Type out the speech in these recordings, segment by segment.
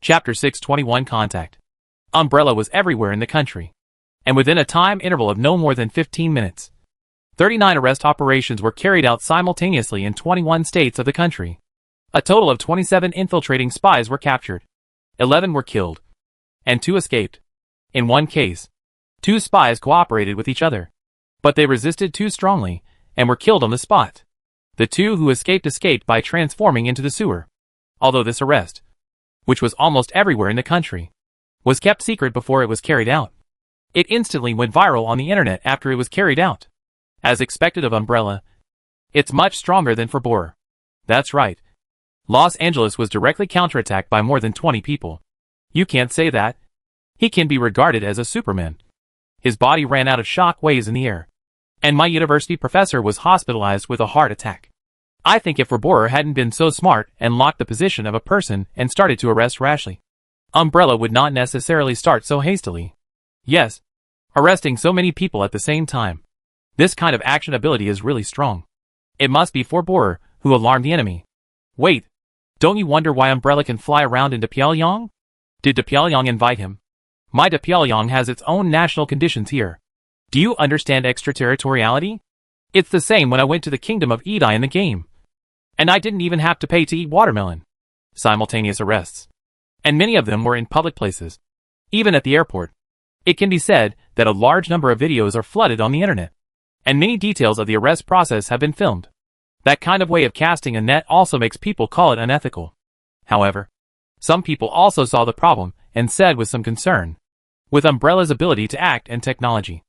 Chapter 621 Contact. Umbrella was everywhere in the country, and within a time interval of no more than 15 minutes. 39 arrest operations were carried out simultaneously in 21 states of the country. A total of 27 infiltrating spies were captured. 11 were killed, and 2 escaped. In one case, 2 spies cooperated with each other, but they resisted too strongly and were killed on the spot. The 2 who escaped by transforming into the sewer. Although this arrest, which was almost everywhere in the country, was kept secret before it was carried out, it instantly went viral on the internet after it was carried out. As expected of Umbrella, it's much stronger than for Borer. That's right. Los Angeles was directly counterattacked by more than 20 people. You can't say that. He can be regarded as a Superman. His body ran out of shock waves in the air, and my university professor was hospitalized with a heart attack. I think if Borer hadn't been so smart and locked the position of a person and started to arrest rashly, Umbrella would not necessarily start so hastily. Yes, arresting so many people at the same time. This kind of action ability is really strong. It must be for Borer, who alarmed the enemy. Wait, don't you wonder why Umbrella can fly around into Pyongyang? Did Pyongyang invite him? My Pyongyang has its own national conditions here. Do you understand extraterritoriality? It's the same when I went to the kingdom of Edai in the game, and I didn't even have to pay to eat watermelon. Simultaneous arrests, and many of them were in public places, even at the airport. It can be said that a large number of videos are flooded on the internet, and many details of the arrest process have been filmed. That kind of way of casting a net also makes people call it unethical. However, some people also saw the problem and said with some concern, with Umbrella's ability to act and technology,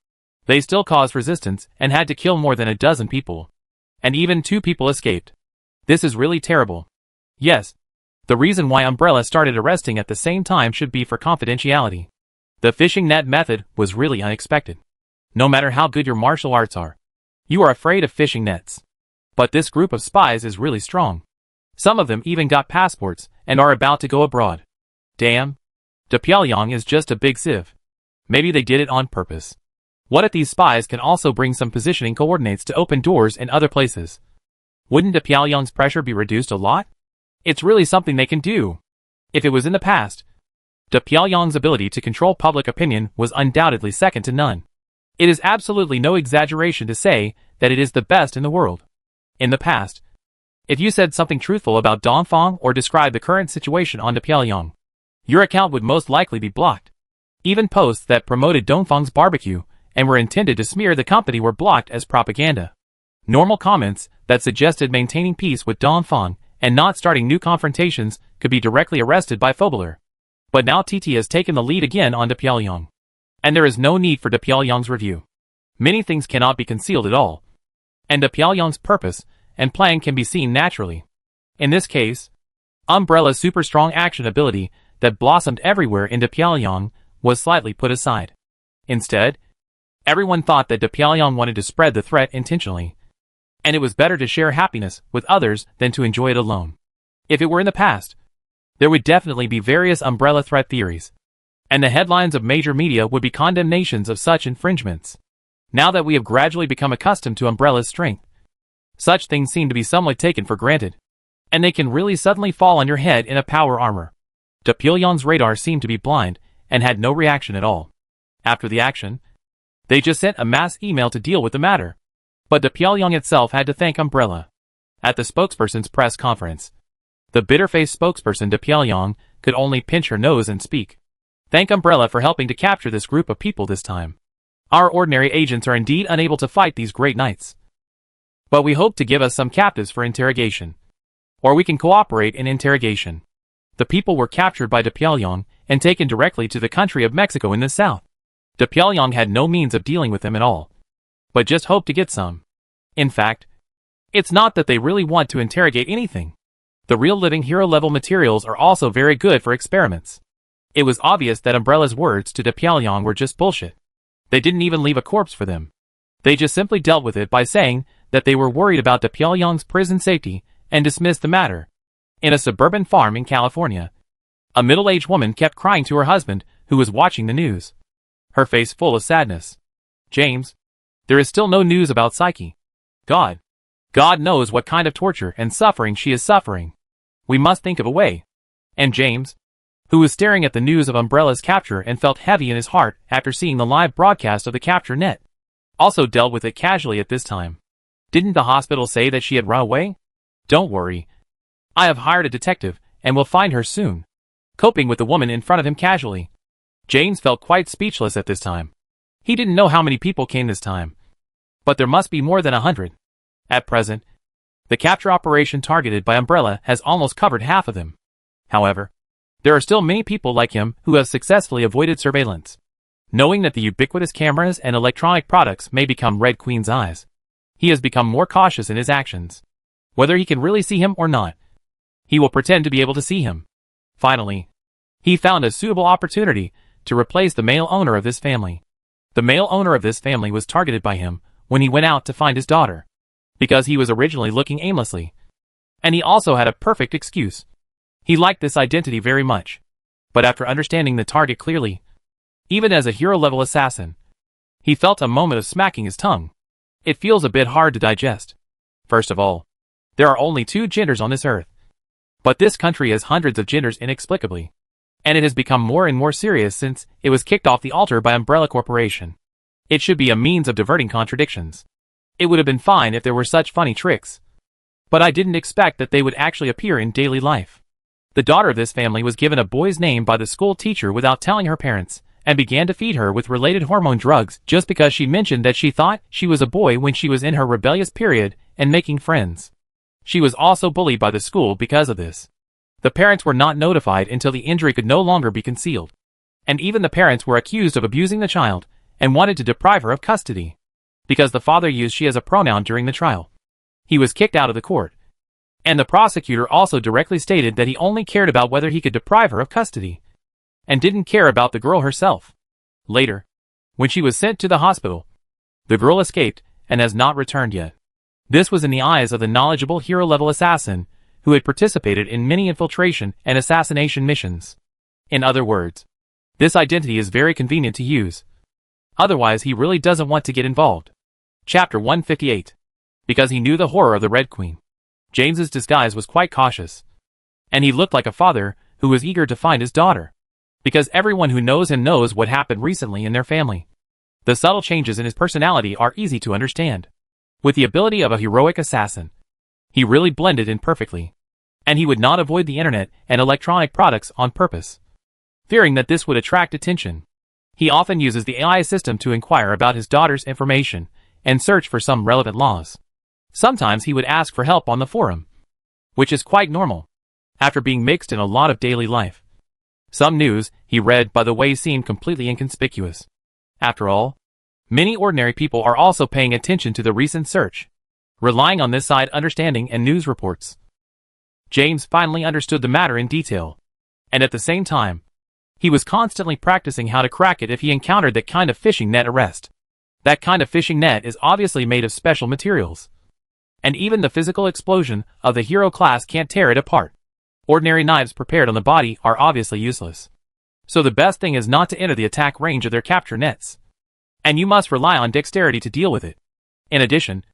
they still caused resistance and had to kill more than a dozen people. And even 2 people escaped. This is really terrible. Yes, the reason why Umbrella started arresting at the same time should be for confidentiality. The fishing net method was really unexpected. No matter how good your martial arts are, you are afraid of fishing nets. But this group of spies is really strong. Some of them even got passports and are about to go abroad. Damn. Pyongyang is just a big sieve. Maybe they did it on purpose. What if these spies can also bring some positioning coordinates to open doors in other places? Wouldn't Pyongyang's pressure be reduced a lot? It's really something they can do. If it was in the past, Pyongyang's ability to control public opinion was undoubtedly second to none. It is absolutely no exaggeration to say that it is the best in the world. In the past, if you said something truthful about Dongfang or described the current situation on Pyongyang, your account would most likely be blocked. Even posts that promoted Dongfang's barbecue and were intended to smear the company were blocked as propaganda. Normal comments that suggested maintaining peace with Dongfang and not starting new confrontations could be directly arrested by Phobler. But now TT has taken the lead again on Pyongyang, and there is no need for Pyongyang's review. Many things cannot be concealed at all, and Pyongyang's purpose and plan can be seen naturally. In this case, Umbrella's super strong action ability that blossomed everywhere in Pyongyang was slightly put aside. Instead, everyone thought that Pyongyang wanted to spread the threat intentionally, and it was better to share happiness with others than to enjoy it alone. If it were in the past, there would definitely be various Umbrella threat theories, and the headlines of major media would be condemnations of such infringements. Now that we have gradually become accustomed to Umbrella's strength, such things seem to be somewhat taken for granted, and they can really suddenly fall on your head in a power armor. Pyongyang's radar seemed to be blind and had no reaction at all. After the action, they just sent a mass email to deal with the matter. But Pyongyang itself had to thank Umbrella. At the spokesperson's press conference, the bitter-faced spokesperson Pyongyang could only pinch her nose and speak. Thank Umbrella for helping to capture this group of people this time. Our ordinary agents are indeed unable to fight these great knights. But we hope to give us some captives for interrogation. Or we can cooperate in interrogation. The people were captured by Pyongyang and taken directly to the country of Mexico in the south. Pyongyang had no means of dealing with them at all, but just hoped to get some. In fact, it's not that they really want to interrogate anything. The real living hero-level materials are also very good for experiments. It was obvious that Umbrella's words to Pyongyang were just bullshit. They didn't even leave a corpse for them. They just simply dealt with it by saying that they were worried about Pyongyang's prison safety and dismissed the matter. In a suburban farm in California, a middle-aged woman kept crying to her husband, who was watching the news, her face full of sadness. James, there is still no news about Psyche. God knows what kind of torture and suffering she is suffering. We must think of a way. And James, who was staring at the news of Umbrella's capture and felt heavy in his heart after seeing the live broadcast of the capture net. Also dealt with it casually at this time. Didn't the hospital say that she had run away? Don't worry. I have hired a detective, and will find her soon. Coping with the woman in front of him casually. James felt quite speechless at this time. He didn't know how many people came this time. But there must be more than 100. At present, the capture operation targeted by Umbrella has almost covered half of them. However, there are still many people like him who have successfully avoided surveillance. Knowing that the ubiquitous cameras and electronic products may become Red Queen's eyes, he has become more cautious in his actions. Whether he can really see him or not, he will pretend to be able to see him. Finally, he found a suitable opportunity to replace the male owner of this family. The male owner of this family was targeted by him when he went out to find his daughter, because he was originally looking aimlessly. And he also had a perfect excuse. He liked this identity very much. But after understanding the target clearly, even as a hero-level assassin, he felt a moment of smacking his tongue. It feels a bit hard to digest. First of all, there are only 2 genders on this earth. But this country has hundreds of genders inexplicably. And it has become more and more serious since it was kicked off the altar by Umbrella Corporation. It should be a means of diverting contradictions. It would have been fine if there were such funny tricks. But I didn't expect that they would actually appear in daily life. The daughter of this family was given a boy's name by the school teacher without telling her parents, and began to feed her with related hormone drugs just because she mentioned that she thought she was a boy when she was in her rebellious period and making friends. She was also bullied by the school because of this. The parents were not notified until the injury could no longer be concealed. And even the parents were accused of abusing the child and wanted to deprive her of custody, because the father used she as a pronoun during the trial. He was kicked out of the court. And the prosecutor also directly stated that he only cared about whether he could deprive her of custody, and didn't care about the girl herself. Later, when she was sent to the hospital, the girl escaped and has not returned yet. This was in the eyes of the knowledgeable hero-level assassin who had participated in many infiltration and assassination missions. In other words, this identity is very convenient to use. Otherwise, he really doesn't want to get involved. Chapter 158. Because he knew the horror of the Red Queen, James's disguise was quite cautious. And he looked like a father who was eager to find his daughter. Because everyone who knows him knows what happened recently in their family. The subtle changes in his personality are easy to understand. With the ability of a heroic assassin, he really blended in perfectly. And he would not avoid the internet and electronic products on purpose, fearing that this would attract attention. He often uses the AI system to inquire about his daughter's information and search for some relevant laws. Sometimes he would ask for help on the forum, which is quite normal, after being mixed in a lot of daily life. Some news he read, by the way, seemed completely inconspicuous. After all, many ordinary people are also paying attention to the recent search, relying on this side understanding and news reports. James finally understood the matter in detail, and at the same time, he was constantly practicing how to crack it if he encountered that kind of fishing net arrest. That kind of fishing net is obviously made of special materials, and even the physical explosion of the hero class can't tear it apart. Ordinary knives prepared on the body are obviously useless. So the best thing is not to enter the attack range of their capture nets. And you must rely on dexterity to deal with it. In addition,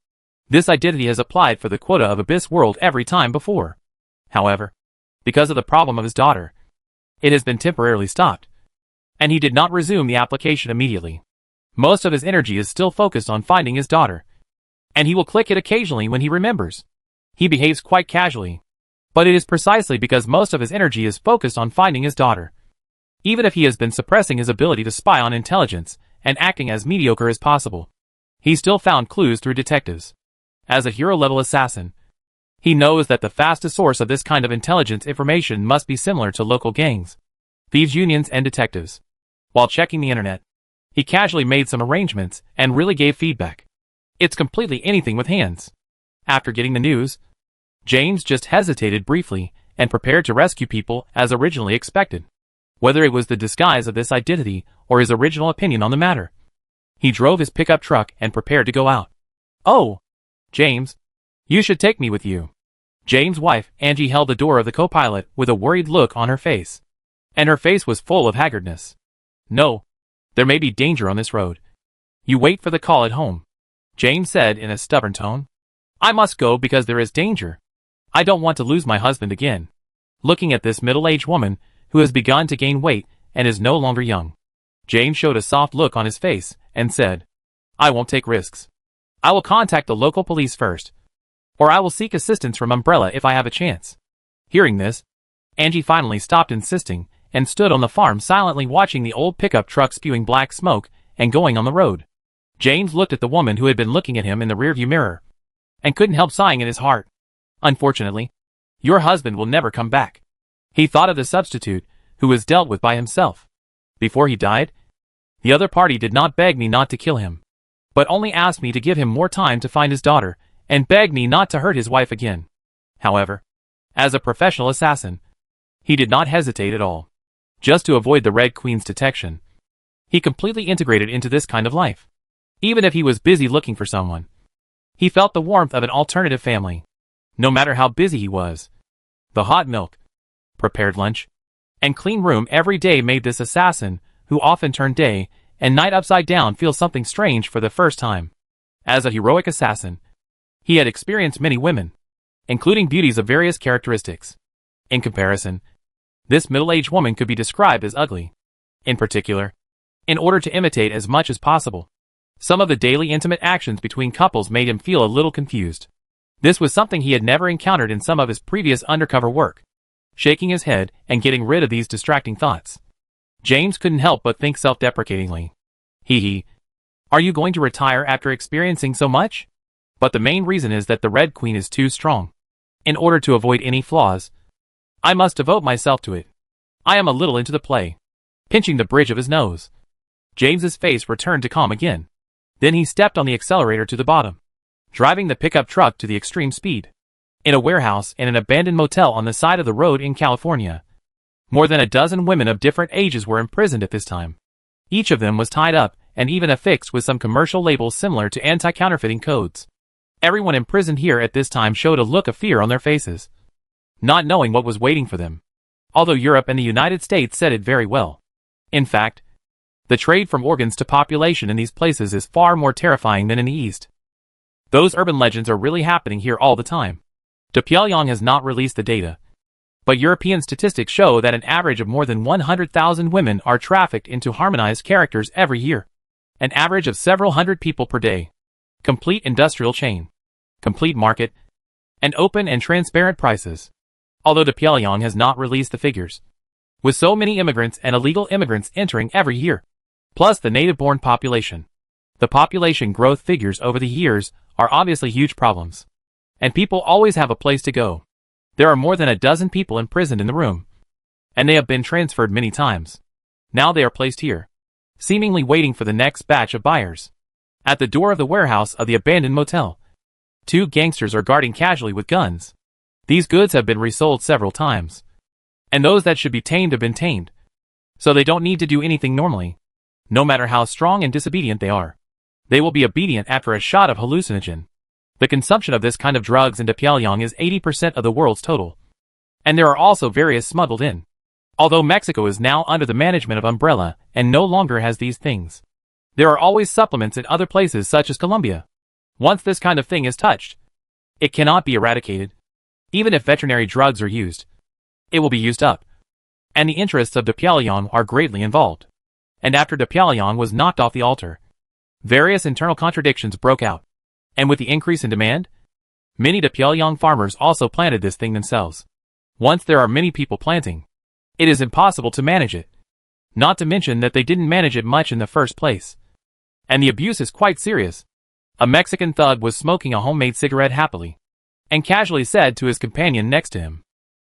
this identity has applied for the quota of Abyss World every time before. However, because of the problem of his daughter, it has been temporarily stopped, and he did not resume the application immediately. Most of his energy is still focused on finding his daughter, and he will click it occasionally when he remembers. He behaves quite casually, but it is precisely because most of his energy is focused on finding his daughter. Even if he has been suppressing his ability to spy on intelligence and acting as mediocre as possible, he still found clues through detectives. As a hero-level assassin, he knows that the fastest source of this kind of intelligence information must be similar to local gangs, thieves unions and detectives. While checking the internet, he casually made some arrangements and really gave feedback. It's completely anything with hands. After getting the news, James just hesitated briefly and prepared to rescue people as originally expected. Whether it was the disguise of this identity or his original opinion on the matter, he drove his pickup truck and prepared to go out. "Oh, James, you should take me with you." James' wife, Angie, held the door of the co-pilot with a worried look on her face, and her face was full of haggardness. "No, there may be danger on this road. You wait for the call at home," James said in a stubborn tone. "I must go because there is danger. I don't want to lose my husband again." Looking at this middle-aged woman, who has begun to gain weight and is no longer young. James showed a soft look on his face and said, "I won't take risks. I will contact the local police first. Or I will seek assistance from Umbrella if I have a chance." Hearing this, Angie finally stopped insisting and stood on the farm silently watching the old pickup truck spewing black smoke and going on the road. James looked at the woman who had been looking at him in the rearview mirror and couldn't help sighing in his heart. "Unfortunately, your husband will never come back." He thought of the substitute, who was dealt with by himself. Before he died, the other party did not beg me not to kill him, but only asked me to give him more time to find his daughter, and begged me not to hurt his wife again. However, as a professional assassin, he did not hesitate at all. Just to avoid the Red Queen's detection, he completely integrated into this kind of life. Even if he was busy looking for someone, he felt the warmth of an alternative family. No matter how busy he was, the hot milk, prepared lunch, and clean room every day made this assassin, who often turned day and night upside down, feel something strange for the first time. As a heroic assassin, he had experienced many women, including beauties of various characteristics. In comparison, this middle-aged woman could be described as ugly. In particular, in order to imitate as much as possible, some of the daily intimate actions between couples made him feel a little confused. This was something he had never encountered in some of his previous undercover work. Shaking his head and getting rid of these distracting thoughts, James couldn't help but think self-deprecatingly, "Hee. Are you going to retire after experiencing so much?" But the main reason is that the Red Queen is too strong. In order to avoid any flaws, I must devote myself to it. I am a little into the play. Pinching the bridge of his nose, James's face returned to calm again. Then he stepped on the accelerator to the bottom, driving the pickup truck to the extreme speed. In a warehouse in an abandoned motel on the side of the road in California, more than a dozen women of different ages were imprisoned at this time. Each of them was tied up and even affixed with some commercial labels similar to anti-counterfeiting codes. Everyone imprisoned here at this time showed a look of fear on their faces, not knowing what was waiting for them. Although Europe and the United States said it very well. In fact, the trade from organs to population in these places is far more terrifying than in the East. Those urban legends are really happening here all the time. Pyongyang has not released the data, but European statistics show that an average of more than 100,000 women are trafficked into harmonized characters every year. An average of several hundred people per day. Complete industrial chain, complete market, and open and transparent prices. Although Pyongyang has not released the figures, with so many immigrants and illegal immigrants entering every year, plus the native-born population, the population growth figures over the years are obviously huge problems. And people always have a place to go. There are more than a dozen people imprisoned in the room, and they have been transferred many times. Now they are placed here, seemingly waiting for the next batch of buyers. At the door of the warehouse of the abandoned motel, two gangsters are guarding casually with guns. These goods have been resold several times, and those that should be tamed have been tamed, so they don't need to do anything normally. No matter how strong and disobedient they are, they will be obedient after a shot of hallucinogen. The consumption of this kind of drugs in Pyongyang is 80% of the world's total, and there are also various smuggled in. Although Mexico is now under the management of Umbrella and no longer has these things, there are always supplements in other places such as Colombia. Once this kind of thing is touched, it cannot be eradicated. Even if veterinary drugs are used, it will be used up. And the interests of Pyongyang are greatly involved. And after Pyongyang was knocked off the altar, various internal contradictions broke out. And with the increase in demand, many Pyongyang farmers also planted this thing themselves. Once there are many people planting, it is impossible to manage it. Not to mention that they didn't manage it much in the first place. And the abuse is quite serious. A Mexican thug was smoking a homemade cigarette happily, and casually said to his companion next to him,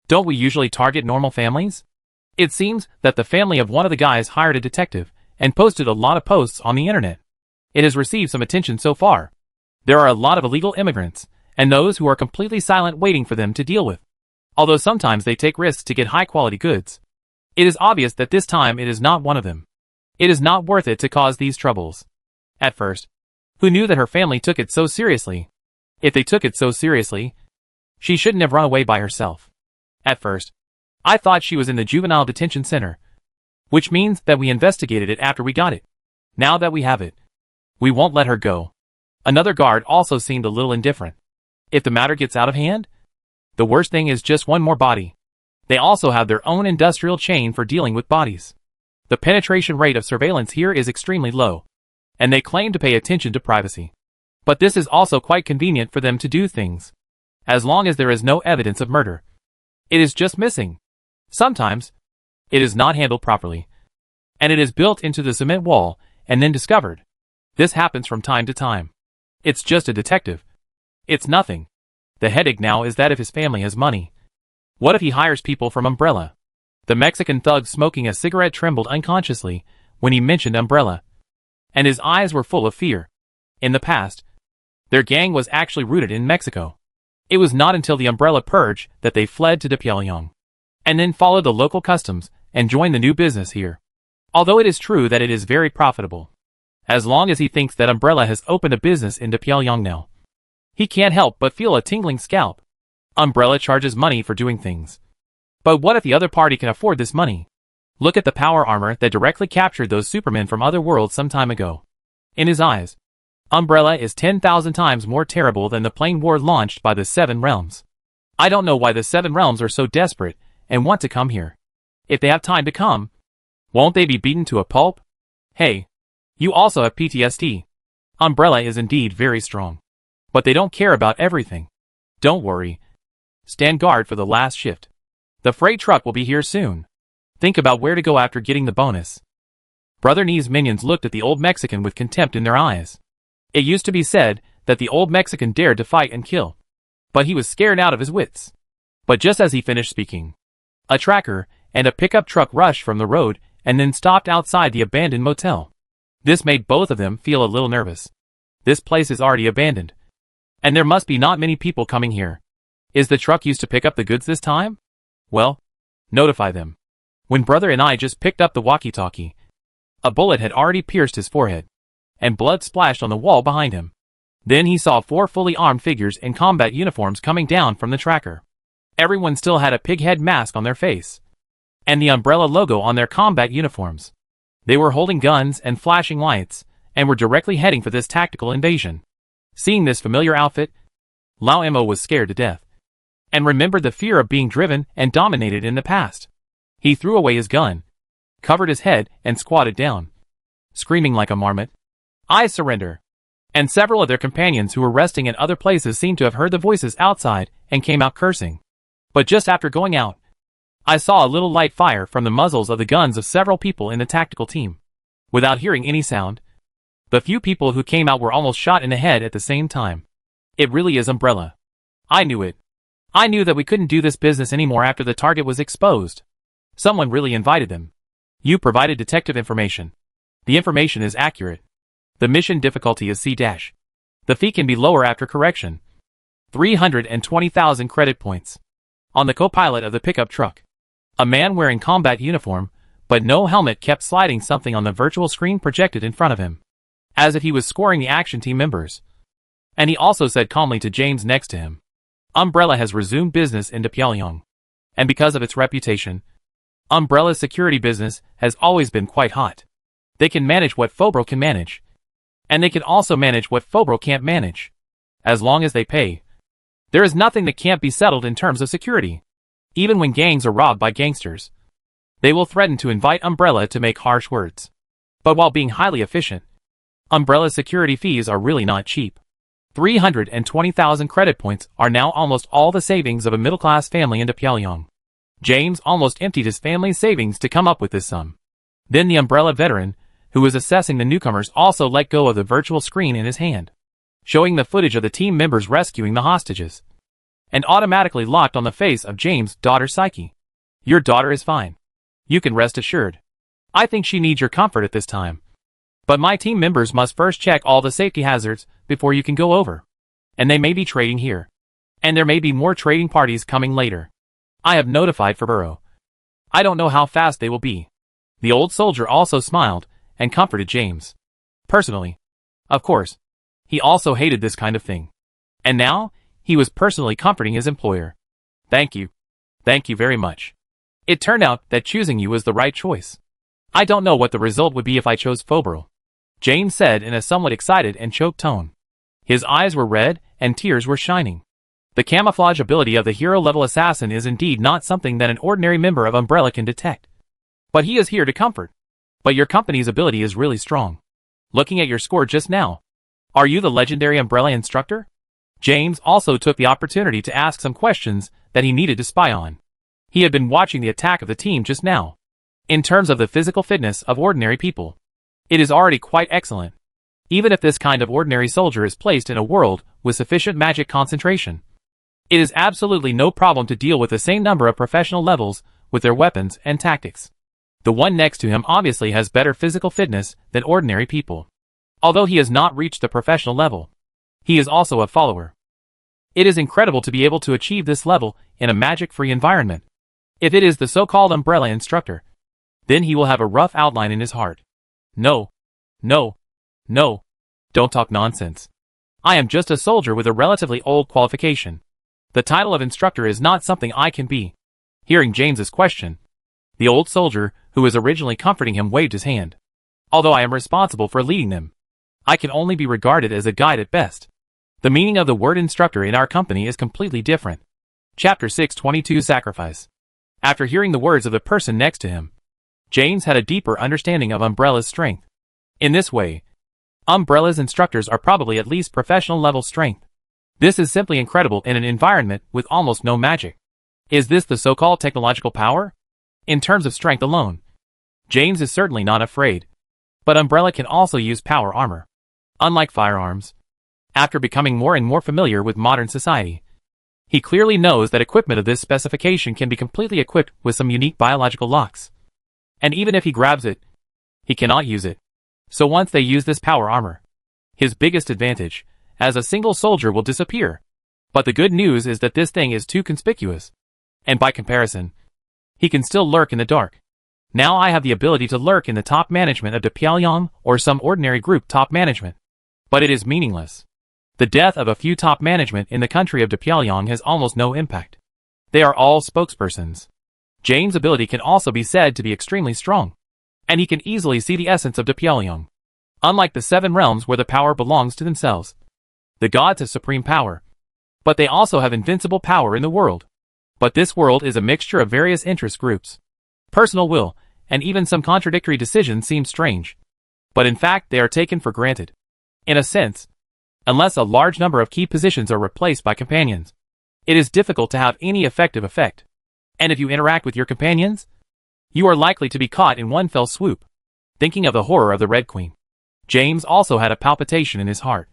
"Don't we usually target normal families?" It seems that the family of one of the guys hired a detective and posted a lot of posts on the internet. It has received some attention so far. There are a lot of illegal immigrants, and those who are completely silent waiting for them to deal with. Although sometimes they take risks to get high-quality goods, it is obvious that this time it is not one of them. It is not worth it to cause these troubles. At first, who knew that her family took it so seriously? If they took it so seriously, she shouldn't have run away by herself. At first, I thought she was in the juvenile detention center, which means that we investigated it after we got it. Now that we have it, we won't let her go. Another guard also seemed a little indifferent. If the matter gets out of hand, the worst thing is just one more body. They also have their own industrial chain for dealing with bodies. The penetration rate of surveillance here is extremely low, and they claim to pay attention to privacy. But this is also quite convenient for them to do things. As long as there is no evidence of murder. It is just missing. Sometimes, it is not handled properly, and it is built into the cement wall and then discovered. This happens from time to time. It's just a detective. It's nothing. The headache now is that if his family has money. What if he hires people from Umbrella? The Mexican thug smoking a cigarette trembled unconsciously when he mentioned Umbrella, and his eyes were full of fear. In the past, their gang was actually rooted in Mexico. It was not until the Umbrella Purge that they fled to Pyongyang, and then followed the local customs and joined the new business here. Although it is true that it is very profitable. As long as he thinks that Umbrella has opened a business in Pyongyang now, he can't help but feel a tingling scalp. Umbrella charges money for doing things. But what if the other party can afford this money? Look at the power armor that directly captured those supermen from other worlds some time ago. In his eyes, Umbrella is 10,000 times more terrible than the plain war launched by the Seven Realms. I don't know why the Seven Realms are so desperate and want to come here. If they have time to come, won't they be beaten to a pulp? Hey, you also have PTSD. Umbrella is indeed very strong. But they don't care about everything. Don't worry. Stand guard for the last shift. The freight truck will be here soon. Think about where to go after getting the bonus. Brother Knee's minions looked at the old Mexican with contempt in their eyes. It used to be said that the old Mexican dared to fight and kill. But he was scared out of his wits. But just as he finished speaking, a tracker and a pickup truck rushed from the road and then stopped outside the abandoned motel. This made both of them feel a little nervous. This place is already abandoned. And there must be not many people coming here. Is the truck used to pick up the goods this time? Well, notify them. When Brother and I just picked up the walkie-talkie, a bullet had already pierced his forehead, and blood splashed on the wall behind him. Then he saw 4 fully armed figures in combat uniforms coming down from the tracker. Everyone still had a pig head mask on their face, and the Umbrella logo on their combat uniforms. They were holding guns and flashing lights, and were directly heading for this tactical invasion. Seeing this familiar outfit, Lao Emo was scared to death, and remembered the fear of being driven and dominated in the past. He threw away his gun, covered his head, and squatted down, screaming like a marmot, "I surrender!" And several of their companions who were resting in other places seemed to have heard the voices outside and came out cursing. But just after going out, I saw a little light fire from the muzzles of the guns of several people in the tactical team. Without hearing any sound, the few people who came out were almost shot in the head at the same time. It really is Umbrella. I knew it. I knew that we couldn't do this business anymore after the target was exposed. Someone really invited them. You provided detective information. The information is accurate. The mission difficulty is C-. The fee can be lower after correction. 320,000 credit points. On the co-pilot of the pickup truck, a man wearing combat uniform, but no helmet, kept sliding something on the virtual screen projected in front of him, as if he was scoring the action team members. And he also said calmly to James next to him, Umbrella has resumed business in Pyongyang. And because of its reputation, Umbrella's security business has always been quite hot. They can manage what Fobro can manage. And they can also manage what Fobro can't manage. As long as they pay. There is nothing that can't be settled in terms of security. Even when gangs are robbed by gangsters, they will threaten to invite Umbrella to make harsh words. But while being highly efficient, Umbrella's security fees are really not cheap. 320,000 credit points are now almost all the savings of a middle-class family in Pyongyang. James almost emptied his family's savings to come up with this sum. Then the Umbrella veteran, who was assessing the newcomers, also let go of the virtual screen in his hand, showing the footage of the team members rescuing the hostages, and automatically locked on the face of James' daughter Psyche. Your daughter is fine. You can rest assured. I think she needs your comfort at this time. But my team members must first check all the safety hazards before you can go over. And they may be trading here. And there may be more trading parties coming later. I have notified Fobro. I don't know how fast they will be. The old soldier also smiled and comforted James. Personally, of course, he also hated this kind of thing. And now, he was personally comforting his employer. Thank you. Thank you very much. It turned out that choosing you was the right choice. I don't know what the result would be if I chose Fobro, James said in a somewhat excited and choked tone. His eyes were red and tears were shining. The camouflage ability of the hero-level assassin is indeed not something that an ordinary member of Umbrella can detect. But he is here to comfort. But your company's ability is really strong. Looking at your score just now, are you the legendary Umbrella instructor? James also took the opportunity to ask some questions that he needed to spy on. He had been watching the attack of the team just now. In terms of the physical fitness of ordinary people, it is already quite excellent. Even if this kind of ordinary soldier is placed in a world with sufficient magic concentration, it is absolutely no problem to deal with the same number of professional levels with their weapons and tactics. The one next to him obviously has better physical fitness than ordinary people. Although he has not reached the professional level, he is also a follower. It is incredible to be able to achieve this level in a magic-free environment. If it is the so-called Umbrella instructor, then he will have a rough outline in his heart. No. No. No. Don't talk nonsense. I am just a soldier with a relatively old qualification. The title of instructor is not something I can be. Hearing James's question, the old soldier, who was originally comforting him, waved his hand. Although I am responsible for leading them, I can only be regarded as a guide at best. The meaning of the word instructor in our company is completely different. Chapter 622 Sacrifice. After hearing the words of the person next to him, James had a deeper understanding of Umbrella's strength. In this way, Umbrella's instructors are probably at least professional level strength. This is simply incredible in an environment with almost no magic. Is this the so-called technological power? In terms of strength alone, James is certainly not afraid. But Umbrella can also use power armor. Unlike firearms, after becoming more and more familiar with modern society, he clearly knows that equipment of this specification can be completely equipped with some unique biological locks. And even if he grabs it, he cannot use it. So once they use this power armor, his biggest advantage, as a single soldier, will disappear. But the good news is that this thing is too conspicuous. And by comparison, he can still lurk in the dark. Now I have the ability to lurk in the top management of Pyongyang or some ordinary group top management. But it is meaningless. The death of a few top management in the country of Pyongyang has almost no impact. They are all spokespersons. James' ability can also be said to be extremely strong. And he can easily see the essence of Pyongyang. Unlike the seven realms where the power belongs to themselves, the gods have supreme power. But they also have invincible power in the world. But this world is a mixture of various interest groups. Personal will, and even some contradictory decisions seem strange. But in fact they are taken for granted. In a sense, unless a large number of key positions are replaced by companions, it is difficult to have any effective effect. And if you interact with your companions, you are likely to be caught in one fell swoop. Thinking of the horror of the Red Queen, James also had a palpitation in his heart.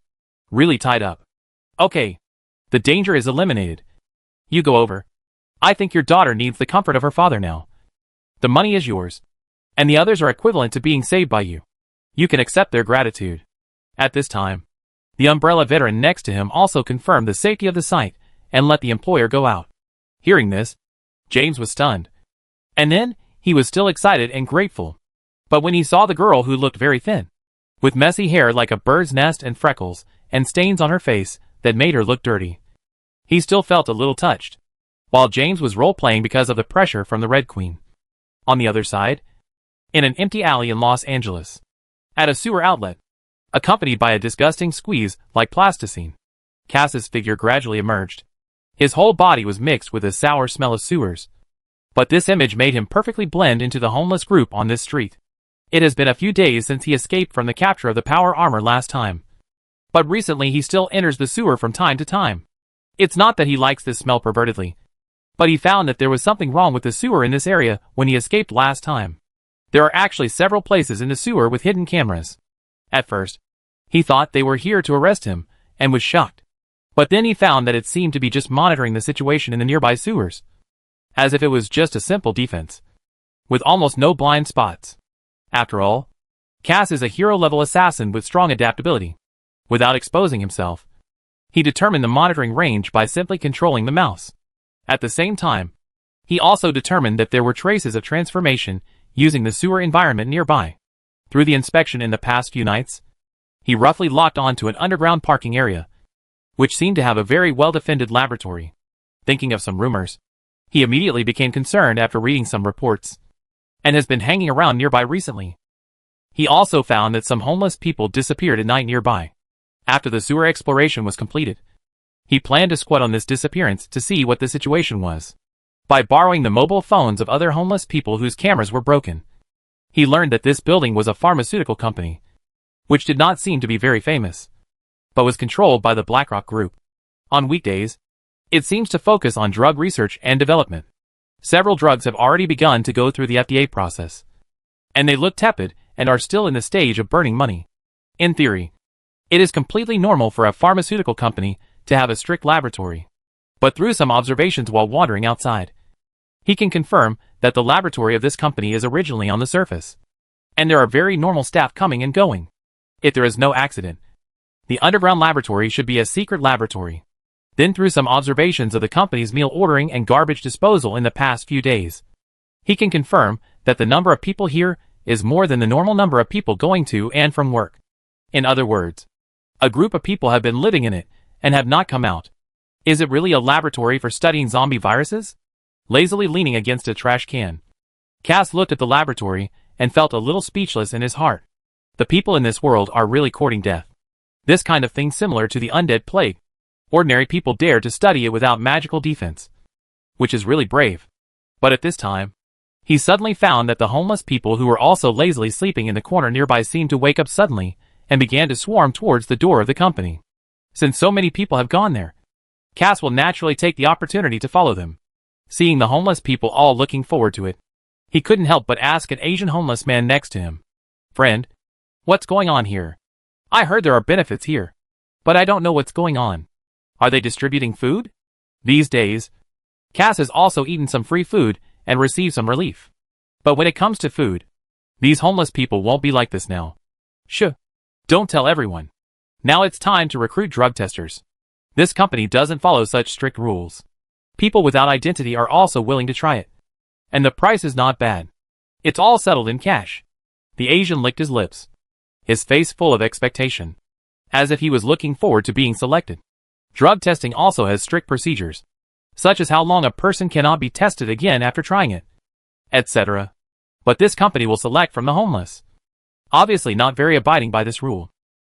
Really tied up. Okay. The danger is eliminated. You go over. I think your daughter needs the comfort of her father now. The money is yours. And the others are equivalent to being saved by you. You can accept their gratitude. At this time, the Umbrella veteran next to him also confirmed the safety of the site and let the employer go out. Hearing this, James was stunned. And then, he was still excited and grateful. But when he saw the girl who looked very thin, with messy hair like a bird's nest and freckles, and stains on her face that made her look dirty, he still felt a little touched. While James was role-playing because of the pressure from the Red Queen. On the other side, in an empty alley in Los Angeles, at a sewer outlet, accompanied by a disgusting squeeze like plasticine, Cass's figure gradually emerged. His whole body was mixed with the sour smell of sewers. But this image made him perfectly blend into the homeless group on this street. It has been a few days since he escaped from the capture of the power armor last time. But recently he still enters the sewer from time to time. It's not that he likes this smell pervertedly, but he found that there was something wrong with the sewer in this area when he escaped last time. There are actually several places in the sewer with hidden cameras. At first, he thought they were here to arrest him, and was shocked. But then he found that it seemed to be just monitoring the situation in the nearby sewers. As if it was just a simple defense, with almost no blind spots. After all, Cass is a hero-level assassin with strong adaptability. Without exposing himself, he determined the monitoring range by simply controlling the mouse. At the same time, he also determined that there were traces of transformation using the sewer environment nearby. Through the inspection in the past few nights, he roughly locked on to an underground parking area, which seemed to have a very well-defended laboratory. Thinking of some rumors, he immediately became concerned after reading some reports, and has been hanging around nearby recently. He also found that some homeless people disappeared at night nearby. After the sewer exploration was completed, He planned to squat on this disappearance to see what the situation was. By borrowing the mobile phones of other homeless people whose cameras were broken, he learned that this building was a pharmaceutical company, which did not seem to be very famous, but was controlled by the BlackRock Group. On weekdays, it seems to focus on drug research and development. Several drugs have already begun to go through the FDA process, and they look tepid and are still in the stage of burning money. In theory, it is completely normal for a pharmaceutical company to have a strict laboratory. But through some observations while wandering outside, he can confirm that the laboratory of this company is originally on the surface, and there are very normal staff coming and going. If there is no accident, the underground laboratory should be a secret laboratory. Then through some observations of the company's meal ordering and garbage disposal in the past few days, he can confirm that the number of people here is more than the normal number of people going to and from work. In other words, a group of people have been living in it and have not come out. Is it really a laboratory for studying zombie viruses? Lazily leaning against a trash can, Cass looked at the laboratory and felt a little speechless in his heart. The people in this world are really courting death. This kind of thing similar to the undead plague. Ordinary people dare to study it without magical defense, which is really brave. But at this time, he suddenly found that the homeless people who were also lazily sleeping in the corner nearby seemed to wake up suddenly and began to swarm towards the door of the company. Since so many people have gone there, Cass will naturally take the opportunity to follow them. Seeing the homeless people all looking forward to it, he couldn't help but ask an Asian homeless man next to him, "Friend, what's going on here? I heard there are benefits here, but I don't know what's going on. Are they distributing food?" These days, Cass has also eaten some free food and received some relief. But when it comes to food, these homeless people won't be like this now. Shh. Don't tell everyone. Now it's time to recruit drug testers. This company doesn't follow such strict rules. People without identity are also willing to try it. And the price is not bad. It's all settled in cash. The Asian licked his lips, his face full of expectation, as if he was looking forward to being selected. Drug testing also has strict procedures, such as how long a person cannot be tested again after trying it, etc. But this company will select from the homeless. Obviously not very abiding by this rule.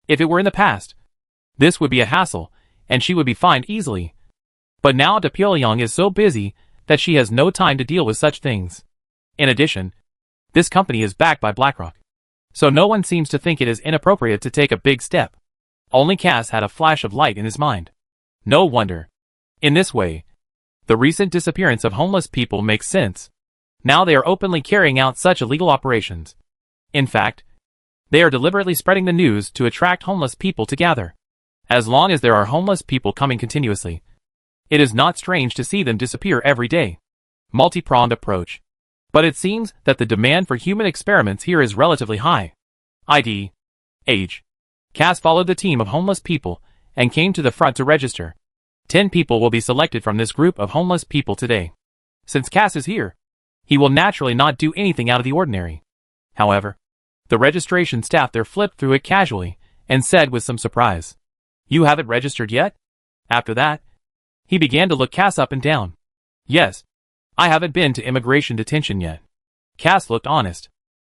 If it were in the past, this would be a hassle, and she would be fined easily. But now De Pyongyang is so busy that she has no time to deal with such things. In addition, this company is backed by BlackRock, so no one seems to think it is inappropriate to take a big step. Only Cass had a flash of light in his mind. No wonder. In this way, the recent disappearance of homeless people makes sense. Now they are openly carrying out such illegal operations. In fact, they are deliberately spreading the news to attract homeless people to gather. As long as there are homeless people coming continuously, it is not strange to see them disappear every day. Multi-pronged approach. But it seems that the demand for human experiments here is relatively high. ID. Age. Cass followed the team of homeless people and came to the front to register. 10 people will be selected from this group of homeless people today. Since Cass is here, he will naturally not do anything out of the ordinary. However, the registration staff there flipped through it casually and said with some surprise, "You haven't registered yet?" After that, he began to look Cass up and down. "Yes, I haven't been to immigration detention yet." Cass looked honest.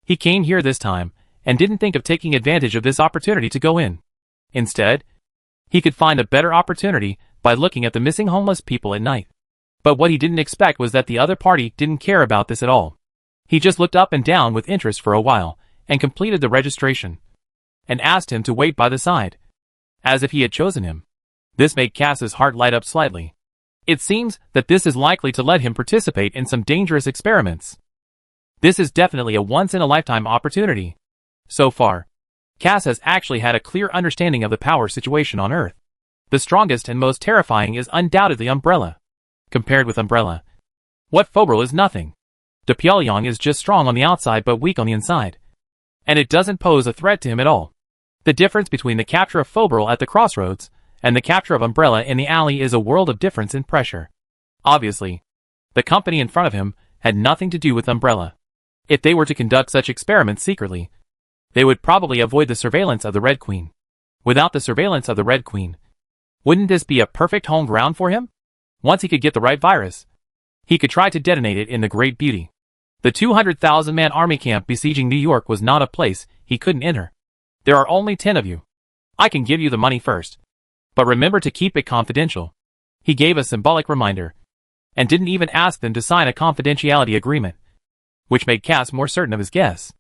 He came here this time and didn't think of taking advantage of this opportunity to go in. Instead, he could find a better opportunity by looking at the missing homeless people at night. But what he didn't expect was that the other party didn't care about this at all. He just looked up and down with interest for a while and completed the registration and asked him to wait by the side, as if he had chosen him. This made Cass's heart light up slightly. It seems that this is likely to let him participate in some dangerous experiments. This is definitely a once-in-a-lifetime opportunity. So far, Cass has actually had a clear understanding of the power situation on Earth. The strongest and most terrifying is undoubtedly Umbrella. Compared with Umbrella, what Phobral is nothing. De Pyongyang is just strong on the outside but weak on the inside, and it doesn't pose a threat to him at all. The difference between the capture of Phobral at the crossroads and the capture of Umbrella in the alley is a world of difference in pressure. Obviously, the company in front of him had nothing to do with Umbrella. If they were to conduct such experiments secretly, they would probably avoid the surveillance of the Red Queen. Without the surveillance of the Red Queen, wouldn't this be a perfect home ground for him? Once he could get the right virus, he could try to detonate it in the Great Beauty. The 200,000-man army camp besieging New York was not a place he couldn't enter. There are only 10 of you. I can give you the money first. But remember to keep it confidential. He gave a symbolic reminder, and didn't even ask them to sign a confidentiality agreement, which made Cass more certain of his guess.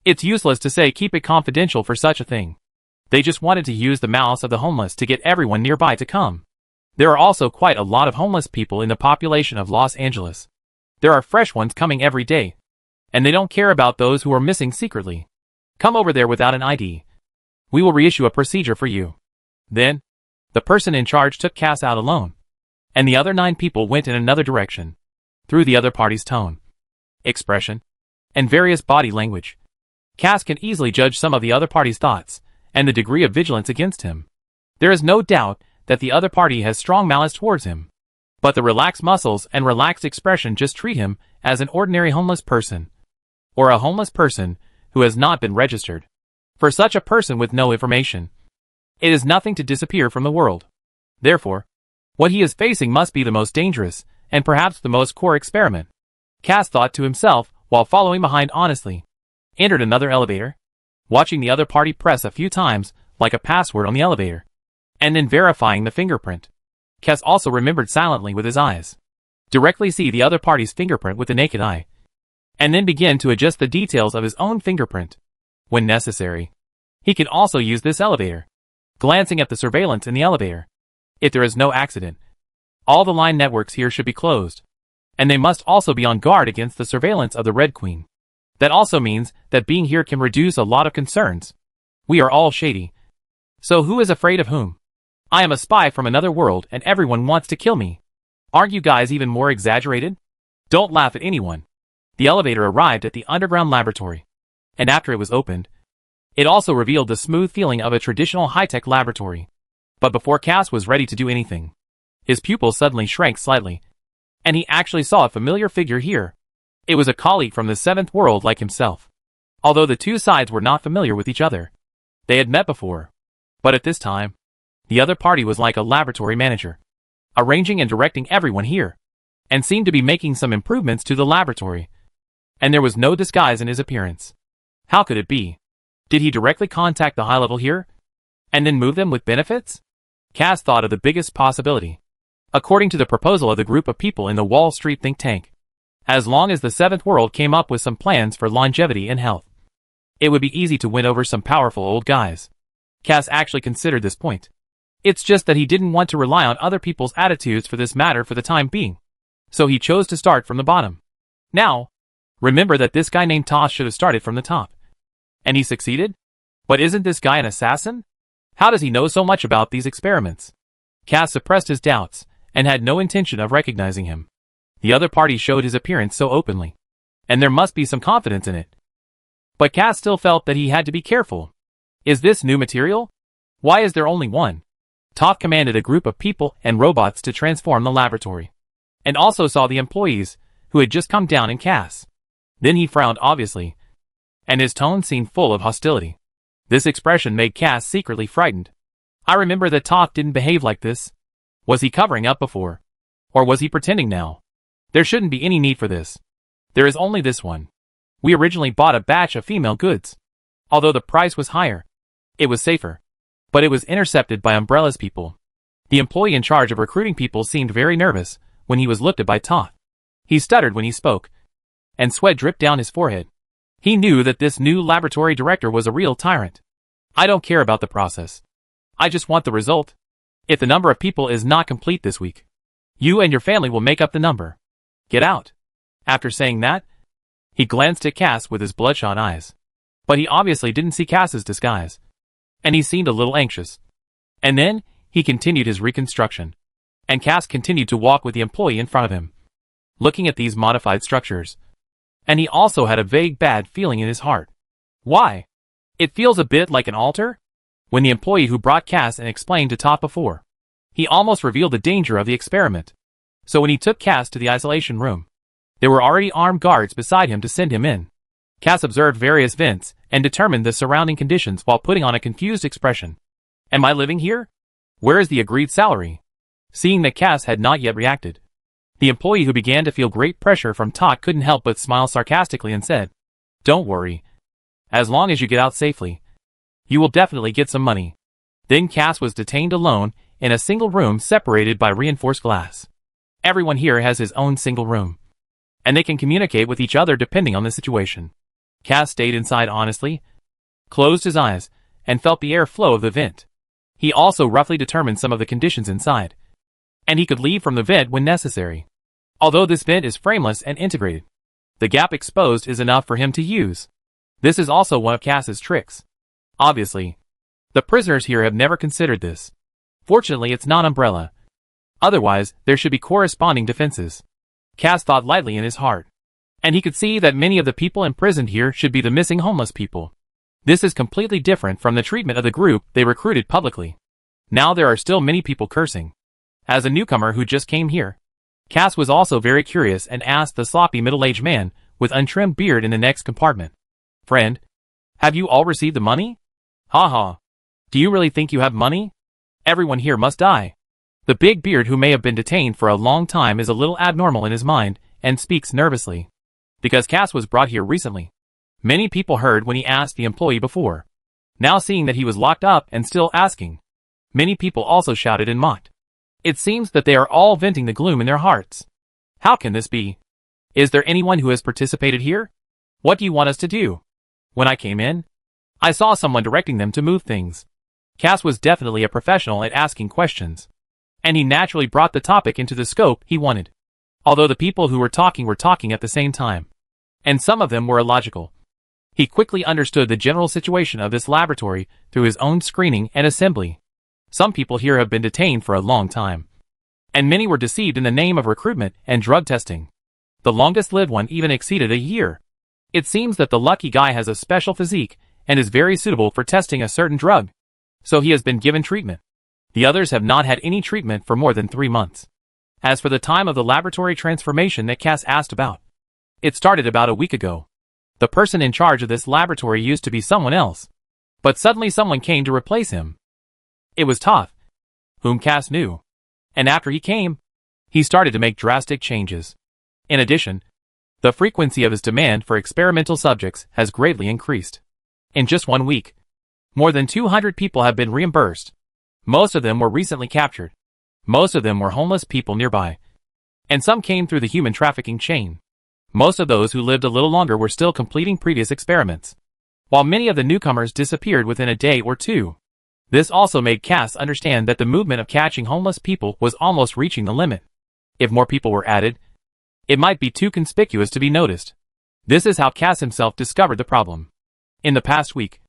It's useless to say keep it confidential for such a thing. They just wanted to use the mouths of the homeless to get everyone nearby to come. There are also quite a lot of homeless people in the population of Los Angeles. There are fresh ones coming every day, and they don't care about those who are missing secretly. Come over there without an ID. We will reissue a procedure for you. Then, the person in charge took Cass out alone, and the other 9 people went in another direction. Through the other party's tone, expression, and various body language, Cass can easily judge some of the other party's thoughts, and the degree of vigilance against him. There is no doubt that the other party has strong malice towards him. But the relaxed muscles and relaxed expression just treat him as an ordinary homeless person, or a homeless person who has not been registered. For such a person with no information, it is nothing to disappear from the world. Therefore, what he is facing must be the most dangerous, and perhaps the most core experiment. Cass thought to himself while following behind honestly. Entered another elevator, watching the other party press a few times like a password on the elevator, and then verifying the fingerprint. Cass also remembered silently with his eyes. Directly see the other party's fingerprint with the naked eye, and then begin to adjust the details of his own fingerprint. When necessary, he can also use this elevator, glancing at the surveillance in the elevator. If there is no accident, all the line networks here should be closed, and they must also be on guard against the surveillance of the Red Queen. That also means that being here can reduce a lot of concerns. We are all shady. So who is afraid of whom? I am a spy from another world and everyone wants to kill me. Aren't you guys even more exaggerated? Don't laugh at anyone. The elevator arrived at the underground laboratory, and after it was opened, it also revealed the smooth feeling of a traditional high-tech laboratory. But before Cass was ready to do anything, his pupil suddenly shrank slightly, and he actually saw a familiar figure here. It was a colleague from the 7th world like himself. Although the two sides were not familiar with each other, they had met before. But at this time, the other party was like a laboratory manager, arranging and directing everyone here, and seemed to be making some improvements to the laboratory. And there was no disguise in his appearance. How could it be? Did he directly contact the high level here, and then move them with benefits? Cass thought of the biggest possibility. According to the proposal of the group of people in the Wall Street think tank, as long as the 7th world came up with some plans for longevity and health, it would be easy to win over some powerful old guys. Cass actually considered this point. It's just that he didn't want to rely on other people's attitudes for this matter for the time being. So he chose to start from the bottom. Now, remember that this guy named Toss should have started from the top. And he succeeded? But isn't this guy an assassin? How does he know so much about these experiments? Cass suppressed his doubts, and had no intention of recognizing him. The other party showed his appearance so openly, and there must be some confidence in it. But Cass still felt that he had to be careful. Is this new material? Why is there only one? Toph commanded a group of people and robots to transform the laboratory, and also saw the employees, who had just come down in Cass. Then he frowned obviously, and his tone seemed full of hostility. This expression made Cass secretly frightened. I remember that Toph didn't behave like this. Was he covering up before? Or was he pretending now? There shouldn't be any need for this. There is only this one. We originally bought a batch of female goods. Although the price was higher, it was safer. But it was intercepted by Umbrella's people. The employee in charge of recruiting people seemed very nervous when he was looked at by Toph. He stuttered when he spoke, and sweat dripped down his forehead. He knew that this new laboratory director was a real tyrant. I don't care about the process. I just want the result. If the number of people is not complete this week, you and your family will make up the number. Get out. After saying that, he glanced at Cass with his bloodshot eyes. But he obviously didn't see Cass's disguise, and he seemed a little anxious. And then, he continued his reconstruction, and Cass continued to walk with the employee in front of him, looking at these modified structures. And he also had a vague bad feeling in his heart. Why? It feels a bit like an altar? When the employee who brought Cass and explained to Toph before, he almost revealed the danger of the experiment. So when he took Cass to the isolation room, there were already armed guards beside him to send him in. Cass observed various vents and determined the surrounding conditions while putting on a confused expression. Am I living here? Where is the agreed salary? Seeing that Cass had not yet reacted, the employee who began to feel great pressure from Toph couldn't help but smile sarcastically and said, Don't worry. As long as you get out safely, you will definitely get some money. Then Cass was detained alone in a single room separated by reinforced glass. Everyone here has his own single room, and they can communicate with each other depending on the situation. Cass stayed inside honestly, closed his eyes, and felt the air flow of the vent. He also roughly determined some of the conditions inside, and he could leave from the vent when necessary. Although this vent is frameless and integrated, the gap exposed is enough for him to use. This is also one of Cass's tricks. Obviously, the prisoners here have never considered this. Fortunately, it's not Umbrella. Otherwise, there should be corresponding defenses. Cass thought lightly in his heart, and he could see that many of the people imprisoned here should be the missing homeless people. This is completely different from the treatment of the group they recruited publicly. Now there are still many people cursing. As a newcomer who just came here, Cass was also very curious and asked the sloppy middle-aged man with untrimmed beard in the next compartment. "Friend, have you all received the money? Ha ha. Do you really think you have money? Everyone here must die." The big beard, who may have been detained for a long time, is a little abnormal in his mind and speaks nervously. Because Cass was brought here recently, many people heard when he asked the employee before. Now seeing that he was locked up and still asking, many people also shouted and mocked. It seems that they are all venting the gloom in their hearts. How can this be? Is there anyone who has participated here? What do you want us to do? When I came in, I saw someone directing them to move things. Cass was definitely a professional at asking questions, and he naturally brought the topic into the scope he wanted. Although the people who were talking at the same time, and some of them were illogical. He quickly understood the general situation of this laboratory through his own screening and assembly. Some people here have been detained for a long time, and many were deceived in the name of recruitment and drug testing. The longest-lived one even exceeded a year. It seems that the lucky guy has a special physique and is very suitable for testing a certain drug, so he has been given treatment. The others have not had any treatment for more than 3 months. As for the time of the laboratory transformation that Cass asked about, it started about a week ago. The person in charge of this laboratory used to be someone else, but suddenly someone came to replace him. It was Toth, whom Cass knew, and after he came, he started to make drastic changes. In addition, the frequency of his demand for experimental subjects has greatly increased. In just 1 week, more than 200 people have been reimbursed. Most of them were recently captured. Most of them were homeless people nearby, and some came through the human trafficking chain. Most of those who lived a little longer were still completing previous experiments, while many of the newcomers disappeared within a day or two. This also made Cass understand that the movement of catching homeless people was almost reaching the limit. If more people were added, it might be too conspicuous to be noticed. This is how Cass himself discovered the problem. In the past week,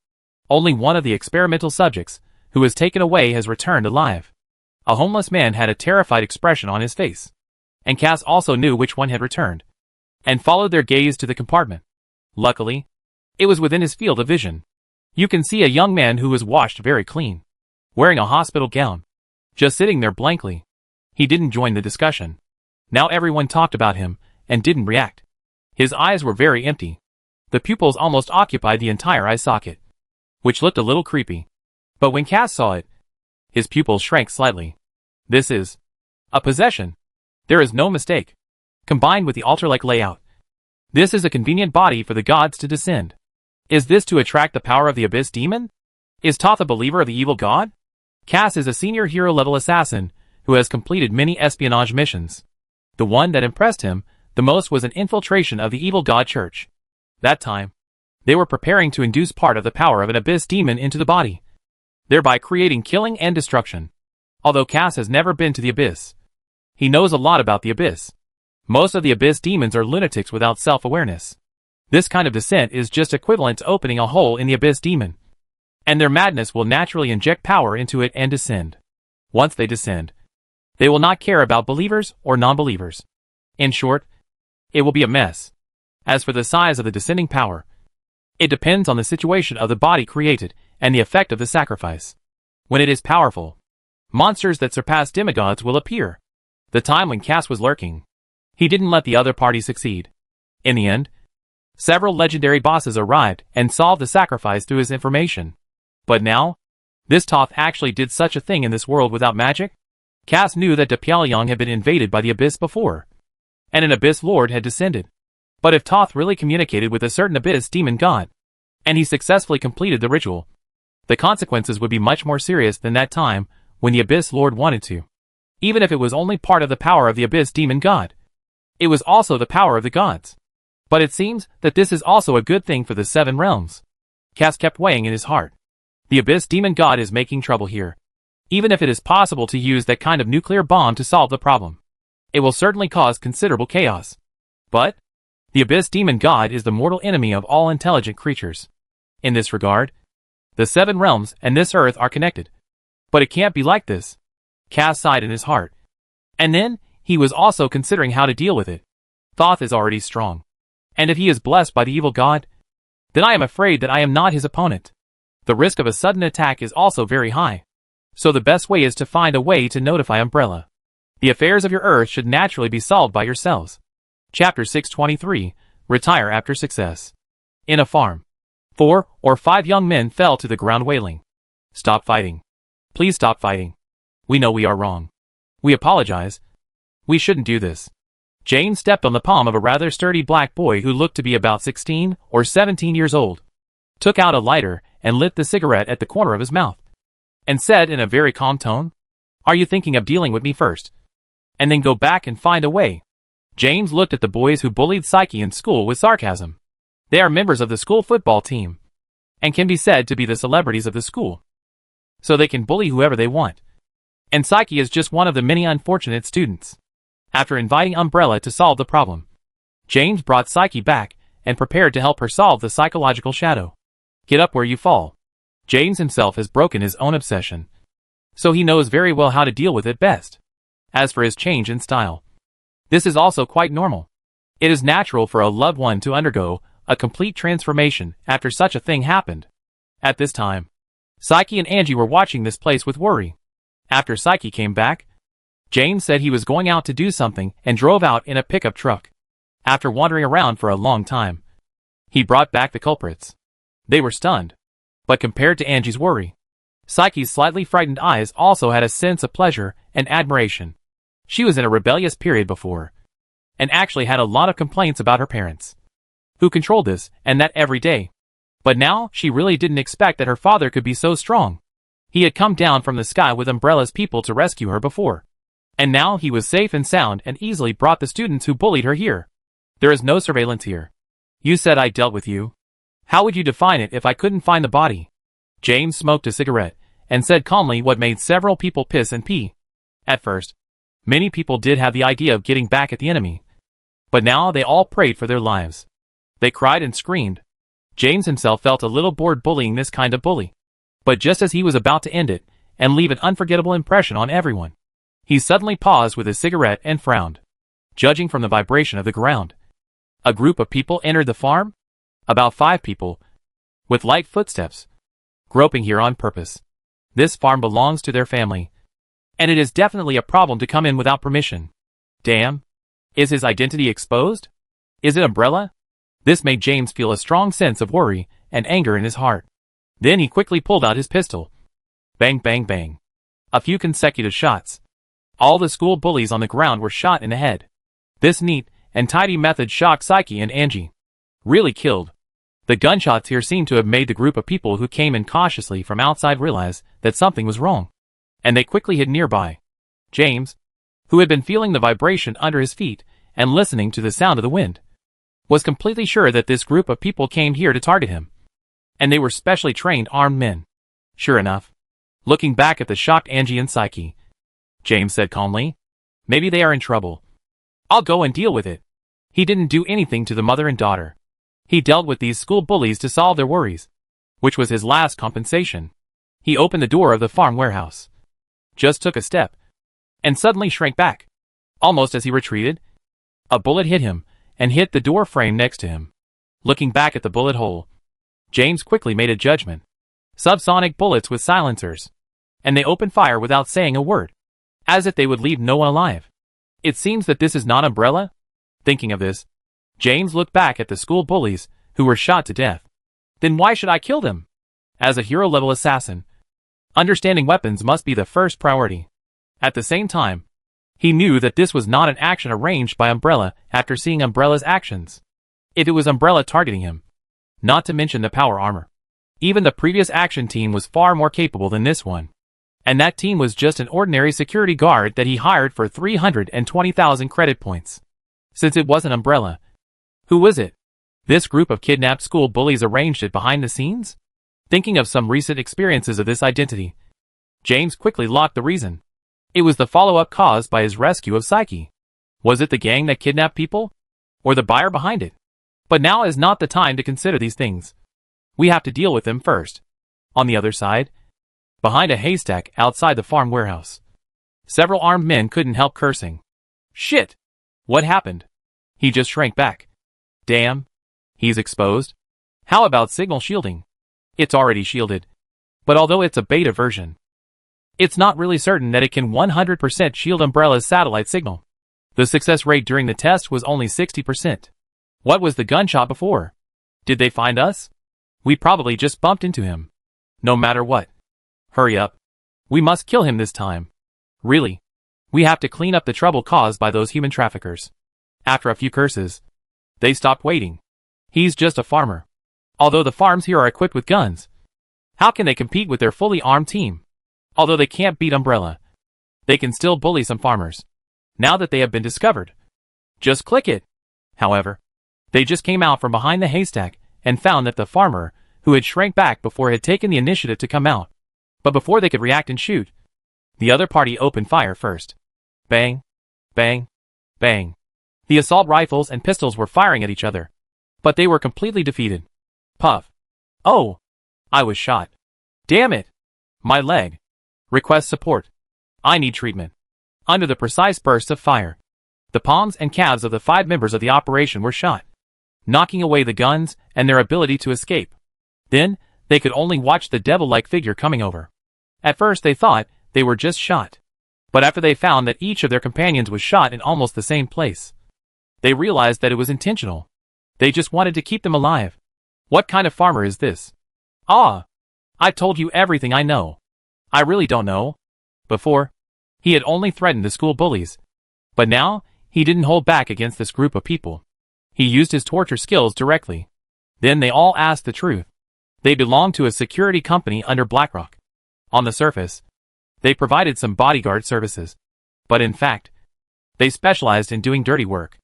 only one of the experimental subjects, who was taken away, has returned alive. A homeless man had a terrified expression on his face, and Cass also knew which one had returned, and followed their gaze to the compartment. Luckily, it was within his field of vision. You can see a young man who was washed very clean, wearing a hospital gown, just sitting there blankly. He didn't join the discussion. Now everyone talked about him, and didn't react. His eyes were very empty. The pupils almost occupied the entire eye socket, which looked a little creepy. But when Cass saw it, his pupils shrank slightly. This is a possession. There is no mistake. Combined with the altar-like layout, this is a convenient body for the gods to descend. Is this to attract the power of the Abyss Demon? Is Toth a believer of the evil god? Cass is a senior hero-level assassin who has completed many espionage missions. The one that impressed him the most was an infiltration of the evil god church. That time, they were preparing to induce part of the power of an Abyss Demon into the body, thereby creating killing and destruction. Although Cass has never been to the Abyss, he knows a lot about the Abyss. Most of the Abyss Demons are lunatics without self-awareness. This kind of descent is just equivalent to opening a hole in the Abyss Demon, and their madness will naturally inject power into it and descend. Once they descend, they will not care about believers or non-believers. In short, it will be a mess. As for the size of the descending power, it depends on the situation of the body created and the effect of the sacrifice. When it is powerful, monsters that surpass demigods will appear. The time when Cass was lurking, he didn't let the other party succeed. In the end, several legendary bosses arrived and solved the sacrifice through his information. But now, this Toth actually did such a thing in this world without magic? Cass knew that Depyaliang had been invaded by the Abyss before, and an Abyss Lord had descended. But if Toth really communicated with a certain Abyss Demon god, and he successfully completed the ritual, the consequences would be much more serious than that time when the Abyss Lord wanted to. Even if it was only part of the power of the Abyss Demon God. It was also the power of the gods. But it seems that this is also a good thing for the Seven Realms. Cass kept weighing in his heart. The Abyss Demon God is making trouble here. Even if it is possible to use that kind of nuclear bomb to solve the problem, it will certainly cause considerable chaos. But the Abyss Demon God is the mortal enemy of all intelligent creatures. In this regard, the Seven Realms and this Earth are connected. But it can't be like this. Cass sighed in his heart. And then, he was also considering how to deal with it. Thoth is already strong. And if he is blessed by the evil god, then I am afraid that I am not his opponent. The risk of a sudden attack is also very high. So the best way is to find a way to notify Umbrella. The affairs of your Earth should naturally be solved by yourselves. Chapter 623, Retire After Success. In a farm. 4 or 5 young men fell to the ground wailing. Stop fighting. Please stop fighting. We know we are wrong. We apologize. We shouldn't do this. Jane stepped on the palm of a rather sturdy black boy who looked to be about 16 or 17 years old, took out a lighter and lit the cigarette at the corner of his mouth, and said in a very calm tone, "Are you thinking of dealing with me first? And then go back and find a way?" James looked at the boys who bullied Psyche in school with sarcasm. They are members of the school football team, and can be said to be the celebrities of the school. So they can bully whoever they want. And Psyche is just one of the many unfortunate students. After inviting Umbrella to solve the problem, James brought Psyche back and prepared to help her solve the psychological shadow. Get up where you fall. James himself has broken his own obsession, so he knows very well how to deal with it best. As for his change in style, this is also quite normal. It is natural for a loved one to undergo a complete transformation after such a thing happened. At this time, Psyche and Angie were watching this place with worry. After Psyche came back, James said he was going out to do something and drove out in a pickup truck. After wandering around for a long time, he brought back the culprits. They were stunned. But compared to Angie's worry, Psyche's slightly frightened eyes also had a sense of pleasure and admiration. She was in a rebellious period before, and actually had a lot of complaints about her parents, who controlled this and that every day. But now she really didn't expect that her father could be so strong. He had come down from the sky with Umbrella's people to rescue her before. And now he was safe and sound and easily brought the students who bullied her here. There is no surveillance here. You said I dealt with you. How would you define it if I couldn't find the body? James smoked a cigarette and said calmly what made several people piss and pee. At first, many people did have the idea of getting back at the enemy. But now they all prayed for their lives. They cried and screamed. James himself felt a little bored bullying this kind of bully. But just as he was about to end it and leave an unforgettable impression on everyone, he suddenly paused with his cigarette and frowned. Judging from the vibration of the ground, a group of people entered the farm? About 5 people, with light footsteps, groping here on purpose. This farm belongs to their family, and it is definitely a problem to come in without permission. Damn. Is his identity exposed? Is it Umbrella? This made James feel a strong sense of worry and anger in his heart. Then he quickly pulled out his pistol. Bang, bang, bang. A few consecutive shots. All the school bullies on the ground were shot in the head. This neat and tidy method shocked Psyche and Angie. Really killed. The gunshots here seemed to have made the group of people who came in cautiously from outside realize that something was wrong, and they quickly hid nearby. James, who had been feeling the vibration under his feet and listening to the sound of the wind, was completely sure that this group of people came here to target him. And they were specially trained armed men. Sure enough. Looking back at the shocked Angie and Psyche, James said calmly, "Maybe they are in trouble. I'll go and deal with it." He didn't do anything to the mother and daughter. He dealt with these school bullies to solve their worries, which was his last compensation. He opened the door of the farm warehouse, just took a step, and suddenly shrank back. Almost as he retreated, a bullet hit him and hit the door frame next to him. Looking back at the bullet hole, James quickly made a judgment. Subsonic bullets with silencers, and they opened fire without saying a word, as if they would leave no one alive. It seems that this is not Umbrella? Thinking of this, James looked back at the school bullies who were shot to death. Then why should I kill them? As a hero-level assassin, understanding weapons must be the first priority. At the same time, he knew that this was not an action arranged by Umbrella after seeing Umbrella's actions. If it was Umbrella targeting him, not to mention the power armor, even the previous action team was far more capable than this one. And that team was just an ordinary security guard that he hired for 320,000 credit points. Since it wasn't Umbrella. Who was it? This group of kidnapped school bullies arranged it behind the scenes? Thinking of some recent experiences of this identity, James quickly locked the reason. It was the follow-up caused by his rescue of Psyche. Was it the gang that kidnapped people? Or the buyer behind it? But now is not the time to consider these things. We have to deal with them first. On the other side, behind a haystack outside the farm warehouse, several armed men couldn't help cursing. Shit! What happened? He just shrank back. Damn. He's exposed. How about signal shielding? It's already shielded. But although it's a beta version, it's not really certain that it can 100% shield Umbrella's satellite signal. The success rate during the test was only 60%. What was the gunshot before? Did they find us? We probably just bumped into him. No matter what. Hurry up. We must kill him this time. Really. We have to clean up the trouble caused by those human traffickers. After a few curses, they stopped waiting. He's just a farmer. Although the farms here are equipped with guns, how can they compete with their fully armed team? Although they can't beat Umbrella, they can still bully some farmers. Now that they have been discovered. Just click it. However, they just came out from behind the haystack and found that the farmer, who had shrank back before, had taken the initiative to come out. But before they could react and shoot, the other party opened fire first. Bang, bang, bang. The assault rifles and pistols were firing at each other, but they were completely defeated. Puff. Oh! I was shot. Damn it! My leg. Request support. I need treatment. Under the precise bursts of fire, the palms and calves of the 5 members of the operation were shot, knocking away the guns and their ability to escape. Then, they could only watch the devil-like figure coming over. At first they thought they were just shot. But after they found that each of their companions was shot in almost the same place, they realized that it was intentional. They just wanted to keep them alive. What kind of farmer is this? Ah! I told you everything I know. I really don't know. Before, he had only threatened the school bullies. But now, he didn't hold back against this group of people. He used his torture skills directly. Then they all asked the truth. They belonged to a security company under BlackRock. On the surface, they provided some bodyguard services. But in fact, they specialized in doing dirty work.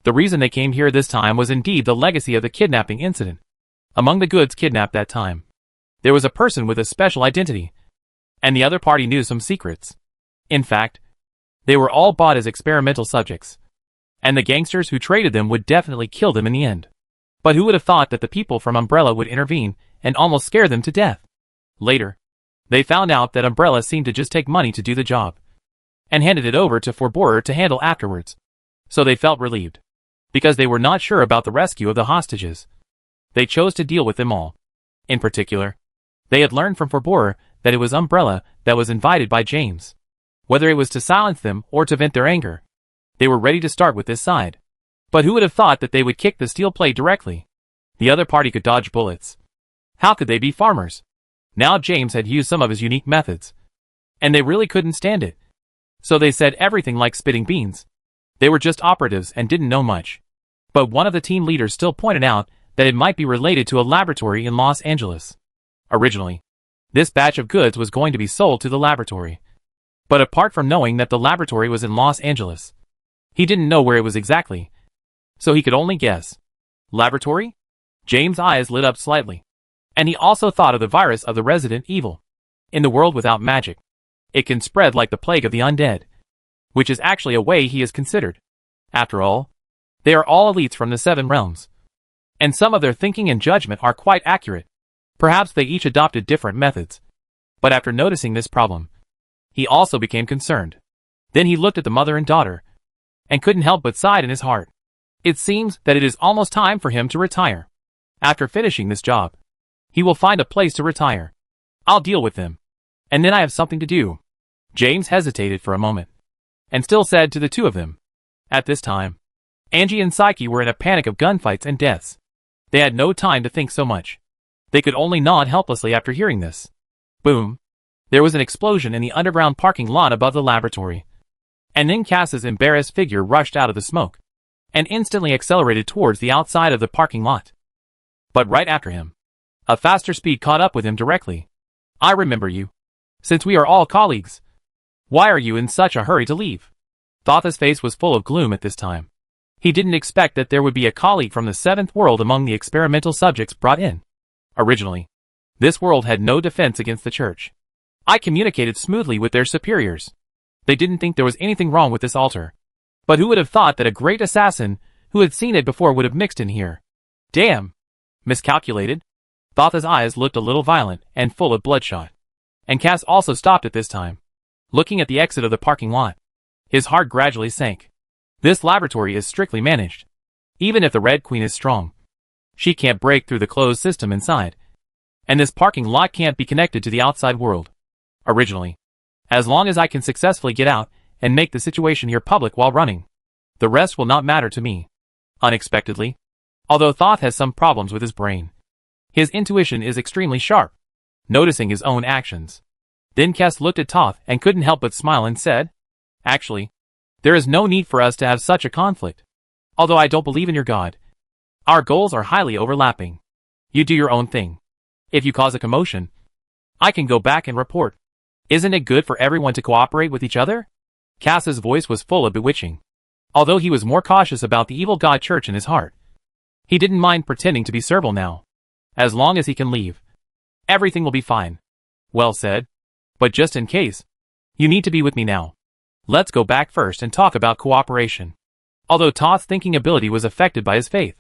The reason they came here this time was indeed the legacy of the kidnapping incident. Among the goods kidnapped that time, there was a person with a special identity, and the other party knew some secrets. In fact, they were all bought as experimental subjects, and the gangsters who traded them would definitely kill them in the end. But who would have thought that the people from Umbrella would intervene and almost scare them to death? Later, they found out that Umbrella seemed to just take money to do the job, and handed it over to Forborer to handle afterwards. So they felt relieved, because they were not sure about the rescue of the hostages. They chose to deal with them all. In particular, they had learned from Forborer that it was Umbrella that was invited by James. Whether it was to silence them or to vent their anger, they were ready to start with this side. But who would have thought that they would kick the steel plate directly? The other party could dodge bullets. How could they be farmers? Now James had used some of his unique methods, and they really couldn't stand it. So they said everything like spitting beans. They were just operatives and didn't know much. But one of the team leaders still pointed out that it might be related to a laboratory in Los Angeles. Originally, this batch of goods was going to be sold to the laboratory. But apart from knowing that the laboratory was in Los Angeles, he didn't know where it was exactly, so he could only guess. Laboratory? James' eyes lit up slightly. And he also thought of the virus of the Resident Evil. In the world without magic, it can spread like the plague of the undead, which is actually a way he is considered. After all, they are all elites from the 7 realms, and some of their thinking and judgment are quite accurate. Perhaps they each adopted different methods. But after noticing this problem, he also became concerned. Then he looked at the mother and daughter, and couldn't help but sigh in his heart. It seems that it is almost time for him to retire. After finishing this job, he will find a place to retire. I'll deal with them, and then I have something to do. James hesitated for a moment, and still said to the two of them. At this time, Angie and Psyche were in a panic of gunfights and deaths. They had no time to think so much. They could only nod helplessly after hearing this. Boom. There was an explosion in the underground parking lot above the laboratory. And then Cass's embarrassed figure rushed out of the smoke, and instantly accelerated towards the outside of the parking lot. But right after him, a faster speed caught up with him directly. I remember you. Since we are all colleagues, why are you in such a hurry to leave? Thotha's face was full of gloom at this time. He didn't expect that there would be a colleague from the seventh world among the experimental subjects brought in. Originally, this world had no defense against the church. I communicated smoothly with their superiors. They didn't think there was anything wrong with this altar. But who would have thought that a great assassin who had seen it before would have mixed in here? Damn! Miscalculated? Thotha's eyes looked a little violent and full of bloodshot. And Cass also stopped at this time, looking at the exit of the parking lot. His heart gradually sank. This laboratory is strictly managed. Even if the Red Queen is strong, she can't break through the closed system inside. And this parking lot can't be connected to the outside world. Originally. As long as I can successfully get out and make the situation here public while running, the rest will not matter to me. Unexpectedly, although Thoth has some problems with his brain, his intuition is extremely sharp, noticing his own actions. Then Cass looked at Thoth and couldn't help but smile and said, "Actually, there is no need for us to have such a conflict. Although I don't believe in your god, our goals are highly overlapping. You do your own thing. If you cause a commotion, I can go back and report. Isn't it good for everyone to cooperate with each other?" Cass's voice was full of bewitching. Although he was more cautious about the evil god church in his heart, he didn't mind pretending to be servile now. As long as he can leave, everything will be fine. Well said. But just in case, you need to be with me now. Let's go back first and talk about cooperation. Although Thoth's thinking ability was affected by his faith,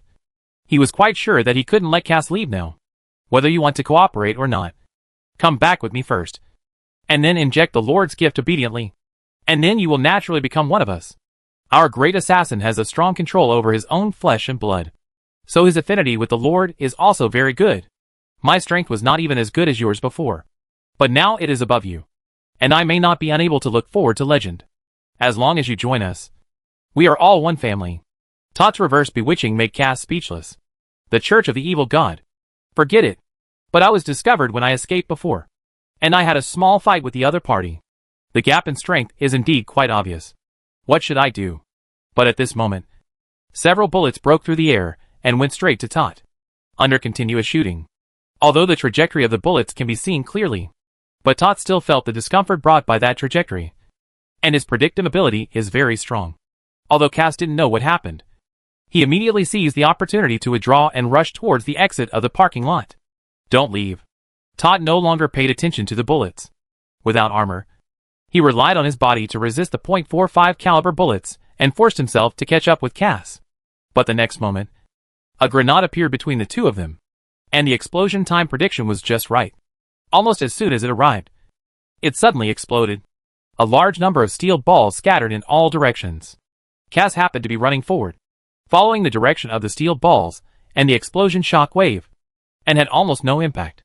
he was quite sure that he couldn't let Cass leave now. Whether you want to cooperate or not, come back with me first, and then inject the Lord's gift obediently. And then you will naturally become one of us. Our great assassin has a strong control over his own flesh and blood, so his affinity with the Lord is also very good. My strength was not even as good as yours before, but now it is above you, and I may not be unable to look forward to legend. As long as you join us, we are all one family. Thoth's reverse bewitching made Cass speechless. The Church of the Evil God. Forget it. But I was discovered when I escaped before, and I had a small fight with the other party. The gap in strength is indeed quite obvious. What should I do? But at this moment, several bullets broke through the air and went straight to Thoth, under continuous shooting. Although the trajectory of the bullets can be seen clearly, but Thoth still felt the discomfort brought by that trajectory, and his predictive ability is very strong. Although Cass didn't know what happened, he immediately seized the opportunity to withdraw and rush towards the exit of the parking lot. Don't leave. Thoth no longer paid attention to the bullets. Without armor, he relied on his body to resist the .45 caliber bullets and forced himself to catch up with Cass. But the next moment, a grenade appeared between the two of them, and the explosion time prediction was just right. Almost as soon as it arrived, it suddenly exploded. A large number of steel balls scattered in all directions. Cass happened to be running forward, following the direction of the steel balls and the explosion shock wave, and had almost no impact.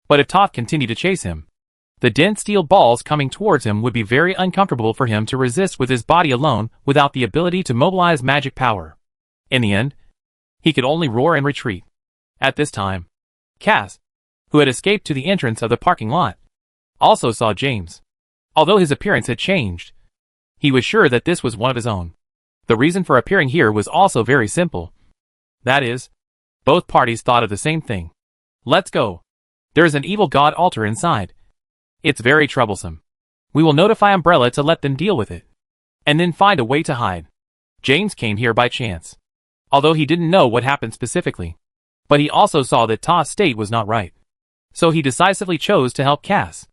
But if Thoth continued to chase him, the dense steel balls coming towards him would be very uncomfortable for him to resist with his body alone without the ability to mobilize magic power. In the end, he could only roar and retreat. At this time, Cass, who had escaped to the entrance of the parking lot, also saw James. Although his appearance had changed, he was sure that this was one of his own. The reason for appearing here was also very simple. That is, both parties thought of the same thing. Let's go. There is an evil god altar inside. It's very troublesome. We will notify Umbrella to let them deal with it, and then find a way to hide. James came here by chance, although he didn't know what happened specifically. But he also saw that Thoth's state was not right, so he decisively chose to help Cass.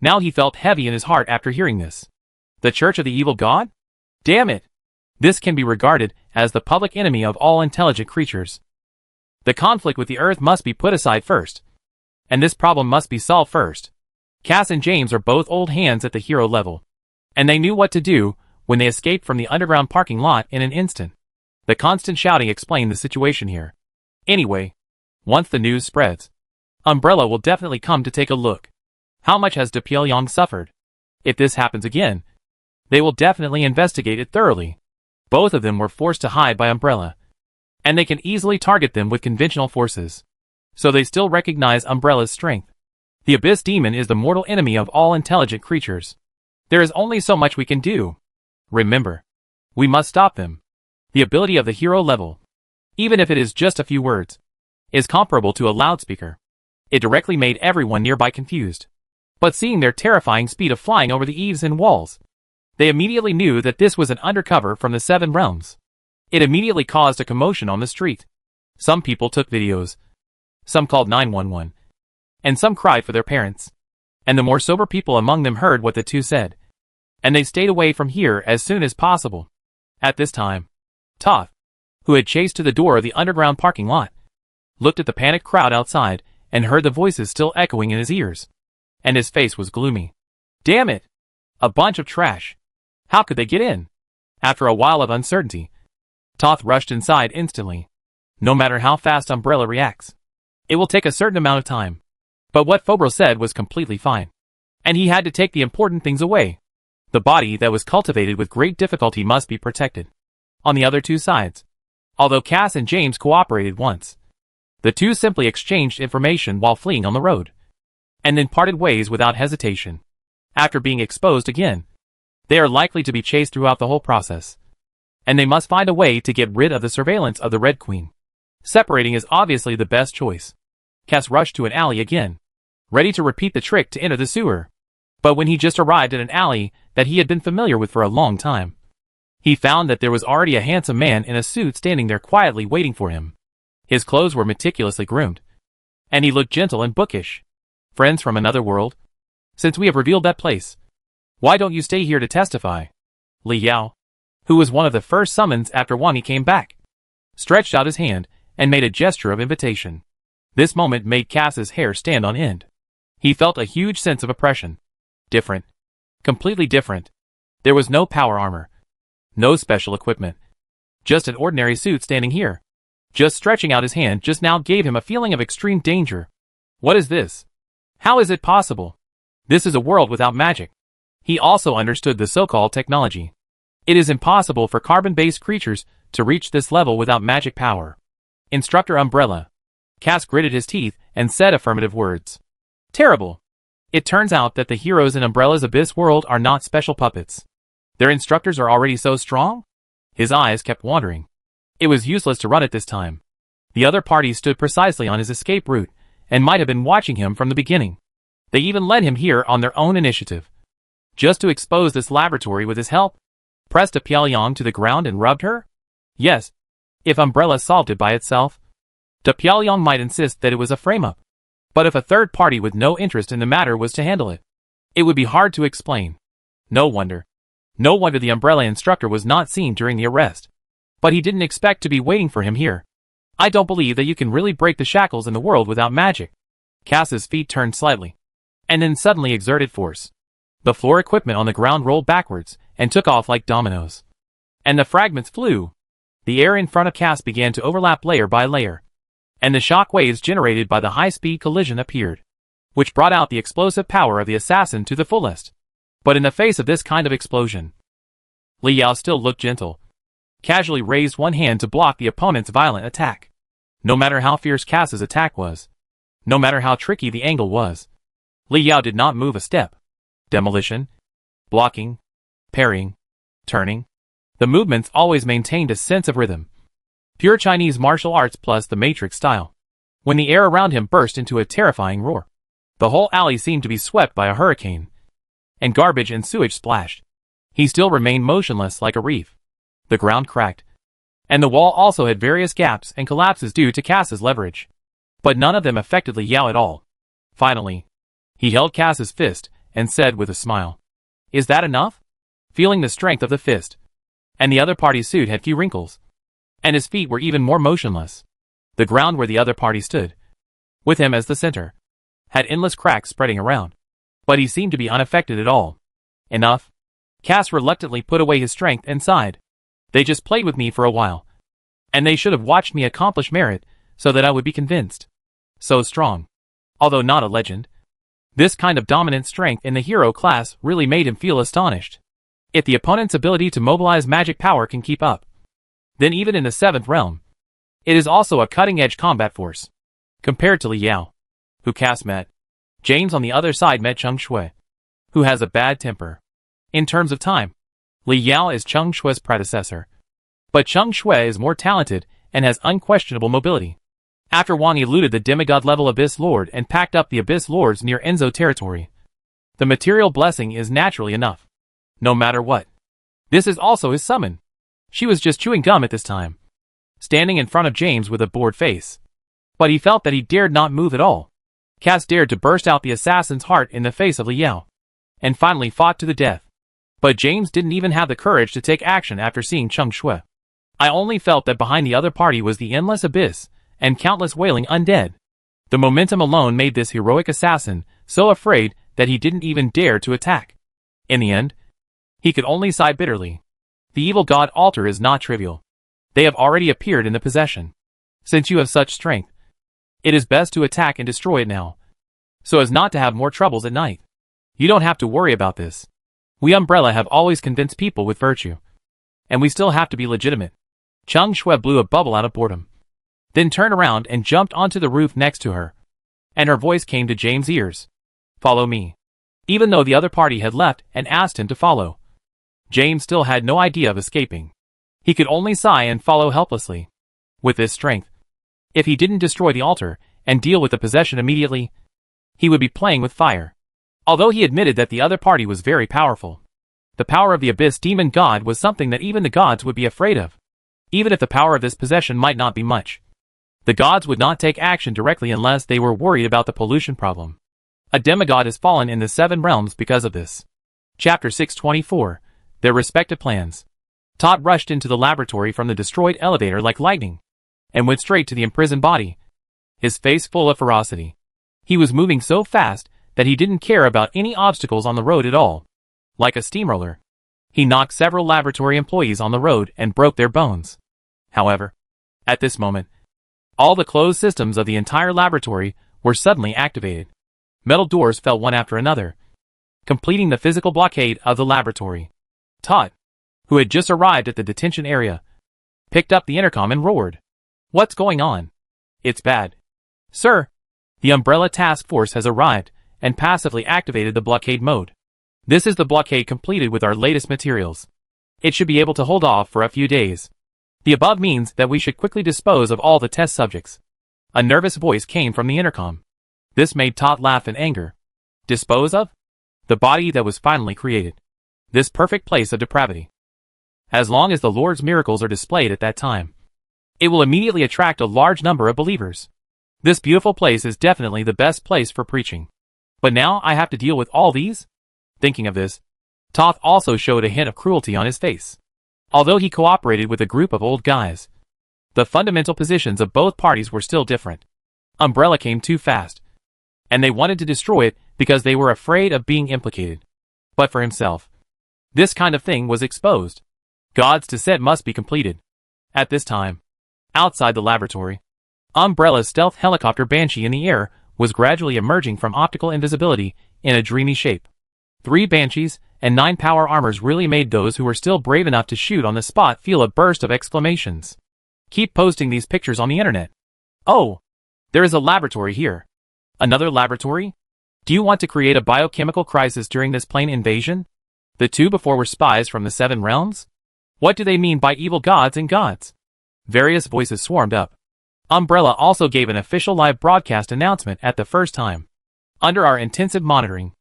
Now he felt heavy in his heart after hearing this. The Church of the Evil God? Damn it! This can be regarded as the public enemy of all intelligent creatures. The conflict with the Earth must be put aside first, and this problem must be solved first. Cass and James are both old hands at the hero level, and they knew what to do when they escaped from the underground parking lot in an instant. The constant shouting explained the situation here. Anyway, once the news spreads, Umbrella will definitely come to take a look. How much has De Pyongyang suffered? If this happens again, they will definitely investigate it thoroughly. Both of them were forced to hide by Umbrella, and they can easily target them with conventional forces. So they still recognize Umbrella's strength. The Abyss Demon is the mortal enemy of all intelligent creatures. There is only so much we can do. Remember, we must stop them. The ability of the hero level, even if it is just a few words, is comparable to a loudspeaker. It directly made everyone nearby confused. But seeing their terrifying speed of flying over the eaves and walls, they immediately knew that this was an undercover from the Seven Realms. It immediately caused a commotion on the street. Some people took videos. Some called 911. And some cried for their parents. And the more sober people among them heard what the two said. And they stayed away from here as soon as possible. At this time, Toth, who had chased to the door of the underground parking lot, looked at the panicked crowd outside and heard the voices still echoing in his ears. And his face was gloomy. Damn it! A bunch of trash. How could they get in? After a while of uncertainty, Toth rushed inside instantly. No matter how fast Umbrella reacts, it will take a certain amount of time. But what Fobro said was completely fine. And he had to take the important things away. The body that was cultivated with great difficulty must be protected. On the other two sides, although Cass and James cooperated once, the two simply exchanged information while fleeing on the road, and then parted ways without hesitation. After being exposed again, they are likely to be chased throughout the whole process, and they must find a way to get rid of the surveillance of the Red Queen. Separating is obviously the best choice. Cass rushed to an alley again, ready to repeat the trick to enter the sewer. But when he just arrived at an alley that he had been familiar with for a long time, he found that there was already a handsome man in a suit standing there quietly waiting for him. His clothes were meticulously groomed, and he looked gentle and bookish. Friends from another world? Since we have revealed that place, why don't you stay here to testify? Li Yao, who was one of the first summons after Wang Yi came back, stretched out his hand and made a gesture of invitation. This moment made Cass's hair stand on end. He felt a huge sense of oppression. Different. Completely different. There was no power armor. No special equipment. Just an ordinary suit standing here. Just stretching out his hand just now gave him a feeling of extreme danger. What is this? How is it possible? This is a world without magic. He also understood the so-called technology. It is impossible for carbon-based creatures to reach this level without magic power. Instructor Umbrella. Cass gritted his teeth and said affirmative words. Terrible. It turns out that the heroes in Umbrella's Abyss world are not special puppets. Their instructors are already so strong? His eyes kept wandering. It was useless to run at this time. The other party stood precisely on his escape route, and might have been watching him from the beginning. They even led him here on their own initiative. Just to expose this laboratory with his help? Pressed a Pyongyang to the ground and rubbed her? Yes. If Umbrella solved it by itself, the Pyongyang might insist that it was a frame-up. But if a third party with no interest in the matter was to handle it, it would be hard to explain. No wonder. No wonder the Umbrella instructor was not seen during the arrest. But he didn't expect to be waiting for him here. I don't believe that you can really break the shackles in the world without magic. Cass's feet turned slightly, and then suddenly exerted force. The floor equipment on the ground rolled backwards and took off like dominoes. And the fragments flew. The air in front of Cass began to overlap layer by layer, and the shock waves generated by the high-speed collision appeared, which brought out the explosive power of the assassin to the fullest. But in the face of this kind of explosion, Li Yao still looked gentle, casually raised one hand to block the opponent's violent attack. No matter how fierce Cass's attack was, no matter how tricky the angle was, Li Yao did not move a step. Demolition, blocking, parrying, turning. The movements always maintained a sense of rhythm. Pure Chinese martial arts plus the Matrix style. When the air around him burst into a terrifying roar, the whole alley seemed to be swept by a hurricane, and garbage and sewage splashed. He still remained motionless like a reef. The ground cracked, and the wall also had various gaps and collapses due to Cass's leverage. But none of them affected Li Yao at all. Finally, he held Cass's fist and said with a smile, "Is that enough?" Feeling the strength of the fist, and the other party's suit had few wrinkles, and his feet were even more motionless. The ground where the other party stood, with him as the center, had endless cracks spreading around, but he seemed to be unaffected at all. Enough. Cass reluctantly put away his strength and sighed. They just played with me for a while, and they should have watched me accomplish merit so that I would be convinced. So strong. Although not a legend, this kind of dominant strength in the hero class really made him feel astonished. If the opponent's ability to mobilize magic power can keep up, then even in the 7th realm, it is also a cutting-edge combat force. Compared to Li Yao, who Cass met, James on the other side met Cheng Shui, who has a bad temper. In terms of time, Li Yao is Cheng Shui's predecessor, but Cheng Shui is more talented and has unquestionable mobility. After Wang Yi looted the demigod-level Abyss Lord and packed up the Abyss Lords near Enzo territory, The material blessing is naturally enough. No matter what. This is also his summon. She was just chewing gum at this time, standing in front of James with a bored face. But he felt that he dared not move at all. Cass dared to burst out the assassin's heart in the face of Liao, and finally fought to the death. But James didn't even have the courage to take action after seeing Cheng Shui. I only felt that behind the other party was the endless abyss, and countless wailing undead. The momentum alone made this heroic assassin so afraid that he didn't even dare to attack. In the end, he could only sigh bitterly. The evil god altar is not trivial. They have already appeared in the possession. Since you have such strength, it is best to attack and destroy it now, so as not to have more troubles at night. You don't have to worry about this. We Umbrella have always convinced people with virtue, and we still have to be legitimate. Cheng Shui blew a bubble out of boredom, then turned around and jumped onto the roof next to her, and her voice came to James' ears. Follow me. Even though the other party had left and asked him to follow, James still had no idea of escaping. He could only sigh and follow helplessly. With this strength, if he didn't destroy the altar and deal with the possession immediately, he would be playing with fire. Although he admitted that the other party was very powerful, the power of the Abyss Demon God was something that even the gods would be afraid of. Even if the power of this possession might not be much, the gods would not take action directly unless they were worried about the pollution problem. A demigod has fallen in the 7 realms because of this. Chapter 624. Their respective plans. Todd rushed into the laboratory from the destroyed elevator like lightning, and went straight to the imprisoned body, his face full of ferocity. He was moving so fast that he didn't care about any obstacles on the road at all. Like a steamroller, he knocked several laboratory employees on the road and broke their bones. However, at this moment, all the closed systems of the entire laboratory were suddenly activated. Metal doors fell one after another, completing the physical blockade of the laboratory. Todd, who had just arrived at the detention area, picked up the intercom and roared. What's going on? It's bad. Sir, the Umbrella Task Force has arrived and passively activated the blockade mode. This is the blockade completed with our latest materials. It should be able to hold off for a few days. The above means that we should quickly dispose of all the test subjects. A nervous voice came from the intercom. This made Todd laugh in anger. Dispose of? The body that was finally created. This perfect place of depravity. As long as the Lord's miracles are displayed at that time, it will immediately attract a large number of believers. This beautiful place is definitely the best place for preaching. But now I have to deal with all these? Thinking of this, Toth also showed a hint of cruelty on his face. Although he cooperated with a group of old guys, the fundamental positions of both parties were still different. Umbrella came too fast, and they wanted to destroy it because they were afraid of being implicated. But for himself, this kind of thing was exposed. God's descent must be completed. At this time, outside the laboratory, Umbrella's stealth helicopter Banshee in the air was gradually emerging from optical invisibility in a dreamy shape. 3 Banshees and 9 power armors really made those who were still brave enough to shoot on the spot feel a burst of exclamations. Keep posting these pictures on the internet. Oh, there is a laboratory here. Another laboratory? Do you want to create a biochemical crisis during this plane invasion? The 2 before were spies from the 7 realms? What do they mean by evil gods and gods? Various voices swarmed up. Umbrella also gave an official live broadcast announcement at the first time. Under our intensive monitoring,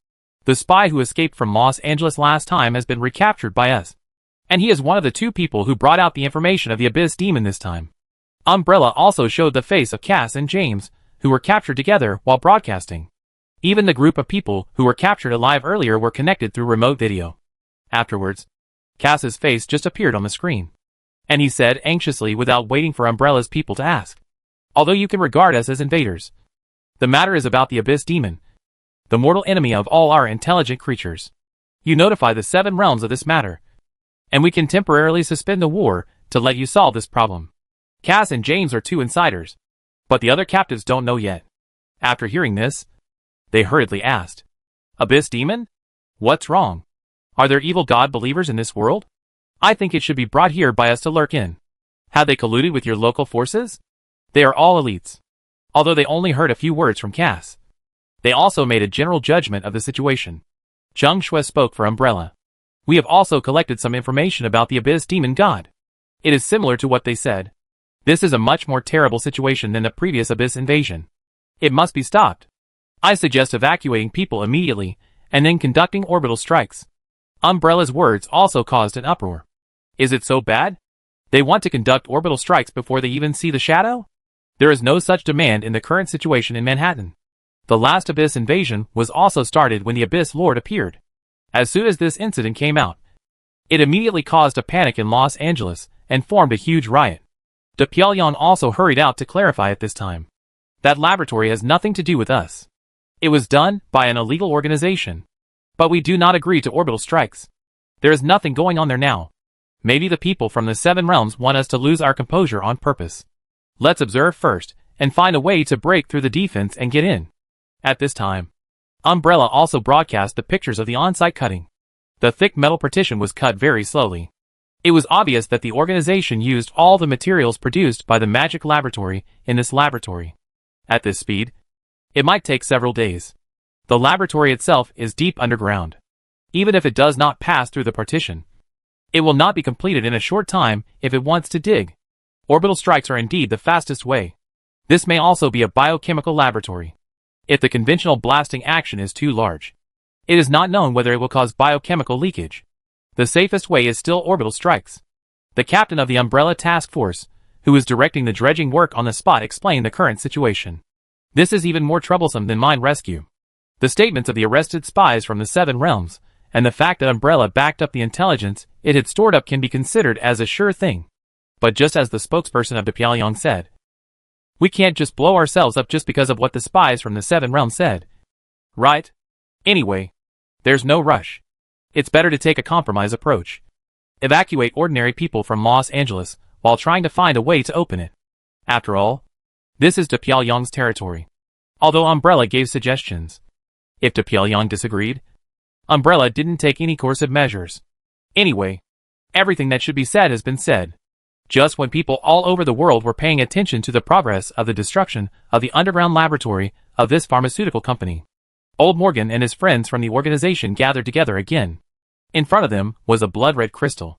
the spy who escaped from Los Angeles last time has been recaptured by us. And he is one of the 2 people who brought out the information of the Abyss Demon this time. Umbrella also showed the face of Cass and James, who were captured together while broadcasting. Even the group of people who were captured alive earlier were connected through remote video. Afterwards, Cass's face just appeared on the screen. And he said anxiously without waiting for Umbrella's people to ask. Although you can regard us as invaders, the matter is about the Abyss Demon, the mortal enemy of all our intelligent creatures. You notify the 7 realms of this matter, and we can temporarily suspend the war to let you solve this problem. Cass and James are 2 insiders, but the other captives don't know yet. After hearing this, they hurriedly asked, Abyss Demon? What's wrong? Are there evil god believers in this world? I think it should be brought here by us to lurk in. Have they colluded with your local forces? They are all elites. Although they only heard a few words from Cass, they also made a general judgment of the situation. Cheng Shui spoke for Umbrella. We have also collected some information about the Abyss Demon God. It is similar to what they said. This is a much more terrible situation than the previous Abyss invasion. It must be stopped. I suggest evacuating people immediately and then conducting orbital strikes. Umbrella's words also caused an uproar. Is it so bad? They want to conduct orbital strikes before they even see the shadow? There is no such demand in the current situation in Manhattan. The last Abyss invasion was also started when the Abyss Lord appeared. As soon as this incident came out, it immediately caused a panic in Los Angeles and formed a huge riot. De Pyongyang also hurried out to clarify at this time. That laboratory has nothing to do with us. It was done by an illegal organization. But we do not agree to orbital strikes. There is nothing going on there now. Maybe the people from the Seven Realms want us to lose our composure on purpose. Let's observe first, and find a way to break through the defense and get in. At this time, Umbrella also broadcast the pictures of the on-site cutting. The thick metal partition was cut very slowly. It was obvious that the organization used all the materials produced by the magic laboratory in this laboratory. At this speed, it might take several days. The laboratory itself is deep underground. Even if it does not pass through the partition, it will not be completed in a short time if it wants to dig. Orbital strikes are indeed the fastest way. This may also be a biochemical laboratory. If the conventional blasting action is too large, it is not known whether it will cause biochemical leakage. The safest way is still orbital strikes. The captain of the Umbrella Task Force, who is directing the dredging work on the spot, explained the current situation. This is even more troublesome than mine rescue. The statements of the arrested spies from the Seven Realms, and the fact that Umbrella backed up the intelligence it had stored up can be considered as a sure thing. But just as the spokesperson of De Pyongyang said, we can't just blow ourselves up just because of what the spies from the Seven Realms said. Right? Anyway, there's no rush. It's better to take a compromise approach. Evacuate ordinary people from Los Angeles while trying to find a way to open it. After all, this is De Pyongyang's territory. Although Umbrella gave suggestions, if De Pyongyang disagreed, Umbrella didn't take any coercive measures. Anyway, everything that should be said has been said. Just when people all over the world were paying attention to the progress of the destruction of the underground laboratory of this pharmaceutical company, Old Morgan and his friends from the organization gathered together again. In front of them was a blood-red crystal.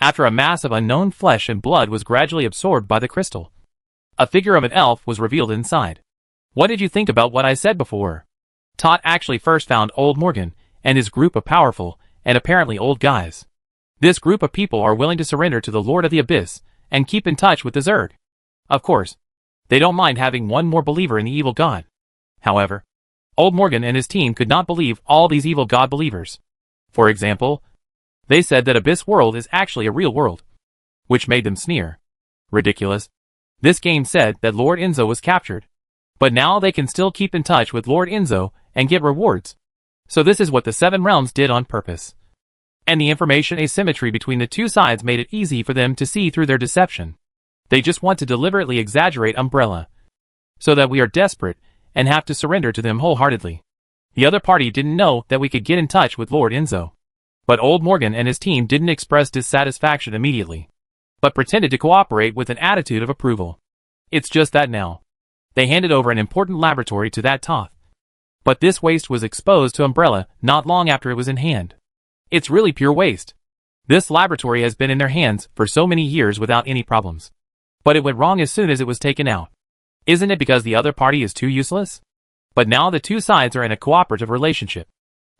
After a mass of unknown flesh and blood was gradually absorbed by the crystal, a figure of an elf was revealed inside. What did you think about what I said before? Tot actually first found Old Morgan and his group of powerful and apparently old guys. This group of people are willing to surrender to the Lord of the Abyss and keep in touch with the Zerg. Of course, they don't mind having one more believer in the evil god. However, Old Morgan and his team could not believe all these evil god believers. For example, they said that Abyss World is actually a real world, which made them sneer. Ridiculous. This game said that Lord Enzo was captured, but now they can still keep in touch with Lord Enzo and get rewards. So this is what the Seven Realms did on purpose. And the information asymmetry between the two sides made it easy for them to see through their deception. They just want to deliberately exaggerate Umbrella, so that we are desperate and have to surrender to them wholeheartedly. The other party didn't know that we could get in touch with Lord Enzo. But Old Morgan and his team didn't express dissatisfaction immediately, but pretended to cooperate with an attitude of approval. It's just that now, they handed over an important laboratory to that Toth. But this waste was exposed to Umbrella not long after it was in hand. It's really pure waste. This laboratory has been in their hands for so many years without any problems. But it went wrong as soon as it was taken out. Isn't it because the other party is too useless? But now the two sides are in a cooperative relationship,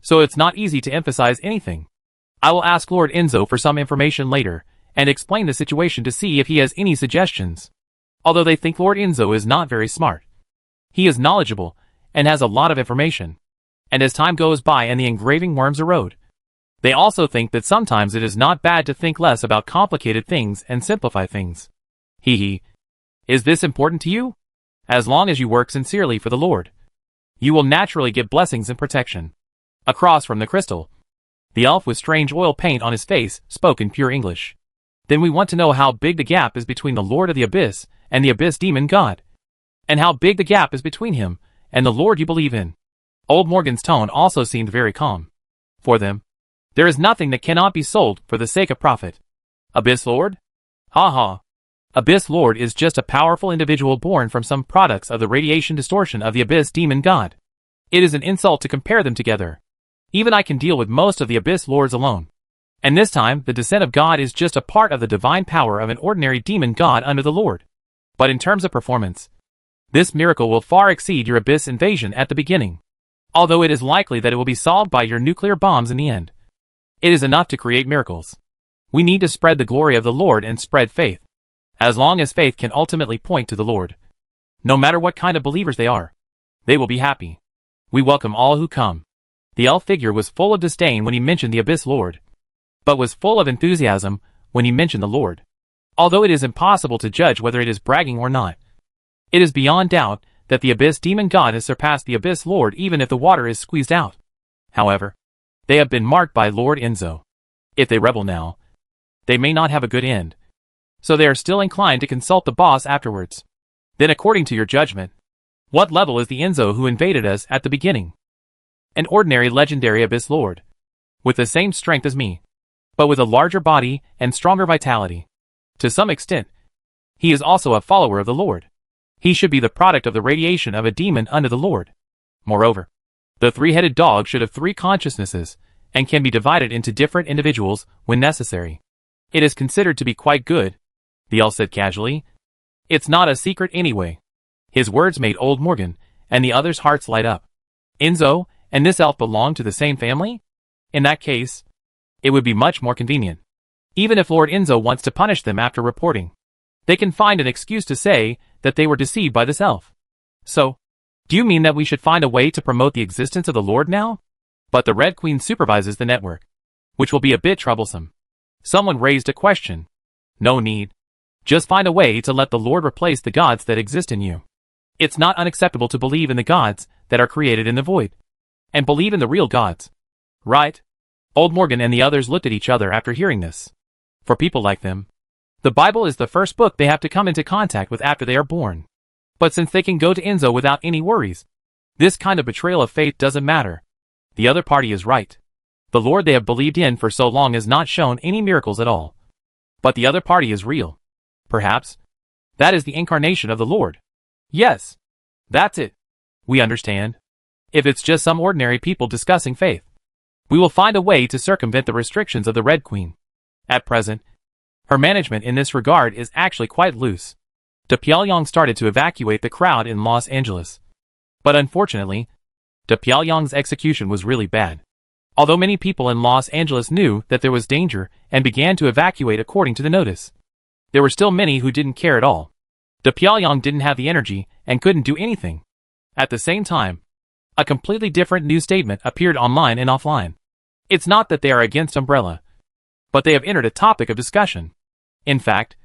so it's not easy to emphasize anything. I will ask Lord Enzo for some information later, and explain the situation to see if he has any suggestions. Although they think Lord Enzo is not very smart, he is knowledgeable, and has a lot of information. And as time goes by and the engraving worms erode, they also think that sometimes it is not bad to think less about complicated things and simplify things. Hee. Is this important to you? As long as you work sincerely for the Lord, you will naturally get blessings and protection. Across from the crystal, the elf with strange oil paint on his face spoke in pure English. Then we want to know how big the gap is between the Lord of the Abyss and the Abyss Demon God. And how big the gap is between him and the Lord you believe in. Old Morgan's tone also seemed very calm. For them, there is nothing that cannot be sold for the sake of profit. Abyss Lord? Ha ha. Abyss Lord is just a powerful individual born from some products of the radiation distortion of the Abyss Demon God. It is an insult to compare them together. Even I can deal with most of the Abyss Lords alone. And this time, the descent of God is just a part of the divine power of an ordinary demon god under the Lord. But in terms of performance, this miracle will far exceed your Abyss invasion at the beginning. although it is likely that it will be solved by your nuclear bombs in the end. It is enough to create miracles. We need to spread the glory of the Lord and spread faith. As long as faith can ultimately point to the Lord, no matter what kind of believers they are, they will be happy. We welcome all who come. The elf figure was full of disdain when he mentioned the Abyss Lord, but was full of enthusiasm when he mentioned the Lord. Although it is impossible to judge whether it is bragging or not, it is beyond doubt that the Abyss Demon God has surpassed the Abyss Lord even if the water is squeezed out. However, they have been marked by Lord Enzo. If they rebel now, they may not have a good end. So they are still inclined to consult the boss afterwards. Then according to your judgment, what level is the Enzo who invaded us at the beginning? An ordinary legendary Abyss Lord, with the same strength as me, but with a larger body and stronger vitality. To some extent, he is also a follower of the Lord. He should be the product of the radiation of a demon under the Lord. Moreover, the three-headed dog should have three consciousnesses, and can be divided into different individuals when necessary. It is considered to be quite good, the elf said casually. It's not a secret anyway. His words made old Morgan and the others' hearts light up. Enzo and this elf belong to the same family? In that case, it would be much more convenient. Even if Lord Enzo wants to punish them after reporting, they can find an excuse to say that they were deceived by this elf. So, do you mean that we should find a way to promote the existence of the Lord now? But the Red Queen supervises the network, which will be a bit troublesome. Someone raised a question. No need. Just find a way to let the Lord replace the gods that exist in you. It's not unacceptable to believe in the gods that are created in the void, and believe in the real gods. Right? Old Morgan and the others looked at each other after hearing this. For people like them, the Bible is the first book they have to come into contact with after they are born. But since they can go to Enzo without any worries, this kind of betrayal of faith doesn't matter. The other party is right. The Lord they have believed in for so long has not shown any miracles at all. But the other party is real. Perhaps that is the incarnation of the Lord. Yes, that's it. We understand. If it's just some ordinary people discussing faith, we will find a way to circumvent the restrictions of the Red Queen. At present, her management in this regard is actually quite loose. De Pyongyang started to evacuate the crowd in Los Angeles. But unfortunately, De Pyongyang's execution was really bad. Although many people in Los Angeles knew that there was danger and began to evacuate according to the notice, there were still many who didn't care at all. De Pyongyang didn't have the energy and couldn't do anything. At the same time, a completely different news statement appeared online and offline. It's not that they are against Umbrella, but they have entered a topic of discussion. In fact,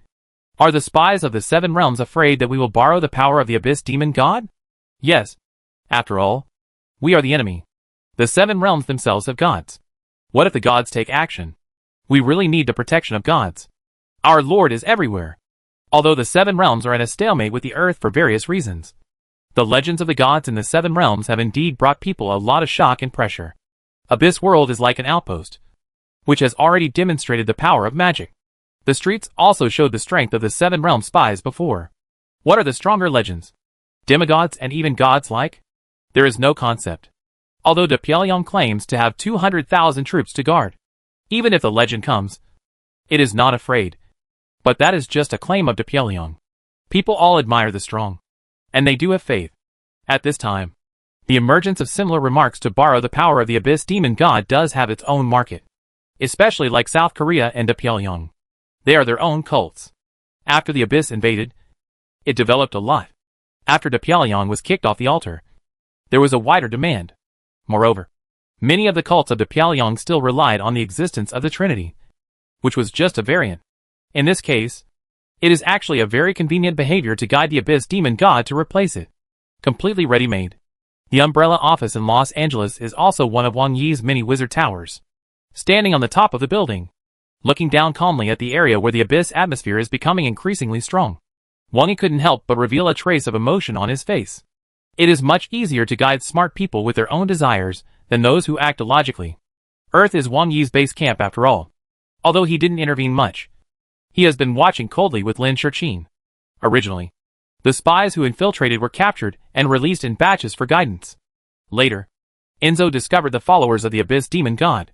are the spies of the Seven Realms afraid that we will borrow the power of the Abyss Demon God? Yes. After all, we are the enemy. The Seven Realms themselves have gods. What if the gods take action? We really need the protection of gods. Our Lord is everywhere. Although the Seven Realms are in a stalemate with the earth for various reasons, the legends of the gods in the Seven Realms have indeed brought people a lot of shock and pressure. Abyss World is like an outpost, which has already demonstrated the power of magic. The streets also showed the strength of the Seven Realm spies before. What are the stronger legends? Demigods and even gods like? There is no concept. Although De Pyongyang claims to have 200,000 troops to guard. Even if the legend comes, it is not afraid. But that is just a claim of De Pyongyang. People all admire the strong. And they do have faith. At this time, the emergence of similar remarks to borrow the power of the Abyss Demon God does have its own market. Especially like South Korea and De Pyongyang. They are their own cults. After the Abyss invaded, it developed a lot. After De Pyongyang was kicked off the altar, there was a wider demand. Moreover, many of the cults of De Pyongyang still relied on the existence of the Trinity, which was just a variant. In this case, it is actually a very convenient behavior to guide the Abyss Demon God to replace it. Completely ready-made. The Umbrella office in Los Angeles is also one of Wang Yi's many wizard towers. Standing on the top of the building, looking down calmly at the area where the Abyss atmosphere is becoming increasingly strong, Wang Yi couldn't help but reveal a trace of emotion on his face. It is much easier to guide smart people with their own desires than those who act illogically. Earth is Wang Yi's base camp after all. Although he didn't intervene much, he has been watching coldly with Lin Shurqin. Originally, the spies who infiltrated were captured and released in batches for guidance. Later, Enzo discovered the followers of the Abyss Demon God,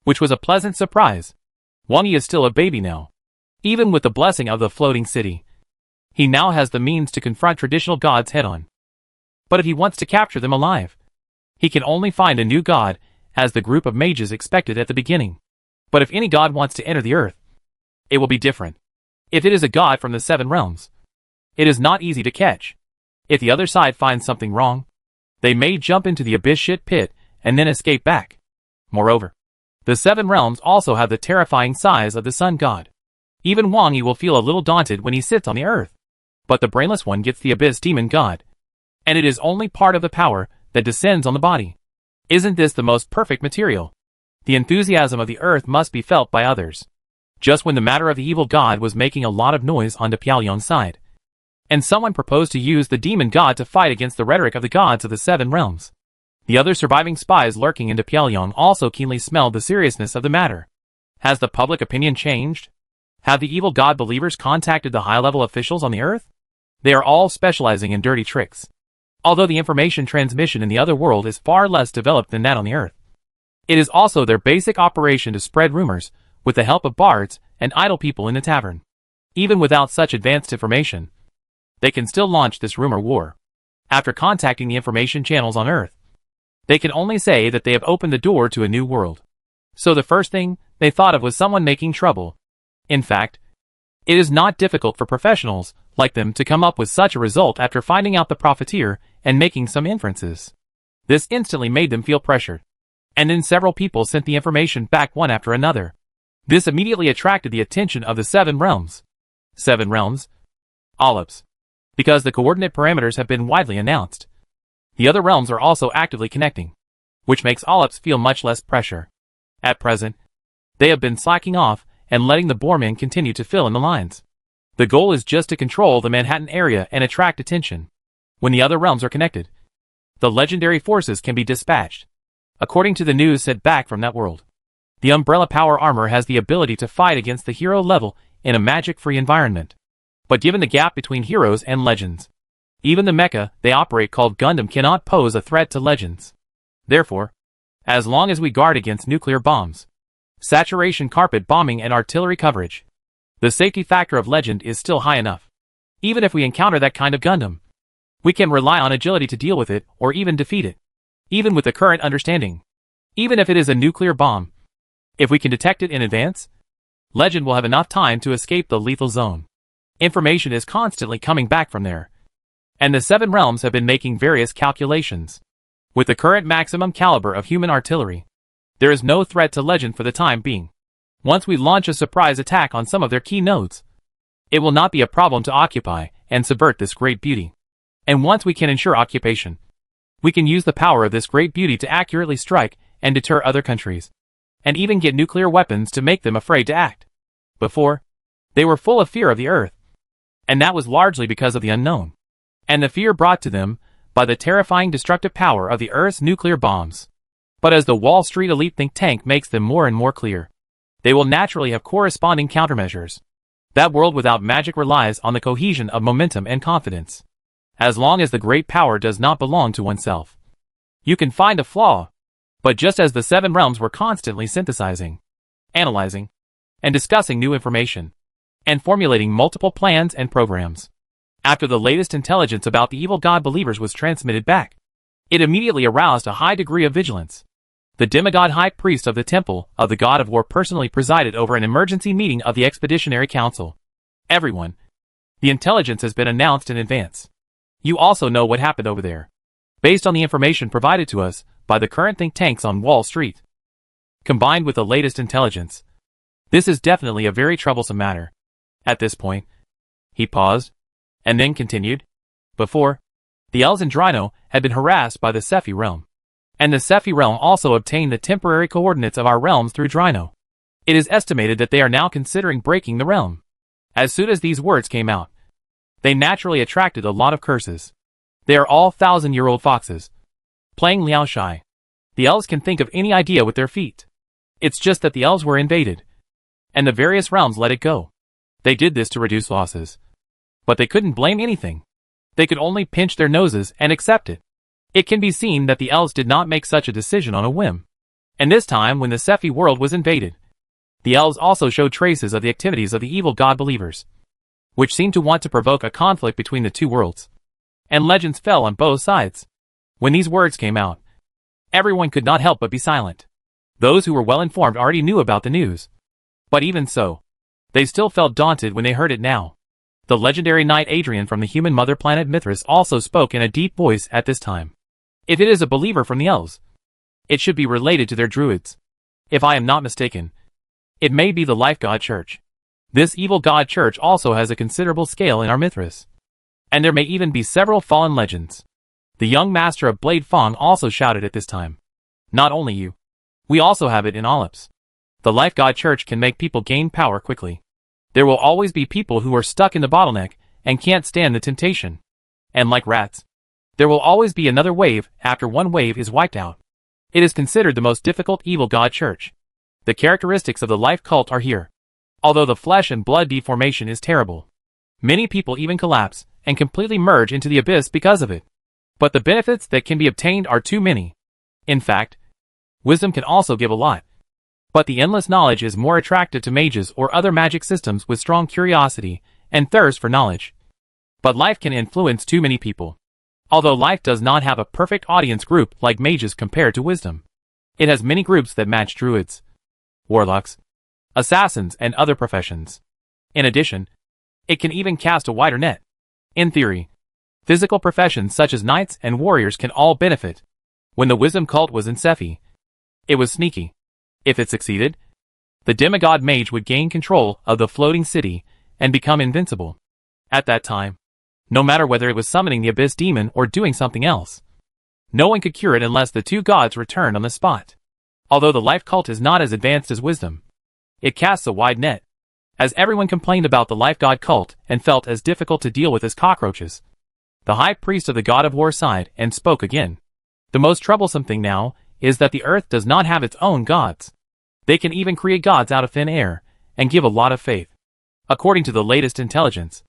which was a pleasant surprise. Wang Yi is still a baby now. Even with the blessing of the floating city, he now has the means to confront traditional gods head-on. But if he wants to capture them alive, He can only find a new god, as the group of mages expected at the beginning. But if any god wants to enter the earth, it will be different. If it is a god from the 7 realms, it is not easy to catch. If the other side finds something wrong, they may jump into the abyss shit pit and then escape back. Moreover, the 7 realms also have the terrifying size of the sun god. Even Wang Yi will feel a little daunted when he sits on the earth. But the brainless one gets the abyss demon god. And it is only part of the power that descends on the body. Isn't this the most perfect material? The enthusiasm of the earth must be felt by others. Just when the matter of the evil god was making a lot of noise on de Piaoyang's side, and someone proposed to use the demon god to fight against the rhetoric of the gods of the 7 realms. The other surviving spies lurking in de Piaoyang also keenly smelled the seriousness of the matter. Has the public opinion changed? Have the evil god believers contacted the high-level officials on the earth? They are all specializing in dirty tricks. Although the information transmission in the other world is far less developed than that on the earth, it is also their basic operation to spread rumors, with the help of bards and idle people in the tavern. Even without such advanced information, they can still launch this rumor war. After contacting the information channels on Earth, they can only say that they have opened the door to a new world. So the first thing they thought of was someone making trouble. In fact, it is not difficult for professionals like them to come up with such a result after finding out the profiteer and making some inferences. This instantly made them feel pressured. And then several people sent the information back one after another. This immediately attracted the attention of the 7 realms. 7 realms? Olives. Because the coordinate parameters have been widely announced. The other realms are also actively connecting, which makes Olives feel much less pressure. At present, they have been slacking off and letting the Boormen continue to fill in the lines. The goal is just to control the Manhattan area and attract attention. When the other realms are connected, the legendary forces can be dispatched. According to the news sent back from that world, the Umbrella Power Armor has the ability to fight against the hero level in a magic-free environment. But given the gap between heroes and legends, even the mecha they operate called Gundam cannot pose a threat to legends. Therefore, as long as we guard against nuclear bombs, saturation carpet bombing and artillery coverage, the safety factor of legend is still high enough. Even if we encounter that kind of Gundam, we can rely on agility to deal with it or even defeat it. Even with the current understanding, even if it is a nuclear bomb, if we can detect it in advance, legend will have enough time to escape the lethal zone. Information is constantly coming back from there. And the 7 realms have been making various calculations. With the current maximum caliber of human artillery, there is no threat to legend for the time being. Once we launch a surprise attack on some of their key nodes, it will not be a problem to occupy and subvert this great beauty. And once we can ensure occupation, we can use the power of this great beauty to accurately strike and deter other countries, and even get nuclear weapons to make them afraid to act. Before, they were full of fear of the earth, and that was largely because of the unknown, and the fear brought to them by the terrifying destructive power of the Earth's nuclear bombs. But as the Wall Street elite think tank makes them more and more clear, they will naturally have corresponding countermeasures. That world without magic relies on the cohesion of momentum and confidence. As long as the great power does not belong to oneself, you can find a flaw. But just as the 7 realms were constantly synthesizing, analyzing, and discussing new information, and formulating multiple plans and programs, after the latest intelligence about the evil god believers was transmitted back, it immediately aroused a high degree of vigilance. The demigod high priest of the temple of the god of war personally presided over an emergency meeting of the Expeditionary Council. Everyone, the intelligence has been announced in advance. You also know what happened over there, based on the information provided to us by the current think tanks on Wall Street. Combined with the latest intelligence, this is definitely a very troublesome matter. At this point, he paused, and then continued. Before, the elves in Drino had been harassed by the Sephi realm, and the Sephi realm also obtained the temporary coordinates of our realms through Drino. It is estimated that they are now considering breaking the realm. As soon as these words came out, they naturally attracted a lot of curses. They are all 1,000-year-old foxes, playing Liao Shai. The elves can think of any idea with their feet. It's just that the elves were invaded, and the various realms let it go. They did this to reduce losses. But they couldn't blame anything. They could only pinch their noses and accept it. It can be seen that the elves did not make such a decision on a whim. And this time when the Sephi world was invaded, the elves also showed traces of the activities of the evil god believers, which seemed to want to provoke a conflict between the two worlds. And legends fell on both sides. When these words came out, Everyone could not help but be silent. Those who were well informed already knew about the news. But even so, they still felt daunted when they heard it now. The legendary knight Adrian from the human mother planet Mithras also spoke in a deep voice at this time. If it is a believer from the elves, it should be related to their druids. If I am not mistaken, it may be the Life God Church. This evil god church also has a considerable scale in our Mithras. And there may even be several fallen legends. The young master of Blade Fong also shouted at this time. Not only you. We also have it in Olymps. The Life God Church can make people gain power quickly. There will always be people who are stuck in the bottleneck and can't stand the temptation. And like rats, there will always be another wave after one wave is wiped out. It is considered the most difficult evil god church. The characteristics of the life cult are here. Although the flesh and blood deformation is terrible. Many people even collapse and completely merge into the abyss because of it. But the benefits that can be obtained are too many. In fact, wisdom can also give a lot. But the endless knowledge is more attractive to mages or other magic systems with strong curiosity and thirst for knowledge. But life can influence too many people. Although life does not have a perfect audience group like mages compared to wisdom. It has many groups that match druids, warlocks, assassins, and other professions. In addition, it can even cast a wider net. In theory, physical professions such as knights and warriors can all benefit. When the wisdom cult was in Sephi, it was sneaky. If it succeeded, the demigod mage would gain control of the floating city and become invincible. At that time, no matter whether it was summoning the abyss demon or doing something else, no one could cure it unless the two gods returned on the spot. Although the life cult is not as advanced as wisdom, it casts a wide net. As everyone complained about the life god cult and felt as difficult to deal with as cockroaches, the high priest of the god of war sighed and spoke again. The most troublesome thing now is that the earth does not have its own gods. They can even create gods out of thin air and give a lot of faith. According to the latest intelligence,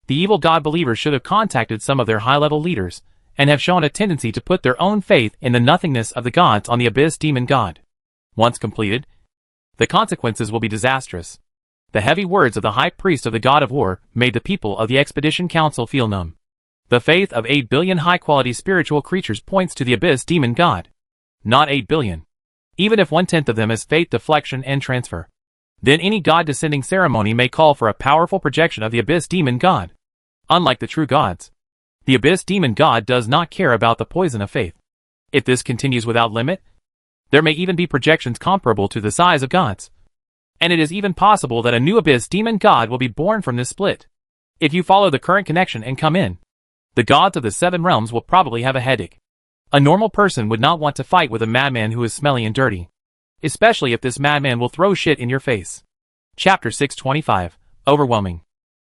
the evil god believers should have contacted some of their high-level leaders and have shown a tendency to put their own faith in the nothingness of the gods on the abyss demon god. Once completed, the consequences will be disastrous. The heavy words of the high priest of the god of war made the people of the expedition council feel numb. The faith of 8 billion high-quality spiritual creatures points to the abyss demon god. Not 8 billion. Even if 1/10 of them is faith deflection and transfer, then any god-descending ceremony may call for a powerful projection of the abyss demon god. Unlike the true gods, the abyss demon god does not care about the poison of faith. If this continues without limit, there may even be projections comparable to the size of gods. And it is even possible that a new abyss demon god will be born from this split. If you follow the current connection and come in, the gods of the 7 realms will probably have a headache. A normal person would not want to fight with a madman who is smelly and dirty. Especially if this madman will throw shit in your face. Chapter 625, Overwhelming.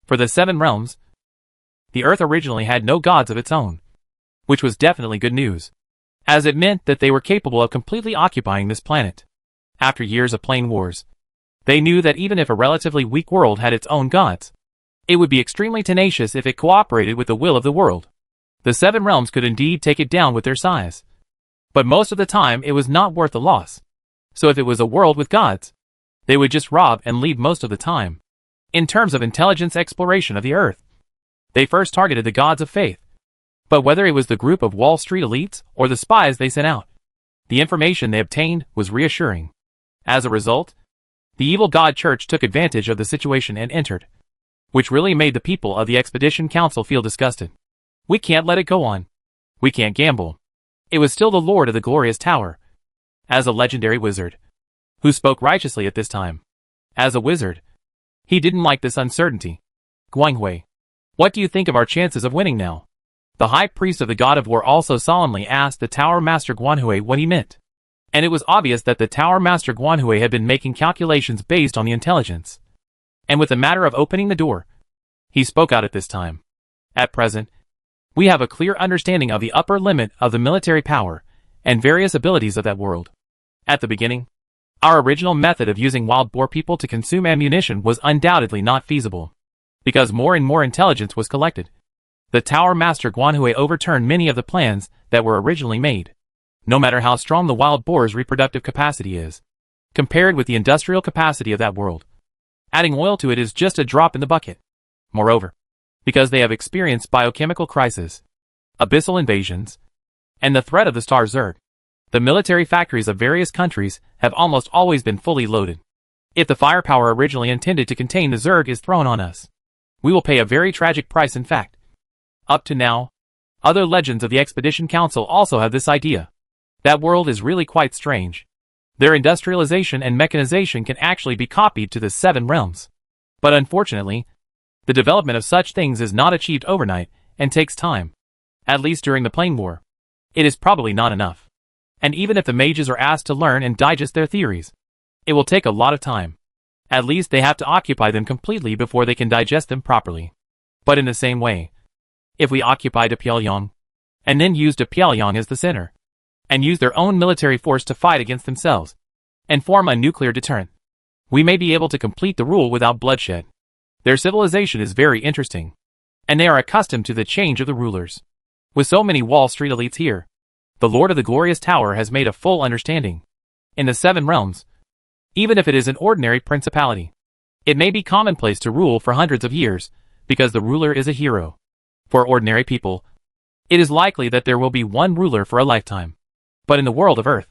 For the 7 realms, the earth originally had no gods of its own. Which was definitely good news, as it meant that they were capable of completely occupying this planet. After years of plain wars, they knew that even if a relatively weak world had its own gods, it would be extremely tenacious if it cooperated with the will of the world. The 7 realms could indeed take it down with their size. But most of the time it was not worth the loss. So if it was a world with gods, they would just rob and leave most of the time. In terms of intelligence exploration of the earth, they first targeted the gods of faith. But whether it was the group of Wall Street elites or the spies they sent out, the information they obtained was reassuring. As a result, the evil god church took advantage of the situation and entered, which really made the people of the expedition council feel disgusted. We can't let it go on. We can't gamble. It was still the Lord of the Glorious Tower, as a legendary wizard, who spoke righteously at this time. As a wizard, he didn't like this uncertainty. Guanghui, what do you think of our chances of winning now? The high priest of the god of war also solemnly asked the Tower Master Guanhui what he meant. And it was obvious that the Tower Master Guanhui had been making calculations based on the intelligence. And with the matter of opening the door, he spoke out at this time. At present, we have a clear understanding of the upper limit of the military power and various abilities of that world. At the beginning, our original method of using wild boar people to consume ammunition was undoubtedly not feasible, because more and more intelligence was collected. The Tower Master Guanhui overturned many of the plans that were originally made, no matter how strong the wild boar's reproductive capacity is, compared with the industrial capacity of that world. Adding oil to it is just a drop in the bucket. Moreover, because they have experienced biochemical crisis, abyssal invasions, and the threat of the star Zerg, The military factories of various countries have almost always been fully loaded. If the firepower originally intended to contain the Zerg is thrown on us, we will pay a very tragic price. In fact, up to now, other legends of the Expedition Council also have this idea. That world is really quite strange. Their industrialization and mechanization can actually be copied to the Seven Realms. But unfortunately, the development of such things is not achieved overnight and takes time. At least during the Plane War, it is probably not enough. And even if the mages are asked to learn and digest their theories, it will take a lot of time. At least they have to occupy them completely before they can digest them properly. But in the same way, if we occupy Pyongyang, and then use Pyongyang as the center, and use their own military force to fight against themselves, and form a nuclear deterrent, we may be able to complete the rule without bloodshed. Their civilization is very interesting, and they are accustomed to the change of the rulers. With so many Wall Street elites here, the Lord of the Glorious Tower has made a full understanding. In the Seven Realms, even if it is an ordinary principality, it may be commonplace to rule for hundreds of years, because the ruler is a hero. For ordinary people, it is likely that there will be one ruler for a lifetime. But in the world of Earth,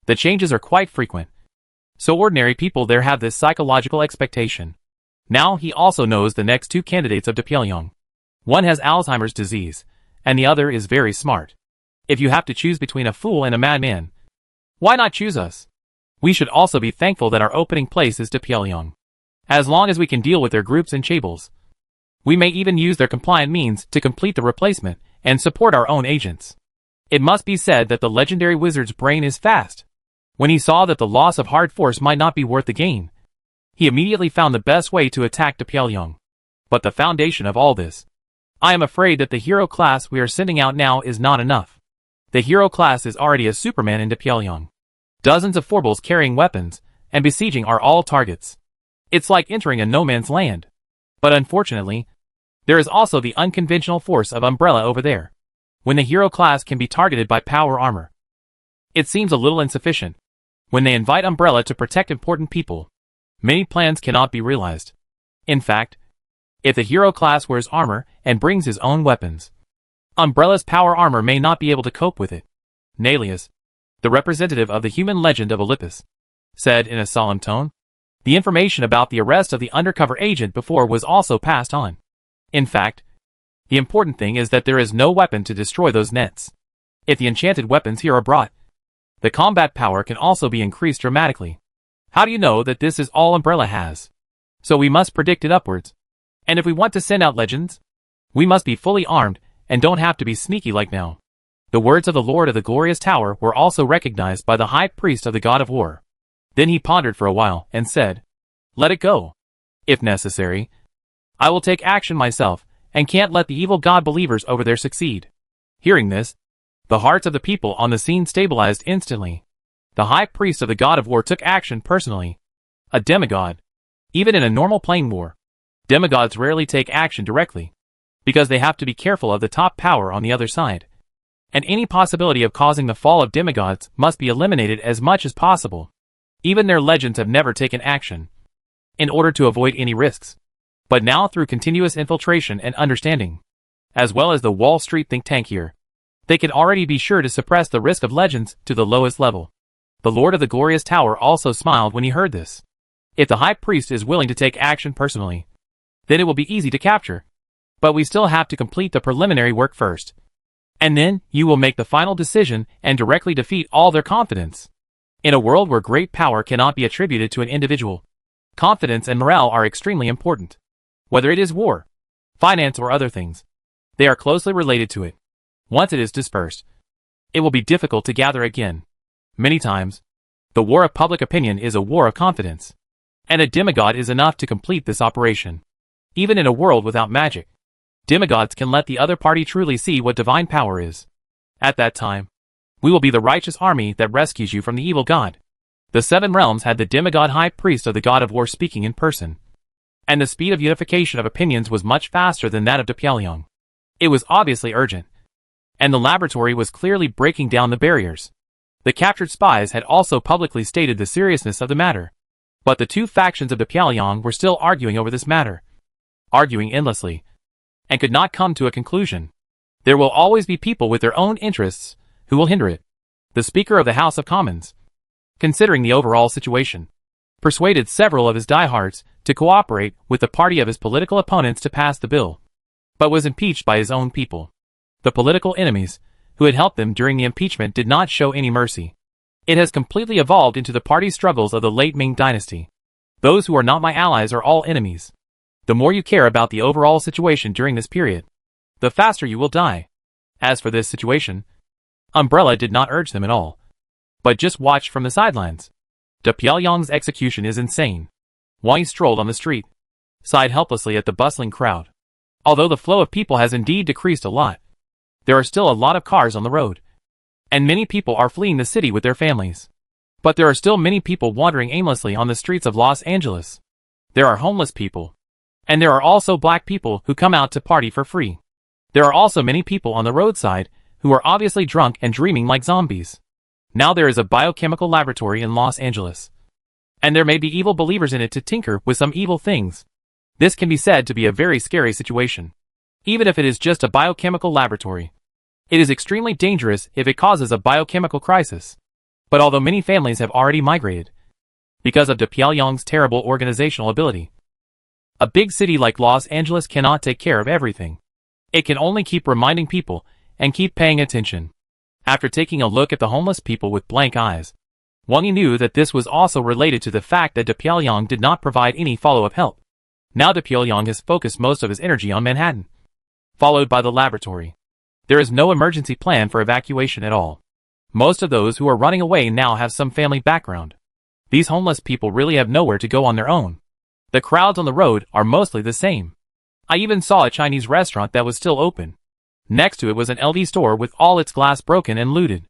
the changes are quite frequent. So ordinary people there have this psychological expectation. Now he also knows the next two candidates of Pyongyang. One has Alzheimer's disease, and the other is very smart. If you have to choose between a fool and a madman, why not choose us? We should also be thankful that our opening place is Pyongyang. As long as we can deal with their groups and chaebol, we may even use their compliant means to complete the replacement and support our own agents. It must be said that the legendary wizard's brain is fast. When he saw that the loss of hard force might not be worth the gain, he immediately found the best way to attack Pyongyang. But the foundation of all this, I am afraid that the hero class we are sending out now is not enough. The hero class is already a Superman in Pyongyang. Dozens of forbles carrying weapons and besieging are all targets. It's like entering a no man's land. But unfortunately, there is also the unconventional force of Umbrella over there. When the hero class can be targeted by power armor, it seems a little insufficient. When they invite Umbrella to protect important people, many plans cannot be realized. In fact, if the hero class wears armor and brings his own weapons, Umbrella's power armor may not be able to cope with it. Nalius, the representative of the human legend of Olympus, said in a solemn tone. The information about the arrest of the undercover agent before was also passed on. In fact, the important thing is that there is no weapon to destroy those nets. If the enchanted weapons here are brought, the combat power can also be increased dramatically. How do you know that this is all Umbrella has? So we must predict it upwards. And if we want to send out legends, we must be fully armed and don't have to be sneaky like now. The words of the Lord of the Glorious Tower were also recognized by the High Priest of the God of War. Then he pondered for a while and said, "Let it go. If necessary, I will take action myself, and can't let the evil god believers over there succeed." Hearing this, the hearts of the people on the scene stabilized instantly. The High Priest of the God of War took action personally. A demigod. Even in a normal plane war, demigods rarely take action directly, because they have to be careful of the top power on the other side. And any possibility of causing the fall of demigods must be eliminated as much as possible. Even their legends have never taken action, in order to avoid any risks. But now through continuous infiltration and understanding, as well as the Wall Street think tank here, they can already be sure to suppress the risk of legends to the lowest level. The Lord of the Glorious Tower also smiled when he heard this. If the High Priest is willing to take action personally, then it will be easy to capture. But we still have to complete the preliminary work first. And then, you will make the final decision and directly defeat all their confidence. In a world where great power cannot be attributed to an individual, confidence and morale are extremely important. Whether it is war, finance or other things, they are closely related to it. Once it is dispersed, it will be difficult to gather again. Many times, the war of public opinion is a war of confidence. And a demigod is enough to complete this operation. Even in a world without magic, demigods can let the other party truly see what divine power is. At that time, we will be the righteous army that rescues you from the evil god. The Seven Realms had the demigod High Priest of the God of War speaking in person. And the speed of unification of opinions was much faster than that of Pyongyang. It was obviously urgent. And the laboratory was clearly breaking down the barriers. The captured spies had also publicly stated the seriousness of the matter. But the two factions of Pyongyang were still arguing over this matter. Arguing endlessly. And could not come to a conclusion. There will always be people with their own interests who will hinder it. the Speaker of the House of Commons, considering the overall situation, persuaded several of his diehards to cooperate with the party of his political opponents to pass the bill, but was impeached by his own people. The political enemies who had helped them during the impeachment did not show any mercy. It has completely evolved into the party struggles of the late Ming dynasty. Those who are not my allies are all enemies. The more you care about the overall situation during this period, the faster you will die. As for this situation, Umbrella did not urge them at all, but just watched from the sidelines. De Pyongyang's execution is insane. Wang Yi strolled on the street, sighed helplessly at the bustling crowd. Although the flow of people has indeed decreased a lot, there are still a lot of cars on the road, and many people are fleeing the city with their families. But there are still many people wandering aimlessly on the streets of Los Angeles. There are homeless people, and there are also black people who come out to party for free. There are also many people on the roadside who are obviously drunk and dreaming like zombies. Now there is a biochemical laboratory in Los Angeles, and there may be evil believers in it to tinker with some evil things. This can be said to be a very scary situation. Even if it is just a biochemical laboratory, it is extremely dangerous if it causes a biochemical crisis. But although many families have already migrated, because of De Pyongyang's terrible organizational ability, a big city like Los Angeles cannot take care of everything. It can only keep reminding people and keep paying attention. After taking a look at the homeless people with blank eyes, Wang Yi knew that this was also related to the fact that De Pyongyang did not provide any follow-up help. Now De Pyongyang has focused most of his energy on Manhattan, followed by the laboratory. There is no emergency plan for evacuation at all. Most of those who are running away now have some family background. These homeless people really have nowhere to go on their own. The crowds on the road are mostly the same. I even saw a Chinese restaurant that was still open. Next to it was an LV store with all its glass broken and looted.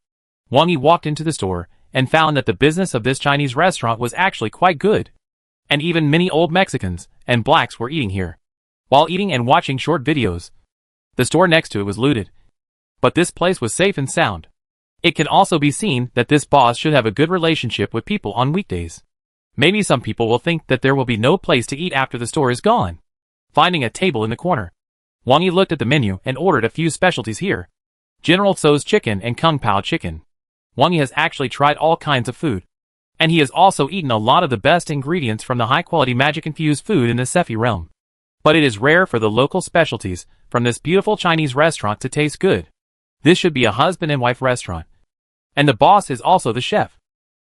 Wang Yi walked into the store and found that the business of this Chinese restaurant was actually quite good. And even many old Mexicans and blacks were eating here. While eating and watching short videos, the store next to it was looted. But this place was safe and sound. It can also be seen that this boss should have a good relationship with people on weekdays. Maybe some people will think that there will be no place to eat after the store is gone. Finding a table in the corner, Wang Yi looked at the menu and ordered a few specialties here. General Tso's chicken and Kung Pao chicken. Wang Yi has actually tried all kinds of food, and he has also eaten a lot of the best ingredients from the high-quality magic-infused food in the Cefi realm. But it is rare for the local specialties from this beautiful Chinese restaurant to taste good. This should be a husband and wife restaurant. And the boss is also the chef.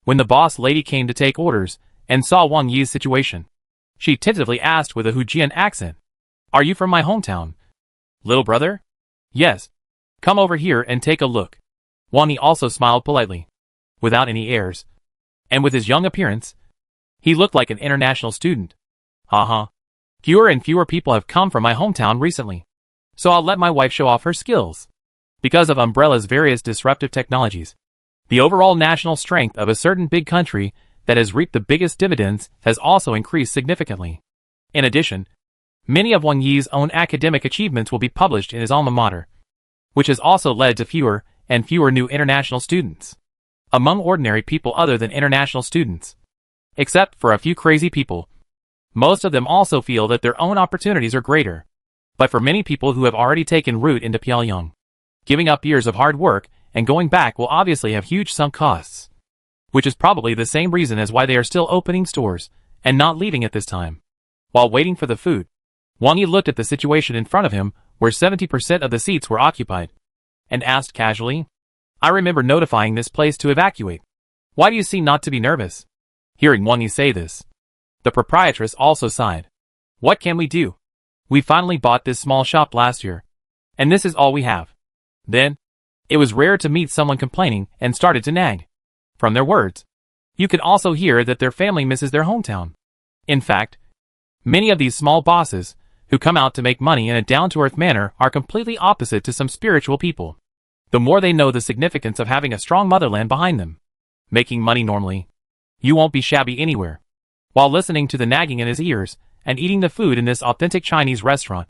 When the boss lady came to take orders and saw Wang Yi's situation, she tentatively asked with a Fujian accent, "Are you from my hometown, little brother?" "Yes. Come over here and take a look." Wang Yi also smiled politely, without any airs. And with his young appearance, he looked like an international student. Haha. Fewer and fewer people have come from my hometown recently, so I'll let my wife show off her skills. Because of Umbrella's various disruptive technologies, the overall national strength of a certain big country that has reaped the biggest dividends has also increased significantly. In addition, many of Wang Yi's own academic achievements will be published in his alma mater, which has also led to fewer and fewer new international students among ordinary people other than international students. Except for a few crazy people, most of them also feel that their own opportunities are greater. But for many people who have already taken root into Pyongyang, giving up years of hard work and going back will obviously have huge sunk costs, which is probably the same reason as why they are still opening stores and not leaving at this time. While waiting for the food, Wang Yi looked at the situation in front of him where 70% of the seats were occupied, and asked casually, "I remember notifying this place to evacuate. Why do you seem not to be nervous?" Hearing Wang Yi say this, the proprietress also sighed. "What can we do? We finally bought this small shop last year, and this is all we have." Then, it was rare to meet someone complaining and started to nag. From their words, you could also hear that their family misses their hometown. In fact, many of these small bosses, who come out to make money in a down-to-earth manner, are completely opposite to some spiritual people. The more they know the significance of having a strong motherland behind them, making money normally, you won't be shabby anywhere. While listening to the nagging in his ears and eating the food in this authentic Chinese restaurant,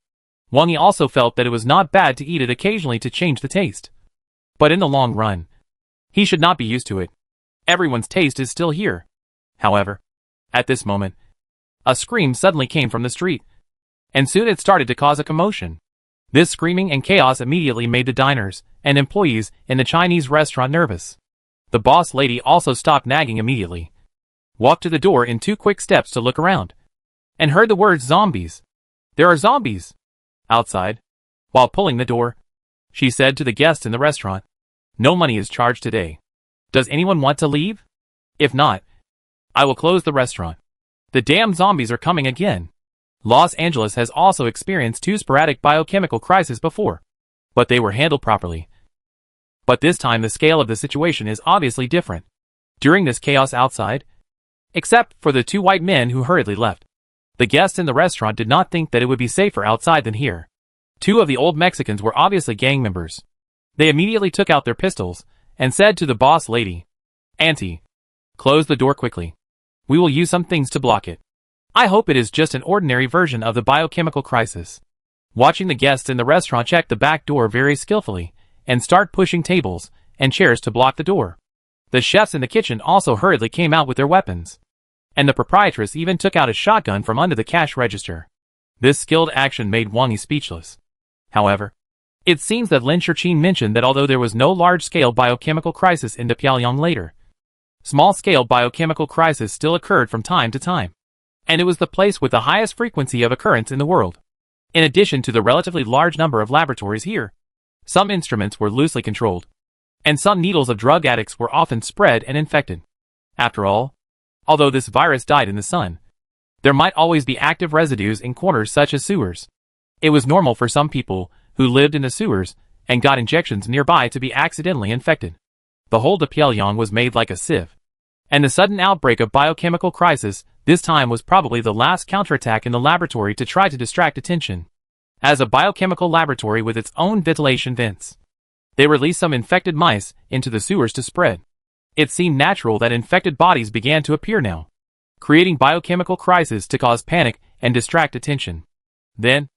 Wang Yi also felt that it was not bad to eat it occasionally to change the taste. But in the long run, he should not be used to it. Everyone's taste is still here. However, at this moment, a scream suddenly came from the street, and soon it started to cause a commotion. This screaming and chaos immediately made the diners and employees in the Chinese restaurant nervous. The boss lady also stopped nagging immediately, walked to the door in 2 quick steps to look around, and heard the words zombies. There are zombies outside. While pulling the door, she said to the guests in the restaurant, "No money is charged today. Does anyone want to leave? If not, I will close the restaurant. The damn zombies are coming again." Los Angeles has also experienced 2 sporadic biochemical crises before, but they were handled properly. But this time the scale of the situation is obviously different. During this chaos outside, except for the 2 white men who hurriedly left, the guests in the restaurant did not think that it would be safer outside than here. 2 of the old Mexicans were obviously gang members. They immediately took out their pistols and said to the boss lady, "Auntie, close the door quickly. We will use some things to block it." I hope it is just an ordinary version of the biochemical crisis. Watching the guests in the restaurant check the back door very skillfully and start pushing tables and chairs to block the door. The chefs in the kitchen also hurriedly came out with their weapons, and the proprietress even took out a shotgun from under the cash register. This skilled action made Wang Yi speechless. However, it seems that Lin Shurqin mentioned that although there was no large-scale biochemical crisis in Pyongyang later, small-scale biochemical crisis still occurred from time to time, and it was the place with the highest frequency of occurrence in the world. In addition to the relatively large number of laboratories here, some instruments were loosely controlled, and some needles of drug addicts were often spread and infected. After all, although this virus died in the sun, there might always be active residues in corners such as sewers. It was normal for some people who lived in the sewers and got injections nearby to be accidentally infected. The whole of Pyongyang was made like a sieve, and the sudden outbreak of biochemical crisis this time was probably the last counterattack in the laboratory to try to distract attention. As a biochemical laboratory with its own ventilation vents, they released some infected mice into the sewers to spread. It seemed natural that infected bodies began to appear now, creating biochemical crisis to cause panic and distract attention. Then,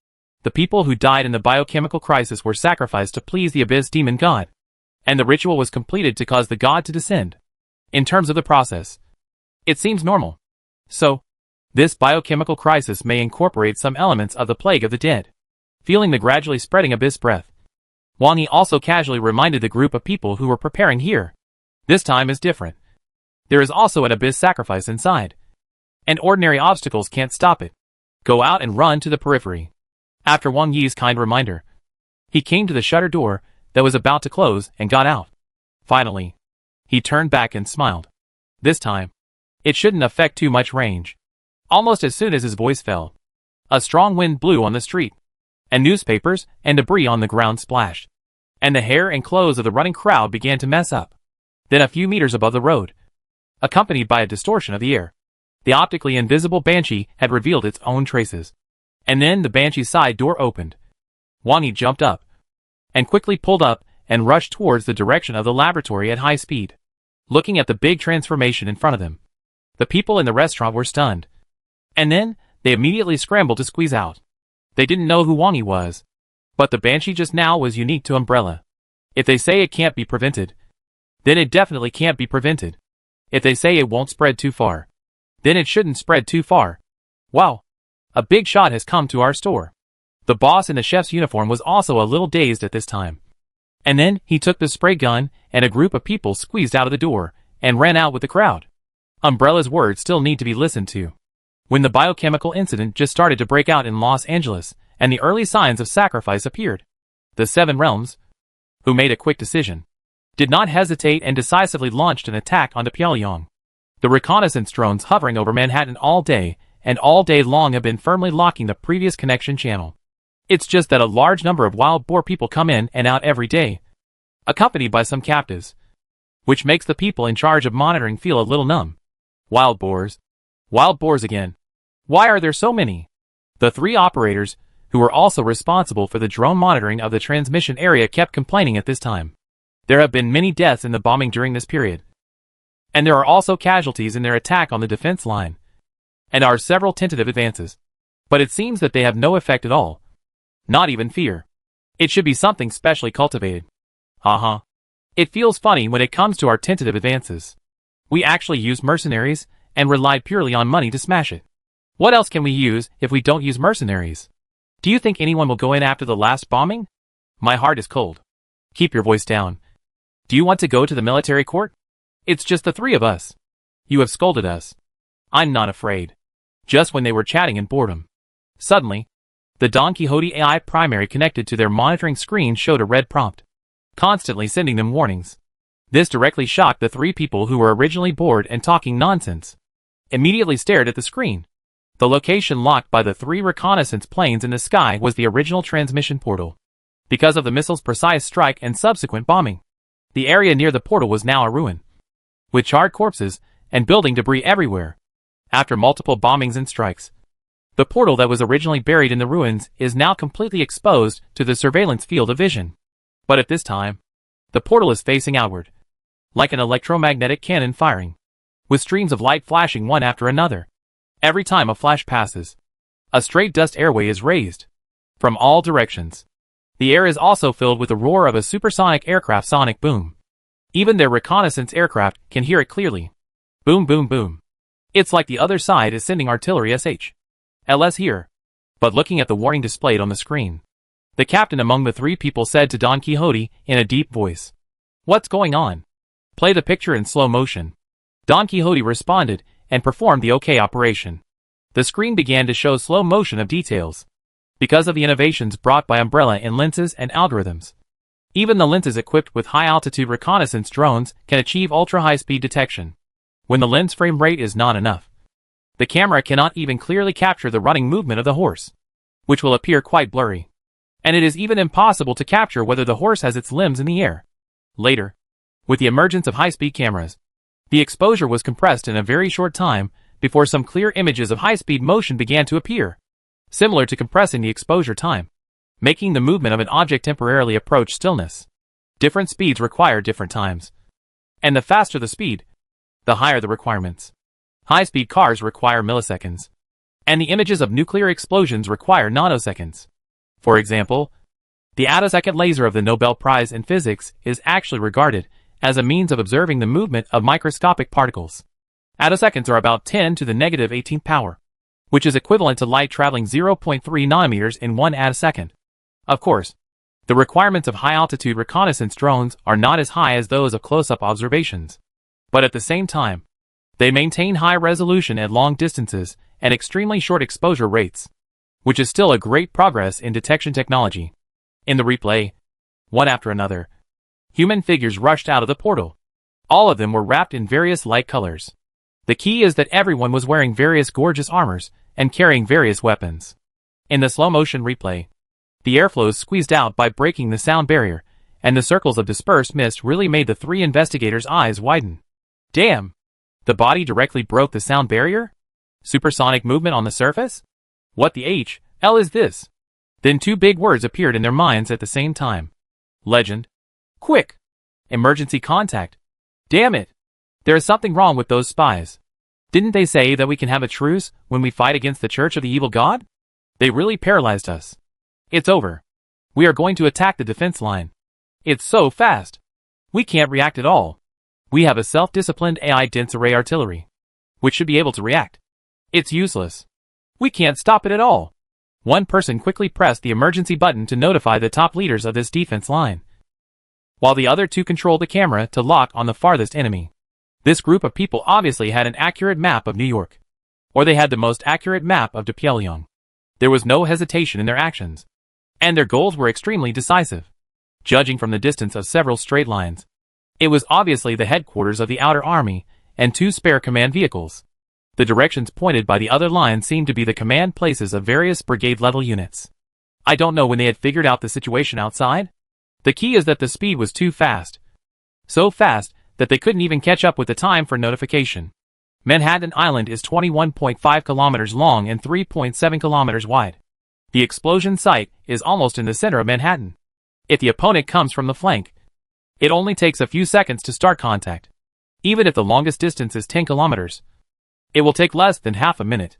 the people who died in the biochemical crisis were sacrificed to please the abyss demon god, and the ritual was completed to cause the god to descend. In terms of the process, it seems normal. So, this biochemical crisis may incorporate some elements of the plague of the dead. Feeling the gradually spreading abyss breath, Wang Yi also casually reminded the group of people who were preparing here. This time is different. There is also an abyss sacrifice inside, and ordinary obstacles can't stop it. Go out and run to the periphery. After Wang Yi's kind reminder, he came to the shutter door that was about to close and got out. Finally, he turned back and smiled. This time, it shouldn't affect too much range. Almost as soon as his voice fell, a strong wind blew on the street, and newspapers and debris on the ground splashed, and the hair and clothes of the running crowd began to mess up. Then a few meters above the road, accompanied by a distortion of the air, the optically invisible banshee had revealed its own traces. And then the banshee's side door opened. Wang Yi jumped up, and quickly pulled up and rushed towards the direction of the laboratory at high speed. Looking at the big transformation in front of them, the people in the restaurant were stunned. And then, they immediately scrambled to squeeze out. They didn't know who Wang Yi was, but the banshee just now was unique to Umbrella. If they say it can't be prevented, then it definitely can't be prevented. If they say it won't spread too far, then it shouldn't spread too far. Wow! A big shot has come to our store. The boss in the chef's uniform was also a little dazed at this time. And then, he took the spray gun, and a group of people squeezed out of the door, and ran out with the crowd. Umbrella's words still need to be listened to. When the biochemical incident just started to break out in Los Angeles, and the early signs of sacrifice appeared, the Seven Realms, who made a quick decision, did not hesitate and decisively launched an attack onto Pyongyang. The reconnaissance drones hovering over Manhattan all day, and all day long have been firmly locking the previous connection channel. It's just that a large number of wild boar people come in and out every day, accompanied by some captives, which makes the people in charge of monitoring feel a little numb. Wild boars again. Why are there so many? The 3 operators, who were also responsible for the drone monitoring of the transmission area, kept complaining at this time. There have been many deaths in the bombing during this period, and there are also casualties in their attack on the defense line, and are several tentative advances. But it seems that they have no effect at all. Not even fear. It should be something specially cultivated. It feels funny when it comes to our tentative advances. We actually use mercenaries, and relied purely on money to smash it. What else can we use if we don't use mercenaries? Do you think anyone will go in after the last bombing? My heart is cold. Keep your voice down. Do you want to go to the military court? It's just the three of us. You have scolded us. I'm not afraid. Just when they were chatting in boredom. Suddenly, the Don Quixote AI primary connected to their monitoring screen showed a red prompt, constantly sending them warnings. This directly shocked the three people who were originally bored and talking nonsense. Immediately stared at the screen. The location locked by the three reconnaissance planes in the sky was the original transmission portal. Because of the missile's precise strike and subsequent bombing, the area near the portal was now a ruin, with charred corpses and building debris everywhere. After multiple bombings and strikes, the portal that was originally buried in the ruins is now completely exposed to the surveillance field of vision. But at this time, the portal is facing outward, like an electromagnetic cannon firing, with streams of light flashing one after another. Every time a flash passes, a straight dust airway is raised from all directions. The air is also filled with the roar of a supersonic aircraft's sonic boom. Even their reconnaissance aircraft can hear it clearly. Boom, boom, boom. It's like the other side is sending artillery SH/LS here. But looking at the warning displayed on the screen, the captain among the three people said to Don Quixote in a deep voice, "What's going on? Play the picture in slow motion." Don Quixote responded and performed the OK operation. The screen began to show slow motion of details. Because of the innovations brought by Umbrella in lenses and algorithms, even the lenses equipped with high-altitude reconnaissance drones can achieve ultra-high-speed detection. When the lens frame rate is not enough, the camera cannot even clearly capture the running movement of the horse, which will appear quite blurry. And it is even impossible to capture whether the horse has its limbs in the air. Later, with the emergence of high-speed cameras, the exposure was compressed in a very short time before some clear images of high-speed motion began to appear, similar to compressing the exposure time, making the movement of an object temporarily approach stillness. Different speeds require different times. And the faster the speed, the higher the requirements. High-speed cars require milliseconds, and the images of nuclear explosions require nanoseconds. For example, the attosecond laser of the Nobel Prize in Physics is actually regarded as a means of observing the movement of microscopic particles. Attoseconds are about 10 to the negative 18th power, which is equivalent to light traveling 0.3 nanometers in 1 attosecond. Of course, the requirements of high-altitude reconnaissance drones are not as high as those of close-up observations. But at the same time, they maintain high resolution at long distances and extremely short exposure rates, which is still a great progress in detection technology. In the replay, one after another, human figures rushed out of the portal. All of them were wrapped in various light colors. The key is that everyone was wearing various gorgeous armors and carrying various weapons. In the slow-motion replay, the airflows squeezed out by breaking the sound barrier, and the circles of dispersed mist really made the three investigators' eyes widen. Damn! The body directly broke the sound barrier? Supersonic movement on the surface? What the hell is this? Then two big words appeared in their minds at the same time. Legend. Quick! Emergency contact. Damn it! There is something wrong with those spies. Didn't they say that we can have a truce when we fight against the Church of the Evil God? They really paralyzed us. It's over. We are going to attack the defense line. It's so fast. We can't react at all. We have a self-disciplined AI dense array artillery, which should be able to react. It's useless. We can't stop it at all. One person quickly pressed the emergency button to notify the top leaders of this defense line, while the other two controlled the camera to lock on the farthest enemy. This group of people obviously had an accurate map of New York, or they had the most accurate map of Pyongyang. There was no hesitation in their actions, and their goals were extremely decisive. Judging from the distance of several straight lines, it was obviously the headquarters of the outer army and two spare command vehicles. The directions pointed by the other lines seemed to be the command places of various brigade-level units. I don't know when they had figured out the situation outside. The key is that the speed was too fast. So fast that they couldn't even catch up with the time for notification. Manhattan Island is 21.5 kilometers long and 3.7 kilometers wide. The explosion site is almost in the center of Manhattan. If the opponent comes from the flank, it only takes a few seconds to start contact. Even if the longest distance is 10 kilometers, it will take less than half a minute.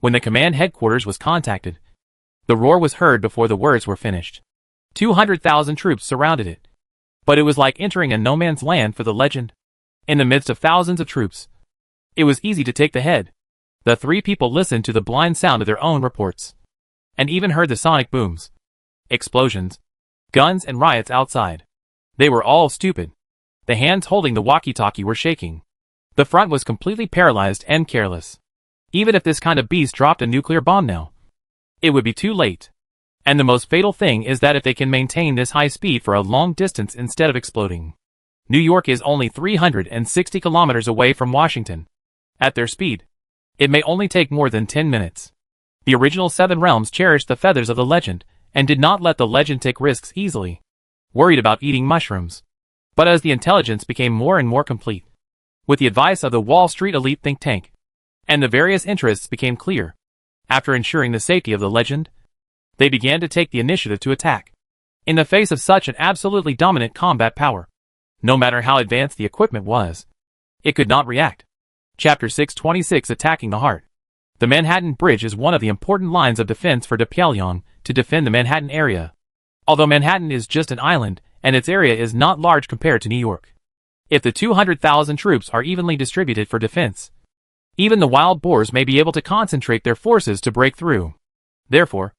When the command headquarters was contacted, the roar was heard before the words were finished. 200,000 troops surrounded it. But it was like entering a no-man's land for the legend. In the midst of thousands of troops, it was easy to take the head. The three people listened to the blind sound of their own reports, and even heard the sonic booms, explosions, guns and riots outside. They were all stupid. The hands holding the walkie-talkie were shaking. The front was completely paralyzed and careless. Even if this kind of beast dropped a nuclear bomb now, it would be too late. And the most fatal thing is that if they can maintain this high speed for a long distance instead of exploding. New York is only 360 kilometers away from Washington. At their speed, it may only take more than 10 minutes. The original Seven Realms cherished the feathers of the legend, and did not let the legend take risks easily, worried about eating mushrooms. But as the intelligence became more and more complete, with the advice of the Wall Street elite think tank, and the various interests became clear, after ensuring the safety of the legend, they began to take the initiative to attack. In the face of such an absolutely dominant combat power, no matter how advanced the equipment was, it could not react. Chapter 626 Attacking the Heart. The Manhattan Bridge is one of the important lines of defense for Pyongyang to defend the Manhattan area. Although Manhattan is just an island, and its area is not large compared to New York. If the 200,000 troops are evenly distributed for defense, even the wild boars may be able to concentrate their forces to break through. Therefore,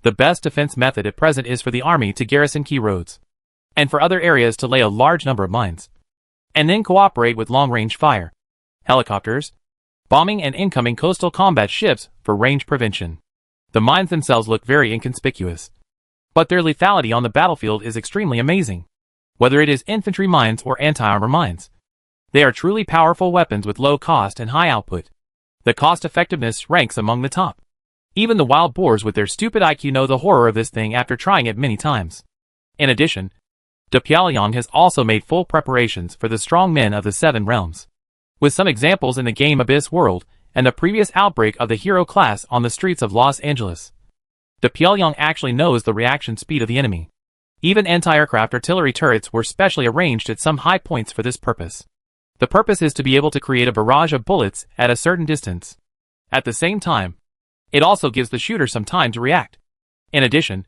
the best defense method at present is for the army to garrison key roads, and for other areas to lay a large number of mines, and then cooperate with long-range fire, helicopters, bombing and incoming coastal combat ships for range prevention. The mines themselves look very inconspicuous, but their lethality on the battlefield is extremely amazing. Whether it is infantry mines or anti-armor mines, they are truly powerful weapons with low cost and high output. The cost-effectiveness ranks among the top. Even the wild boars with their stupid IQ know the horror of this thing after trying it many times. In addition, Pyongyang has also made full preparations for the strong men of the Seven Realms, with some examples in the game Abyss World and the previous outbreak of the hero class on the streets of Los Angeles. Pyongyang actually knows the reaction speed of the enemy. Even anti-aircraft artillery turrets were specially arranged at some high points for this purpose. The purpose is to be able to create a barrage of bullets at a certain distance. At the same time, it also gives the shooter some time to react. In addition,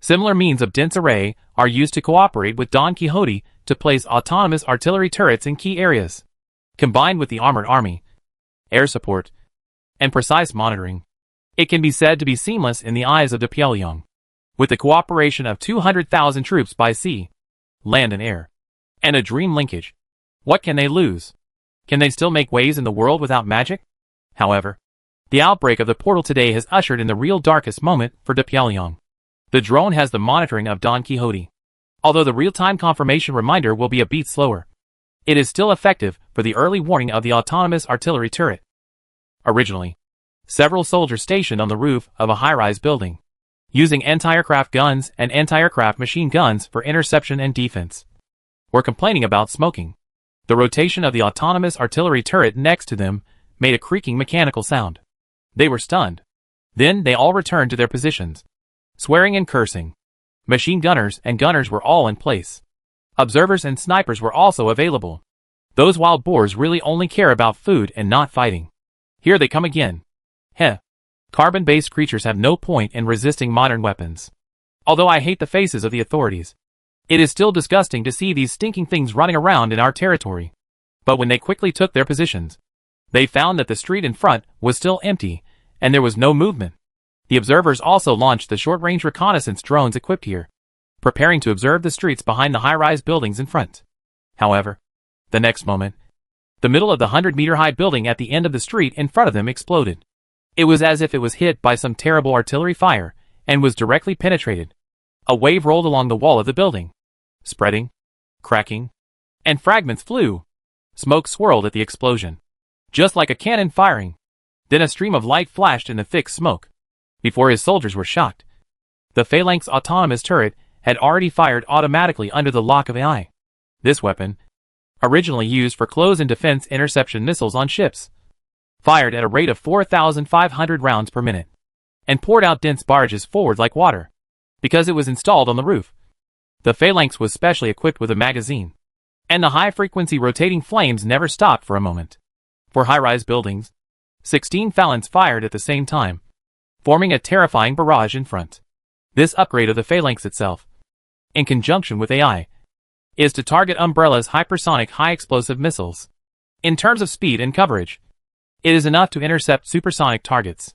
similar means of dense array are used to cooperate with Don Quixote to place autonomous artillery turrets in key areas. Combined with the armored army, air support, and precise monitoring, it can be said to be seamless in the eyes of Pyongyang. With the cooperation of 200,000 troops by sea, land and air, and a dream linkage, what can they lose? Can they still make waves in the world without magic? However, the outbreak of the portal today has ushered in the real darkest moment for Pyongyang. The drone has the monitoring of Don Quixote. Although the real-time confirmation reminder will be a beat slower, it is still effective for the early warning of the autonomous artillery turret. Originally, several soldiers stationed on the roof of a high-rise building, using anti-aircraft guns and anti-aircraft machine guns for interception and defense, were complaining about smoking. The rotation of the autonomous artillery turret next to them made a creaking mechanical sound. They were stunned. Then they all returned to their positions, swearing and cursing. Machine gunners and gunners were all in place. Observers and snipers were also available. Those wild boars really only care about food and not fighting. Here they come again. Heh. Carbon-based creatures have no point in resisting modern weapons. Although I hate the faces of the authorities, it is still disgusting to see these stinking things running around in our territory. But when they quickly took their positions, they found that the street in front was still empty, and there was no movement. The observers also launched the short-range reconnaissance drones equipped here, preparing to observe the streets behind the high-rise buildings in front. However, the next moment, the middle of the 100-meter-high building at the end of the street in front of them exploded. It was as if it was hit by some terrible artillery fire, and was directly penetrated. A wave rolled along the wall of the building, spreading, cracking, and fragments flew. Smoke swirled at the explosion, just like a cannon firing. Then a stream of light flashed in the thick smoke. Before his soldiers were shocked, the Phalanx autonomous turret had already fired automatically under the lock of AI. This weapon, originally used for close-in defense interception missiles on ships, fired at a rate of 4,500 rounds per minute, and poured out dense barges forward like water. Because it was installed on the roof, the Phalanx was specially equipped with a magazine, and the high-frequency rotating flames never stopped for a moment. For high-rise buildings, 16 Phalanx fired at the same time, forming a terrifying barrage in front. This upgrade of the Phalanx itself, in conjunction with AI, is to target Umbrella's hypersonic high-explosive missiles. In terms of speed and coverage, it is enough to intercept supersonic targets.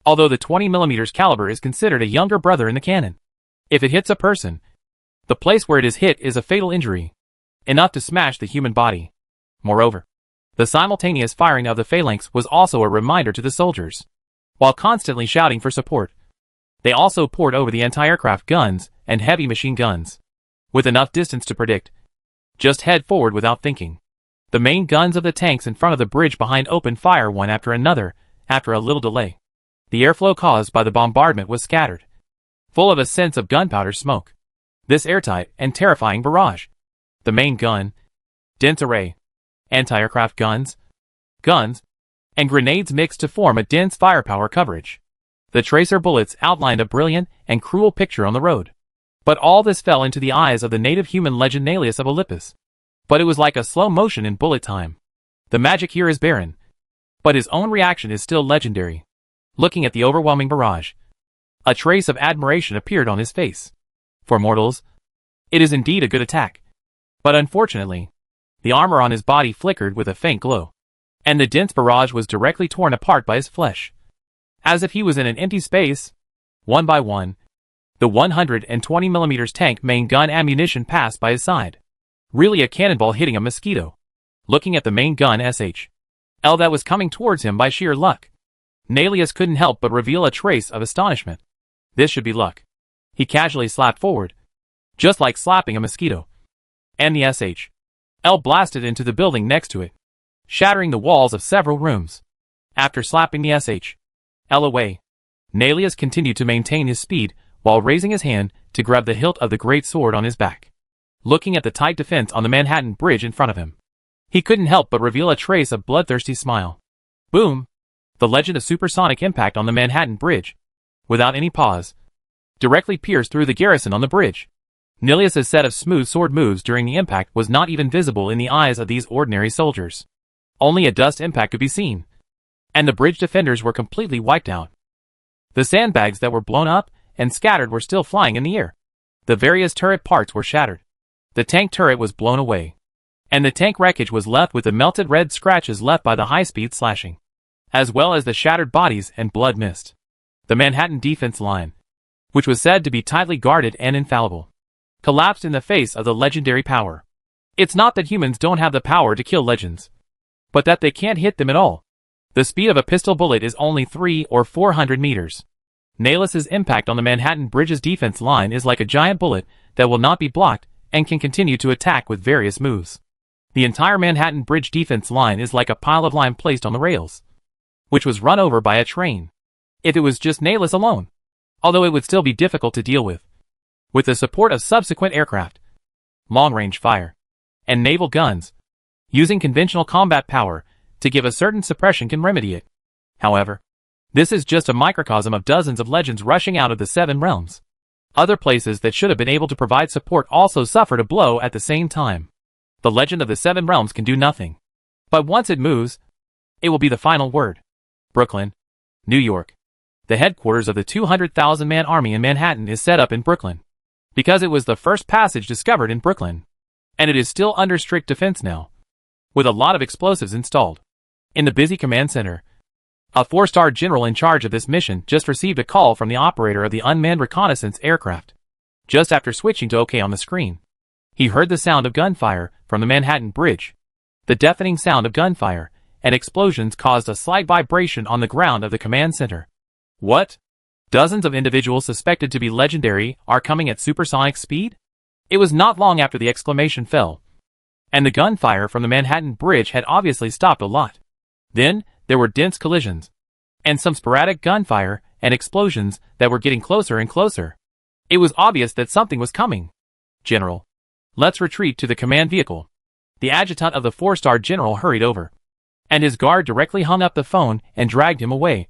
Although the 20mm caliber is considered a younger brother in the cannon, if it hits a person, the place where it is hit is a fatal injury. enough to smash the human body. Moreover, the simultaneous firing of the phalanx was also a reminder to the soldiers. While constantly shouting for support, they also poured over the anti-aircraft guns and heavy machine guns. With enough distance to predict, just head forward without thinking. The main guns of the tanks in front of the bridge behind opened fire one after another, after a little delay. The airflow caused by the bombardment was scattered, full of a sense of gunpowder smoke. This airtight and terrifying barrage. The main gun, dense array, anti-aircraft guns, and grenades mixed to form a dense firepower coverage. The tracer bullets outlined a brilliant and cruel picture on the road. But all this fell into the eyes of the native human legend Nalius of Olympus. But it was like a slow motion in bullet time. The magic here is barren, but his own reaction is still legendary. Looking at the overwhelming barrage, a trace of admiration appeared on his face. For mortals, it is indeed a good attack. But unfortunately, the armor on his body flickered with a faint glow, and the dense barrage was directly torn apart by his flesh. As if he was in an empty space, one by one, the 120mm tank main gun ammunition passed by his side. Really a cannonball hitting a mosquito. Looking at the main gun SH-L that was coming towards him by sheer luck, Nalius couldn't help but reveal a trace of astonishment. This should be luck. He casually slapped forward, just like slapping a mosquito. And the SH-L blasted into the building next to it, shattering the walls of several rooms. After slapping the SH-L away, Nalius continued to maintain his speed while raising his hand to grab the hilt of the great sword on his back. Looking at the tight defense on the Manhattan Bridge in front of him, he couldn't help but reveal a trace of bloodthirsty smile. Boom! The legend of supersonic impact on the Manhattan Bridge, without any pause, directly pierced through the garrison on the bridge. Nalius's set of smooth sword moves during the impact was not even visible in the eyes of these ordinary soldiers. Only a dust impact could be seen, and the bridge defenders were completely wiped out. The sandbags that were blown up and scattered were still flying in the air. The various turret parts were shattered. The tank turret was blown away, and the tank wreckage was left with the melted red scratches left by the high-speed slashing, as well as the shattered bodies and blood mist. The Manhattan defense line, which was said to be tightly guarded and infallible, collapsed in the face of the legendary power. It's not that humans don't have the power to kill legends, but that they can't hit them at all. The speed of a pistol bullet is only 300 or 400 meters. Nalius's impact on the Manhattan Bridge's defense line is like a giant bullet that will not be blocked and can continue to attack with various moves. The entire Manhattan Bridge defense line is like a pile of lime placed on the rails, which was run over by a train. If it was just Nalius alone, although it would still be difficult to deal with the support of subsequent aircraft, long-range fire, and naval guns, using conventional combat power to give a certain suppression can remedy it. However, this is just a microcosm of dozens of legends rushing out of the Seven Realms. Other places that should have been able to provide support also suffered a blow at the same time. The legend of the Seven Realms can do nothing, but once it moves, it will be the final word. Brooklyn, New York. The headquarters of the 200,000-man army in Manhattan is set up in Brooklyn, because it was the first passage discovered in Brooklyn, and it is still under strict defense now, with a lot of explosives installed. In the busy command center, a 4-star general in charge of this mission just received a call from the operator of the unmanned reconnaissance aircraft. Just after switching to OK on the screen, he heard the sound of gunfire from the Manhattan Bridge. The deafening sound of gunfire and explosions caused a slight vibration on the ground of the command center. What? Dozens of individuals suspected to be legendary are coming at supersonic speed? It was not long after the exclamation fell, and the gunfire from the Manhattan Bridge had obviously stopped a lot. Then, there were dense collisions, and some sporadic gunfire and explosions that were getting closer and closer. It was obvious that something was coming. General, let's retreat to the command vehicle. The adjutant of the 4-star general hurried over, and his guard directly hung up the phone and dragged him away,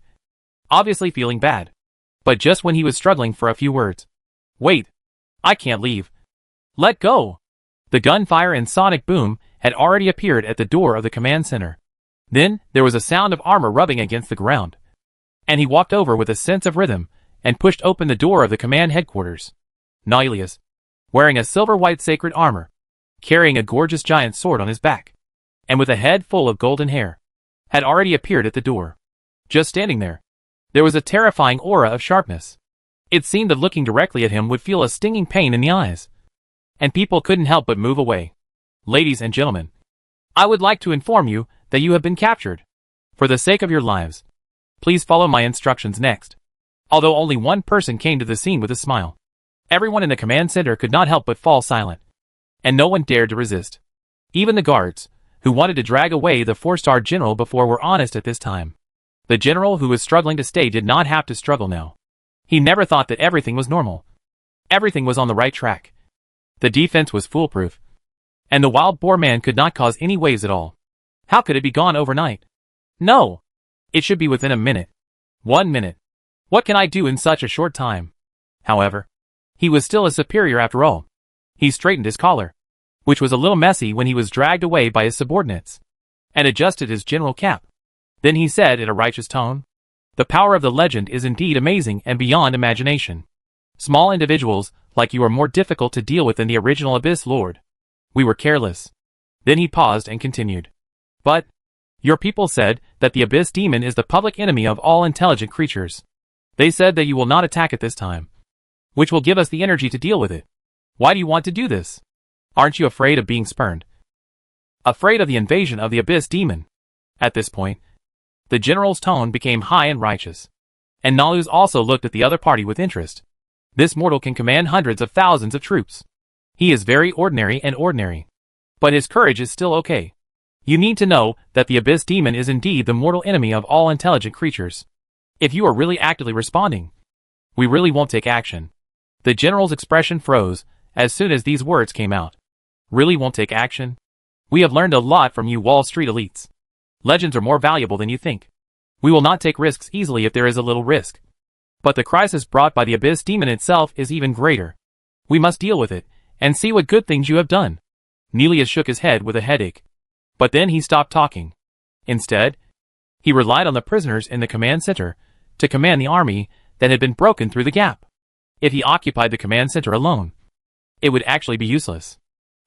obviously feeling bad. But just when he was struggling for a few words. Wait, I can't leave. Let go. The gunfire and sonic boom had already appeared at the door of the command center. Then, there was a sound of armor rubbing against the ground, and he walked over with a sense of rhythm and pushed open the door of the command headquarters. Nalius, wearing a silver-white sacred armor, carrying a gorgeous giant sword on his back, and with a head full of golden hair, had already appeared at the door. Just standing there, there was a terrifying aura of sharpness. It seemed that looking directly at him would feel a stinging pain in the eyes, and people couldn't help but move away. Ladies and gentlemen, I would like to inform you that you have been captured. For the sake of your lives, please follow my instructions next. Although only one person came to the scene with a smile, everyone in the command center could not help but fall silent. And no one dared to resist. Even the guards, who wanted to drag away the 4-star general before, were honest at this time. The general who was struggling to stay did not have to struggle now. He never thought that everything was normal. Everything was on the right track. The defense was foolproof. And the wild boar man could not cause any waves at all. How could it be gone overnight? No! It should be within a minute. 1 minute. What can I do in such a short time? However, he was still a superior after all. He straightened his collar, which was a little messy when he was dragged away by his subordinates, and adjusted his general cap. Then he said in a righteous tone, "The power of the legend is indeed amazing and beyond imagination. Small individuals like you are more difficult to deal with than the original Abyss Lord. We were careless." Then he paused and continued. "But your people said that the Abyss Demon is the public enemy of all intelligent creatures. They said that you will not attack at this time, which will give us the energy to deal with it. Why do you want to do this? Aren't you afraid of being spurned? Afraid of the invasion of the Abyss Demon?" At this point, the general's tone became high and righteous. And Naluz also looked at the other party with interest. This mortal can command hundreds of thousands of troops. He is very ordinary, but his courage is still okay. You need to know that the Abyss Demon is indeed the mortal enemy of all intelligent creatures. If you are really actively responding, we really won't take action. The general's expression froze as soon as these words came out. Really won't take action? We have learned a lot from you Wall Street elites. Legends are more valuable than you think. We will not take risks easily if there is a little risk. But the crisis brought by the Abyss Demon itself is even greater. We must deal with it, and see what good things you have done." Nelius shook his head with a headache. But then he stopped talking. Instead, he relied on the prisoners in the command center to command the army that had been broken through the gap. If he occupied the command center alone, it would actually be useless.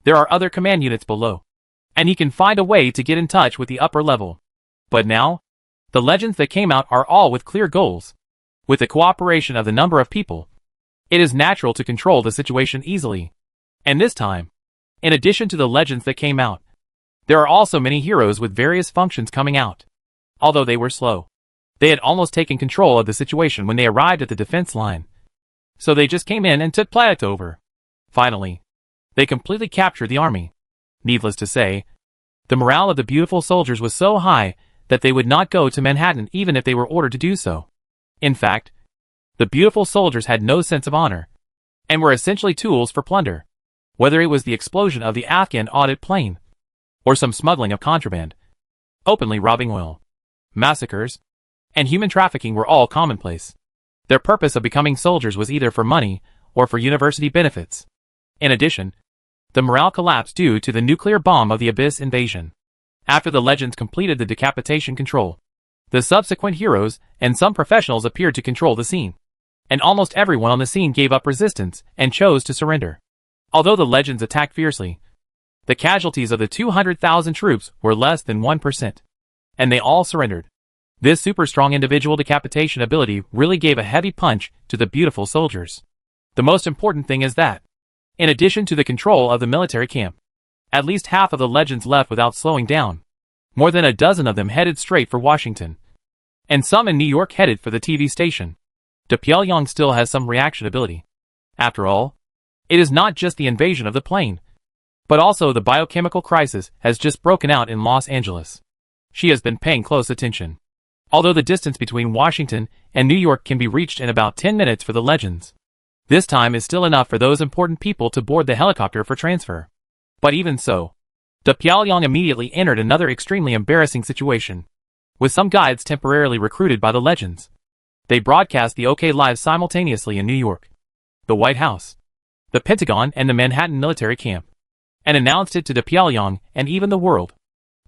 There are other command units below, and he can find a way to get in touch with the upper level. But now, the legends that came out are all with clear goals. With the cooperation of the number of people, it is natural to control the situation easily. And this time, in addition to the legends that came out, there are also many heroes with various functions coming out. Although they were slow, they had almost taken control of the situation when they arrived at the defense line. So they just came in and took Planet over. Finally, they completely captured the army. Needless to say, the morale of the beautiful soldiers was so high that they would not go to Manhattan even if they were ordered to do so. In fact, the beautiful soldiers had no sense of honor, and were essentially tools for plunder. Whether it was the explosion of the Afghan audit plane, or some smuggling of contraband, openly robbing oil, massacres, and human trafficking were all commonplace. Their purpose of becoming soldiers was either for money or for university benefits. In addition, the morale collapsed due to the nuclear bomb of the Abyss invasion. After the legends completed the decapitation control, the subsequent heroes and some professionals appeared to control the scene, and almost everyone on the scene gave up resistance and chose to surrender. Although the legends attacked fiercely, the casualties of the 200,000 troops were less than 1%, and they all surrendered. This super strong individual decapitation ability really gave a heavy punch to the beautiful soldiers. The most important thing is that, in addition to the control of the military camp, at least half of the legends left without slowing down. More than a dozen of them headed straight for Washington, and some in New York headed for the TV station. De Pyongyang still has some reaction ability. After all, it is not just the invasion of the plane, but also the biochemical crisis has just broken out in Los Angeles. She has been paying close attention. Although the distance between Washington and New York can be reached in about 10 minutes for the legends, this time is still enough for those important people to board the helicopter for transfer. But even so, De Pyongyang immediately entered another extremely embarrassing situation, with some guides temporarily recruited by the legends. They broadcast the OK Live simultaneously in New York, the White House, the Pentagon, and the Manhattan military camp, and announced it to De Pyongyang and even the world.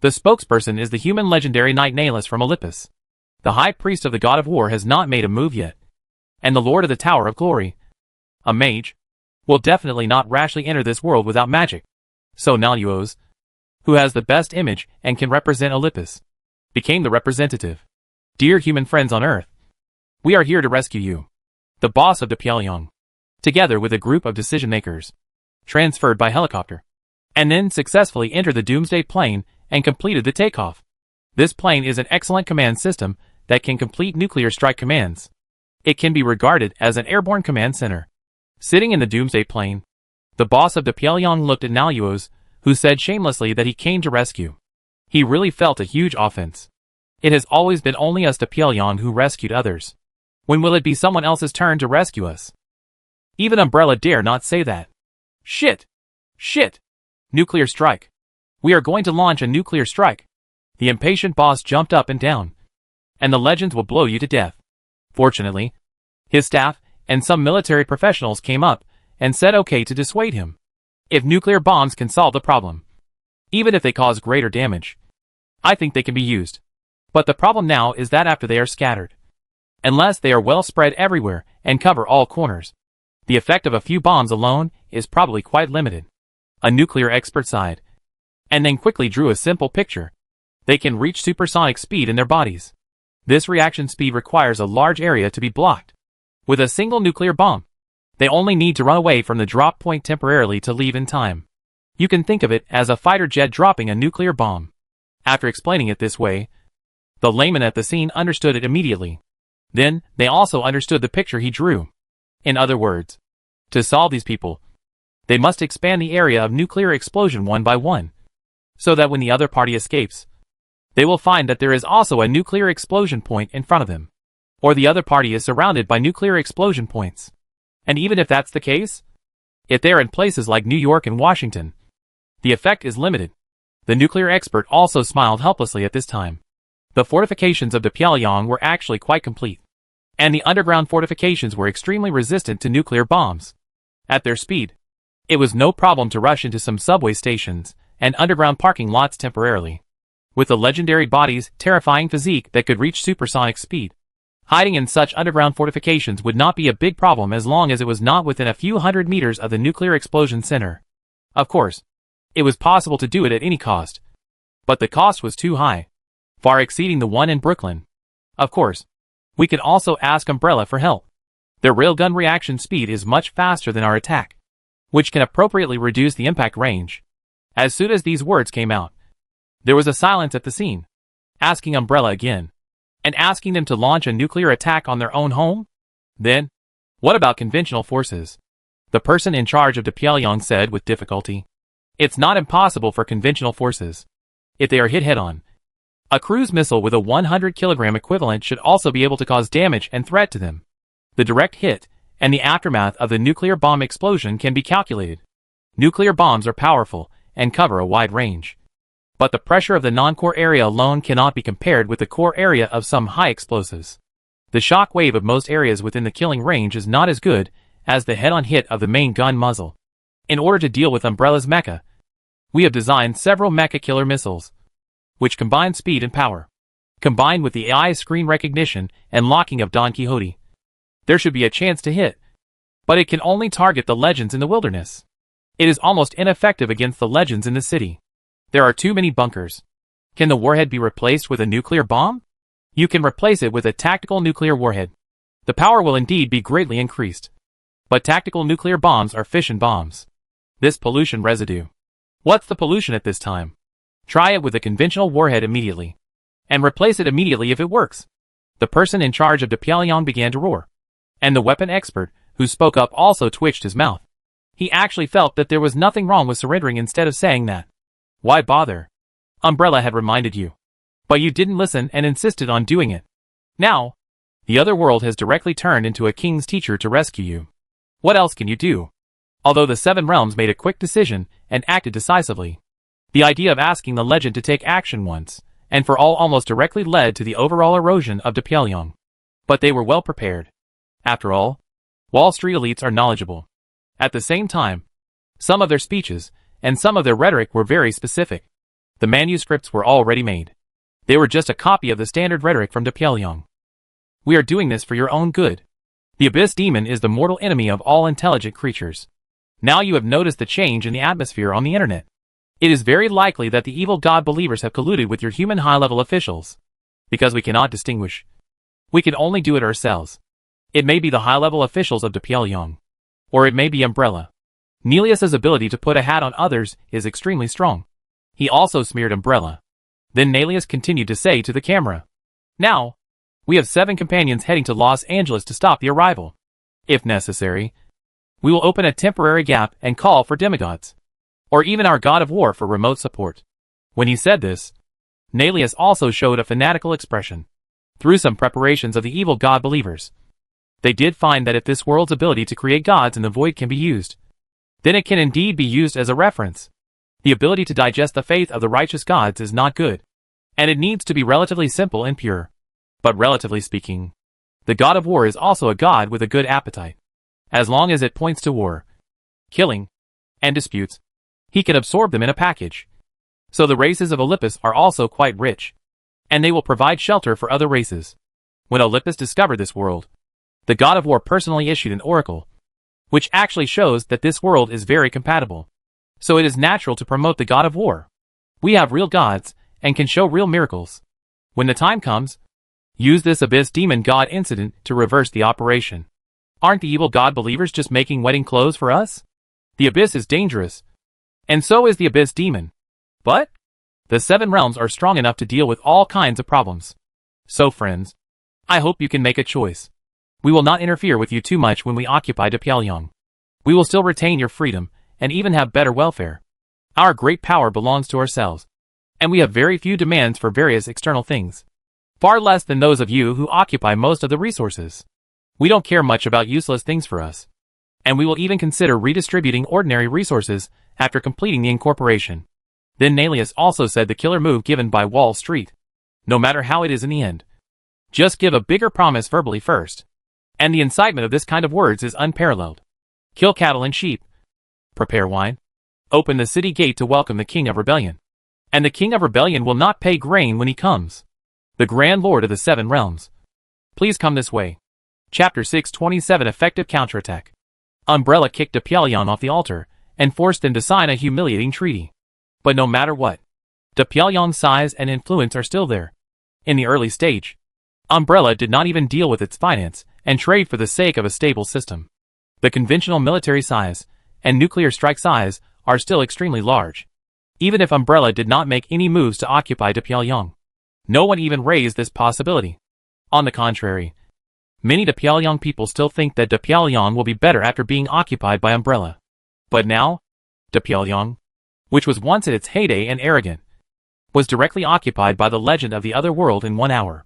The spokesperson is the human legendary Knight Nahus from Olympus. The high priest of the god of war has not made a move yet, and the lord of the Tower of Glory, a mage, will definitely not rashly enter this world without magic. So Nahus, who has the best image and can represent Olympus, became the representative. Dear human friends on Earth, we are here to rescue you. The boss of De Pyongyang, together with a group of decision makers, transferred by helicopter, and then successfully entered the Doomsday plane and completed the takeoff. This plane is an excellent command system that can complete nuclear strike commands. It can be regarded as an airborne command center. Sitting in the Doomsday plane, the boss of the Pyongyang looked at Naluos, who said shamelessly that he came to rescue. He really felt a huge offense. It has always been only us to Pyongyang who rescued others. When will it be someone else's turn to rescue us? Even Umbrella dare not say that. Shit! Shit! Nuclear strike. We are going to launch a nuclear strike. The impatient boss jumped up and down. And the legends will blow you to death. Fortunately, his staff and some military professionals came up and said okay to dissuade him. If nuclear bombs can solve the problem, even if they cause greater damage, I think they can be used. But the problem now is that after they are scattered, unless they are well spread everywhere and cover all corners, the effect of a few bombs alone is probably quite limited. A nuclear expert sighed, and then quickly drew a simple picture. They can reach supersonic speed in their bodies. This reaction speed requires a large area to be blocked. With a single nuclear bomb, they only need to run away from the drop point temporarily to leave in time. You can think of it as a fighter jet dropping a nuclear bomb. After explaining it this way, the layman at the scene understood it immediately. Then, they also understood the picture he drew. In other words, to solve these people, they must expand the area of nuclear explosion one by one, so that when the other party escapes, they will find that there is also a nuclear explosion point in front of them, or the other party is surrounded by nuclear explosion points. And even if that's the case, if they're in places like New York and Washington, the effect is limited. The nuclear expert also smiled helplessly at this time. The fortifications of the Pyongyang were actually quite complete, and the underground fortifications were extremely resistant to nuclear bombs. At their speed, it was no problem to rush into some subway stations and underground parking lots temporarily. With the legendary body's terrifying physique that could reach supersonic speed, hiding in such underground fortifications would not be a big problem as long as it was not within a few hundred meters of the nuclear explosion center. Of course, it was possible to do it at any cost. But the cost was too high, far exceeding the one in Brooklyn. Of course, we could also ask Umbrella for help. Their railgun reaction speed is much faster than our attack, which can appropriately reduce the impact range. As soon as these words came out, there was a silence at the scene. Asking Umbrella again, and asking them to launch a nuclear attack on their own home? Then, what about conventional forces? The person in charge of the Pyongyang said with difficulty. It's not impossible for conventional forces, if they are hit head-on. A cruise missile with a 100-kilogram equivalent should also be able to cause damage and threat to them. The direct hit and the aftermath of the nuclear bomb explosion can be calculated. Nuclear bombs are powerful and cover a wide range. But the pressure of the non-core area alone cannot be compared with the core area of some high explosives. The shock wave of most areas within the killing range is not as good as the head-on hit of the main gun muzzle. In order to deal with Umbrella's mecha, we have designed several mecha killer missiles, which combine speed and power. Combined with the AI's screen recognition and locking of Don Quixote, there should be a chance to hit. But it can only target the legends in the wilderness. It is almost ineffective against the legends in the city. There are too many bunkers. Can the warhead be replaced with a nuclear bomb? You can replace it with a tactical nuclear warhead. The power will indeed be greatly increased. But tactical nuclear bombs are fission bombs. This pollution residue. What's the pollution at this time? Try it with a conventional warhead immediately. And replace it immediately if it works. The person in charge of the Pyongyang began to roar. And the weapon expert, who spoke up, also twitched his mouth. He actually felt that there was nothing wrong with surrendering instead of saying that. Why bother? Umbrella had reminded you. But you didn't listen and insisted on doing it. Now, the other world has directly turned into a king's teacher to rescue you. What else can you do? Although the Seven Realms made a quick decision and acted decisively, the idea of asking the legend to take action once and for all almost directly led to the overall erosion of the Pyongyang. But they were well prepared. After all, Wall Street elites are knowledgeable. At the same time, some of their speeches and some of their rhetoric were very specific. The manuscripts were already made. They were just a copy of the standard rhetoric from the Pyongyang. We are doing this for your own good. The Abyss Demon is the mortal enemy of all intelligent creatures. Now you have noticed the change in the atmosphere on the internet. It is very likely that the evil god believers have colluded with your human high-level officials. Because we cannot distinguish. We can only do it ourselves. It may be the high-level officials of the Pyongyang. Or it may be Umbrella. Nelius's ability to put a hat on others is extremely strong. He also smeared Umbrella. Then Nelius continued to say to the camera, "Now, we have 7 companions heading to Los Angeles to stop the arrival. If necessary, we will open a temporary gap and call for demigods, or even our god of war for remote support." When he said this, Nelius also showed a fanatical expression. Through some preparations of the evil god believers, they did find that if this world's ability to create gods in the void can be used, then it can indeed be used as a reference. The ability to digest the faith of the righteous gods is not good, and it needs to be relatively simple and pure. But relatively speaking, the god of war is also a god with a good appetite. As long as it points to war, killing, and disputes, he can absorb them in a package. So the races of Olympus are also quite rich, and they will provide shelter for other races. When Olympus discovered this world, the god of war personally issued an oracle, which actually shows that this world is very compatible. So it is natural to promote the god of war. We have real gods, and can show real miracles. When the time comes, use this abyss demon god incident to reverse the operation. Aren't the evil god believers just making wedding clothes for us? The abyss is dangerous, and so is the abyss demon. But the 7 realms are strong enough to deal with all kinds of problems. So friends, I hope you can make a choice. We will not interfere with you too much when we occupy Pyongyang. We will still retain your freedom, and even have better welfare. Our great power belongs to ourselves, and we have very few demands for various external things. Far less than those of you who occupy most of the resources. We don't care much about useless things for us. And we will even consider redistributing ordinary resources after completing the incorporation. Then Nelius also said the killer move given by Wall Street. No matter how it is in the end, just give a bigger promise verbally first. And the incitement of this kind of words is unparalleled. Kill cattle and sheep. Prepare wine. Open the city gate to welcome the King of Rebellion. And the King of Rebellion will not pay grain when he comes. The Grand Lord of the 7 Realms. Please come this way. Chapter 627 Effective Counterattack. Umbrella kicked Pyongyang off the altar, and forced them to sign a humiliating treaty. But no matter what, Pyongyang's size and influence are still there. In the early stage, Umbrella did not even deal with its finance and trade for the sake of a stable system. The conventional military size and nuclear strike size are still extremely large. Even if Umbrella did not make any moves to occupy Pyongyang, no one even raised this possibility. On the contrary, many Pyongyang people still think that Pyongyang will be better after being occupied by Umbrella. But now, Pyongyang, which was once at its heyday and arrogant, was directly occupied by the legend of the other world in 1 hour.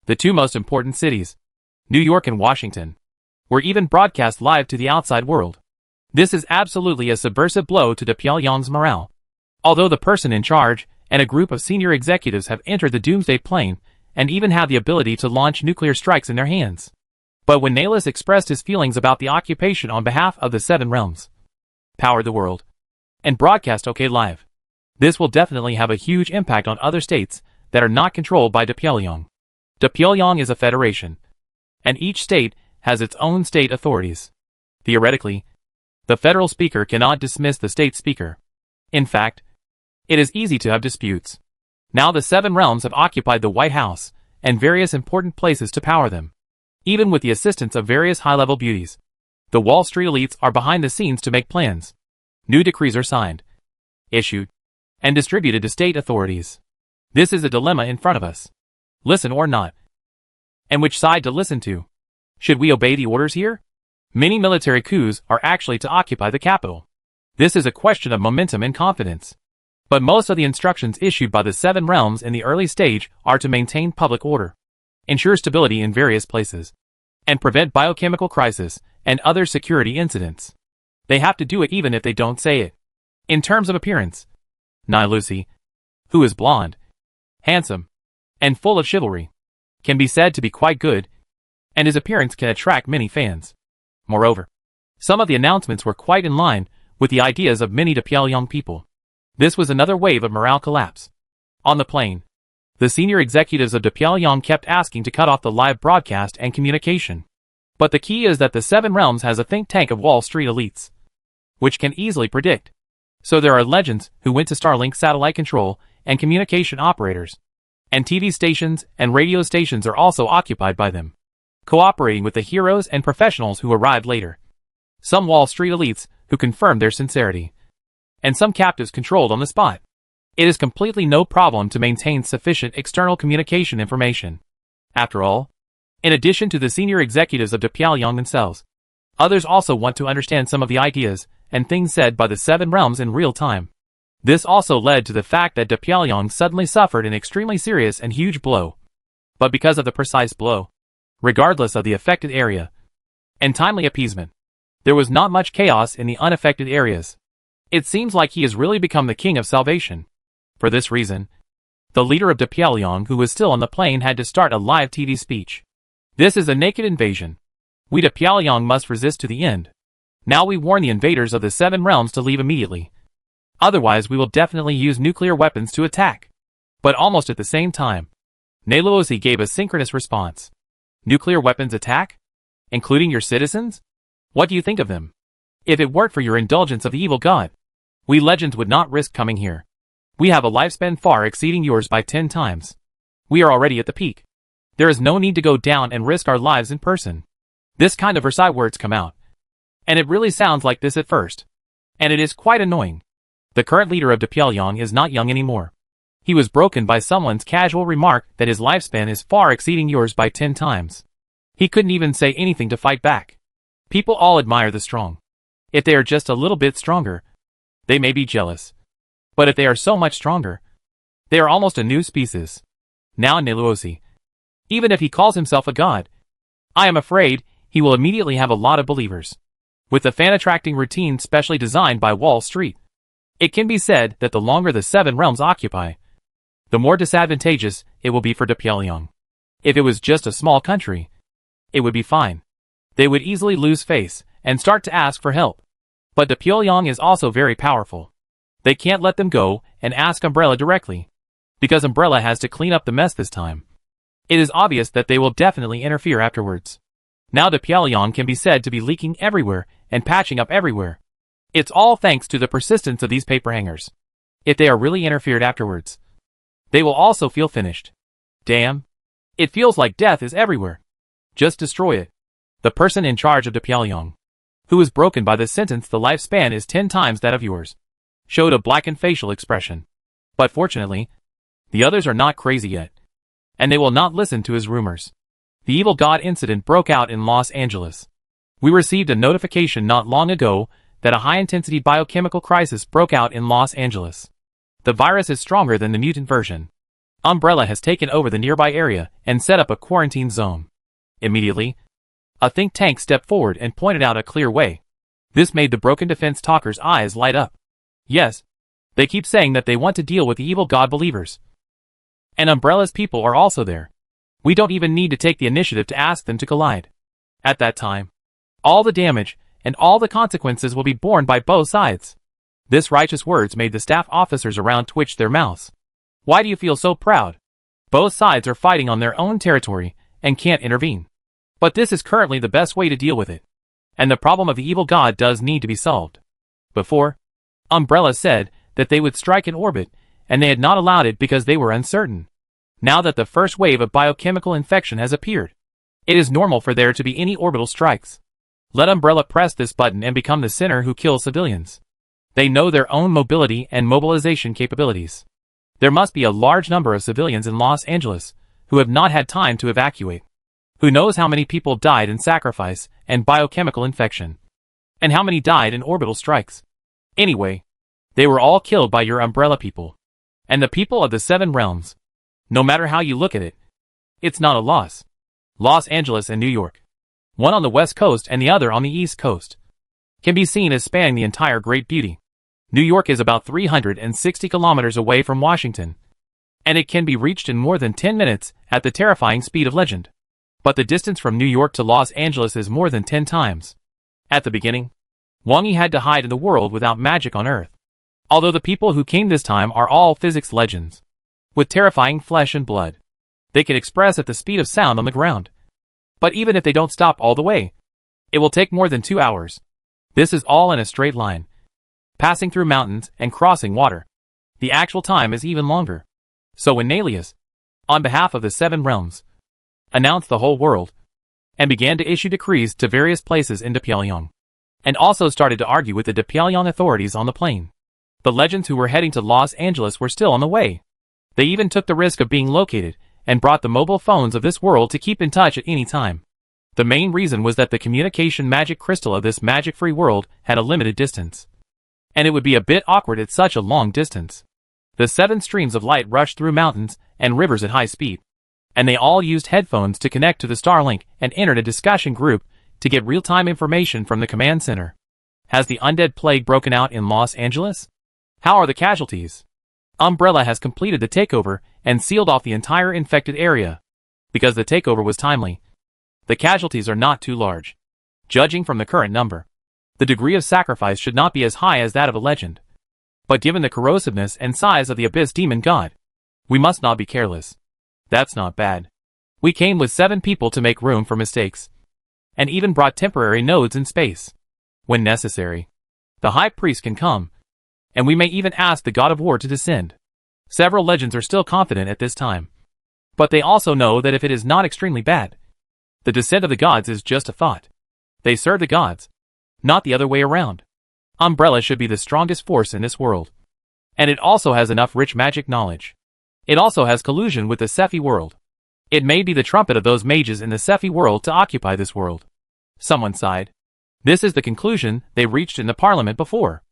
The 2 most important cities, New York and Washington, were even broadcast live to the outside world. This is absolutely a subversive blow to Pyongyang's morale. Although the person in charge and a group of senior executives have entered the doomsday plane and even have the ability to launch nuclear strikes in their hands. But when Nelius expressed his feelings about the occupation on behalf of the 7 realms, powered the world, and broadcast OK Live, this will definitely have a huge impact on other states that are not controlled by Pyongyang. Pyongyang is a federation, and each state has its own state authorities. Theoretically, the federal speaker cannot dismiss the state speaker. In fact, it is easy to have disputes. Now the 7 realms have occupied the White House and various important places to power them. Even with the assistance of various high-level beauties, the Wall Street elites are behind the scenes to make plans. New decrees are signed, issued, and distributed to state authorities. This is a dilemma in front of us. Listen or not. And which side to listen to? Should we obey the orders here? Many military coups are actually to occupy the capital. This is a question of momentum and confidence. But most of the instructions issued by the 7 realms in the early stage are to maintain public order, ensure stability in various places, and prevent biochemical crisis and other security incidents. They have to do it even if they don't say it. In terms of appearance, Lucy, who is blonde, handsome, and full of chivalry, can be said to be quite good, and his appearance can attract many fans. Moreover, some of the announcements were quite in line with the ideas of many Pyongyang people. This was another wave of morale collapse. On the plane, the senior executives of Pyongyang kept asking to cut off the live broadcast and communication. But the key is that the 7 realms has a think tank of Wall Street elites, which can easily predict. So there are legends who went to Starlink satellite control and communication operators. And TV stations and radio stations are also occupied by them, cooperating with the heroes and professionals who arrived later. Some Wall Street elites who confirmed their sincerity, and some captives controlled on the spot. It is completely no problem to maintain sufficient external communication information. After all, in addition to the senior executives of Pyongyang themselves, others also want to understand some of the ideas and things said by the Seven Realms in real time. This also led to the fact that Pyongyang suddenly suffered an extremely serious and huge blow. But because of the precise blow, regardless of the affected area, and timely appeasement, there was not much chaos in the unaffected areas. It seems like he has really become the king of salvation. For this reason, the leader of Pyongyang, who was still on the plane, had to start a live TV speech. This is a naked invasion. We Pyongyang must resist to the end. Now we warn the invaders of the Seven Realms to leave immediately. Otherwise we will definitely use nuclear weapons to attack. But almost at the same time, Luosi gave a synchronous response. Nuclear weapons attack? Including your citizens? What do you think of them? If it weren't for your indulgence of the evil god, we legends would not risk coming here. We have a lifespan far exceeding yours by 10 times. We are already at the peak. There is no need to go down and risk our lives in person. This kind of Versailles words come out. And it really sounds like this at first. And it is quite annoying. The current leader of Pyongyang is not young anymore. He was broken by someone's casual remark that his lifespan is far exceeding yours by 10 times. He couldn't even say anything to fight back. People all admire the strong. If they are just a little bit stronger, they may be jealous. But if they are so much stronger, they are almost a new species. Now Luosi, even if he calls himself a god, I am afraid he will immediately have a lot of believers. With the fan-attracting routine specially designed by Wall Street, it can be said that the longer the Seven Realms occupy, the more disadvantageous it will be for Pyongyang. If it was just a small country, it would be fine. They would easily lose face and start to ask for help. But Pyongyang is also very powerful. They can't let them go and ask Umbrella directly, because Umbrella has to clean up the mess this time. It is obvious that they will definitely interfere afterwards. Now Pyongyang can be said to be leaking everywhere and patching up everywhere. It's all thanks to the persistence of these paper hangers. If they are really interfered afterwards, they will also feel finished. Damn. It feels like death is everywhere. Just destroy it. The person in charge of Pyongyang, who is broken by the sentence the lifespan is 10 times that of yours, showed a blackened facial expression. But fortunately, the others are not crazy yet, and they will not listen to his rumors. The evil god incident broke out in Los Angeles. We received a notification not long ago that a high-intensity biochemical crisis broke out in Los Angeles. The virus is stronger than the mutant version. Umbrella has taken over the nearby area and set up a quarantine zone. Immediately, a think tank stepped forward and pointed out a clear way. This made the broken defense talker's eyes light up. Yes, they keep saying that they want to deal with the evil god believers. And Umbrella's people are also there. We don't even need to take the initiative to ask them to collide. At that time, all the damage and all the consequences will be borne by both sides. This righteous words made the staff officers around twitch their mouths. Why do you feel so proud? Both sides are fighting on their own territory and can't intervene. But this is currently the best way to deal with it. And the problem of the evil god does need to be solved. Before, Umbrella said that they would strike in orbit, and they had not allowed it because they were uncertain. Now that the first wave of biochemical infection has appeared, it is normal for there to be any orbital strikes. Let Umbrella press this button and become the sinner who kills civilians. They know their own mobility and mobilization capabilities. There must be a large number of civilians in Los Angeles who have not had time to evacuate. Who knows how many people died in sacrifice and biochemical infection? And how many died in orbital strikes? Anyway, they were all killed by your Umbrella people. And the people of the Seven Realms. No matter how you look at it, it's not a loss. Los Angeles and New York, one on the west coast and the other on the east coast, can be seen as spanning the entire Great Beauty. New York is about 360 kilometers away from Washington, and it can be reached in more than 10 minutes at the terrifying speed of legend. But the distance from New York to Los Angeles is more than 10 times. At the beginning, Wang Yi had to hide in the world without magic on Earth. Although the people who came this time are all physics legends, with terrifying flesh and blood. They can express at the speed of sound on the ground. But even if they don't stop all the way, it will take more than 2 hours. This is all in a straight line, passing through mountains and crossing water. The actual time is even longer. So when Nalius, on behalf of the Seven Realms, announced the whole world, and began to issue decrees to various places in Pyongyang, and also started to argue with the Pyongyang authorities on the plane. The legends who were heading to Los Angeles were still on the way. They even took the risk of being located, and brought the mobile phones of this world to keep in touch at any time. The main reason was that the communication magic crystal of this magic-free world had a limited distance. And it would be a bit awkward at such a long distance. The 7 streams of light rushed through mountains and rivers at high speed. And they all used headphones to connect to the Starlink and entered a discussion group to get real-time information from the command center. Has the undead plague broken out in Los Angeles? How are the casualties? Umbrella has completed the takeover and sealed off the entire infected area. Because the takeover was timely, the casualties are not too large. Judging from the current number, the degree of sacrifice should not be as high as that of a legend. But given the corrosiveness and size of the Abyss Demon God, we must not be careless. That's not bad. We came with 7 people to make room for mistakes. And even brought temporary nodes in space. When necessary, the High Priest can come. And we may even ask the God of War to descend. Several legends are still confident at this time. But they also know that if it is not extremely bad, the descent of the gods is just a thought. They serve the gods, not the other way around. Umbrella should be the strongest force in this world. And it also has enough rich magic knowledge. It also has collusion with the Sephi world. It may be the trumpet of those mages in the Sephi world to occupy this world. Someone sighed. This is the conclusion they reached in the parliament before.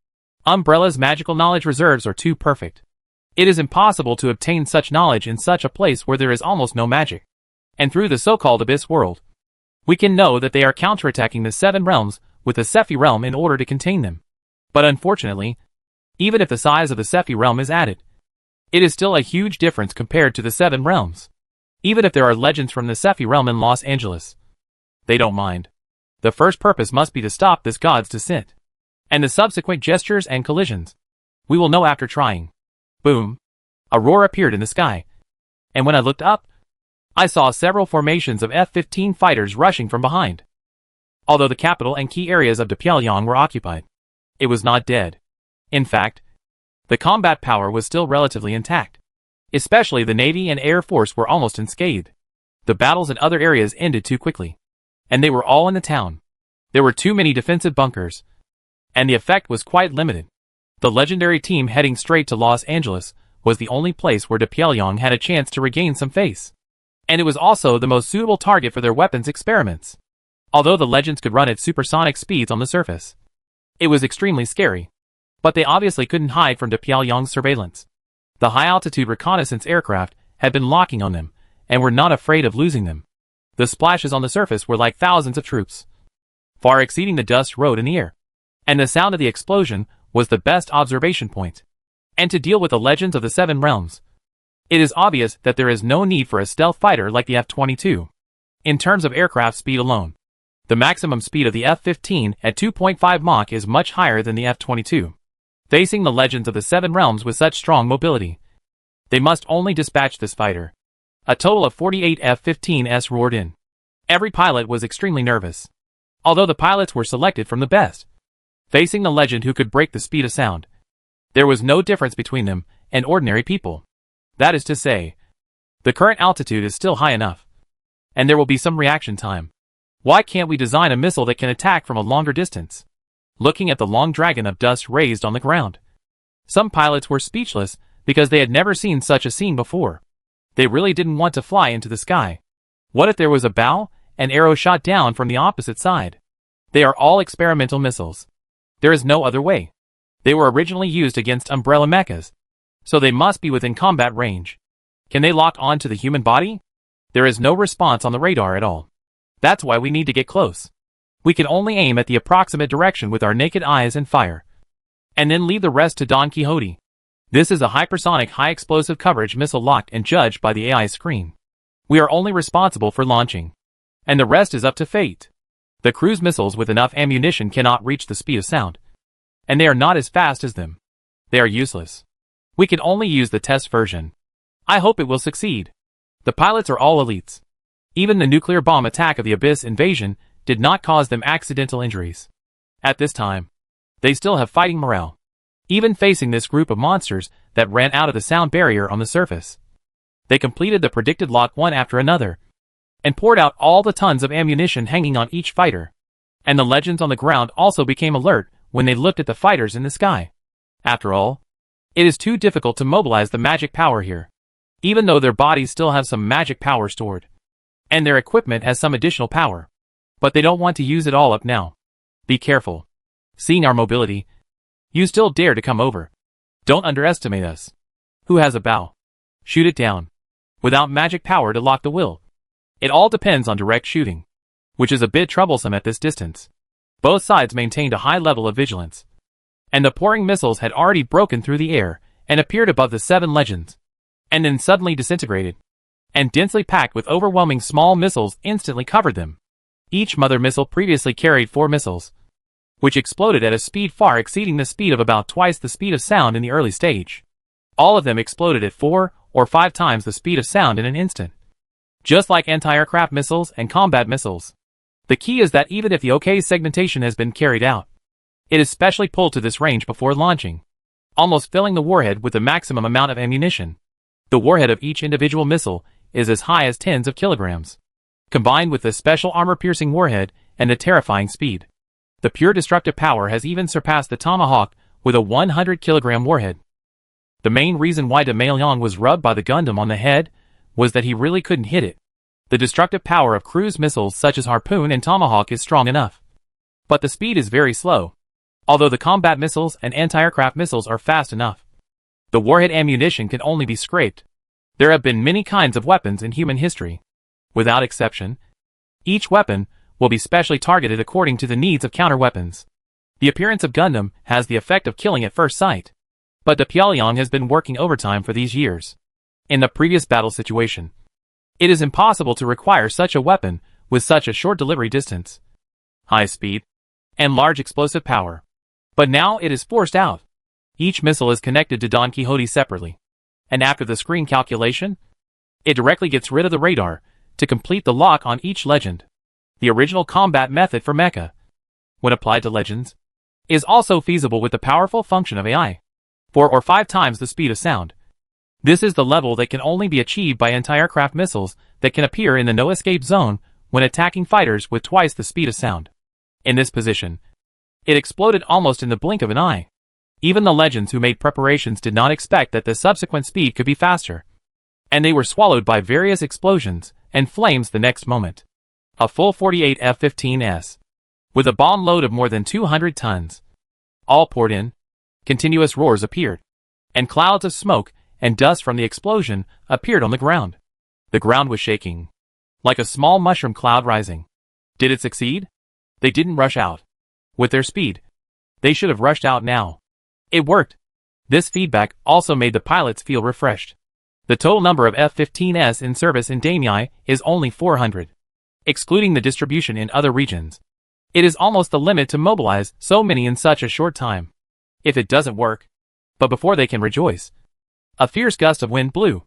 Umbrella's magical knowledge reserves are too perfect. It is impossible to obtain such knowledge in such a place where there is almost no magic. And through the so-called Abyss world, we can know that they are counterattacking the 7 realms with the Sephi realm in order to contain them. But unfortunately, even if the size of the Sephi realm is added, it is still a huge difference compared to the 7 realms. Even if there are legends from the Sephi realm in Los Angeles, they don't mind. The first purpose must be to stop this god's descent. And the subsequent gestures and collisions, we will know after trying. Boom. A roar appeared in the sky. And when I looked up, I saw several formations of F-15 fighters rushing from behind. Although the capital and key areas of Pyongyang were occupied, it was not dead. In fact, the combat power was still relatively intact. Especially the Navy and Air Force were almost unscathed. The battles in other areas ended too quickly. And they were all in the town. There were too many defensive bunkers. And the effect was quite limited. The legendary team heading straight to Los Angeles was the only place where Pyongyang had a chance to regain some face. And it was also the most suitable target for their weapons experiments. Although the legends could run at supersonic speeds on the surface, it was extremely scary. But they obviously couldn't hide from Pyongyang's surveillance. The high-altitude reconnaissance aircraft had been locking on them, and were not afraid of losing them. The splashes on the surface were like thousands of troops, far exceeding the dust rode in the air. And the sound of the explosion was the best observation point. And to deal with the legends of the 7 realms, it is obvious that there is no need for a stealth fighter like the F-22. In terms of aircraft speed alone, the maximum speed of the F-15 at 2.5 Mach is much higher than the F-22. Facing the legends of the 7 realms with such strong mobility, they must only dispatch this fighter. A total of 48 F-15s roared in. Every pilot was extremely nervous. Although the pilots were selected from the best, facing the legend who could break the speed of sound, there was no difference between them and ordinary people. That is to say, the current altitude is still high enough, and there will be some reaction time. Why can't we design a missile that can attack from a longer distance? Looking at the long dragon of dust raised on the ground, some pilots were speechless because they had never seen such a scene before. They really didn't want to fly into the sky. What if there was a bow, and arrow shot down from the opposite side? They are all experimental missiles. There is no other way. They were originally used against umbrella mechas, so they must be within combat range. Can they lock on to the human body? There is no response on the radar at all. That's why we need to get close. We can only aim at the approximate direction with our naked eyes and fire, and then leave the rest to Don Quixote. This is a hypersonic high-explosive coverage missile locked and judged by the AI screen. We are only responsible for launching, and the rest is up to fate. The cruise missiles with enough ammunition cannot reach the speed of sound, and they are not as fast as them. They are useless. We can only use the test version. I hope it will succeed. The pilots are all elites. Even the nuclear bomb attack of the Abyss invasion did not cause them accidental injuries. At this time, they still have fighting morale, even facing this group of monsters that ran out of the sound barrier on the surface. They completed the predicted lock one after another, and poured out all the tons of ammunition hanging on each fighter. And the legends on the ground also became alert when they looked at the fighters in the sky. After all, it is too difficult to mobilize the magic power here, even though their bodies still have some magic power stored, and their equipment has some additional power. But they don't want to use it all up now. Be careful. Seeing our mobility, you still dare to come over. Don't underestimate us. Who has a bow? Shoot it down. Without magic power to lock the will. It all depends on direct shooting, which is a bit troublesome at this distance. Both sides maintained a high level of vigilance, and the pouring missiles had already broken through the air and appeared above the 7 legends, and then suddenly disintegrated, and densely packed with overwhelming small missiles instantly covered them. Each mother missile previously carried 4 missiles, which exploded at a speed far exceeding the speed of about twice the speed of sound in the early stage. All of them exploded at 4 or 5 times the speed of sound in an instant. Just like anti-aircraft missiles and combat missiles. The key is that even if the OK segmentation has been carried out, it is specially pulled to this range before launching, almost filling the warhead with the maximum amount of ammunition. The warhead of each individual missile is as high as tens of kilograms, combined with the special armor-piercing warhead and the terrifying speed. The pure destructive power has even surpassed the Tomahawk with a 100-kilogram warhead. The main reason why de Maillon was rubbed by the Gundam on the head was that he really couldn't hit it. The destructive power of cruise missiles such as Harpoon and Tomahawk is strong enough, but the speed is very slow, although the combat missiles and anti-aircraft missiles are fast enough. The warhead ammunition can only be scraped. There have been many kinds of weapons in human history. Without exception, each weapon will be specially targeted according to the needs of counter-weapons. The appearance of Gundam has the effect of killing at first sight, but de Pyongyang has been working overtime for these years. In the previous battle situation, it is impossible to require such a weapon with such a short delivery distance, high speed, and large explosive power. But now it is forced out. Each missile is connected to Don Quixote separately, and after the screen calculation, it directly gets rid of the radar to complete the lock on each legend. The original combat method for mecha, when applied to legends, is also feasible with the powerful function of AI, 4 or 5 times the speed of sound. This is the level that can only be achieved by anti-aircraft missiles that can appear in the no-escape zone when attacking fighters with twice the speed of sound. In this position, it exploded almost in the blink of an eye. Even the legends who made preparations did not expect that the subsequent speed could be faster, and they were swallowed by various explosions and flames the next moment. A full 48 F-15s, with a bomb load of more than 200 tons, all poured in. Continuous roars appeared, and clouds of smoke and dust from the explosion appeared on the ground. The ground was shaking, like a small mushroom cloud rising. Did it succeed? They didn't rush out. With their speed, they should have rushed out now. It worked. This feedback also made the pilots feel refreshed. The total number of F-15s in service in Damiai is only 400, excluding the distribution in other regions. It is almost the limit to mobilize so many in such a short time. If it doesn't work, but before they can rejoice, a fierce gust of wind blew,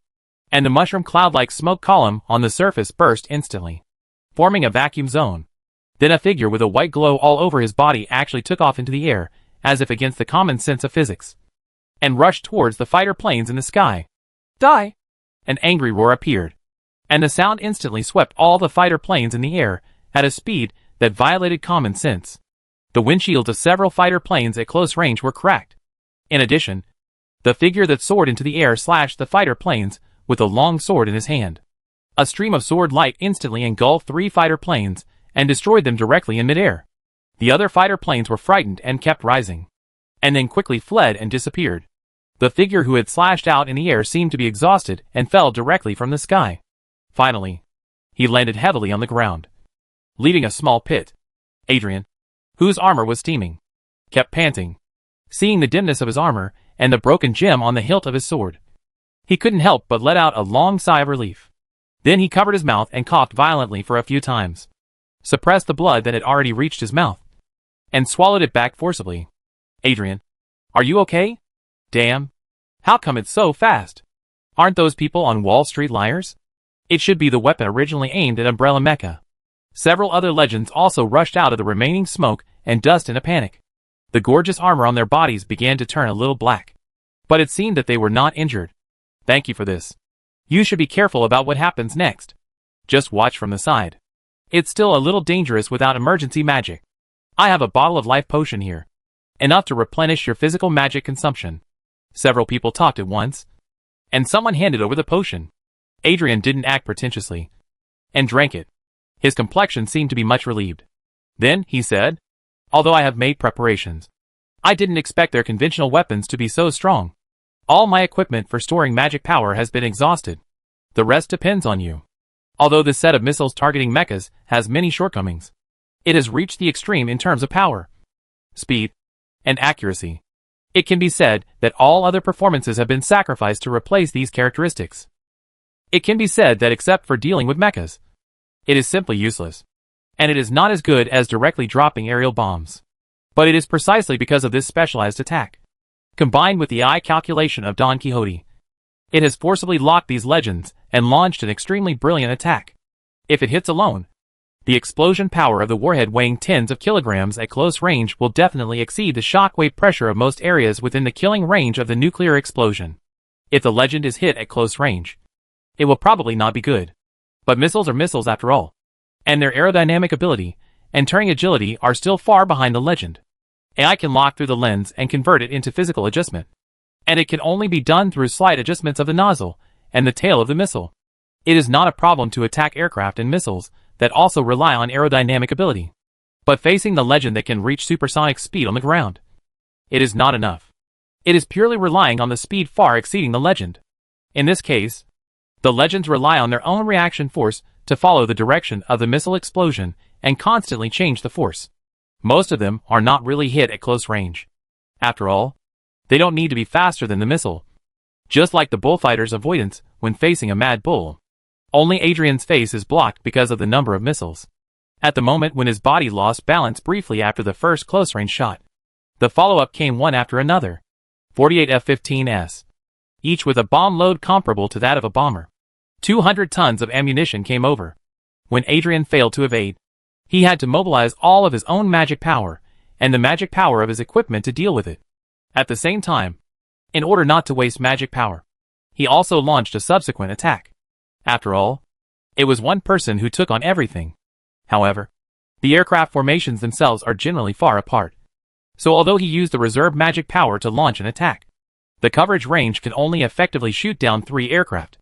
and the mushroom cloud-like smoke column on the surface burst instantly, forming a vacuum zone. Then a figure with a white glow all over his body actually took off into the air, as if against the common sense of physics, and rushed towards the fighter planes in the sky. Die! An angry roar appeared, and the sound instantly swept all the fighter planes in the air at a speed that violated common sense. The windshields of several fighter planes at close range were cracked. In addition, the figure that soared into the air slashed the fighter planes with a long sword in his hand. A stream of sword light instantly engulfed 3 fighter planes and destroyed them directly in midair. The other fighter planes were frightened and kept rising, and then quickly fled and disappeared. The figure who had slashed out in the air seemed to be exhausted and fell directly from the sky. Finally, he landed heavily on the ground, leaving a small pit. Adrian, whose armor was steaming, kept panting, seeing the dimness of his armor and the broken gem on the hilt of his sword. He couldn't help but let out a long sigh of relief. Then he covered his mouth and coughed violently for a few times, suppressed the blood that had already reached his mouth, and swallowed it back forcibly. Adrian, are you okay? Damn. How come it's so fast? Aren't those people on Wall Street liars? It should be the weapon originally aimed at Umbrella Mecha. Several other legends also rushed out of the remaining smoke and dust in a panic. The gorgeous armor on their bodies began to turn a little black, but it seemed that they were not injured. Thank you for this. You should be careful about what happens next. Just watch from the side. It's still a little dangerous without emergency magic. I have a bottle of life potion here. Enough to replenish your physical magic consumption. Several people talked at once, and someone handed over the potion. Adrian didn't act pretentiously, and drank it. His complexion seemed to be much relieved. Then, he said, although I have made preparations, I didn't expect their conventional weapons to be so strong. All my equipment for storing magic power has been exhausted. The rest depends on you. Although this set of missiles targeting mechas has many shortcomings, it has reached the extreme in terms of power, speed, and accuracy. It can be said that all other performances have been sacrificed to replace these characteristics. It can be said that except for dealing with mechas, it is simply useless. And it is not as good as directly dropping aerial bombs. But it is precisely because of this specialized attack, combined with the eye calculation of Don Quixote, it has forcibly locked these legends and launched an extremely brilliant attack. If it hits alone, the explosion power of the warhead weighing tens of kilograms at close range will definitely exceed the shockwave pressure of most areas within the killing range of the nuclear explosion. If the legend is hit at close range, it will probably not be good. But missiles are missiles after all, and their aerodynamic ability and turning agility are still far behind the legend. AI can lock through the lens and convert it into physical adjustment, and it can only be done through slight adjustments of the nozzle and the tail of the missile. It is not a problem to attack aircraft and missiles that also rely on aerodynamic ability. But facing the legend that can reach supersonic speed on the ground, it is not enough. It is purely relying on the speed far exceeding the legend. In this case, the legends rely on their own reaction force to follow the direction of the missile explosion and constantly change the force. Most of them are not really hit at close range. After all, they don't need to be faster than the missile. Just like the bullfighter's avoidance when facing a mad bull. Only Adrian's face is blocked because of the number of missiles. At the moment when his body lost balance briefly after the first close-range shot, the follow-up came one after another. 48 F-15s. Each with a bomb load comparable to that of a bomber. 200 tons of ammunition came over. When Adrian failed to evade, he had to mobilize all of his own magic power, and the magic power of his equipment to deal with it. At the same time, in order not to waste magic power, he also launched a subsequent attack. After all, it was one person who took on everything. However, the aircraft formations themselves are generally far apart. So although he used the reserve magic power to launch an attack, the coverage range can only effectively shoot down 3 aircraft.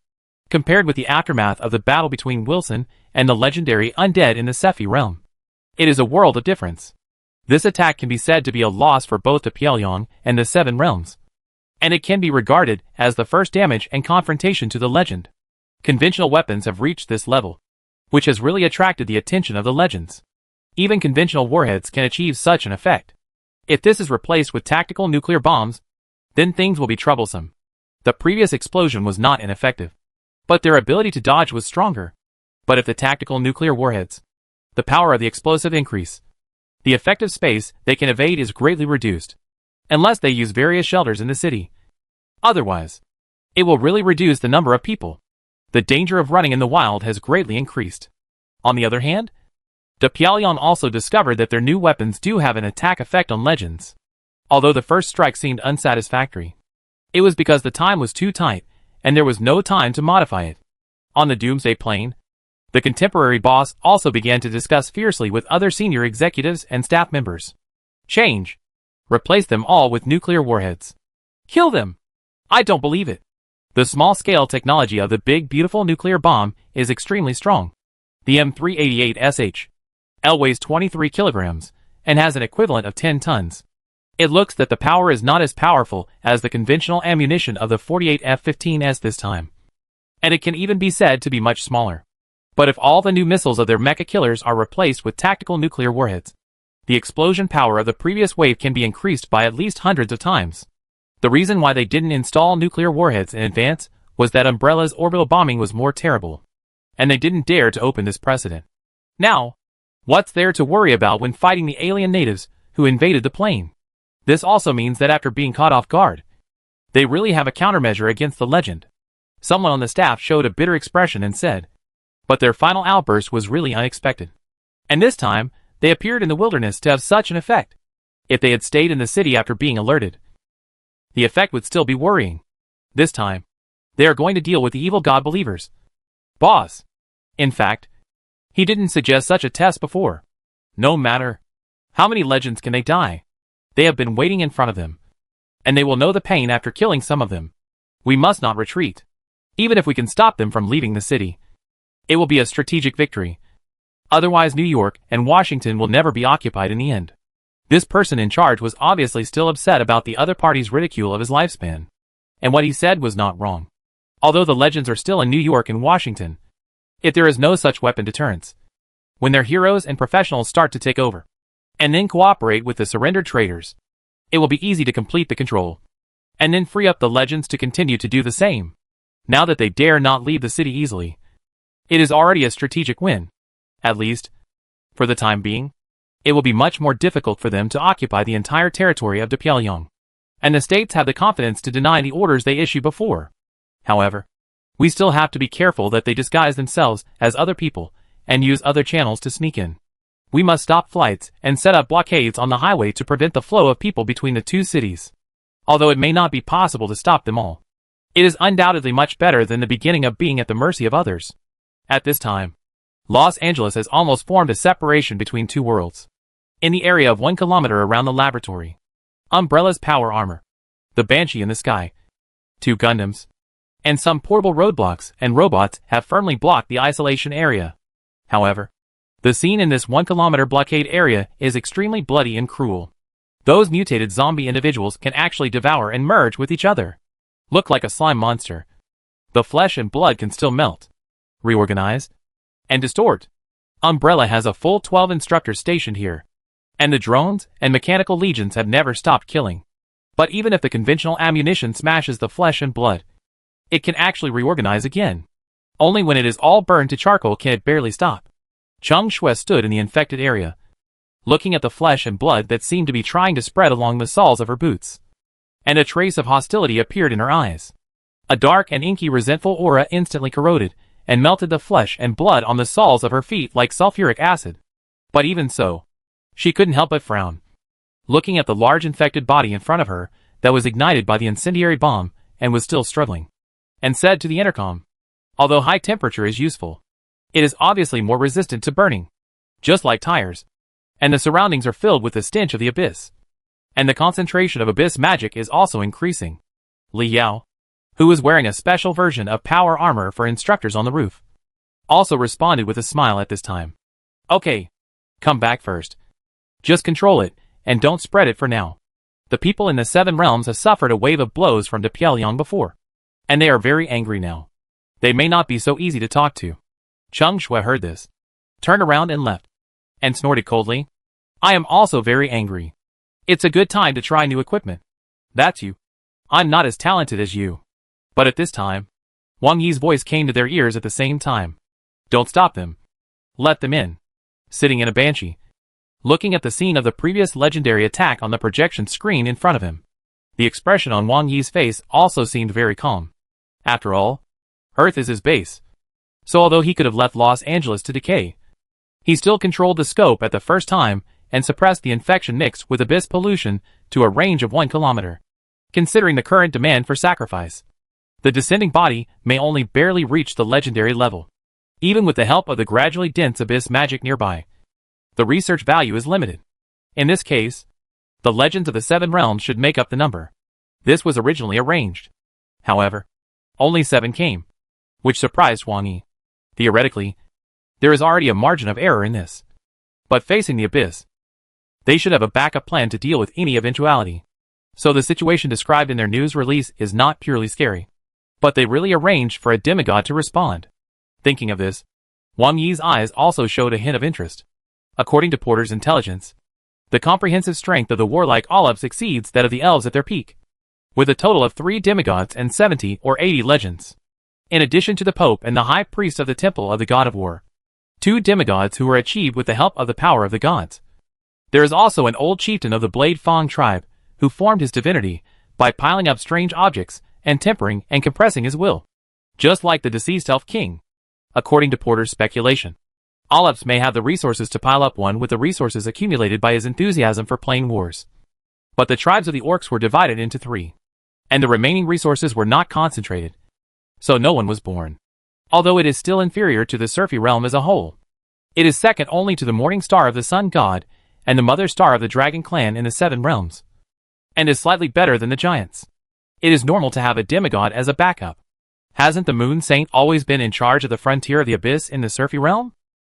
Compared with the aftermath of the battle between Wilson and the legendary undead in the Sephi realm, it is a world of difference. This attack can be said to be a loss for both the Pyongyang and the Seven Realms, and it can be regarded as the first damage and confrontation to the legend. Conventional weapons have reached this level, which has really attracted the attention of the legends. Even conventional warheads can achieve such an effect. If this is replaced with tactical nuclear bombs, then things will be troublesome. The previous explosion was not ineffective, but their ability to dodge was stronger. But if the tactical nuclear warheads, the power of the explosive increase, the effective space they can evade is greatly reduced, unless they use various shelters in the city. Otherwise, it will really reduce the number of people. The danger of running in the wild has greatly increased. On the other hand, the Pyongyang also discovered that their new weapons do have an attack effect on legends. Although the first strike seemed unsatisfactory, it was because the time was too tight, and there was no time to modify it. On the Doomsday Plain, the contemporary boss also began to discuss fiercely with other senior executives and staff members. Change. Replace them all with nuclear warheads. Kill them. I don't believe it. The small-scale technology of the big beautiful nuclear bomb is extremely strong. The M388SH-L weighs 23 kilograms and has an equivalent of 10 tons. It looks that the power is not as powerful as the conventional ammunition of the 48 F-15s this time, and it can even be said to be much smaller. But if all the new missiles of their mecha killers are replaced with tactical nuclear warheads, the explosion power of the previous wave can be increased by at least hundreds of times. The reason why they didn't install nuclear warheads in advance was that Umbrella's orbital bombing was more terrible, and they didn't dare to open this precedent. Now, what's there to worry about when fighting the alien natives who invaded the plane? This also means that after being caught off guard, they really have a countermeasure against the legend. Someone on the staff showed a bitter expression and said, but their final outburst was really unexpected. And this time, they appeared in the wilderness to have such an effect. If they had stayed in the city after being alerted, the effect would still be worrying. This time, they are going to deal with the evil god believers. Boss. In fact, he didn't suggest such a test before. No matter. How many legends can they die? They have been waiting in front of them. And they will know the pain after killing some of them. We must not retreat. Even if we can stop them from leaving the city, it will be a strategic victory. Otherwise New York and Washington will never be occupied in the end. This person in charge was obviously still upset about the other party's ridicule of his lifespan. And what he said was not wrong. Although the legends are still in New York and Washington, if there is no such weapon deterrence, when their heroes and professionals start to take over, and then cooperate with the surrendered traitors, it will be easy to complete the control, and then free up the legends to continue to do the same. Now that they dare not leave the city easily, it is already a strategic win. At least, for the time being, it will be much more difficult for them to occupy the entire territory of Pyongyang. And the states have the confidence to deny the orders they issue before. However, we still have to be careful that they disguise themselves as other people and use other channels to sneak in. We must stop flights and set up blockades on the highway to prevent the flow of people between the two cities. Although it may not be possible to stop them all, it is undoubtedly much better than the beginning of being at the mercy of others. At this time, Los Angeles has almost formed a separation between two worlds. In the area of 1 kilometer around the laboratory, Umbrella's power armor, the Banshee in the sky, 2 Gundams, and some portable roadblocks and robots have firmly blocked the isolation area. However, the scene in this 1 kilometer blockade area is extremely bloody and cruel. Those mutated zombie individuals can actually devour and merge with each other. Look like a slime monster. The flesh and blood can still melt, reorganize, and distort. Umbrella has a full 12 instructors stationed here, and the drones and mechanical legions have never stopped killing. But even if the conventional ammunition smashes the flesh and blood, it can actually reorganize again. Only when it is all burned to charcoal can it barely stop. Chung Shui stood in the infected area, looking at the flesh and blood that seemed to be trying to spread along the soles of her boots. And a trace of hostility appeared in her eyes. A dark and inky resentful aura instantly corroded and melted the flesh and blood on the soles of her feet like sulfuric acid. But even so, she couldn't help but frown, looking at the large infected body in front of her that was ignited by the incendiary bomb and was still struggling, and said to the intercom, although high temperature is useful, it is obviously more resistant to burning, just like tires, and the surroundings are filled with the stench of the abyss. And the concentration of abyss magic is also increasing. Li Yao, who was wearing a special version of power armor for instructors on the roof, also responded with a smile at this time. Okay, come back first. Just control it, and don't spread it for now. The people in the 7 realms have suffered a wave of blows from Pyongyang before, and they are very angry now. They may not be so easy to talk to. Chung Shui heard this, turned around and left, and snorted coldly. I am also very angry. It's a good time to try new equipment. That's you. I'm not as talented as you. But at this time, Wang Yi's voice came to their ears at the same time. Don't stop them. Let them in. Sitting in a banshee, looking at the scene of the previous legendary attack on the projection screen in front of him, the expression on Wang Yi's face also seemed very calm. After all, Earth is his base. So although he could have left Los Angeles to decay, he still controlled the scope at the first time and suppressed the infection mixed with abyss pollution to a range of 1 kilometer. Considering the current demand for sacrifice, the descending body may only barely reach the legendary level. Even with the help of the gradually dense abyss magic nearby, the research value is limited. In this case, the legends of the 7 realms should make up the number. This was originally arranged. However, only 7 came, which surprised Wang Yi. Theoretically, there is already a margin of error in this. But facing the abyss, they should have a backup plan to deal with any eventuality. So the situation described in their news release is not purely scary. But they really arranged for a demigod to respond. Thinking of this, Wang Yi's eyes also showed a hint of interest. According to Porter's intelligence, the comprehensive strength of the warlike Olives exceeds that of the elves at their peak, with a total of 3 demigods and 70 or 80 legends. In addition to the Pope and the High Priest of the Temple of the God of War, 2 demigods who were achieved with the help of the power of the gods. There is also an old chieftain of the Blade Fong tribe, who formed his divinity by piling up strange objects and tempering and compressing his will, just like the deceased Elf King. According to Porter's speculation, Olives may have the resources to pile up one with the resources accumulated by his enthusiasm for playing wars. But the tribes of the orcs were divided into 3, and the remaining resources were not concentrated, so no one was born. Although it is still inferior to the Surfy realm as a whole, it is second only to the morning star of the sun god, and the mother star of the dragon clan in the Seven Realms, and is slightly better than the giants. It is normal to have a demigod as a backup. Hasn't the Moon Saint always been in charge of the frontier of the abyss in the Surfy realm?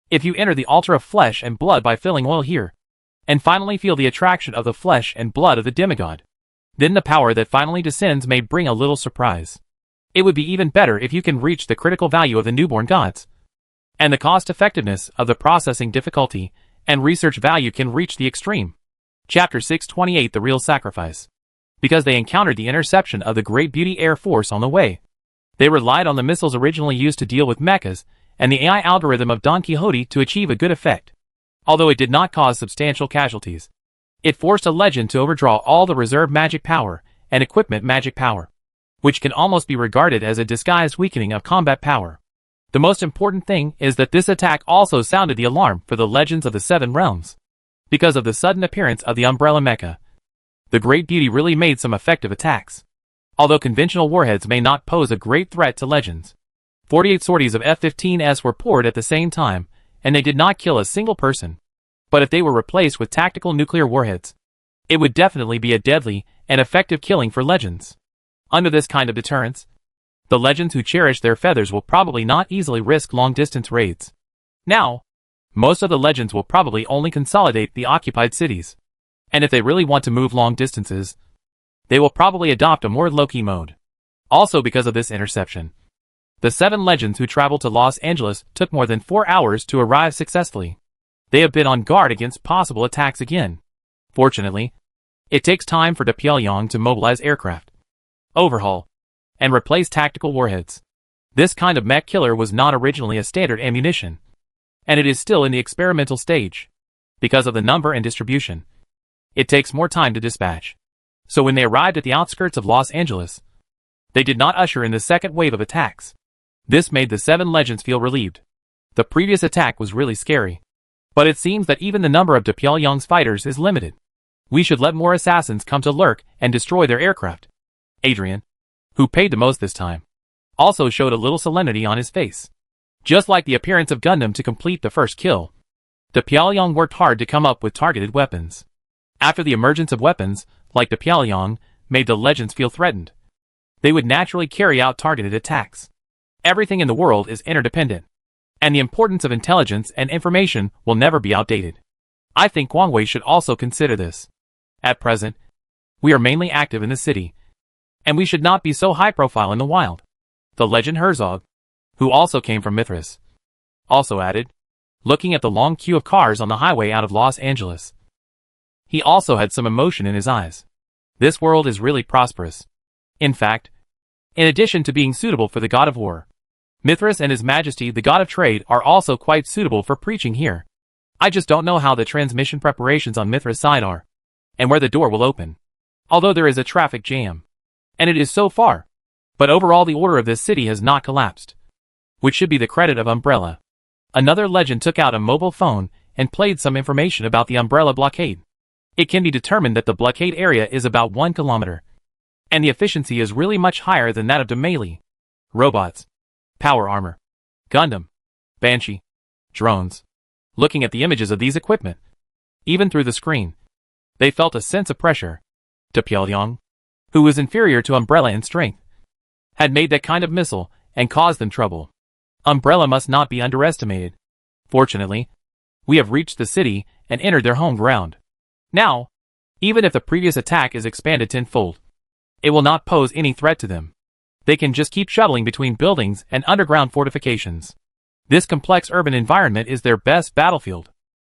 If you enter the altar of flesh and blood by filling oil here, and finally feel the attraction of the flesh and blood of the demigod, then the power that finally descends may bring a little surprise. It would be even better if you can reach the critical value of the newborn gods, and the cost-effectiveness of the processing difficulty and research value can reach the extreme. Chapter 628 The Real Sacrifice. Because they encountered the interception of the Great Beauty Air Force on the way, they relied on the missiles originally used to deal with mechas and the AI algorithm of Don Quixote to achieve a good effect. Although it did not cause substantial casualties, it forced a legend to overdraw all the reserve magic power and equipment magic power, which can almost be regarded as a disguised weakening of combat power. The most important thing is that this attack also sounded the alarm for the legends of the Seven Realms. Because of the sudden appearance of the Umbrella Mecha, the Great Beauty really made some effective attacks. Although conventional warheads may not pose a great threat to legends, 48 sorties of F-15s were poured at the same time, and they did not kill a single person. But if they were replaced with tactical nuclear warheads, it would definitely be a deadly and effective killing for legends. Under this kind of deterrence, the legends who cherish their feathers will probably not easily risk long-distance raids. Now, most of the legends will probably only consolidate the occupied cities. And if they really want to move long distances, they will probably adopt a more low-key mode. Also because of this interception, the 7 legends who traveled to Los Angeles took more than 4 hours to arrive successfully. They have been on guard against possible attacks again. Fortunately, it takes time for the Pyongyang to mobilize aircraft, overhaul, and replace tactical warheads. This kind of mech killer was not originally a standard ammunition, and it is still in the experimental stage. Because of the number and distribution, it takes more time to dispatch. So when they arrived at the outskirts of Los Angeles, they did not usher in the second wave of attacks. This made the 7 legends feel relieved. The previous attack was really scary. But it seems that even the number of Pyongyang's fighters is limited. We should let more assassins come to lurk and destroy their aircraft. Adrian, who paid the most this time, also showed a little solemnity on his face. Just like the appearance of Gundam to complete the first kill, the Pyongyang worked hard to come up with targeted weapons. After the emergence of weapons, like the Pyongyang, made the legends feel threatened, they would naturally carry out targeted attacks. Everything in the world is interdependent, and the importance of intelligence and information will never be outdated. I think Guangwei should also consider this. At present, we are mainly active in the city, and we should not be so high profile in the wild. The legend Herzog, who also came from Mithras, also added, looking at the long queue of cars on the highway out of Los Angeles. He also had some emotion in his eyes. This world is really prosperous. In fact, in addition to being suitable for the god of war, Mithras and His Majesty the God of Trade are also quite suitable for preaching here. I just don't know how the transmission preparations on Mithras' side are, and where the door will open. Although there is a traffic jam, and it is so far, but overall the order of this city has not collapsed, which should be the credit of Umbrella. Another legend took out a mobile phone and played some information about the Umbrella blockade. It can be determined that the blockade area is about 1 kilometer, and the efficiency is really much higher than that of the melee robots, power armor, Gundam, Banshee, drones. Looking at the images of these equipment, even through the screen, they felt a sense of pressure. De Pyongyang, who was inferior to Umbrella in strength, had made that kind of missile and caused them trouble. Umbrella must not be underestimated. Fortunately, we have reached the city and entered their home ground. Now, even if the previous attack is expanded tenfold, it will not pose any threat to them. They can just keep shuttling between buildings and underground fortifications. This complex urban environment is their best battlefield.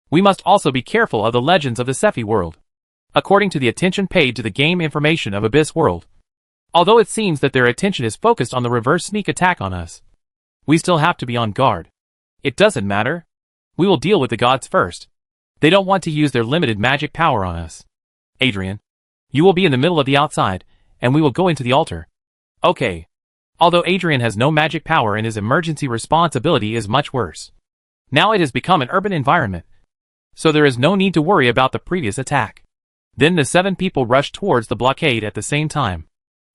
We must also be careful of the legends of the Sephi world, according to the attention paid to the game information of Abyss World. Although it seems that their attention is focused on the reverse sneak attack on us, we still have to be on guard. It doesn't matter. We will deal with the gods first. They don't want to use their limited magic power on us. Adrian, you will be in the middle of the outside, and we will go into the altar. Okay. Although Adrian has no magic power and his emergency response ability is much worse. Now it has become an urban environment, so there is no need to worry about the previous attack. Then the 7 people rushed towards the blockade at the same time,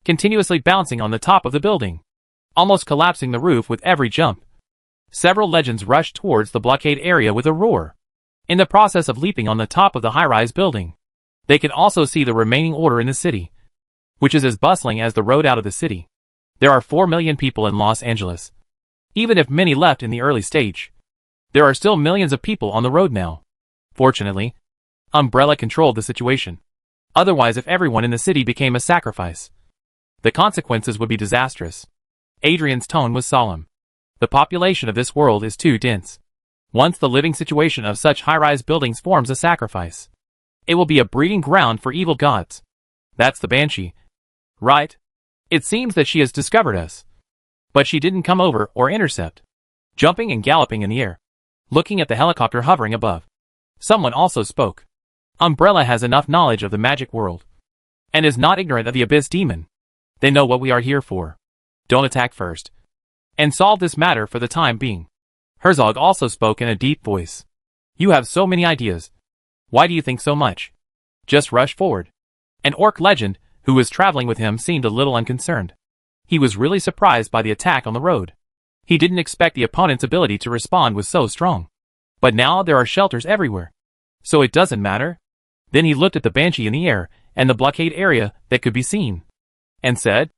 continuously bouncing on the top of the building, almost collapsing the roof with every jump. Several legends rushed towards the blockade area with a roar. in the process of leaping on the top of the high-rise building. They can also see the remaining order in the city, which is as bustling as the road out of the city. There are 4 million people in Los Angeles. Even if many left in the early stage, there are still millions of people on the road now. Fortunately, Umbrella controlled the situation. Otherwise, if everyone in the city became a sacrifice, the consequences would be disastrous. Adrian's tone was solemn. The population of this world is too dense. Once the living situation of such high-rise buildings forms a sacrifice, it will be a breeding ground for evil gods. That's the Banshee, right? It seems that she has discovered us. But she didn't come over or intercept. Jumping and galloping in the air, looking at the helicopter hovering above. Someone also spoke. Umbrella has enough knowledge of the magic world, and is not ignorant of the Abyss Demon. They know what we are here for. Don't attack first, and solve this matter for the time being. Herzog also spoke in a deep voice. You have so many ideas. Why do you think so much? Just rush forward. An orc legend, who was traveling with him, seemed a little unconcerned. He was really surprised by the attack on the road. He didn't expect the opponent's ability to respond was so strong. But now there are shelters everywhere, so it doesn't matter. Then he looked at the Banshee in the air, and the blockade area that could be seen, and said,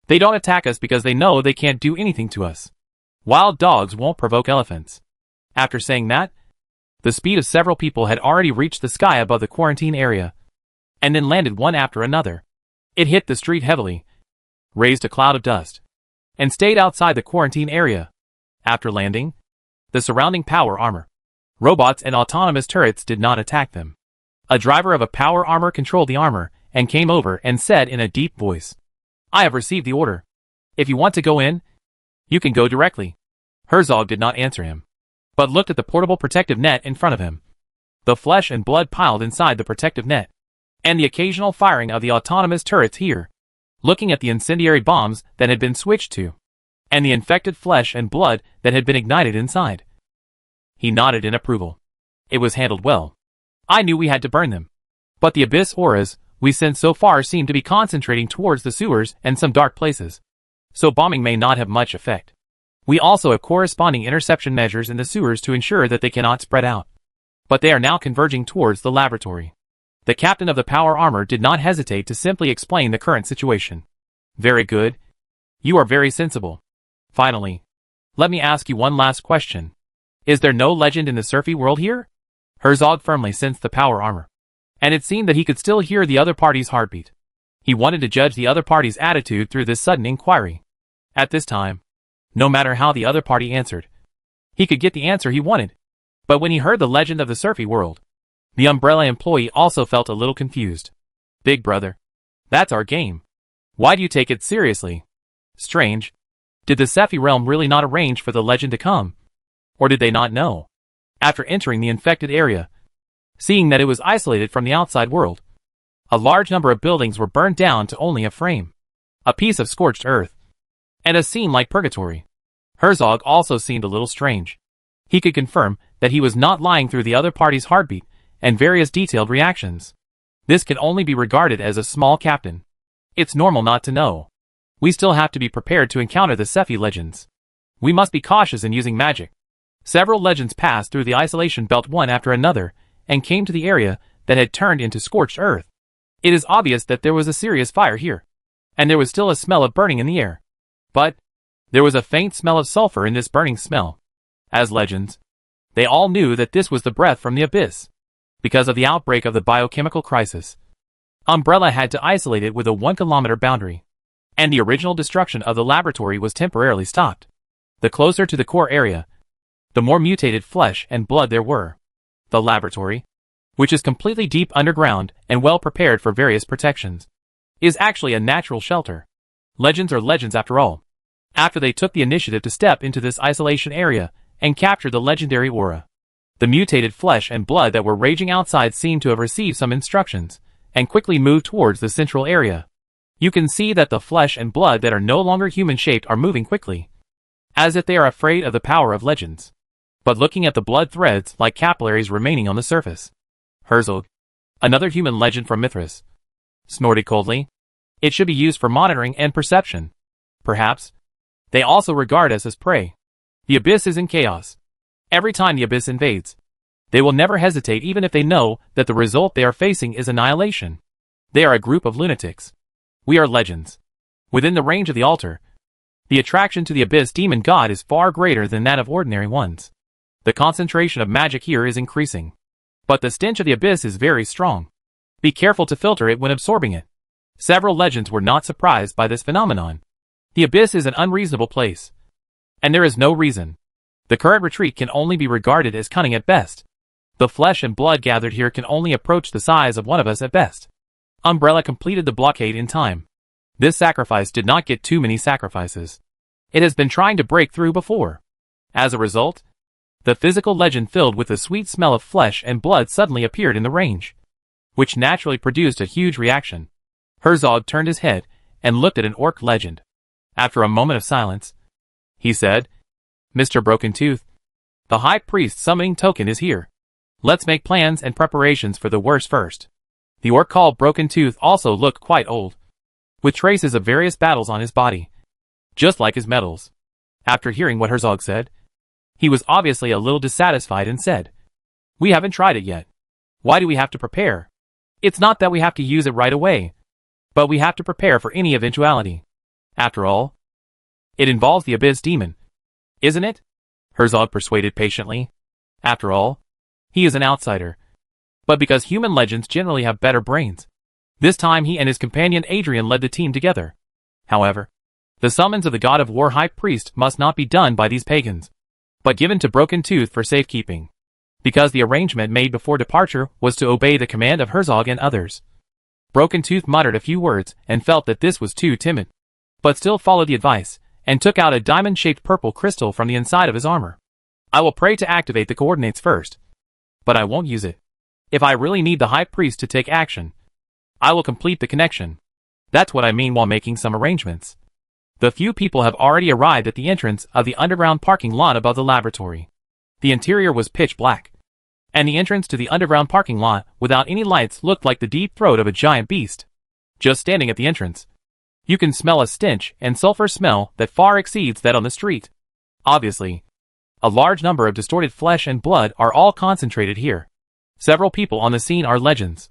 they don't attack us because they know they can't do anything to us. Wild dogs won't provoke elephants. After saying that, the speed of several people had already reached the sky above the quarantine area, and then landed one after another. It hit the street heavily, raised a cloud of dust, and stayed outside the quarantine area. After landing, the surrounding power armor, robots and autonomous turrets did not attack them. A driver of a power armor controlled the armor, and came over and said in a deep voice, I have received the order. If you want to go in, you can go directly. Herzog did not answer him, but looked at the portable protective net in front of him. The flesh and blood piled inside the protective net, and the occasional firing of the autonomous turrets here, looking at the incendiary bombs that had been switched to, and the infected flesh and blood that had been ignited inside. He nodded in approval. It was handled well. I knew we had to burn them. But the abyss auras we sent so far seem to be concentrating towards the sewers and some dark places, so bombing may not have much effect. We also have corresponding interception measures in the sewers to ensure that they cannot spread out. But they are now converging towards the laboratory. The captain of the power armor did not hesitate to simply explain the current situation. Very good. You are very sensible. Finally, let me ask you one last question. Is there no legend in the surfy world here? Herzog firmly sensed the power armor, and it seemed that he could still hear the other party's heartbeat. He wanted to judge the other party's attitude through this sudden inquiry. At this time, no matter how the other party answered, he could get the answer he wanted. But when he heard the legend of the surfy world, the Umbrella employee also felt a little confused. Big brother, that's our game. Why do you take it seriously? Strange. Did the Sephi realm really not arrange for the legend to come? Or did they not know? After entering the infected area, seeing that it was isolated from the outside world, a large number of buildings were burned down to only a frame, a piece of scorched earth, and a scene like purgatory. Herzog also seemed a little strange. He could confirm that he was not lying through the other party's heartbeat and various detailed reactions. This can only be regarded as a small captain. It's normal not to know. We still have to be prepared to encounter the Sephi legends. We must be cautious in using magic. Several legends passed through the isolation belt one after another, and came to the area that had turned into scorched earth. It is obvious that there was a serious fire here, and there was still a smell of burning in the air. But there was a faint smell of sulfur in this burning smell. As legends, they all knew that this was the breath from the abyss. Because of the outbreak of the biochemical crisis, Umbrella had to isolate it with a 1-kilometer boundary, and the original destruction of the laboratory was temporarily stopped. The closer to the core area, the more mutated flesh and blood there were. The laboratory, which is completely deep underground and well prepared for various protections, is actually a natural shelter. Legends are legends after all. After they took the initiative to step into this isolation area and capture the legendary aura, the mutated flesh and blood that were raging outside seemed to have received some instructions and quickly moved towards the central area. You can see that the flesh and blood that are no longer human-shaped are moving quickly, as if they are afraid of the power of legends. But looking at the blood threads like capillaries remaining on the surface, Herzog, another human legend from Mithras, snorted coldly. It should be used for monitoring and perception. Perhaps they also regard us as prey. The abyss is in chaos. Every time the abyss invades, They will never hesitate even if they know that the result they are facing is annihilation. They are a group of lunatics. We are legends. Within the range of the altar, the attraction to the abyss demon god is far greater than that of ordinary ones. The concentration of magic here is increasing. But the stench of the abyss is very strong. Be careful to filter it when absorbing it. Several legends were not surprised by this phenomenon. The abyss is an unreasonable place. And there is no reason. The current retreat can only be regarded as cunning at best. The flesh and blood gathered here can only approach the size of one of us at best. Umbrella completed the blockade in time. This sacrifice did not get too many sacrifices. It has been trying to break through before. As a result, the physical legend filled with the sweet smell of flesh and blood suddenly appeared in the range, which naturally produced a huge reaction. Herzog turned his head and looked at an orc legend. After a moment of silence, he said, "Mr. Broken Tooth, the High Priest summoning token is here. Let's make plans and preparations for the worst first." The orc called Broken Tooth also looked quite old, with traces of various battles on his body, just like his medals. After hearing what Herzog said, he was obviously a little dissatisfied and said, "We haven't tried it yet. Why do we have to prepare? It's not that we have to use it right away, but we have to prepare for any eventuality. After all, it involves the abyss demon, isn't it?" Herzog persuaded patiently. After all, he is an outsider. But because human legends generally have better brains, this time he and his companion Adrian led the team together. However, the summons of the god of war High Priest must not be done by these pagans, but given to Broken Tooth for safekeeping, because the arrangement made before departure was to obey the command of Herzog and others. Broken Tooth muttered a few words and felt that this was too timid, but still followed the advice and took out a diamond-shaped purple crystal from the inside of his armor. "I will pray to activate the coordinates first, but I won't use it. If I really need the High Priest to take action, I will complete the connection. That's what I mean while making some arrangements." The few people have already arrived at the entrance of the underground parking lot above the laboratory. The interior was pitch black, and the entrance to the underground parking lot without any lights looked like the deep throat of a giant beast. Just standing at the entrance, you can smell a stench and sulfur smell that far exceeds that on the street. Obviously, a large number of distorted flesh and blood are all concentrated here. Several people on the scene are legends.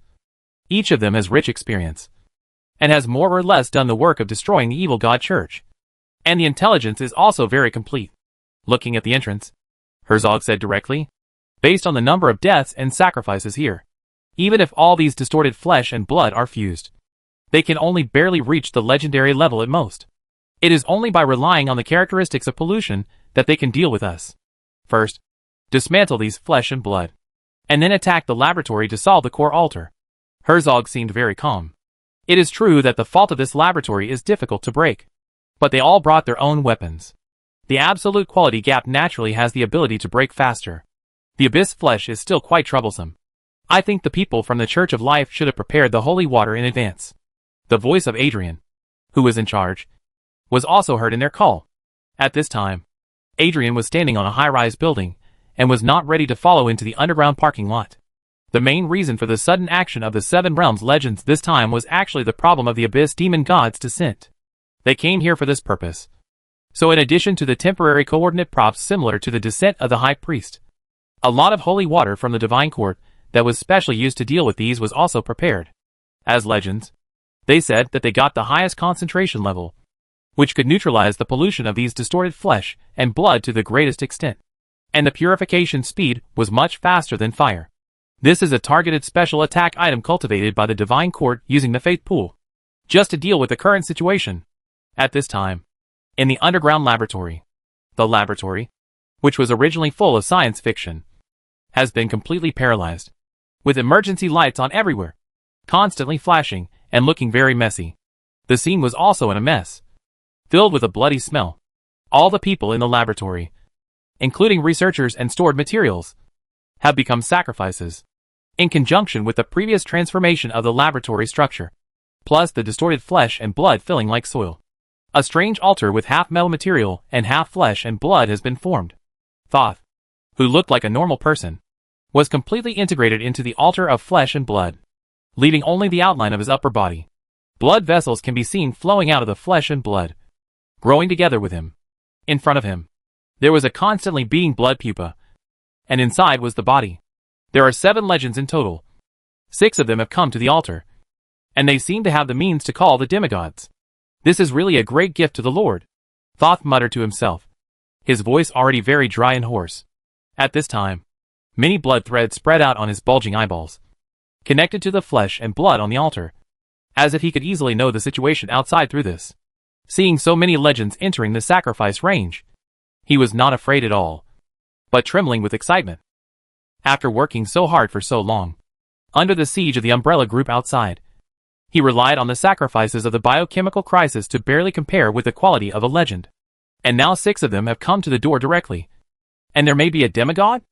Each of them has rich experience, and has more or less done the work of destroying the evil god church. And the intelligence is also very complete. Looking at the entrance, Herzog said directly, "Based on the number of deaths and sacrifices here, even if all these distorted flesh and blood are fused, they can only barely reach the legendary level at most. It is only by relying on the characteristics of pollution that they can deal with us. First, dismantle these flesh and blood, and then attack the laboratory to solve the core altar." Herzog seemed very calm. It is true that the fault of this laboratory is difficult to break, but they all brought their own weapons. The absolute quality gap naturally has the ability to break faster. The abyss flesh is still quite troublesome. I think the people from the Church of Life should have prepared the holy water in advance. The voice of Adrian, who was in charge, was also heard in their call. At this time, Adrian was standing on a high-rise building and was not ready to follow into the underground parking lot. The main reason for the sudden action of the Seven Realms legends this time was actually the problem of the abyss demon god's descent. They came here for this purpose. So in addition to the temporary coordinate props similar to the descent of the High Priest, a lot of holy water from the Divine Court that was specially used to deal with these was also prepared. As legends, they said that they got the highest concentration level, which could neutralize the pollution of these distorted flesh and blood to the greatest extent. And the purification speed was much faster than fire. This is a targeted special attack item cultivated by the Divine Court using the Faith Pool, just to deal with the current situation. At this time, in the underground laboratory, the laboratory, which was originally full of science fiction, has been completely paralyzed, with emergency lights on everywhere, constantly flashing and looking very messy. The scene was also in a mess, filled with a bloody smell. All the people in the laboratory, including researchers and stored materials, have become sacrifices, in conjunction with the previous transformation of the laboratory structure, plus the distorted flesh and blood filling like soil. A strange altar with half metal material and half flesh and blood has been formed. Thoth, who looked like a normal person, was completely integrated into the altar of flesh and blood, leaving only the outline of his upper body. Blood vessels can be seen flowing out of the flesh and blood, growing together with him. In front of him, there was a constantly beating blood pupa, and inside was the body. There are 7 legends in total. 6 of them have come to the altar, and they seem to have the means to call the demigods. This is really a great gift to the Lord, Thoth muttered to himself, his voice already very dry and hoarse. At this time, many blood threads spread out on his bulging eyeballs, connected to the flesh and blood on the altar, as if he could easily know the situation outside through this. Seeing so many legends entering the sacrifice range, he was not afraid at all, but trembling with excitement. After working so hard for so long, under the siege of the umbrella group outside, he relied on the sacrifices of the biochemical crisis to barely compare with the quality of a legend. And now 6 of them have come to the door directly. And there may be a demigod?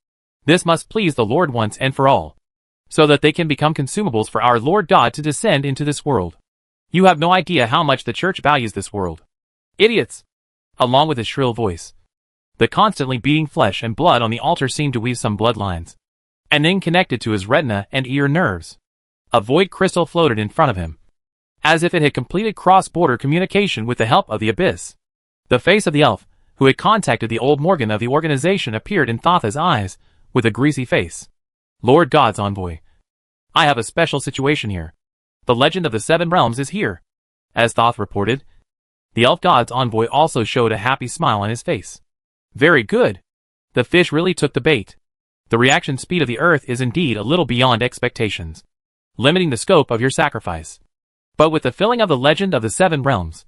This must please the Lord once and for all, so that they can become consumables for our Lord God to descend into this world. You have no idea how much the church values this world. Idiots! Along with his shrill voice, the constantly beating flesh and blood on the altar seemed to weave some bloodlines, and then connected to his retina and ear nerves. A void crystal floated in front of him, as if it had completed cross-border communication with the help of the abyss. The face of the elf, who had contacted the old Morgan of the organization, appeared in Thotha's eyes, with a greasy face. Lord God's envoy, I have a special situation here. The legend of the 7 realms is here. As Thoth reported, the elf god's envoy also showed a happy smile on his face. Very good. The fish really took the bait. The reaction speed of the earth is indeed a little beyond expectations, limiting the scope of your sacrifice. But with the filling of the legend of the 7 realms,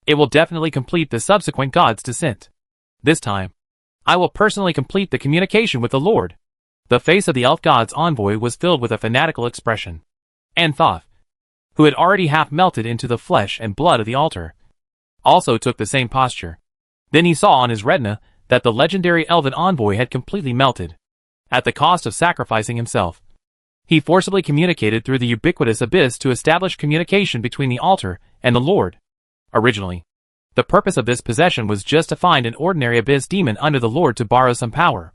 it will definitely complete the subsequent god's descent. This time, I will personally complete the communication with the Lord. The face of the elf god's envoy was filled with a fanatical expression. And Thoth, who had already half melted into the flesh and blood of the altar, also took the same posture. Then he saw on his retina that the legendary elven envoy had completely melted, at the cost of sacrificing himself. He forcibly communicated through the ubiquitous abyss to establish communication between the altar and the Lord. Originally, the purpose of this possession was just to find an ordinary abyss demon under the Lord to borrow some power.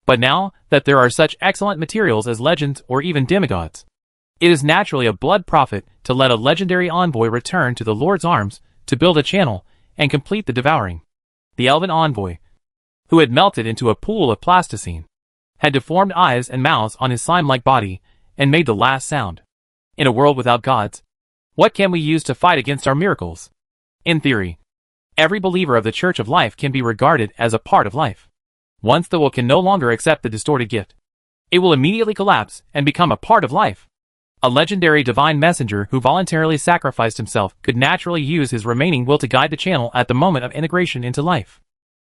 But now that there are such excellent materials as legends or even demigods, it is naturally a blood profit to let a legendary envoy return to the Lord's arms to build a channel and complete the devouring. The elven envoy, who had melted into a pool of plasticine, had deformed eyes and mouths on his slime-like body and made the last sound. In a world without gods, what can we use to fight against our miracles? In theory, every believer of the Church of Life can be regarded as a part of life. Once the will can no longer accept the distorted gift, it will immediately collapse and become a part of life. A legendary divine messenger who voluntarily sacrificed himself could naturally use his remaining will to guide the channel at the moment of integration into life.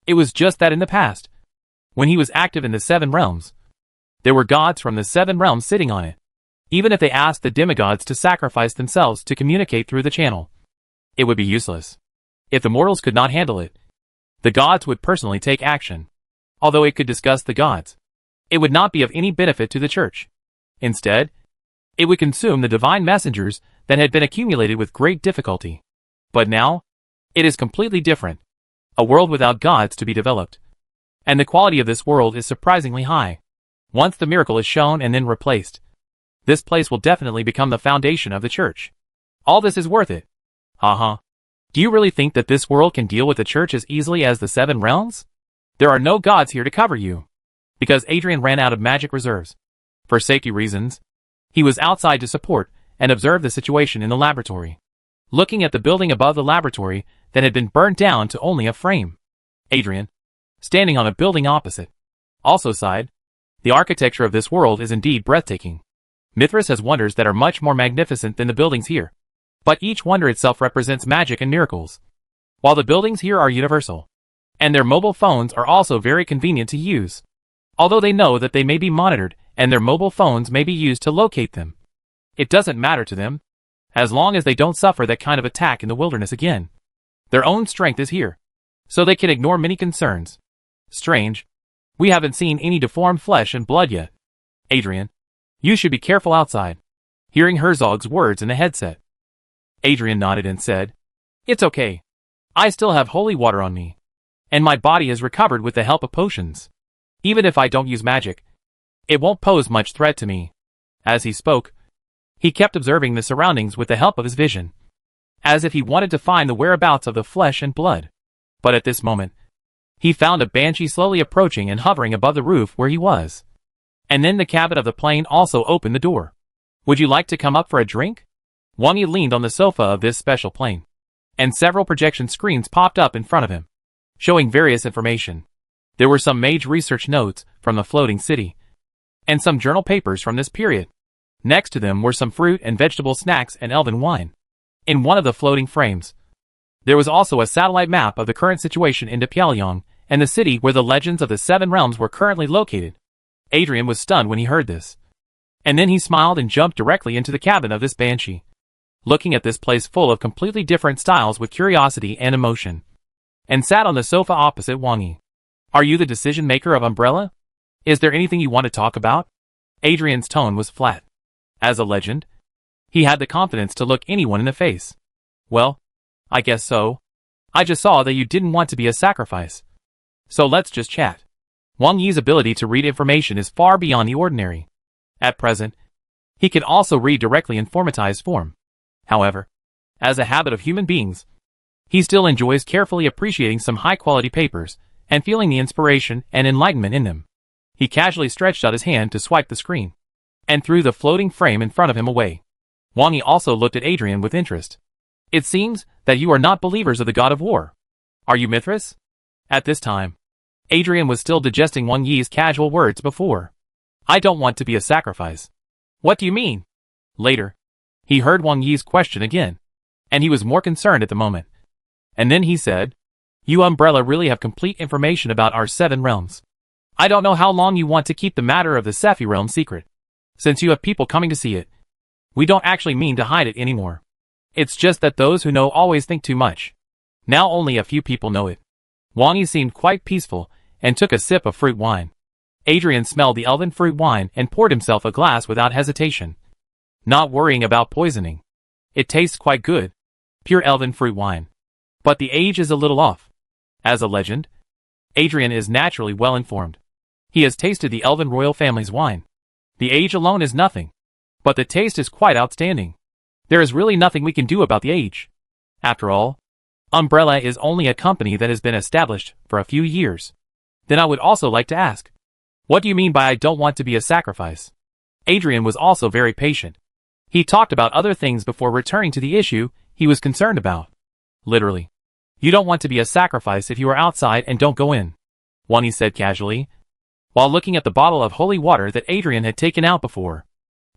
It was just that in the past, when he was active in the 7 realms, there were gods from the 7 realms sitting on it. Even if they asked the demigods to sacrifice themselves to communicate through the channel, it would be useless. If the mortals could not handle it, the gods would personally take action. Although it could discuss the gods, it would not be of any benefit to the church. Instead, it would consume the divine messengers that had been accumulated with great difficulty. But now, it is completely different. A world without gods to be developed. And the quality of this world is surprisingly high. Once the miracle is shown and then replaced, this place will definitely become the foundation of the church. All this is worth it. Do you really think that this world can deal with the church as easily as the 7 realms? There are no gods here to cover you. Because Adrian ran out of magic reserves. For safety reasons, he was outside to support and observe the situation in the laboratory, looking at the building above the laboratory that had been burnt down to only a frame. Adrian, standing on a building opposite, also sighed. The architecture of this world is indeed breathtaking. Mithras has wonders that are much more magnificent than the buildings here. But each wonder itself represents magic and miracles, while the buildings here are universal. And their mobile phones are also very convenient to use, although they know that they may be monitored and their mobile phones may be used to locate them. It doesn't matter to them, as long as they don't suffer that kind of attack in the wilderness again. Their own strength is here, so they can ignore many concerns. Strange, we haven't seen any deformed flesh and blood yet. Adrian, you should be careful outside. Hearing Herzog's words in the headset, Adrian nodded and said, It's okay. I still have holy water on me, and my body is recovered with the help of potions. Even if I don't use magic, it won't pose much threat to me. As he spoke, he kept observing the surroundings with the help of his vision, as if he wanted to find the whereabouts of the flesh and blood. But at this moment, he found a banshee slowly approaching and hovering above the roof where he was. And then the cabin of the plane also opened the door. Would you like to come up for a drink? Wang Yi leaned on the sofa of this special plane, and several projection screens popped up in front of him, showing various information. There were some major research notes from the floating city, and some journal papers from this period. Next to them were some fruit and vegetable snacks and elven wine. In one of the floating frames, there was also a satellite map of the current situation in Pyongyang and the city where the legends of the Seven Realms were currently located. Adrian was stunned when he heard this. And then he smiled and jumped directly into the cabin of this banshee, looking at this place full of completely different styles with curiosity and emotion, and sat on the sofa opposite Wang Yi. Are you the decision maker of Umbrella? Is there anything you want to talk about? Adrian's tone was flat. As a legend, he had the confidence to look anyone in the face. Well, I guess so. I just saw that you didn't want to be a sacrifice. So let's just chat. Wang Yi's ability to read information is far beyond the ordinary. At present, he can also read directly in formatized form. However, as a habit of human beings, he still enjoys carefully appreciating some high-quality papers and feeling the inspiration and enlightenment in them. He casually stretched out his hand to swipe the screen, and threw the floating frame in front of him away. Wang Yi also looked at Adrian with interest. It seems that you are not believers of the god of war. Are you Mithras? At this time, Adrian was still digesting Wang Yi's casual words before. I don't want to be a sacrifice. What do you mean? Later, he heard Wang Yi's question again, and he was more concerned at the moment. And then he said, You Umbrella really have complete information about our Seven Realms. I don't know how long you want to keep the matter of the Sephi Realm secret. Since you have people coming to see it, we don't actually mean to hide it anymore. It's just that those who know always think too much. Now only a few people know it. Wang Yi seemed quite peaceful, and took a sip of fruit wine. Adrian smelled the elven fruit wine and poured himself a glass without hesitation, not worrying about poisoning. It tastes quite good. Pure elven fruit wine. But the age is a little off. As a legend, Adrian is naturally well informed. He has tasted the elven royal family's wine. The age alone is nothing, but the taste is quite outstanding. There is really nothing we can do about the age. After all, Umbrella is only a company that has been established for a few years. Then I would also like to ask, what do you mean by I don't want to be a sacrifice? Adrian was also very patient. He talked about other things before returning to the issue he was concerned about. Literally, you don't want to be a sacrifice if you are outside and don't go in, Wang Yi said casually, while looking at the bottle of holy water that Adrian had taken out before.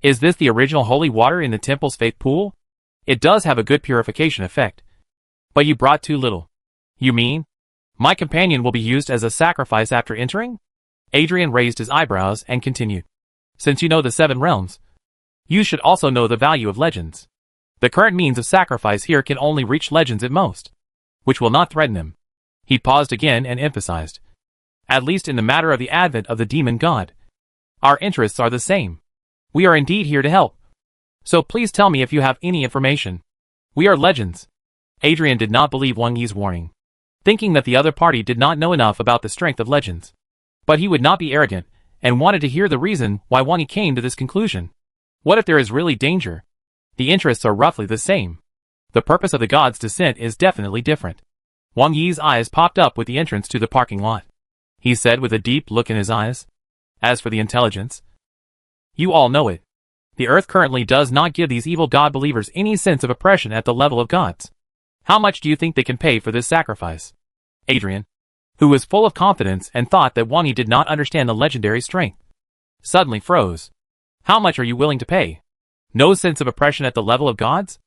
Is this the original holy water in the temple's faith pool? It does have a good purification effect. But you brought too little. You mean? My companion will be used as a sacrifice after entering? Adrian raised his eyebrows and continued. Since you know the Seven Realms, you should also know the value of legends. The current means of sacrifice here can only reach legends at most, which will not threaten them. He paused again and emphasized. At least in the matter of the advent of the demon god, our interests are the same. We are indeed here to help. So please tell me if you have any information. We are legends. Adrian did not believe Wang Yi's warning, thinking that the other party did not know enough about the strength of legends. But he would not be arrogant, and wanted to hear the reason why Wang Yi came to this conclusion. What if there is really danger? The interests are roughly the same. The purpose of the god's descent is definitely different. Wang Yi's eyes popped up with the entrance to the parking lot. He said with a deep look in his eyes. As for the intelligence, you all know it. The earth currently does not give these evil god believers any sense of oppression at the level of gods. How much do you think they can pay for this sacrifice? Adrian, who was full of confidence and thought that Wang Yi did not understand the legendary strength, suddenly froze. How much are you willing to pay? No sense of oppression at the level of gods?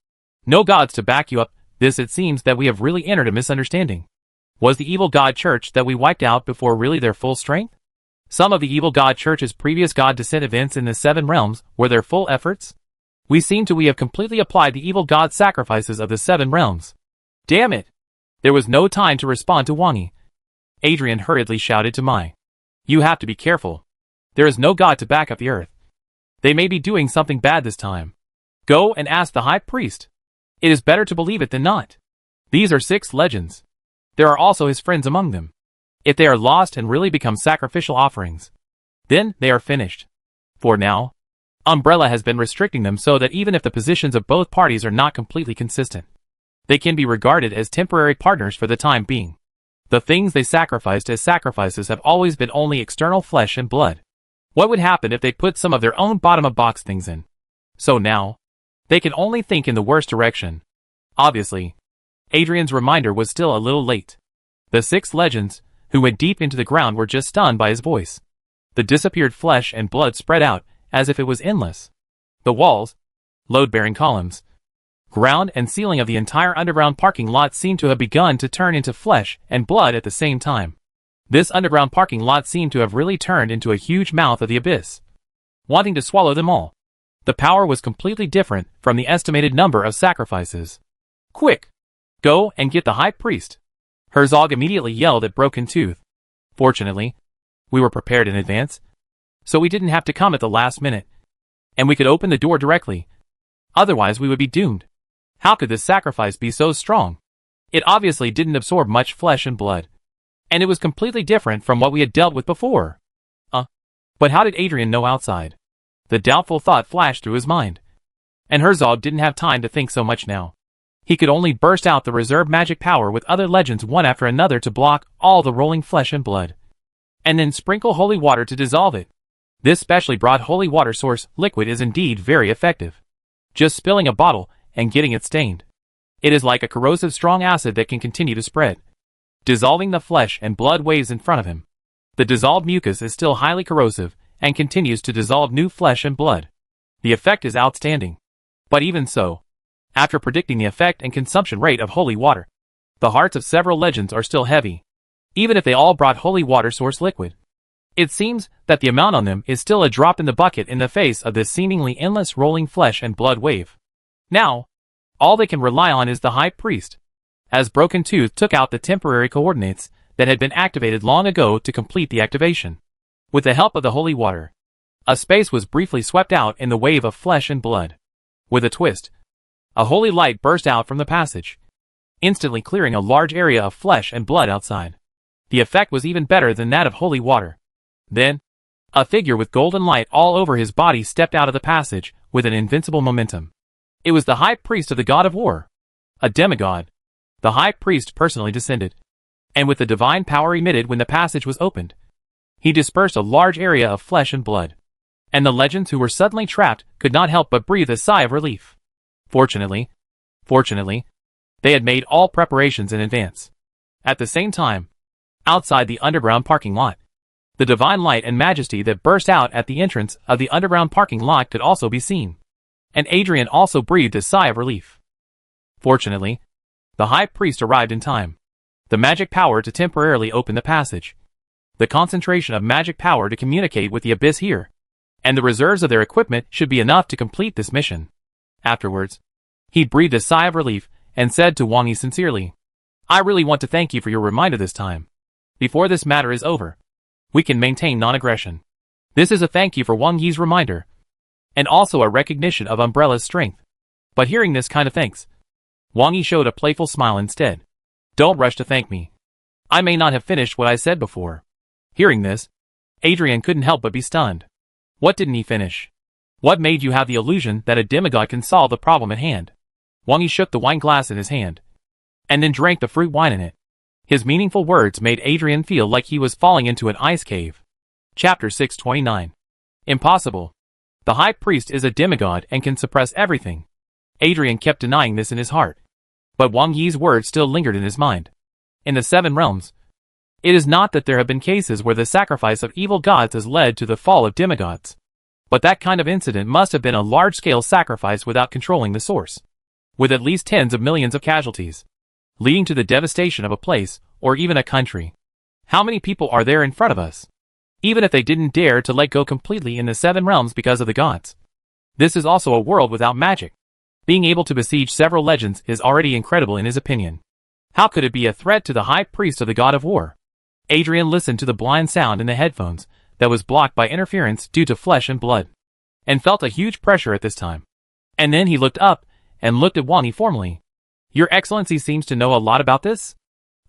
No gods to back you up. This it seems that we have really entered a misunderstanding. Was the evil god church that we wiped out before really their full strength? Some of the evil god church's previous god descent events in the Seven Realms were their full efforts? We have completely applied the evil god sacrifices of the Seven Realms. Damn it! There was no time to respond to Wang Yi. Adrian hurriedly shouted to Mai. You have to be careful. There is no god to back up the earth. They may be doing something bad this time. Go and ask the high priest. It is better to believe it than not. These are 6 legends. There are also his friends among them. If they are lost and really become sacrificial offerings, then they are finished. For now, Umbrella has been restricting them so that even if the positions of both parties are not completely consistent, they can be regarded as temporary partners for the time being. The things they sacrificed as sacrifices have always been only external flesh and blood. What would happen if they put some of their own bottom-of-box things in? So now, they can only think in the worst direction. Obviously, Adrian's reminder was still a little late. The 6 legends, who went deep into the ground, were just stunned by his voice. The disappeared flesh and blood spread out as if it was endless. The walls, load-bearing columns, ground and ceiling of the entire underground parking lot seemed to have begun to turn into flesh and blood at the same time. This underground parking lot seemed to have really turned into a huge mouth of the abyss, wanting to swallow them all. The power was completely different from the estimated number of sacrifices. Quick! Go and get the high priest! Herzog immediately yelled at Broken Tooth. Fortunately, we were prepared in advance, so we didn't have to come at the last minute, and we could open the door directly. Otherwise we would be doomed. How could this sacrifice be so strong? It obviously didn't absorb much flesh and blood, and it was completely different from what we had dealt with before. But how did Adrian know outside? The doubtful thought flashed through his mind. And Herzog didn't have time to think so much now. He could only burst out the reserve magic power with other legends one after another to block all the rolling flesh and blood, and then sprinkle holy water to dissolve it. This specially brought holy water source liquid is indeed very effective. Just spilling a bottle and getting it stained. It is like a corrosive strong acid that can continue to spread, dissolving the flesh and blood waves in front of him. The dissolved mucus is still highly corrosive and continues to dissolve new flesh and blood. The effect is outstanding. But even so, after predicting the effect and consumption rate of holy water, the hearts of several legends are still heavy, even if they all brought holy water source liquid. It seems that the amount on them is still a drop in the bucket in the face of this seemingly endless rolling flesh and blood wave. Now, all they can rely on is the high priest, as Broken Tooth took out the temporary coordinates that had been activated long ago to complete the activation. With the help of the holy water, a space was briefly swept out in the wave of flesh and blood. With a twist, a holy light burst out from the passage, instantly clearing a large area of flesh and blood outside. The effect was even better than that of holy water. Then, a figure with golden light all over his body stepped out of the passage with an invincible momentum. It was the high priest of the god of war, a demigod. The high priest personally descended, and with the divine power emitted when the passage was opened, he dispersed a large area of flesh and blood, and the legends who were suddenly trapped could not help but breathe a sigh of relief. Fortunately, they had made all preparations in advance. At the same time, outside the underground parking lot, the divine light and majesty that burst out at the entrance of the underground parking lot could also be seen, and Adrian also breathed a sigh of relief. Fortunately, the high priest arrived in time. The magic power to temporarily open the passage, the concentration of magic power to communicate with the abyss here, and the reserves of their equipment should be enough to complete this mission. Afterwards, he breathed a sigh of relief and said to Wang Yi sincerely, I really want to thank you for your reminder this time. Before this matter is over, we can maintain non-aggression. This is a thank you for Wang Yi's reminder, and also a recognition of Umbrella's strength. But hearing this kind of thanks, Wang Yi showed a playful smile instead. Don't rush to thank me. I may not have finished what I said before. Hearing this, Adrian couldn't help but be stunned. What didn't he finish? What made you have the illusion that a demigod can solve the problem at hand? Wang Yi shook the wine glass in his hand, and then drank the fruit wine in it. His meaningful words made Adrian feel like he was falling into an ice cave. Chapter 629. Impossible. The high priest is a demigod and can suppress everything. Adrian kept denying this in his heart, but Wang Yi's words still lingered in his mind. In the 7 realms, it is not that there have been cases where the sacrifice of evil gods has led to the fall of demigods, but that kind of incident must have been a large-scale sacrifice without controlling the source, with at least tens of millions of casualties, leading to the devastation of a place, or even a country. How many people are there in front of us? Even if they didn't dare to let go completely in the 7 realms because of the gods. This is also a world without magic. Being able to besiege several legends is already incredible in his opinion. How could it be a threat to the high priest of the god of war? Adrian listened to the blind sound in the headphones that was blocked by interference due to flesh and blood, and felt a huge pressure at this time. And then he looked up and looked at Wang Yi formally. Your Excellency seems to know a lot about this?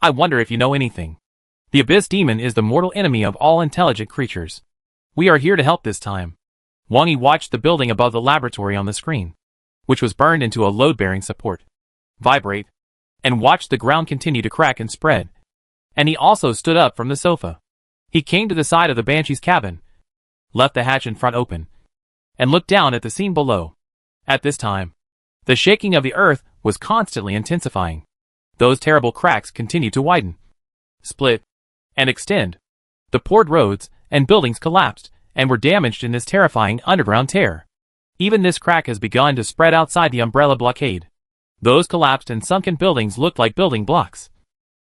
I wonder if you know anything. The Abyss Demon is the mortal enemy of all intelligent creatures. We are here to help this time. Wang Yi watched the building above the laboratory on the screen, which was burned into a load-bearing support, vibrate, and watched the ground continue to crack and spread. And he also stood up from the sofa. He came to the side of the Banshee's cabin, left the hatch in front open, and looked down at the scene below. At this time, the shaking of the earth was constantly intensifying. Those terrible cracks continued to widen, split, and extend. The poured roads and buildings collapsed and were damaged in this terrifying underground tear. Even this crack has begun to spread outside the umbrella blockade. Those collapsed and sunken buildings looked like building blocks,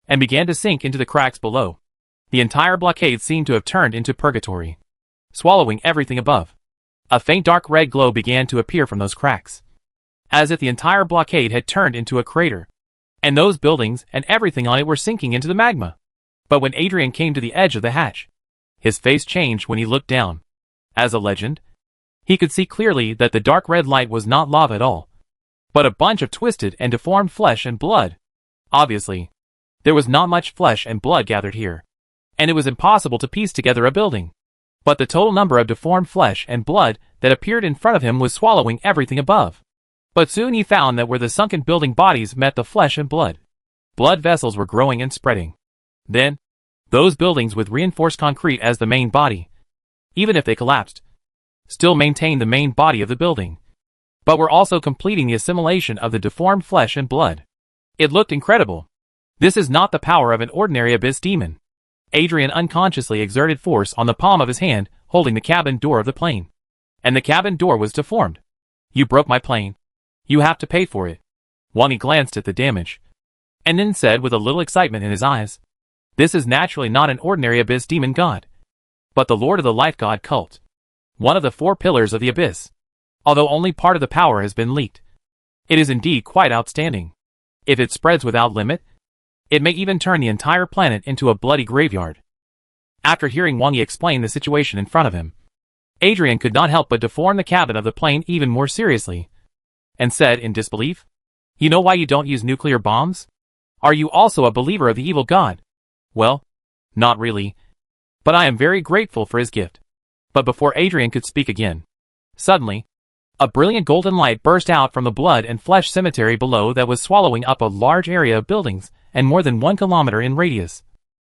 and began to sink into the cracks below. The entire blockade seemed to have turned into purgatory, swallowing everything above. A faint dark red glow began to appear from those cracks, as if the entire blockade had turned into a crater, and those buildings and everything on it were sinking into the magma. But when Adrian came to the edge of the hatch, his face changed when he looked down. As a legend, he could see clearly that the dark red light was not lava at all, but a bunch of twisted and deformed flesh and blood. Obviously, there was not much flesh and blood gathered here, and it was impossible to piece together a building. But the total number of deformed flesh and blood that appeared in front of him was swallowing everything above. But soon he found that where the sunken building bodies met the flesh and blood vessels were growing and spreading. Then, those buildings with reinforced concrete as the main body, even if they collapsed, still maintained the main body of the building, but were also completing the assimilation of the deformed flesh and blood. It looked incredible. This is not the power of an ordinary abyss demon. Adrian unconsciously exerted force on the palm of his hand, holding the cabin door of the plane. And the cabin door was deformed. "You broke my plane. You have to pay for it." Wang glanced at the damage, and then said with a little excitement in his eyes, "This is naturally not an ordinary abyss demon god, but the Lord of the Life God cult, one of the 4 pillars of the abyss. Although only part of the power has been leaked, it is indeed quite outstanding. If it spreads without limit, it may even turn the entire planet into a bloody graveyard." After hearing Wang Yi explain the situation in front of him, Adrian could not help but deform the cabin of the plane even more seriously, and said in disbelief, "You know why you don't use nuclear bombs? Are you also a believer of the evil god?" "Well, not really, but I am very grateful for his gift." But before Adrian could speak again, suddenly, a brilliant golden light burst out from the blood and flesh cemetery below that was swallowing up a large area of buildings and more than 1 kilometer in radius,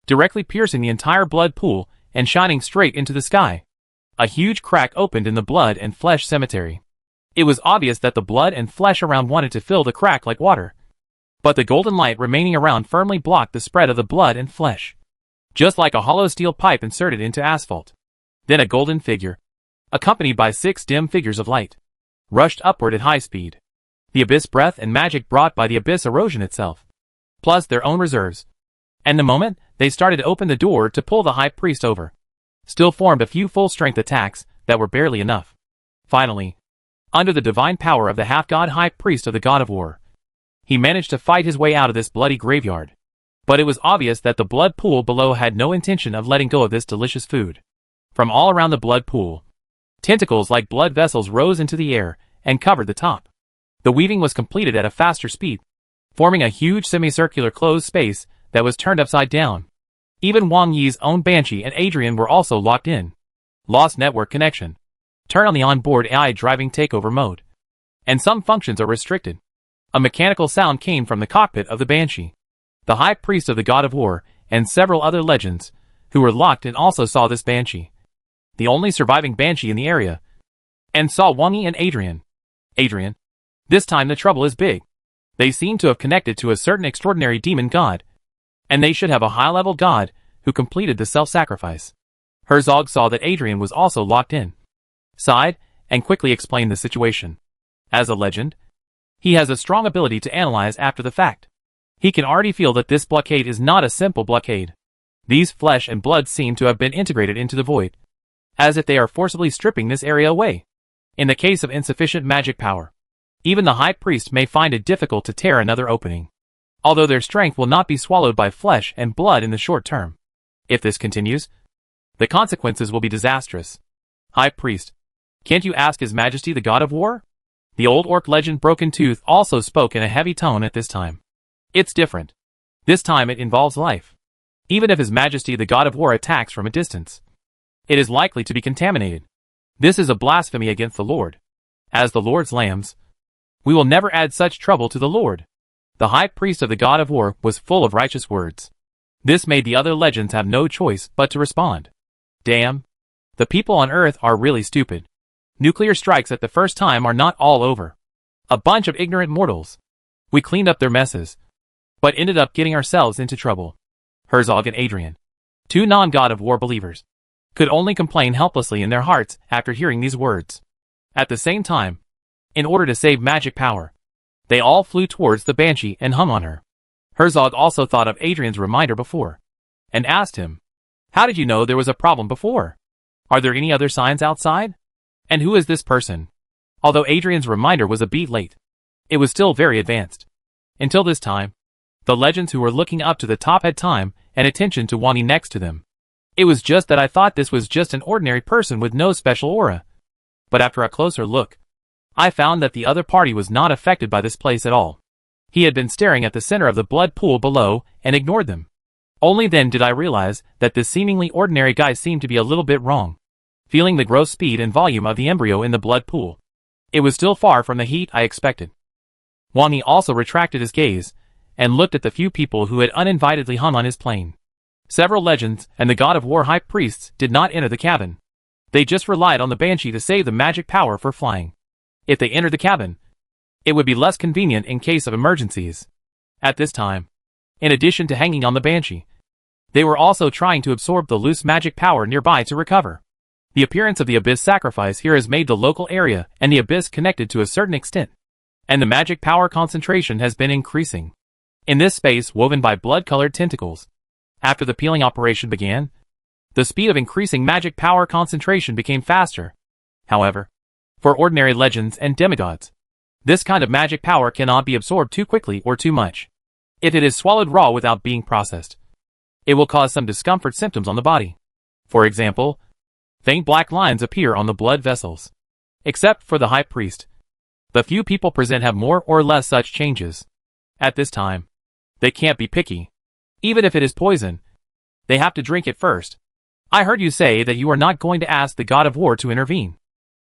directly piercing the entire blood pool and shining straight into the sky. A huge crack opened in the blood and flesh cemetery. It was obvious that the blood and flesh around wanted to fill the crack like water, but the golden light remaining around firmly blocked the spread of the blood and flesh, just like a hollow steel pipe inserted into asphalt. Then a golden figure, accompanied by 6 dim figures of light, rushed upward at high speed. The abyss breath and magic brought by the abyss erosion itself, plus their own reserves. And the moment they started to open the door to pull the high priest over, still formed a few full-strength attacks that were barely enough. Finally, under the divine power of the half-god high priest of the god of war, he managed to fight his way out of this bloody graveyard. But it was obvious that the blood pool below had no intention of letting go of this delicious food. From all around the blood pool, tentacles like blood vessels rose into the air and covered the top. The weaving was completed at a faster speed, forming a huge semicircular closed space that was turned upside down. Even Wang Yi's own Banshee and Adrian were also locked in. Lost network connection. Turn on the onboard AI driving takeover mode. And some functions are restricted. A mechanical sound came from the cockpit of the Banshee. The high priest of the god of war and several other legends who were locked in also saw this Banshee, the only surviving Banshee in the area, and saw Wang Yi and Adrian. "Adrian, this time the trouble is big. They seem to have connected to a certain extraordinary demon god, and they should have a high-level god who completed the self-sacrifice." Herzog saw that Adrian was also locked in, sighed, and quickly explained the situation. As a legend, he has a strong ability to analyze after the fact. He can already feel that this blockade is not a simple blockade. These flesh and blood seem to have been integrated into the void, as if they are forcibly stripping this area away. In the case of insufficient magic power, even the high priest may find it difficult to tear another opening, although their strength will not be swallowed by flesh and blood in the short term. If this continues, the consequences will be disastrous. "High priest, can't you ask His Majesty the god of war?" The old orc legend Broken Tooth also spoke in a heavy tone at this time. "It's different. This time it involves life. Even if His Majesty the god of war attacks from a distance, it is likely to be contaminated. This is a blasphemy against the Lord. As the Lord's lambs, we will never add such trouble to the Lord." The high priest of the god of war was full of righteous words. This made the other legends have no choice but to respond. "Damn. The people on Earth are really stupid. Nuclear strikes at the first time are not all over. A bunch of ignorant mortals. We cleaned up their messes, but ended up getting ourselves into trouble. Herzog and Adrian, two non-God of War believers, could only complain helplessly in their hearts after hearing these words. At the same time, in order to save magic power, they all flew towards the Banshee and hung on her. Herzog also thought of Adrian's reminder before, and asked him, "How did you know there was a problem before? Are there any other signs outside? And who is this person?" Although Adrian's reminder was a bit late, it was still very advanced. Until this time, the legends who were looking up to the top had time and attention to Wani next to them. It was just that I thought this was just an ordinary person with no special aura. But after a closer look, I found that the other party was not affected by this place at all. He had been staring at the center of the blood pool below and ignored them. Only then did I realize that this seemingly ordinary guy seemed to be a little bit wrong. Feeling the gross speed and volume of the embryo in the blood pool, it was still far from the heat I expected. Wani also retracted his gaze and looked at the few people who had uninvitedly hung on his plane. Several legends and the God of War high priests did not enter the cabin. They just relied on the Banshee to save the magic power for flying. If they entered the cabin, it would be less convenient in case of emergencies. At this time, in addition to hanging on the Banshee, they were also trying to absorb the loose magic power nearby to recover. The appearance of the Abyss sacrifice here has made the local area and the Abyss connected to a certain extent, and the magic power concentration has been increasing. In this space woven by blood-colored tentacles, after the peeling operation began, the speed of increasing magic power concentration became faster. However, for ordinary legends and demigods, this kind of magic power cannot be absorbed too quickly or too much. If it is swallowed raw without being processed, it will cause some discomfort symptoms on the body. For example, faint black lines appear on the blood vessels. Except for the high priest, the few people present have more or less such changes. At this time, they can't be picky. Even if it is poison, they have to drink it first. I heard you say that you are not going to ask the God of War to intervene.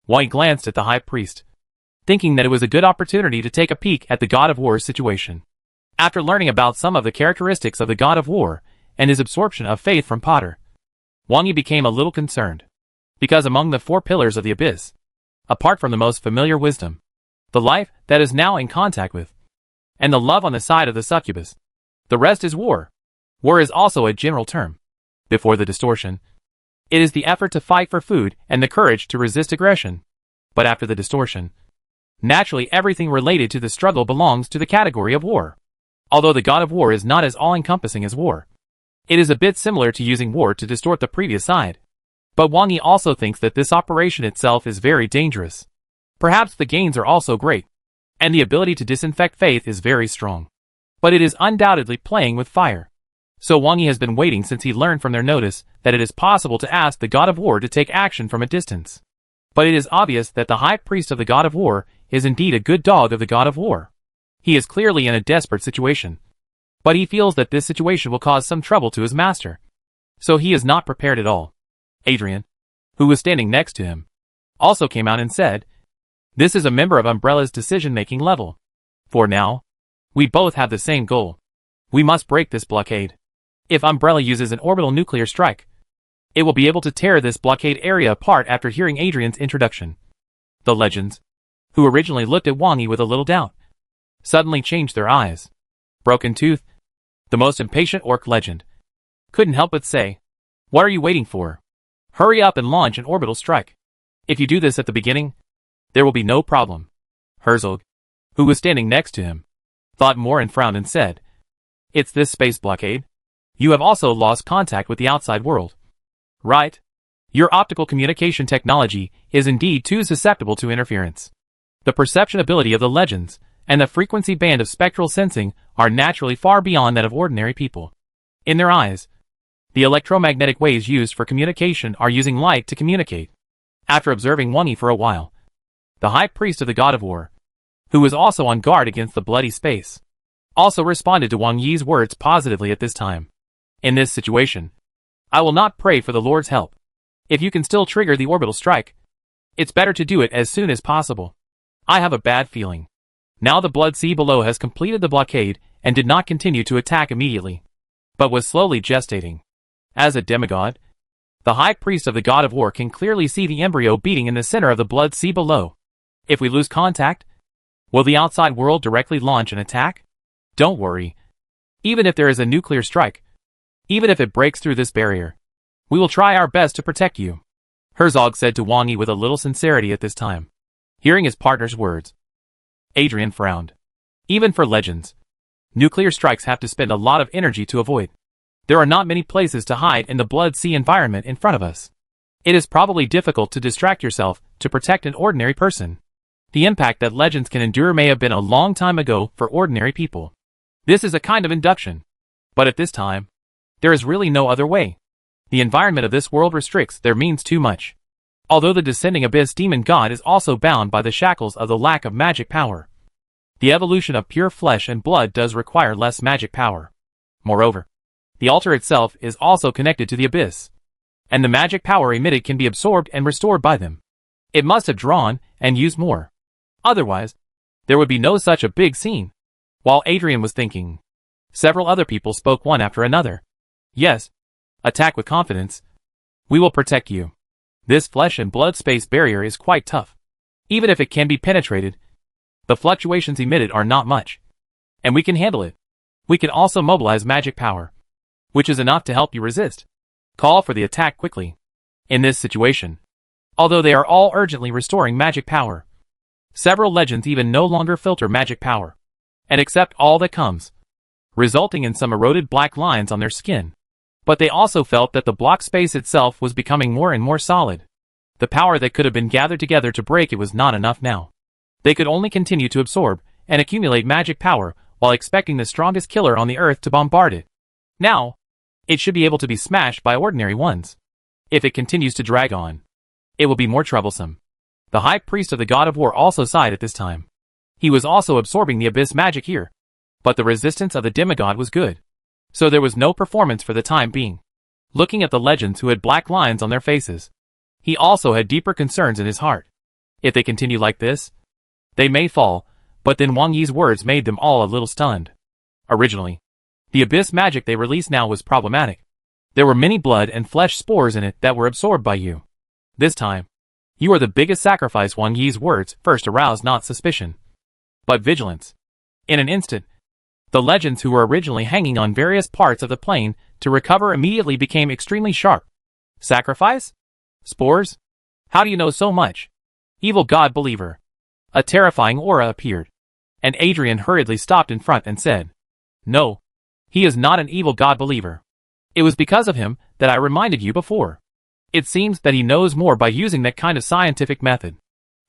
Wani glanced at the high priest, thinking that it was a good opportunity to take a peek at the God of War's situation. After learning about some of the characteristics of the God of War and his absorption of faith from Potter, Wani became a little concerned. Because among the four pillars of the Abyss, apart from the most familiar wisdom, the life that is now in contact with, and the love on the side of the succubus, the rest is war. War is also a general term. Before the distortion, it is the effort to fight for food and the courage to resist aggression. But after the distortion, naturally everything related to the struggle belongs to the category of war. Although the God of War is not as all-encompassing as war, it is a bit similar to using war to distort the previous side. But Wani also thinks that this operation itself is very dangerous. Perhaps the gains are also great, and the ability to disinfect faith is very strong. But it is undoubtedly playing with fire. So Wani has been waiting since he learned from their notice that it is possible to ask the God of War to take action from a distance. But it is obvious that the high priest of the God of War is indeed a good dog of the God of War. He is clearly in a desperate situation, but he feels that this situation will cause some trouble to his master. So he is not prepared at all. Adrian, who was standing next to him, also came out and said, "This is a member of Umbrella's decision-making level. For now, we both have the same goal. We must break this blockade. If Umbrella uses an orbital nuclear strike, it will be able to tear this blockade area apart." After hearing Adrian's introduction, the legends, who originally looked at Wani with a little doubt, suddenly changed their eyes. Broken Tooth, the most impatient orc legend, couldn't help but say, "What are you waiting for? Hurry up and launch an orbital strike. If you do this at the beginning, there will be no problem." Herzog, who was standing next to him, thought more and frowned and said, "It's this space blockade? You have also lost contact with the outside world, right? Your optical communication technology is indeed too susceptible to interference. The perception ability of the legends and the frequency band of spectral sensing are naturally far beyond that of ordinary people. In their eyes, the electromagnetic waves used for communication are using light to communicate." After observing Wani for a while, the high priest of the God of War, who was also on guard against the bloody space, also responded to Wang Yi's words positively at this time. "In this situation, I will not pray for the Lord's help. If you can still trigger the orbital strike, it's better to do it as soon as possible. I have a bad feeling. Now the blood sea below has completed the blockade and did not continue to attack immediately, but was slowly gestating. As a demigod, The high priest of the god of war can clearly see the embryo beating in the center of the blood sea below. If we lose contact, will the outside world directly launch an attack? Don't worry. Even if there is a nuclear strike, even if it breaks through this barrier, we will try our best to protect you, Herzog said to Wang Yi with a little sincerity at this time. Hearing his partner's words, Adrian frowned. Even for legends, nuclear strikes have to spend a lot of energy to avoid. There are not many places to hide in the blood sea environment in front of us. It is probably difficult to distract yourself to protect an ordinary person. The impact that legends can endure may have been a long time ago for ordinary people. This is a kind of induction. But at this time, there is really no other way. The environment of this world restricts their means too much. Although the descending abyss demon god is also bound by the shackles of the lack of magic power, the evolution of pure flesh and blood does require less magic power. Moreover, the altar itself is also connected to the abyss, and the magic power emitted can be absorbed and restored by them. It must have drawn and used more. Otherwise, there would be no such a big scene. While Adrian was thinking, several other people spoke one after another. Yes, attack with confidence. We will protect you. This flesh and blood space barrier is quite tough. Even if it can be penetrated, the fluctuations emitted are not much, and we can handle it. We can also mobilize magic power, which is enough to help you resist. Call for the attack quickly. In this situation, although they are all urgently restoring magic power, several legends even no longer filter magic power and accept all that comes, resulting in some eroded black lines on their skin. But they also felt that the block space itself was becoming more and more solid. The power that could have been gathered together to break it was not enough now. They could only continue to absorb and accumulate magic power while expecting the strongest killer on the earth to bombard it. Now, it should be able to be smashed by ordinary ones. If it continues to drag on, it will be more troublesome. The high priest of the god of war also sighed at this time. He was also absorbing the abyss magic here, but the resistance of the demigod was good, so there was no performance for the time being. Looking at the legends who had black lines on their faces, he also had deeper concerns in his heart. If they continue like this, they may fall, but then Wang Yi's words made them all a little stunned. Originally, the abyss magic they released now was problematic. There were many blood and flesh spores in it that were absorbed by you. This time, you are the biggest sacrifice. Wang Yi's words first aroused not suspicion, but vigilance. In an instant, the legends who were originally hanging on various parts of the plane to recover immediately became extremely sharp. Sacrifice? Spores? How do you know so much? Evil god believer. A terrifying aura appeared, and Adrian hurriedly stopped in front and said, No, he is not an evil god believer. It was because of him that I reminded you before. It seems that he knows more by using that kind of scientific method.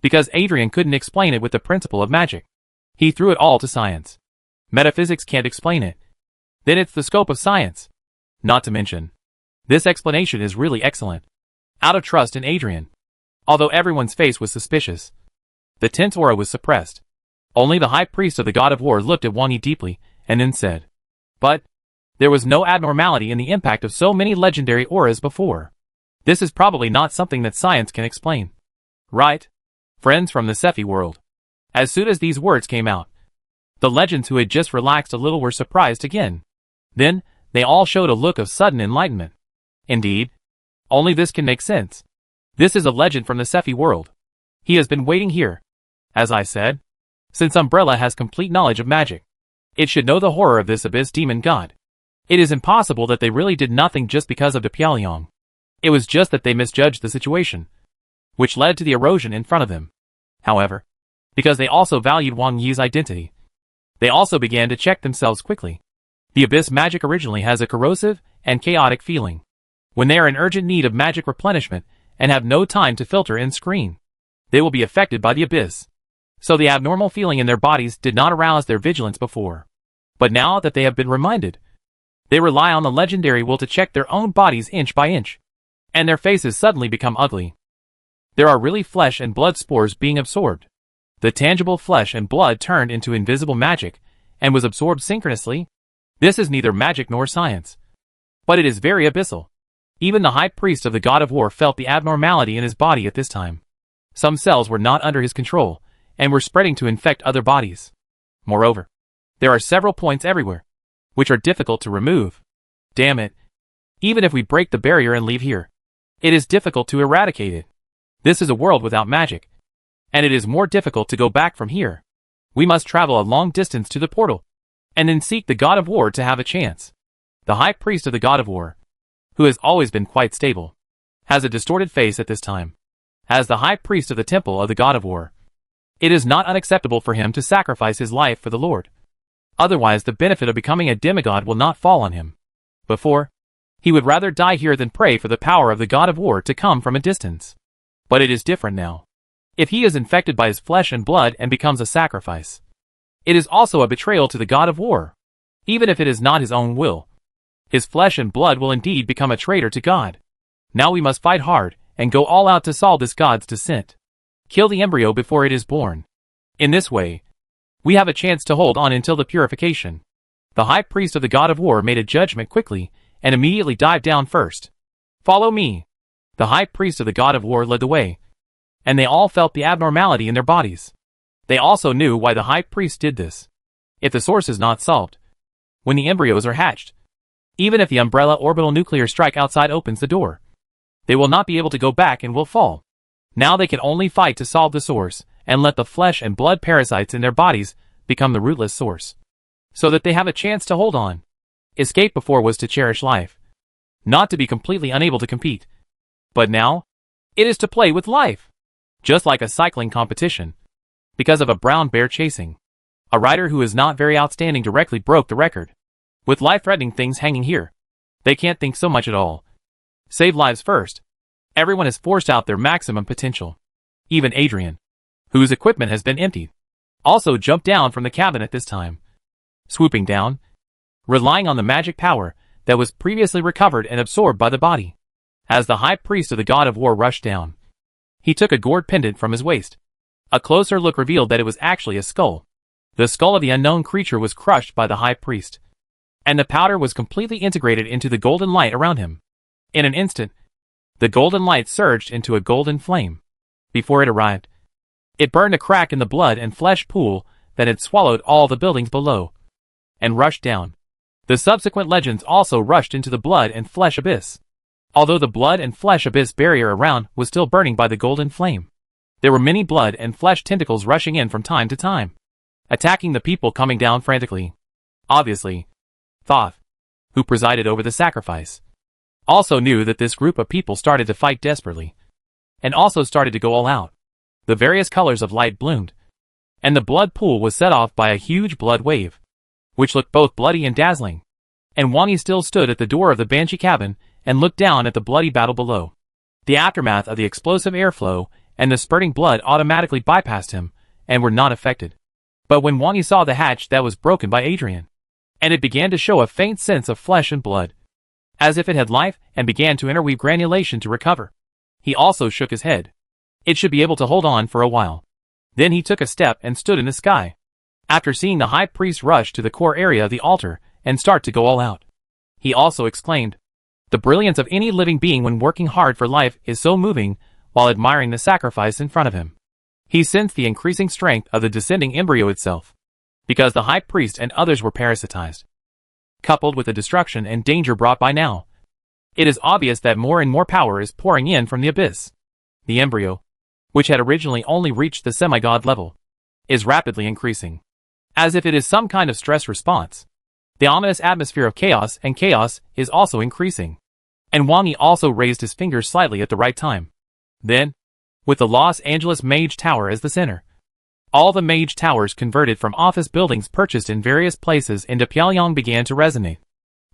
Because Adrian couldn't explain it with the principle of magic, he threw it all to science. Metaphysics can't explain it. Then it's the scope of science. Not to mention, this explanation is really excellent. Out of trust in Adrian, although everyone's face was suspicious, the tense aura was suppressed. Only the high priest of the god of war looked at Wang Yi deeply, and then said, But there was no abnormality in the impact of so many legendary auras before. This is probably not something that science can explain. Right? Friends from the Sephi world. As soon as these words came out, the legends who had just relaxed a little were surprised again. Then, they all showed a look of sudden enlightenment. Indeed, only this can make sense. This is a legend from the Sephi world. He has been waiting here. As I said, since Umbrella has complete knowledge of magic, it should know the horror of this abyss demon god. It is impossible that they really did nothing just because of the Pyaliong. It was just that they misjudged the situation, which led to the erosion in front of them. However, because they also valued Wang Yi's identity, they also began to check themselves quickly. The abyss magic originally has a corrosive and chaotic feeling. When they are in urgent need of magic replenishment and have no time to filter and screen, they will be affected by the abyss. So the abnormal feeling in their bodies did not arouse their vigilance before. But now that they have been reminded, they rely on the legendary will to check their own bodies inch by inch, and their faces suddenly become ugly. There are really flesh and blood spores being absorbed. The tangible flesh and blood turned into invisible magic and was absorbed synchronously. This is neither magic nor science, but it is very abyssal. Even the high priest of the god of war felt the abnormality in his body at this time. Some cells were not under his control and were spreading to infect other bodies. Moreover, there are several points everywhere, which are difficult to remove. Damn it. Even if we break the barrier and leave here, It is difficult to eradicate it. This is a world without magic, and it is more difficult to go back from here. We must travel a long distance to the portal, and then seek the god of war to have a chance. The high priest of the god of war, who has always been quite stable, has a distorted face at this time. As the high priest of the temple of the god of war, it is not unacceptable for him to sacrifice his life for the Lord. Otherwise the benefit of becoming a demigod will not fall on him. Before, he would rather die here than pray for the power of the god of war to come from a distance. But it is different now. If he is infected by his flesh and blood and becomes a sacrifice, it is also a betrayal to the god of war. Even if it is not his own will, his flesh and blood will indeed become a traitor to God. Now we must fight hard and go all out to solve this god's descent. Kill the embryo before it is born. In this way, we have a chance to hold on until the purification. The high priest of the god of war made a judgment quickly and immediately dived down first. Follow me. The high priest of the god of war led the way, and they all felt the abnormality in their bodies. They also knew why the high priest did this. If the source is not solved, when the embryos are hatched, even if the umbrella orbital nuclear strike outside opens the door, they will not be able to go back and will fall. Now they can only fight to solve the source and let the flesh and blood parasites in their bodies become the rootless source, so that they have a chance to hold on. Escape before was to cherish life, not to be completely unable to compete. But now, it is to play with life. Just like a cycling competition. Because of a brown bear chasing, a rider who is not very outstanding directly broke the record. With life-threatening things hanging here, they can't think so much at all. Save lives first. Everyone has forced out their maximum potential. Even Adrian, whose equipment has been emptied, also jumped down from the cabin at this time. Swooping down, relying on the magic power that was previously recovered and absorbed by the body. As the high priest of the god of war rushed down, he took a gourd pendant from his waist. A closer look revealed that it was actually a skull. The skull of the unknown creature was crushed by the high priest, and the powder was completely integrated into the golden light around him. In an instant, the golden light surged into a golden flame. Before it arrived, it burned a crack in the blood and flesh pool that had swallowed all the buildings below, and rushed down. The subsequent legends also rushed into the blood and flesh abyss. Although the blood and flesh abyss barrier around was still burning by the golden flame, there were many blood and flesh tentacles rushing in from time to time, attacking the people coming down frantically. Obviously, Thoth, who presided over the sacrifice, also knew that this group of people started to fight desperately, and also started to go all out. The various colors of light bloomed, and the blood pool was set off by a huge blood wave, which looked both bloody and dazzling. And Wani still stood at the door of the Banshee cabin and looked down at the bloody battle below. The aftermath of the explosive airflow and the spurting blood automatically bypassed him and were not affected. But when Wani saw the hatch that was broken by Adrian, and it began to show a faint sense of flesh and blood, as if it had life and began to interweave granulation to recover, he also shook his head. It should be able to hold on for a while. Then he took a step and stood in the sky. After seeing the high priest rush to the core area of the altar and start to go all out, he also exclaimed, "The brilliance of any living being when working hard for life is so moving," while admiring the sacrifice in front of him. He sensed the increasing strength of the descending embryo itself, because the high priest and others were parasitized, coupled with the destruction and danger brought by now. It is obvious that more and more power is pouring in from the abyss. The embryo, which had originally only reached the semi-god level, is rapidly increasing, as if it is some kind of stress response. The ominous atmosphere of chaos and chaos is also increasing, and Wangi also raised his fingers slightly at the right time. Then, with the Los Angeles Mage Tower as the center, all the Mage Towers converted from office buildings purchased in various places into Pyongyang began to resonate.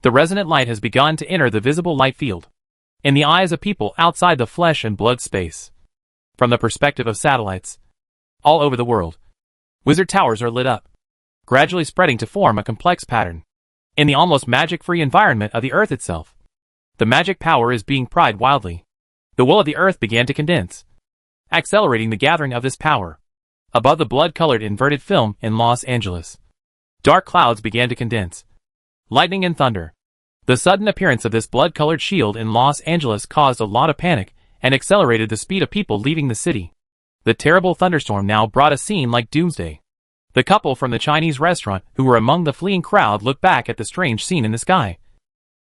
The resonant light has begun to enter the visible light field, in the eyes of people outside the flesh and blood space. From the perspective of satellites, all over the world, wizard towers are lit up, gradually spreading to form a complex pattern. In the almost magic-free environment of the Earth itself, the magic power is being pried wildly. The will of the Earth began to condense, accelerating the gathering of this power. Above the blood-colored inverted film in Los Angeles, dark clouds began to condense. Lightning and thunder. The sudden appearance of this blood-colored shield in Los Angeles caused a lot of panic and accelerated the speed of people leaving the city. The terrible thunderstorm now brought a scene like doomsday. The couple from the Chinese restaurant who were among the fleeing crowd looked back at the strange scene in the sky,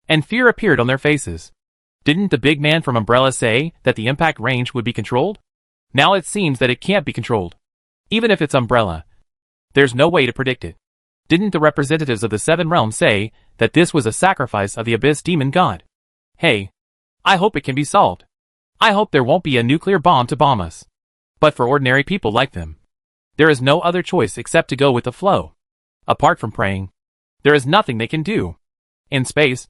and fear appeared on their faces. Didn't the big man from Umbrella say that the impact range would be controlled? Now it seems that it can't be controlled. Even if it's Umbrella, there's no way to predict it. Didn't the representatives of the Seven Realms say that this was a sacrifice of the Abyss Demon God? Hey, I hope it can be solved. I hope there won't be a nuclear bomb to bomb us. But for ordinary people like them, there is no other choice except to go with the flow. Apart from praying, there is nothing they can do. In space,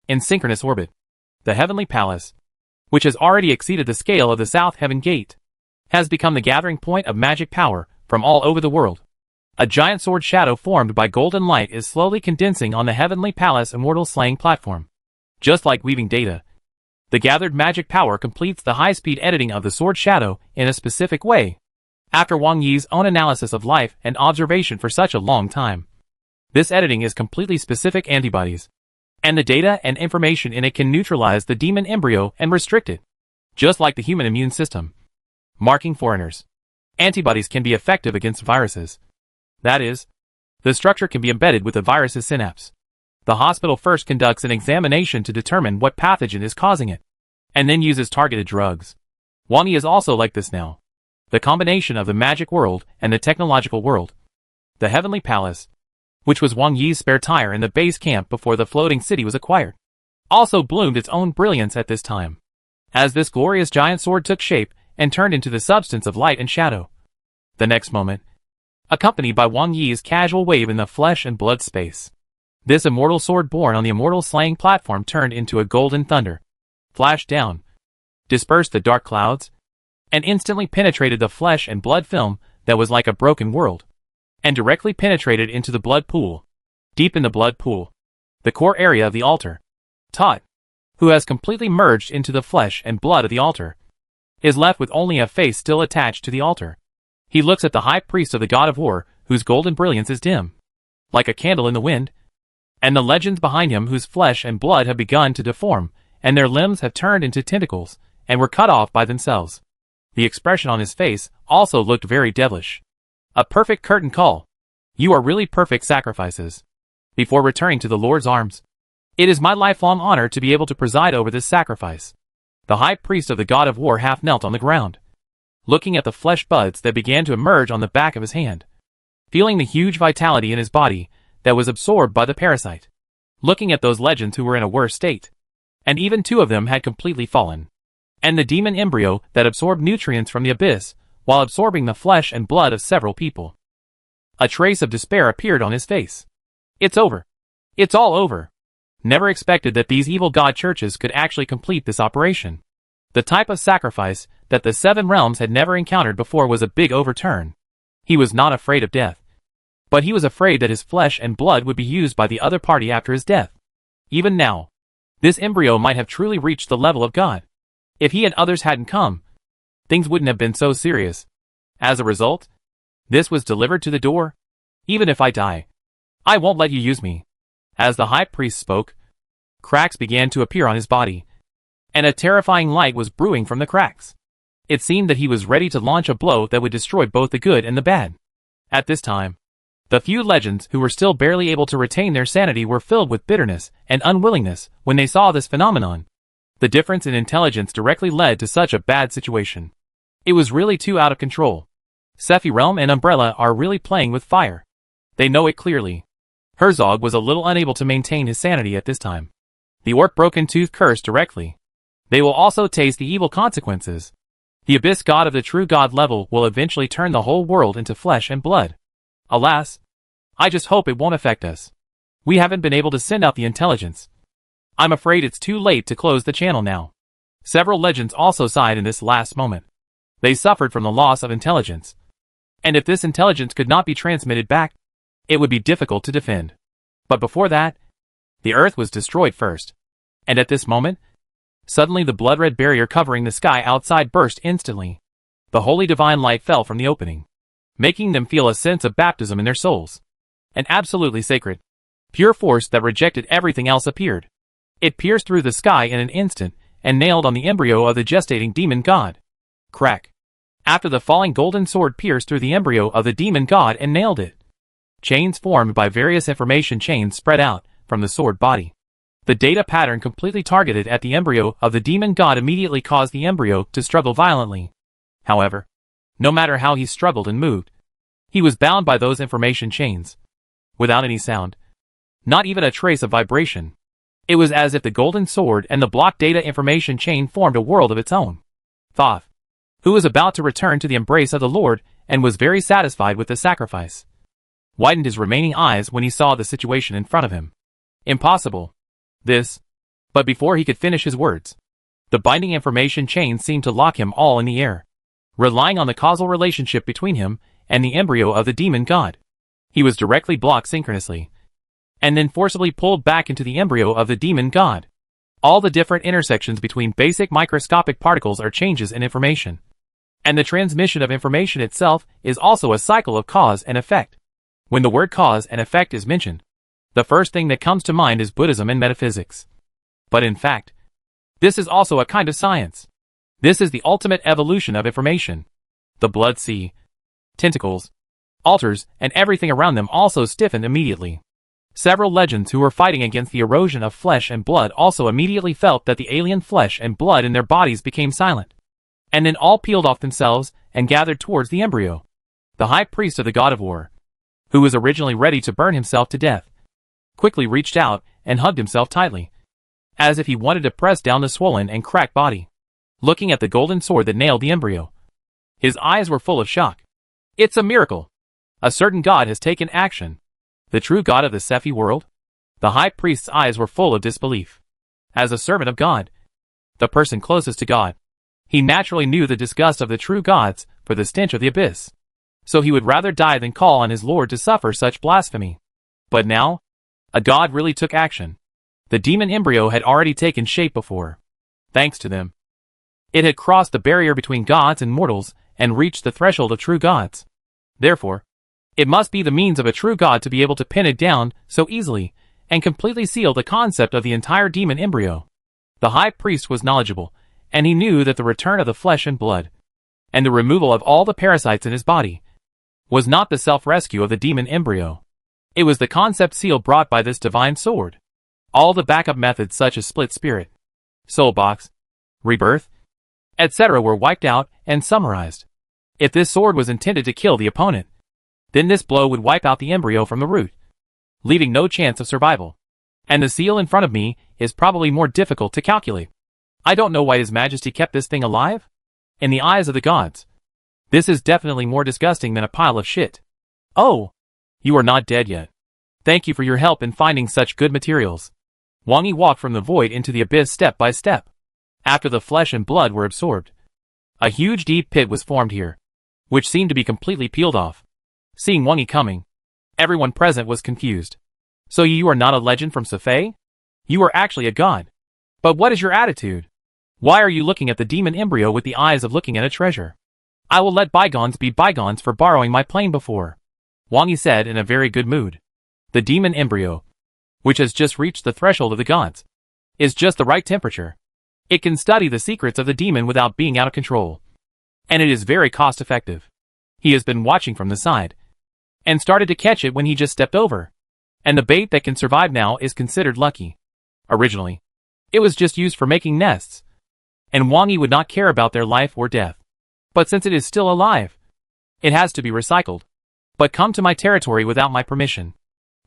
in synchronous orbit, the Heavenly Palace, which has already exceeded the scale of the South Heaven Gate, has become the gathering point of magic power from all over the world. A giant sword shadow formed by golden light is slowly condensing on the Heavenly Palace immortal slaying platform. Just like weaving data, the gathered magic power completes the high-speed editing of the sword shadow in a specific way. After Wang Yi's own analysis of life and observation for such a long time, this editing is completely specific antibodies, and the data and information in it can neutralize the demon embryo and restrict it. Just like the human immune system, marking foreigners, antibodies can be effective against viruses. That is, the structure can be embedded with the virus's synapse. The hospital first conducts an examination to determine what pathogen is causing it, and then uses targeted drugs. Wang Yi is also like this now. The combination of the magic world and the technological world. The Heavenly Palace, which was Wang Yi's spare tire in the base camp before the floating city was acquired, also bloomed its own brilliance at this time, as this glorious giant sword took shape and turned into the substance of light and shadow. The next moment, accompanied by Wang Yi's casual wave in the flesh and blood space, this immortal sword born on the immortal slaying platform turned into a golden thunder, flashed down, dispersed the dark clouds, and instantly penetrated the flesh and blood film that was like a broken world, and directly penetrated into the blood pool. Deep in the blood pool, the core area of the altar, Tot, who has completely merged into the flesh and blood of the altar, is left with only a face still attached to the altar. He looks at the high priest of the god of war, whose golden brilliance is dim, like a candle in the wind, and the legends behind him whose flesh and blood have begun to deform, and their limbs have turned into tentacles, and were cut off by themselves. The expression on his face also looked very devilish. A perfect curtain call. You are really perfect sacrifices. Before returning to the Lord's arms, it is my lifelong honor to be able to preside over this sacrifice. The high priest of the god of war half knelt on the ground, looking at the flesh buds that began to emerge on the back of his hand, feeling the huge vitality in his body that was absorbed by the parasite, looking at those legends who were in a worse state, and even two of them had completely fallen, and the demon embryo that absorbed nutrients from the abyss while absorbing the flesh and blood of several people. A trace of despair appeared on his face. It's over. It's all over. Never expected that these evil god churches could actually complete this operation. The type of sacrifice that the Seven Realms had never encountered before was a big overturn. He was not afraid of death, but he was afraid that his flesh and blood would be used by the other party after his death. Even now, this embryo might have truly reached the level of God. If he and others hadn't come, things wouldn't have been so serious. As a result, this was delivered to the door. Even if I die, I won't let you use me. As the high priest spoke, cracks began to appear on his body, and a terrifying light was brewing from the cracks. It seemed that he was ready to launch a blow that would destroy both the good and the bad. At this time, the few legends who were still barely able to retain their sanity were filled with bitterness and unwillingness when they saw this phenomenon. The difference in intelligence directly led to such a bad situation. It was really too out of control. Sephi Realm and Umbrella are really playing with fire. They know it clearly. Herzog was a little unable to maintain his sanity at this time. The Orc Broken Tooth cursed directly. They will also taste the evil consequences. The Abyss God of the true God level will eventually turn the whole world into flesh and blood. Alas, I just hope it won't affect us. We haven't been able to send out the intelligence. I'm afraid it's too late to close the channel now. Several legends also sighed in this last moment. They suffered from the loss of intelligence. And if this intelligence could not be transmitted back, it would be difficult to defend. But before that, the earth was destroyed first. And at this moment, suddenly the blood-red barrier covering the sky outside burst instantly. The holy divine light fell from the opening, making them feel a sense of baptism in their souls. An absolutely sacred, pure force that rejected everything else appeared. It pierced through the sky in an instant and nailed on the embryo of the gestating demon god. Crack. After the falling golden sword pierced through the embryo of the demon god and nailed it, chains formed by various information chains spread out from the sword body. The data pattern completely targeted at the embryo of the demon god immediately caused the embryo to struggle violently. However, no matter how he struggled and moved, he was bound by those information chains. Without any sound. Not even a trace of vibration. It was as if the golden sword and the block data information chain formed a world of its own. Thoth, who was about to return to the embrace of the Lord and was very satisfied with the sacrifice, widened his remaining eyes when he saw the situation in front of him. Impossible. This. But before he could finish his words, the binding information chain seemed to lock him all in the air, relying on the causal relationship between him and the embryo of the demon god. He was directly blocked synchronously, and then forcibly pulled back into the embryo of the demon god. All the different intersections between basic microscopic particles are changes in information. And the transmission of information itself is also a cycle of cause and effect. When the word cause and effect is mentioned, the first thing that comes to mind is Buddhism and metaphysics. But in fact, this is also a kind of science. This is the ultimate evolution of information. The blood sea, tentacles, altars, and everything around them also stiffened immediately. Several legends who were fighting against the erosion of flesh and blood also immediately felt that the alien flesh and blood in their bodies became silent. And then all peeled off themselves and gathered towards the embryo. The high priest of the god of war, who was originally ready to burn himself to death, quickly reached out and hugged himself tightly, as if he wanted to press down the swollen and cracked body. Looking at the golden sword that nailed the embryo, his eyes were full of shock. It's a miracle. A certain god has taken action. The true god of the Sephi world? The high priest's eyes were full of disbelief. As a servant of God, the person closest to God, he naturally knew the disgust of the true gods for the stench of the abyss. So he would rather die than call on his Lord to suffer such blasphemy. But now, a god really took action. The demon embryo had already taken shape before. Thanks to them, it had crossed the barrier between gods and mortals and reached the threshold of true gods. Therefore, it must be the means of a true god to be able to pin it down so easily and completely seal the concept of the entire demon embryo. The high priest was knowledgeable, and he knew that the return of the flesh and blood, and the removal of all the parasites in his body, was not the self-rescue of the demon embryo. It was the concept seal brought by this divine sword. All the backup methods such as split spirit, soul box, rebirth, etc. were wiped out and summarized. If this sword was intended to kill the opponent, then this blow would wipe out the embryo from the root, leaving no chance of survival. And the seal in front of me is probably more difficult to calculate. I don't know why His Majesty kept this thing alive. In the eyes of the gods, this is definitely more disgusting than a pile of shit. Oh, you are not dead yet. Thank you for your help in finding such good materials. Wang Yi walked from the void into the abyss step by step. After the flesh and blood were absorbed, a huge deep pit was formed here, which seemed to be completely peeled off. Seeing Wang Yi coming, everyone present was confused. So you are not a legend from Safei? You are actually a god. But what is your attitude? Why are you looking at the demon embryo with the eyes of looking at a treasure? I will let bygones be bygones for borrowing my plane before, Wang Yi said in a very good mood. The demon embryo, which has just reached the threshold of the gods, is just the right temperature. It can study the secrets of the demon without being out of control. And it is very cost effective. He has been watching from the side, and started to catch it when he just stepped over. And the bait that can survive now is considered lucky. Originally, it was just used for making nests, and Wang Yi would not care about their life or death. But since it is still alive, it has to be recycled. But come to my territory without my permission.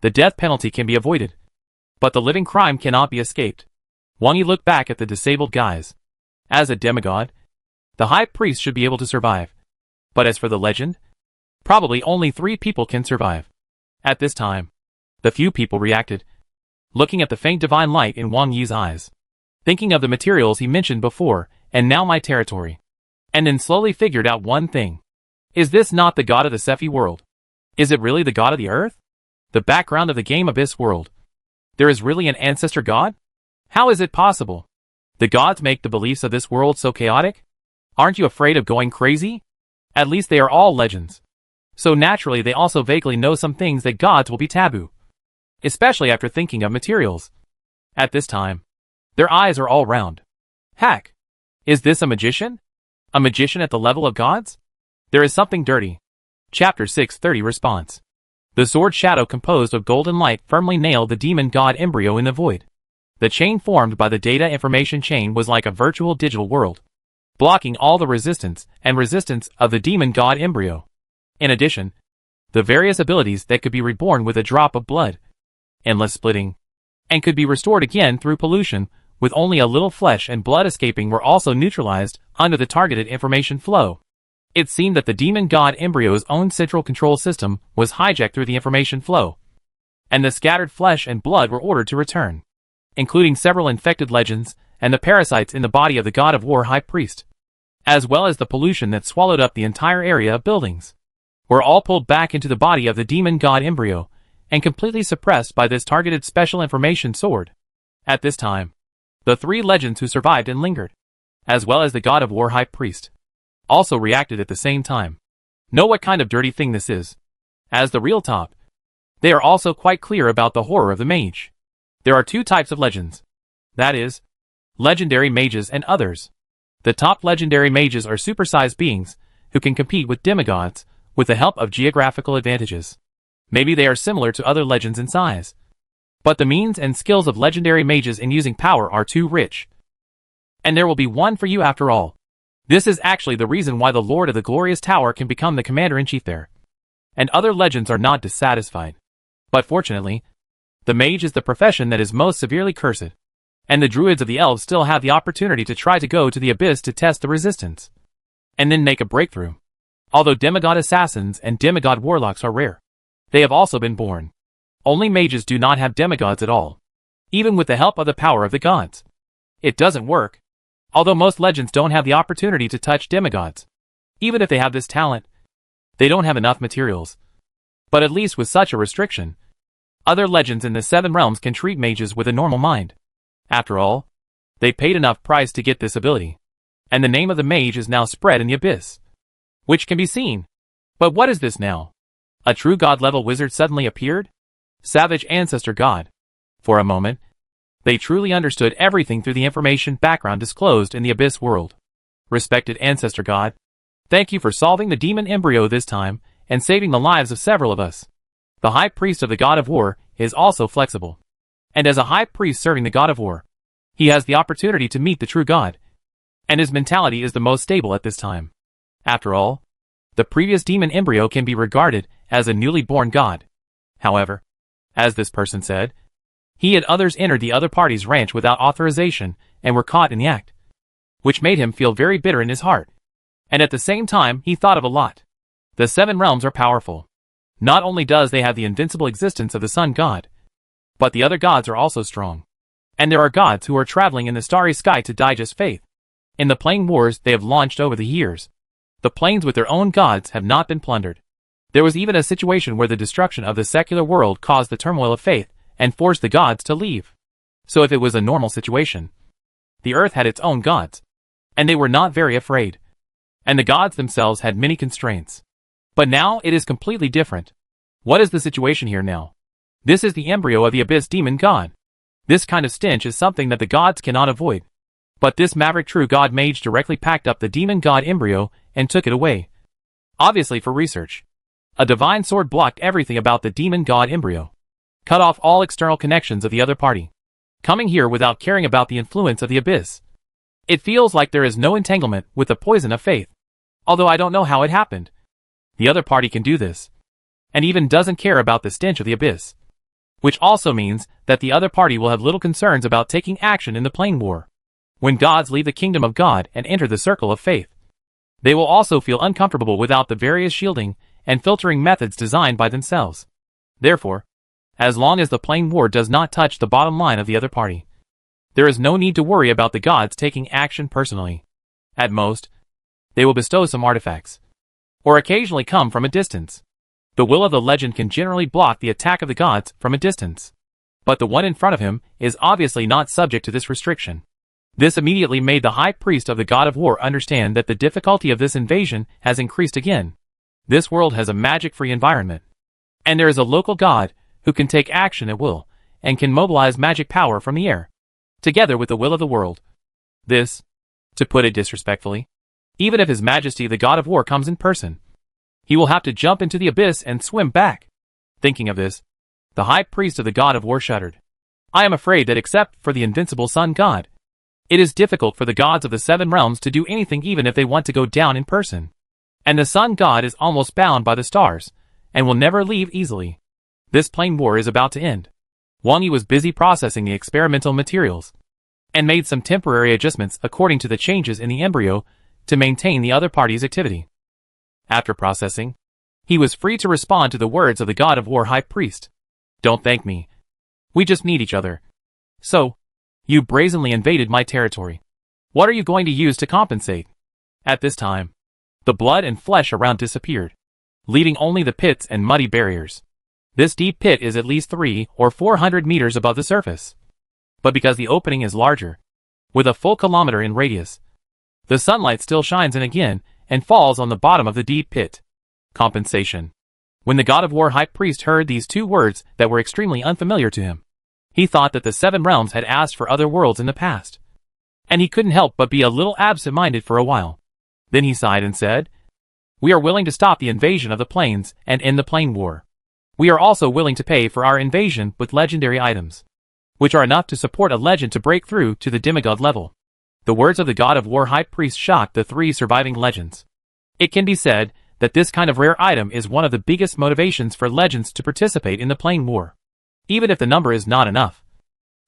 The death penalty can be avoided, but the living crime cannot be escaped. Wang Yi looked back at the disabled guys. As a demigod, the high priest should be able to survive. But as for the legend, probably only 3 people can survive. At this time, the few people reacted, looking at the faint divine light in Wang Yi's eyes, thinking of the materials he mentioned before, and now my territory. And then slowly figured out one thing. Is this not the god of the Sephi world? Is it really the god of the earth? The background of the game Abyss world. There is really an ancestor god? How is it possible? The gods make the beliefs of this world so chaotic? Aren't you afraid of going crazy? At least they are all legends. So naturally they also vaguely know some things that gods will be taboo. Especially after thinking of materials. At this time, their eyes are all round. Hack! Is this a magician? A magician at the level of gods? There is something dirty. Chapter 630 Response. The sword shadow composed of golden light firmly nailed the demon god embryo in the void. The chain formed by the data information chain was like a virtual digital world, blocking all the resistance of the demon god embryo. In addition, the various abilities that could be reborn with a drop of blood, endless splitting, and could be restored again through pollution, with only a little flesh and blood escaping, were also neutralized under the targeted information flow. It seemed that the demon god embryo's own central control system was hijacked through the information flow, and the scattered flesh and blood were ordered to return, including several infected legends and the parasites in the body of the god of war high priest, as well as the pollution that swallowed up the entire area of buildings, were all pulled back into the body of the demon god embryo and completely suppressed by this targeted special information sword. At this time, the 3 legends who survived and lingered, as well as the god of war high priest, also reacted at the same time. Know what kind of dirty thing this is. As the real top, they are also quite clear about the horror of the mage. There are 2 types of legends. That is, legendary mages and others. The top legendary mages are supersized beings who can compete with demigods with the help of geographical advantages. Maybe they are similar to other legends in size, but the means and skills of legendary mages in using power are too rich. And there will be one for you after all. This is actually the reason why the Lord of the Glorious Tower can become the commander-in-chief there. And other legends are not dissatisfied. But fortunately, the mage is the profession that is most severely cursed, and the druids of the elves still have the opportunity to try to go to the abyss to test the resistance, and then make a breakthrough. Although demigod assassins and demigod warlocks are rare, they have also been born. Only mages do not have demigods at all, even with the help of the power of the gods. It doesn't work. Although most legends don't have the opportunity to touch demigods. Even if they have this talent, they don't have enough materials. But at least with such a restriction, other legends in the 7 realms can treat mages with a normal mind. After all, they paid enough price to get this ability, and the name of the mage is now spread in the abyss, which can be seen. But what is this now? A true god-level wizard suddenly appeared? Savage ancestor god. For a moment, they truly understood everything through the information background disclosed in the abyss world. Respected ancestor god, thank you for solving the demon embryo this time and saving the lives of several of us. The high priest of the god of war is also flexible, and as a high priest serving the god of war, he has the opportunity to meet the true god, and his mentality is the most stable at this time. After all, the previous demon embryo can be regarded as a newly born god. However, as this person said, he and others entered the other party's ranch without authorization and were caught in the act, which made him feel very bitter in his heart. And at the same time, he thought of a lot. The 7 realms are powerful. Not only does they have the invincible existence of the sun god, but the other gods are also strong. And there are gods who are traveling in the starry sky to digest faith. In the plane wars they have launched over the years, the planes with their own gods have not been plundered. There was even a situation where the destruction of the secular world caused the turmoil of faith and forced the gods to leave. So if it was a normal situation, the earth had its own gods, and they were not very afraid. And the gods themselves had many constraints. But now it is completely different. What is the situation here now? This is the embryo of the abyss demon god. This kind of stench is something that the gods cannot avoid. But this maverick true god mage directly packed up the demon god embryo and took it away. Obviously for research. A divine sword blocked everything about the demon god embryo. Cut off all external connections of the other party. Coming here without caring about the influence of the abyss. It feels like there is no entanglement with the poison of faith. Although I don't know how it happened. The other party can do this. And even doesn't care about the stench of the abyss. Which also means that the other party will have little concerns about taking action in the plane war. When gods leave the kingdom of God and enter the circle of faith, they will also feel uncomfortable without the various shielding and filtering methods designed by themselves. Therefore, as long as the plane war does not touch the bottom line of the other party, there is no need to worry about the gods taking action personally. At most, they will bestow some artifacts, or occasionally come from a distance. The will of the legend can generally block the attack of the gods from a distance. But the one in front of him is obviously not subject to this restriction. This immediately made the high priest of the god of war understand that the difficulty of this invasion has increased again. This world has a magic-free environment, and there is a local god who can take action at will, and can mobilize magic power from the air, together with the will of the world. This, to put it disrespectfully, even if His Majesty the god of war comes in person, he will have to jump into the abyss and swim back. Thinking of this, the high priest of the god of war shuddered. I am afraid that except for the invincible sun god, it is difficult for the gods of the seven realms to do anything even if they want to go down in person. And the sun god is almost bound by the stars, and will never leave easily. This plane war is about to end. Wang Yi was busy processing the experimental materials, and made some temporary adjustments according to the changes in the embryo to maintain the other party's activity. After processing, he was free to respond to the words of the god of war high priest. Don't thank me. We just need each other. So, you brazenly invaded my territory. What are you going to use to compensate? At this time, the blood and flesh around disappeared, leaving only the pits and muddy barriers. This deep pit is at least 300 or 400 meters above the surface. But because the opening is larger, with a full kilometer in radius, the sunlight still shines in again and falls on the bottom of the deep pit. Compensation. When the god of war high priest heard these two words that were extremely unfamiliar to him, he thought that the seven realms had asked for other worlds in the past, and he couldn't help but be a little absent-minded for a while. Then he sighed and said, "We are willing to stop the invasion of the plains and end the plane war. We are also willing to pay for our invasion with legendary items, which are enough to support a legend to break through to the demigod level." The words of the god of war high priest shocked the 3 surviving legends. It can be said that this kind of rare item is one of the biggest motivations for legends to participate in the plane war. Even if the number is not enough,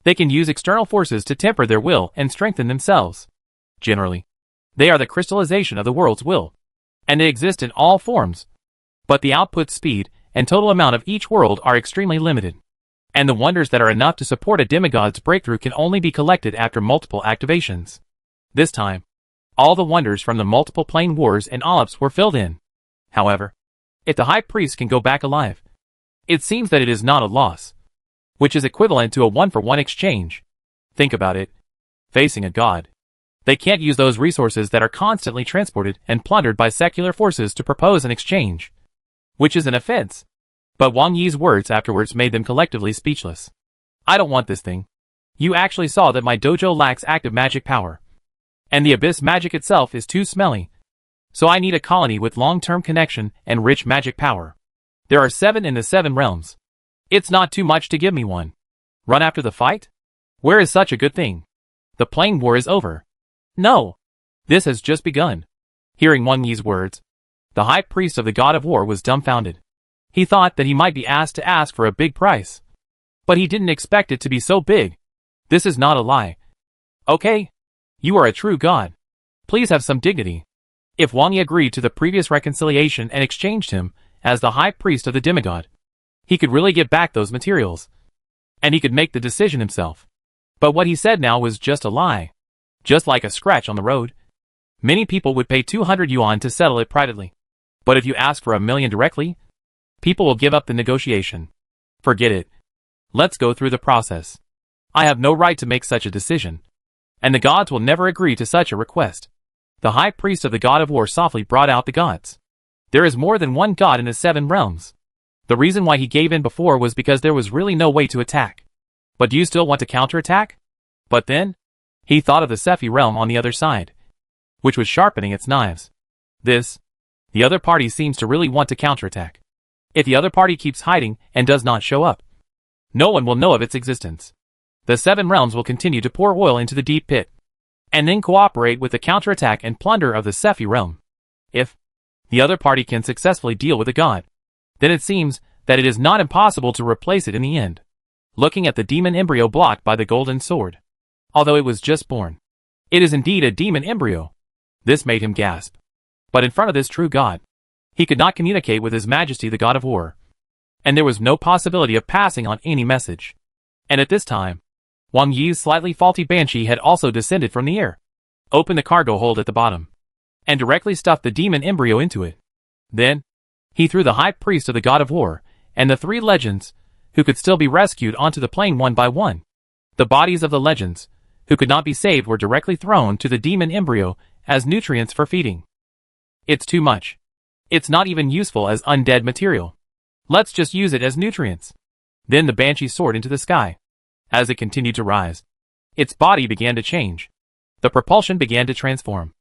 they can use external forces to temper their will and strengthen themselves. Generally, they are the crystallization of the world's will, and they exist in all forms. But the output speed and total amount of each world are extremely limited, and the wonders that are enough to support a demigod's breakthrough can only be collected after multiple activations. This time, all the wonders from the multiple plane wars and Olymps were filled in. However, if the high priest can go back alive, it seems that it is not a loss, which is equivalent to a one-for-one exchange. Think about it. Facing a god, they can't use those resources that are constantly transported and plundered by secular forces to propose an exchange, which is an offense. But Wang Yi's words afterwards made them collectively speechless. "I don't want this thing. You actually saw that my dojo lacks active magic power, and the abyss magic itself is too smelly. So I need a colony with long-term connection and rich magic power. There are 7 in the 7 realms. It's not too much to give me one. Run after the fight? Where is such a good thing? The plane war is over. No. This has just begun." Hearing Wang Yi's words, the high priest of the god of war was dumbfounded. He thought that he might be asked to ask for a big price, but he didn't expect it to be so big. This is not a lie. "Okay. You are a true god. Please have some dignity." If Wang Yi agreed to the previous reconciliation and exchanged him as the high priest of the demigod, he could really get back those materials, and he could make the decision himself. But what he said now was just a lie. Just like a scratch on the road. Many people would pay 200 yuan to settle it privately. But if you ask for 1 million directly, people will give up the negotiation. Forget it. Let's go through the process. I have no right to make such a decision, and the gods will never agree to such a request. The high priest of the god of war softly brought out the gods. There is more than one god in the 7 realms. The reason why he gave in before was because there was really no way to attack. But do you still want to counterattack? But then, he thought of the Sephi realm on the other side, which was sharpening its knives. The other party seems to really want to counterattack. If the other party keeps hiding and does not show up, no one will know of its existence. The 7 realms will continue to pour oil into the deep pit, and then cooperate with the counterattack and plunder of the Sephi realm. If the other party can successfully deal with the god, then it seems that it is not impossible to replace it in the end. Looking at the demon embryo blocked by the golden sword, although it was just born, it is indeed a demon embryo. This made him gasp. But in front of this true god, he could not communicate with His Majesty the god of war, and there was no possibility of passing on any message. And at this time, Wang Yi's slightly faulty banshee had also descended from the air, opened the cargo hold at the bottom, and directly stuffed the demon embryo into it. Then, he threw the high priest of the god of war and the 3 legends, who could still be rescued, onto the plane one by one. The bodies of the legends, who could not be saved, were directly thrown to the demon embryo as nutrients for feeding. It's too much. It's not even useful as undead material. Let's just use it as nutrients. Then the banshee soared into the sky. As it continued to rise, its body began to change. The propulsion began to transform,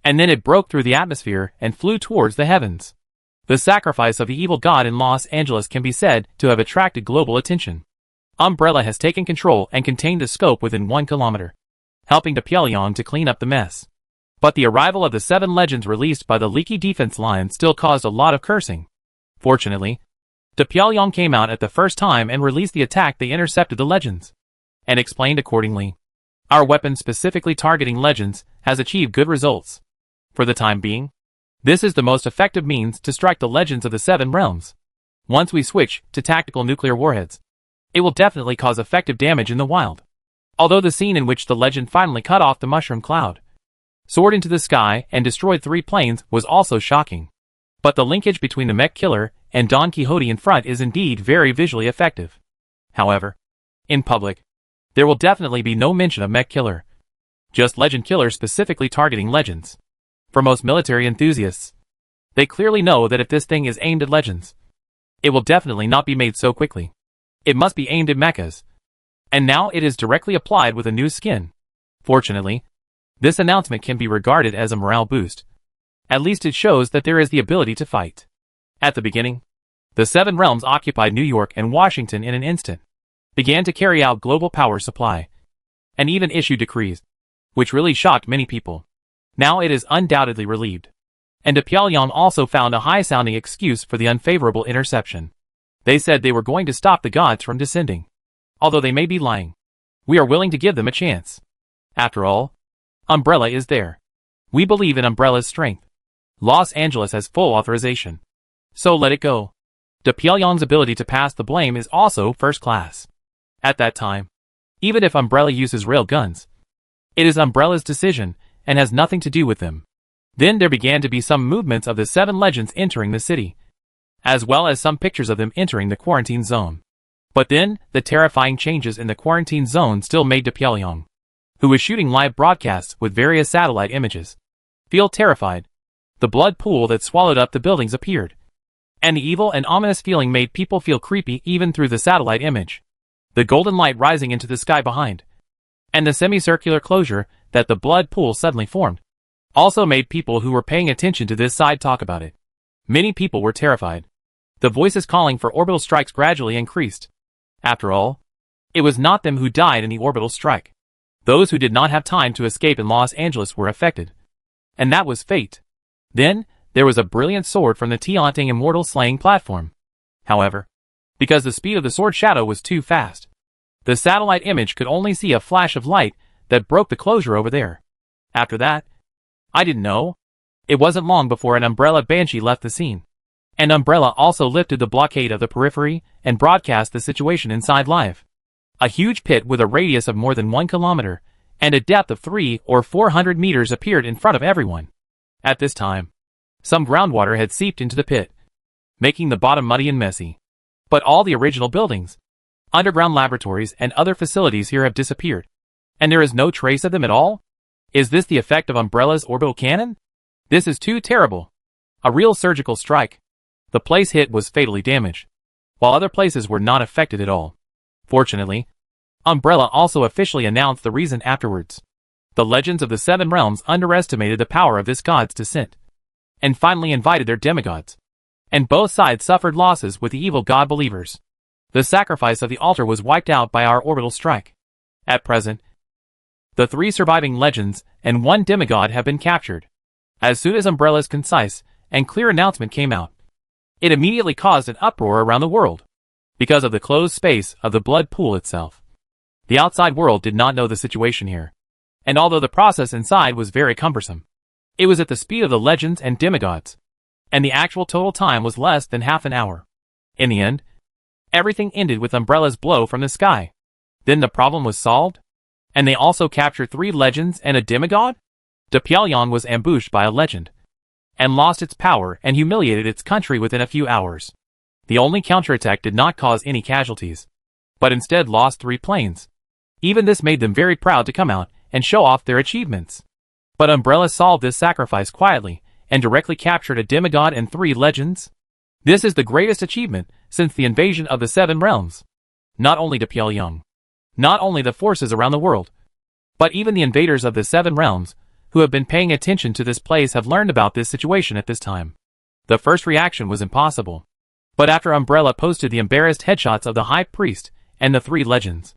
and then it broke through the atmosphere and flew towards the heavens. The sacrifice of the evil god in Los Angeles can be said to have attracted global attention. Umbrella has taken control and contained the scope within 1 kilometer, helping Pyongyang to clean up the mess. But the arrival of the 7 legends released by the leaky defense line still caused a lot of cursing. Fortunately, Pyongyang came out at the first time and released the attack they intercepted the legends, and explained accordingly. Our weapon specifically targeting legends has achieved good results. For the time being, this is the most effective means to strike the legends of the 7 realms. Once we switch to tactical nuclear warheads, it will definitely cause effective damage in the wild. Although the scene in which the legend finally cut off the mushroom cloud, soared into the sky, and destroyed 3 planes was also shocking. But the linkage between the mech killer and Don Quixote in front is indeed very visually effective. However, in public, there will definitely be no mention of mech killer, just legend killer specifically targeting legends. For most military enthusiasts, they clearly know that if this thing is aimed at legends, it will definitely not be made so quickly. It must be aimed at mechas. And now it is directly applied with a new skin. Fortunately, this announcement can be regarded as a morale boost. At least it shows that there is the ability to fight. At the beginning, the 7 realms occupied New York and Washington in an instant, began to carry out global power supply, and even issued decrees, which really shocked many people. Now it is undoubtedly relieved. And Pyongyang also found a high-sounding excuse for the unfavorable interception. They said they were going to stop the gods from descending. Although they may be lying, we are willing to give them a chance. After all, Umbrella is there. We believe in Umbrella's strength. Los Angeles has full authorization. So let it go. Pyongyang's ability to pass the blame is also first class. At that time, even if Umbrella uses rail guns, it is Umbrella's decision and has nothing to do with them. Then there began to be some movements of the 7 legends entering the city, as well as some pictures of them entering the quarantine zone. But then, the terrifying changes in the quarantine zone still made Pyongyang, who was shooting live broadcasts with various satellite images, feel terrified. The blood pool that swallowed up the buildings appeared, and the evil and ominous feeling made people feel creepy even through the satellite image. The golden light rising into the sky behind, and the semicircular closure that the blood pool suddenly formed, also made people who were paying attention to this side talk about it. Many people were terrified. The voices calling for orbital strikes gradually increased. After all, it was not them who died in the orbital strike. Those who did not have time to escape in Los Angeles were affected. And that was fate. Then, there was a brilliant sword from the Tianting immortal slaying platform. However, because the speed of the sword shadow was too fast, the satellite image could only see a flash of light that broke the closure over there. After that, I didn't know. It wasn't long before an Umbrella Banshee left the scene. And Umbrella also lifted the blockade of the periphery and broadcast the situation inside live. A huge pit with a radius of more than 1 kilometer and a depth of 300 or 400 meters appeared in front of everyone. At this time, some groundwater had seeped into the pit, making the bottom muddy and messy. But all the original buildings, underground laboratories and other facilities here have disappeared. And there is no trace of them at all? Is this the effect of Umbrella's orbital cannon? This is too terrible. A real surgical strike. The place hit was fatally damaged, while other places were not affected at all. Fortunately, Umbrella also officially announced the reason afterwards. The legends of the 7 realms underestimated the power of this god's descent, and finally invited their demigods. And both sides suffered losses with the evil god believers. The sacrifice of the altar was wiped out by our orbital strike. At present, the 3 surviving legends and 1 demigod have been captured. As soon as Umbrella's concise and clear announcement came out, it immediately caused an uproar around the world, because of the closed space of the blood pool itself. The outside world did not know the situation here, and although the process inside was very cumbersome, it was at the speed of the legends and demigods, and the actual total time was less than half an hour. In the end, everything ended with Umbrella's blow from the sky. Then the problem was solved, and they also captured 3 legends and a demigod? Pyongyang was ambushed by a legend, and lost its power and humiliated its country within a few hours. The only counterattack did not cause any casualties, but instead lost 3 planes. Even this made them very proud to come out and show off their achievements. But Umbrella solved this sacrifice quietly and directly captured a demigod and 3 legends. This is the greatest achievement since the invasion of the 7 realms. Not only to Pyongyang, not only the forces around the world, but even the invaders of the 7 realms who have been paying attention to this place have learned about this situation at this time. The first reaction was impossible. But after Umbrella posted the embarrassed headshots of the High Priest and the 3 legends.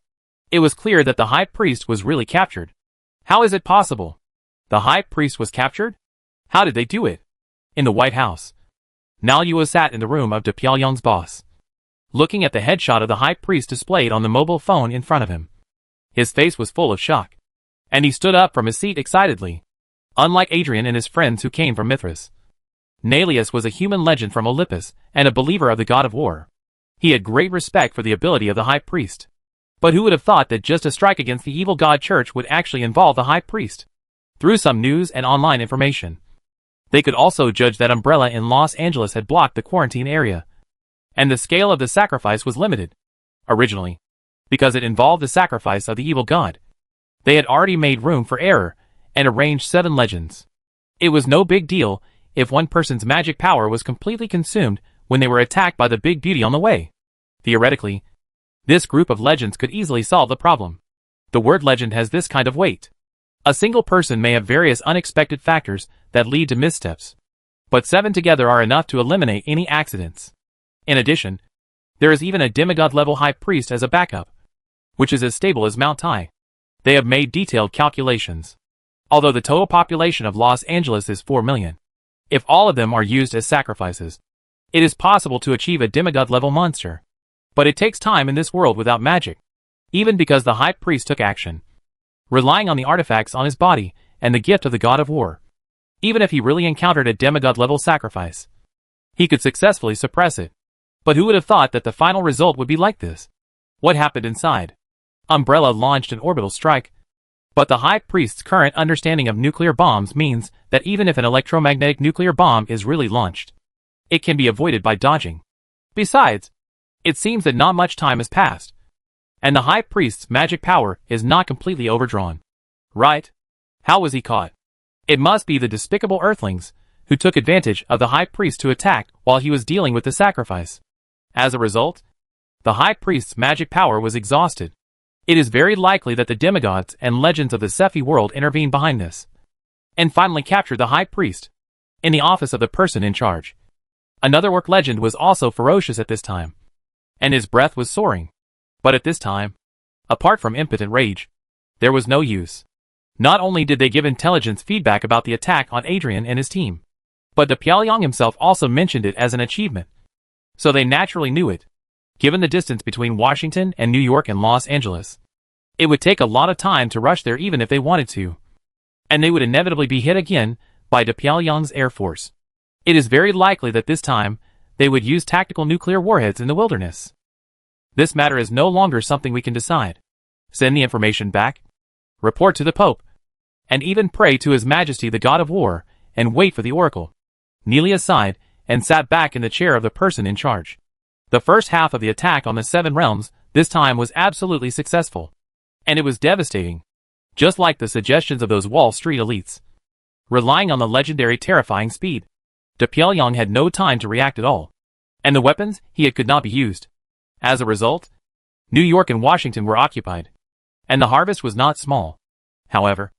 It was clear that the high priest was really captured. How is it possible? The high priest was captured? How did they do it? In the White House. Now Yua sat in the room of De Pyongyang's boss, looking at the headshot of the high priest displayed on the mobile phone in front of him. His face was full of shock, and he stood up from his seat excitedly. Unlike Adrian and his friends who came from Mithras, Neleus was a human legend from Olympus and a believer of the god of war. He had great respect for the ability of the high priest. But who would have thought that just a strike against the evil god church would actually involve the high priest? Through some news and online information, they could also judge that Umbrella in Los Angeles had blocked the quarantine area, and the scale of the sacrifice was limited. Originally, because it involved the sacrifice of the evil god, they had already made room for error and arranged 7 legends. It was no big deal if one person's magic power was completely consumed when they were attacked by the big beauty on the way. Theoretically, this group of legends could easily solve the problem. The word legend has this kind of weight. A single person may have various unexpected factors that lead to missteps, but 7 together are enough to eliminate any accidents. In addition, there is even a demigod-level high priest as a backup, which is as stable as Mount Tai. They have made detailed calculations. Although the total population of Los Angeles is 4 million, if all of them are used as sacrifices, it is possible to achieve a demigod-level monster. But it takes time in this world without magic, even because the high priest took action, relying on the artifacts on his body and the gift of the god of war. Even if he really encountered a demigod-level sacrifice, he could successfully suppress it. But who would have thought that the final result would be like this? What happened inside? Umbrella launched an orbital strike, but the high priest's current understanding of nuclear bombs means that even if an electromagnetic nuclear bomb is really launched, it can be avoided by dodging. Besides, it seems that not much time has passed, and the high priest's magic power is not completely overdrawn. Right? How was he caught? It must be the despicable earthlings who took advantage of the high priest to attack while he was dealing with the sacrifice. As a result, the high priest's magic power was exhausted. It is very likely that the demigods and legends of the Sephi world intervened behind this, and finally captured the high priest in the office of the person in charge. Another work legend was also ferocious at this time, and his breath was soaring. But at this time, apart from impotent rage, there was no use. Not only did they give intelligence feedback about the attack on Adrian and his team, but the Pyongyang himself also mentioned it as an achievement. So they naturally knew it. Given the distance between Washington and New York and Los Angeles, it would take a lot of time to rush there even if they wanted to. And they would inevitably be hit again by De Pyongyang's Air Force. It is very likely that this time, they would use tactical nuclear warheads in the wilderness. This matter is no longer something we can decide. Send the information back, report to the Pope, and even pray to His Majesty the God of War, and wait for the oracle. Nelia sighed, and sat back in the chair of the person in charge. The first half of the attack on the 7 realms this time was absolutely successful. And it was devastating. Just like the suggestions of those Wall Street elites. Relying on the legendary terrifying speed, De Pyongyang had no time to react at all. And the weapons he had could not be used. As a result, New York and Washington were occupied. And the harvest was not small. However,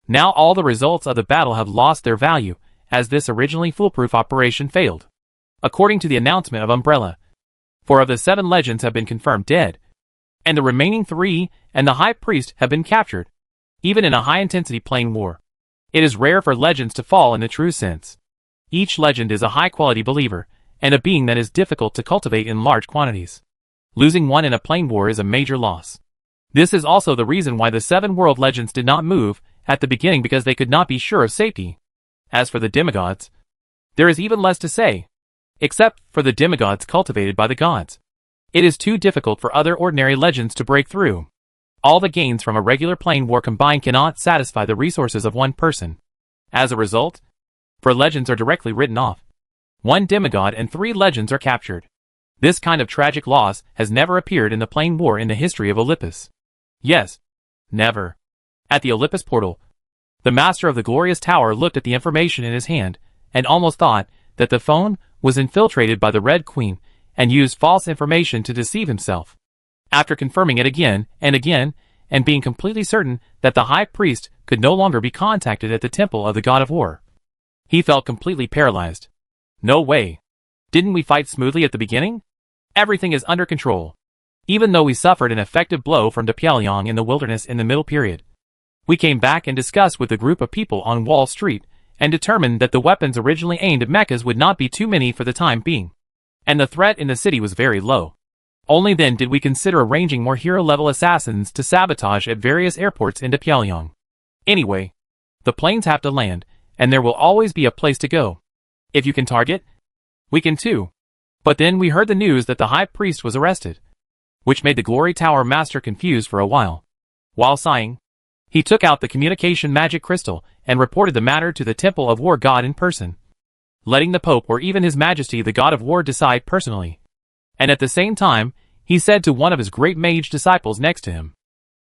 now all the results of the battle have lost their value, as this originally foolproof operation failed. According to the announcement of Umbrella, 4 of the 7 legends have been confirmed dead, and the remaining 3 and the high priest have been captured. Even in a high-intensity plane war, it is rare for legends to fall in the true sense. Each legend is a high-quality believer, and a being that is difficult to cultivate in large quantities. Losing one in a plane war is a major loss. This is also the reason why the 7 world legends did not move at the beginning, because they could not be sure of safety. As for the demigods, there is even less to say, except for the demigods cultivated by the gods. It is too difficult for other ordinary legends to break through. All the gains from a regular plane war combined cannot satisfy the resources of one person. As a result, 4 legends are directly written off. 1 demigod and 3 legends are captured. This kind of tragic loss has never appeared in the plane war in the history of Olympus. Yes, never. At the Olympus portal, the master of the glorious tower looked at the information in his hand, and almost thought that the phone was infiltrated by the Red Queen, and used false information to deceive himself. After confirming it again, and being completely certain that the high priest could no longer be contacted at the temple of the god of war, he felt completely paralyzed. No way. Didn't we fight smoothly at the beginning? Everything is under control. Even though we suffered an effective blow from Pyongyang in the wilderness in the middle period, we came back and discussed with a group of people on Wall Street and determined that the weapons originally aimed at mechas would not be too many for the time being, and the threat in the city was very low. Only then did we consider arranging more hero-level assassins to sabotage at various airports into Pyongyang. Anyway, the planes have to land, and there will always be a place to go. If you can target, we can too. But then we heard the news that the High Priest was arrested, which made the Glory Tower Master confused for a while. While sighing, he took out the communication magic crystal and reported the matter to the Temple of War God in person, letting the Pope or even His Majesty the God of War decide personally. And at the same time, he said to one of his great mage disciples next to him,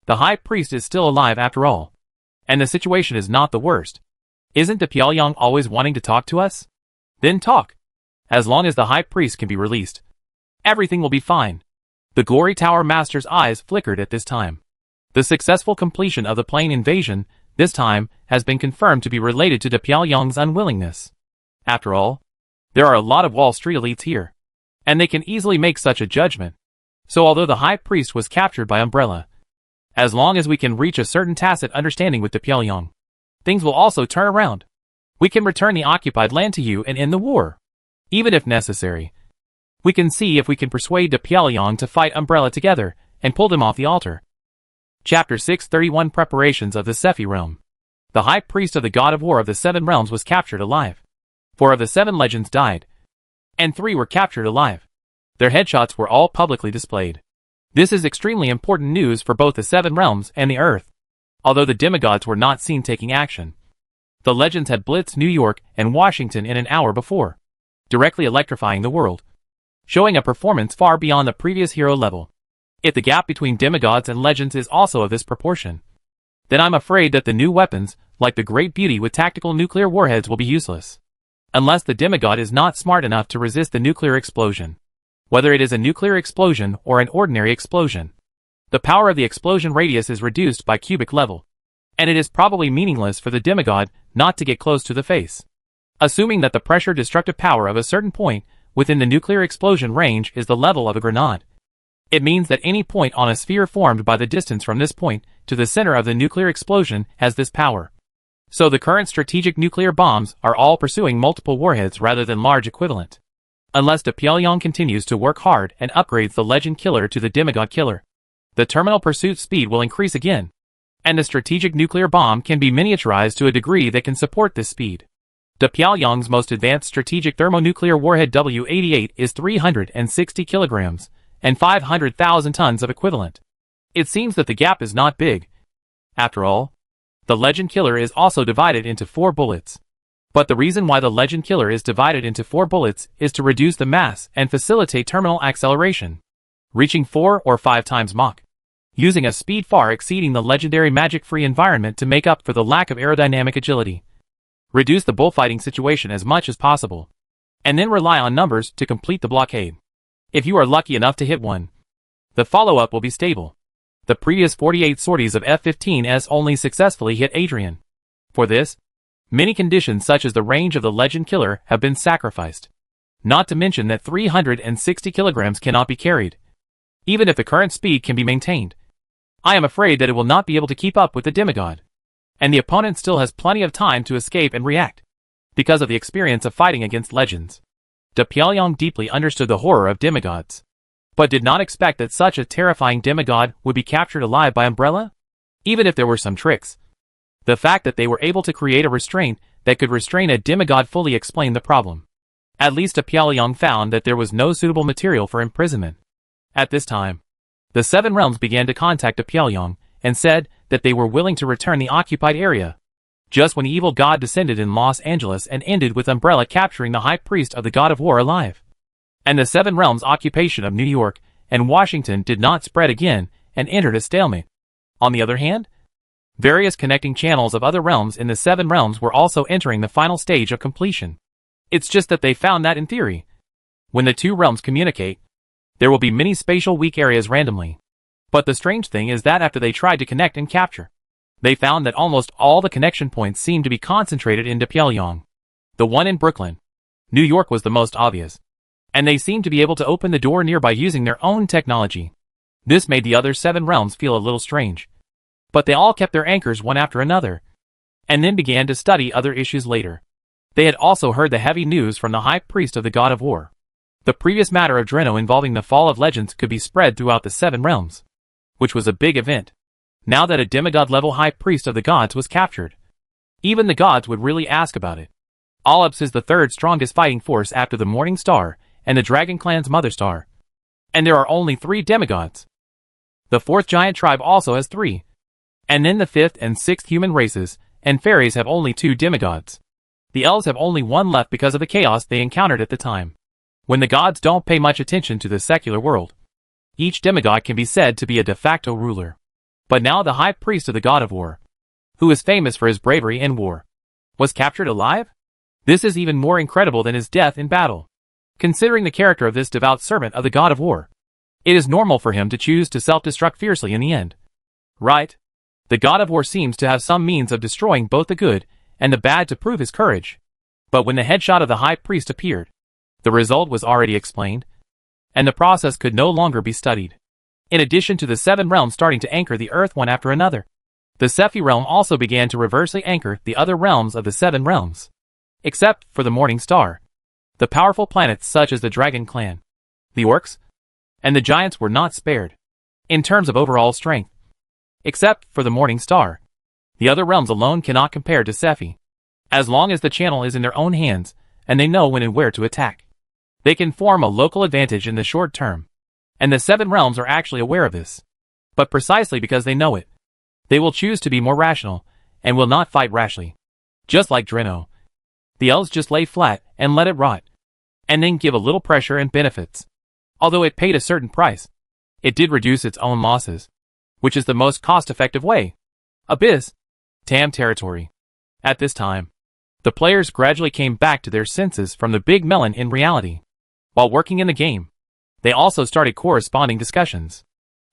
"The High Priest is still alive after all, and the situation is not the worst. Isn't the Pyongyang always wanting to talk to us? Then talk. As long as the High Priest can be released, everything will be fine." The Glory Tower Master's eyes flickered at this time. The successful completion of the plane invasion, this time, has been confirmed to be related to the Pyongyang's unwillingness. After all, there are a lot of Wall Street elites here, and they can easily make such a judgment. So although the High Priest was captured by Umbrella, as long as we can reach a certain tacit understanding with the Pyongyang, things will also turn around. We can return the occupied land to you and end the war. Even if necessary, we can see if we can persuade the Pyongyang to fight Umbrella together and pull them off the altar. Chapter 631 Preparations of the Sephi Realm. The High Priest of the God of War of the Seven Realms was captured alive. 4 of the 7 legends died, and 3 were captured alive. Their headshots were all publicly displayed. This is extremely important news for both the Seven Realms and the Earth. Although the demigods were not seen taking action, the legends had blitzed New York and Washington in an hour before, directly electrifying the world, showing a performance far beyond the previous hero level. If the gap between demigods and legends is also of this proportion, then I'm afraid that the new weapons, like the Great Beauty with tactical nuclear warheads, will be useless, unless the demigod is not smart enough to resist the nuclear explosion. Whether it is a nuclear explosion or an ordinary explosion, the power of the explosion radius is reduced by cubic level, and it is probably meaningless for the demigod not to get close to the face. Assuming that the pressure destructive power of a certain point within the nuclear explosion range is the level of a grenade, it means that any point on a sphere formed by the distance from this point to the center of the nuclear explosion has this power. So the current strategic nuclear bombs are all pursuing multiple warheads rather than large equivalent. Unless the Pyongyang continues to work hard and upgrades the legend killer to the demigod killer, the terminal pursuit speed will increase again, and the strategic nuclear bomb can be miniaturized to a degree that can support this speed. The Pyongyang's most advanced strategic thermonuclear warhead W-88 is 360 kilograms and 500,000 tons of equivalent. It seems that the gap is not big. After all, the legend killer is also divided into 4 bullets. But the reason why the legend killer is divided into 4 bullets is to reduce the mass and facilitate terminal acceleration, reaching 4 or 5 times Mach, using a speed far exceeding the legendary magic-free environment to make up for the lack of aerodynamic agility. Reduce the bullfighting situation as much as possible, and then rely on numbers to complete the blockade. If you are lucky enough to hit one, the follow-up will be stable. The previous 48 sorties of F-15s only successfully hit Adrian. For this, many conditions such as the range of the legend killer have been sacrificed. Not to mention that 360 kilograms cannot be carried, even if the current speed can be maintained. I am afraid that it will not be able to keep up with the demigod, and the opponent still has plenty of time to escape and react, because of the experience of fighting against legends. The Pyongyang deeply understood the horror of demigods, but did not expect that such a terrifying demigod would be captured alive by Umbrella. Even if there were some tricks, the fact that they were able to create a restraint that could restrain a demigod fully explained the problem. At least the Pyongyang found that there was no suitable material for imprisonment. At this time, the Seven Realms began to contact the Pyongyang and said that they were willing to return the occupied area. Just when the evil god descended in Los Angeles and ended with Umbrella capturing the High Priest of the God of War alive. And the Seven Realms' occupation of New York and Washington did not spread again and entered a stalemate. On the other hand, various connecting channels of other realms in the Seven Realms were also entering the final stage of completion. It's just that they found that in theory, when the two realms communicate, there will be many spatial weak areas randomly. But the strange thing is that after they tried to connect and capture, they found that almost all the connection points seemed to be concentrated into Pyongyang. The one in Brooklyn, New York was the most obvious, and they seemed to be able to open the door nearby using their own technology. This made the other 7 realms feel a little strange. But they all kept their anchors one after another, and then began to study other issues later. They had also heard the heavy news from the high priest of the god of war. The previous matter of Dreno involving the fall of legends could be spread throughout the 7 realms, which was a big event. Now that a demigod-level high priest of the gods was captured, even the gods would really ask about it. Olympus is the 3rd strongest fighting force after the Morning Star and the Dragon Clan's Mother Star. And there are only 3 demigods. The 4th giant tribe also has 3. And then the 5th and 6th human races and fairies have only 2 demigods. The elves have only 1 left because of the chaos they encountered at the time. When the gods don't pay much attention to the secular world, each demigod can be said to be a de facto ruler. But now the high priest of the god of war, who is famous for his bravery in war, was captured alive? This is even more incredible than his death in battle. Considering the character of this devout servant of the god of war, it is normal for him to choose to self-destruct fiercely in the end. Right? The god of war seems to have some means of destroying both the good and the bad to prove his courage. But when the headshot of the high priest appeared, the result was already explained, and the process could no longer be studied. In addition to the 7 realms starting to anchor the earth one after another, the Sephi realm also began to reversely anchor the other realms of the 7 realms. Except for the Morning Star, the powerful planets such as the Dragon Clan, the Orcs, and the Giants were not spared. In terms of overall strength, except for the Morning Star, the other realms alone cannot compare to Sephi. As long as the channel is in their own hands, and they know when and where to attack, they can form a local advantage in the short term. And the 7 realms are actually aware of this. But precisely because they know it, they will choose to be more rational, and will not fight rashly. Just like Dreno, the elves just lay flat and let it rot, and then give a little pressure and benefits. Although it paid a certain price, it did reduce its own losses, which is the most cost-effective way. Abyss, Tam territory. At this time, the players gradually came back to their senses from the big melon in reality. While working in the game, they also started corresponding discussions.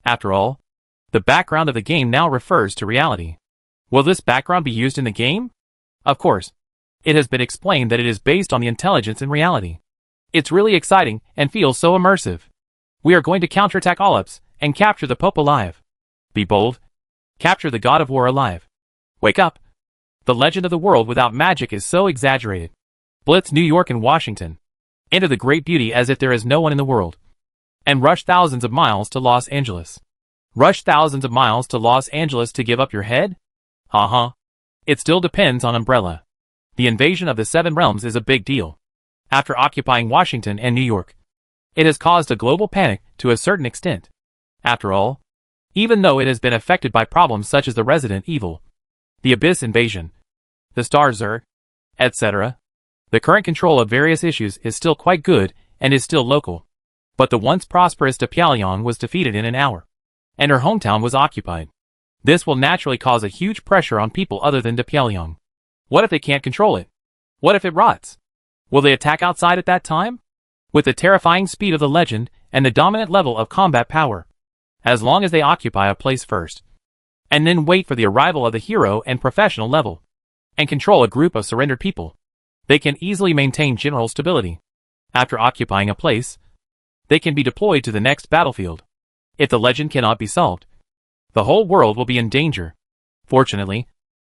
After all, the background of the game now refers to reality. Will this background be used in the game? Of course. It has been explained that it is based on the intelligence in reality. It's really exciting and feels so immersive. We are going to counterattack Olympus and capture the Pope alive. Be bold. Capture the god of war alive. Wake up. The legend of the world without magic is so exaggerated. Blitz New York and Washington. Enter the great beauty as if there is no one in the world. And rush thousands of miles to Los Angeles. Rush thousands of miles to Los Angeles to give up your head? It still depends on Umbrella. The invasion of the 7 realms is a big deal. After occupying Washington and New York, it has caused a global panic to a certain extent. After all, even though it has been affected by problems such as the Resident Evil, the Abyss invasion, the Star Zerg, etc., the current control of various issues is still quite good and is still local. But the once prosperous Pyongyang was defeated in an hour, and her hometown was occupied. This will naturally cause a huge pressure on people other than Pyongyang. What if they can't control it? What if it rots? Will they attack outside at that time? With the terrifying speed of the legend and the dominant level of combat power, as long as they occupy a place first, and then wait for the arrival of the hero and professional level, and control a group of surrendered people, they can easily maintain general stability. After occupying a place, they can be deployed to the next battlefield. If the legend cannot be solved, the whole world will be in danger. Fortunately,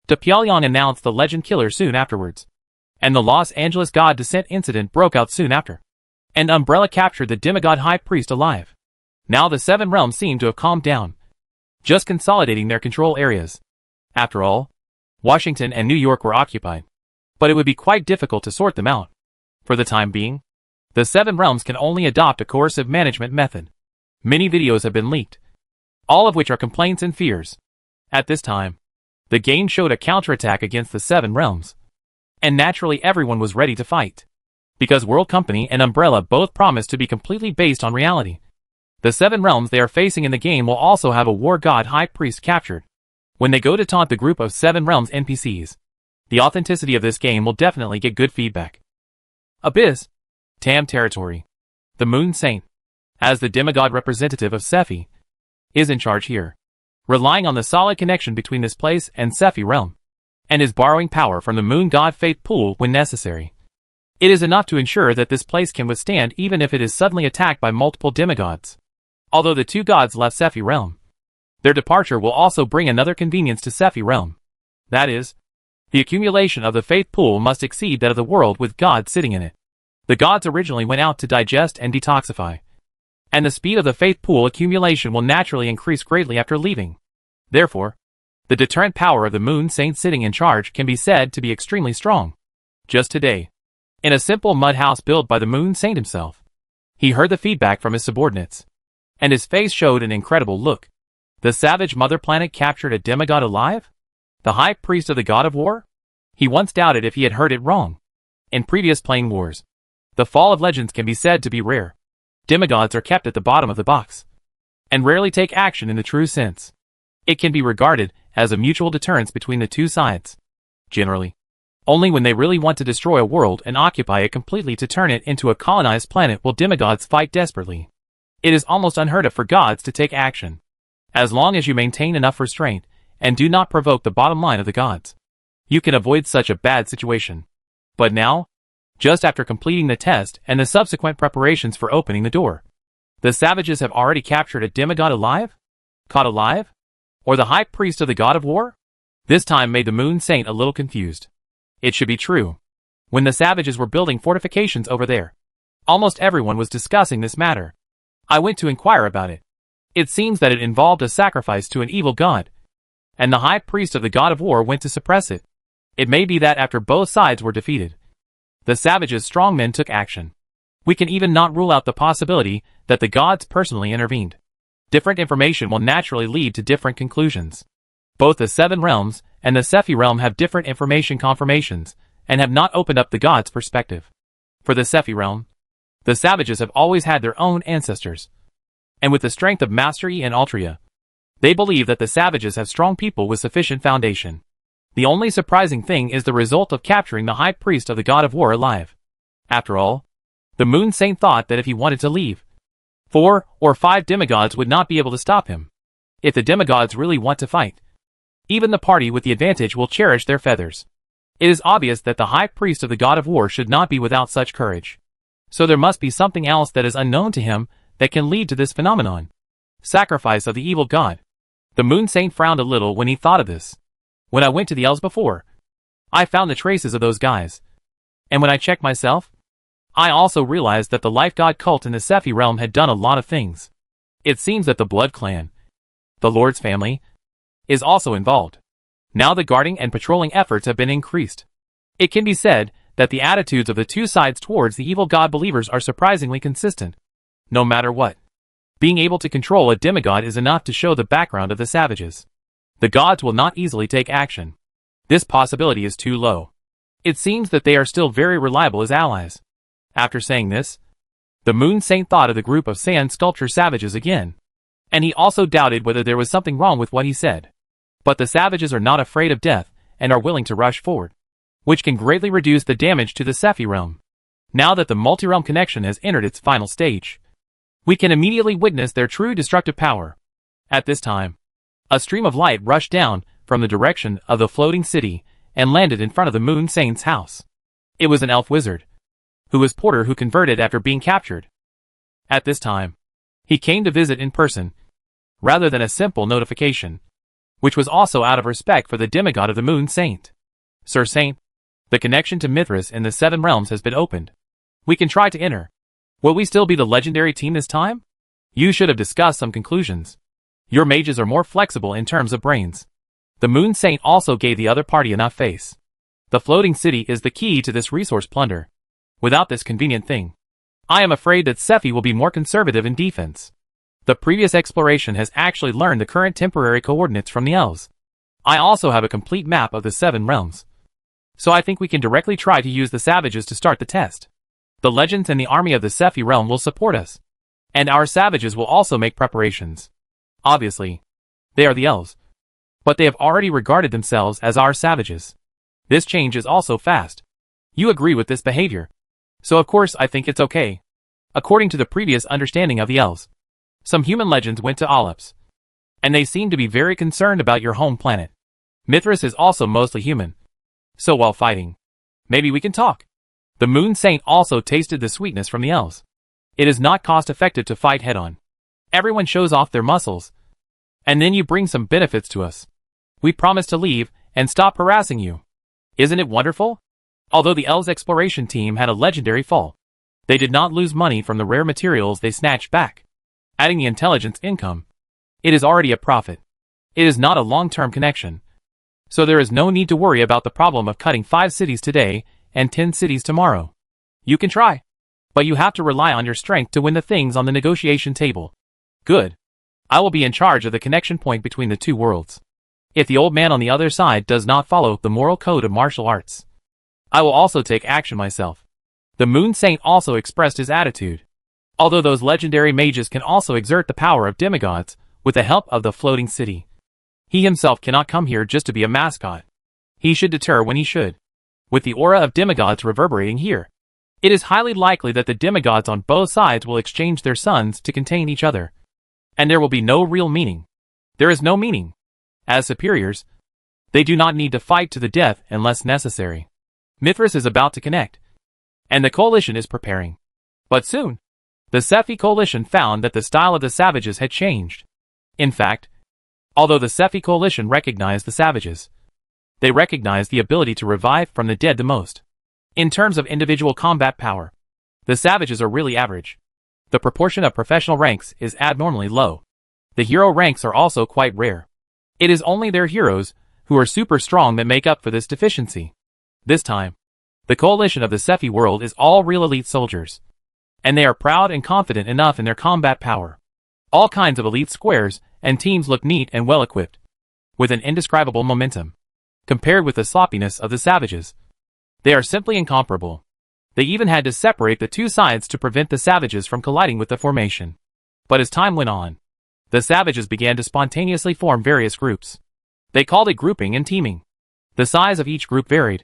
Pyongyang announced the legend killer soon afterwards, and the Los Angeles God Descent incident broke out soon after, and Umbrella captured the demigod high priest alive. Now the 7 realms seem to have calmed down, just consolidating their control areas. After all, Washington and New York were occupied, but it would be quite difficult to sort them out. For the time being, the 7 realms can only adopt a coercive management method. Many videos have been leaked, all of which are complaints and fears. At this time, the game showed a counterattack against the 7 realms, and naturally everyone was ready to fight, because World Company and Umbrella both promised to be completely based on reality. The 7 realms they are facing in the game will also have a war god high priest captured. When they go to taunt the group of 7 realms NPCs, the authenticity of this game will definitely get good feedback. Abyss, Tam territory. The Moon Saint, as the demigod representative of Sephi, is in charge here, relying on the solid connection between this place and Sephi realm, and is borrowing power from the moon god Faith Pool when necessary. It is enough to ensure that this place can withstand even if it is suddenly attacked by multiple demigods. Although the two gods left Sephi realm, their departure will also bring another convenience to Sephi realm. That is, the accumulation of the faith pool must exceed that of the world with God sitting in it. The gods originally went out to digest and detoxify, and the speed of the faith pool accumulation will naturally increase greatly after leaving. Therefore, the deterrent power of the moon saint sitting in charge can be said to be extremely strong. Just today, in a simple mud house built by the moon saint himself, he heard the feedback from his subordinates, and his face showed an incredible look. The savage mother planet captured a demigod alive? The high priest of the god of war? He once doubted if he had heard it wrong. In previous plane wars, the fall of legends can be said to be rare. Demigods are kept at the bottom of the box, and rarely take action in the true sense. It can be regarded as a mutual deterrence between the two sides. Generally, only when they really want to destroy a world and occupy it completely to turn it into a colonized planet will demigods fight desperately. It is almost unheard of for gods to take action, as long as you maintain enough restraint and do not provoke the bottom line of the gods. You can avoid such a bad situation. But now, just after completing the test and the subsequent preparations for opening the door, the savages have already captured a demigod alive? Caught alive? Or the high priest of the god of war? This time made the moon saint a little confused. It should be true. When the savages were building fortifications over there, almost everyone was discussing this matter. I went to inquire about it. It seems that it involved a sacrifice to an evil god, and the high priest of the god of war went to suppress it. It may be that after both sides were defeated, the savages' strongmen took action. We can even not rule out the possibility that the gods personally intervened. Different information will naturally lead to different conclusions. Both the Seven Realms and the Sephi realm have different information confirmations, and have not opened up the gods' perspective. For the Sephi realm, the savages have always had their own ancestors, and with the strength of Mastery and Altria, they believe that the savages have strong people with sufficient foundation. The only surprising thing is the result of capturing the high priest of the god of war alive. After all, the moon saint thought that if he wanted to leave, 4 or 5 demigods would not be able to stop him. If the demigods really want to fight, even the party with the advantage will cherish their feathers. It is obvious that the high priest of the god of war should not be without such courage. So there must be something else that is unknown to him that can lead to this phenomenon. Sacrifice of the evil god. The moon saint frowned a little when he thought of this. When I went to the elves before, I found the traces of those guys. And when I checked myself, I also realized that the life god cult in the Sephi realm had done a lot of things. It seems that the blood clan, the lord's family, is also involved. Now the guarding and patrolling efforts have been increased. It can be said that the attitudes of the two sides towards the evil god believers are surprisingly consistent. No matter what, being able to control a demigod is enough to show the background of the savages. The gods will not easily take action. This possibility is too low. It seems that they are still very reliable as allies. After saying this, the moon saint thought of the group of sand sculpture savages again, and he also doubted whether there was something wrong with what he said. But the savages are not afraid of death and are willing to rush forward, which can greatly reduce the damage to the Sephi realm. Now that the multi-realm connection has entered its final stage, we can immediately witness their true destructive power. At this time, a stream of light rushed down from the direction of the floating city and landed in front of the moon saint's house. It was an elf wizard, who was Porter, who converted after being captured. At this time, he came to visit in person, rather than a simple notification, which was also out of respect for the demigod of the moon saint. Sir Saint, the connection to Mithras in the Seven Realms has been opened. We can try to enter. Will we still be the legendary team this time? You should have discussed some conclusions. Your mages are more flexible in terms of brains. The moon saint also gave the other party enough face. The floating city is the key to this resource plunder. Without this convenient thing, I am afraid that Sephi will be more conservative in defense. The previous exploration has actually learned the current temporary coordinates from the elves. I also have a complete map of the Seven Realms. So I think we can directly try to use the savages to start the test. The legends and the army of the Sephi realm will support us, and our savages will also make preparations. Obviously, they are the elves, but they have already regarded themselves as our savages. This change is also fast. You agree with this behavior, so of course I think it's okay. According to the previous understanding of the elves, some human legends went to Olymps, and they seem to be very concerned about your home planet. Mithras is also mostly human, so while fighting, maybe we can talk. The moon saint also tasted the sweetness from the elves. It is not cost-effective to fight head-on, Everyone shows off their muscles. And then you bring some benefits to us. We promise to leave and stop harassing you. Isn't it wonderful? Although the Elves exploration team had a legendary fall, they did not lose money from the rare materials they snatched back. Adding the intelligence income, it is already a profit. It is not a long-term connection. So there is no need to worry about the problem of cutting 5 cities today and 10 cities tomorrow. You can try, but you have to rely on your strength to win the things on the negotiation table. Good. I will be in charge of the connection point between the two worlds. If the old man on the other side does not follow the moral code of martial arts, I will also take action myself. The Moon Saint also expressed his attitude. Although those legendary mages can also exert the power of demigods with the help of the floating city, he himself cannot come here just to be a mascot. He should deter when he should. With the aura of demigods reverberating here, it is highly likely that the demigods on both sides will exchange their sons to contain each other. And there will be no real meaning. There is no meaning. As superiors, they do not need to fight to the death unless necessary. Mithras is about to connect, and the coalition is preparing. But soon, the Sephi coalition found that the style of the savages had changed. In fact, although the Sephi coalition recognized the savages, they recognized the ability to revive from the dead the most. In terms of individual combat power, the savages are really average. The proportion of professional ranks is abnormally low. The hero ranks are also quite rare. It is only their heroes, who are super strong, that make up for this deficiency. This time, the coalition of the Sephi world is all real elite soldiers. And they are proud and confident enough in their combat power. All kinds of elite squares and teams look neat and well equipped, with an indescribable momentum. Compared with the sloppiness of the savages, they are simply incomparable. They even had to separate the two sides to prevent the savages from colliding with the formation. But as time went on, the savages began to spontaneously form various groups. They called it grouping and teaming. The size of each group varied,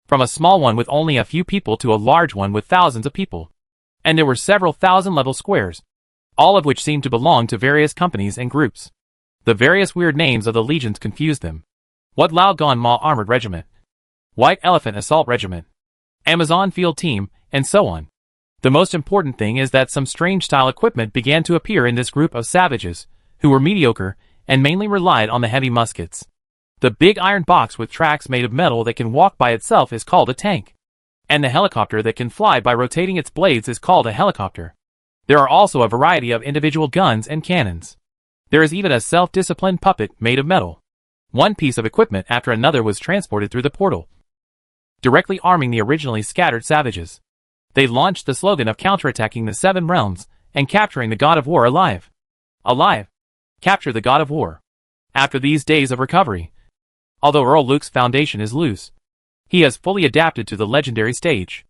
from a small one with only a few people to a large one with thousands of people. And there were several thousand level squares, all of which seemed to belong to various companies and groups. The various weird names of the legions confused them. What Lao Gon Ma Armored Regiment, White Elephant Assault Regiment, Amazon Field Team, and so on. The most important thing is that some strange style equipment began to appear in this group of savages, who were mediocre and mainly relied on the heavy muskets. The big iron box with tracks made of metal that can walk by itself is called a tank. And the helicopter that can fly by rotating its blades is called a helicopter. There are also a variety of individual guns and cannons. There is even a self-disciplined puppet made of metal. One piece of equipment after another was transported through the portal, directly arming the originally scattered savages. They launched the slogan of counterattacking the 7 realms and capturing the God of War alive. Alive. Capture the God of War. After these days of recovery, although Earl Luke's foundation is loose, he has fully adapted to the legendary stage.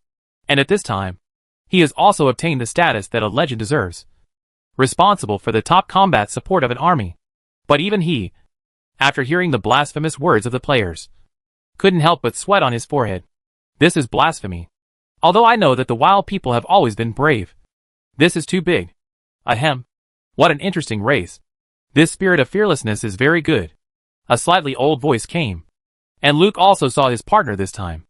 And at this time, he has also obtained the status that a legend deserves, responsible for the top combat support of an army. But even he, after hearing the blasphemous words of the players, couldn't help but sweat on his forehead. This is blasphemy. Although I know that the wild people have always been brave. This is too big. Ahem. What an interesting race. This spirit of fearlessness is very good. A slightly old voice came. And Luke also saw his partner this time,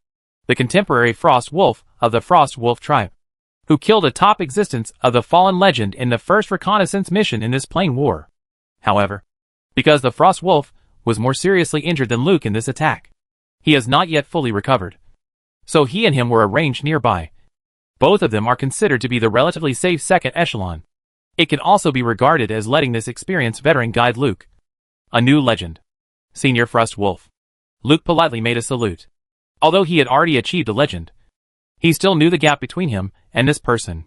the contemporary Frost Wolf of the Frost Wolf tribe, who killed a top existence of the fallen legend in the first reconnaissance mission in this plane war. However, because the Frost Wolf was more seriously injured than Luke in this attack, he has not yet fully recovered. So he and him were arranged nearby. Both of them are considered to be the relatively safe second echelon. It can also be regarded as letting this experienced veteran guide Luke. A new legend. Senior Frost Wolf. Luke politely made a salute. Although he had already achieved a legend, he still knew the gap between him and this person.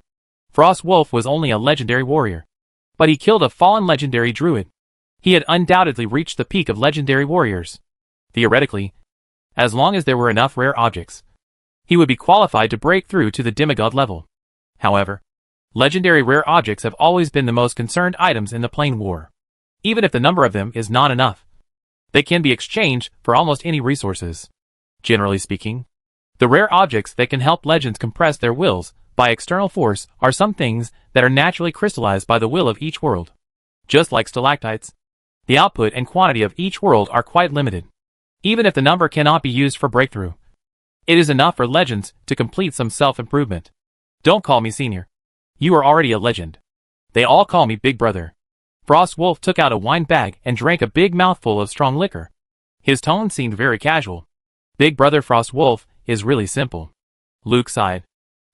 Frost Wolf was only a legendary warrior, but he killed a fallen legendary druid. He had undoubtedly reached the peak of legendary warriors. Theoretically, as long as there were enough rare objects, he would be qualified to break through to the demigod level. However, legendary rare objects have always been the most concerned items in the plane war. Even if the number of them is not enough, they can be exchanged for almost any resources. Generally speaking, the rare objects that can help legends compress their wills by external force are some things that are naturally crystallized by the will of each world. Just like stalactites, the output and quantity of each world are quite limited. Even if the number cannot be used for breakthrough, it is enough for legends to complete some self-improvement. Don't call me senior. You are already a legend. They all call me Big Brother. Frost Wolf took out a wine bag and drank a big mouthful of strong liquor. His tone seemed very casual. Big Brother Frost Wolf is really simple. Luke sighed.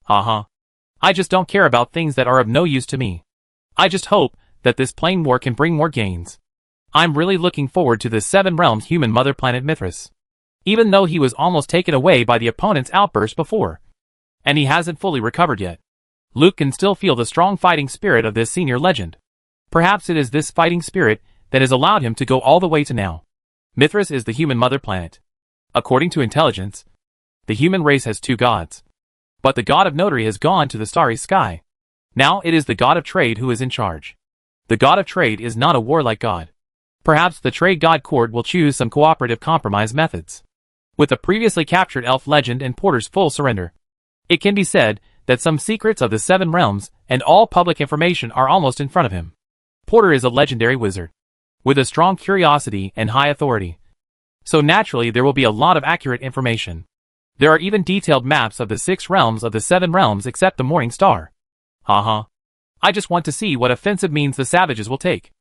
I just don't care about things that are of no use to me. I just hope that this plane war can bring more gains. I'm really looking forward to the Seven Realms human mother planet Mithras. Even though he was almost taken away by the opponent's outburst before. And he hasn't fully recovered yet. Luke can still feel the strong fighting spirit of this senior legend. Perhaps it is this fighting spirit that has allowed him to go all the way to now. Mithras is the human mother planet. According to intelligence, the human race has two gods. But the god of notary has gone to the starry sky. Now it is the god of trade who is in charge. The god of trade is not a warlike god. Perhaps the trade god court will choose some cooperative compromise methods. With the previously captured elf legend and Porter's full surrender, it can be said that some secrets of the Seven Realms and all public information are almost in front of him. Porter is a legendary wizard, with a strong curiosity and high authority. So naturally there will be a lot of accurate information. There are even detailed maps of the 6 realms of the 7 realms except the Morning Star. I just want to see what offensive means the savages will take.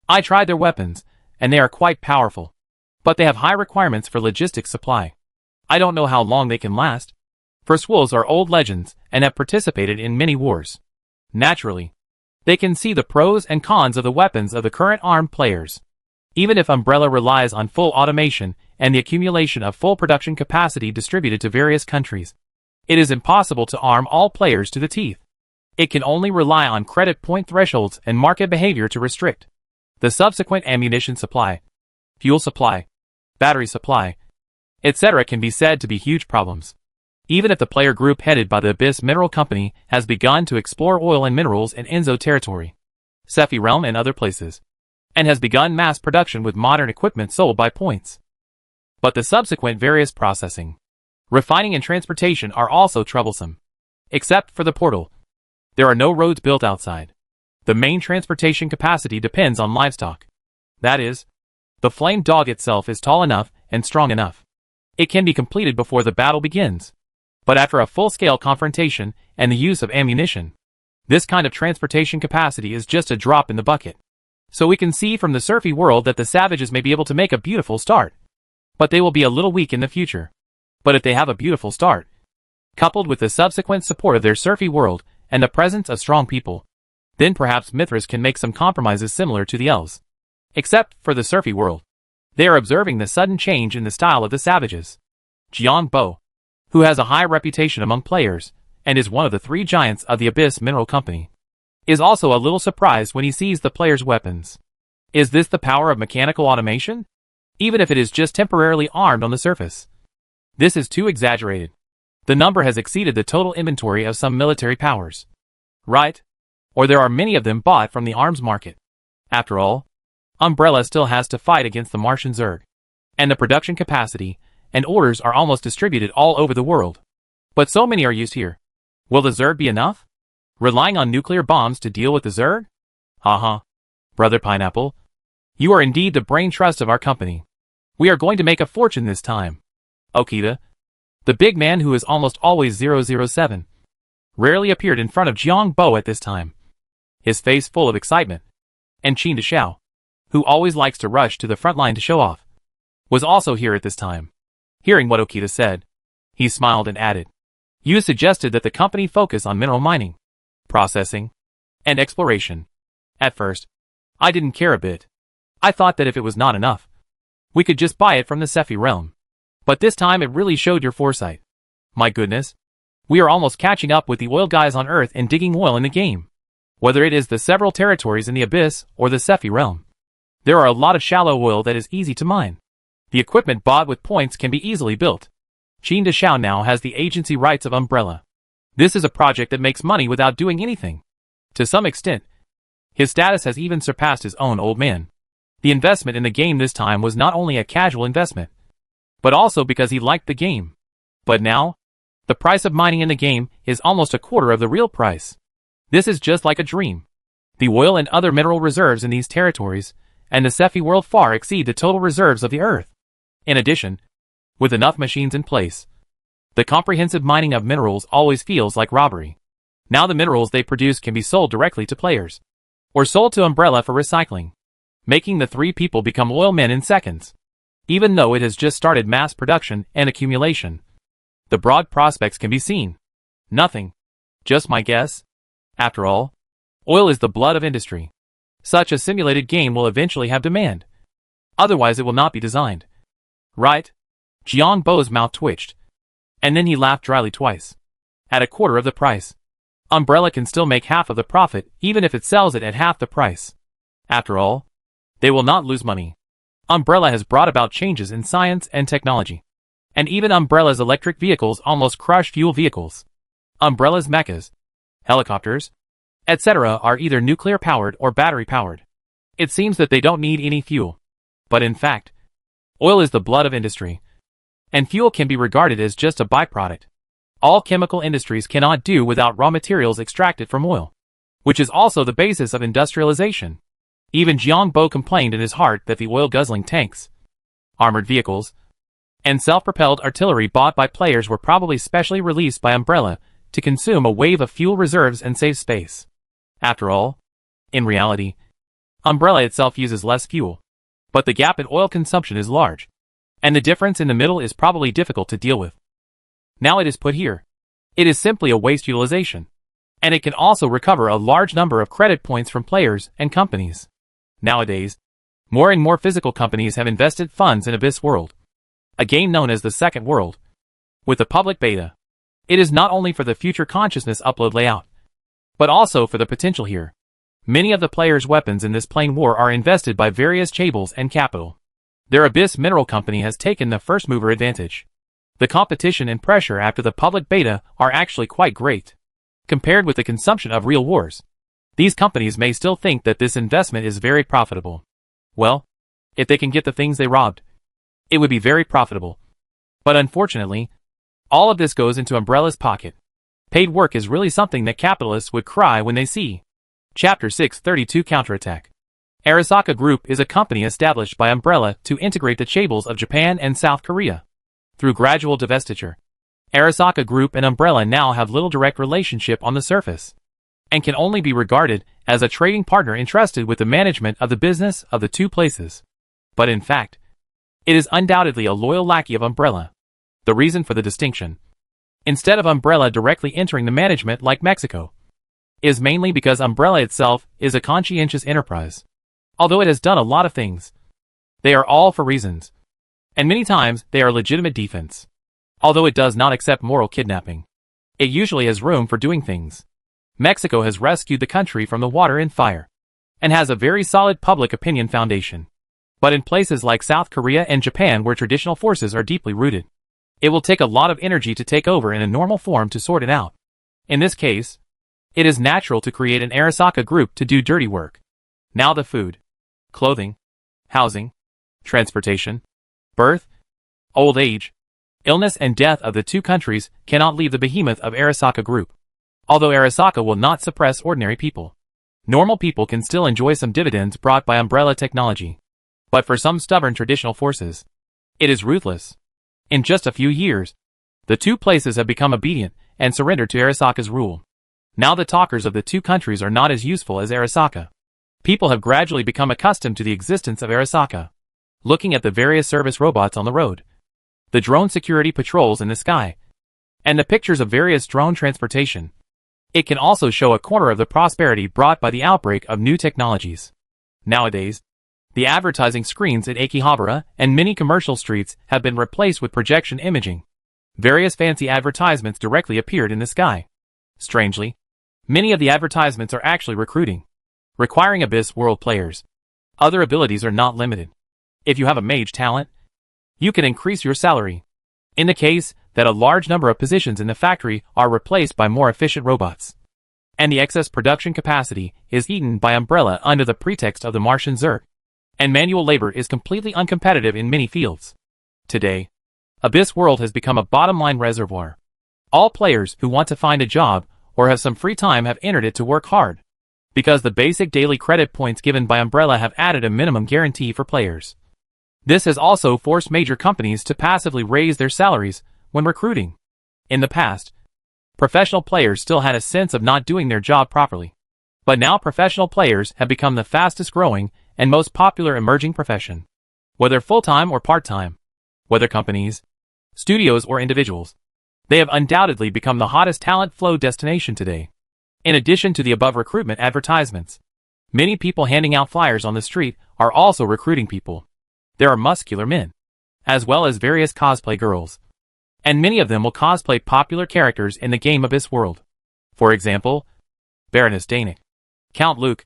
I tried their weapons, and they are quite powerful. But they have high requirements for logistics supply. I don't know how long they can last. First wolves are old legends and have participated in many wars. Naturally, they can see the pros and cons of the weapons of the current armed players. Even if Umbrella relies on full automation and the accumulation of full production capacity distributed to various countries, it is impossible to arm all players to the teeth. It can only rely on credit point thresholds and market behavior to restrict the subsequent ammunition supply, fuel supply, battery supply, etc. can be said to be huge problems. Even if the player group headed by the Abyss Mineral Company has begun to explore oil and minerals in Enzo territory, Sephi Realm and other places, and has begun mass production with modern equipment sold by points. But the subsequent various processing, refining and transportation are also troublesome. Except for the portal, there are no roads built outside. The main transportation capacity depends on livestock. That is, the flame dog itself is tall enough and strong enough. It can be completed before the battle begins. But after a full-scale confrontation and the use of ammunition, this kind of transportation capacity is just a drop in the bucket. So we can see from the surfy world that the savages may be able to make a beautiful start. But they will be a little weak in the future. But if they have a beautiful start, coupled with the subsequent support of their surfy world and the presence of strong people, then perhaps Mithras can make some compromises similar to the elves. Except for the surfy world, they are observing the sudden change in the style of the savages. Jiang Bo, who has a high reputation among players, and is one of the 3 giants of the Abyss Mineral Company, is also a little surprised when he sees the players' weapons. Is this the power of mechanical automation? Even if it is just temporarily armed on the surface. This is too exaggerated. The number has exceeded the total inventory of some military powers. Right? Or there are many of them bought from the arms market. After all, Umbrella still has to fight against the Martian Zerg. And the production capacity and orders are almost distributed all over the world. But so many are used here. Will the Zerg be enough? Relying on nuclear bombs to deal with the Zerg? Brother Pineapple, you are indeed the brain trust of our company. We are going to make a fortune this time. Okita, the big man who is almost always 007, rarely appeared in front of Jiang Bo at this time, his face full of excitement. And Qin Deshao, who always likes to rush to the front line to show off, was also here at this time. Hearing what Okita said, he smiled and added, "You suggested that the company focus on mineral mining, processing, and exploration. At first, I didn't care a bit. I thought that if it was not enough, we could just buy it from the Sephi realm. But this time it really showed your foresight. My goodness, we are almost catching up with the oil guys on Earth in digging oil in the game. Whether it is the several territories in the Abyss or the Sephi realm, there are a lot of shallow oil that is easy to mine. The equipment bought with points can be easily built. Qin Deshao now has the agency rights of Umbrella. This is a project that makes money without doing anything. To some extent, his status has even surpassed his own old man. The investment in the game this time was not only a casual investment, but also because he liked the game. But now, the price of mining in the game is almost a quarter of the real price. This is just like a dream. The oil and other mineral reserves in these territories and the Sephi world far exceed the total reserves of the Earth. In addition, with enough machines in place, the comprehensive mining of minerals always feels like robbery. Now the minerals they produce can be sold directly to players. or sold to Umbrella for recycling, making the three people become oil men in seconds. Even though it has just started mass production and accumulation, the broad prospects can be seen. Nothing. Just my guess. After all, oil is the blood of industry. Such a simulated game will eventually have demand. Otherwise it will not be designed. Right? Jiang Bo's mouth twitched. And then he laughed dryly twice. At a quarter of the price, Umbrella can still make half of the profit even if it sells it at half the price. After all, they will not lose money. Umbrella has brought about changes in science and technology. And even Umbrella's electric vehicles almost crush fuel vehicles. Umbrella's mechas, helicopters, etc. are either nuclear-powered or battery-powered. It seems that they don't need any fuel. But in fact, oil is the blood of industry. And fuel can be regarded as just a byproduct. All chemical industries cannot do without raw materials extracted from oil, which is also the basis of industrialization. Even Jiang Bo complained in his heart that the oil-guzzling tanks, armored vehicles, and self-propelled artillery bought by players were probably specially released by Umbrella to consume a wave of fuel reserves and save space. After all, in reality, Umbrella itself uses less fuel, but the gap in oil consumption is large, and the difference in the middle is probably difficult to deal with. Now it is put here. It is simply a waste utilization, and it can also recover a large number of credit points from players and companies. Nowadays, more and more physical companies have invested funds in Abyss World, a game known as the Second World, with the public beta. It is not only for the future consciousness upload layout, but also for the potential here. Many of the players' weapons in this plane war are invested by various chaebol and capital. Their Abyss Mineral Company has taken the first mover advantage. The competition and pressure after the public beta are actually quite great. Compared with the consumption of real wars, these companies may still think that this investment is very profitable. Well, if they can get the things they robbed, it would be very profitable. But unfortunately, all of this goes into Umbrella's pocket. Paid work is really something that capitalists would cry when they see. Chapter 632 Counterattack. Arasaka Group is a company established by Umbrella to integrate the chaebols of Japan and South Korea. Through gradual divestiture, Arasaka Group and Umbrella now have little direct relationship on the surface, and can only be regarded as a trading partner entrusted with the management of the business of the two places. But in fact, it is undoubtedly a loyal lackey of Umbrella. The reason for the distinction, instead of Umbrella directly entering the management like Mexico, is mainly because Umbrella itself is a conscientious enterprise. Although it has done a lot of things, they are all for reasons, and many times they are legitimate defense. Although it does not accept moral kidnapping, it usually has room for doing things. Mexico has rescued the country from the water and fire, and has a very solid public opinion foundation. But in places like South Korea and Japan where traditional forces are deeply rooted, it will take a lot of energy to take over in a normal form to sort it out. In this case, it is natural to create an Arasaka group to do dirty work. Now the food, clothing, housing, transportation, birth, old age, illness and death of the two countries cannot leave the behemoth of Arasaka Group. Although Arasaka will not suppress ordinary people, normal people can still enjoy some dividends brought by Umbrella technology. But for some stubborn traditional forces, it is ruthless. In just a few years, the two places have become obedient and surrendered to Arasaka's rule. Now the talkers of the two countries are not as useful as Arasaka. People have gradually become accustomed to the existence of Arasaka. Looking at the various service robots on the road, the drone security patrols in the sky, and the pictures of various drone transportation, it can also show a corner of the prosperity brought by the outbreak of new technologies. Nowadays, the advertising screens in Akihabara and many commercial streets have been replaced with projection imaging. Various fancy advertisements directly appeared in the sky. Strangely, many of the advertisements are actually recruiting, requiring Abyss World players. Other abilities are not limited. If you have a mage talent, you can increase your salary. In the case that a large number of positions in the factory are replaced by more efficient robots, and the excess production capacity is eaten by Umbrella under the pretext of the Martian Zerg, and manual labor is completely uncompetitive in many fields. Today, Abyss World has become a bottom-line reservoir. All players who want to find a job or have some free time have entered it to work hard, because the basic daily credit points given by Umbrella have added a minimum guarantee for players. This has also forced major companies to passively raise their salaries when recruiting. In the past, professional players still had a sense of not doing their job properly. But now professional players have become the fastest growing and most popular emerging profession. Whether full-time or part-time, whether companies, studios or individuals, they have undoubtedly become the hottest talent flow destination today. In addition to the above recruitment advertisements, many people handing out flyers on the street are also recruiting people. There are muscular men, as well as various cosplay girls, and many of them will cosplay popular characters in the game Abyss world. For example, Baroness Danik, Count Luke,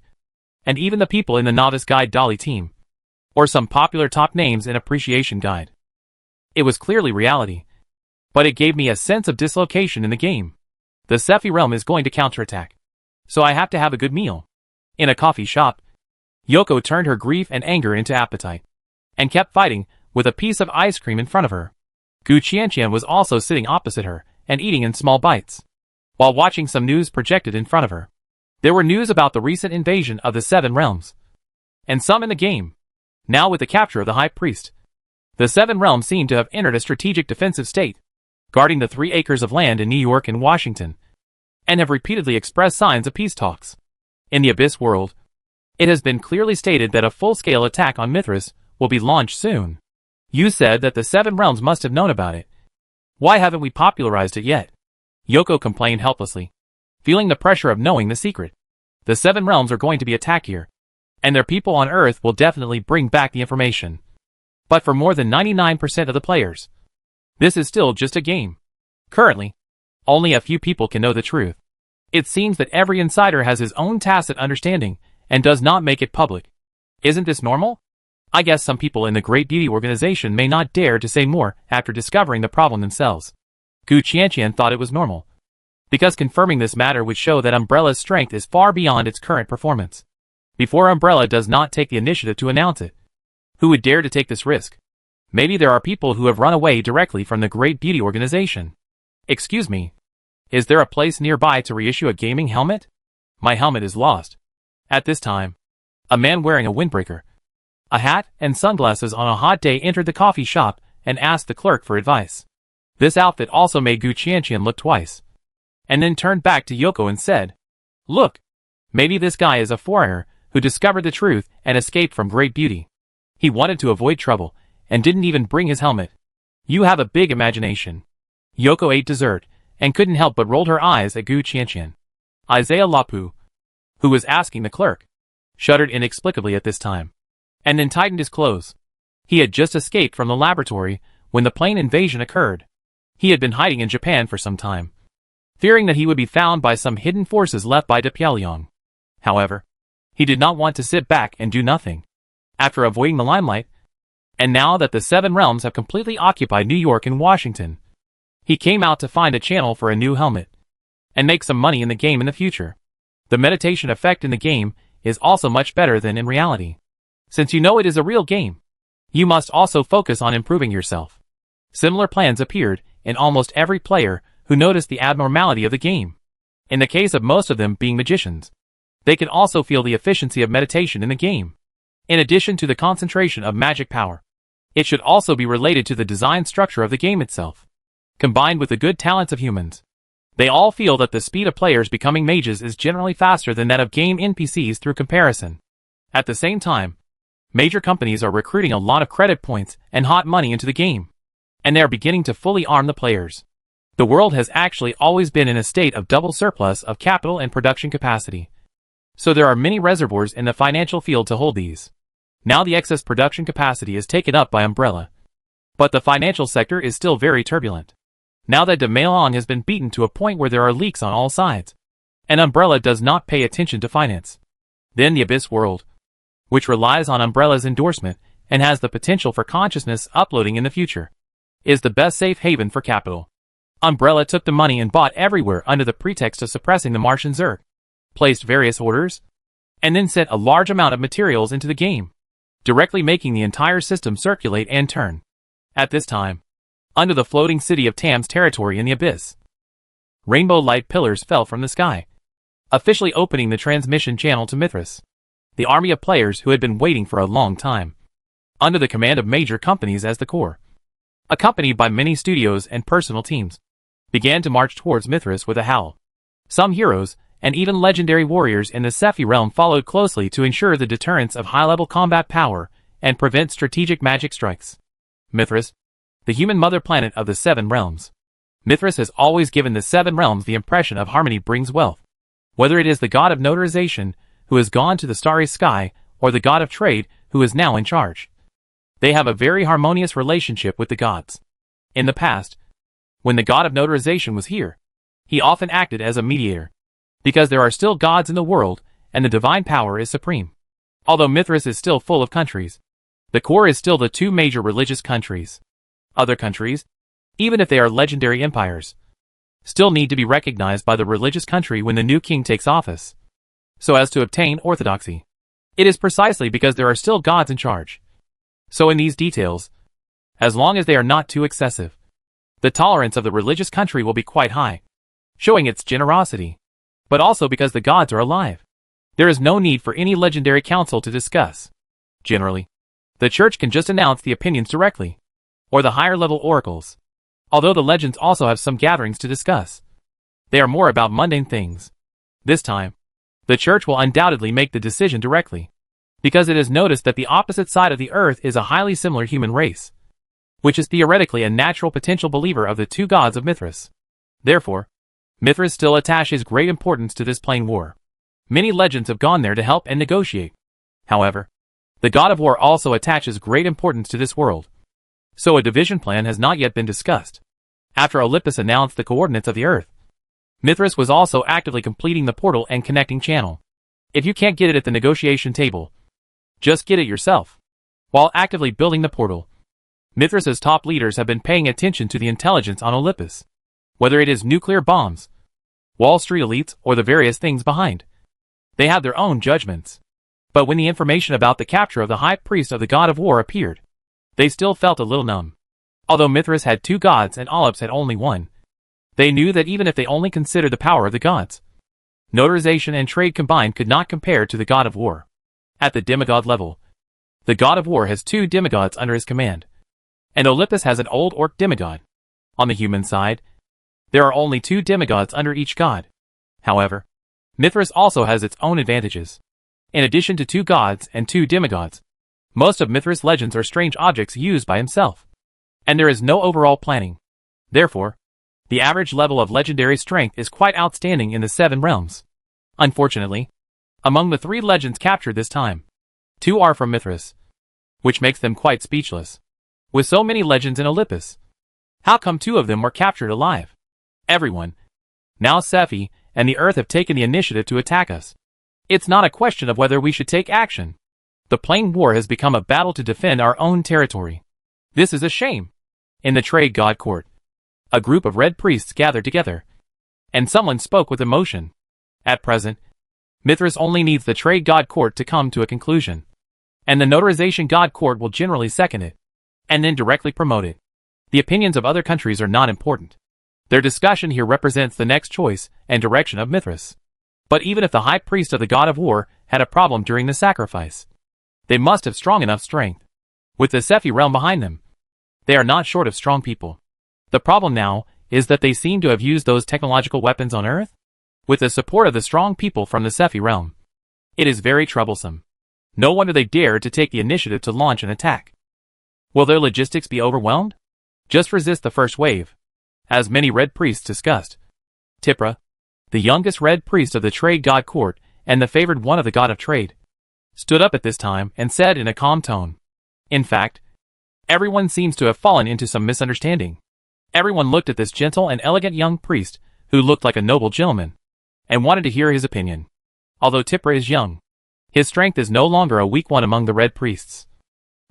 and even the people in the Novice Guide Dolly team, or some popular top names in Appreciation Guide. It was clearly reality, but it gave me a sense of dislocation in the game. The Sephi realm is going to counterattack, so I have to have a good meal. In a coffee shop, Yoko turned her grief and anger into appetite, and kept fighting with a piece of ice cream in front of her. Gu Qianqian was also sitting opposite her and eating in small bites, while watching some news projected in front of her. There were news about the recent invasion of the Seven Realms, and some in the game. Now with the capture of the High Priest, the Seven Realms seem to have entered a strategic defensive state, guarding the 3 acres of land in New York and Washington, and have repeatedly expressed signs of peace talks. In the Abyss world, it has been clearly stated that a full-scale attack on Mithras will be launched soon. You said that the Seven Realms must have known about it. Why haven't we popularized it yet? Yoko complained helplessly, feeling the pressure of knowing the secret. The Seven Realms are going to be attacked here, and their people on Earth will definitely bring back the information. But for more than 99% of the players, this is still just a game. Currently, only a few people can know the truth. It seems that every insider has his own tacit understanding and does not make it public. Isn't this normal? I guess some people in the Great Beauty Organization may not dare to say more after discovering the problem themselves. Gu Qianqian thought it was normal, because confirming this matter would show that Umbrella's strength is far beyond its current performance. Before Umbrella does not take the initiative to announce it, who would dare to take this risk? Maybe there are people who have run away directly from the Great Beauty Organization. Excuse me, is there a place nearby to reissue a gaming helmet? My helmet is lost. At this time, a man wearing a windbreaker, a hat and sunglasses on a hot day entered the coffee shop and asked the clerk for advice. This outfit also made Gu Qianqian look twice, and then turned back to Yoko and said, "Look, maybe this guy is a foreigner who discovered the truth and escaped from Great Beauty. He wanted to avoid trouble and didn't even bring his helmet. You have a big imagination." Yoko ate dessert and couldn't help but rolled her eyes at Gu Qianqian. Isaiah Lapu, who was asking the clerk, shuddered inexplicably at this time, and then tightened his clothes. He had just escaped from the laboratory when the plane invasion occurred. He had been hiding in Japan for some time, fearing that he would be found by some hidden forces left by De Piaoliang. However, he did not want to sit back and do nothing. After avoiding the limelight, and now that the Seven Realms have completely occupied New York and Washington, he came out to find a channel for a new helmet, and make some money in the game in the future. The meditation effect in the game is also much better than in reality. Since you know it is a real game, you must also focus on improving yourself. Similar plans appeared in almost every player who noticed the abnormality of the game. In the case of most of them being magicians, they could also feel the efficiency of meditation in the game. In addition to the concentration of magic power, it should also be related to the design structure of the game itself, combined with the good talents of humans. They all feel that the speed of players becoming mages is generally faster than that of game NPCs through comparison. At the same time, major companies are recruiting a lot of credit points and hot money into the game, and they are beginning to fully arm the players. The world has actually always been in a state of double surplus of capital and production capacity, so there are many reservoirs in the financial field to hold these. Now the excess production capacity is taken up by Umbrella, but the financial sector is still very turbulent. Now that De Piaoliang has been beaten to a point where there are leaks on all sides, and Umbrella does not pay attention to finance. Then the Abyss world, which relies on Umbrella's endorsement and has the potential for consciousness uploading in the future, is the best safe haven for capital. Umbrella took the money and bought everywhere under the pretext of suppressing the Martian Zerg, placed various orders, and then sent a large amount of materials into the game, directly making the entire system circulate and turn. At this time, under the floating city of Tam's territory in the Abyss, rainbow light pillars fell from the sky, officially opening the transmission channel to Mithras, the army of players who had been waiting for a long time, under the command of major companies as the core, accompanied by many studios and personal teams, began to march towards Mithras with a howl. Some heroes and even legendary warriors in the Sephi realm followed closely to ensure the deterrence of high-level combat power and prevent strategic magic strikes. Mithras, the human mother planet of the Seven Realms. Mithras has always given the Seven Realms the impression of harmony brings wealth. Whether it is the god of notarization, who has gone to the starry sky, or the god of trade, who is now in charge. They have a very harmonious relationship with the gods. In the past, when the god of notarization was here, he often acted as a mediator, because there are still gods in the world, and the divine power is supreme. Although Mithras is still full of countries, the core is still the two major religious countries. Other countries, even if they are legendary empires, still need to be recognized by the religious country when the new king takes office, so as to obtain orthodoxy. It is precisely because there are still gods in charge. So in these details, as long as they are not too excessive, the tolerance of the religious country will be quite high, showing its generosity. But also because the gods are alive, there is no need for any legendary council to discuss. Generally, the church can just announce the opinions directly, or the higher-level oracles. Although the legends also have some gatherings to discuss, they are more about mundane things. This time, the church will undoubtedly make the decision directly, because it has noticed that the opposite side of the earth is a highly similar human race, which is theoretically a natural potential believer of the two gods of Mithras. Therefore, Mithras still attaches great importance to this plain war. Many legends have gone there to help and negotiate. However, the god of war also attaches great importance to this world. So a division plan has not yet been discussed. After Olympus announced the coordinates of the earth, Mithras was also actively completing the portal and connecting channel. If you can't get it at the negotiation table, just get it yourself. While actively building the portal, Mithras's top leaders have been paying attention to the intelligence on Olympus. Whether it is nuclear bombs, Wall Street elites, or the various things behind, they have their own judgments. But when the information about the capture of the high priest of the god of war appeared, they still felt a little numb. Although Mithras had two gods and Olympus had only one, they knew that even if they only considered the power of the gods, notarization and trade combined could not compare to the god of war. At the demigod level, the god of war has two demigods under his command, and Olympus has an old orc demigod. On the human side, there are only two demigods under each god. However, Mithras also has its own advantages. In addition to two gods and two demigods, most of Mithras' legends are strange objects used by himself, and there is no overall planning. Therefore, the average level of legendary strength is quite outstanding in the Seven Realms. Unfortunately, among the three legends captured this time, two are from Mithras, which makes them quite speechless. With so many legends in Olympus, how come two of them were captured alive? Everyone, now Sephi and the Earth, have taken the initiative to attack us. It's not a question of whether we should take action. The plain war has become a battle to defend our own territory. This is a shame. In the trade god court, a group of red priests gathered together, and someone spoke with emotion. At present, Mithras only needs the trade god court to come to a conclusion, and the notarization god court will generally second it, and then directly promote it. The opinions of other countries are not important. Their discussion here represents the next choice and direction of Mithras. But even if the high priest of the god of war had a problem during the sacrifice, they must have strong enough strength. With the Sephi realm behind them, they are not short of strong people. The problem now is that they seem to have used those technological weapons on Earth, with the support of the strong people from the Sephi realm. It is very troublesome. No wonder they dared to take the initiative to launch an attack. Will their logistics be overwhelmed? Just resist the first wave. As many red priests discussed, Tipra, the youngest red priest of the trade god court and the favored one of the god of trade, stood up at this time and said in a calm tone. In fact, everyone seems to have fallen into some misunderstanding. Everyone looked at this gentle and elegant young priest, who looked like a noble gentleman, and wanted to hear his opinion. Although Tipra is young, his strength is no longer a weak one among the red priests.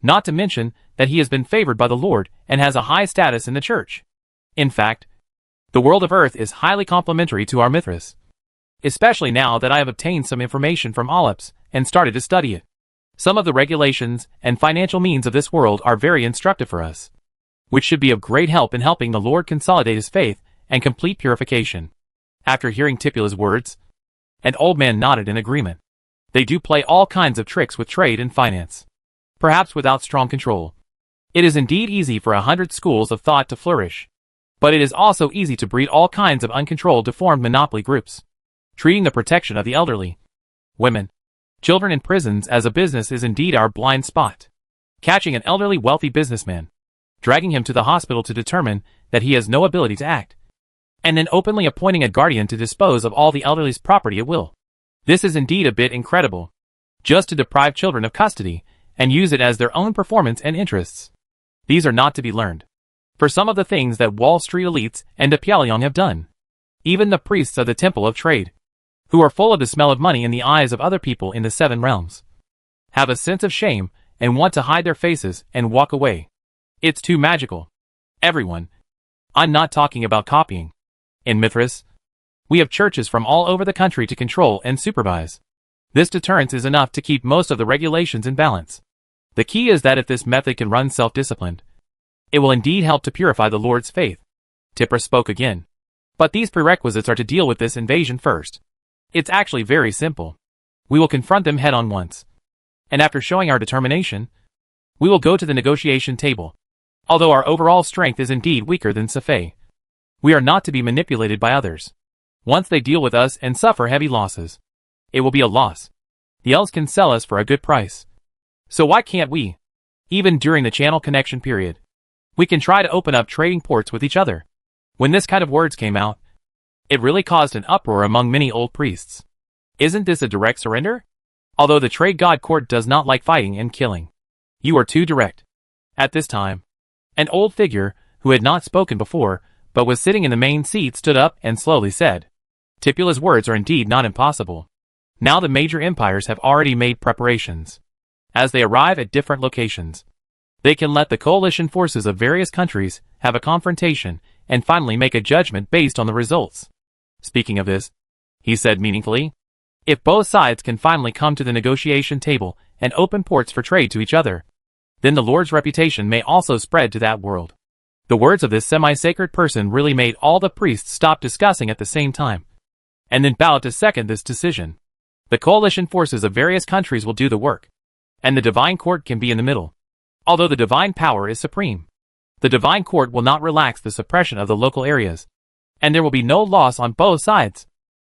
Not to mention that he has been favored by the Lord and has a high status in the church. In fact, the world of Earth is highly complementary to our Mithras, especially now that I have obtained some information from Olympus and started to study it. Some of the regulations and financial means of this world are very instructive for us, which should be of great help in helping the Lord consolidate his faith and complete purification. After hearing Tipula's words, an old man nodded in agreement. They do play all kinds of tricks with trade and finance, perhaps without strong control. It is indeed easy for 100 schools of thought to flourish, but it is also easy to breed all kinds of uncontrolled deformed monopoly groups. treating the protection of the elderly, women, children in prisons as a business is indeed our blind spot. Catching an elderly wealthy businessman, dragging him to the hospital to determine that he has no ability to act, and then openly appointing a guardian to dispose of all the elderly's property at will. This is indeed a bit incredible. Just to deprive children of custody, and use it as their own performance and interests. These are not to be learned. For some of the things that Wall Street elites and the Pyongyang have done. Even the priests of the Temple of Trade, who are full of the smell of money in the eyes of other people in the seven realms, have a sense of shame and want to hide their faces and walk away. It's too magical. Everyone. I'm not talking about copying. In Mithras, we have churches from all over the country to control and supervise. This deterrence is enough to keep most of the regulations in balance. The key is that if this method can run self-disciplined, it will indeed help to purify the Lord's faith. Tipper spoke again. But these prerequisites are to deal with this invasion first. It's actually very simple. We will confront them head-on once. And after showing our determination, we will go to the negotiation table. Although our overall strength is indeed weaker than Safei, we are not to be manipulated by others. Once they deal with us and suffer heavy losses, it will be a loss. The elves can sell us for a good price. So why can't we? Even during the channel connection period, we can try to open up trading ports with each other. When this kind of words came out, it really caused an uproar among many old priests. Isn't this a direct surrender? Although the trade god court does not like fighting and killing. You are too direct. At this time, an old figure, who had not spoken before, but was sitting in the main seat, stood up and slowly said, Tipula's words are indeed not impossible. Now the major empires have already made preparations. As they arrive at different locations, they can let the coalition forces of various countries have a confrontation and finally make a judgment based on the results. Speaking of this, he said meaningfully, if both sides can finally come to the negotiation table and open ports for trade to each other, then the Lord's reputation may also spread to that world. The words of this semi-sacred person really made all the priests stop discussing at the same time, and then bow to second this decision. The coalition forces of various countries will do the work, and the divine court can be in the middle. Although the divine power is supreme, the divine court will not relax the suppression of the local areas, and there will be no loss on both sides.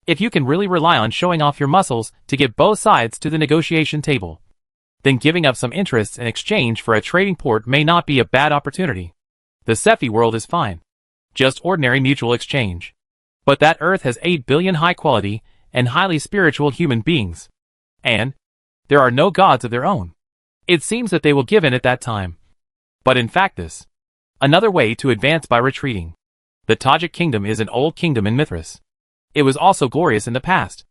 If you can really rely on showing off your muscles to get both sides to the negotiation table, then giving up some interests in exchange for a trading port may not be a bad opportunity. The Sephi world is fine. Just ordinary mutual exchange. But that earth has 8 billion high-quality and highly spiritual human beings. And there are no gods of their own. It seems that they will give in at that time. But in fact this, another way to advance by retreating. The Tajik kingdom is an old kingdom in Mithras. It was also glorious in the past.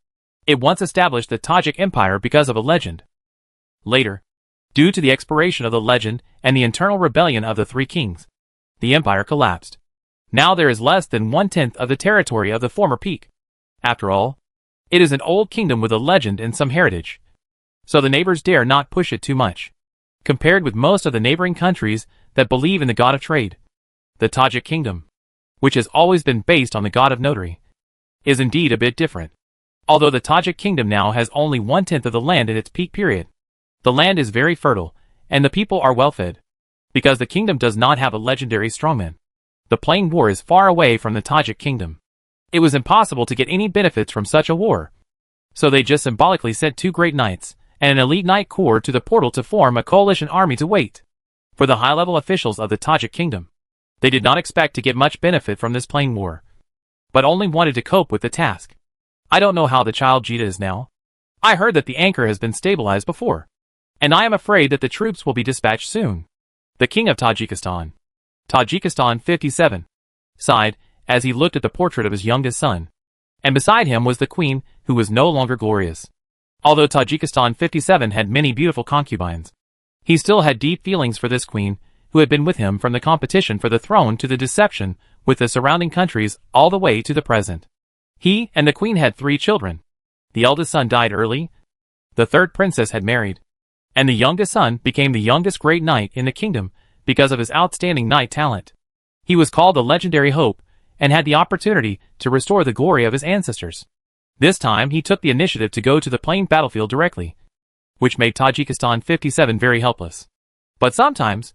It once established the Tajik Empire because of a legend. Later, due to the expiration of the legend and the internal rebellion of the three kings, the empire collapsed. Now there is less than 1/10 of the territory of the former peak. After all, it is an old kingdom with a legend and some heritage. So the neighbors dare not push it too much. Compared with most of the neighboring countries that believe in the god of trade, the Tajik kingdom, which has always been based on the god of notary, is indeed a bit different. Although the Tajik kingdom now has only 1/10 of the land in its peak period, the land is very fertile, and the people are well fed. Because the kingdom does not have a legendary strongman, the plain war is far away from the Tajik kingdom. It was impossible to get any benefits from such a war. So they just symbolically sent 2 great knights and an elite knight corps to the portal to form a coalition army to wait for the high-level officials of the Tajik kingdom. They did not expect to get much benefit from this plain war, but only wanted to cope with the task. I don't know how the child Jita is now. I heard that the anchor has been stabilized before, and I am afraid that the troops will be dispatched soon. The king of Tajikistan, Tajikistan 57, sighed as he looked at the portrait of his youngest son, and beside him was the queen, who was no longer glorious. Although Tajikistan 57 had many beautiful concubines, he still had deep feelings for this queen, who had been with him from the competition for the throne to the deception with the surrounding countries all the way to the present. He and the queen had 3 children. The eldest son died early, the third princess had married, and the youngest son became the youngest great knight in the kingdom because of his outstanding knight talent. He was called the legendary Hope and had the opportunity to restore the glory of his ancestors. This time he took the initiative to go to the plain battlefield directly, which made Tajikistan 57 very helpless. But sometimes,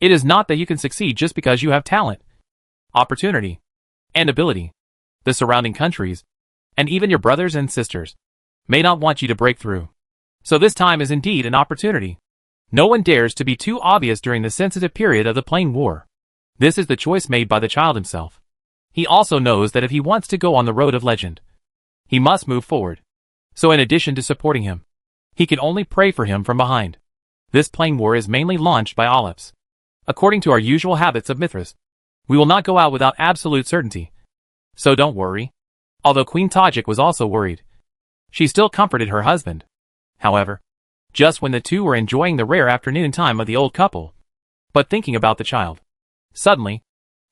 it is not that you can succeed just because you have talent, opportunity, and ability. The surrounding countries, and even your brothers and sisters may not want you to break through. So this time is indeed an opportunity. No one dares to be too obvious during the sensitive period of the Plain War. This is the choice made by the child himself. He also knows that if he wants to go on the road of legend, he must move forward. So in addition to supporting him, he can only pray for him from behind. This Plain War is mainly launched by Olives. According to our usual habits of Mithras, we will not go out without absolute certainty. So don't worry. Although Queen Tajik was also worried, she still comforted her husband. However, just when the two were enjoying the rare afternoon time of the old couple, but thinking about the child, suddenly,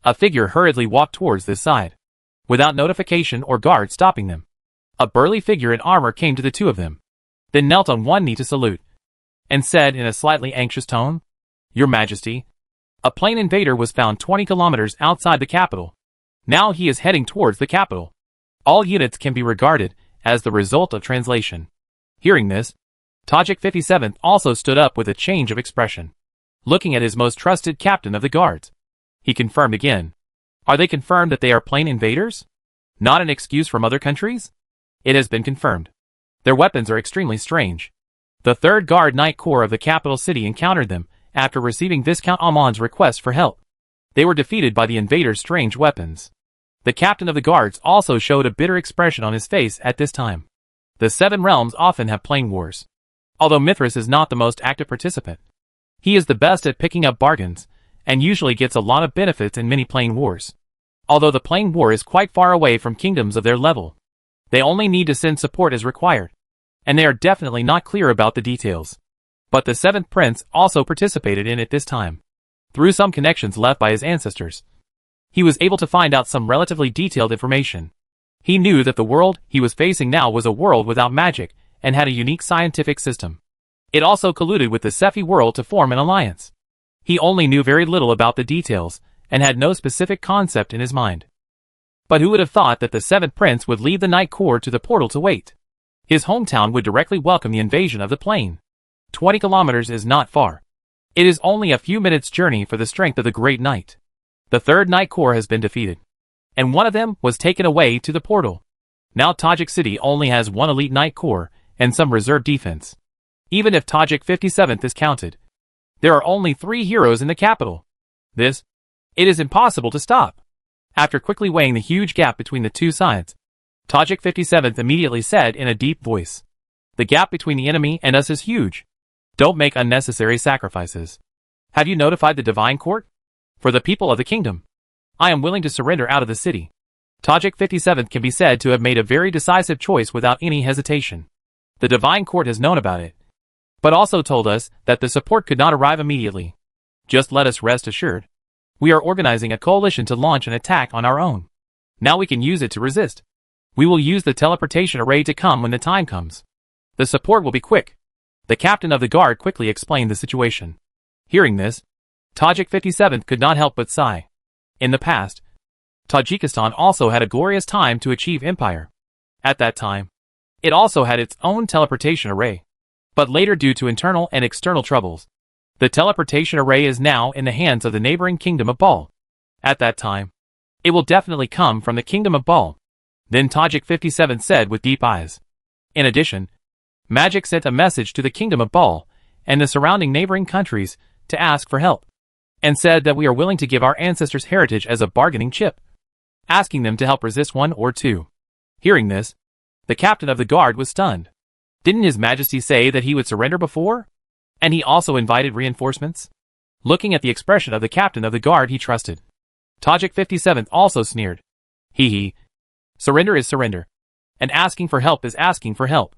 a figure hurriedly walked towards this side, without notification or guard stopping them. A burly figure in armor came to the two of them, then knelt on one knee to salute, and said in a slightly anxious tone, "Your Majesty, a plain invader was found 20 kilometers outside the capital. Now he is heading towards the capital. All units can be regarded as the result of translation." Hearing this, Tajik 57th also stood up with a change of expression, looking at his most trusted captain of the guards. He confirmed again. Are they confirmed that they are plain invaders? Not an excuse from other countries? It has been confirmed. Their weapons are extremely strange. The 3rd Guard Knight Corps of the capital city encountered them after receiving Viscount Amon's request for help. They were defeated by the invaders' strange weapons. The captain of the guards also showed a bitter expression on his face at this time. The 7 realms often have plain wars. Although Mithras is not the most active participant, he is the best at picking up bargains, and usually gets a lot of benefits in many plain wars. Although the plain war is quite far away from kingdoms of their level, they only need to send support as required, and they are definitely not clear about the details. But the 7th prince also participated in it this time. Through some connections left by his ancestors, he was able to find out some relatively detailed information. He knew that the world he was facing now was a world without magic and had a unique scientific system. It also colluded with the Sephi world to form an alliance. He only knew very little about the details and had no specific concept in his mind. But who would have thought that the 7th prince would lead the Knight Corps to the portal to wait? His hometown would directly welcome the invasion of the plain. 20 kilometers is not far. It is only a few minutes' journey for the strength of the Great Knight. The 3rd Knight Corps has been defeated, and one of them was taken away to the portal. Now Tajik City only has one elite Knight Corps and some reserve defense. Even if Tajik 57th is counted, there are only 3 heroes in the capital. It is impossible to stop. After quickly weighing the huge gap between the two sides, Tajik 57th immediately said in a deep voice, "The gap between the enemy and us is huge. Don't make unnecessary sacrifices. Have you notified the Divine Court? For the people of the kingdom, I am willing to surrender out of the city." Tajik 57th can be said to have made a very decisive choice without any hesitation. The Divine Court has known about it, but also told us that the support could not arrive immediately. Just let us rest assured. We are organizing a coalition to launch an attack on our own. Now we can use it to resist. We will use the teleportation array to come when the time comes. The support will be quick. The captain of the guard quickly explained the situation. Hearing this, Tajik 57th could not help but sigh. In the past, Tajikistan also had a glorious time to achieve empire. At that time, it also had its own teleportation array. But later, due to internal and external troubles, the teleportation array is now in the hands of the neighboring kingdom of Baal. At that time, it will definitely come from the kingdom of Baal. Then Tajik 57 said with deep eyes. In addition, Magic sent a message to the kingdom of Baal and the surrounding neighboring countries to ask for help, and said that we are willing to give our ancestors' heritage as a bargaining chip, asking them to help resist 1 or 2. Hearing this, the captain of the guard was stunned. Didn't His Majesty say that he would surrender before? And he also invited reinforcements? Looking at the expression of the captain of the guard he trusted, Tajik 57th also sneered. Hee. Surrender is surrender, and asking for help is asking for help.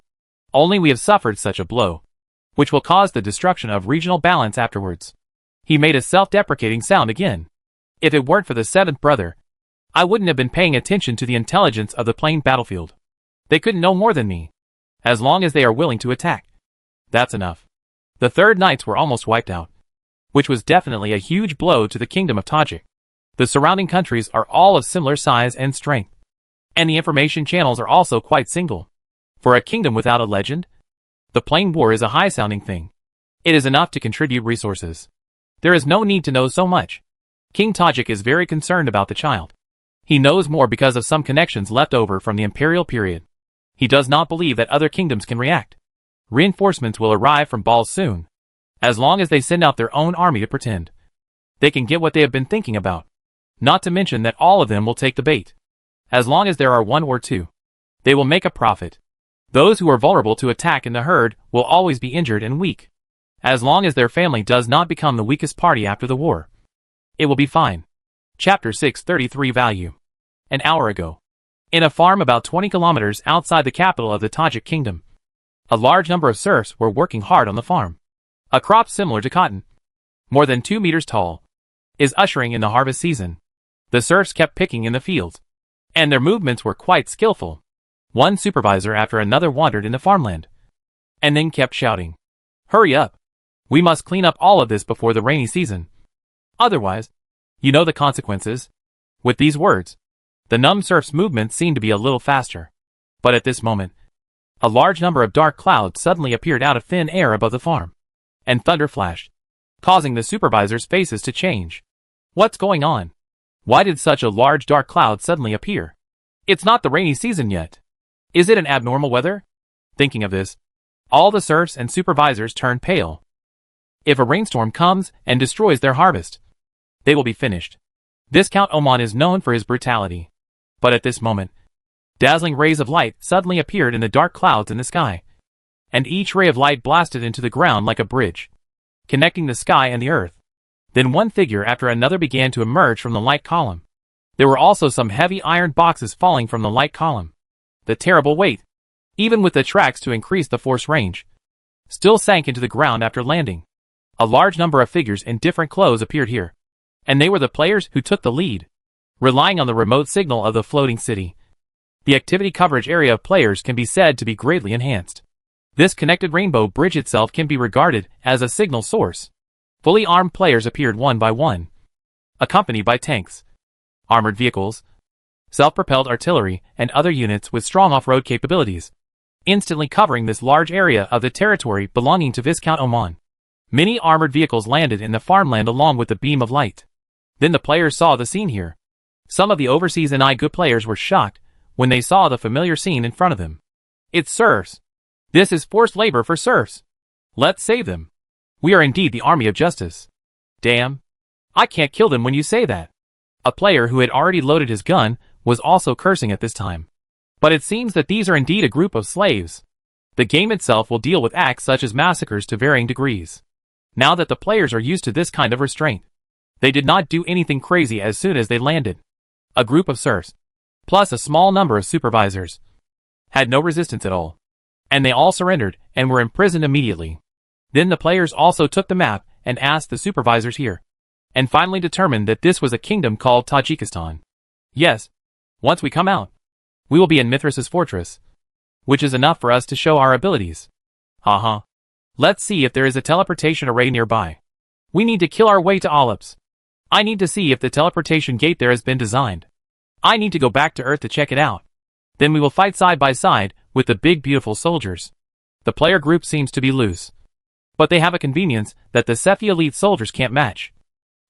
Only we have suffered such a blow, which will cause the destruction of regional balance afterwards. He made a self-deprecating sound again. If it weren't for the 7th brother, I wouldn't have been paying attention to the intelligence of the plain battlefield. They couldn't know more than me. As long as they are willing to attack, that's enough. The 3rd Knights were almost wiped out, which was definitely a huge blow to the kingdom of Tajik. The surrounding countries are all of similar size and strength, and the information channels are also quite single. For a kingdom without a legend, the plain war is a high-sounding thing. It is enough to contribute resources. There is no need to know so much. King Tajik is very concerned about the child. He knows more because of some connections left over from the imperial period. He does not believe that other kingdoms can react. Reinforcements will arrive from Baal soon. As long as they send out their own army to pretend they can get what they have been thinking about. Not to mention that all of them will take the bait. As long as there are one or two, they will make a profit. Those who are vulnerable to attack in the herd will always be injured and weak. As long as their family does not become the weakest party after the war, it will be fine. Chapter 633 Value. An hour ago, in a farm about 20 kilometers outside the capital of the Tajik kingdom, a large number of serfs were working hard on the farm. A crop similar to cotton, more than 2 meters tall, is ushering in the harvest season. The serfs kept picking in the fields, and their movements were quite skillful. One supervisor after another wandered in the farmland, and then kept shouting, "Hurry up! We must clean up all of this before the rainy season. Otherwise, you know the consequences." With these words, the numb serf's movements seemed to be a little faster. But at this moment, a large number of dark clouds suddenly appeared out of thin air above the farm, and thunder flashed, causing the supervisors' faces to change. What's going on? Why did such a large dark cloud suddenly appear? It's not the rainy season yet. Is it an abnormal weather? Thinking of this, all the serfs and supervisors turned pale. If a rainstorm comes and destroys their harvest, they will be finished. Viscount Oman is known for his brutality. But at this moment, dazzling rays of light suddenly appeared in the dark clouds in the sky, and each ray of light blasted into the ground like a bridge, connecting the sky and the earth. Then one figure after another began to emerge from the light column. There were also some heavy iron boxes falling from the light column. The terrible weight, even with the tracks to increase the force range, still sank into the ground after landing. A large number of figures in different clothes appeared here, and they were the players who took the lead. Relying on the remote signal of the floating city, the activity coverage area of players can be said to be greatly enhanced. This connected rainbow bridge itself can be regarded as a signal source. Fully armed players appeared one by one, accompanied by tanks, armored vehicles, self-propelled artillery, and other units with strong off-road capabilities, instantly covering this large area of the territory belonging to Viscount Oman. Many armored vehicles landed in the farmland along with the beam of light. Then the players saw the scene here. Some of the overseas and good players were shocked when they saw the familiar scene in front of them. It's serfs. This is forced labor for serfs. Let's save them. We are indeed the army of justice. Damn. I can't kill them when you say that. A player who had already loaded his gun was also cursing at this time. But it seems that these are indeed a group of slaves. The game itself will deal with acts such as massacres to varying degrees. Now that the players are used to this kind of restraint, they did not do anything crazy as soon as they landed. A group of serfs, plus a small number of supervisors, had no resistance at all, and they all surrendered and were imprisoned immediately. Then the players also took the map and asked the supervisors here, and finally determined that this was a kingdom called Tajikistan. Yes, once we come out, we will be in Mithras's fortress, which is enough for us to show our abilities. Let's see if there is a teleportation array nearby. We need to kill our way to Olips. I need to see if the teleportation gate there has been designed. I need to go back to Earth to check it out. Then we will fight side by side with the big beautiful soldiers. The player group seems to be loose, but they have a convenience that the Sephi elite soldiers can't match.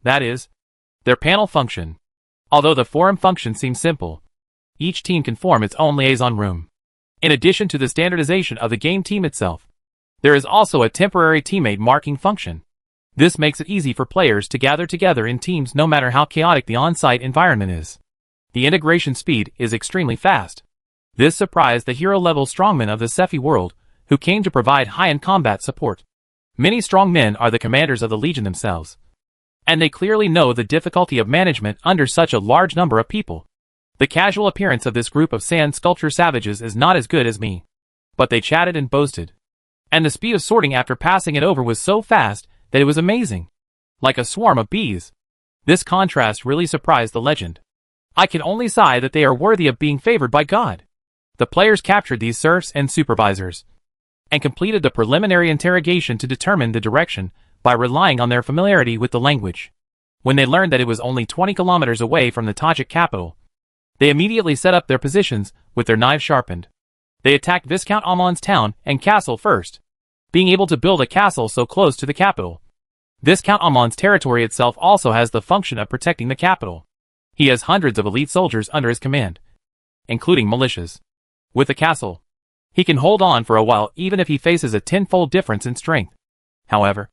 That is, their panel function. Although the forum function seems simple, each team can form its own liaison room. In addition to the standardization of the game team itself, there is also a temporary teammate marking function. This makes it easy for players to gather together in teams no matter how chaotic the on-site environment is. The integration speed is extremely fast. This surprised the hero-level strongmen of the Sephi world, who came to provide high-end combat support. Many strong men are the commanders of the Legion themselves, and they clearly know the difficulty of management under such a large number of people. The casual appearance of this group of sand sculpture savages is not as good as me. But they chatted and boasted. And the speed of sorting after passing it over was so fast that it was amazing. Like a swarm of bees. This contrast really surprised the legend. I can only sigh that they are worthy of being favored by God. The players captured these serfs and supervisors, and completed the preliminary interrogation to determine the direction by relying on their familiarity with the language. When they learned that it was only 20 kilometers away from the Tajik capital, they immediately set up their positions with their knives sharpened. They attacked Viscount Oman's town and castle first, being able to build a castle so close to the capital. Viscount Oman's territory itself also has the function of protecting the capital. He has hundreds of elite soldiers under his command, including militias. With the castle, he can hold on for a while even if he faces a tenfold difference in strength. However,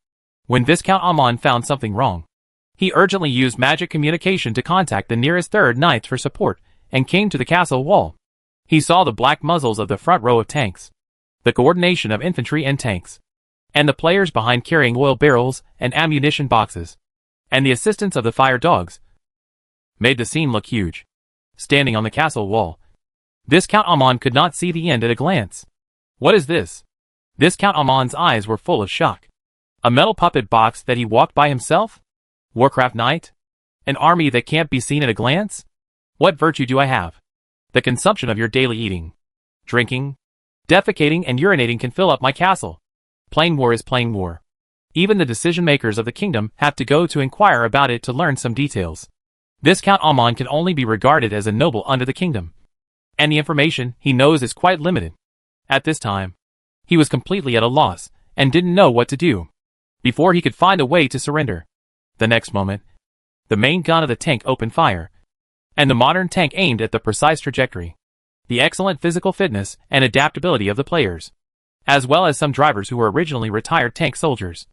when Viscount Amon found something wrong, he urgently used magic communication to contact the nearest third knights for support and came to the castle wall. He saw the black muzzles of the front row of tanks, the coordination of infantry and tanks, and the players behind carrying oil barrels and ammunition boxes, and the assistance of the fire dogs, made the scene look huge. Standing on the castle wall, Viscount Amon could not see the end at a glance. What is this? Viscount Amon's eyes were full of shock. A metal puppet box that he walked by himself? Warcraft Knight? An army that can't be seen at a glance? What virtue do I have? The consumption of your daily eating, drinking, defecating and urinating can fill up my castle. Plain war is plain war. Even the decision-makers of the kingdom have to go to inquire about it to learn some details. Viscount Amon can only be regarded as a noble under the kingdom, and the information he knows is quite limited. At this time, he was completely at a loss and didn't know what to do before he could find a way to surrender. The next moment, the main gun of the tank opened fire, and the modern tank aimed at the precise trajectory. The excellent physical fitness and adaptability of the players, as well as some drivers who were originally retired tank soldiers,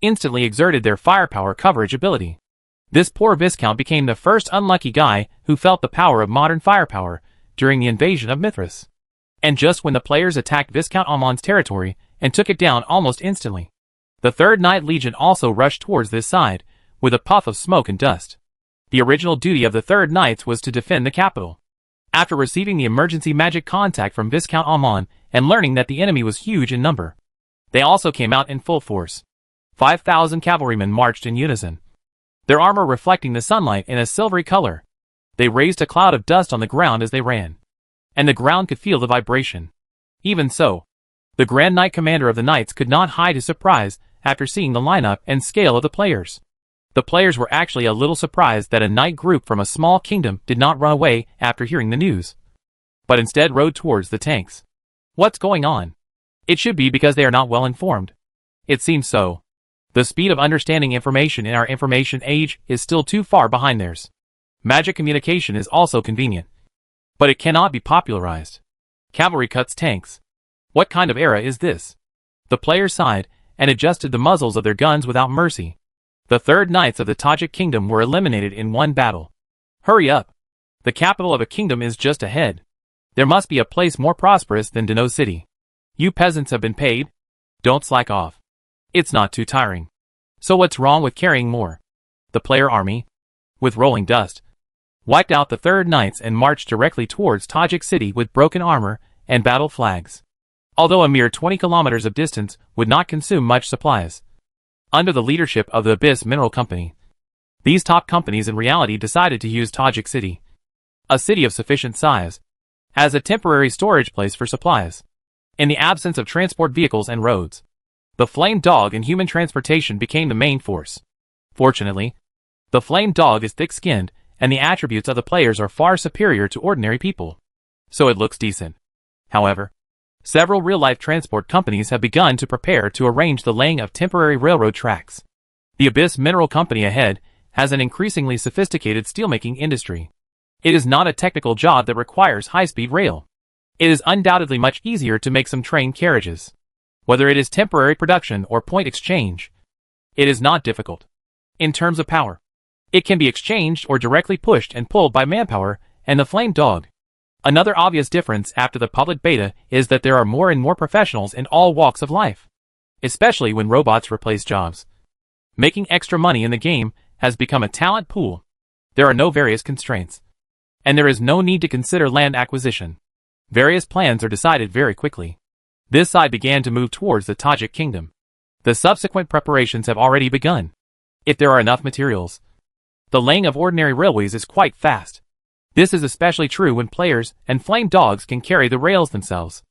instantly exerted their firepower coverage ability. This poor Viscount became the first unlucky guy who felt the power of modern firepower during the invasion of Mithras. And just when the players attacked Viscount Amon's territory and took it down almost instantly, the 3rd Knight Legion also rushed towards this side, with a puff of smoke and dust. The original duty of the 3rd Knights was to defend the capital. After receiving the emergency magic contact from Viscount Amon and learning that the enemy was huge in number, they also came out in full force. 5,000 cavalrymen marched in unison, their armor reflecting the sunlight in a silvery color. They raised a cloud of dust on the ground as they ran, and the ground could feel the vibration. Even so, the Grand Knight Commander of the Knights could not hide his surprise after seeing the lineup and scale of the players. The players were actually a little surprised that a knight group from a small kingdom did not run away after hearing the news, but instead rode towards the tanks. What's going on? It should be because they are not well informed. It seems so. The speed of understanding information in our information age is still too far behind theirs. Magic communication is also convenient, but it cannot be popularized. Cavalry cuts tanks. What kind of era is this? The players sighed and adjusted the muzzles of their guns without mercy. The 3rd Knights of the Tajik Kingdom were eliminated in one battle. Hurry up! The capital of a kingdom is just ahead. There must be a place more prosperous than Dano City. You peasants have been paid? Don't slack off. It's not too tiring. So what's wrong with carrying more? The player army, with rolling dust, wiped out the 3rd Knights and marched directly towards Tajik City with broken armor and battle flags. Although a mere 20 kilometers of distance would not consume much supplies. Under the leadership of the Abyss Mineral Company, these top companies in reality decided to use Tajik City, a city of sufficient size, as a temporary storage place for supplies. In the absence of transport vehicles and roads, the Flame Dog and human transportation became the main force. Fortunately, the Flame Dog is thick-skinned, and the attributes of the players are far superior to ordinary people, so it looks decent. However, several real-life transport companies have begun to prepare to arrange the laying of temporary railroad tracks. The Abyss Mineral Company ahead has an increasingly sophisticated steelmaking industry. It is not a technical job that requires high-speed rail. It is undoubtedly much easier to make some train carriages. Whether it is temporary production or point exchange, it is not difficult. In terms of power, it can be exchanged or directly pushed and pulled by manpower and the Flame Dog. Another obvious difference after the public beta is that there are more and more professionals in all walks of life, especially when robots replace jobs. Making extra money in the game has become a talent pool. There are no various constraints, and there is no need to consider land acquisition. Various plans are decided very quickly. This side began to move towards the Tajik Kingdom. The subsequent preparations have already begun. If there are enough materials, the laying of ordinary railways is quite fast. This is especially true when players and Flame Dogs can carry the rails themselves.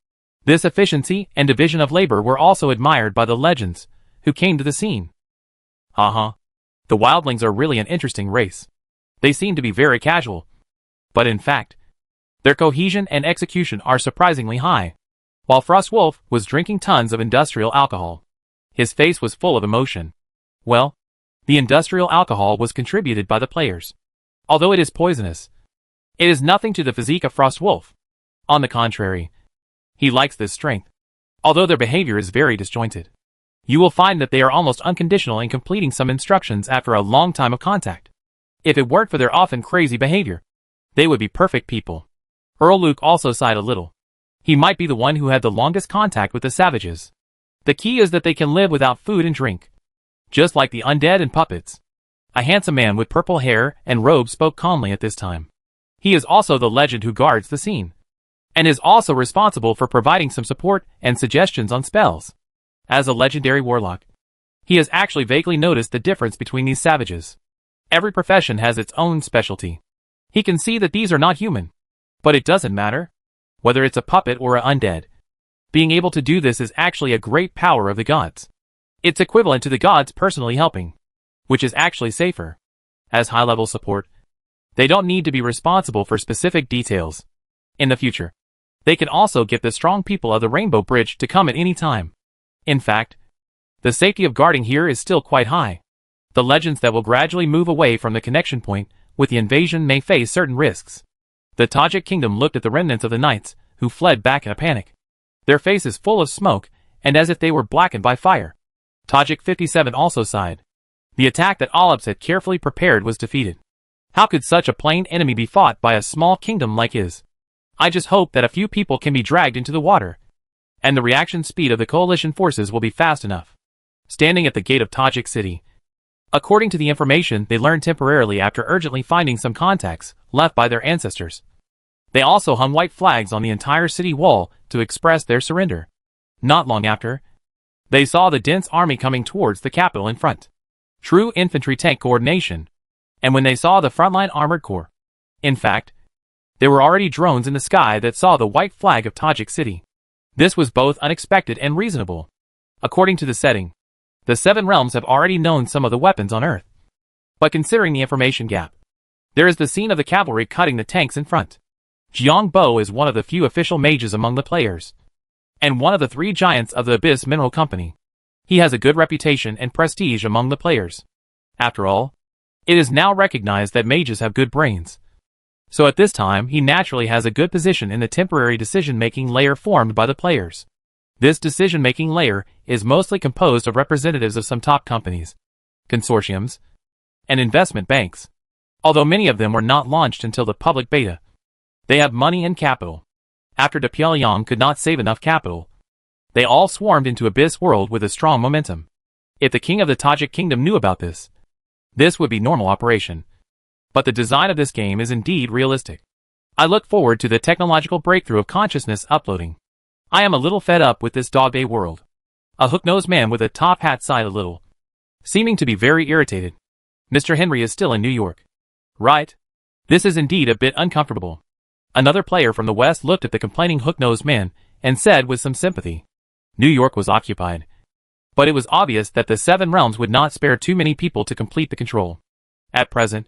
This efficiency and division of labor were also admired by the legends who came to the scene. The wildlings are really an interesting race. They seem to be very casual, but in fact, their cohesion and execution are surprisingly high. While Frostwolf was drinking tons of industrial alcohol, his face was full of emotion. Well, the industrial alcohol was contributed by the players. Although it is poisonous, it is nothing to the physique of Frostwolf. On the contrary, he likes this strength. Although their behavior is very disjointed, you will find that they are almost unconditional in completing some instructions after a long time of contact. If it weren't for their often crazy behavior, they would be perfect people. Earl Luke also sighed a little. He might be the one who had the longest contact with the savages. The key is that they can live without food and drink, just like the undead and puppets. A handsome man with purple hair and robe spoke calmly at this time. He is also the legend who guards the scene, and is also responsible for providing some support and suggestions on spells. As a legendary warlock, he has actually vaguely noticed the difference between these savages. Every profession has its own specialty. He can see that these are not human. But it doesn't matter. Whether it's a puppet or an undead, being able to do this is actually a great power of the gods. It's equivalent to the gods personally helping, which is actually safer. As high-level support, they don't need to be responsible for specific details. In the future, they can also get the strong people of the Rainbow Bridge to come at any time. In fact, the safety of guarding here is still quite high. The legends that will gradually move away from the connection point with the invasion may face certain risks. The Tajik kingdom looked at the remnants of the knights, who fled back in a panic. Their faces full of smoke, and as if they were blackened by fire. Tajik 57 also sighed. The attack that Olips had carefully prepared was defeated. How could such a plain enemy be fought by a small kingdom like his? I just hope that a few people can be dragged into the water, and the reaction speed of the coalition forces will be fast enough. Standing at the gate of Tajik City, according to the information they learned temporarily after urgently finding some contacts left by their ancestors, they also hung white flags on the entire city wall to express their surrender. Not long after, they saw the dense army coming towards the capital in front. True infantry tank coordination. And when they saw the frontline armored corps, in fact, there were already drones in the sky that saw the white flag of Tajik City. This was both unexpected and reasonable. According to the setting, the Seven Realms have already known some of the weapons on Earth. But considering the information gap, there is the scene of the cavalry cutting the tanks in front. Jiang Bo is one of the few official mages among the players, and one of the three giants of the Abyss Mineral Company. He has a good reputation and prestige among the players. After all, it is now recognized that mages have good brains. So at this time, he naturally has a good position in the temporary decision-making layer formed by the players. This decision-making layer is mostly composed of representatives of some top companies, consortiums, and investment banks. Although many of them were not launched until the public beta, they have money and capital. After De Pyongyang could not save enough capital, they all swarmed into Abyss World with a strong momentum. If the king of the Tajik kingdom knew about this, this would be normal operation. But the design of this game is indeed realistic. I look forward to the technological breakthrough of consciousness uploading. I am a little fed up with this dog-day world. A hook-nosed man with a top hat sighed a little, seeming to be very irritated. Mr. Henry is still in New York. Right? This is indeed a bit uncomfortable. Another player from the West looked at the complaining hook-nosed man and said with some sympathy, New York was occupied. But it was obvious that the Seven Realms would not spare too many people to complete the control. At present,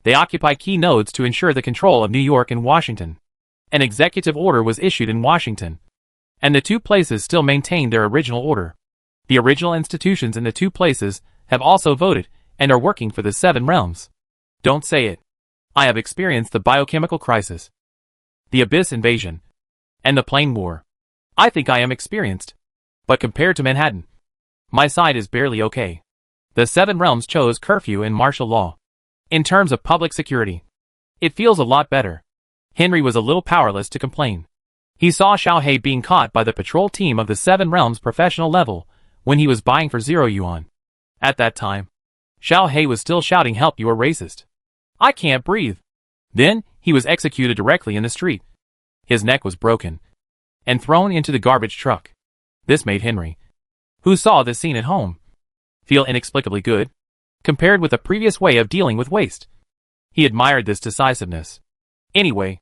they occupy key nodes to ensure the control of New York and Washington. An executive order was issued in Washington, and the two places still maintain their original order. The original institutions in the two places have also voted and are working for the Seven Realms. Don't say it. I have experienced the biochemical crisis, the Abyss invasion, and the Plane War. I think I am experienced. But compared to Manhattan, my side is barely okay. The Seven Realms chose curfew and martial law. In terms of public security, it feels a lot better. Henry was a little powerless to complain. He saw Xiao being caught by the patrol team of the Seven Realms professional level when he was buying for 0 yuan. At that time, Xiao was still shouting, "Help, you are racist. I can't breathe." Then, he was executed directly in the street. His neck was broken and thrown into the garbage truck. This made Henry, who saw this scene at home, feel inexplicably good, compared with the previous way of dealing with waste. He admired this decisiveness. Anyway,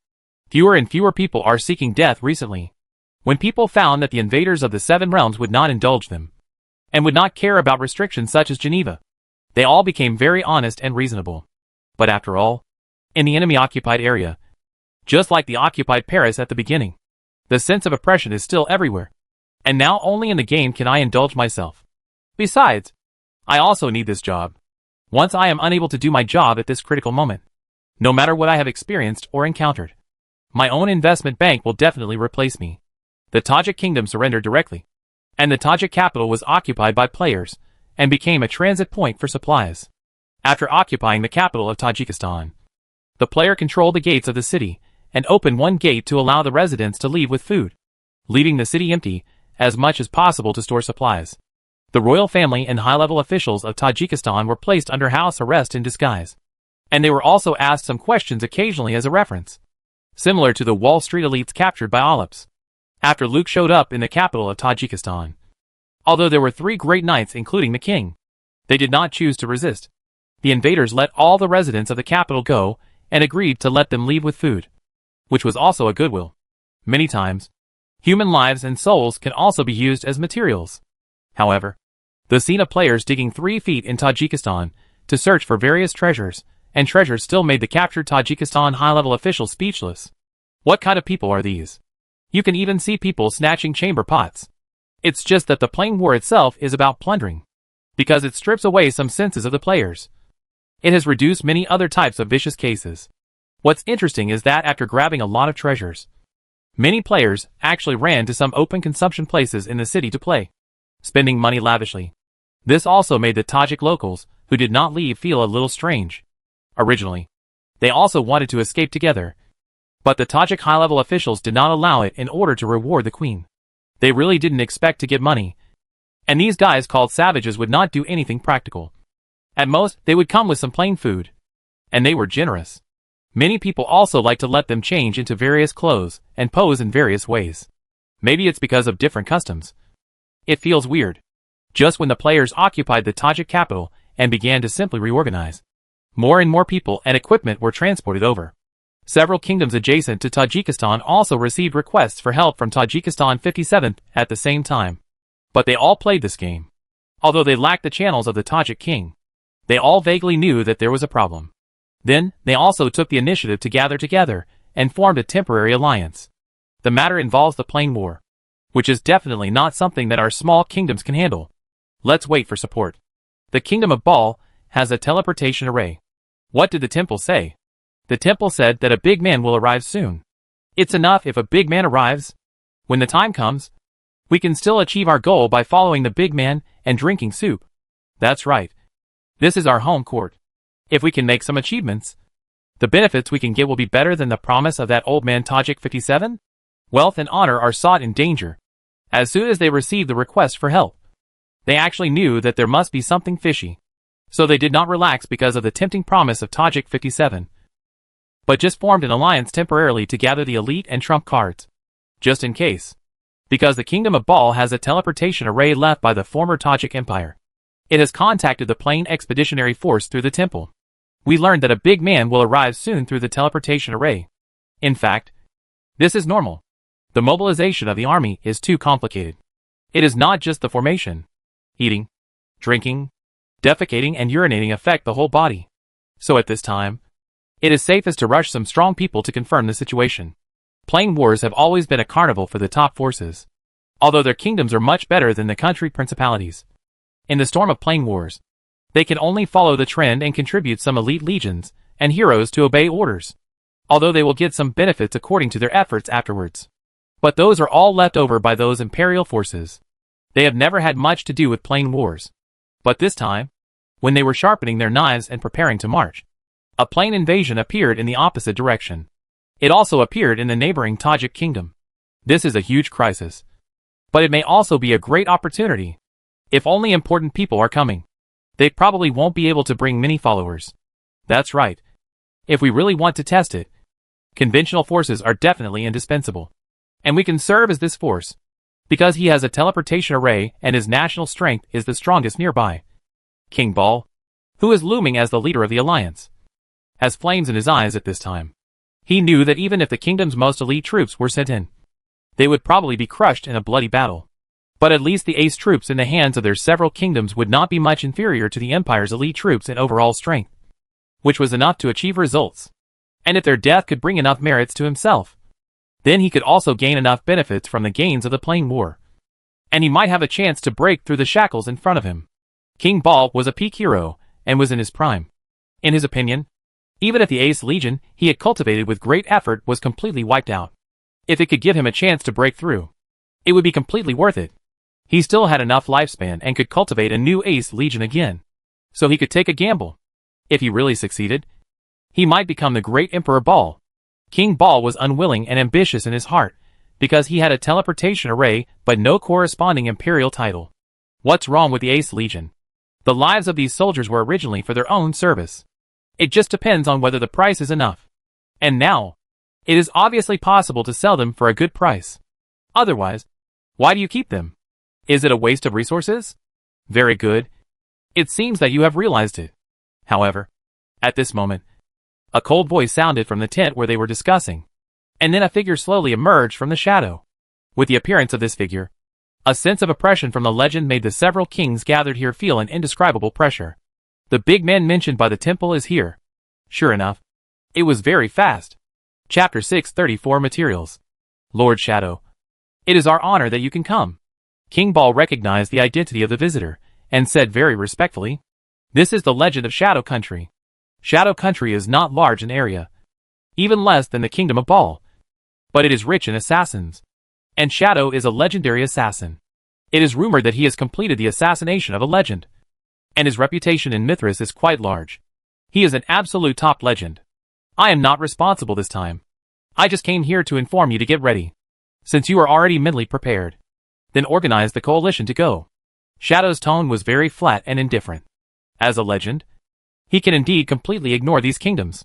fewer and fewer people are seeking death recently. When people found that the invaders of the Seven Realms would not indulge them, and would not care about restrictions such as Geneva, they all became very honest and reasonable. But after all, in the enemy-occupied area, just like the occupied Paris at the beginning, the sense of oppression is still everywhere. And now only in the game can I indulge myself. Besides, I also need this job. Once I am unable to do my job at this critical moment, No matter what I have experienced or encountered, my own investment bank will definitely replace me. The Tajik kingdom surrendered directly, and the Tajik capital was occupied by players and became a transit point for supplies. After occupying the capital of Tajikistan, the player controlled the gates of the city and opened one gate to allow the residents to leave with food, leaving the city empty as much as possible to store supplies. The royal family and high-level officials of Tajikistan were placed under house arrest in disguise, and they were also asked some questions occasionally as a reference, similar to the Wall Street elites captured by olives after Luke showed up in the capital of Tajikistan. Although there were 3 great knights including the king, they did not choose to resist. The invaders let all the residents of the capital go and agreed to let them leave with food, which was also a goodwill. Many times, human lives and souls can also be used as materials. However, the scene of players digging 3 feet in Tajikistan to search for various treasures and treasures still made the captured Tajikistan high-level officials speechless. What kind of people are these? You can even see people snatching chamber pots. It's just that the playing war itself is about plundering, because it strips away some senses of the players. It has reduced many other types of vicious cases. What's interesting is that after grabbing a lot of treasures, many players actually ran to some open consumption places in the city to play, spending money lavishly. This also made the Tajik locals, who did not leave, feel a little strange. Originally, they also wanted to escape together, but the Tajik high-level officials did not allow it in order to reward the queen. They really didn't expect to get money, and these guys called savages would not do anything practical. At most, they would come with some plain food, and they were generous. Many people also like to let them change into various clothes and pose in various ways. Maybe it's because of different customs. It feels weird. Just when the players occupied the Tajik capital and began to simply reorganize, more and more people and equipment were transported over. Several kingdoms adjacent to Tajikistan also received requests for help from Tajikistan 57th at the same time. But they all played this game. Although they lacked the channels of the Tajik king, they all vaguely knew that there was a problem. Then, they also took the initiative to gather together and formed a temporary alliance. The matter involves the plain war, which is definitely not something that our small kingdoms can handle. Let's wait for support. The kingdom of Baal has a teleportation array. What did the temple say? The temple said that a big man will arrive soon. It's enough if a big man arrives. When the time comes, we can still achieve our goal by following the big man and drinking soup. That's right. This is our home court. If we can make some achievements, the benefits we can get will be better than the promise of that old man Tajik 57. Wealth and honor are sought in danger. As soon as they received the request for help, they actually knew that there must be something fishy. So they did not relax because of the tempting promise of Tajik 57, but just formed an alliance temporarily to gather the elite and trump cards, just in case. Because the kingdom of Baal has a teleportation array left by the former Tajik Empire, it has contacted the plain expeditionary force through the temple. We learned that a big man will arrive soon through the teleportation array. In fact, this is normal. The mobilization of the army is too complicated. It is not just the formation. Eating, drinking, defecating and urinating affect the whole body. So at this time, it is safest to rush some strong people to confirm the situation. Playing wars have always been a carnival for the top forces, although their kingdoms are much better than the country principalities. In the storm of playing wars, they can only follow the trend and contribute some elite legions and heroes to obey orders, although they will get some benefits according to their efforts afterwards. But those are all left over by those imperial forces. They have never had much to do with playing wars. But this time, when they were sharpening their knives and preparing to march, a plain invasion appeared in the opposite direction. It also appeared in the neighboring Tajik kingdom. This is a huge crisis, but it may also be a great opportunity. If only important people are coming, they probably won't be able to bring many followers. That's right. If we really want to test it, conventional forces are definitely indispensable. And we can serve as this force, because he has a teleportation array and his national strength is the strongest nearby. King Baal, who is looming as the leader of the alliance, has flames in his eyes at this time. He knew that even if the kingdom's most elite troops were sent in, they would probably be crushed in a bloody battle. But at least the ace troops in the hands of their several kingdoms would not be much inferior to the Empire's elite troops in overall strength, which was enough to achieve results. And if their death could bring enough merits to himself, then he could also gain enough benefits from the gains of the playing war. And he might have a chance to break through the shackles in front of him. King Baal was a peak hero, and was in his prime. In his opinion, Even if the Ace Legion he had cultivated with great effort was completely wiped out. If it could give him a chance to break through, it would be completely worth it. He still had enough lifespan and could cultivate a new Ace Legion again. So he could take a gamble. If he really succeeded, he might become the great Emperor Ball. King Ball was unwilling and ambitious in his heart, because he had a teleportation array but no corresponding imperial title. What's wrong with the Ace Legion? The lives of these soldiers were originally for their own service. It just depends on whether the price is enough. And now, it is obviously possible to sell them for a good price. Otherwise, why do you keep them? Is it a waste of resources? Very good. It seems that you have realized it. However, at this moment, a cold voice sounded from the tent where they were discussing, and then a figure slowly emerged from the shadow. With the appearance of this figure, a sense of oppression from the legend made the several kings gathered here feel an indescribable pressure. The big man mentioned by the temple is here. Sure enough, it was very fast. Chapter 634 Materials. Lord Shadow, it is our honor that you can come. King Ball recognized the identity of the visitor, and said very respectfully, this is the legend of Shadow Country. Shadow Country is not large in area, even less than the Kingdom of Ball, but it is rich in assassins. And Shadow is a legendary assassin. It is rumored that he has completed the assassination of a legend, and his reputation in Mithras is quite large. He is an absolute top legend. I am not responsible this time. I just came here to inform you to get ready. Since you are already mentally prepared, then organize the coalition to go. Shadow's tone was very flat and indifferent. As a legend, he can indeed completely ignore these kingdoms.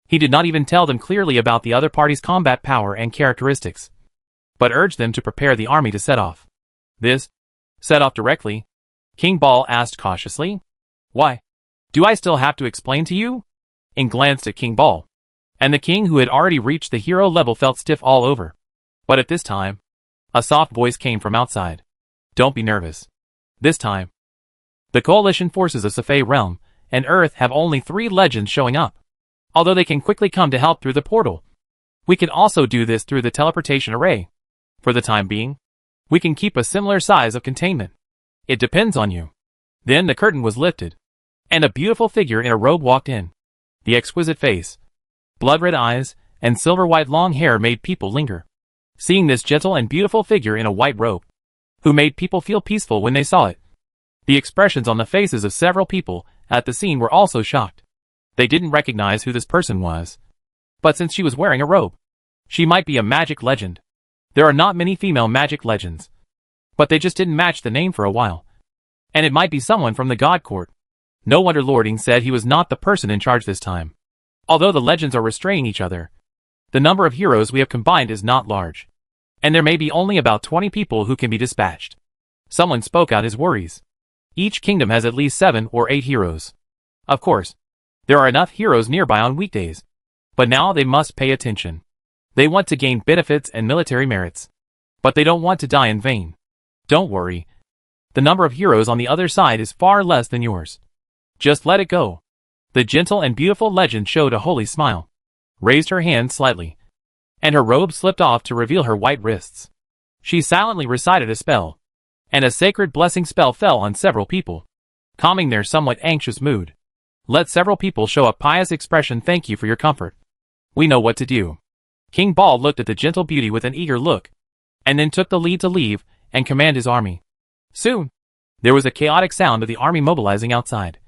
He did not even tell them clearly about the other party's combat power and characteristics, but urged them to prepare the army to set off. This? Set off directly? King Ball asked cautiously. Why? Do I still have to explain to you? Ing glanced at King Ball, and the king who had already reached the hero level felt stiff all over. But at this time, a soft voice came from outside. Don't be nervous. This time, the coalition forces of Safei Realm and Earth have only 3 legends showing up. Although they can quickly come to help through the portal, we can also do this through the teleportation array. For the time being, we can keep a similar size of containment. It depends on you. Then the curtain was lifted, and a beautiful figure in a robe walked in. The exquisite face, blood-red eyes, and silver-white long hair made people linger. Seeing this gentle and beautiful figure in a white robe, who made people feel peaceful when they saw it. The expressions on the faces of several people at the scene were also shocked. They didn't recognize who this person was. But since she was wearing a robe, she might be a magic legend. There are not many female magic legends, but they just didn't match the name for a while. And it might be someone from the God Court. No wonder Lord Ing said he was not the person in charge this time. Although the legends are restraining each other, the number of heroes we have combined is not large, and there may be only about 20 people who can be dispatched. Someone spoke out his worries. Each kingdom has at least 7 or 8 heroes. Of course, there are enough heroes nearby on weekdays, but now they must pay attention. They want to gain benefits and military merits, but they don't want to die in vain. Don't worry. The number of heroes on the other side is far less than yours. Just let it go. The gentle and beautiful legend showed a holy smile, raised her hand slightly, and her robe slipped off to reveal her white wrists. She silently recited a spell, and a sacred blessing spell fell on several people, calming their somewhat anxious mood. Let several people show a pious expression. Thank you for your comfort. We know what to do. King Ball looked at the gentle beauty with an eager look, and then took the lead to leave and command his army. Soon, there was a chaotic sound of the army mobilizing outside,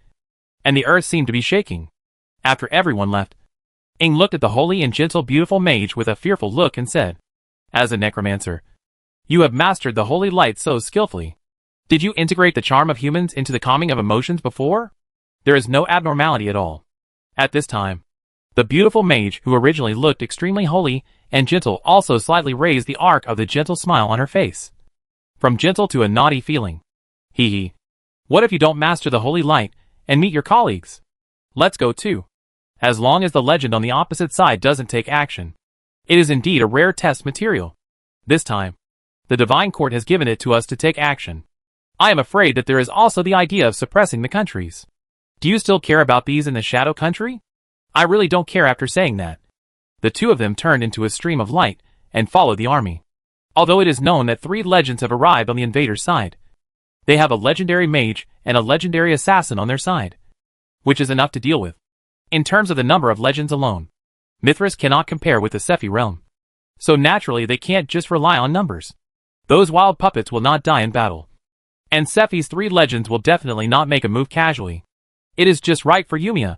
and the earth seemed to be shaking. After everyone left, Ing looked at the holy and gentle beautiful mage with a fearful look and said, as a necromancer, you have mastered the holy light so skillfully. Did you integrate the charm of humans into the calming of emotions before? There is no abnormality at all. At this time, the beautiful mage who originally looked extremely holy and gentle also slightly raised the arc of the gentle smile on her face. From gentle to a naughty feeling. Hee hee. What if you don't master the holy light and meet your colleagues? Let's go too. As long as the legend on the opposite side doesn't take action. It is indeed a rare test material. This time, the Divine Court has given it to us to take action. I am afraid that there is also the idea of suppressing the countries. Do you still care about these in the Shadow Country? I really don't care after saying that. The two of them turned into a stream of light and followed the army. Although it is known that 3 legends have arrived on the invaders' side, they have a legendary mage and a legendary assassin on their side, which is enough to deal with. In terms of the number of legends alone, Mithras cannot compare with the Sephi realm. So naturally they can't just rely on numbers. Those wild puppets will not die in battle. And Sephi's 3 legends will definitely not make a move casually. It is just right for Yumiya,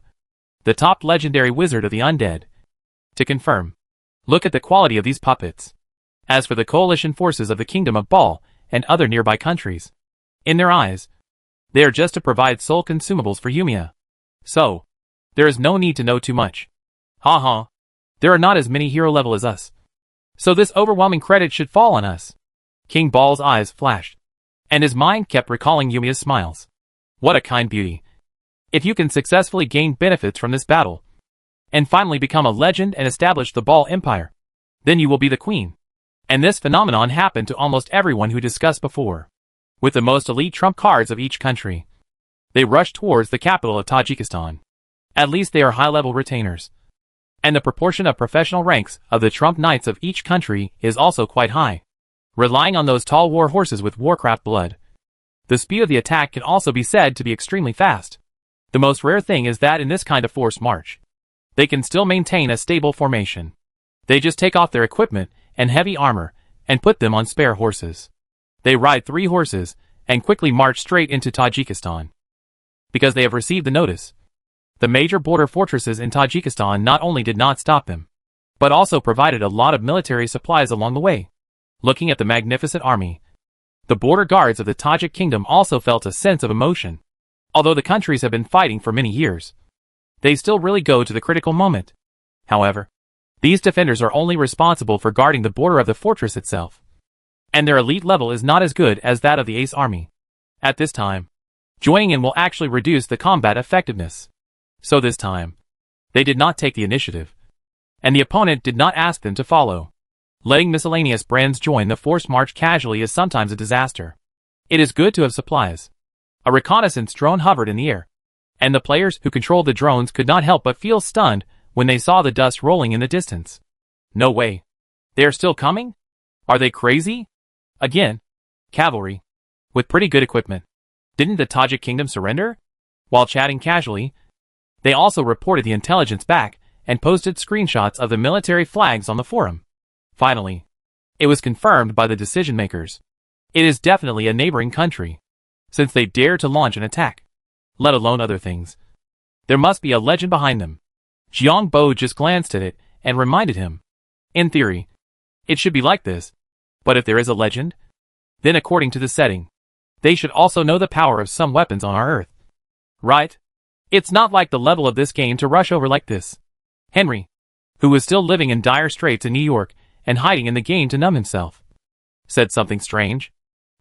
the top legendary wizard of the undead, to confirm. Look at the quality of these puppets. As for the coalition forces of the Kingdom of Baal and other nearby countries, in their eyes, they are just to provide soul consumables for Yumiya. So, there is no need to know too much. Haha. There are not as many hero level as us. So this overwhelming credit should fall on us. King Baal's eyes flashed, and his mind kept recalling Yumiya's smiles. What a kind beauty. If you can successfully gain benefits from this battle, and finally become a legend and establish the Baal Empire, then you will be the queen. And this phenomenon happened to almost everyone who discussed before. With the most elite trump cards of each country, they rushed towards the capital of Tajikistan. At least they are high-level retainers. And the proportion of professional ranks of the trump knights of each country is also quite high. Relying on those tall war horses with Warcraft blood, the speed of the attack can also be said to be extremely fast. The most rare thing is that in this kind of forced march, they can still maintain a stable formation. They just take off their equipment and heavy armor and put them on spare horses. They ride 3 horses and quickly march straight into Tajikistan. Because they have received the notice. The major border fortresses in Tajikistan not only did not stop them, but also provided a lot of military supplies along the way. Looking at the magnificent army, the border guards of the Tajik kingdom also felt a sense of emotion. Although the countries have been fighting for many years, they still really go to the critical moment. However, these defenders are only responsible for guarding the border of the fortress itself, and their elite level is not as good as that of the Ace army. At this time, joining in will actually reduce the combat effectiveness. So this time, they did not take the initiative, and the opponent did not ask them to follow. Letting miscellaneous brands join the forced march casually is sometimes a disaster. It is good to have supplies. A reconnaissance drone hovered in the air, and the players who controlled the drones could not help but feel stunned when they saw the dust rolling in the distance. No way. They are still coming? Are they crazy? Again, cavalry. With pretty good equipment. Didn't the Tajik kingdom surrender? While chatting casually, they also reported the intelligence back and posted screenshots of the military flags on the forum. Finally, it was confirmed by the decision makers. It is definitely a neighboring country, since they dare to launch an attack, let alone other things. There must be a legend behind them. Jiang Bo just glanced at it and reminded him. In theory, it should be like this, but if there is a legend, then according to the setting, they should also know the power of some weapons on our Earth. Right? It's not like the level of this game to rush over like this. Henry, who was still living in dire straits in New York and hiding in the game to numb himself, said something strange,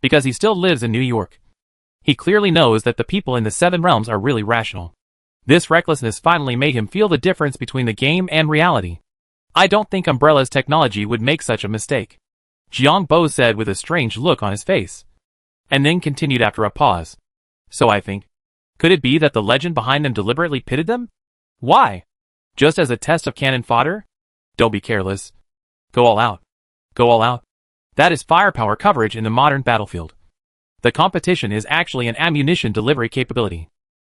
because he still lives in New York. He clearly knows that the people in the 7 realms are really rational. This recklessness finally made him feel the difference between the game and reality. I don't think Umbrella's technology would make such a mistake, Jiang Bo said with a strange look on his face, and then continued after a pause. So I think, could it be that the legend behind them deliberately pitted them? Why? Just as a test of cannon fodder? Don't be careless. Go all out. Go all out. That is firepower coverage in the modern battlefield. The competition is actually an ammunition delivery capability.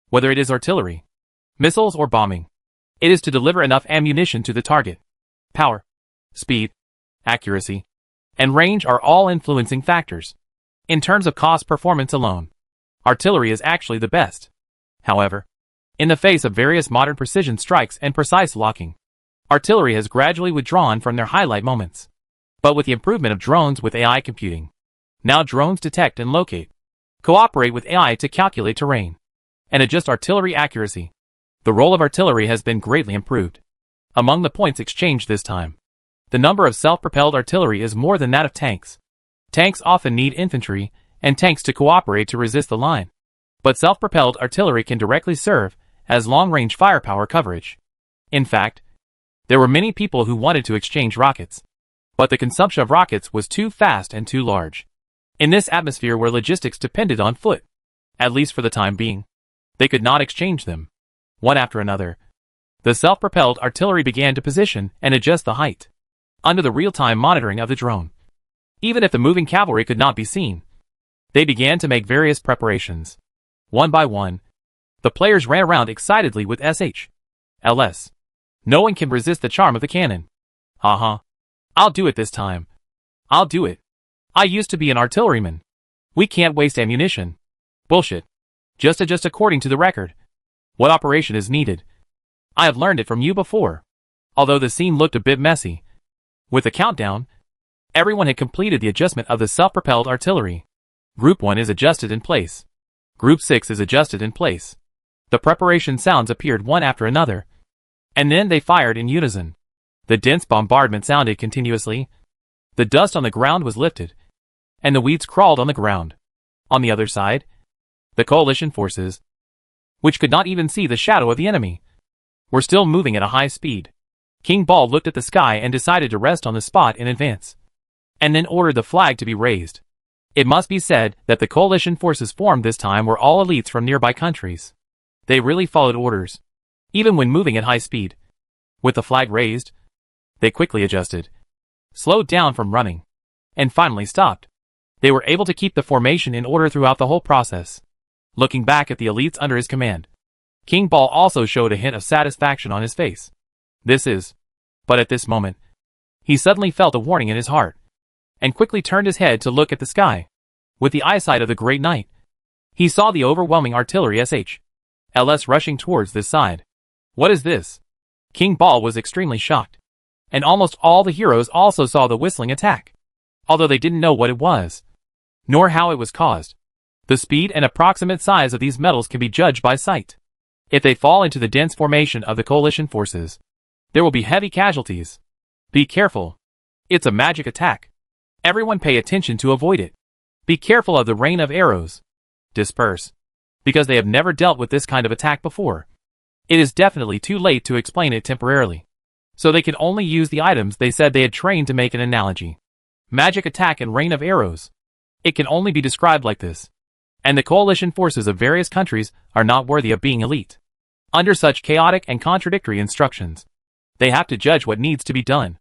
Whether it is artillery, missiles or bombing, it is to deliver enough ammunition to the target. Power, speed, accuracy, and range are all influencing factors. In terms of cost performance alone, artillery is actually the best. However, in the face of various modern precision strikes and precise locking, artillery has gradually withdrawn from their highlight moments. But with the improvement of drones with AI computing, now drones detect and locate, cooperate with AI to calculate terrain, and adjust artillery accuracy. The role of artillery has been greatly improved. Among the points exchanged this time, the number of self-propelled artillery is more than that of tanks. Tanks often need infantry and tanks to cooperate to resist the line. But self-propelled artillery can directly serve as long-range firepower coverage. In fact, there were many people who wanted to exchange rockets, but the consumption of rockets was too fast and too large. In this atmosphere where logistics depended on foot, at least for the time being, they could not exchange them. One after another, the self-propelled artillery began to position and adjust the height, under the real-time monitoring of the drone. Even if the moving cavalry could not be seen, they began to make various preparations. One by one, the players ran around excitedly with LS. No one can resist the charm of the cannon. Haha. I'll do it this time. I'll do it. I used to be an artilleryman. We can't waste ammunition. Bullshit. Just adjust according to the record. What operation is needed? I have learned it from you before. Although the scene looked a bit messy. With the countdown, everyone had completed the adjustment of the self-propelled artillery. Group 1 is adjusted in place. Group 6 is adjusted in place. The preparation sounds appeared one after another. And then they fired in unison. The dense bombardment sounded continuously. The dust on the ground was lifted. And the weeds crawled on the ground. On the other side, the coalition forces, which could not even see the shadow of the enemy, were still moving at a high speed. King Ball looked at the sky and decided to rest on the spot in advance, and then ordered the flag to be raised. It must be said that the coalition forces formed this time were all elites from nearby countries. They really followed orders, even when moving at high speed. With the flag raised, they quickly adjusted, slowed down from running, and finally stopped. They were able to keep the formation in order throughout the whole process. Looking back at the elites under his command, King Ball also showed a hint of satisfaction on his face. But at this moment, he suddenly felt a warning in his heart, and quickly turned his head to look at the sky. With the eyesight of the great knight, he saw the overwhelming artillery LS rushing towards this side. What is this? King Ball was extremely shocked, and almost all the heroes also saw the whistling attack, although they didn't know what it was, nor how it was caused. The speed and approximate size of these metals can be judged by sight. If they fall into the dense formation of the coalition forces, there will be heavy casualties. Be careful. It's a magic attack. Everyone pay attention to avoid it. Be careful of the rain of arrows. Disperse. Because they have never dealt with this kind of attack before. It is definitely too late to explain it temporarily. So they can only use the items they said they had trained to make an analogy. Magic attack and rain of arrows. It can only be described like this. And the coalition forces of various countries are not worthy of being elite. Under such chaotic and contradictory instructions, they have to judge what needs to be done.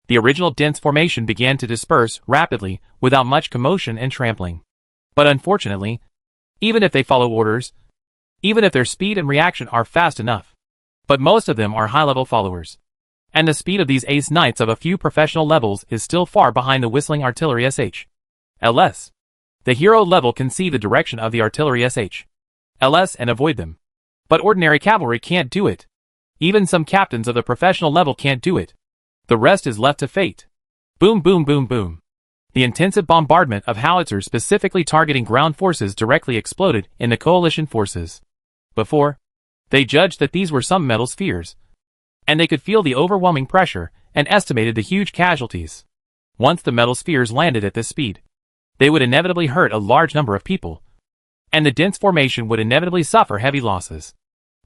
The original dense formation began to disperse rapidly without much commotion and trampling. But unfortunately, even if they follow orders, even if their speed and reaction are fast enough, but most of them are high-level followers, and the speed of these ace knights of a few professional levels is still far behind the whistling artillery LS. The hero level can see the direction of the artillery LS and avoid them. But ordinary cavalry can't do it. Even some captains of the professional level can't do it. The rest is left to fate. Boom boom boom boom. The intensive bombardment of howitzers specifically targeting ground forces directly exploded in the coalition forces. Before, they judged that these were some metal spheres, and they could feel the overwhelming pressure and estimated the huge casualties. Once the metal spheres landed at this speed, they would inevitably hurt a large number of people, and the dense formation would inevitably suffer heavy losses.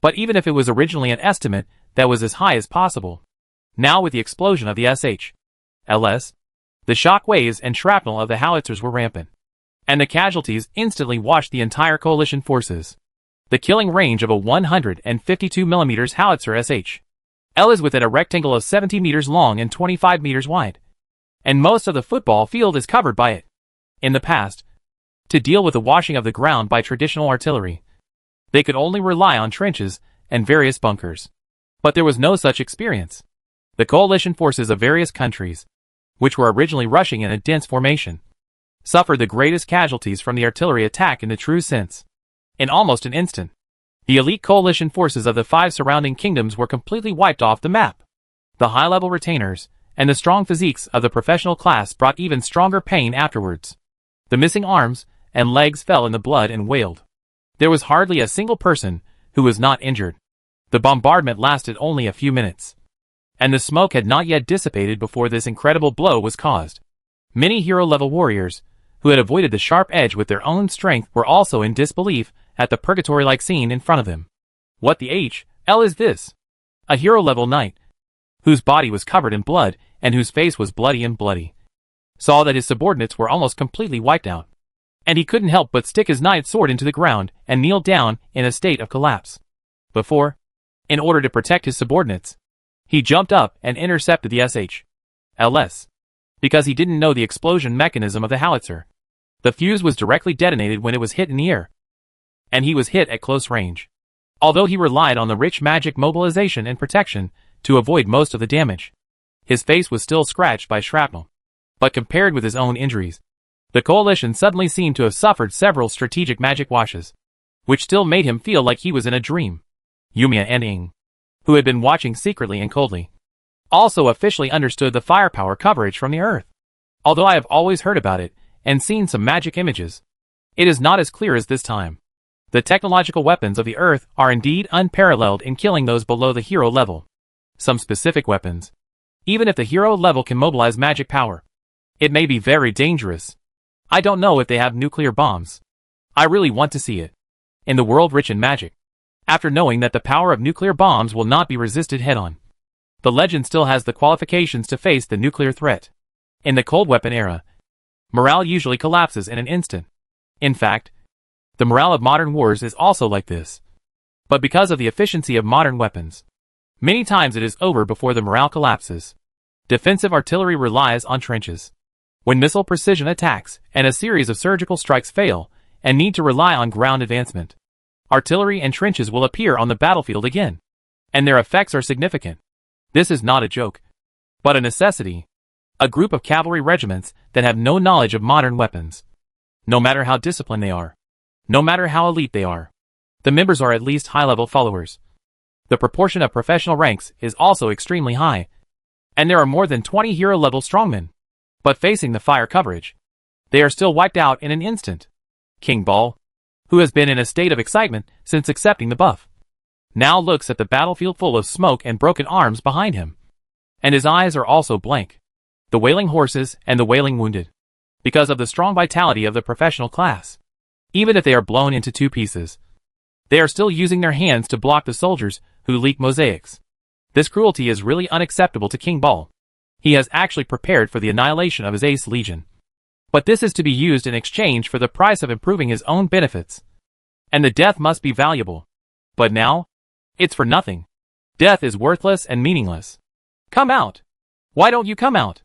But even if it was originally an estimate that was as high as possible, now with the explosion of the LS, the shock waves and shrapnel of the howitzers were rampant, and the casualties instantly washed the entire coalition forces. The killing range of a 152mm howitzer L is within a rectangle of 70 meters long and 25 meters wide, and most of the football field is covered by it. In the past, to deal with the washing of the ground by traditional artillery, they could only rely on trenches and various bunkers. But there was no such experience. The coalition forces of various countries, which were originally rushing in a dense formation, suffered the greatest casualties from the artillery attack in the true sense. In almost an instant, the elite coalition forces of the 5 surrounding kingdoms were completely wiped off the map. The high-level retainers and the strong physiques of the professional class brought even stronger pain afterwards. The missing arms and legs fell in the blood and wailed. There was hardly a single person who was not injured. The bombardment lasted only a few minutes, and the smoke had not yet dissipated before this incredible blow was caused. Many hero-level warriors, who had avoided the sharp edge with their own strength, were also in disbelief at the purgatory-like scene in front of them. What the hell is this? A hero-level knight, whose body was covered in blood and whose face was bloody, saw that his subordinates were almost completely wiped out, and he couldn't help but stick his knight's sword into the ground and kneel down in a state of collapse. Before, in order to protect his subordinates, he jumped up and intercepted the LS, because he didn't know the explosion mechanism of the howitzer. The fuse was directly detonated when it was hit in the air, and he was hit at close range. Although he relied on the rich magic mobilization and protection to avoid most of the damage, his face was still scratched by shrapnel. But compared with his own injuries, the coalition suddenly seemed to have suffered several strategic magic washes, which still made him feel like he was in a dream. Yumiya and Ing, who had been watching secretly and coldly, also officially understood the firepower coverage from the Earth. Although I have always heard about it and seen some magic images, it is not as clear as this time. The technological weapons of the Earth are indeed unparalleled in killing those below the hero level. Some specific weapons, even if the hero level can mobilize magic power, it may be very dangerous. I don't know if they have nuclear bombs. I really want to see it. In the world rich in magic, after knowing that the power of nuclear bombs will not be resisted head-on, the legend still has the qualifications to face the nuclear threat. In the cold weapon era, morale usually collapses in an instant. In fact, the morale of modern wars is also like this. But because of the efficiency of modern weapons, many times it is over before the morale collapses. Defensive artillery relies on trenches. When missile precision attacks and a series of surgical strikes fail and need to rely on ground advancement, artillery and trenches will appear on the battlefield again, and their effects are significant. This is not a joke, but a necessity. A group of cavalry regiments that have no knowledge of modern weapons, no matter how disciplined they are, no matter how elite they are, the members are at least high-level followers. The proportion of professional ranks is also extremely high, and there are more than 20 hero-level strongmen. But facing the fire coverage, they are still wiped out in an instant. King Ball, who has been in a state of excitement since accepting the buff, now looks at the battlefield full of smoke and broken arms behind him. And his eyes are also blank. The wailing horses and the wailing wounded, because of the strong vitality of the professional class. Even if they are blown into two pieces, they are still using their hands to block the soldiers who leak mosaics. This cruelty is really unacceptable to King Ball. He has actually prepared for the annihilation of his ace legion. But this is to be used in exchange for the price of improving his own benefits. And the death must be valuable. But now, it's for nothing. Death is worthless and meaningless. Come out! Why don't you come out?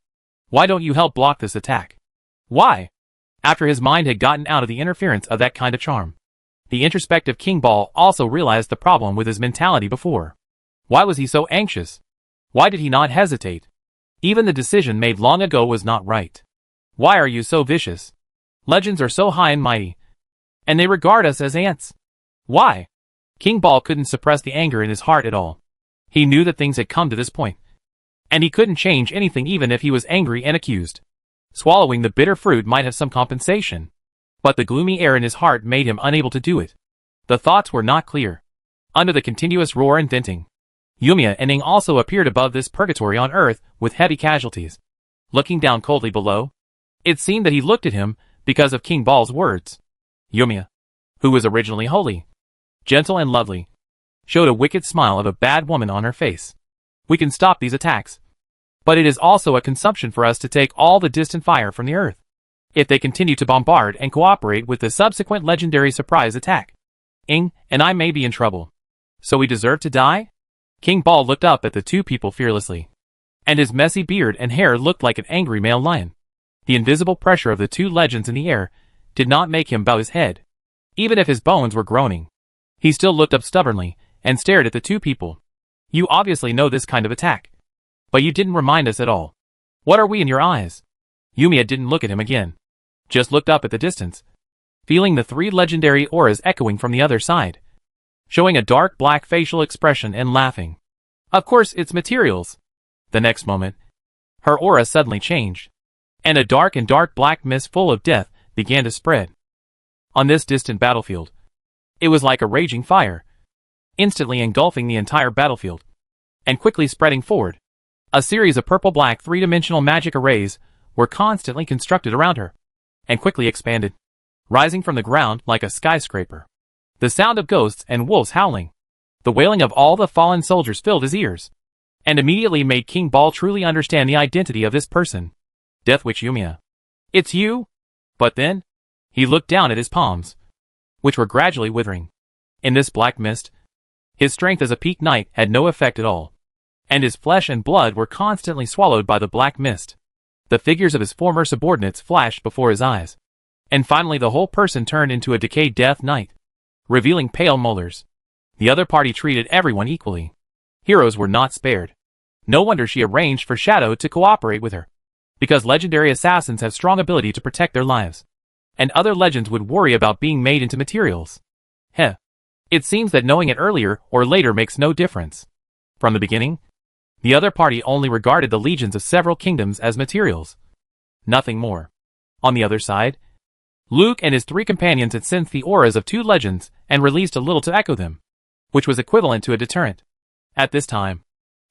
Why don't you help block this attack? Why? After his mind had gotten out of the interference of that kind of charm, the introspective King Ball also realized the problem with his mentality before. Why was he so anxious? Why did he not hesitate? Even the decision made long ago was not right. Why are you so vicious? Legends are so high and mighty, and they regard us as ants. Why? King Ball couldn't suppress the anger in his heart at all. He knew that things had come to this point, and he couldn't change anything even if he was angry and accused. Swallowing the bitter fruit might have some compensation, but the gloomy air in his heart made him unable to do it. The thoughts were not clear. Under the continuous roar and venting, Yumiya and Ing also appeared above this purgatory on Earth with heavy casualties. Looking down coldly below, it seemed that he looked at him because of King Ball's words. Yumiya, who was originally holy, gentle and lovely, showed a wicked smile of a bad woman on her face. We can stop these attacks, but it is also a consumption for us to take all the distant fire from the Earth. If they continue to bombard and cooperate with the subsequent legendary surprise attack, Ing and I may be in trouble. So we deserve to die? King Ball looked up at the two people fearlessly, and his messy beard and hair looked like an angry male lion. The invisible pressure of the two legends in the air did not make him bow his head. Even if his bones were groaning, he still looked up stubbornly and stared at the two people. You obviously know this kind of attack, but you didn't remind us at all. What are we in your eyes? Yumiya didn't look at him again, just looked up at the distance, feeling the three legendary auras echoing from the other side, showing a dark black facial expression and laughing. Of course, it's materials. The next moment, her aura suddenly changed, and a dark black mist full of death began to spread. On this distant battlefield, it was like a raging fire, instantly engulfing the entire battlefield, and quickly spreading forward. A series of purple-black three-dimensional magic arrays were constantly constructed around her, and quickly expanded, rising from the ground like a skyscraper. The sound of ghosts and wolves howling, the wailing of all the fallen soldiers filled his ears, and immediately made King Ball truly understand the identity of this person. Death Witch Yumiya. It's you? But then, he looked down at his palms, which were gradually withering. In this black mist, his strength as a peak knight had no effect at all, and his flesh and blood were constantly swallowed by the black mist. The figures of his former subordinates flashed before his eyes, and finally the whole person turned into a decayed death knight, revealing pale molars. The other party treated everyone equally. Heroes were not spared. No wonder she arranged for Shadow to cooperate with her. Because legendary assassins have strong ability to protect their lives. And other legends would worry about being made into materials. Heh. It seems that knowing it earlier or later makes no difference. From the beginning, the other party only regarded the legions of several kingdoms as materials. Nothing more. On the other side, Luke and his 3 companions had sensed the auras of 2 legends and released a little to echo them, which was equivalent to a deterrent. At this time,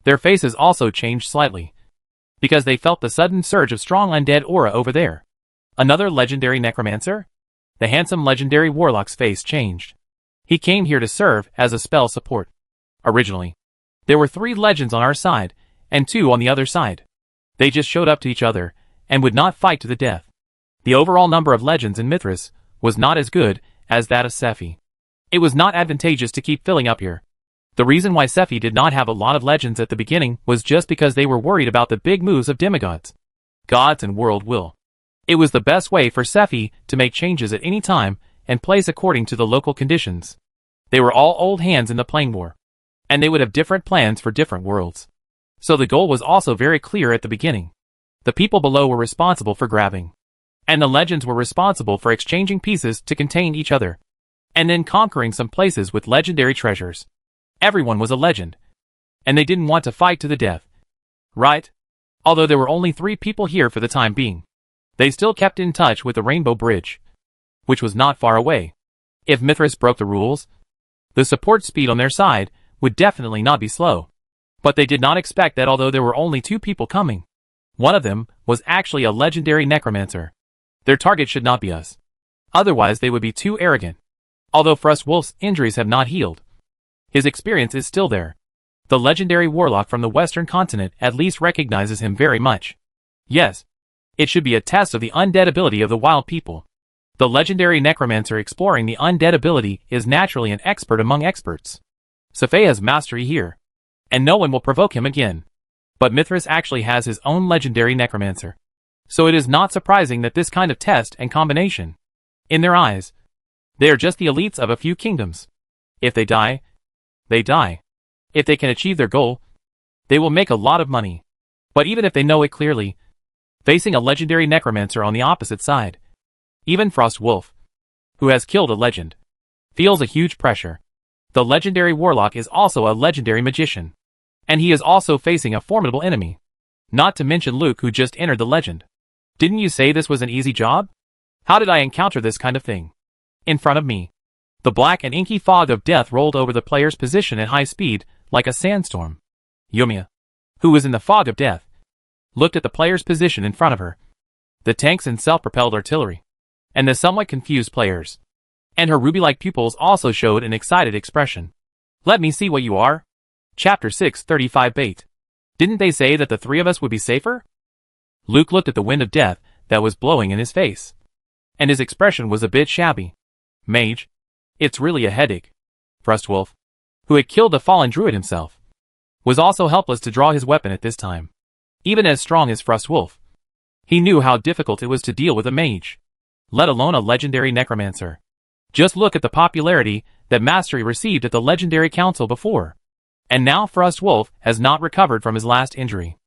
their faces also changed slightly, because they felt the sudden surge of strong undead aura over there. Another legendary necromancer? The handsome legendary warlock's face changed. He came here to serve as a spell support. Originally, there were 3 legends on our side, and 2 on the other side. They just showed up to each other, and would not fight to the death. The overall number of legends in Mithras was not as good as that of Sephi. It was not advantageous to keep filling up here. The reason why Sephi did not have a lot of legends at the beginning was just because they were worried about the big moves of demigods, gods and world will. It was the best way for Sephi to make changes at any time and place according to the local conditions. They were all old hands in the playing war, and they would have different plans for different worlds. So the goal was also very clear at the beginning. The people below were responsible for grabbing, and the legends were responsible for exchanging pieces to contain each other, and then conquering some places with legendary treasures. Everyone was a legend, and they didn't want to fight to the death. Right? Although there were only 3 people here for the time being, they still kept in touch with the Rainbow Bridge, which was not far away. If Mithras broke the rules, the support speed on their side would definitely not be slow. But they did not expect that although there were only 2 people coming, one of them was actually a legendary necromancer. Their target should not be us. Otherwise they would be too arrogant. Although Frostwolf's injuries have not healed, his experience is still there. The legendary warlock from the western continent at least recognizes him very much. Yes, it should be a test of the undead ability of the wild people. The legendary necromancer exploring the undead ability is naturally an expert among experts. Safei has mastery here, and no one will provoke him again. But Mithras actually has his own legendary necromancer. So it is not surprising that this kind of test and combination, in their eyes, they are just the elites of a few kingdoms. If they die, they die. If they can achieve their goal, they will make a lot of money. But even if they know it clearly, facing a legendary necromancer on the opposite side, even Frostwolf, who has killed a legend, feels a huge pressure. The legendary warlock is also a legendary magician, and he is also facing a formidable enemy. Not to mention Luke, who just entered the legend. Didn't you say this was an easy job? How did I encounter this kind of thing? In front of me, the black and inky fog of death rolled over the player's position at high speed, like a sandstorm. Yumiya, who was in the fog of death, looked at the player's position in front of her, the tanks and self-propelled artillery, and the somewhat confused players. And her ruby-like pupils also showed an excited expression. Let me see what you are. Chapter 635 Bait. Didn't they say that the 3 of us would be safer? Luke looked at the wind of death that was blowing in his face, and his expression was a bit shabby. Mage, it's really a headache. Frostwolf, who had killed the fallen druid himself, was also helpless to draw his weapon at this time. Even as strong as Frostwolf, he knew how difficult it was to deal with a mage, let alone a legendary necromancer. Just look at the popularity that Mastery received at the Legendary Council before. And now Frostwolf has not recovered from his last injury.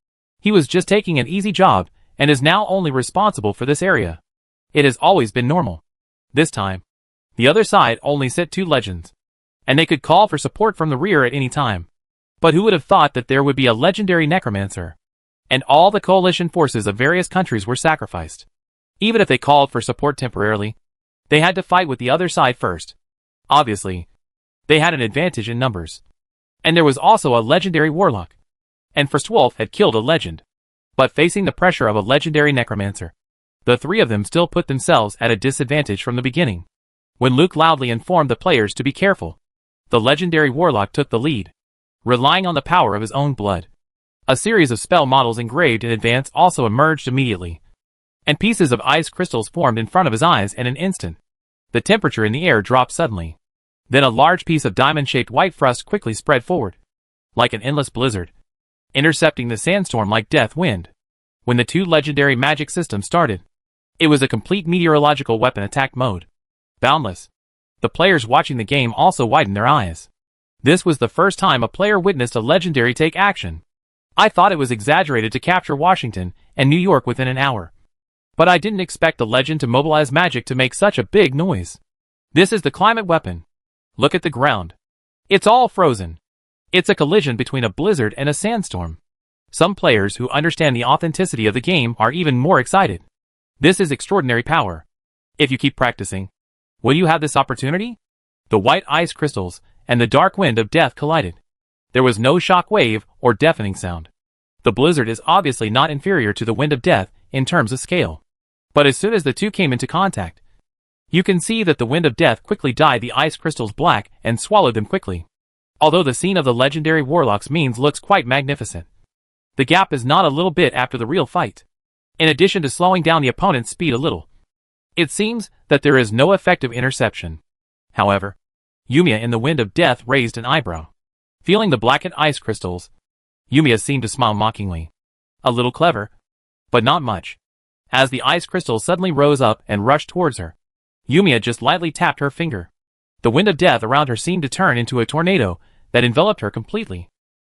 He was just taking an easy job, and is now only responsible for this area. It has always been normal. This time, the other side only sent 2 legends, and they could call for support from the rear at any time. But who would have thought that there would be a legendary necromancer? And all the coalition forces of various countries were sacrificed. Even if they called for support temporarily, they had to fight with the other side first. Obviously, they had an advantage in numbers. And there was also a legendary warlock. And Frostwolf had killed a legend. But facing the pressure of a legendary necromancer, the 3 of them still put themselves at a disadvantage from the beginning. When Luke loudly informed the players to be careful, the legendary warlock took the lead, relying on the power of his own blood. A series of spell models engraved in advance also emerged immediately, and pieces of ice crystals formed in front of his eyes in an instant. The temperature in the air dropped suddenly. Then a large piece of diamond-shaped white frost quickly spread forward, like an endless blizzard, intercepting the sandstorm like death wind. When the 2 legendary magic systems started, it was a complete meteorological weapon attack mode. Boundless. The players watching the game also widened their eyes. This was the first time a player witnessed a legendary take action. I thought it was exaggerated to capture Washington and New York within an hour. But I didn't expect the legend to mobilize magic to make such a big noise. This is the climate weapon. Look at the ground. It's all frozen. It's a collision between a blizzard and a sandstorm. Some players who understand the authenticity of the game are even more excited. This is extraordinary power. If you keep practicing, will you have this opportunity? The white ice crystals and the dark wind of death collided. There was no shock wave or deafening sound. The blizzard is obviously not inferior to the wind of death in terms of scale. But as soon as the two came into contact, you can see that the wind of death quickly dyed the ice crystals black and swallowed them quickly. Although the scene of the legendary warlock's means looks quite magnificent, the gap is not a little bit after the real fight. In addition to slowing down the opponent's speed a little, it seems that there is no effective interception. However, Yumiya in the wind of death raised an eyebrow. Feeling the blackened ice crystals, Yumiya seemed to smile mockingly. A little clever, but not much. As the ice crystals suddenly rose up and rushed towards her, Yumiya just lightly tapped her finger. The wind of death around her seemed to turn into a tornado that enveloped her completely.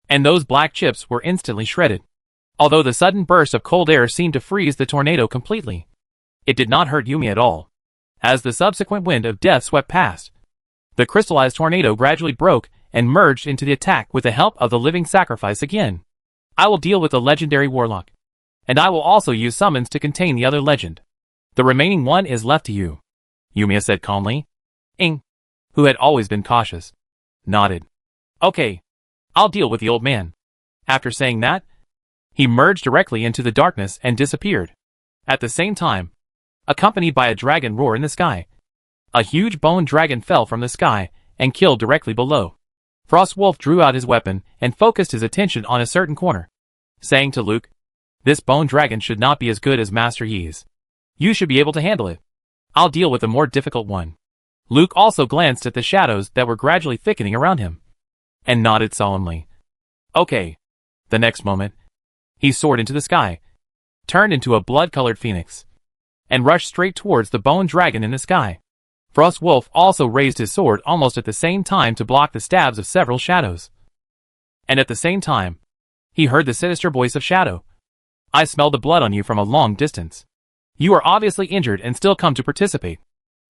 And those black chips were instantly shredded. Although the sudden burst of cold air seemed to freeze the tornado completely, it did not hurt Yumiya at all. As the subsequent wind of death swept past, the crystallized tornado gradually broke and merged into the attack with the help of the living sacrifice again. I will deal with the legendary warlock, and I will also use summons to contain the other legend. The remaining one is left to you, Yumiya said calmly. Ing, who had always been cautious, nodded. Okay, I'll deal with the old man. After saying that, he merged directly into the darkness and disappeared. At the same time, accompanied by a dragon roar in the sky, a huge bone dragon fell from the sky and killed directly below. Frostwolf drew out his weapon and focused his attention on a certain corner, saying to Luke, "This bone dragon should not be as good as Master Yi's. You should be able to handle it. I'll deal with the more difficult one." Luke also glanced at the shadows that were gradually thickening around him, and nodded solemnly. Okay. The next moment, he soared into the sky, turned into a blood-colored phoenix, and rushed straight towards the bone dragon in the sky. Frostwolf also raised his sword almost at the same time to block the stabs of several shadows. And at the same time, he heard the sinister voice of Shadow. "I smell the blood on you from a long distance. You are obviously injured and still come to participate.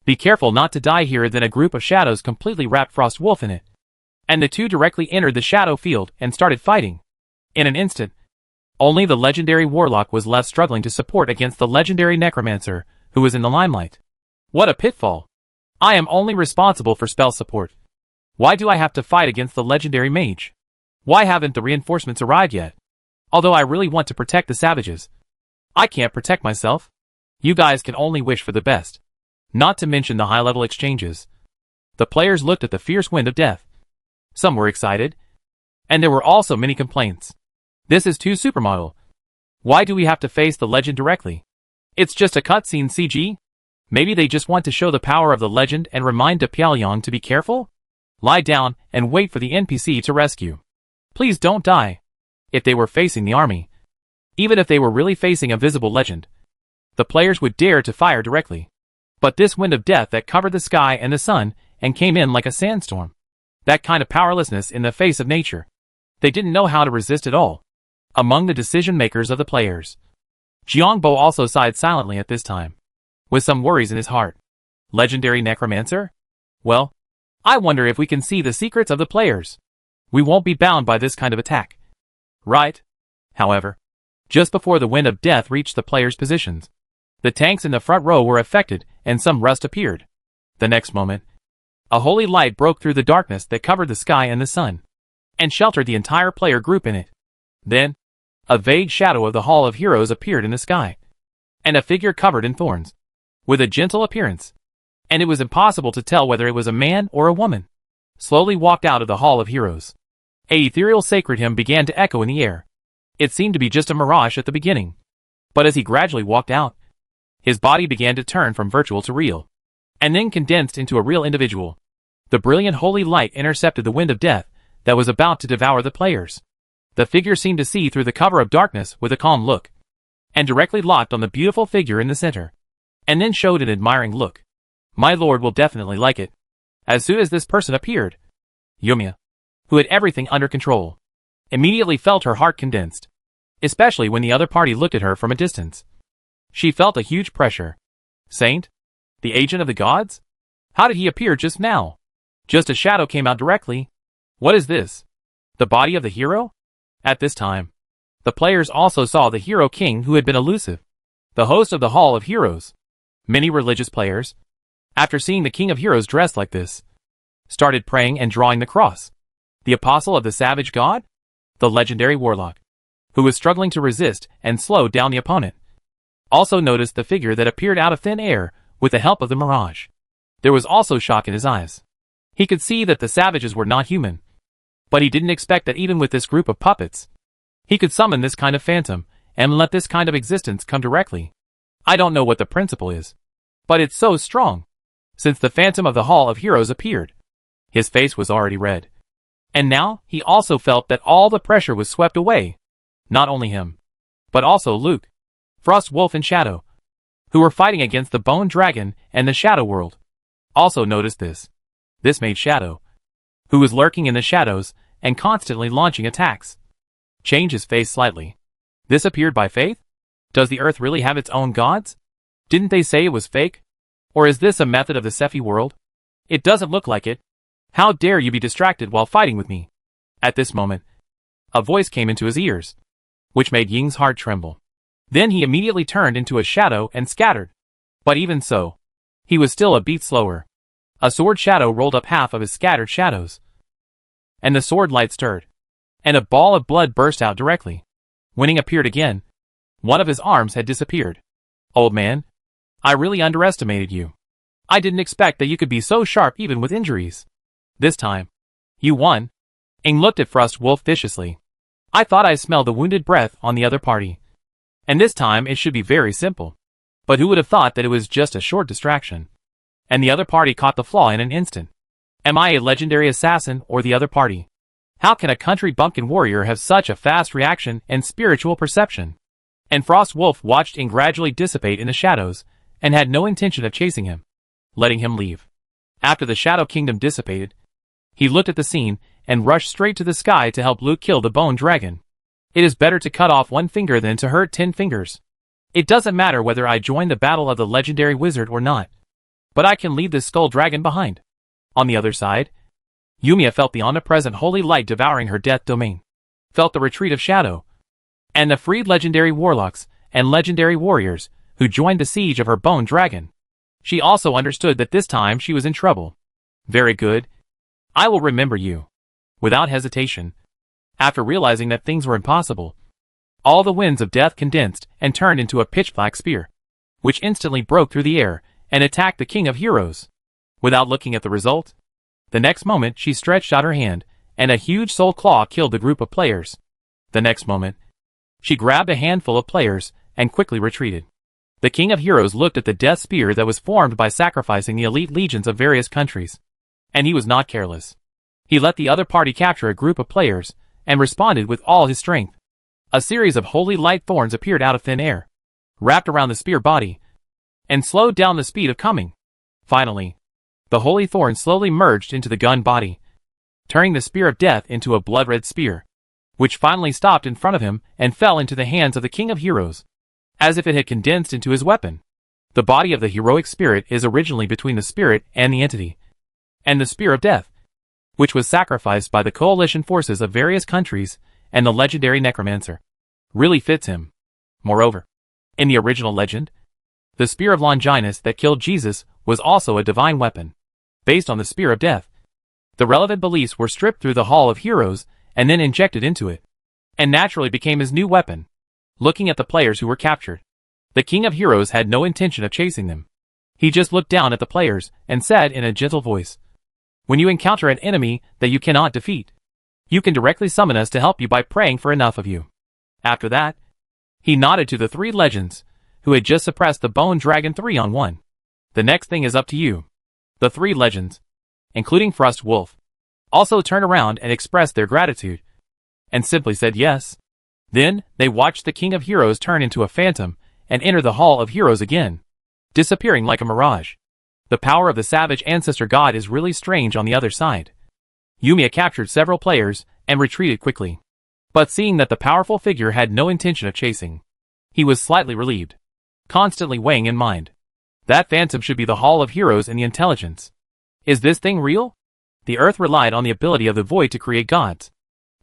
Be careful not to die here." Then a group of shadows completely wrapped Frostwolf in it, and the two directly entered the shadow field and started fighting. In an instant, only the legendary warlock was left struggling to support against the legendary necromancer, who was in the limelight. What a pitfall! I am only responsible for spell support. Why do I have to fight against the legendary mage? Why haven't the reinforcements arrived yet? Although I really want to protect the savages, I can't protect myself. You guys can only wish for the best. Not to mention the high-level exchanges. The players looked at the fierce wind of death. Some were excited, and there were also many complaints. This is too supermodel. Why do we have to face the legend directly? It's just a cutscene CG? Maybe they just want to show the power of the legend and remind De Pyongyang to be careful? Lie down and wait for the NPC to rescue. Please don't die. If they were facing the army, even if they were really facing a visible legend, the players would dare to fire directly. But this wind of death that covered the sky and the sun and came in like a sandstorm. That kind of powerlessness in the face of nature. They didn't know how to resist at all. Among the decision-makers of the players, Jiangbo also sighed silently at this time, with some worries in his heart. Legendary necromancer? Well, I wonder if we can see the secrets of the players. We won't be bound by this kind of attack. Right? However, just before the wind of death reached the players' positions, the tanks in the front row were affected and some rust appeared. The next moment, a holy light broke through the darkness that covered the sky and the sun, and sheltered the entire player group in it. Then, a vague shadow of the Hall of Heroes appeared in the sky, and a figure covered in thorns, with a gentle appearance, and it was impossible to tell whether it was a man or a woman, slowly walked out of the Hall of Heroes. A ethereal sacred hymn began to echo in the air. It seemed to be just a mirage at the beginning, but as he gradually walked out, his body began to turn from virtual to real, and then condensed into a real individual. The brilliant holy light intercepted the wind of death that was about to devour the players. The figure seemed to see through the cover of darkness with a calm look, and directly locked on the beautiful figure in the center, and then showed an admiring look. My lord will definitely like it. As soon as this person appeared, Yumiya, who had everything under control, immediately felt her heart condensed, especially when the other party looked at her from a distance. She felt a huge pressure. Saint? The agent of the gods? How did he appear just now? Just a shadow came out directly. What is this? The body of the hero? At this time, the players also saw the hero king who had been elusive, the host of the Hall of Heroes. Many religious players, after seeing the King of Heroes dressed like this, started praying and drawing the cross. The apostle of the savage god? The legendary warlock, who was struggling to resist and slow down the opponent, also noticed the figure that appeared out of thin air with the help of the mirage. There was also shock in his eyes. He could see that the savages were not human, but he didn't expect that even with this group of puppets, he could summon this kind of phantom and let this kind of existence come directly. I don't know what the principle is, but it's so strong. Since the phantom of the Hall of Heroes appeared, his face was already red. And now, he also felt that all the pressure was swept away. Not only him, but also Luke, Frost Wolf and Shadow, who were fighting against the Bone Dragon and the Shadow World, also noticed this. This made Shadow, who was lurking in the shadows and constantly launching attacks, change his face slightly. This appeared by faith? Does the earth really have its own gods? Didn't they say it was fake? Or is this a method of the Sephi world? It doesn't look like it. How dare you be distracted while fighting with me? At this moment, a voice came into his ears, which made Ying's heart tremble. Then he immediately turned into a shadow and scattered. But even so, he was still a beat slower. A sword shadow rolled up half of his scattered shadows, and the sword light stirred, and a ball of blood burst out directly. When Ying appeared again, one of his arms had disappeared. Old man, I really underestimated you. I didn't expect that you could be so sharp even with injuries. This time, you won. Ying looked at Frost Wolf viciously. I thought I smelled the wounded breath on the other party. And this time it should be very simple. But who would have thought that it was just a short distraction? And the other party caught the flaw in an instant. Am I a legendary assassin or the other party? How can a country bumpkin warrior have such a fast reaction and spiritual perception? And Frost Wolf watched Ying gradually dissipate in the shadows, and had no intention of chasing him, letting him leave. After the Shadow Kingdom dissipated, he looked at the scene and rushed straight to the sky to help Luke kill the Bone Dragon. It is better to cut off one finger than to hurt 10 fingers. It doesn't matter whether I join the battle of the legendary wizard or not, but I can leave this skull dragon behind. On the other side, Yumiya felt the omnipresent holy light devouring her death domain, felt the retreat of Shadow, and the freed legendary warlocks and legendary warriors who joined the siege of her Bone Dragon. She also understood that this time she was in trouble. Very good. I will remember you. Without hesitation, after realizing that things were impossible, all the winds of death condensed and turned into a pitch-black spear, which instantly broke through the air and attacked the King of Heroes. Without looking at the result, the next moment she stretched out her hand, and a huge soul claw killed the group of players. The next moment, she grabbed a handful of players and quickly retreated. The King of Heroes looked at the death spear that was formed by sacrificing the elite legions of various countries, and he was not careless. He let the other party capture a group of players, and responded with all his strength. A series of holy light thorns appeared out of thin air, wrapped around the spear body, and slowed down the speed of coming. Finally, the holy thorn slowly merged into the gun body, turning the spear of death into a blood-red spear, which finally stopped in front of him and fell into the hands of the King of Heroes, as if it had condensed into his weapon. The body of the heroic spirit is originally between the spirit and the entity, and the spear of death, which was sacrificed by the coalition forces of various countries and the legendary necromancer, really fits him. Moreover, in the original legend, the spear of Longinus that killed Jesus was also a divine weapon, based on the spear of death. The relevant beliefs were stripped through the Hall of Heroes and then injected into it, and naturally became his new weapon. Looking at the players who were captured, the King of Heroes had no intention of chasing them. He just looked down at the players and said in a gentle voice, "When you encounter an enemy that you cannot defeat, you can directly summon us to help you by praying for enough of you." After that, he nodded to the 3 legends who had just suppressed the Bone Dragon 3-on-1. The next thing is up to you. The 3 legends, including Frost Wolf, also turned around and expressed their gratitude, and simply said yes. Then, they watched the King of Heroes turn into a phantom and enter the Hall of Heroes again, disappearing like a mirage. The power of the savage ancestor god is really strange on the other side. Yumiya captured several players and retreated quickly. But seeing that the powerful figure had no intention of chasing, he was slightly relieved, constantly weighing in mind. That phantom should be the Hall of Heroes in the intelligence. Is this thing real? The Earth relied on the ability of the Void to create gods.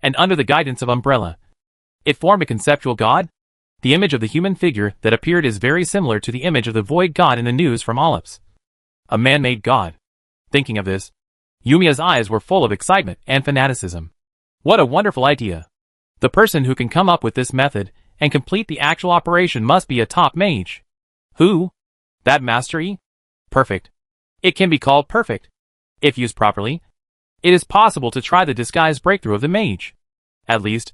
And under the guidance of Umbrella, it formed a conceptual god? The image of the human figure that appeared is very similar to the image of the Void god in the news from Olips. A man-made god. Thinking of this, Yumiya's eyes were full of excitement and fanaticism. What a wonderful idea. The person who can come up with this method and complete the actual operation must be a top mage. Who? That Master E? Perfect. It can be called perfect. If used properly, it is possible to try the disguise breakthrough of the mage. At least,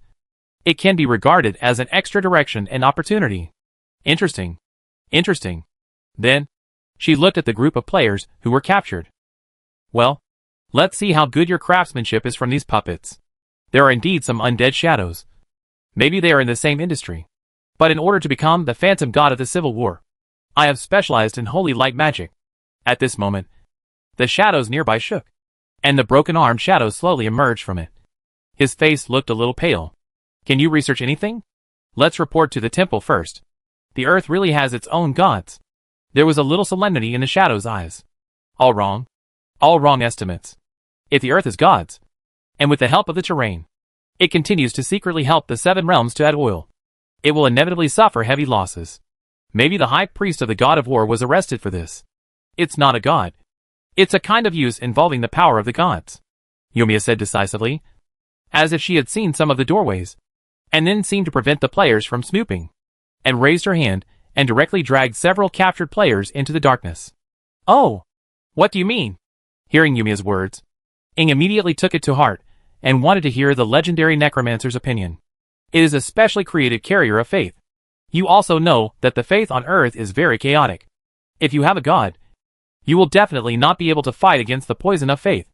it can be regarded as an extra direction and opportunity. Interesting. Interesting. Then, she looked at the group of players who were captured. Well, let's see how good your craftsmanship is from these puppets. There are indeed some undead shadows. Maybe they are in the same industry. But in order to become the phantom god of the Civil War, I have specialized in holy light magic. At this moment, the shadows nearby shook, and the broken-armed shadow slowly emerged from it. His face looked a little pale. Can you research anything? Let's report to the temple first. The Earth really has its own gods. There was a little solemnity in the shadow's eyes. All wrong. All wrong estimates. If the Earth is God's, and with the help of the terrain, it continues to secretly help the Seven Realms to add oil, it will inevitably suffer heavy losses. Maybe the High Priest of the God of War was arrested for this. It's not a god. It's a kind of use involving the power of the gods, Yumiya said decisively, as if she had seen some of the doorways, and then seemed to prevent the players from snooping, and raised her hand and directly dragged several captured players into the darkness. Oh! What do you mean? Hearing Yumiya's words, Ing immediately took it to heart and wanted to hear the legendary necromancer's opinion. It is a specially created carrier of faith. You also know that the faith on Earth is very chaotic. If you have a god, you will definitely not be able to fight against the poison of faith.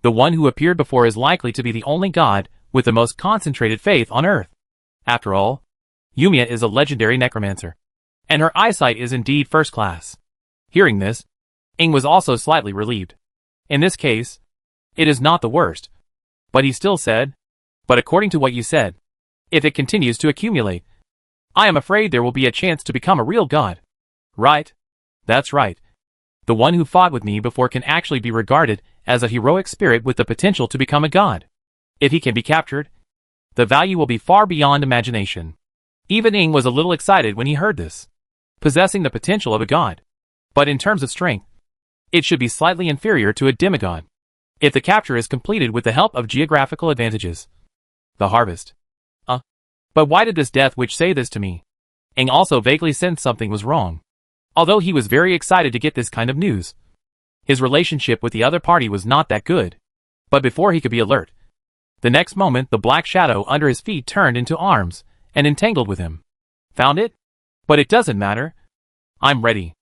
The one who appeared before is likely to be the only god with the most concentrated faith on Earth. After all, Yumiya is a legendary necromancer, and her eyesight is indeed first class. Hearing this, Ing was also slightly relieved. In this case, it is not the worst. But he still said, but according to what you said, if it continues to accumulate, I am afraid there will be a chance to become a real god. Right? That's right. The one who fought with me before can actually be regarded as a heroic spirit with the potential to become a god. If he can be captured, the value will be far beyond imagination. Even Ing was a little excited when he heard this. Possessing the potential of a god. But in terms of strength, it should be slightly inferior to a demigod. If the capture is completed with the help of geographical advantages. The harvest. But why did this Death Witch say this to me? Ing also vaguely sensed something was wrong. Although he was very excited to get this kind of news. His relationship with the other party was not that good. But before he could be alert, the next moment the black shadow under his feet turned into arms and entangled with him. Found it? But it doesn't matter. I'm ready.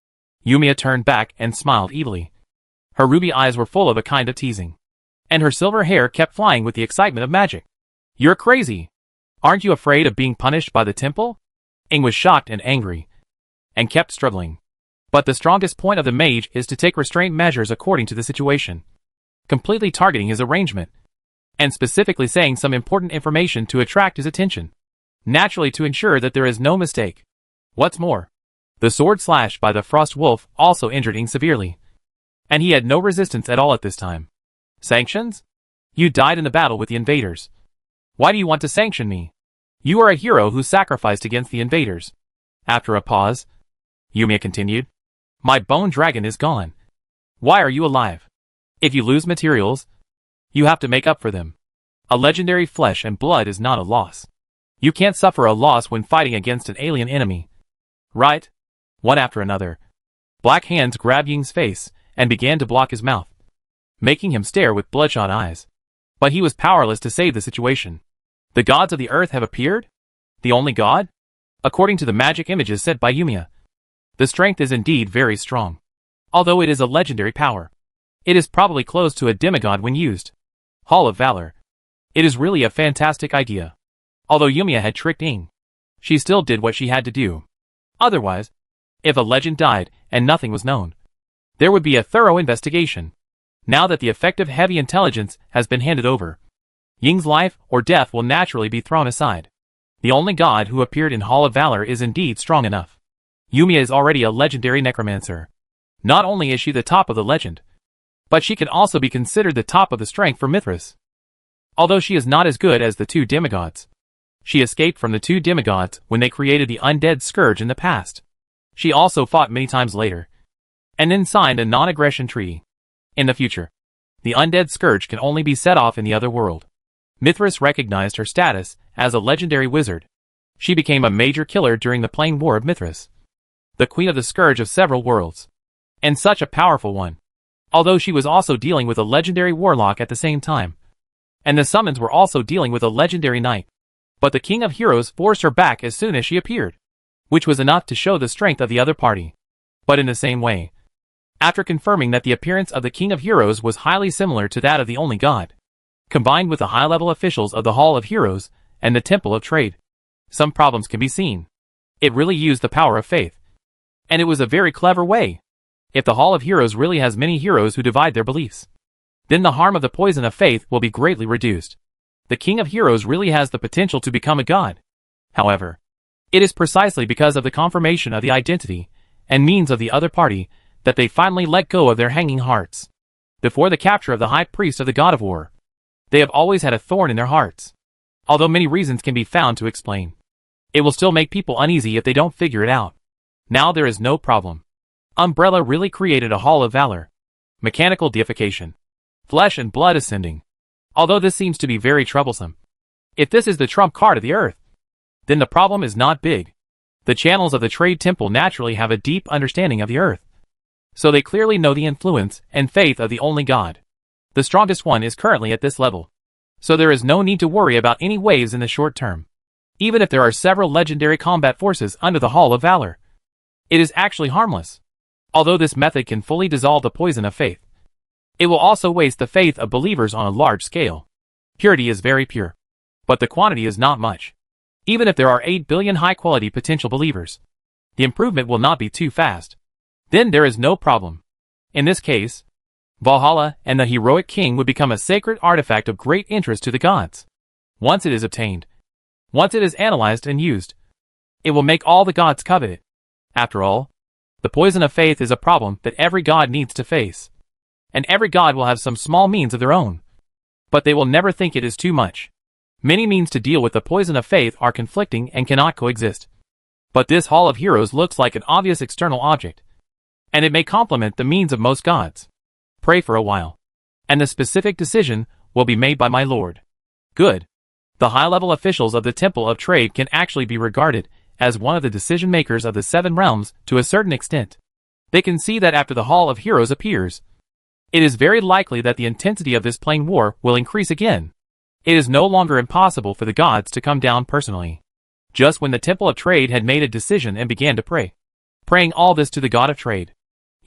Yumiya turned back and smiled evilly. Her ruby eyes were full of a kind of teasing, and her silver hair kept flying with the excitement of magic. You're crazy. Aren't you afraid of being punished by the temple? Ing was shocked and angry, and kept struggling. But the strongest point of the mage is to take restraint measures according to the situation, completely targeting his arrangement, and specifically saying some important information to attract his attention, naturally to ensure that there is no mistake. What's more, the sword slash by the frost wolf also injured Ing severely, and he had no resistance at all at this time. Sanctions? You died in the battle with the invaders. Why do you want to sanction me? You are a hero who sacrificed against the invaders. After a pause, Yumiya continued, my bone dragon is gone. Why are you alive? If you lose materials, you have to make up for them. A legendary flesh and blood is not a loss. You can't suffer a loss when fighting against an alien enemy. Right? One after another, black hands grabbed Ying's face and began to block his mouth, making him stare with bloodshot eyes. But he was powerless to save the situation. The gods of the earth have appeared? The only god? According to the magic images set by Yumiya, the strength is indeed very strong. Although it is a legendary power, it is probably close to a demigod when used. Hall of Valor. It is really a fantastic idea. Although Yumiya had tricked Ing, she still did what she had to do. Otherwise, if a legend died and nothing was known, there would be a thorough investigation. Now that the effective heavy intelligence has been handed over, Ying's life or death will naturally be thrown aside. The only god who appeared in Hall of Valor is indeed strong enough. Yumiya is already a legendary necromancer. Not only is she the top of the legend, but she can also be considered the top of the strength for Mithras. Although she is not as good as the two demigods. She escaped from the two demigods when they created the undead scourge in the past. She also fought many times later, and then signed a non-aggression treaty. In the future, the undead scourge can only be set off in the other world. Mithras recognized her status as a legendary wizard. She became a major killer during the Plain War of Mithras, the queen of the scourge of several worlds, and such a powerful one. Although she was also dealing with a legendary warlock at the same time, and the summons were also dealing with a legendary knight. But the King of Heroes forced her back as soon as she appeared, which was enough to show the strength of the other party. But in the same way, after confirming that the appearance of the King of Heroes was highly similar to that of the only god, combined with the high-level officials of the Hall of Heroes and the Temple of Trade, some problems can be seen. It really used the power of faith. And it was a very clever way. If the Hall of Heroes really has many heroes who divide their beliefs, then the harm of the poison of faith will be greatly reduced. The King of Heroes really has the potential to become a god. However, it is precisely because of the confirmation of the identity and means of the other party that they finally let go of their hanging hearts. Before the capture of the High Priest of the God of War, they have always had a thorn in their hearts. Although many reasons can be found to explain, it will still make people uneasy if they don't figure it out. Now there is no problem. Umbrella really created a Hall of Valor. Mechanical deification. Flesh and blood ascending. Although this seems to be very troublesome. If this is the trump card of the earth, then the problem is not big. The channels of the Trade Temple naturally have a deep understanding of the earth, so they clearly know the influence and faith of the only god. The strongest one is currently at this level, so there is no need to worry about any waves in the short term. Even if there are several legendary combat forces under the Hall of Valor, it is actually harmless. Although this method can fully dissolve the poison of faith, it will also waste the faith of believers on a large scale. Purity is very pure, but the quantity is not much. Even if there are 8 billion high-quality potential believers, the improvement will not be too fast. Then there is no problem. In this case, Valhalla and the heroic king would become a sacred artifact of great interest to the gods. Once it is obtained, once it is analyzed and used, it will make all the gods covet it. After all, the poison of faith is a problem that every god needs to face. And every god will have some small means of their own. But they will never think it is too much. Many means to deal with the poison of faith are conflicting and cannot coexist. But this Hall of Heroes looks like an obvious external object, and it may complement the means of most gods. Pray for a while, and the specific decision will be made by my lord. Good. The high-level officials of the Temple of Trade can actually be regarded as one of the decision-makers of the Seven Realms to a certain extent. They can see that after the Hall of Heroes appears, it is very likely that the intensity of this plain war will increase again. It is no longer impossible for the gods to come down personally. Just when the Temple of Trade had made a decision and began to pray, praying all this to the God of Trade,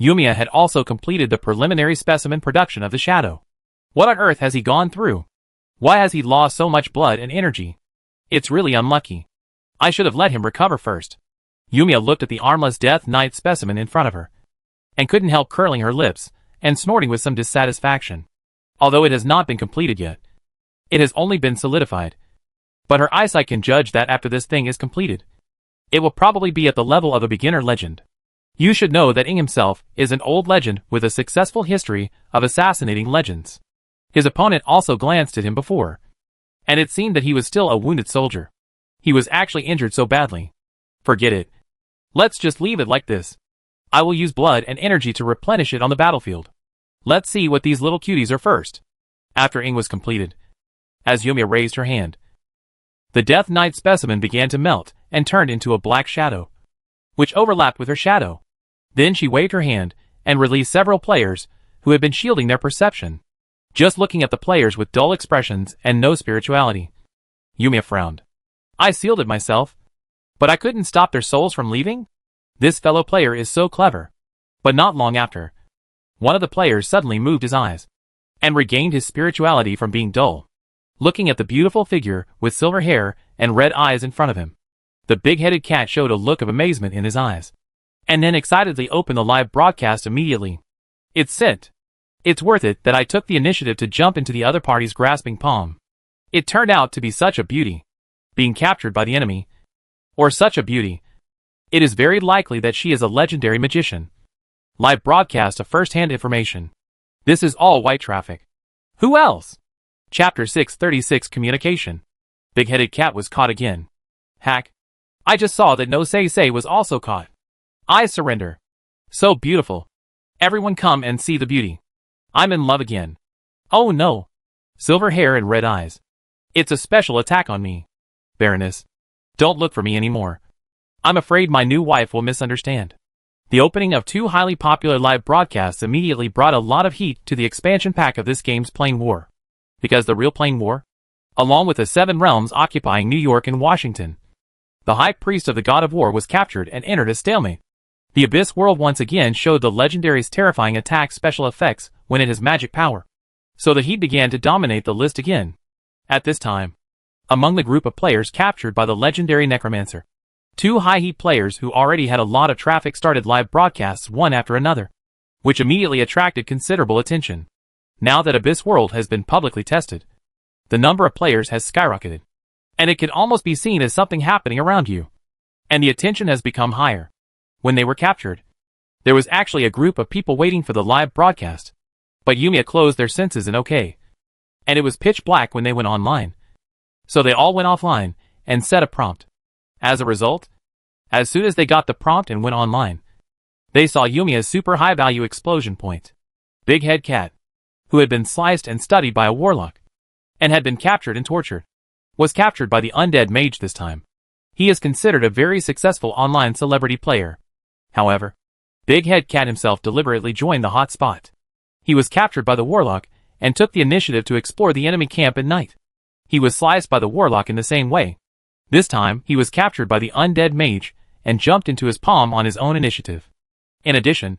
Yumiya had also completed the preliminary specimen production of the shadow. What on earth has he gone through? Why has he lost so much blood and energy? It's really unlucky. I should have let him recover first. Yumiya looked at the armless Death Knight specimen in front of her, and couldn't help curling her lips and snorting with some dissatisfaction. Although it has not been completed yet, it has only been solidified. But her eyesight can judge that after this thing is completed, it will probably be at the level of a beginner legend. You should know that Ing himself is an old legend with a successful history of assassinating legends. His opponent also glanced at him before, and it seemed that he was still a wounded soldier. He was actually injured so badly. Forget it. Let's just leave it like this. I will use blood and energy to replenish it on the battlefield. Let's see what these little cuties are first. After Ing was completed, as Yumiya raised her hand, the Death Knight specimen began to melt and turned into a black shadow, which overlapped with her shadow. Then she waved her hand and released several players who had been shielding their perception, just looking at the players with dull expressions and no spirituality. Yumiya frowned. I sealed it myself, but I couldn't stop their souls from leaving? This fellow player is so clever. But not long after, one of the players suddenly moved his eyes and regained his spirituality from being dull, looking at the beautiful figure with silver hair and red eyes in front of him. The big-headed cat showed a look of amazement in his eyes, and then excitedly opened the live broadcast immediately. It's sent. It's worth it that I took the initiative to jump into the other party's grasping palm. It turned out to be such a beauty. Being captured by the enemy. Or such a beauty. It is very likely that she is a legendary magician. Live broadcast of first-hand information. This is all white traffic. Who else? Chapter 636 Communication. Big-headed cat was caught again. Hack. I just saw that No Say was also caught. I surrender. So beautiful. Everyone come and see the beauty. I'm in love again. Oh no. Silver hair and red eyes. It's a special attack on me. Baroness. Don't look for me anymore. I'm afraid my new wife will misunderstand. The opening of 2 highly popular live broadcasts immediately brought a lot of heat to the expansion pack of this game's Plane War. Because the real Plane War? Along with the 7 realms occupying New York and Washington. The High Priest of the God of War was captured and entered a stalemate. The Abyss World once again showed the Legendary's terrifying attack special effects when it has magic power. So the heat began to dominate the list again. At this time, among the group of players captured by the legendary Necromancer, 2 high heat players who already had a lot of traffic started live broadcasts one after another, which immediately attracted considerable attention. Now that Abyss World has been publicly tested, the number of players has skyrocketed, and it can almost be seen as something happening around you. And the attention has become higher. When they were captured, there was actually a group of people waiting for the live broadcast. But Yumiya closed their senses and okay. And it was pitch black when they went online. So they all went offline and set a prompt. As a result, as soon as they got the prompt and went online, they saw Yumiya's super high value explosion point. Big Head Cat, who had been sliced and studied by a warlock, and had been captured and tortured, was captured by the undead mage this time. He is considered a very successful online celebrity player. However, Big Head Cat himself deliberately joined the hot spot. He was captured by the warlock and took the initiative to explore the enemy camp at night. He was sliced by the warlock in the same way. This time, he was captured by the undead mage and jumped into his palm on his own initiative. In addition,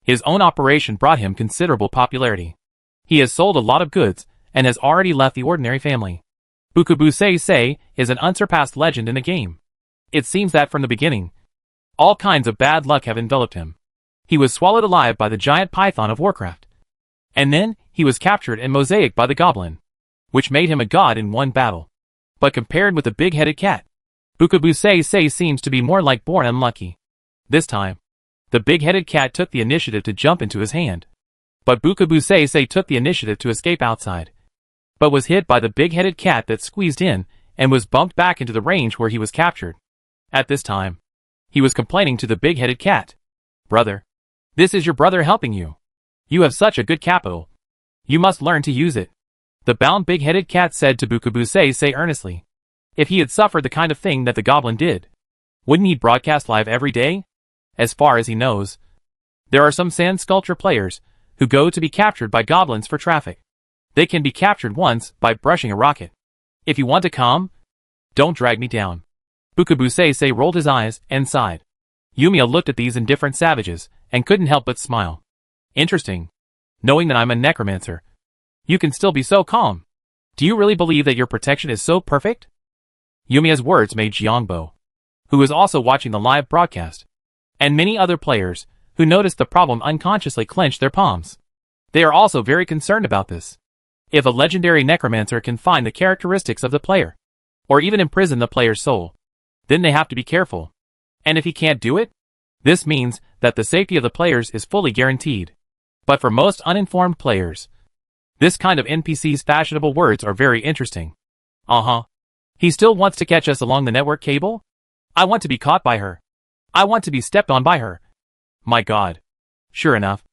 his own operation brought him considerable popularity. He has sold a lot of goods and has already left the ordinary family. Bukubu Sei is an unsurpassed legend in the game. It seems that from the beginning, all kinds of bad luck have enveloped him. He was swallowed alive by the giant python of Warcraft. And then, he was captured and mosaicked by the goblin, which made him a god in one battle. But compared with the big-headed cat, Bukubu Sei seems to be more like born unlucky. This time, the big-headed cat took the initiative to jump into his hand. But Bukubu Sei took the initiative to escape outside, but was hit by the big-headed cat that squeezed in and was bumped back into the range where he was captured. At this time, he was complaining to the big-headed cat. Brother, this is your brother helping you. You have such a good capital. You must learn to use it. The bound big-headed cat said to Bukubu Sei earnestly. If he had suffered the kind of thing that the goblin did, wouldn't he broadcast live every day? As far as he knows, there are some sand sculpture players who go to be captured by goblins for traffic. They can be captured once by brushing a rocket. If you want to come, don't drag me down. Bukubu Sei rolled his eyes and sighed. Yumiya looked at these indifferent savages and couldn't help but smile. Interesting. Knowing that I'm a necromancer, you can still be so calm. Do you really believe that your protection is so perfect? Yumiya's words made Jiangbo, who was also watching the live broadcast, and many other players who noticed the problem unconsciously clench their palms. They are also very concerned about this. If a legendary necromancer can find the characteristics of the player, or even imprison the player's soul, then they have to be careful. And if he can't do it, this means that the safety of the players is fully guaranteed. But for most uninformed players, this kind of NPC's fashionable words are very interesting. He still wants to catch us along the network cable? I want to be caught by her. I want to be stepped on by her. My god. Sure enough,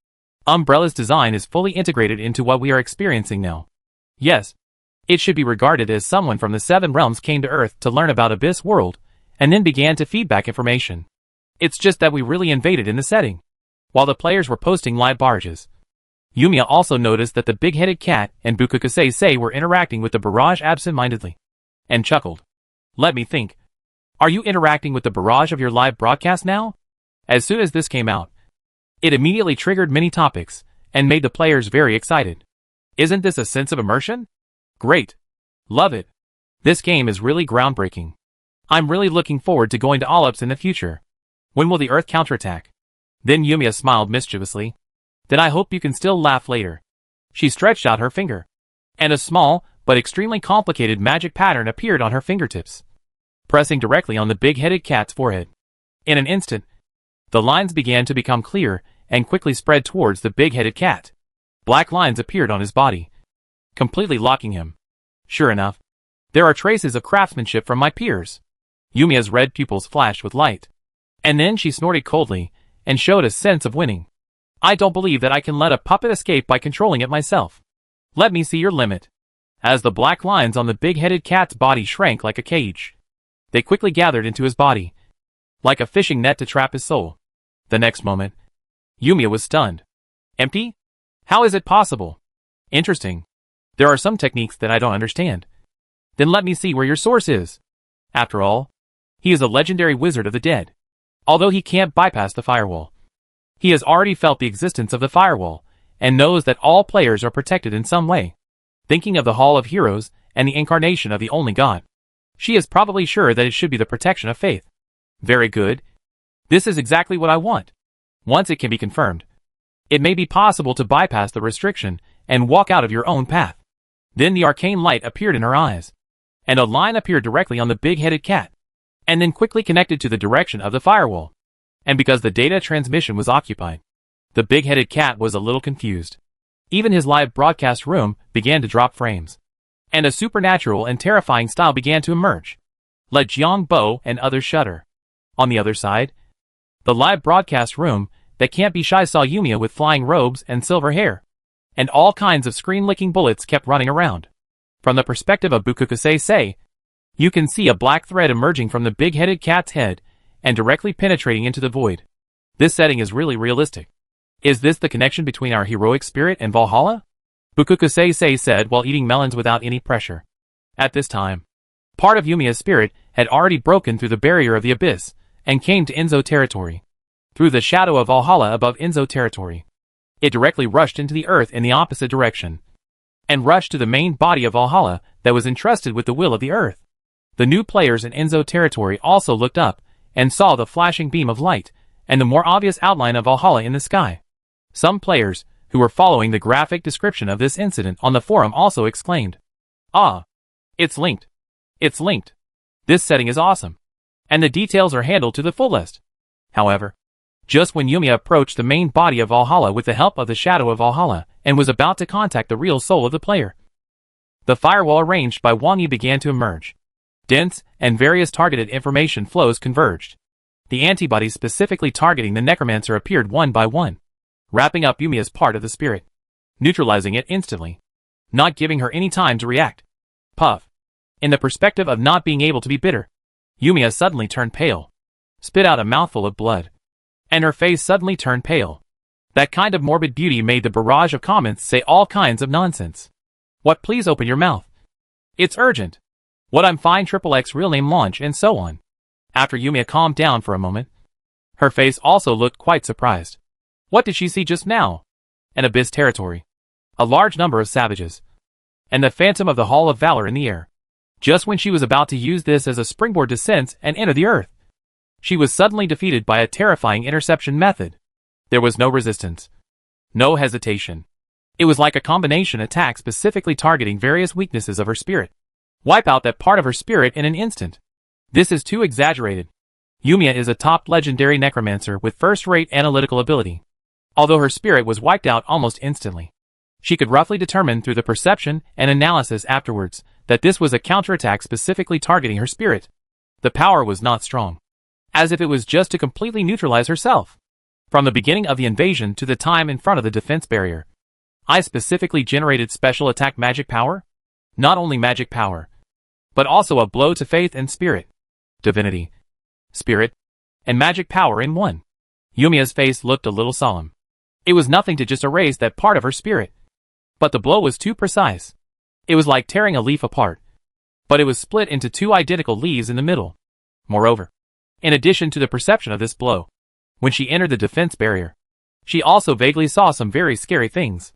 Umbrella's design is fully integrated into what we are experiencing now. Yes, it should be regarded as someone from the 7 realms came to Earth to learn about Abyss World, and then began to feed back information. It's just that we really invaded in the setting, while the players were posting live barrages. Yumiya also noticed that the big-headed cat and Bukuku Sei were interacting with the barrage absent-mindedly, and chuckled. Let me think. Are you interacting with the barrage of your live broadcast now? As soon as this came out, it immediately triggered many topics, and made the players very excited. Isn't this a sense of immersion? Great. Love it. This game is really groundbreaking. I'm really looking forward to going to Olops in the future. When will the Earth counterattack? Then Yumiya smiled mischievously. Then I hope you can still laugh later. She stretched out her finger, and a small, but extremely complicated magic pattern appeared on her fingertips, pressing directly on the big-headed cat's forehead. In an instant, the lines began to become clear and quickly spread towards the big-headed cat. Black lines appeared on his body, completely locking him. Sure enough, there are traces of craftsmanship from my peers. Yumiya's red pupils flashed with light, and then she snorted coldly and showed a sense of winning. I don't believe that I can let a puppet escape by controlling it myself. Let me see your limit. As the black lines on the big-headed cat's body shrank like a cage, they quickly gathered into his body, like a fishing net to trap his soul. The next moment, Yumiya was stunned. Empty? How is it possible? Interesting. There are some techniques that I don't understand. Then let me see where your source is. After all, he is a legendary wizard of the dead. Although he can't bypass the firewall, he has already felt the existence of the firewall, and knows that all players are protected in some way. Thinking of the Hall of Heroes and the incarnation of the only god, she is probably sure that it should be the protection of faith. Very good. This is exactly what I want. Once it can be confirmed, it may be possible to bypass the restriction and walk out of your own path. Then the arcane light appeared in her eyes, and a line appeared directly on the big-headed cat, and then quickly connected to the direction of the firewall. And because the data transmission was occupied, the big-headed cat was a little confused. Even his live broadcast room began to drop frames, and a supernatural and terrifying style began to emerge. Let Jiang Bo and others shudder. On the other side, the live broadcast room that can't be shy saw Yumiya with flying robes and silver hair, and all kinds of screen-licking bullets kept running around. From the perspective of Bukukusei, you can see a black thread emerging from the big-headed cat's head and directly penetrating into the void. This setting is really realistic. Is this the connection between our heroic spirit and Valhalla? Bukukusei said while eating melons without any pressure. At this time, part of Yumiya's spirit had already broken through the barrier of the abyss and came to Enzo territory. Through the shadow of Valhalla above Enzo territory, it directly rushed into the earth in the opposite direction, and rushed to the main body of Valhalla that was entrusted with the will of the earth. The new players in Enzo territory also looked up and saw the flashing beam of light and the more obvious outline of Valhalla in the sky. Some players who were following the graphic description of this incident on the forum also exclaimed, "Ah! It's linked. It's linked. This setting is awesome. And the details are handled to the fullest." However, just when Yumiya approached the main body of Valhalla with the help of the shadow of Valhalla and was about to contact the real soul of the player, the firewall arranged by Wang Yi began to emerge. Dense and various targeted information flows converged. The antibodies specifically targeting the necromancer appeared one by one, wrapping up Yumiya's part of the spirit, neutralizing it instantly, not giving her any time to react. Puff. In the perspective of not being able to be bitter, Yumiya suddenly turned pale, spit out a mouthful of blood, and her face suddenly turned pale. That kind of morbid beauty made the barrage of comments say all kinds of nonsense. What? Please open your mouth. It's urgent. What? I'm fine. XXX real name launch and so on. After Yumiya calmed down for a moment, her face also looked quite surprised. What did she see just now? An abyss territory, a large number of savages, and the phantom of the Hall of Valor in the air. Just when she was about to use this as a springboard descent and enter the earth, she was suddenly defeated by a terrifying interception method. There was no resistance, no hesitation. It was like a combination attack specifically targeting various weaknesses of her spirit. Wipe out that part of her spirit in an instant. This is too exaggerated. Yumiya is a top legendary necromancer with first-rate analytical ability. Although her spirit was wiped out almost instantly, she could roughly determine through the perception and analysis afterwards that this was a counterattack specifically targeting her spirit. The power was not strong, as if it was just to completely neutralize herself. From the beginning of the invasion to the time in front of the defense barrier, I specifically generated special attack magic power. Not only magic power, but also a blow to faith and spirit. Divinity, spirit, and magic power in one. Yumiya's face looked a little solemn. It was nothing to just erase that part of her spirit. But the blow was too precise. It was like tearing a leaf apart, but it was split into two identical leaves in the middle. Moreover, in addition to the perception of this blow, when she entered the defense barrier, she also vaguely saw some very scary things.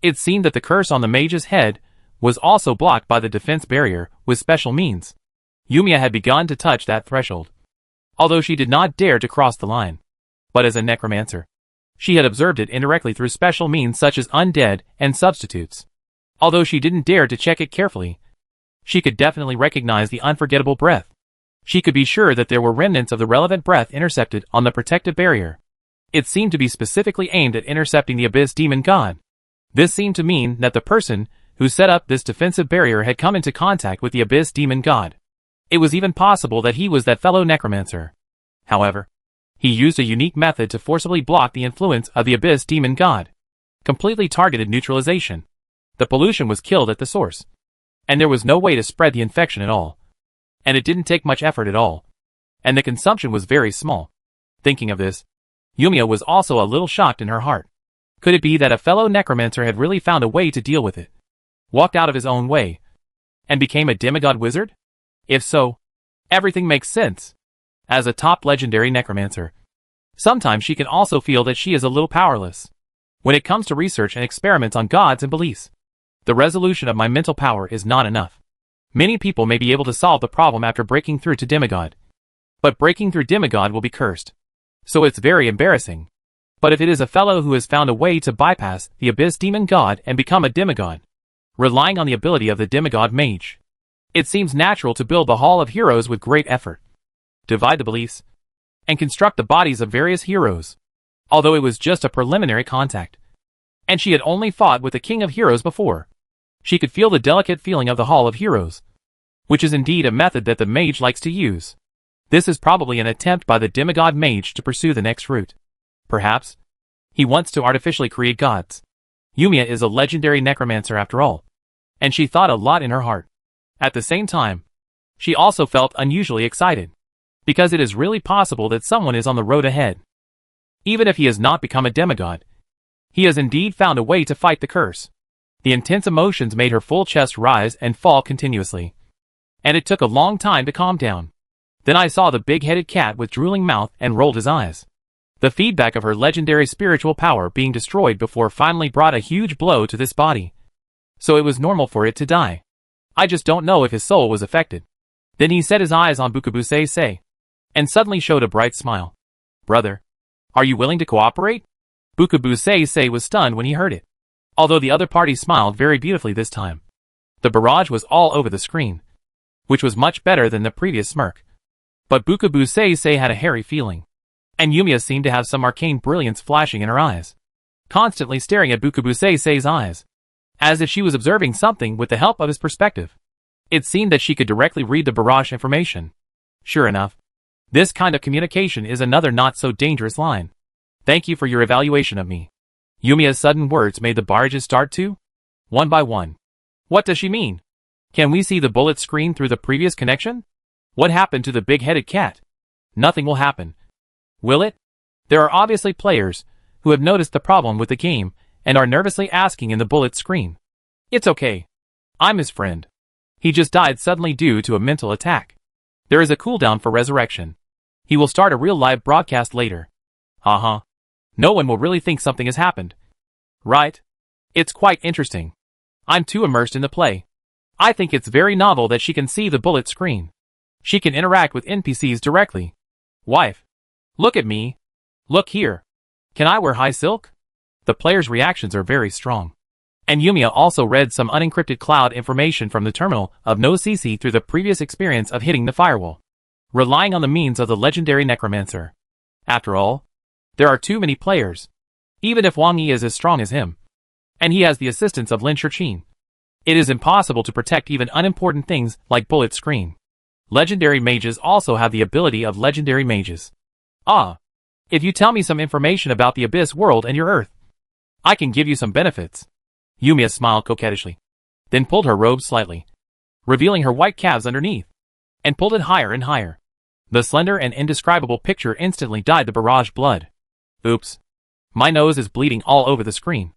It seemed that the curse on the mage's head was also blocked by the defense barrier with special means. Yumiya had begun to touch that threshold, although she did not dare to cross the line. But as a necromancer, She had observed it indirectly through special means such as undead and substitutes. Although she didn't dare to check it carefully, she could definitely recognize the unforgettable breath. She could be sure that there were remnants of the relevant breath intercepted on the protective barrier. It seemed to be specifically aimed at intercepting the Abyss Demon God. This seemed to mean that the person who set up this defensive barrier had come into contact with the Abyss Demon God. It was even possible that he was that fellow necromancer. However, he used a unique method to forcibly block the influence of the Abyss Demon God. Completely targeted neutralization. The pollution was killed at the source. And there was no way to spread the infection at all. And it didn't take much effort at all. And the consumption was very small. Thinking of this, Yumiya was also a little shocked in her heart. Could it be that a fellow necromancer had really found a way to deal with it? Walked out of his own way? And became a demigod wizard? If so, everything makes sense. As a top legendary necromancer, sometimes she can also feel that she is a little powerless. When it comes to research and experiments on gods and beliefs, the resolution of my mental power is not enough. Many people may be able to solve the problem after breaking through to demigod. But breaking through demigod will be cursed. So it's very embarrassing. But if it is a fellow who has found a way to bypass the Abyss Demon God and become a demigod, relying on the ability of the demigod mage, it seems natural to build the Hall of Heroes with great effort, divide the beliefs, and construct the bodies of various heroes. Although it was just a preliminary contact, and she had only fought with the King of Heroes before, she could feel the delicate feeling of the Hall of Heroes, which is indeed a method that the mage likes to use. This is probably an attempt by the demigod mage to pursue the next route. Perhaps he wants to artificially create gods. Yumiya is a legendary necromancer after all, and she thought a lot in her heart. At the same time, she also felt unusually excited, because it is really possible that someone is on the road ahead. Even if he has not become a demigod, he has indeed found a way to fight the curse. The intense emotions made her full chest rise and fall continuously, and it took a long time to calm down. Then I saw the big-headed cat with drooling mouth and rolled his eyes. The feedback of her legendary spiritual power being destroyed before finally brought a huge blow to this body. So it was normal for it to die. I just don't know if his soul was affected. Then he set his eyes on Bukabu-sensei, and suddenly showed a bright smile. Brother, are you willing to cooperate? Bukabu-sensei was stunned when he heard it. Although the other party smiled very beautifully this time. The barrage was all over the screen, which was much better than the previous smirk. But Bukabu-sensei had a hairy feeling, and Yumiya seemed to have some arcane brilliance flashing in her eyes, constantly staring at Bukabu-sensei's eyes, as if she was observing something with the help of his perspective. It seemed that she could directly read the barrage information. Sure enough, this kind of communication is another not-so-dangerous line. Thank you for your evaluation of me. Yumiya's sudden words made the barrages start to, one by one. What does she mean? Can we see the bullet screen through the previous connection? What happened to the big-headed cat? Nothing will happen. Will it? There are obviously players who have noticed the problem with the game and are nervously asking in the bullet screen. It's okay. I'm his friend. He just died suddenly due to a mental attack. There is a cooldown for resurrection. He will start a real live broadcast later. Haha. No one will really think something has happened. Right? It's quite interesting. I'm too immersed in the play. I think it's very novel that she can see the bullet screen. She can interact with NPCs directly. Wife. Look at me. Look here. Can I wear high silk? The players' reactions are very strong. And Yumiya also read some unencrypted cloud information from the terminal of No CC through the previous experience of hitting the firewall, relying on the means of the legendary necromancer. After all, there are too many players. Even if Wang Yi is as strong as him, and he has the assistance of Lin Shichin, it is impossible to protect even unimportant things like bullet screen. Legendary mages also have the ability of legendary mages. Ah, if you tell me some information about the Abyss world and your Earth, I can give you some benefits. Yumiya smiled coquettishly, then pulled her robe slightly, revealing her white calves underneath, and pulled it higher and higher. The slender and indescribable picture instantly dyed the barrage blood. Oops. My nose is bleeding all over the screen.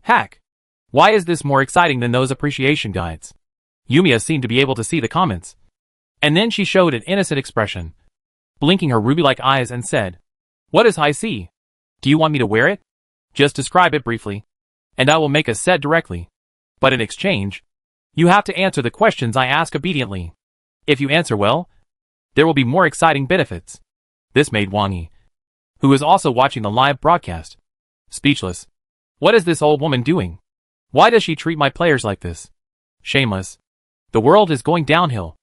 Hack. Why is this more exciting than those appreciation guides? Yumiya seemed to be able to see the comments. And then she showed an innocent expression, blinking her ruby-like eyes and said, What is high C? Do you want me to wear it? Just describe it briefly, and I will make a set directly. But in exchange, you have to answer the questions I ask obediently. If you answer well, there will be more exciting benefits. This made Wang Yi, who was also watching the live broadcast, Speechless. What is this old woman doing? Why does she treat my players like this? Shameless. The world is going downhill.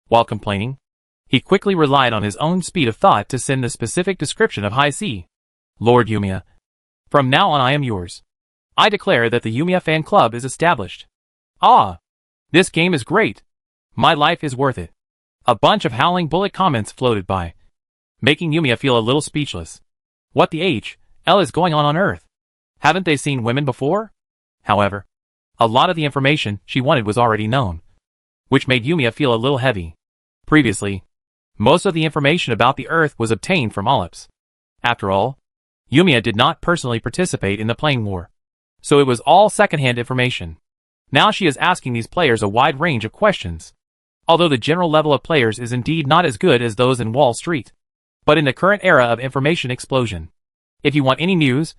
While complaining, he quickly relied on his own speed of thought to send the specific description of High C. Lord Yumiya. From now on I am yours. I declare that the Yumiya fan club is established. Ah! This game is great. My life is worth it. A bunch of howling bullet comments floated by, making Yumiya feel a little speechless. What the hell is going on Earth? Haven't they seen women before? However, a lot of the information she wanted was already known, which made Yumiya feel a little heavy. Previously, most of the information about the Earth was obtained from Olips. After all, Yumiya did not personally participate in the playing war, so it was all secondhand information. Now she is asking these players a wide range of questions. Although the general level of players is indeed not as good as those in Wall Street, but in the current era of information explosion, if you want any news,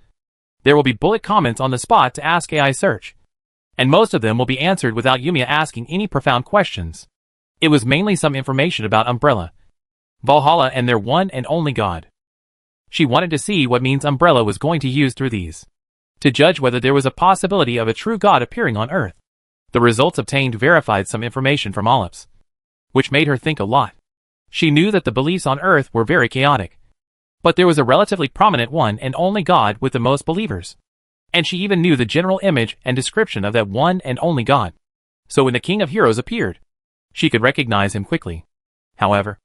there will be bullet comments on the spot to ask AI search, and most of them will be answered without Yumiya asking any profound questions. It was mainly some information about Umbrella, Valhalla and their one and only god. She wanted to see what means Umbrella was going to use through these, to judge whether there was a possibility of a true god appearing on Earth. The results obtained verified some information from Olips, which made her think a lot. She knew that the beliefs on Earth were very chaotic, but there was a relatively prominent one and only god with the most believers. And she even knew the general image and description of that one and only god. So when the King of Heroes appeared, she could recognize him quickly. However,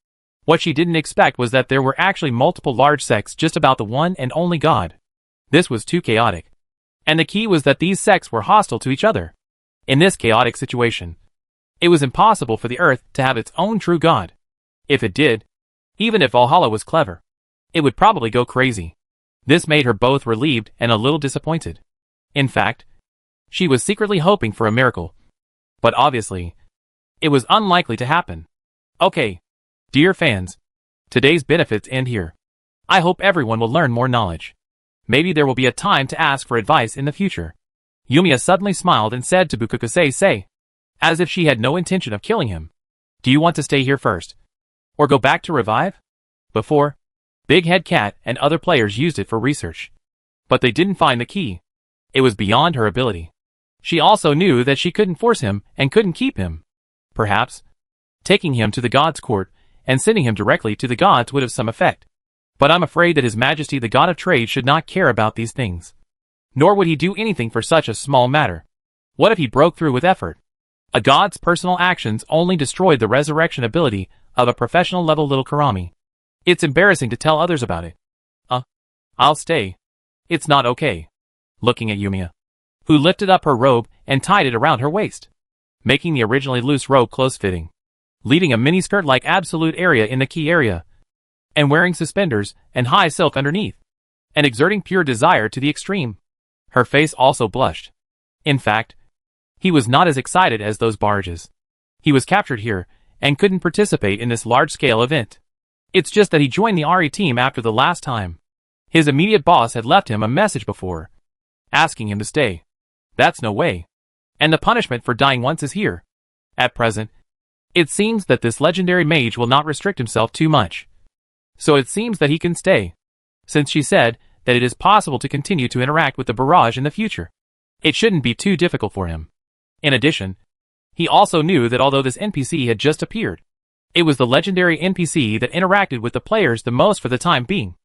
what she didn't expect was that there were actually multiple large sects just about the one and only god. This was too chaotic. And the key was that these sects were hostile to each other. In this chaotic situation, it was impossible for the Earth to have its own true god. If it did, even if Valhalla was clever, it would probably go crazy. This made her both relieved and a little disappointed. In fact, she was secretly hoping for a miracle. But obviously, it was unlikely to happen. Okay, dear fans, today's benefits end here. I hope everyone will learn more knowledge. Maybe there will be a time to ask for advice in the future. Yumiya suddenly smiled and said to Bukukase, as if she had no intention of killing him. Do you want to stay here first? Or go back to revive? Before, Big Head Cat and other players used it for research. But they didn't find the key. It was beyond her ability. She also knew that she couldn't force him and couldn't keep him. Perhaps, taking him to the God's Court and sending him directly to the gods would have some effect. But I'm afraid that His Majesty the God of Trade should not care about these things. Nor would he do anything for such a small matter. What if he broke through with effort? A god's personal actions only destroyed the resurrection ability of a professional level little Karami. It's embarrassing to tell others about it. I'll stay. It's not okay. Looking at Yumiya, who lifted up her robe and tied it around her waist, making the originally loose robe close-fitting, leaving a miniskirt-like absolute area in the key area, and wearing suspenders and high silk underneath, and exerting pure desire to the extreme. Her face also blushed. In fact, he was not as excited as those barges. He was captured here, and couldn't participate in this large-scale event. It's just that he joined the RE team after the last time. His immediate boss had left him a message before, asking him to stay. That's no way. And the punishment for dying once is here. At present, it seems that this legendary mage will not restrict himself too much. So it seems that he can stay, since she said that it is possible to continue to interact with the barrage in the future. It shouldn't be too difficult for him. In addition, he also knew that although this NPC had just appeared, it was the legendary NPC that interacted with the players the most for the time being.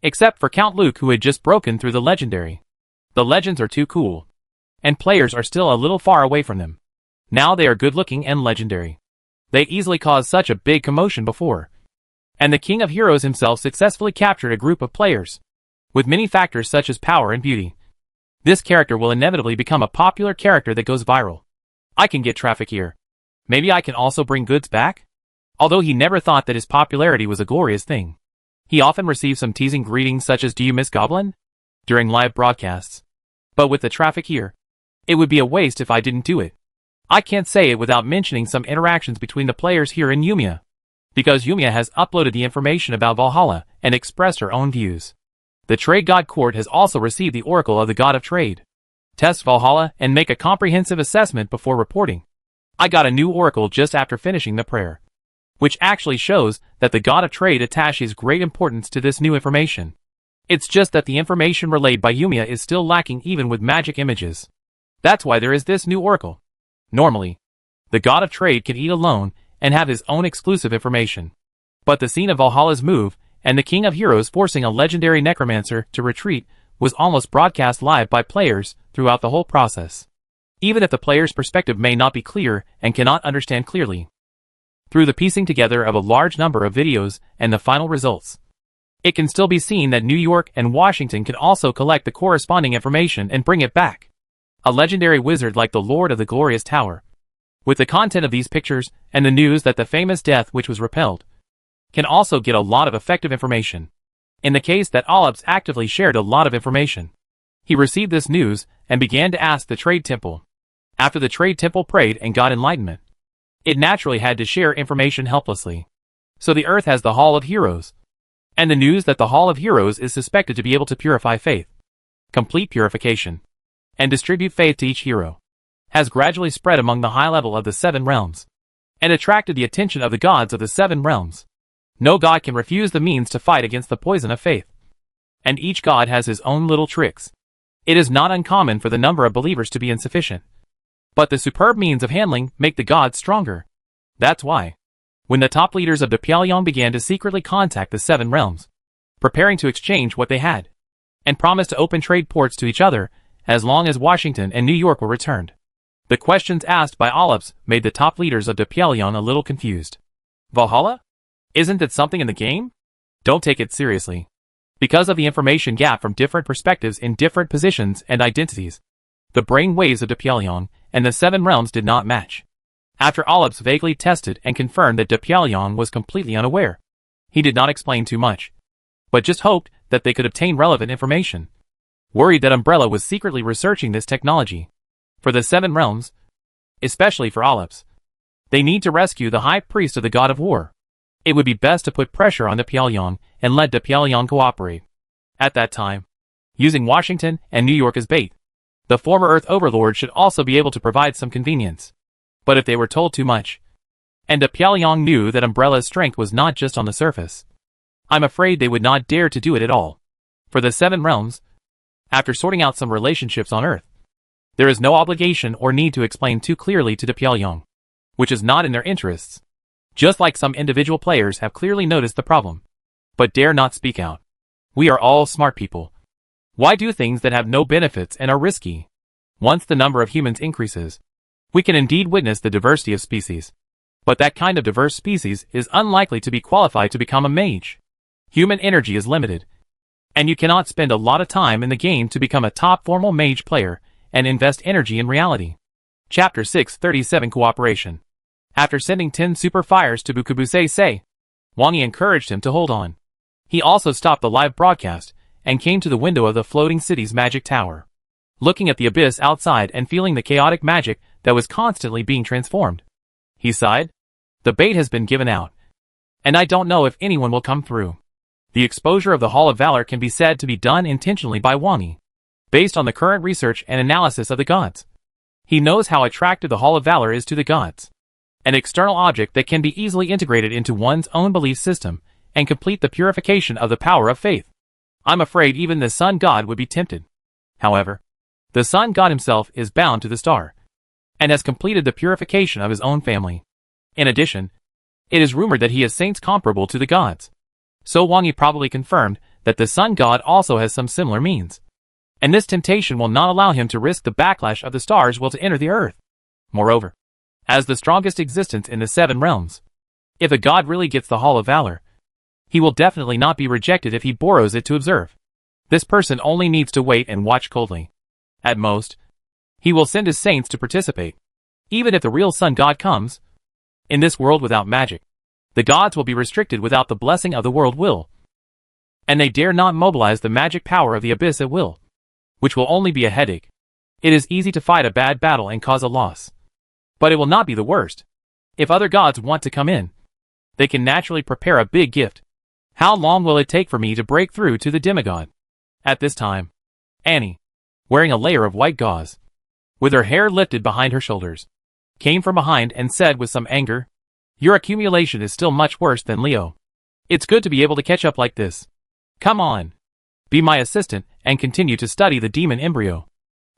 Except for Count Luke, who had just broken through the legendary. The legends are too cool, and players are still a little far away from them. Now they are good-looking and legendary. They easily caused such a big commotion before. And the King of Heroes himself successfully captured a group of players, with many factors such as power and beauty. This character will inevitably become a popular character that goes viral. I can get traffic here. Maybe I can also bring goods back? Although he never thought that his popularity was a glorious thing. He often received some teasing greetings such as "Do you miss Goblin?" during live broadcasts. But with the traffic here, it would be a waste if I didn't do it. I can't say it without mentioning some interactions between the players here in Yumiya, because Yumiya has uploaded the information about Valhalla and expressed her own views. The Trade God Court has also received the Oracle of the God of Trade. Test Valhalla and make a comprehensive assessment before reporting. I got a new Oracle just after finishing the prayer, which actually shows that the God of Trade attaches great importance to this new information. It's just that the information relayed by Yumiya is still lacking even with magic images. That's why there is this new oracle. Normally, the god of trade can eat alone and have his own exclusive information. But the scene of Valhalla's move, and the King of Heroes forcing a legendary necromancer to retreat, was almost broadcast live by players throughout the whole process. Even if the player's perspective may not be clear and cannot understand clearly. Through the piecing together of a large number of videos and the final results, it can still be seen that New York and Washington can also collect the corresponding information and bring it back. A legendary wizard like the Lord of the Glorious Tower, with the content of these pictures and the news that the famous death which was repelled, can also get a lot of effective information. In the case that Olibs actively shared a lot of information, he received this news and began to ask the Trade Temple. After the Trade Temple prayed and got enlightenment, it naturally had to share information helplessly. So the Earth has the Hall of Heroes, and the news that the Hall of Heroes is suspected to be able to purify faith, complete purification, and distribute faith to each hero, has gradually spread among the high level of the Seven Realms, and attracted the attention of the gods of the Seven Realms. No god can refuse the means to fight against the poison of faith, and each god has his own little tricks. It is not uncommon for the number of believers to be insufficient, but the superb means of handling make the gods stronger. That's why, when the top leaders of the Pyongyang began to secretly contact the Seven Realms, preparing to exchange what they had, and promised to open trade ports to each other as long as Washington and New York were returned, the questions asked by Olibs made the top leaders of the Pyongyang a little confused. Valhalla? Isn't it something in the game? Don't take it seriously. Because of the information gap from different perspectives in different positions and identities, the brain waves of the Pyongyang and the Seven Realms did not match. After Olibs vaguely tested and confirmed that de Pyongyang was completely unaware, he did not explain too much, but just hoped that they could obtain relevant information. Worried that Umbrella was secretly researching this technology. For the Seven Realms, especially for Olibs, they need to rescue the High Priest of the God of War. It would be best to put pressure on the Pyongyang and let the Pyongyang cooperate. At that time, using Washington and New York as bait, the former Earth Overlord should also be able to provide some convenience. But if they were told too much, and the Pyongyang knew that Umbrella's strength was not just on the surface, I'm afraid they would not dare to do it at all. For the Seven Realms, after sorting out some relationships on Earth, there is no obligation or need to explain too clearly to the Pyongyang, which is not in their interests. Just like some individual players have clearly noticed the problem, but dare not speak out. We are all smart people. Why do things that have no benefits and are risky? Once the number of humans increases, we can indeed witness the diversity of species. But that kind of diverse species is unlikely to be qualified to become a mage. Human energy is limited, and you cannot spend a lot of time in the game to become a top formal mage player and invest energy in reality. Chapter 637 Cooperation. After sending 10 super fires to Bukubusei, Wang Yi encouraged him to hold on. He also stopped the live broadcast and came to the window of the floating city's magic tower, looking at the abyss outside and feeling the chaotic magic that was constantly being transformed. He sighed. The bait has been given out, and I don't know if anyone will come through. The exposure of the Hall of Valor can be said to be done intentionally by Wang Yi, based on the current research and analysis of the gods. He knows how attractive the Hall of Valor is to the gods. An external object that can be easily integrated into one's own belief system and complete the purification of the power of faith. I'm afraid even the Sun God would be tempted. However, the Sun God himself is bound to the star, and has completed the purification of his own family. In addition, it is rumored that he has saints comparable to the gods. So Wang Yi probably confirmed that the Sun God also has some similar means. And this temptation will not allow him to risk the backlash of the stars will to enter the earth. Moreover, as the strongest existence in the Seven Realms, if a god really gets the Hall of Valor, he will definitely not be rejected if he borrows it to observe. This person only needs to wait and watch coldly. At most, he will send his saints to participate. Even if the real sun god comes, in this world without magic, the gods will be restricted without the blessing of the world will. And they dare not mobilize the magic power of the abyss at will, which will only be a headache. It is easy to fight a bad battle and cause a loss, but it will not be the worst. If other gods want to come in, they can naturally prepare a big gift. How long will it take for me to break through to the demigod? At this time, Annie, wearing a layer of white gauze, with her hair lifted behind her shoulders, came from behind and said with some anger, "Your accumulation is still much worse than Leo. It's good to be able to catch up like this. Come on. Be my assistant and continue to study the demon embryo.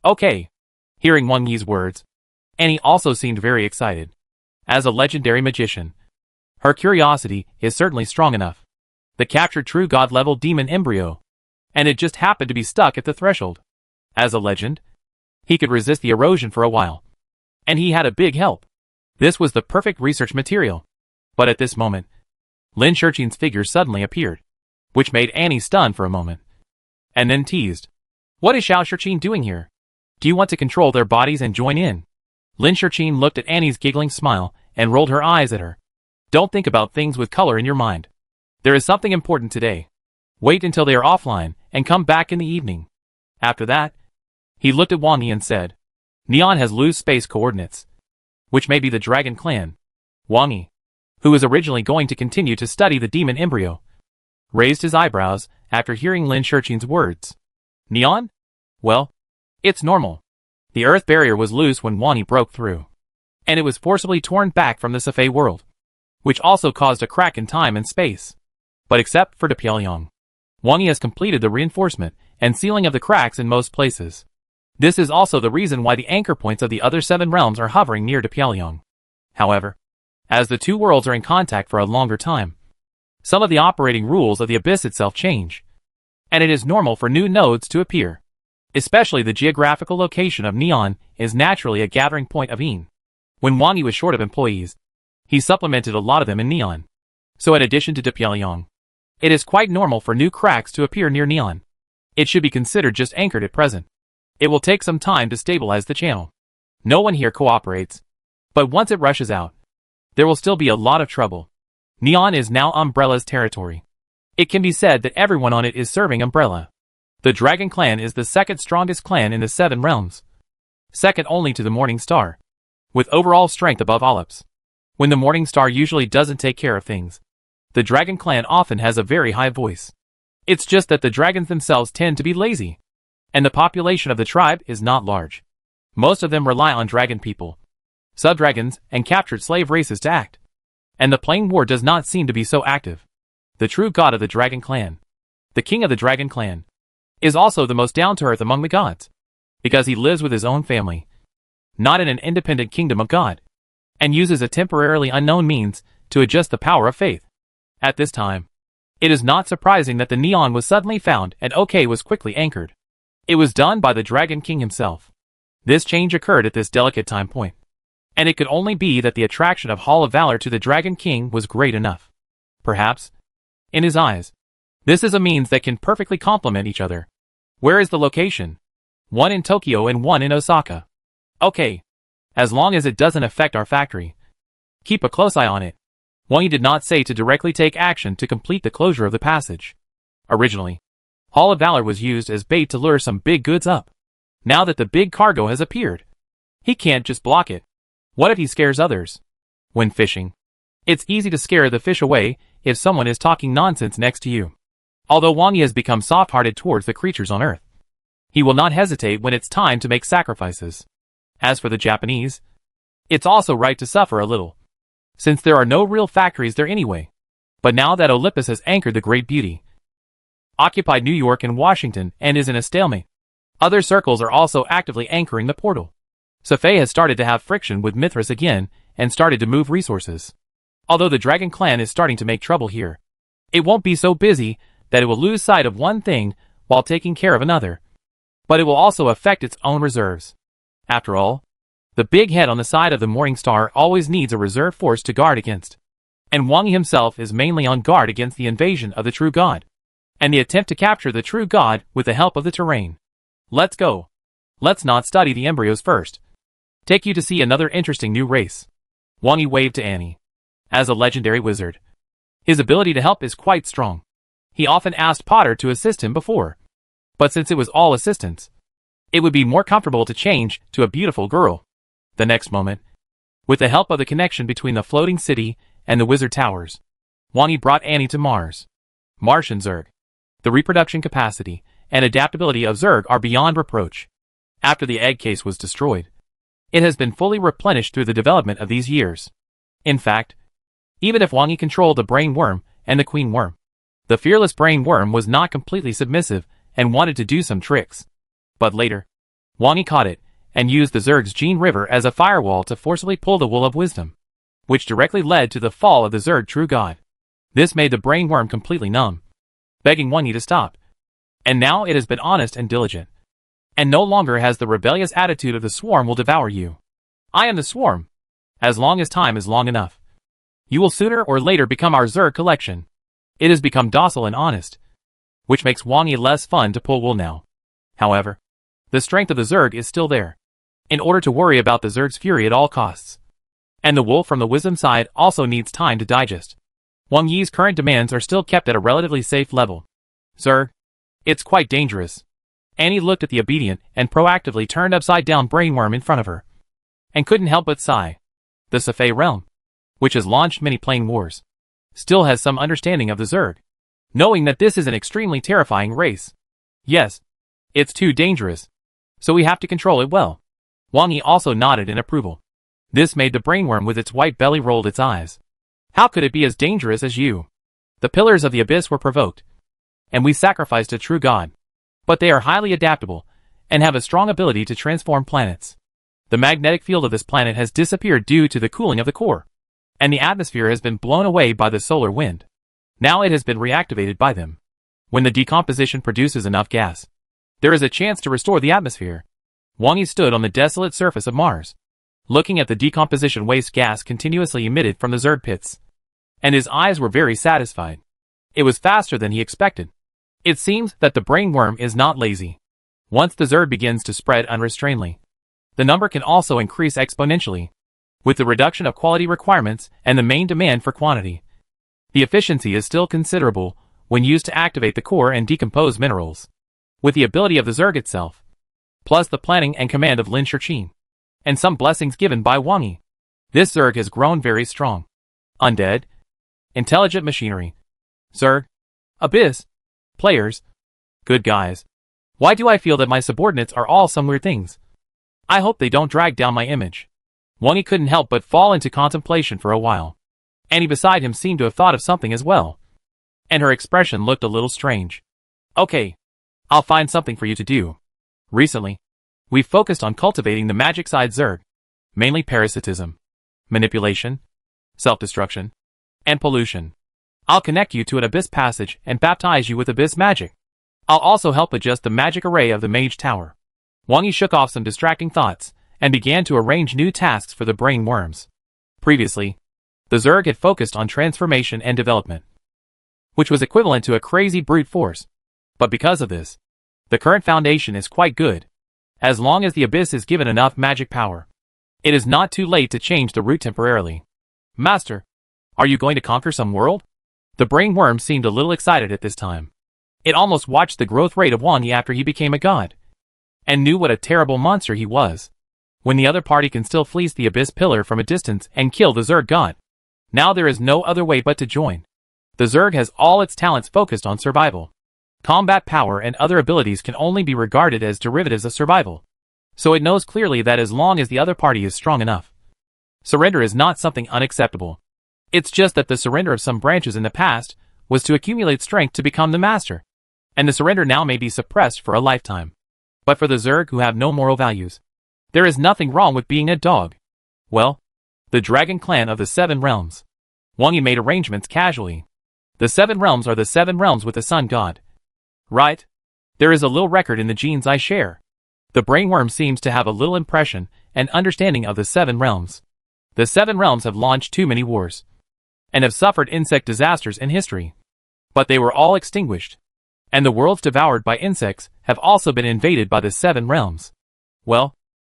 Okay. Hearing Wang Yi's words, Annie also seemed very excited. As a legendary magician, her curiosity is certainly strong enough. The captured true god-level demon embryo, and it just happened to be stuck at the threshold. As a legend, he could resist the erosion for a while. And he had a big help. This was the perfect research material. But at this moment, Lin Shurqin's figure suddenly appeared, which made Annie stunned for a moment. And then teased. What is Xiao Shurqin doing here? Do you want to control their bodies and join in? Lin Shurqin looked at Annie's giggling smile and rolled her eyes at her. Don't think about things with color in your mind. There is something important today. Wait until they are offline and come back in the evening. After that, he looked at Wang Yi and said, Neon has loose space coordinates, which may be the Dragon Clan. Wang Yi, who was originally going to continue to study the demon embryo, raised his eyebrows after hearing Lin Shurqin's words. Neon? Well, it's normal. The Earth barrier was loose when Wang Yi broke through, and it was forcibly torn back from the Safei world, which also caused a crack in time and space. But except for Pyongyang, Wang Yi has completed the reinforcement and sealing of the cracks in most places. This is also the reason why the anchor points of the other 7 realms are hovering near Pyongyang. However, as the 2 worlds are in contact for a longer time, some of the operating rules of the abyss itself change, and it is normal for new nodes to appear. Especially the geographical location of Neon is naturally a gathering point of Yin. When Wang Yi was short of employees, he supplemented a lot of them in Neon. So in addition to Pyongyang, it is quite normal for new cracks to appear near Neon. It should be considered just anchored at present. It will take some time to stabilize the channel. No one here cooperates, but once it rushes out, there will still be a lot of trouble. Neon is now Umbrella's territory. It can be said that everyone on it is serving Umbrella. The Dragon Clan is the second strongest clan in the 7 realms, second only to the Morning Star, with overall strength above Olymps. When the Morning Star usually doesn't take care of things, the Dragon Clan often has a very high voice. It's just that the dragons themselves tend to be lazy, and the population of the tribe is not large. Most of them rely on dragon people, sub-dragons, and captured slave races to act. And the plain war does not seem to be so active. The true god of the Dragon Clan, the king of the Dragon Clan, is also the most down-to-earth among the gods, because he lives with his own family, not in an independent kingdom of God, and uses a temporarily unknown means to adjust the power of faith. At this time, it is not surprising that the Neon was suddenly found and OK was quickly anchored. It was done by the Dragon King himself. This change occurred at this delicate time point, and it could only be that the attraction of Hall of Valor to the Dragon King was great enough. Perhaps, in his eyes, this is a means that can perfectly complement each other. Where is the location? One in Tokyo and one in Osaka. Okay. As long as it doesn't affect our factory. Keep a close eye on it. Wang Yi did not say to directly take action to complete the closure of the passage. Originally, Hall of Valor was used as bait to lure some big goods up. Now that the big cargo has appeared, he can't just block it. What if he scares others? When fishing, it's easy to scare the fish away if someone is talking nonsense next to you. Although Wang Yi has become soft-hearted towards the creatures on Earth, he will not hesitate when it's time to make sacrifices. As for the Japanese, it's also right to suffer a little, since there are no real factories there anyway. But now that Olympus has anchored the Great Beauty, occupied New York and Washington, and is in a stalemate, other circles are also actively anchoring the portal. Safei has started to have friction with Mithras again and started to move resources. Although the Dragon Clan is starting to make trouble here, it won't be so busy that it will lose sight of one thing while taking care of another. But it will also affect its own reserves. After all, the big head on the side of the Morning Star always needs a reserve force to guard against. And Wang Yi himself is mainly on guard against the invasion of the true god, and the attempt to capture the true god with the help of the terrain. Let's go. Let's not study the embryos first. Take you to see another interesting new race. Wang Yi waved to Annie. As a legendary wizard, his ability to help is quite strong. He often asked Potter to assist him before, but since it was all assistance, it would be more comfortable to change to a beautiful girl. The next moment, with the help of the connection between the floating city and the wizard towers, Wang Yi brought Annie to Mars. Martian Zerg. The reproduction capacity and adaptability of Zerg are beyond reproach. After the egg case was destroyed, it has been fully replenished through the development of these years. In fact, even if Wang Yi controlled the brain worm and the queen worm, the fearless brain worm was not completely submissive and wanted to do some tricks. But later, Wang Yi caught it, and used the Zerg's Gene River as a firewall to forcibly pull the wool of wisdom, which directly led to the fall of the Zerg true god. This made the brain worm completely numb, begging Wang Yi to stop. And now it has been honest and diligent, and no longer has the rebellious attitude of the swarm will devour you. I am the swarm. As long as time is long enough, you will sooner or later become our Zerg collection. It has become docile and honest, which makes Wang Yi less fun to pull wool now. However, the strength of the Zerg is still there, in order to worry about the Zerg's fury at all costs. And the wool from the wisdom side also needs time to digest. Wang Yi's current demands are still kept at a relatively safe level. Zerg, it's quite dangerous. Annie looked at the obedient and proactively turned upside-down brainworm in front of her, and couldn't help but sigh. The Safei realm, which has launched many plane wars, still has some understanding of the Zerg, knowing that this is an extremely terrifying race. Yes, it's too dangerous, so we have to control it well. Wang Yi also nodded in approval. This made the brainworm with its white belly rolled its eyes. How could it be as dangerous as you? The pillars of the abyss were provoked, and we sacrificed a true god. But they are highly adaptable, and have a strong ability to transform planets. The magnetic field of this planet has disappeared due to the cooling of the core, and the atmosphere has been blown away by the solar wind. Now it has been reactivated by them. When the decomposition produces enough gas, there is a chance to restore the atmosphere. Wang Yi stood on the desolate surface of Mars, looking at the decomposition waste gas continuously emitted from the Zerg pits, and his eyes were very satisfied. It was faster than he expected. It seems that the brainworm is not lazy. Once the Zerg begins to spread unrestrainedly, the number can also increase exponentially. With the reduction of quality requirements and the main demand for quantity, the efficiency is still considerable when used to activate the core and decompose minerals. With the ability of the Zerg itself, plus the planning and command of Lin Shurqin, and some blessings given by Wang Yi, this Zerg has grown very strong. Undead, intelligent machinery, Zerg, abyss, players, good guys. Why do I feel that my subordinates are all some weird things? I hope they don't drag down my image. Wang Yi couldn't help but fall into contemplation for a while. Annie beside him seemed to have thought of something as well, and her expression looked a little strange. Okay, I'll find something for you to do. Recently, we've focused on cultivating the magic side Zerg, mainly parasitism, manipulation, self-destruction, and pollution. I'll connect you to an abyss passage and baptize you with abyss magic. I'll also help adjust the magic array of the mage tower. Wang Yi shook off some distracting thoughts and began to arrange new tasks for the brain worms. Previously, the Zerg had focused on transformation and development, which was equivalent to a crazy brute force. But because of this, the current foundation is quite good. As long as the abyss is given enough magic power, it is not too late to change the route temporarily. Master, are you going to conquer some world? The brain worm seemed a little excited at this time. It almost watched the growth rate of Wang Yi after he became a god, and knew what a terrible monster he was. When the other party can still fleece the abyss pillar from a distance and kill the Zerg god, now there is no other way but to join. The Zerg has all its talents focused on survival. Combat power and other abilities can only be regarded as derivatives of survival, so it knows clearly that as long as the other party is strong enough, surrender is not something unacceptable. It's just that the surrender of some branches in the past was to accumulate strength to become the master, and the surrender now may be suppressed for a lifetime. But for the Zerg who have no moral values, there is nothing wrong with being a dog. Well, the Dragon Clan of the Seven Realms. Wang Yi made arrangements casually. The Seven Realms are the Seven Realms with the Sun God. Right? There is a little record in the genes I share. The brainworm seems to have a little impression and understanding of the Seven Realms. The Seven Realms have launched too many wars, and have suffered insect disasters in history. But they were all extinguished, and the worlds devoured by insects have also been invaded by the Seven Realms. Well,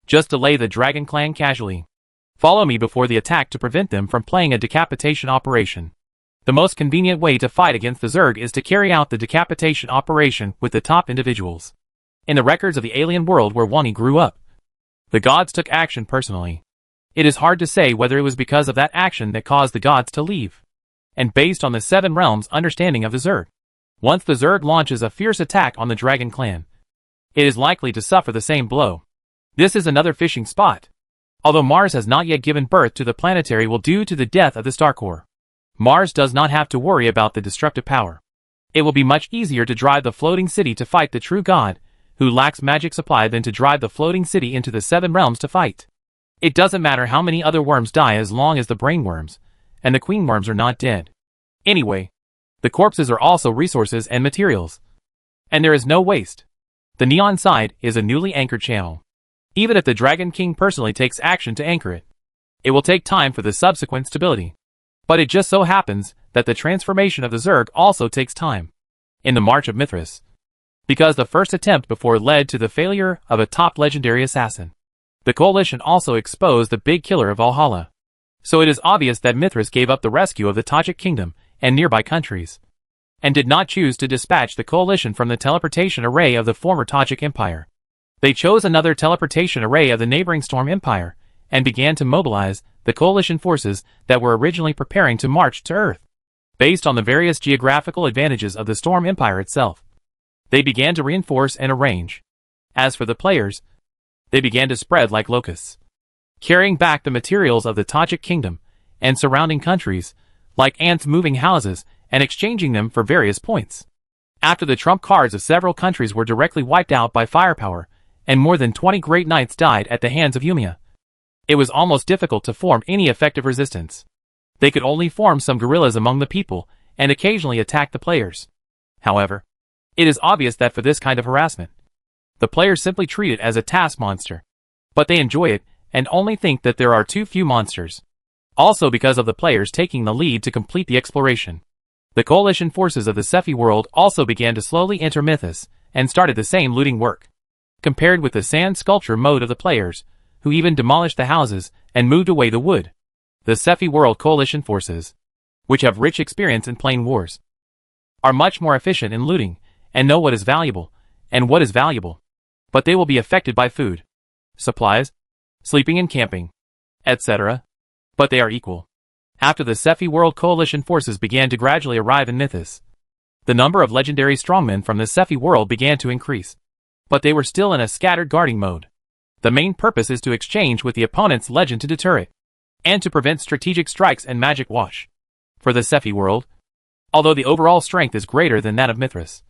just delay the Dragon Clan casually. Follow me before the attack to prevent them from playing a decapitation operation. The most convenient way to fight against the Zerg is to carry out the decapitation operation with the top individuals. In the records of the alien world where Wang Yi grew up, the gods took action personally. It is hard to say whether it was because of that action that caused the gods to leave, and based on the Seven Realms' understanding of the Zerg, once the Zerg launches a fierce attack on the Dragon Clan, it is likely to suffer the same blow. This is another fishing spot. Although Mars has not yet given birth to the planetary will due to the death of the star core, Mars does not have to worry about the destructive power. It will be much easier to drive the floating city to fight the true god, who lacks magic supply, than to drive the floating city into the 7 realms to fight. It doesn't matter how many other worms die as long as the brain worms and the queen worms are not dead. Anyway, the corpses are also resources and materials. And there is no waste. The neon side is a newly anchored channel. Even if the Dragon King personally takes action to anchor it, it will take time for the subsequent stability. But it just so happens that the transformation of the Zerg also takes time. In the March of Mithras, because the first attempt before led to the failure of a top legendary assassin, the coalition also exposed the big killer of Valhalla. So it is obvious that Mithras gave up the rescue of the Tajik kingdom and nearby countries, and did not choose to dispatch the coalition from the teleportation array of the former Tajik Empire. They chose another teleportation array of the neighboring Storm Empire, and began to mobilize the coalition forces that were originally preparing to march to Earth. Based on the various geographical advantages of the Storm Empire itself, they began to reinforce and arrange. As for the players, they began to spread like locusts, carrying back the materials of the Tajik kingdom and surrounding countries, like ants moving houses, and exchanging them for various points. After the trump cards of several countries were directly wiped out by firepower, and more than 20 great knights died at the hands of Yumia, it was almost difficult to form any effective resistance. They could only form some guerrillas among the people, and occasionally attack the players. However, it is obvious that for this kind of harassment, the players simply treat it as a task monster. But they enjoy it, and only think that there are too few monsters. Also because of the players taking the lead to complete the exploration, the coalition forces of the Cephi world also began to slowly enter Mythos, and started the same looting work. Compared with the sand sculpture mode of the players, who even demolished the houses and moved away the wood, the Cephi world coalition forces, which have rich experience in plain wars, are much more efficient in looting, and know what is valuable, and what is valuable. But they will be affected by food, supplies, sleeping and camping, etc. But they are equal. After the Cephi world coalition forces began to gradually arrive in Mythos, the number of legendary strongmen from the Cephi world began to increase. But they were still in a scattered guarding mode. The main purpose is to exchange with the opponent's legend to deter it, and to prevent strategic strikes and magic wash. For the Cephi world, although the overall strength is greater than that of Mithras,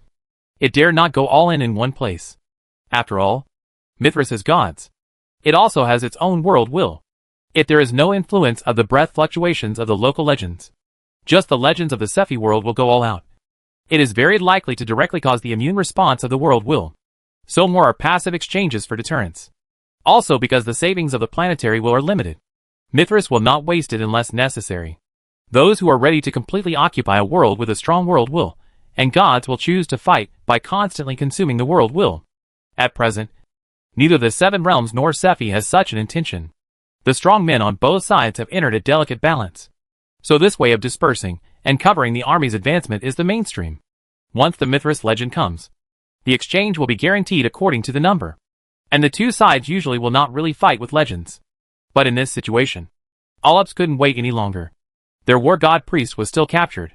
it dare not go all in one place. After all, Mithras is gods. It also has its own world will. If there is no influence of the breath fluctuations of the local legends, just the legends of the Cephi world will go all out. It is very likely to directly cause the immune response of the world will. So more are passive exchanges for deterrence. Also because the savings of the planetary will are limited, Mithras will not waste it unless necessary. Those who are ready to completely occupy a world with a strong world will, and gods will choose to fight by constantly consuming the world will. At present, neither the 7 realms nor Cephi has such an intention. The strong men on both sides have entered a delicate balance. So this way of dispersing and covering the army's advancement is the mainstream. Once the Mithras legend comes, the exchange will be guaranteed according to the number. And the two sides usually will not really fight with legends. But in this situation, Olops couldn't wait any longer. Their war god priest was still captured,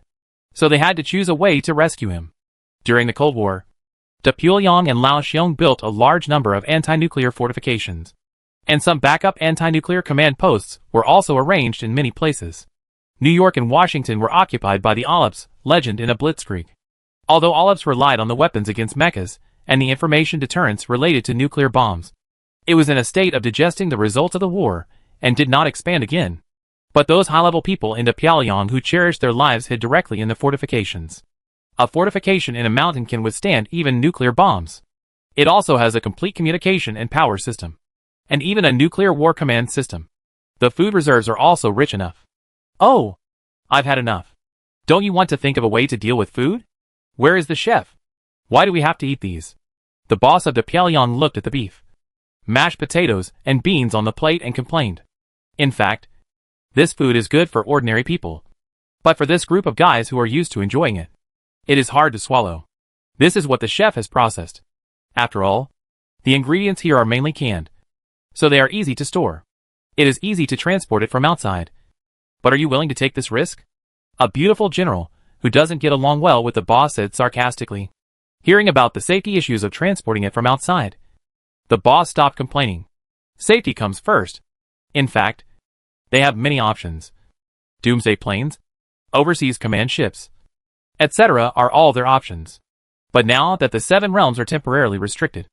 so they had to choose a way to rescue him. During the Cold War, Da Puliang and Lao Xiong built a large number of anti-nuclear fortifications, and some backup anti-nuclear command posts were also arranged in many places. New York and Washington were occupied by the Olops legend in a blitzkrieg. Although Olops relied on the weapons against mechas and the information deterrence related to nuclear bombs, it was in a state of digesting the results of the war and did not expand again. But those high-level people in the Pyongyang who cherished their lives hid directly in the fortifications. A fortification in a mountain can withstand even nuclear bombs. It also has a complete communication and power system, and even a nuclear war command system. The food reserves are also rich enough. Oh, I've had enough. Don't you want to think of a way to deal with food? Where is the chef? Why do we have to eat these? The boss of the Pyongyang looked at the beef, mashed potatoes, and beans on the plate and complained. In fact, this food is good for ordinary people. But for this group of guys who are used to enjoying it, it is hard to swallow. This is what the chef has processed. After all, the ingredients here are mainly canned, so they are easy to store. It is easy to transport it from outside. But are you willing to take this risk? A beautiful general, who doesn't get along well with the boss, said sarcastically. Hearing about the safety issues of transporting it from outside, the boss stopped complaining. Safety comes first. In fact, they have many options. Doomsday planes, overseas command ships, etc. are all their options. But now that the 7 realms are temporarily restricted,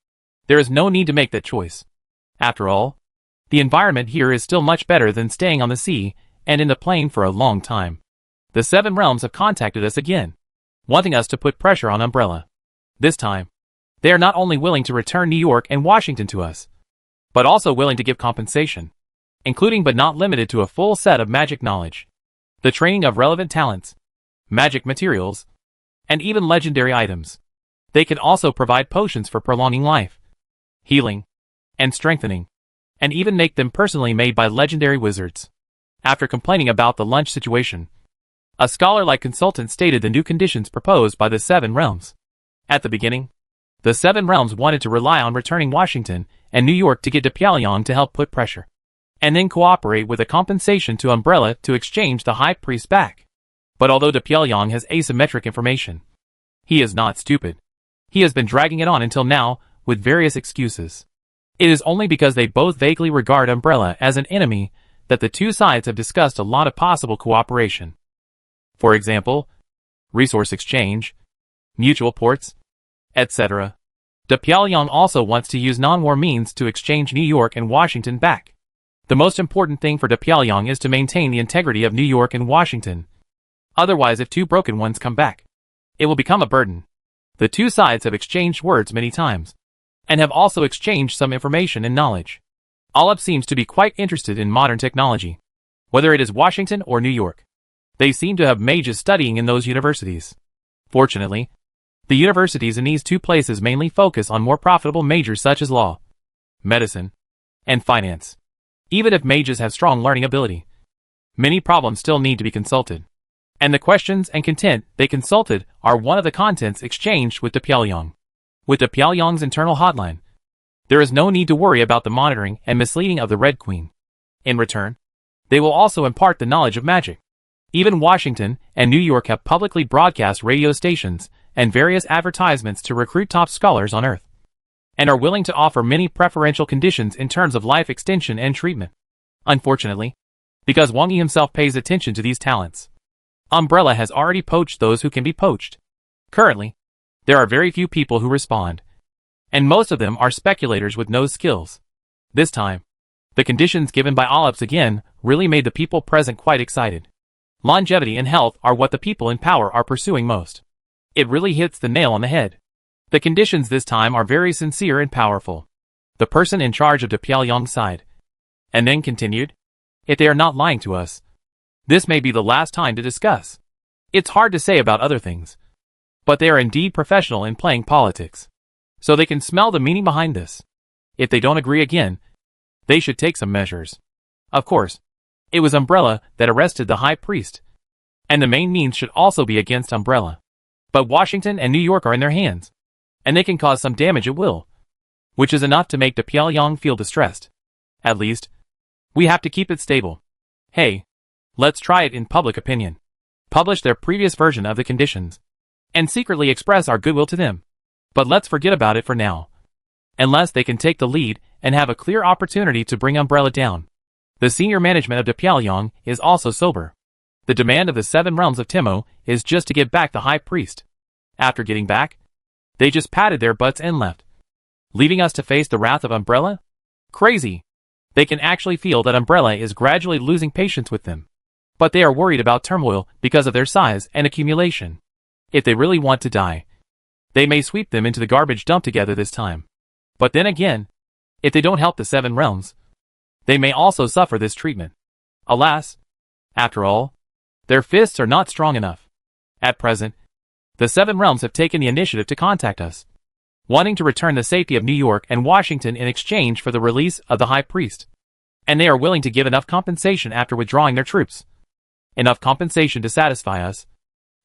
there is no need to make that choice. After all, the environment here is still much better than staying on the sea and in the plane for a long time. The 7 realms have contacted us again, wanting us to put pressure on Umbrella. This time, they are not only willing to return New York and Washington to us, but also willing to give compensation, including but not limited to a full set of magic knowledge, the training of relevant talents, magic materials, and even legendary items. They can also provide potions for prolonging life, healing, and strengthening, and even make them personally made by legendary wizards. After complaining about the lunch situation, a scholar-like consultant stated the new conditions proposed by the 7 realms. At the beginning, the 7 realms wanted to rely on returning Washington and New York to get to Pyongyang to help put pressure, and then cooperate with a compensation to Umbrella to exchange the High Priest back. But although Pyongyang has asymmetric information, he is not stupid. He has been dragging it on until now, with various excuses. It is only because they both vaguely regard Umbrella as an enemy that the two sides have discussed a lot of possible cooperation. For example, resource exchange, mutual ports, etc. Pyongyang also wants to use non-war means to exchange New York and Washington back. The most important thing for Pyongyang is to maintain the integrity of New York and Washington. Otherwise, if two broken ones come back, it will become a burden. The two sides have exchanged words many times, and have also exchanged some information and knowledge. Olive seems to be quite interested in modern technology, whether it is Washington or New York. They seem to have mages studying in those universities. Fortunately, the universities in these two places mainly focus on more profitable majors such as law, medicine, and finance. Even if mages have strong learning ability, many problems still need to be consulted. And the questions and content they consulted are one of the contents exchanged with Pyongyang. With Pyongyang's internal hotline, there is no need to worry about the monitoring and misleading of the Red Queen. In return, they will also impart the knowledge of magic. Even Washington and New York have publicly broadcast radio stations and various advertisements to recruit top scholars on Earth, and are willing to offer many preferential conditions in terms of life extension and treatment. Unfortunately, because Wang Yi himself pays attention to these talents, Umbrella has already poached those who can be poached. Currently, there are very few people who respond, and most of them are speculators with no skills. This time, the conditions given by Olives again really made the people present quite excited. Longevity and health are what the people in power are pursuing most. It really hits the nail on the head. The conditions this time are very sincere and powerful. The person in charge of the Pyongyang side, and then continued, if they are not lying to us, this may be the last time to discuss. It's hard to say about other things, but they are indeed professional in playing politics, so they can smell the meaning behind this. If they don't agree again, they should take some measures. Of course, it was Umbrella that arrested the High Priest, and the main means should also be against Umbrella. But Washington and New York are in their hands, and they can cause some damage at will, which is enough to make the Pyongyang feel distressed. At least, we have to keep it stable. Hey, let's try it in public opinion. Publish their previous version of the conditions, and secretly express our goodwill to them. But let's forget about it for now. Unless they can take the lead and have a clear opportunity to bring Umbrella down. The senior management of the Pyongyang is also sober. The demand of the 7 realms of Timo is just to get back the High Priest. After getting back, they just patted their butts and left, leaving us to face the wrath of Umbrella? Crazy. They can actually feel that Umbrella is gradually losing patience with them. But they are worried about turmoil because of their size and accumulation. If they really want to die, they may sweep them into the garbage dump together this time. But then again, if they don't help the 7 realms, they may also suffer this treatment. Alas, after all, their fists are not strong enough. At present, the 7 realms have taken the initiative to contact us, wanting to return the safety of New York and Washington in exchange for the release of the High Priest. And they are willing to give enough compensation after withdrawing their troops. Enough compensation to satisfy us.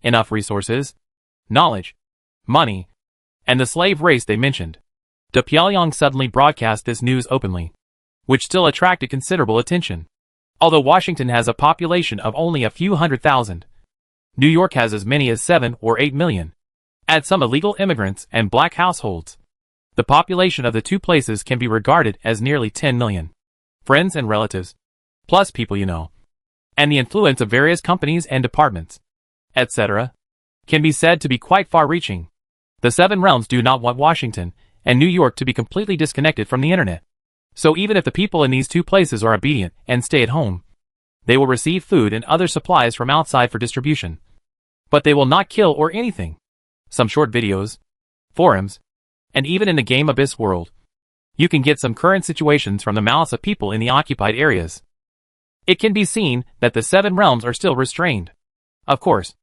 Enough resources, knowledge, money, and the slave race they mentioned. Pyongyang suddenly broadcast this news openly, which still attracted considerable attention. Although Washington has a population of only a few 100,000, New York has as many as 7 or 8 million. Add some illegal immigrants and black households. The population of the two places can be regarded as nearly 10 million. Friends and relatives, plus people you know, and the influence of various companies and departments, etc. can be said to be quite far-reaching. The Seven Realms do not want Washington and New York to be completely disconnected from the internet. So even if the people in these two places are obedient and stay at home, they will receive food and other supplies from outside for distribution. But they will not kill or anything. Some short videos, forums, and even in the Game Abyss world, you can get some current situations from the mouths of people in the occupied areas. It can be seen that the Seven Realms are still restrained. Of course,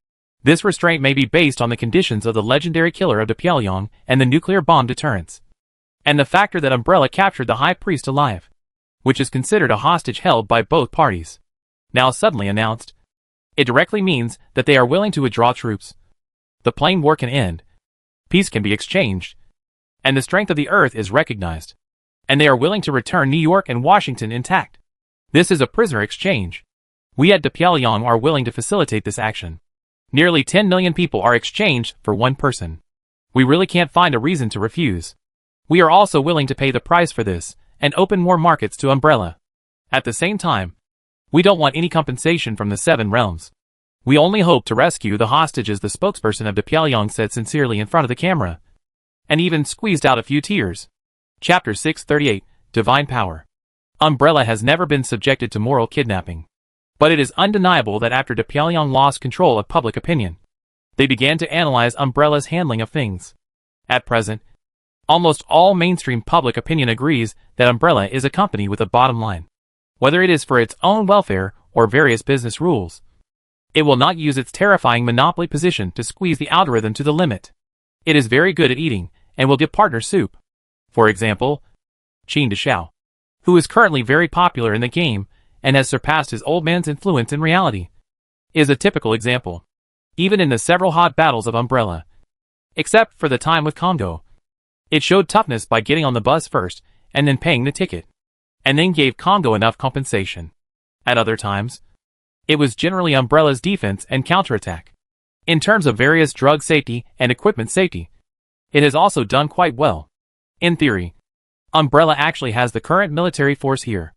this restraint may be based on the conditions of the legendary killer of Pyongyang and the nuclear bomb deterrence, and the factor that Umbrella captured the High Priest alive, which is considered a hostage held by both parties, now suddenly announced. It directly means that they are willing to withdraw troops. The plain war can end, peace can be exchanged, and the strength of the earth is recognized, and they are willing to return New York and Washington intact. This is a prisoner exchange. We at Pyongyang are willing to facilitate this action. Nearly 10 million people are exchanged for one person. We really can't find a reason to refuse. We are also willing to pay the price for this and open more markets to Umbrella. At the same time, we don't want any compensation from the Seven Realms. We only hope to rescue the hostages, the spokesperson of Pyongyang said sincerely in front of the camera, and even squeezed out a few tears. Chapter 638, Divine Power. Umbrella has never been subjected to moral kidnapping. But it is undeniable that after Pyongyang lost control of public opinion, they began to analyze Umbrella's handling of things. At present, almost all mainstream public opinion agrees that Umbrella is a company with a bottom line. Whether it is for its own welfare or various business rules, it will not use its terrifying monopoly position to squeeze the algorithm to the limit. It is very good at eating and will give partner soup. For example, Qin Deshao, who is currently very popular in the game and has surpassed his old man's influence in reality, is a typical example. Even in the several hot battles of Umbrella, except for the time with Congo, it showed toughness by getting on the bus first and then paying the ticket, and then gave Congo enough compensation. At other times, it was generally Umbrella's defense and counterattack. In terms of various drug safety and equipment safety, it has also done quite well. In theory, Umbrella actually has the current military force here.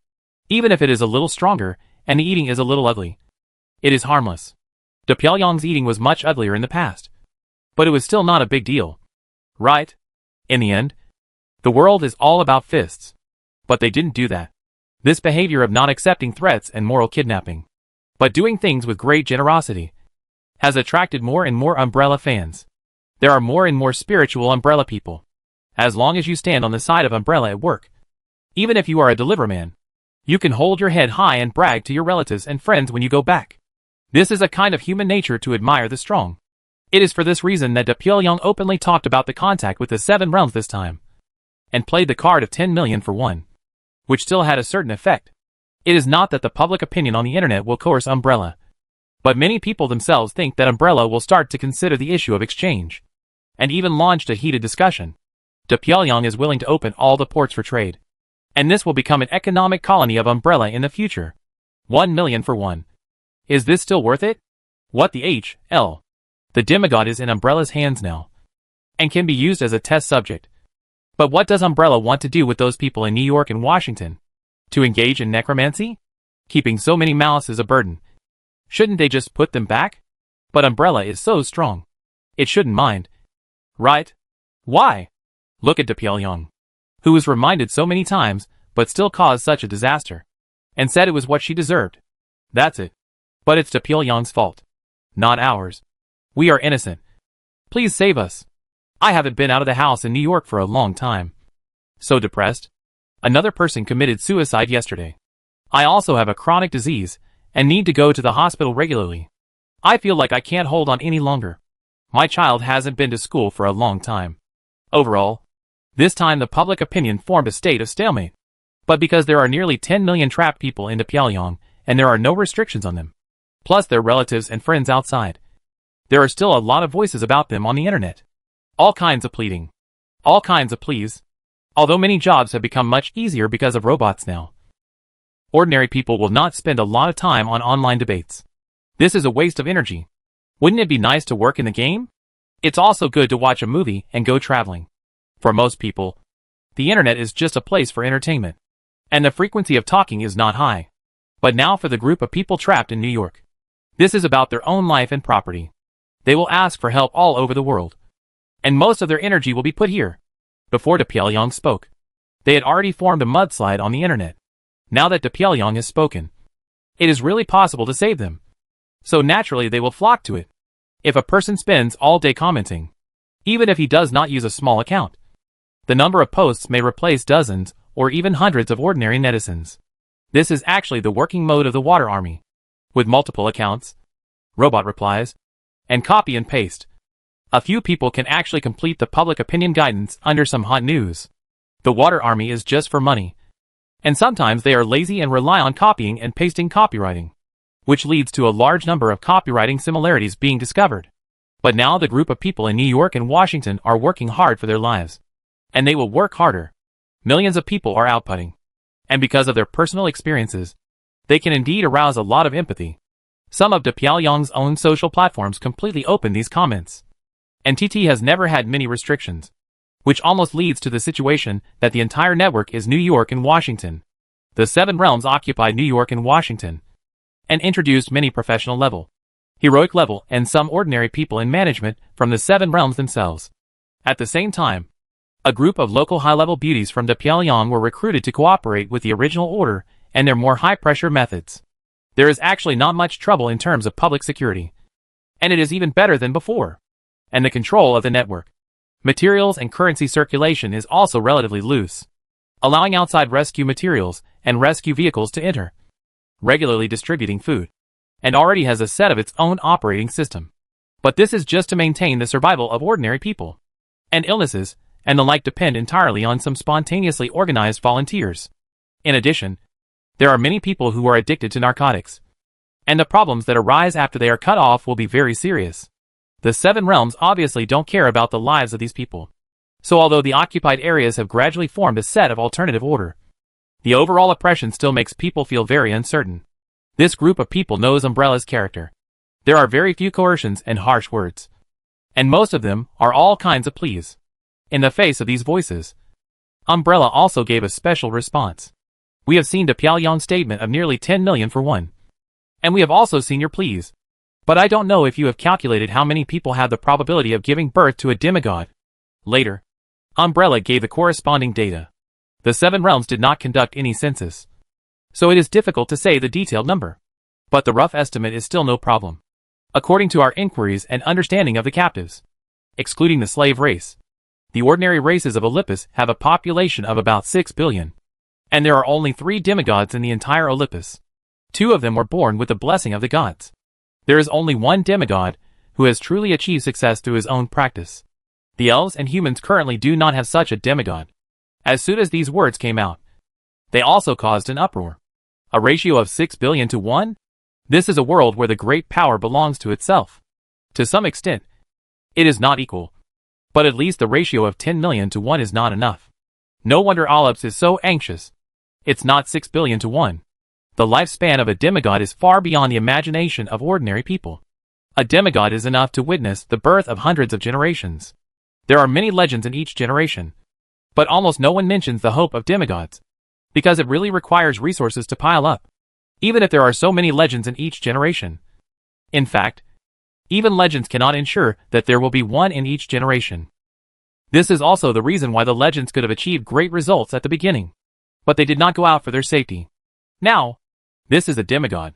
Even if it is a little stronger and the eating is a little ugly, it is harmless. Pyongyang's eating was much uglier in the past, but it was still not a big deal. Right? In the end, the world is all about fists. But they didn't do that. This behavior of not accepting threats and moral kidnapping, but doing things with great generosity, has attracted more and more Umbrella fans. There are more and more spiritual Umbrella people. As long as you stand on the side of Umbrella at work, even if you are a deliverman, you can hold your head high and brag to your relatives and friends when you go back. This is a kind of human nature to admire the strong. It is for this reason that Pyongyang openly talked about the contact with the Seven Realms this time, and played the card of 10 million for one, which still had a certain effect. It is not that the public opinion on the internet will coerce Umbrella, but many people themselves think that Umbrella will start to consider the issue of exchange, and even launched a heated discussion. Pyongyang is willing to open all the ports for trade, and this will become an economic colony of Umbrella in the future. 1 million for one. Is this still worth it? What the hell? The demigod is in Umbrella's hands now, and can be used as a test subject. But what does Umbrella want to do with those people in New York and Washington? To engage in necromancy? Keeping so many mouths is a burden. Shouldn't they just put them back? But Umbrella is so strong. It shouldn't mind. Right? Why? Look at Pyongyang, who was reminded so many times, but still caused such a disaster, and said it was what she deserved. That's it. But it's Pyongyang's fault, not ours. We are innocent. Please save us. I haven't been out of the house in New York for a long time. So depressed. Another person committed suicide yesterday. I also have a chronic disease, and need to go to the hospital regularly. I feel like I can't hold on any longer. My child hasn't been to school for a long time. Overall, this time the public opinion formed a state of stalemate. But because there are nearly 10 million trapped people in Pyongyang, and there are no restrictions on them, plus their relatives and friends outside, there are still a lot of voices about them on the internet. All kinds of pleading. All kinds of pleas. Although many jobs have become much easier because of robots now, ordinary people will not spend a lot of time on online debates. This is a waste of energy. Wouldn't it be nice to work in the game? It's also good to watch a movie and go traveling. For most people, the internet is just a place for entertainment, and the frequency of talking is not high. But now for the group of people trapped in New York. This is about their own life and property. They will ask for help all over the world. And most of their energy will be put here. Before De Pyongyang spoke, they had already formed a mudslide on the internet. Now that De Pyongyang has spoken, it is really possible to save them. So naturally they will flock to it. If a person spends all day commenting, even if he does not use a small account, the number of posts may replace dozens or even hundreds of ordinary netizens. This is actually the working mode of the water army. With multiple accounts, robot replies, and copy and paste, a few people can actually complete the public opinion guidance under some hot news. The water army is just for money. And sometimes they are lazy and rely on copying and pasting copywriting, which leads to a large number of copywriting similarities being discovered. But now the group of people in New York and Washington are working hard for their lives. And they will work harder. Millions of people are outputting. And because of their personal experiences, they can indeed arouse a lot of empathy. Some of De Pyongyang's own social platforms completely open these comments. And TT has never had many restrictions, which almost leads to the situation that the entire network is New York and Washington. The Seven Realms occupied New York and Washington, and introduced many professional level, heroic level, and some ordinary people in management from the Seven Realms themselves. At the same time, a group of local high-level beauties from De Pyongyang were recruited to cooperate with the original order and their more high-pressure methods. There is actually not much trouble in terms of public security, and it is even better than before. And the control of the network, materials and currency circulation is also relatively loose, allowing outside rescue materials and rescue vehicles to enter, regularly distributing food, and already has a set of its own operating system. But this is just to maintain the survival of ordinary people. And illnesses and the like depend entirely on some spontaneously organized volunteers. In addition, there are many people who are addicted to narcotics, and the problems that arise after they are cut off will be very serious. The Seven Realms obviously don't care about the lives of these people. So although the occupied areas have gradually formed a set of alternative order, the overall oppression still makes people feel very uncertain. This group of people knows Umbrella's character. There are very few coercions and harsh words, and most of them are all kinds of pleas. In the face of these voices, Umbrella also gave a special response. We have seen De Pyongyang's statement of nearly 10 million for one. And we have also seen your pleas. But I don't know if you have calculated how many people have the probability of giving birth to a demigod. Later, Umbrella gave the corresponding data. The Seven Realms did not conduct any census, so it is difficult to say the detailed number. But the rough estimate is still no problem. According to our inquiries and understanding of the captives, excluding the slave race, the ordinary races of Olympus have a population of about 6 billion. And there are only 3 demigods in the entire Olympus. 2 of them were born with the blessing of the gods. There is only one demigod who has truly achieved success through his own practice. The elves and humans currently do not have such a demigod. As soon as these words came out, they also caused an uproar. A ratio of 6 billion to 1? This is a world where the great power belongs to itself. To some extent, it is not equal. But at least the ratio of 10 million to 1 is not enough. No wonder Olympus is so anxious. It's not 6 billion to 1. The lifespan of a demigod is far beyond the imagination of ordinary people. A demigod is enough to witness the birth of hundreds of generations. There are many legends in each generation, but almost no one mentions the hope of demigods, because it really requires resources to pile up, even if there are so many legends in each generation. In fact, even legends cannot ensure that there will be one in each generation. This is also the reason why the legends could have achieved great results at the beginning, but they did not go out for their safety. Now, this is a demigod.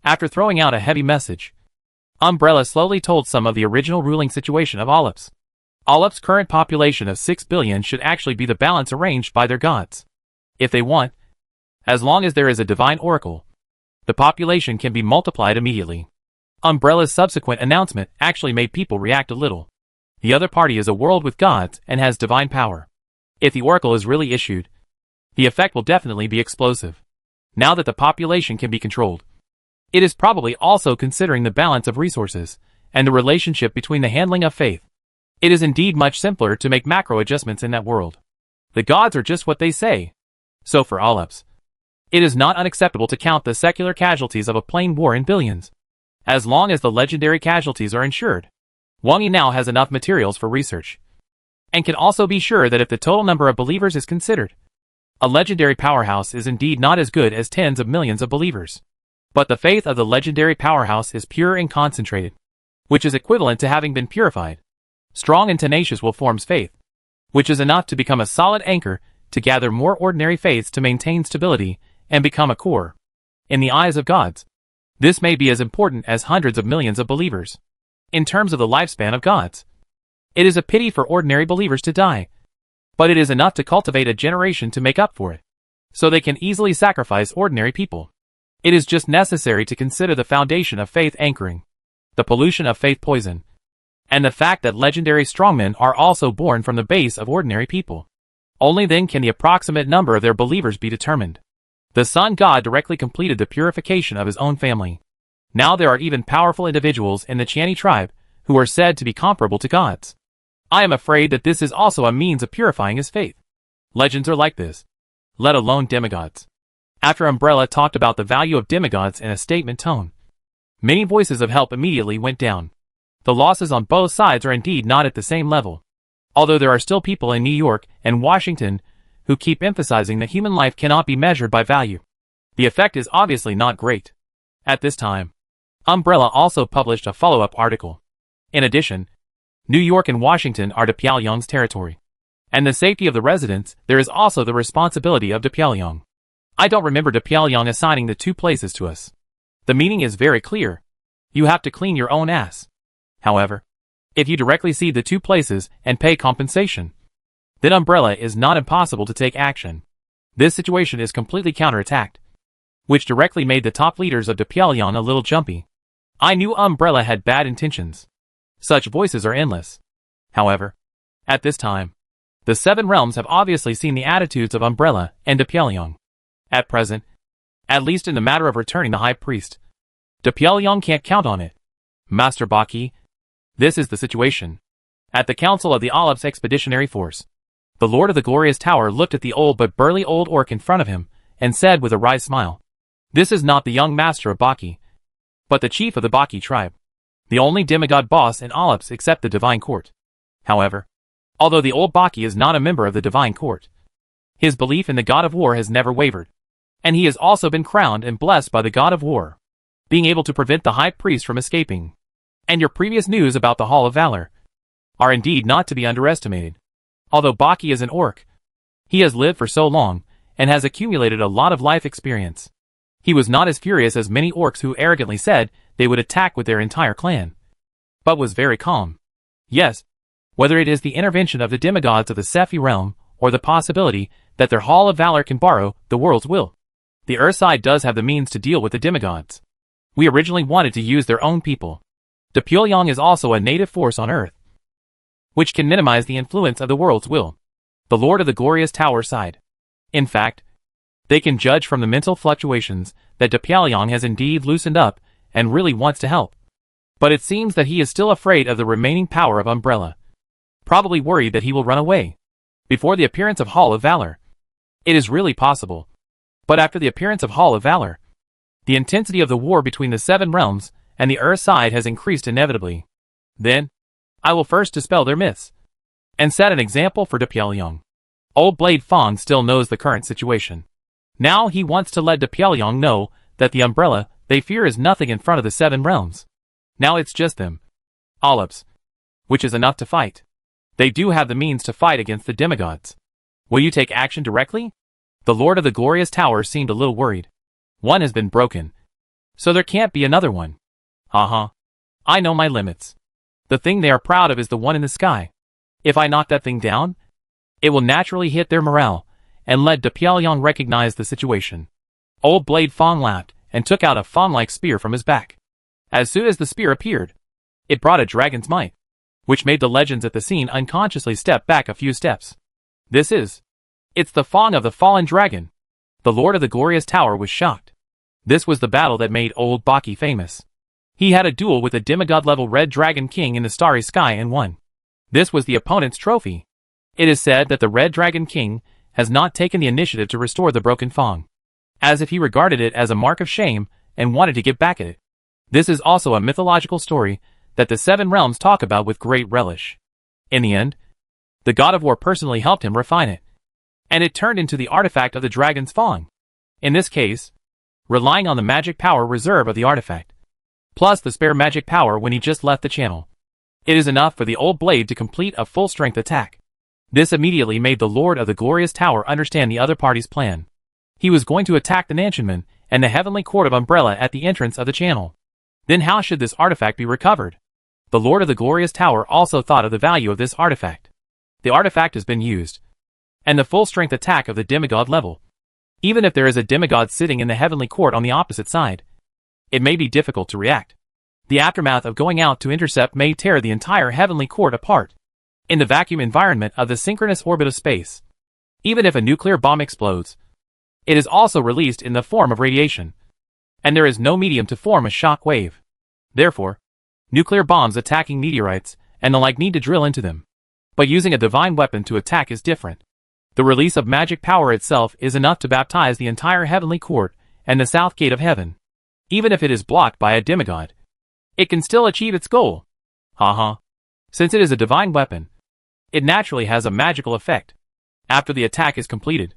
After throwing out a heavy message, Umbrella slowly told some of the original ruling situation of Olympus. Olympus' current population of 6 billion should actually be the balance arranged by their gods. If they want, as long as there is a divine oracle, the population can be multiplied immediately. Umbrella's subsequent announcement actually made people react a little. The other party is a world with gods and has divine power. If the oracle is really issued, the effect will definitely be explosive. Now that the population can be controlled, it is probably also considering the balance of resources and the relationship between the handling of faith. It is indeed much simpler to make macro adjustments in that world. The gods are just what they say. So for Olympus, it is not unacceptable to count the secular casualties of a plain war in billions, as long as the legendary casualties are ensured. Wang Yi now has enough materials for research, and can also be sure that if the total number of believers is considered, a legendary powerhouse is indeed not as good as tens of millions of believers. But the faith of the legendary powerhouse is pure and concentrated, which is equivalent to having been purified. Strong and tenacious will forms faith, which is enough to become a solid anchor, to gather more ordinary faiths to maintain stability, and become a core. In the eyes of gods, this may be as important as hundreds of millions of believers. In terms of the lifespan of gods, it is a pity for ordinary believers to die, but it is enough to cultivate a generation to make up for it, so they can easily sacrifice ordinary people. It is just necessary to consider the foundation of faith anchoring, the pollution of faith poison, and the fact that legendary strongmen are also born from the base of ordinary people. Only then can the approximate number of their believers be determined. The Sun God directly completed the purification of his own family. Now there are even powerful individuals in the Chani tribe who are said to be comparable to gods. I am afraid that this is also a means of purifying his faith. Legends are like this, let alone demigods. After Umbrella talked about the value of demigods in a statement tone, many voices of help immediately went down. The losses on both sides are indeed not at the same level, although there are still people in New York and Washington who keep emphasizing that human life cannot be measured by value. The effect is obviously not great. At this time, Umbrella also published a follow-up article. In addition, New York and Washington are Pyongyang's territory, and the safety of the residents there is also the responsibility of Pyongyang. I don't remember Pyongyang assigning the two places to us. The meaning is very clear. You have to clean your own ass. However, if you directly cede the two places and pay compensation, then Umbrella is not impossible to take action. This situation is completely counterattacked, which directly made the top leaders of Pyongyang a little jumpy. I knew Umbrella had bad intentions. Such voices are endless. However, at this time, the Seven Realms have obviously seen the attitudes of Umbrella and Pyongyang. At present, at least in the matter of returning the High Priest, Pyongyang can't count on it. Master Baki, this is the situation. At the council of the Olives Expeditionary Force, the Lord of the Glorious Tower looked at the old but burly old orc in front of him, and said with a wry smile, "This is not the young master of Baki, but the chief of the Baki tribe, the only demigod boss in Olives except the Divine Court." However, although the old Baki is not a member of the Divine Court, his belief in the God of War has never wavered, and he has also been crowned and blessed by the God of War, being able to prevent the High Priest from escaping. And your previous news about the Hall of Valor are indeed not to be underestimated. Although Baki is an orc, he has lived for so long, and has accumulated a lot of life experience. He was not as furious as many orcs who arrogantly said they would attack with their entire clan, but was very calm. Yes, whether it is the intervention of the demigods of the Sephi realm, or the possibility that their Hall of Valor can borrow the world's will, the Earthside does have the means to deal with the demigods. We originally wanted to use their own people. Pyongyang is also a native force on Earth, which can minimize the influence of the world's will. The Lord of the Glorious Tower side. In fact, they can judge from the mental fluctuations that Pyongyang has indeed loosened up and really wants to help. But it seems that he is still afraid of the remaining power of Umbrella, probably worried that he will run away before the appearance of Hall of Valor. It is really possible. But after the appearance of Hall of Valor, the intensity of the war between the Seven Realms and the Earth side has increased inevitably. Then, I will first dispel their myths, and set an example for Pyongyang. Old Blade Fong still knows the current situation. Now he wants to let Pyongyang know that the Umbrella they fear is nothing in front of the Seven Realms. Now it's just them. Olives. Which is enough to fight. They do have the means to fight against the demigods. Will you take action directly? The Lord of the Glorious Tower seemed a little worried. One has been broken, so there can't be another one. I know my limits. The thing they are proud of is the one in the sky. If I knock that thing down, it will naturally hit their morale, and let Pyongyang recognize the situation. Old Blade Fong laughed, and took out a fawn-like spear from his back. As soon as the spear appeared, it brought a dragon's might, which made the legends at the scene unconsciously step back a few steps. It's the Fong of the fallen dragon. The Lord of the Glorious Tower was shocked. This was the battle that made old Baki famous. He had a duel with a demigod-level Red Dragon King in the starry sky and won. This was the opponent's trophy. It is said that the Red Dragon King has not taken the initiative to restore the broken Fong, as if he regarded it as a mark of shame and wanted to get back at it. This is also a mythological story that the Seven Realms talk about with great relish. In the end, the God of War personally helped him refine it, and it turned into the artifact of the Dragon's Fong. In this case, relying on the magic power reserve of the artifact, plus the spare magic power when he just left the channel. It is enough for the old blade to complete a full-strength attack. This immediately made the Lord of the Glorious Tower understand the other party's plan. He was going to attack the Nanshanman and the Heavenly Court of Umbrella at the entrance of the channel. Then how should this artifact be recovered? The Lord of the Glorious Tower also thought of the value of this artifact. The artifact has been used, and the full-strength attack of the demigod level. Even if there is a demigod sitting in the Heavenly Court on the opposite side, it may be difficult to react. The aftermath of going out to intercept may tear the entire Heavenly Court apart. In the vacuum environment of the synchronous orbit of space, even if a nuclear bomb explodes, it is also released in the form of radiation, and there is no medium to form a shock wave. Therefore, nuclear bombs attacking meteorites and the like need to drill into them. But using a divine weapon to attack is different. The release of magic power itself is enough to baptize the entire Heavenly Court and the South Gate of Heaven. Even if it is blocked by a demigod, it can still achieve its goal. Haha. Since it is a divine weapon, it naturally has a magical effect. After the attack is completed,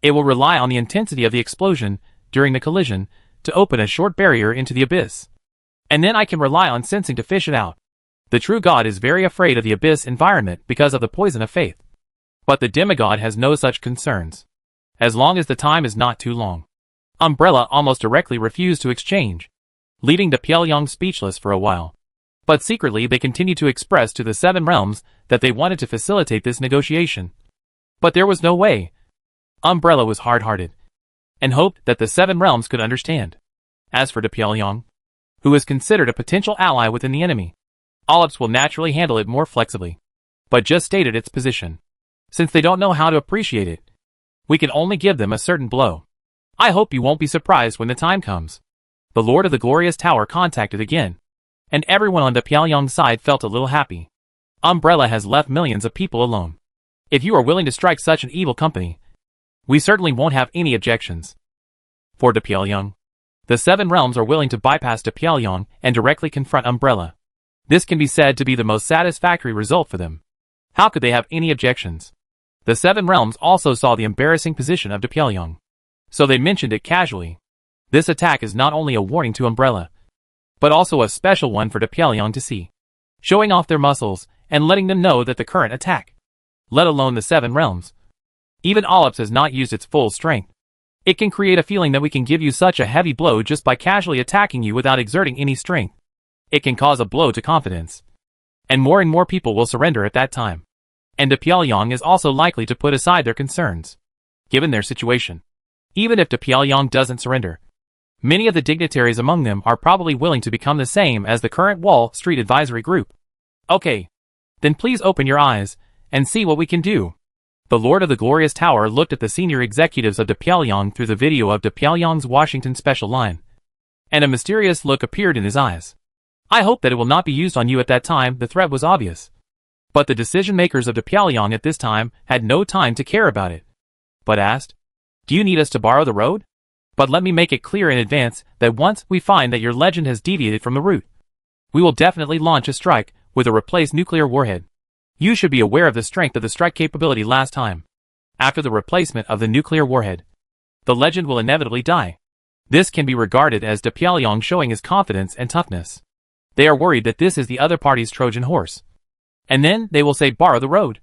it will rely on the intensity of the explosion during the collision to open a short barrier into the abyss. And then I can rely on sensing to fish it out. The true god is very afraid of the abyss environment because of the poison of faith. But the demigod has no such concerns, as long as the time is not too long. Umbrella almost directly refused to exchange, leaving the Pyongyang speechless for a while. But secretly they continued to express to the Seven Realms that they wanted to facilitate this negotiation. But there was no way. Umbrella was hard-hearted, and hoped that the Seven Realms could understand. As for the Pyongyang, who is considered a potential ally within the enemy, Ollips will naturally handle it more flexibly, but just stated its position. Since they don't know how to appreciate it, we can only give them a certain blow. I hope you won't be surprised when the time comes. The Lord of the Glorious Tower contacted again, and everyone on the Pyongyang side felt a little happy. Umbrella has left millions of people alone. If you are willing to strike such an evil company, we certainly won't have any objections. For the Pyongyang, the Seven Realms are willing to bypass the Pyongyang and directly confront Umbrella. This can be said to be the most satisfactory result for them. How could they have any objections? The Seven Realms also saw the embarrassing position of the Pyongyang, so they mentioned it casually. This attack is not only a warning to Umbrella, but also a special one for the Pyongyang to see, showing off their muscles and letting them know that the current attack, let alone the Seven Realms, even Ollips has not used its full strength. It can create a feeling that we can give you such a heavy blow just by casually attacking you without exerting any strength. It can cause a blow to confidence, and more people will surrender at that time. And the Pyongyang is also likely to put aside their concerns, given their situation. Even if the Pyongyang doesn't surrender, many of the dignitaries among them are probably willing to become the same as the current Wall Street Advisory Group. Okay, then please open your eyes and see what we can do. The Lord of the Glorious Tower looked at the senior executives of the Pyongyang through the video of the Pyongyang's Washington Special Line, and a mysterious look appeared in his eyes. I hope that it will not be used on you at that time. The threat was obvious. But the decision-makers of the Pyongyang at this time had no time to care about it, but asked, "Do you need us to borrow the road? But let me make it clear in advance that once we find that your legend has deviated from the route, we will definitely launch a strike with a replaced nuclear warhead. You should be aware of the strength of the strike capability last time. After the replacement of the nuclear warhead, the legend will inevitably die. This can be regarded as the Pyongyang showing his confidence and toughness. They are worried that this is the other party's Trojan horse. And then they will say borrow the road.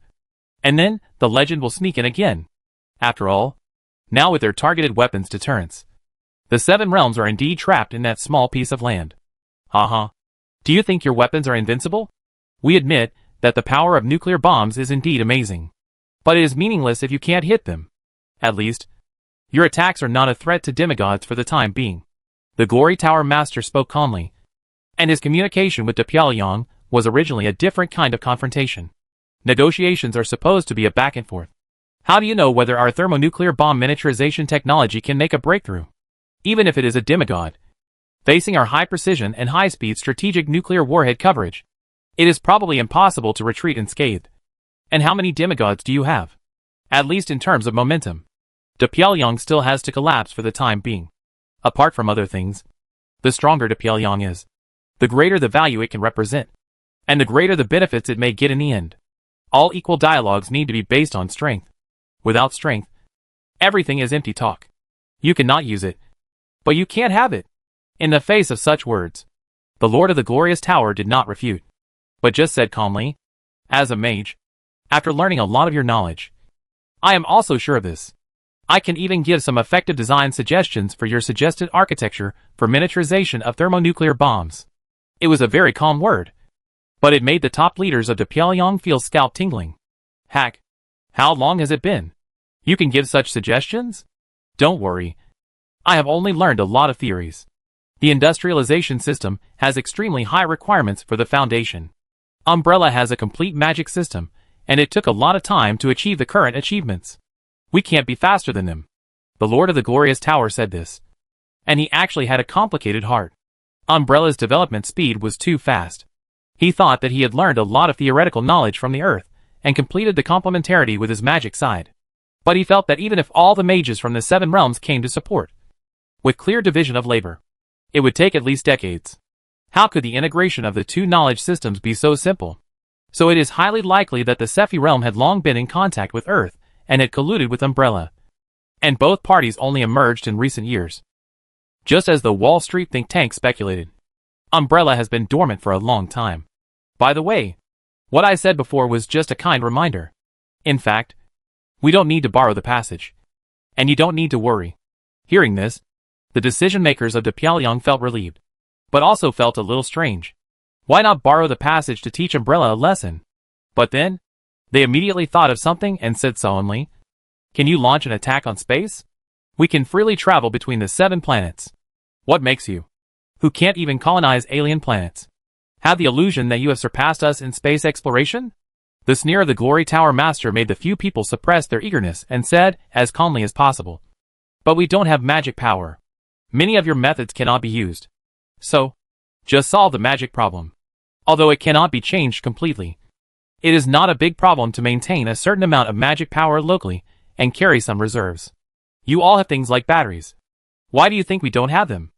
And then the legend will sneak in again. After all, now with their targeted weapons deterrence, the Seven Realms are indeed trapped in that small piece of land. Haha. Do you think your weapons are invincible? We admit that the power of nuclear bombs is indeed amazing. But it is meaningless if you can't hit them. At least, your attacks are not a threat to demigods for the time being." The Glory Tower Master spoke calmly, and his communication with the Pyongyang was originally a different kind of confrontation. Negotiations are supposed to be a back and forth. How do you know whether our thermonuclear bomb miniaturization technology can make a breakthrough? Even if it is a demigod, facing our high-precision and high-speed strategic nuclear warhead coverage, it is probably impossible to retreat unscathed. And how many demigods do you have? At least in terms of momentum. The Pyongyang still has to collapse for the time being. Apart from other things, the stronger the Pyongyang is, the greater the value it can represent, and the greater the benefits it may get in the end. All equal dialogues need to be based on strength. Without strength, everything is empty talk. You cannot use it, but you can't have it. In the face of such words, The Lord of the Glorious Tower did not refute, but just said calmly, "As a mage, after learning a lot of your knowledge, I am also sure of this. I can even give some effective design suggestions for your suggested architecture for miniaturization of thermonuclear bombs." It was a very calm word, but it made the top leaders of the Pyongyang feel scalp tingling. "Hack, how long has it been? You can give such suggestions?" "Don't worry. I have only learned a lot of theories. The industrialization system has extremely high requirements for the foundation. Umbrella has a complete magic system, and it took a lot of time to achieve the current achievements. We can't be faster than them." The Lord of the Glorious Tower said this, and he actually had a complicated heart. Umbrella's development speed was too fast. He thought that he had learned a lot of theoretical knowledge from the Earth, and completed the complementarity with his magic side. But he felt that even if all the mages from the 7 realms came to support, with clear division of labor, it would take at least decades. How could the integration of the two knowledge systems be so simple? So it is highly likely that the Sephi realm had long been in contact with Earth, and had colluded with Umbrella. And both parties only emerged in recent years. Just as the Wall Street think tank speculated, Umbrella has been dormant for a long time. By the way, what I said before was just a kind reminder. In fact, we don't need to borrow the passage. And you don't need to worry. Hearing this, the decision-makers of the Pyongyang felt relieved, but also felt a little strange. Why not borrow the passage to teach Umbrella a lesson? But then, they immediately thought of something and said solemnly, "Can you launch an attack on space? We can freely travel between the 7 planets. What makes you, who can't even colonize alien planets, have the illusion that you have surpassed us in space exploration?" The sneer of the Glory Tower Master made the few people suppress their eagerness and said, as calmly as possible, "But we don't have magic power. Many of your methods cannot be used. So, just solve the magic problem. Although it cannot be changed completely, it is not a big problem to maintain a certain amount of magic power locally and carry some reserves. You all have things like batteries. Why do you think we don't have them?"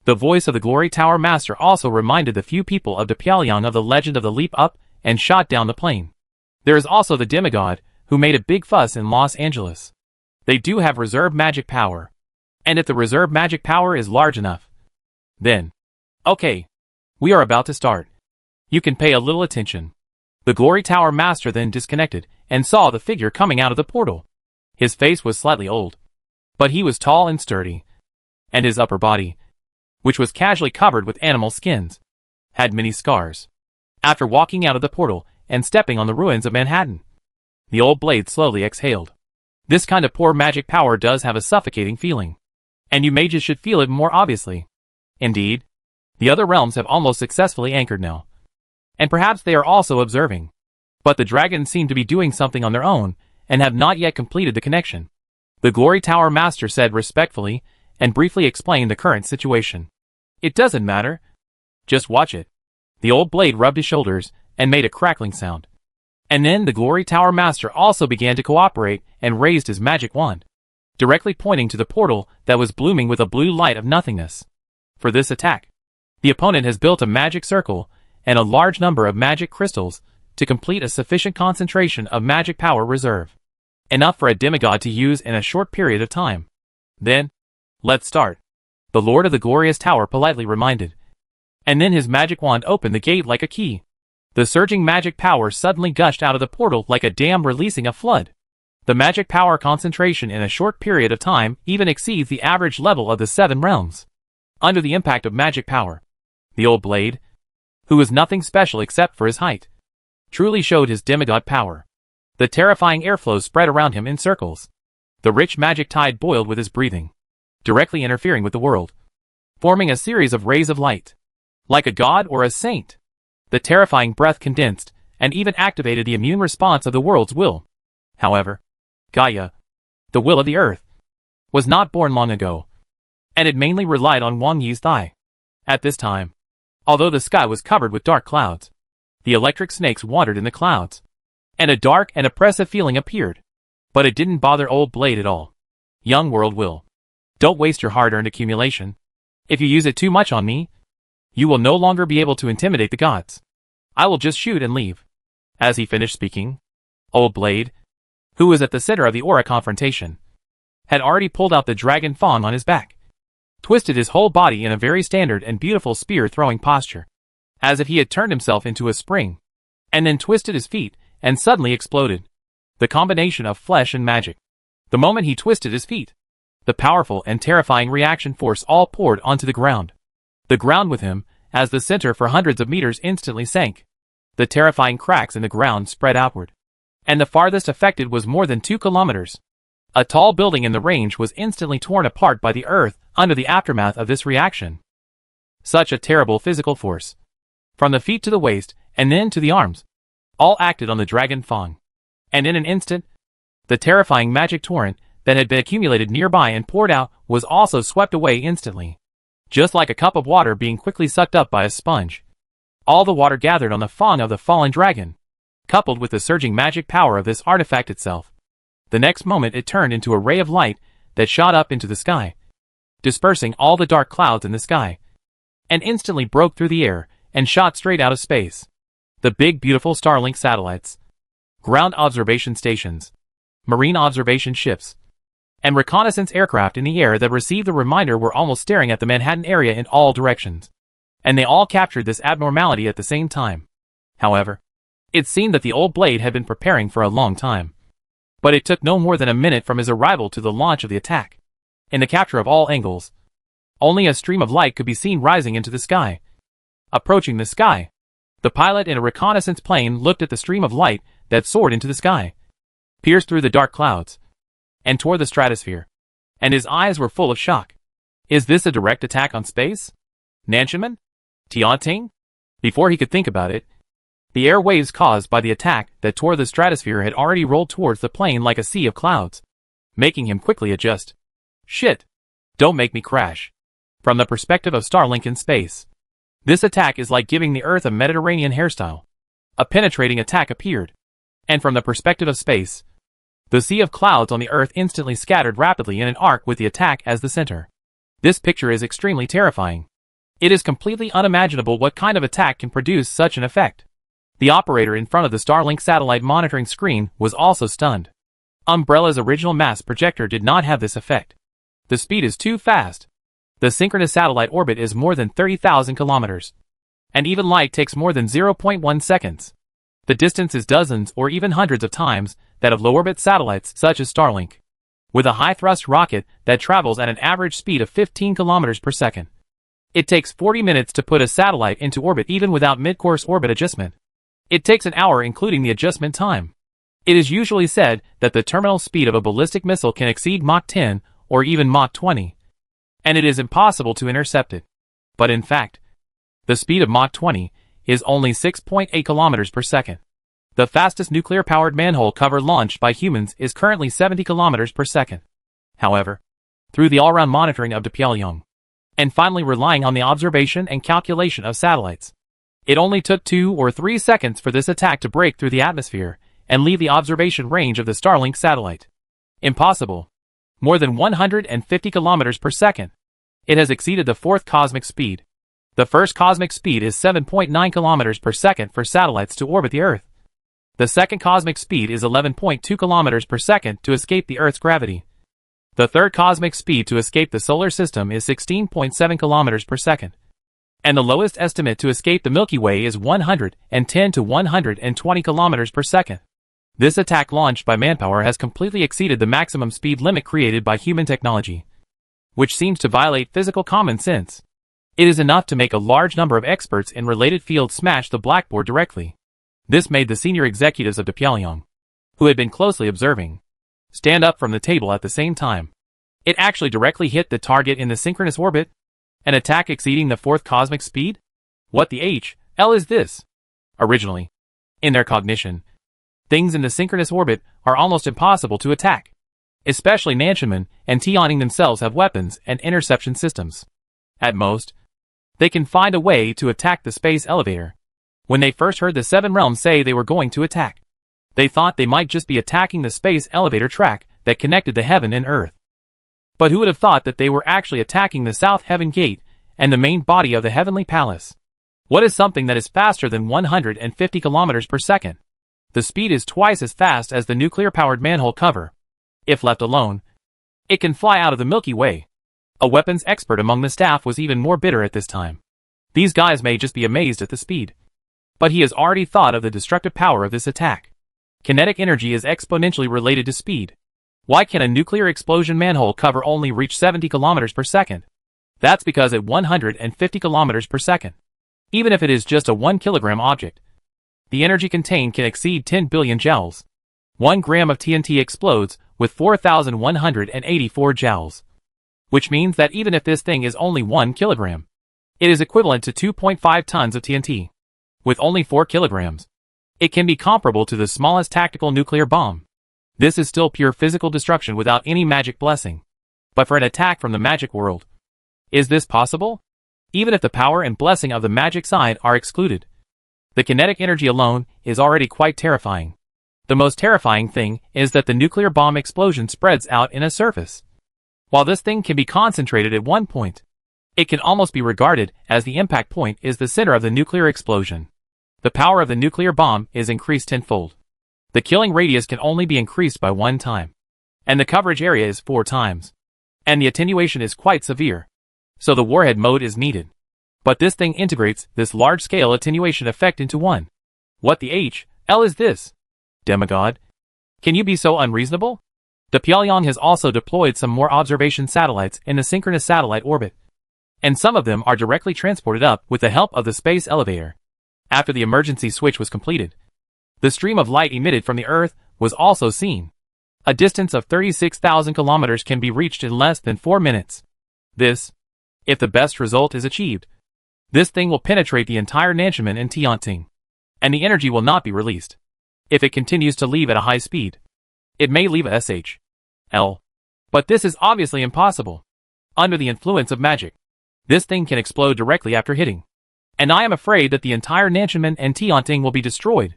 The voice of the Glory Tower Master also reminded the few people of the Pyongyang of the legend of the leap up and shot down the plane. There is also the demigod, who made a big fuss in Los Angeles. They do have reserve magic power. And if the reserve magic power is large enough, then, okay, we are about to start. You can pay a little attention. The Glory Tower Master then disconnected and saw the figure coming out of the portal. His face was slightly old, but he was tall and sturdy, and his upper body, which was casually covered with animal skins, had many scars. After walking out of the portal and stepping on the ruins of Manhattan, the old blade slowly exhaled. This kind of poor magic power does have a suffocating feeling, and you mages should feel it more obviously. Indeed, the other realms have almost successfully anchored now, and perhaps they are also observing. But the dragons seem to be doing something on their own, and have not yet completed the connection. The Glory Tower Master said respectfully, and briefly explained the current situation. "It doesn't matter. Just watch it." The old blade rubbed his shoulders, and made a crackling sound. And then the Glory Tower Master also began to cooperate and raised his magic wand, directly pointing to the portal that was blooming with a blue light of nothingness. For this attack, the opponent has built a magic circle and a large number of magic crystals to complete a sufficient concentration of magic power reserve, enough for a demigod to use in a short period of time. Then, let's start, the Lord of the Glorious Tower politely reminded. And then his magic wand opened the gate like a key. The surging magic power suddenly gushed out of the portal like a dam releasing a flood. The magic power concentration in a short period of time even exceeds the average level of the 7 realms. Under the impact of magic power, the old blade, who was nothing special except for his height, truly showed his demigod power. The terrifying airflow spread around him in circles. The rich magic tide boiled with his breathing, directly interfering with the world, forming a series of rays of light. Like a god or a saint, the terrifying breath condensed and even activated the immune response of the world's will. However, Gaia, the will of the earth, was not born long ago, and it mainly relied on Wang Yi's thigh. At this time, although the sky was covered with dark clouds, the electric snakes wandered in the clouds, and a dark and oppressive feeling appeared. But it didn't bother old blade at all. Young world will. Don't waste your hard-earned accumulation. If you use it too much on me, you will no longer be able to intimidate the gods. I will just shoot and leave. As he finished speaking, old blade, who was at the center of the aura confrontation, had already pulled out the dragon fawn on his back, twisted his whole body in a very standard and beautiful spear-throwing posture, as if he had turned himself into a spring, and then twisted his feet, and suddenly exploded. The combination of flesh and magic. The moment he twisted his feet, the powerful and terrifying reaction force all poured onto the ground. The ground with him, as the center for hundreds of meters instantly sank. The terrifying cracks in the ground spread outward. And the farthest affected was more than 2 kilometers. A tall building in the range was instantly torn apart by the earth under the aftermath of this reaction. Such a terrible physical force. From the feet to the waist, and then to the arms. All acted on the dragon Fang. And in an instant, the terrifying magic torrent that had been accumulated nearby and poured out was also swept away instantly. Just like a cup of water being quickly sucked up by a sponge. All the water gathered on the Fang of the fallen dragon, coupled with the surging magic power of this artifact itself. The next moment it turned into a ray of light that shot up into the sky, dispersing all the dark clouds in the sky, and instantly broke through the air and shot straight out of space. The big beautiful Starlink satellites, ground observation stations, marine observation ships, and reconnaissance aircraft in the air that received the reminder were almost staring at the Manhattan area in all directions. And they all captured this abnormality at the same time. However, it seemed that the old blade had been preparing for a long time. But it took no more than a minute from his arrival to the launch of the attack. In the capture of all angles, only a stream of light could be seen rising into the sky. Approaching the sky, the pilot in a reconnaissance plane looked at the stream of light that soared into the sky, pierced through the dark clouds, and tore the stratosphere. And his eyes were full of shock. Is this a direct attack on space? Nanchunman? Tianting? Before he could think about it, the air waves caused by the attack that tore the stratosphere had already rolled towards the plane like a sea of clouds, making him quickly adjust. Shit! Don't make me crash. From the perspective of Starlink in space, this attack is like giving the Earth a Mediterranean hairstyle. A penetrating attack appeared. And from the perspective of space, the sea of clouds on the Earth instantly scattered rapidly in an arc with the attack as the center. This picture is extremely terrifying. It is completely unimaginable what kind of attack can produce such an effect. The operator in front of the Starlink satellite monitoring screen was also stunned. Umbrella's original mass projector did not have this effect. The speed is too fast. The synchronous satellite orbit is more than 30,000 kilometers. And even light takes more than 0.1 seconds. The distance is dozens or even hundreds of times that of low-orbit satellites such as Starlink. With a high-thrust rocket that travels at an average speed of 15 kilometers per second. It takes 40 minutes to put a satellite into orbit even without mid-course orbit adjustment. It takes an hour including the adjustment time. It is usually said that the terminal speed of a ballistic missile can exceed Mach 10 or even Mach 20. And it is impossible to intercept it. But in fact, the speed of Mach 20 is only 6.8 kilometers per second. The fastest nuclear-powered manhole cover launched by humans is currently 70 kilometers per second. However, through the all-round monitoring of Pyongyang, and finally relying on the observation and calculation of satellites, it only took 2 or 3 seconds for this attack to break through the atmosphere and leave the observation range of the Starlink satellite. Impossible. More than 150 kilometers per second. It has exceeded the fourth cosmic speed. The first cosmic speed is 7.9 kilometers per second for satellites to orbit the Earth. The second cosmic speed is 11.2 kilometers per second to escape the Earth's gravity. The third cosmic speed to escape the solar system is 16.7 kilometers per second. And the lowest estimate to escape the Milky Way is 110 to 120 kilometers per second. This attack launched by manpower has completely exceeded the maximum speed limit created by human technology, which seems to violate physical common sense. It is enough to make a large number of experts in related fields smash the blackboard directly. This made the senior executives of Pyongyang, who had been closely observing, stand up from the table at the same time. It actually directly hit the target in the synchronous orbit. An attack exceeding the fourth cosmic speed? What the hell is this? Originally, in their cognition, things in the synchronous orbit are almost impossible to attack. Especially Nanchunman and Tianting themselves have weapons and interception systems. At most, they can find a way to attack the space elevator. When they first heard the Seven Realms say they were going to attack, they thought they might just be attacking the space elevator track that connected the heaven and earth. But who would have thought that they were actually attacking the South Heaven Gate and the main body of the Heavenly Palace? What is something that is faster than 150 kilometers per second? The speed is twice as fast as the nuclear-powered manhole cover. If left alone, it can fly out of the Milky Way. A weapons expert among the staff was even more bitter at this time. These guys may just be amazed at the speed. But he has already thought of the destructive power of this attack. Kinetic energy is exponentially related to speed. Why can a nuclear explosion manhole cover only reach 70 kilometers per second? That's because at 150 kilometers per second, even if it is just a 1 kilogram object, the energy contained can exceed 10 billion joules. 1 gram of TNT explodes with 4,184 joules. Which means that even if this thing is only 1 kilogram, it is equivalent to 2.5 tons of TNT. With only 4 kilograms, it can be comparable to the smallest tactical nuclear bomb. This is still pure physical destruction without any magic blessing. But for an attack from the magic world, is this possible? Even if the power and blessing of the magic side are excluded, the kinetic energy alone is already quite terrifying. The most terrifying thing is that the nuclear bomb explosion spreads out in a surface. While this thing can be concentrated at one point, it can almost be regarded as the impact point is the center of the nuclear explosion. The power of the nuclear bomb is increased tenfold. The killing radius can only be increased by 1 time. And the coverage area is 4 times. And the attenuation is quite severe. So the warhead mode is needed. But this thing integrates this large-scale attenuation effect into one. What the hell is this? Demigod? Can you be so unreasonable? The Pyongyang has also deployed some more observation satellites in the synchronous satellite orbit. And some of them are directly transported up with the help of the space elevator. After the emergency switch was completed, the stream of light emitted from the Earth was also seen. A distance of 36,000 kilometers can be reached in less than 4 minutes. This, if the best result is achieved, this thing will penetrate the entire Nanchunmen and Tianting, and the energy will not be released. If it continues to leave at a high speed, it may leave a SHL. But this is obviously impossible. Under the influence of magic, this thing can explode directly after hitting. And I am afraid that the entire Nanchunmen and Tianting will be destroyed.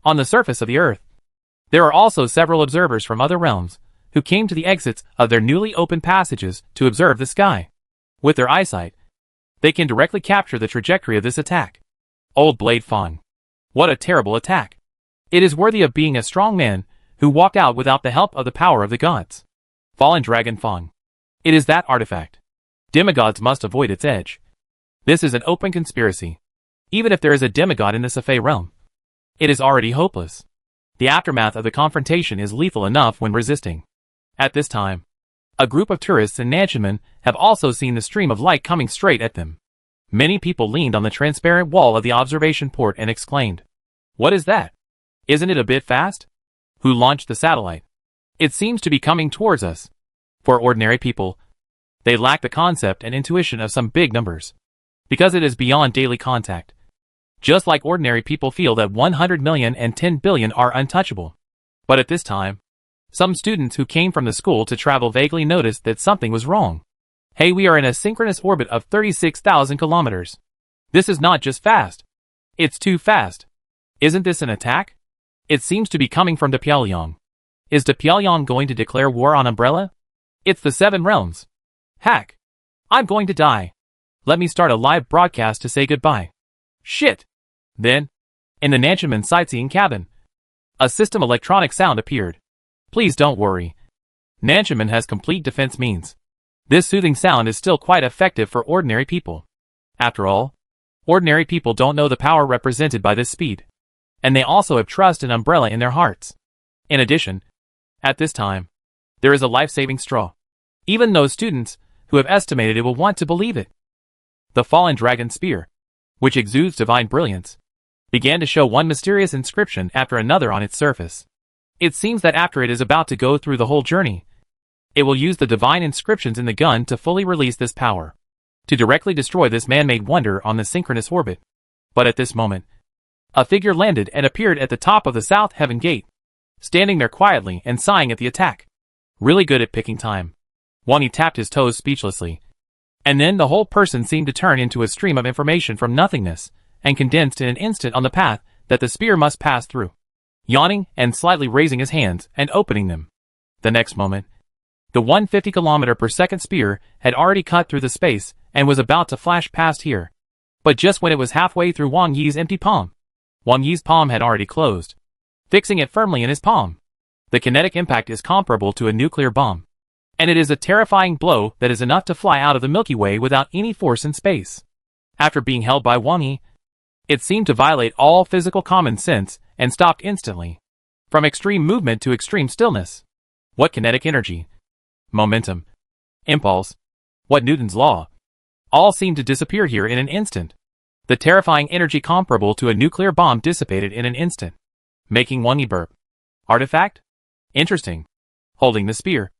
On the surface of the Earth, there are also several observers from other realms who came to the exits of their newly opened passages to observe the sky. With their eyesight, they can directly capture the trajectory of this attack. Old Blade Fang. What a terrible attack. It is worthy of being a strong man who walked out without the help of the power of the gods. Fallen Dragon Fang. It is that artifact. Demigods must avoid its edge. This is an open conspiracy. Even if there is a demigod in the Safei realm, it is already hopeless. The aftermath of the confrontation is lethal enough when resisting. At this time, a group of tourists and Nanchunmen have also seen the stream of light coming straight at them. Many people leaned on the transparent wall of the observation port and exclaimed, "What is that? Isn't it a bit fast? Who launched the satellite? It seems to be coming towards us." For ordinary people, they lack the concept and intuition of some big numbers, because it is beyond daily contact. Just like ordinary people feel that 100 million and 10 billion are untouchable. But at this time, some students who came from the school to travel vaguely noticed that something was wrong. Hey, we are in a synchronous orbit of 36,000 kilometers. This is not just fast. It's too fast. Isn't this an attack? It seems to be coming from the Pyongyang. Is the Pyongyang going to declare war on Umbrella? It's the 7 realms. Hack. I'm going to die. Let me start a live broadcast to say goodbye. Shit. Then, in the Nanchunmen sightseeing cabin, a system electronic sound appeared. Please don't worry. Nanchunmen has complete defense means. This soothing sound is still quite effective for ordinary people. After all, ordinary people don't know the power represented by this speed. And they also have trust and Umbrella in their hearts. In addition, at this time, there is a life-saving straw. Even those students who have estimated it will want to believe it. The fallen dragon spear, which exudes divine brilliance, began to show one mysterious inscription after another on its surface. It seems that after it is about to go through the whole journey, it will use the divine inscriptions in the gun to fully release this power, to directly destroy this man-made wonder on the synchronous orbit. But at this moment, a figure landed and appeared at the top of the South Heaven Gate, standing there quietly and sighing at the attack. Really good at picking time. Wang tapped his toes speechlessly. And then the whole person seemed to turn into a stream of information from nothingness, and condensed in an instant on the path that the spear must pass through. Yawning and slightly raising his hands and opening them. The next moment, the 150 km per second spear had already cut through the space and was about to flash past here. But just when it was halfway through Wang Yi's empty palm, Wang Yi's palm had already closed, fixing it firmly in his palm. The kinetic impact is comparable to a nuclear bomb. And it is a terrifying blow that is enough to fly out of the Milky Way without any force in space. After being held by Wang Yi, it seemed to violate all physical common sense and stopped instantly. From extreme movement to extreme stillness. What kinetic energy? Momentum. Impulse. What Newton's law? All seemed to disappear here in an instant. The terrifying energy comparable to a nuclear bomb dissipated in an instant, making Wang Yi burp. Artifact? Interesting. Holding the spear,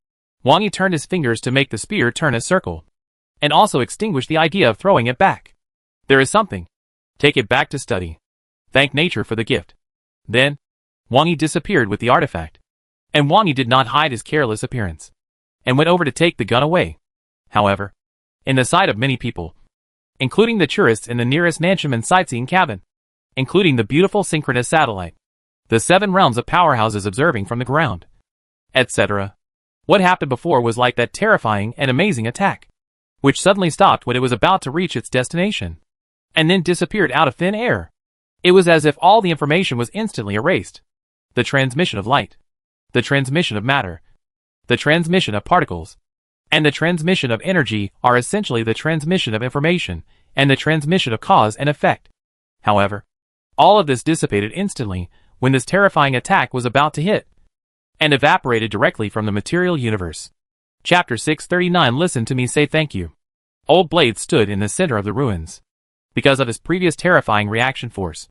Wang Yi turned his fingers to make the spear turn a circle, and also extinguished the idea of throwing it back. There is something. Take it back to study. Thank nature for the gift. Then, Wang Yi disappeared with the artifact. And Wang Yi did not hide his careless appearance, and went over to take the gun away. However, in the sight of many people, including the tourists in the nearest Nanchaman sightseeing cabin, including the beautiful synchronous satellite, the 7 realms of powerhouses observing from the ground, etc. What happened before was like that terrifying and amazing attack, which suddenly stopped when it was about to reach its destination, and then disappeared out of thin air. It was as if all the information was instantly erased. The transmission of light, the transmission of matter, the transmission of particles, and the transmission of energy are essentially the transmission of information and the transmission of cause and effect. However, all of this dissipated instantly when this terrifying attack was about to hit, and evaporated directly from the material universe. Chapter 639. Listen to me say thank you. Old Blade stood in the center of the ruins. Because of his previous terrifying reaction force,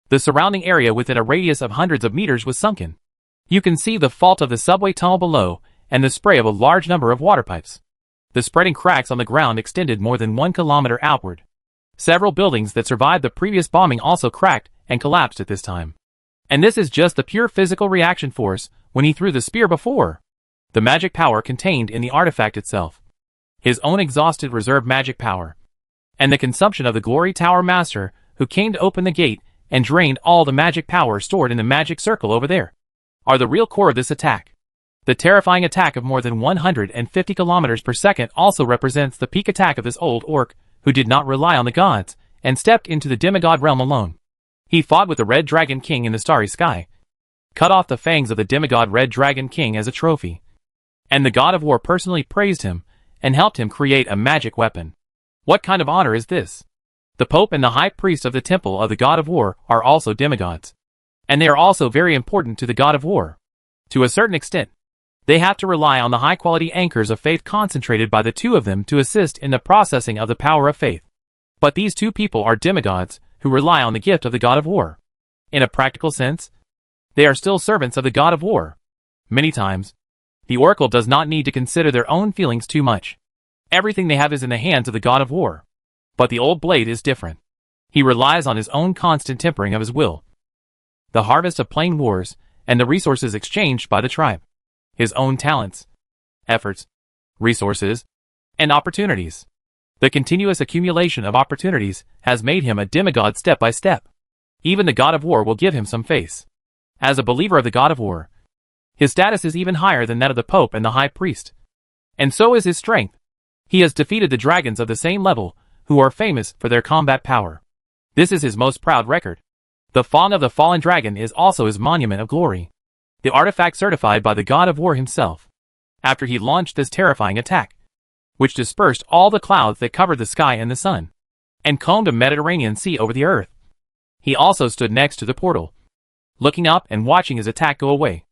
the surrounding area within a radius of hundreds of meters was sunken. You can see the fault of the subway tunnel below and the spray of a large number of water pipes. The spreading cracks on the ground extended more than 1 kilometer outward. Several buildings that survived the previous bombing also cracked and collapsed at this time. And this is just the pure physical reaction force when he threw the spear before. The magic power contained in the artifact itself, his own exhausted reserve magic power, and the consumption of the Glory Tower Master who came to open the gate and drained all the magic power stored in the magic circle over there, are the real core of this attack. The terrifying attack of more than 150 kilometers per second also represents the peak attack of this old orc who did not rely on the gods and stepped into the demigod realm alone. He fought with the Red Dragon King in the starry sky, cut off the fangs of the demigod Red Dragon King as a trophy, and the god of war personally praised him and helped him create a magic weapon. What kind of honor is this? The Pope and the High Priest of the Temple of the God of War are also demigods, and they are also very important to the God of War. To a certain extent, they have to rely on the high-quality anchors of faith concentrated by the two of them to assist in the processing of the power of faith. But these two people are demigods who rely on the gift of the God of War. In a practical sense, they are still servants of the God of War. Many times, the Oracle does not need to consider their own feelings too much. Everything they have is in the hands of the God of War. But the old Blade is different. He relies on his own constant tempering of his will, the harvest of plain wars, and the resources exchanged by the tribe. His own talents, efforts, resources, and opportunities. The continuous accumulation of opportunities has made him a demigod step by step. Even the God of War will give him some face. As a believer of the God of War, his status is even higher than that of the Pope and the High Priest. And so is his strength. He has defeated the dragons of the same level, who are famous for their combat power. This is his most proud record. The Fawn of the Fallen Dragon is also his monument of glory, the artifact certified by the God of War himself, after he launched this terrifying attack, which dispersed all the clouds that covered the sky and the sun, and combed a Mediterranean Sea over the earth. He also stood next to the portal, looking up and watching his attack go away.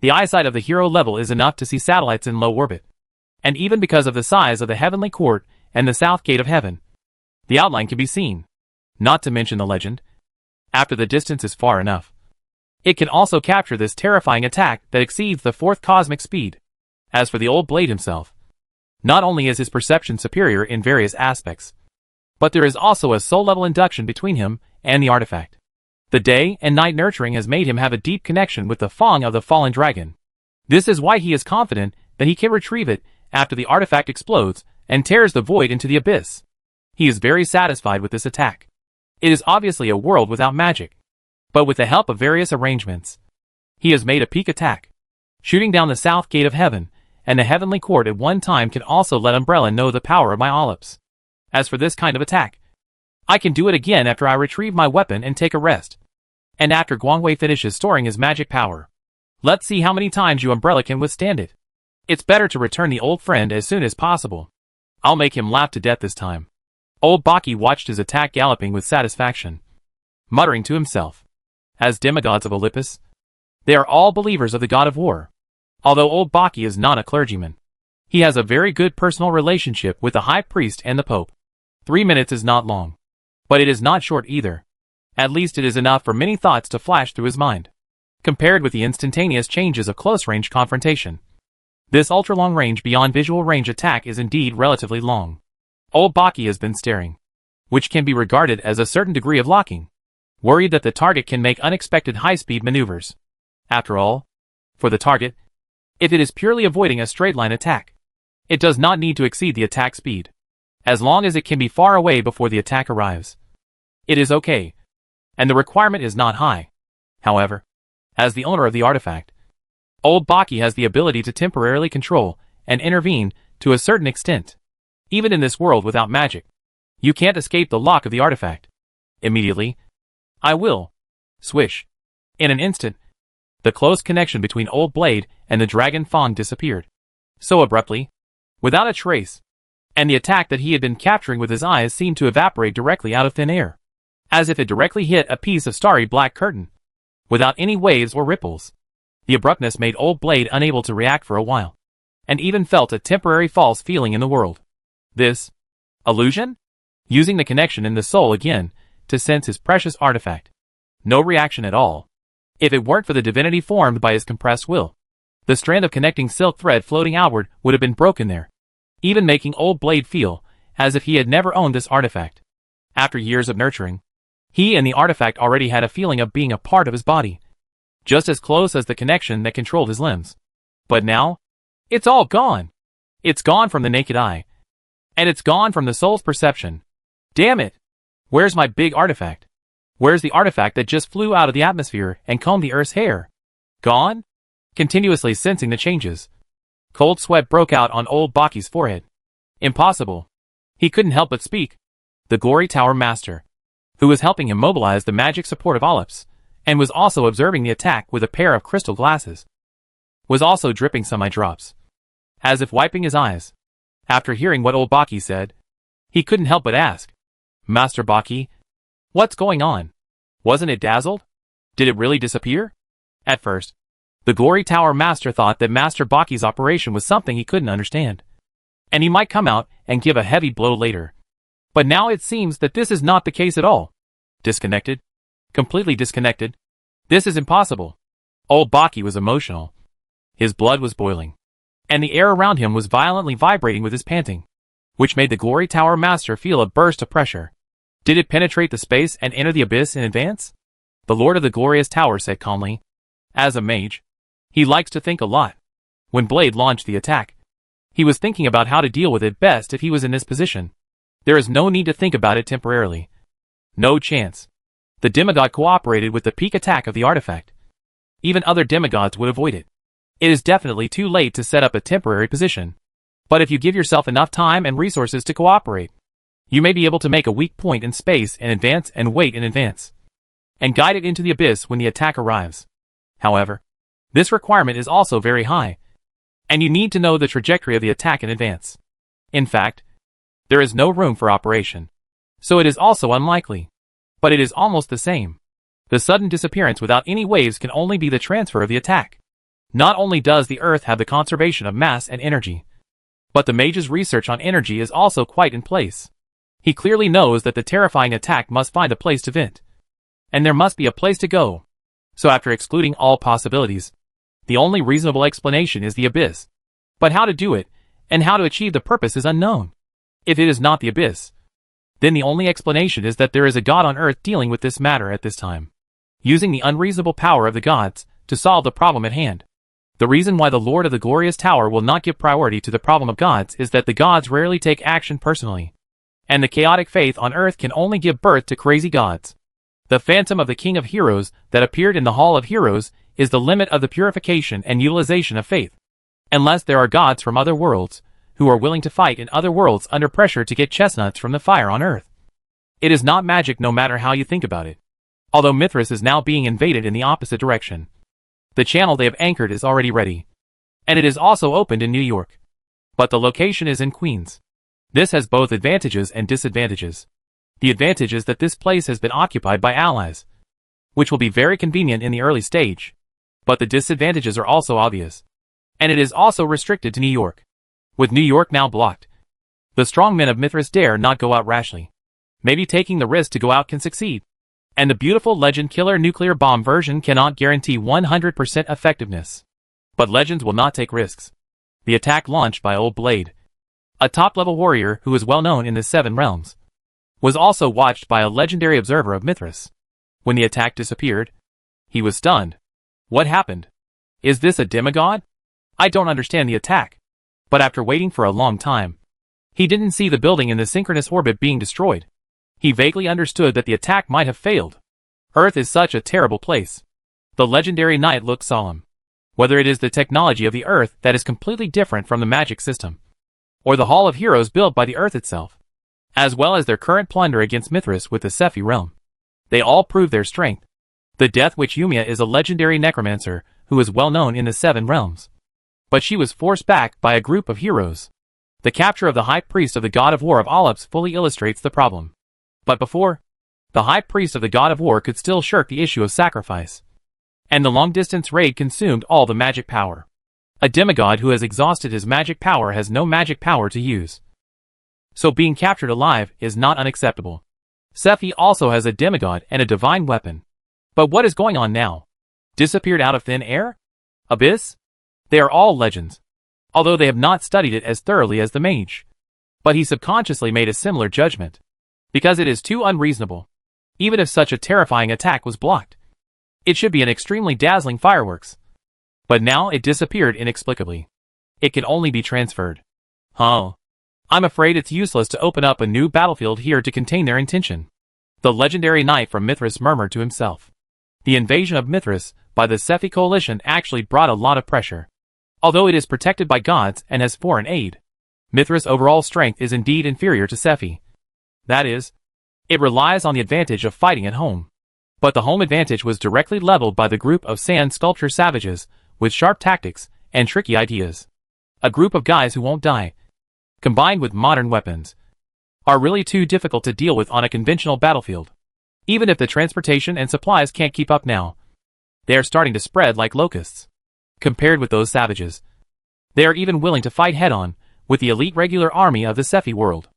The eyesight of the hero level is enough to see satellites in low orbit, and even because of the size of the heavenly court and the south gate of heaven, the outline can be seen, not to mention the legend. After the distance is far enough, it can also capture this terrifying attack that exceeds the 4th cosmic speed. As for the old Blade himself, not only is his perception superior in various aspects, but there is also a soul-level induction between him and the artifact. The day and night nurturing has made him have a deep connection with the Fawn of the Fallen Dragon. This is why he is confident that he can retrieve it after the artifact explodes and tears the void into the abyss. He is very satisfied with this attack. It is obviously a world without magic, but with the help of various arrangements, he has made a peak attack, shooting down the south gate of heaven, and the heavenly court at one time can also let Umbrella know the power of my olives. As for this kind of attack, I can do it again after I retrieve my weapon and take a rest, and after Guangwei finishes storing his magic power. Let's see how many times you Umbrella can withstand it. It's better to return the old friend as soon as possible. I'll make him laugh to death this time. Old Baki watched his attack galloping with satisfaction, muttering to himself, as demigods of Olympus, they are all believers of the god of war. Although Old Baki is not a clergyman, he has a very good personal relationship with the high priest and the pope. 3 minutes is not long, but it is not short either. At least it is enough for many thoughts to flash through his mind. Compared with the instantaneous changes of close-range confrontation, this ultra-long-range beyond visual range attack is indeed relatively long. Old Baki has been staring, which can be regarded as a certain degree of locking, worried that the target can make unexpected high-speed maneuvers. After all, for the target, if it is purely avoiding a straight-line attack, it does not need to exceed the attack speed. As long as it can be far away before the attack arrives, it is okay, and the requirement is not high. However, as the owner of the artifact, Old Baki has the ability to temporarily control and intervene to a certain extent. Even in this world without magic, you can't escape the lock of the artifact. Immediately, I will. Swish. In an instant, the close connection between Old Blade and the Dragon Fang disappeared. So abruptly, without a trace, and the attack that he had been capturing with his eyes seemed to evaporate directly out of thin air, as if it directly hit a piece of starry black curtain, without any waves or ripples. The abruptness made Old Blade unable to react for a while, and even felt a temporary false feeling in the world. This illusion? Using the connection in the soul again to sense his precious artifact. No reaction at all. If it weren't for the divinity formed by his compressed will, the strand of connecting silk thread floating outward would have been broken there, even making Old Blade feel as if he had never owned this artifact. After years of nurturing, he and the artifact already had a feeling of being a part of his body, just as close as the connection that controlled his limbs. But now, it's all gone. It's gone from the naked eye, and it's gone from the soul's perception. Damn it! Where's my big artifact? Where's the artifact that just flew out of the atmosphere and combed the Earth's hair? Gone? Continuously sensing the changes, cold sweat broke out on Old Baki's forehead. Impossible. He couldn't help but speak. The Gory Tower Master, who was helping him mobilize the magic support of Olympus, and was also observing the attack with a pair of crystal glasses, was also dripping some eye drops, as if wiping his eyes. After hearing what Old Baki said, he couldn't help but ask, Master Baki, what's going on? Wasn't it dazzled? Did it really disappear? At first, the Gory Tower Master thought that Master Baki's operation was something he couldn't understand, and he might come out and give a heavy blow later. But now it seems that this is not the case at all. Disconnected? Completely disconnected? This is impossible. Old Baki was emotional. His blood was boiling, and the air around him was violently vibrating with his panting, which made the Gory Tower Master feel a burst of pressure. Did it penetrate the space and enter the abyss in advance? The Lord of the Glorious Tower said calmly. As a mage, he likes to think a lot. When Blade launched the attack, he was thinking about how to deal with it best if he was in this position. There is no need to think about it temporarily. No chance. The demigod cooperated with the peak attack of the artifact. Even other demigods would avoid it. It is definitely too late to set up a temporary position. But if you give yourself enough time and resources to cooperate, you may be able to make a weak point in space in advance and wait in advance, and guide it into the abyss when the attack arrives. However, this requirement is also very high, and you need to know the trajectory of the attack in advance. In fact, there is no room for operation, so it is also unlikely. But it is almost the same. The sudden disappearance without any waves can only be the transfer of the attack. Not only does the Earth have the conservation of mass and energy, but the mage's research on energy is also quite in place. He clearly knows that the terrifying attack must find a place to vent, and there must be a place to go. So after excluding all possibilities, the only reasonable explanation is the abyss. But how to do it, and how to achieve the purpose is unknown. If it is not the abyss, then the only explanation is that there is a god on earth dealing with this matter at this time, using the unreasonable power of the gods to solve the problem at hand. The reason why the Lord of the Glorious Tower will not give priority to the problem of gods is that the gods rarely take action personally, and the chaotic faith on earth can only give birth to crazy gods. The phantom of the King of Heroes that appeared in the Hall of Heroes is the limit of the purification and utilization of faith, unless there are gods from other worlds who are willing to fight in other worlds under pressure to get chestnuts from the fire on earth. It is not magic no matter how you think about it. Although Mithras is now being invaded in the opposite direction, the channel they have anchored is already ready, and it is also opened in New York. But the location is in Queens. This has both advantages and disadvantages. The advantage is that this place has been occupied by allies, which will be very convenient in the early stage. But the disadvantages are also obvious. And it is also restricted to New York. With New York now blocked, the strong men of Mithras dare not go out rashly. Maybe taking the risk to go out can succeed. And the beautiful Legend Killer nuclear bomb version cannot guarantee 100% effectiveness. But Legends will not take risks. The attack launched by Old Blade, a top-level warrior who is well known in the Seven Realms, was also watched by a legendary observer of Mithras. When the attack disappeared, he was stunned. What happened? Is this a demigod? I don't understand the attack. But after waiting for a long time, he didn't see the building in the synchronous orbit being destroyed. He vaguely understood that the attack might have failed. Earth is such a terrible place. The legendary knight looked solemn. Whether it is the technology of the Earth that is completely different from the magic system, or the Hall of Heroes built by the Earth itself, as well as their current plunder against Mithras with the Sephi realm, they all prove their strength. The Death Witch Yumia is a legendary necromancer who is well known in the Seven Realms. But she was forced back by a group of heroes. The capture of the High Priest of the God of War of Olops fully illustrates the problem. But before, the High Priest of the God of War could still shirk the issue of sacrifice. And the long-distance raid consumed all the magic power. A demigod who has exhausted his magic power has no magic power to use. So being captured alive is not unacceptable. Sephi also has a demigod and a divine weapon. But what is going on now? Disappeared out of thin air? Abyss? They are all legends, although they have not studied it as thoroughly as the mage. But he subconsciously made a similar judgment, because it is too unreasonable. Even if such a terrifying attack was blocked, it should be an extremely dazzling fireworks. But now it disappeared inexplicably. It can only be transferred. Huh. I'm afraid it's useless to open up a new battlefield here to contain their intention. The legendary knight from Mithras murmured to himself. The invasion of Mithras by the Sephi coalition actually brought a lot of pressure. Although it is protected by gods and has foreign aid, Mithras' overall strength is indeed inferior to Sephi. That is, it relies on the advantage of fighting at home. But the home advantage was directly leveled by the group of sand sculpture savages with sharp tactics and tricky ideas. A group of guys who won't die, combined with modern weapons, are really too difficult to deal with on a conventional battlefield. Even if the transportation and supplies can't keep up now, they are starting to spread like locusts. Compared with those savages, they are even willing to fight head-on with the elite regular army of the Sephi world.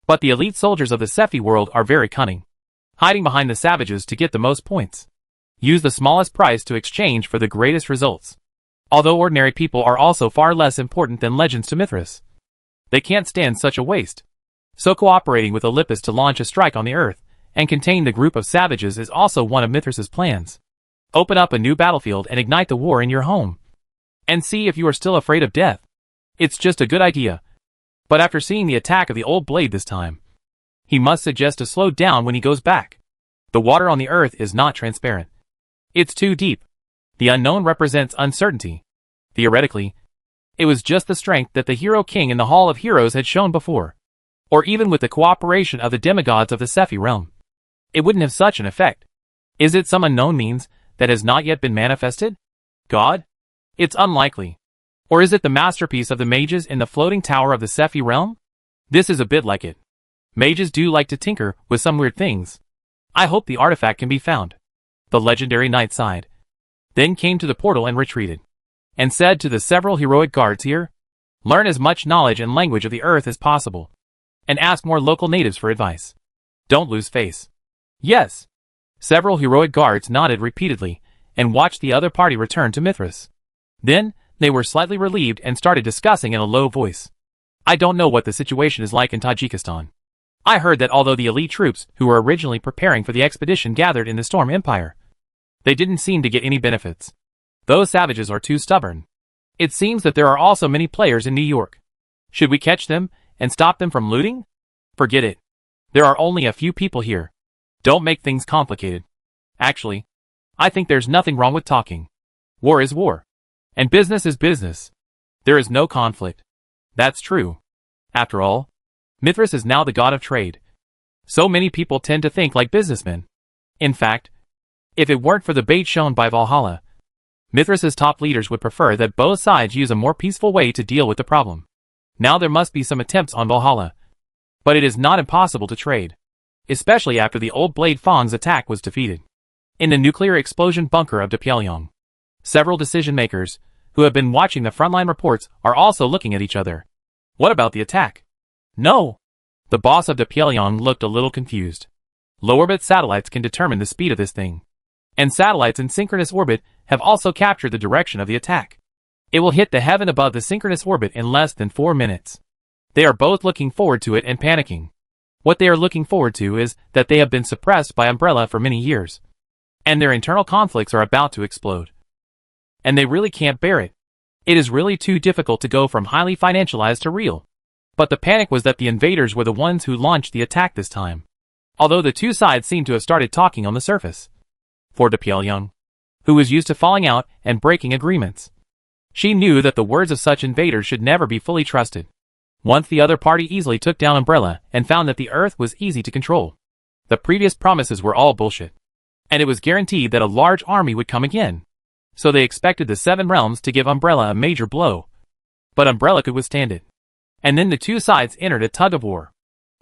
But the elite soldiers of the Sephi world are very cunning, hiding behind the savages to get the most points. Use the smallest price to exchange for the greatest results. Although ordinary people are also far less important than legends to Mithras, they can't stand such a waste. So cooperating with Olympus to launch a strike on the Earth and contain the group of savages is also one of Mithras' plans. Open up a new battlefield and ignite the war in your home. And see if you are still afraid of death. It's just a good idea. But after seeing the attack of the old blade this time, he must suggest to slow down when he goes back. The water on the Earth is not transparent. It's too deep. The unknown represents uncertainty. Theoretically, it was just the strength that the Hero King in the Hall of Heroes had shown before. Or even with the cooperation of the demigods of the Sephi realm, it wouldn't have such an effect. Is it some unknown means that has not yet been manifested? God? It's unlikely. Or is it the masterpiece of the mages in the floating tower of the Sephi realm? This is a bit like it. Mages do like to tinker with some weird things. I hope the artifact can be found. The legendary knight sighed, then came to the portal and retreated, and said to the several heroic guards here, learn as much knowledge and language of the Earth as possible, and ask more local natives for advice. Don't lose face. Yes. Several heroic guards nodded repeatedly, and watched the other party return to Mithras. Then, they were slightly relieved and started discussing in a low voice. I don't know what the situation is like in Tajikistan. I heard that although the elite troops who were originally preparing for the expedition gathered in the Storm Empire, they didn't seem to get any benefits. Those savages are too stubborn. It seems that there are also many players in New York. Should we catch them and stop them from looting? Forget it. There are only a few people here. Don't make things complicated. Actually, I think there's nothing wrong with talking. War is war. And business is business. There is no conflict. That's true. After all, Mithras is now the god of trade. So many people tend to think like businessmen. In fact, if it weren't for the bait shown by Valhalla, Mithras' top leaders would prefer that both sides use a more peaceful way to deal with the problem. Now there must be some attempts on Valhalla. But it is not impossible to trade, especially after the old Blade Fong's attack was defeated. In the nuclear explosion bunker of Pyongyang, several decision-makers, who have been watching the frontline reports, are also looking at each other. What about the attack? No. The boss of Pyongyang looked a little confused. Low-orbit satellites can determine the speed of this thing. And satellites in synchronous orbit have also captured the direction of the attack. It will hit the heaven above the synchronous orbit in less than 4 minutes. They are both looking forward to it and panicking. What they are looking forward to is that they have been suppressed by Umbrella for many years. And their internal conflicts are about to explode. And they really can't bear it. It is really too difficult to go from highly financialized to real. But the panic was that the invaders were the ones who launched the attack this time. Although the two sides seem to have started talking on the surface. For Pyongyang, who was used to falling out and breaking agreements, she knew that the words of such invaders should never be fully trusted. Once the other party easily took down Umbrella and found that the Earth was easy to control. The previous promises were all bullshit. And it was guaranteed that a large army would come again. So they expected the Seven Realms to give Umbrella a major blow. But Umbrella could withstand it. And then the two sides entered a tug of war.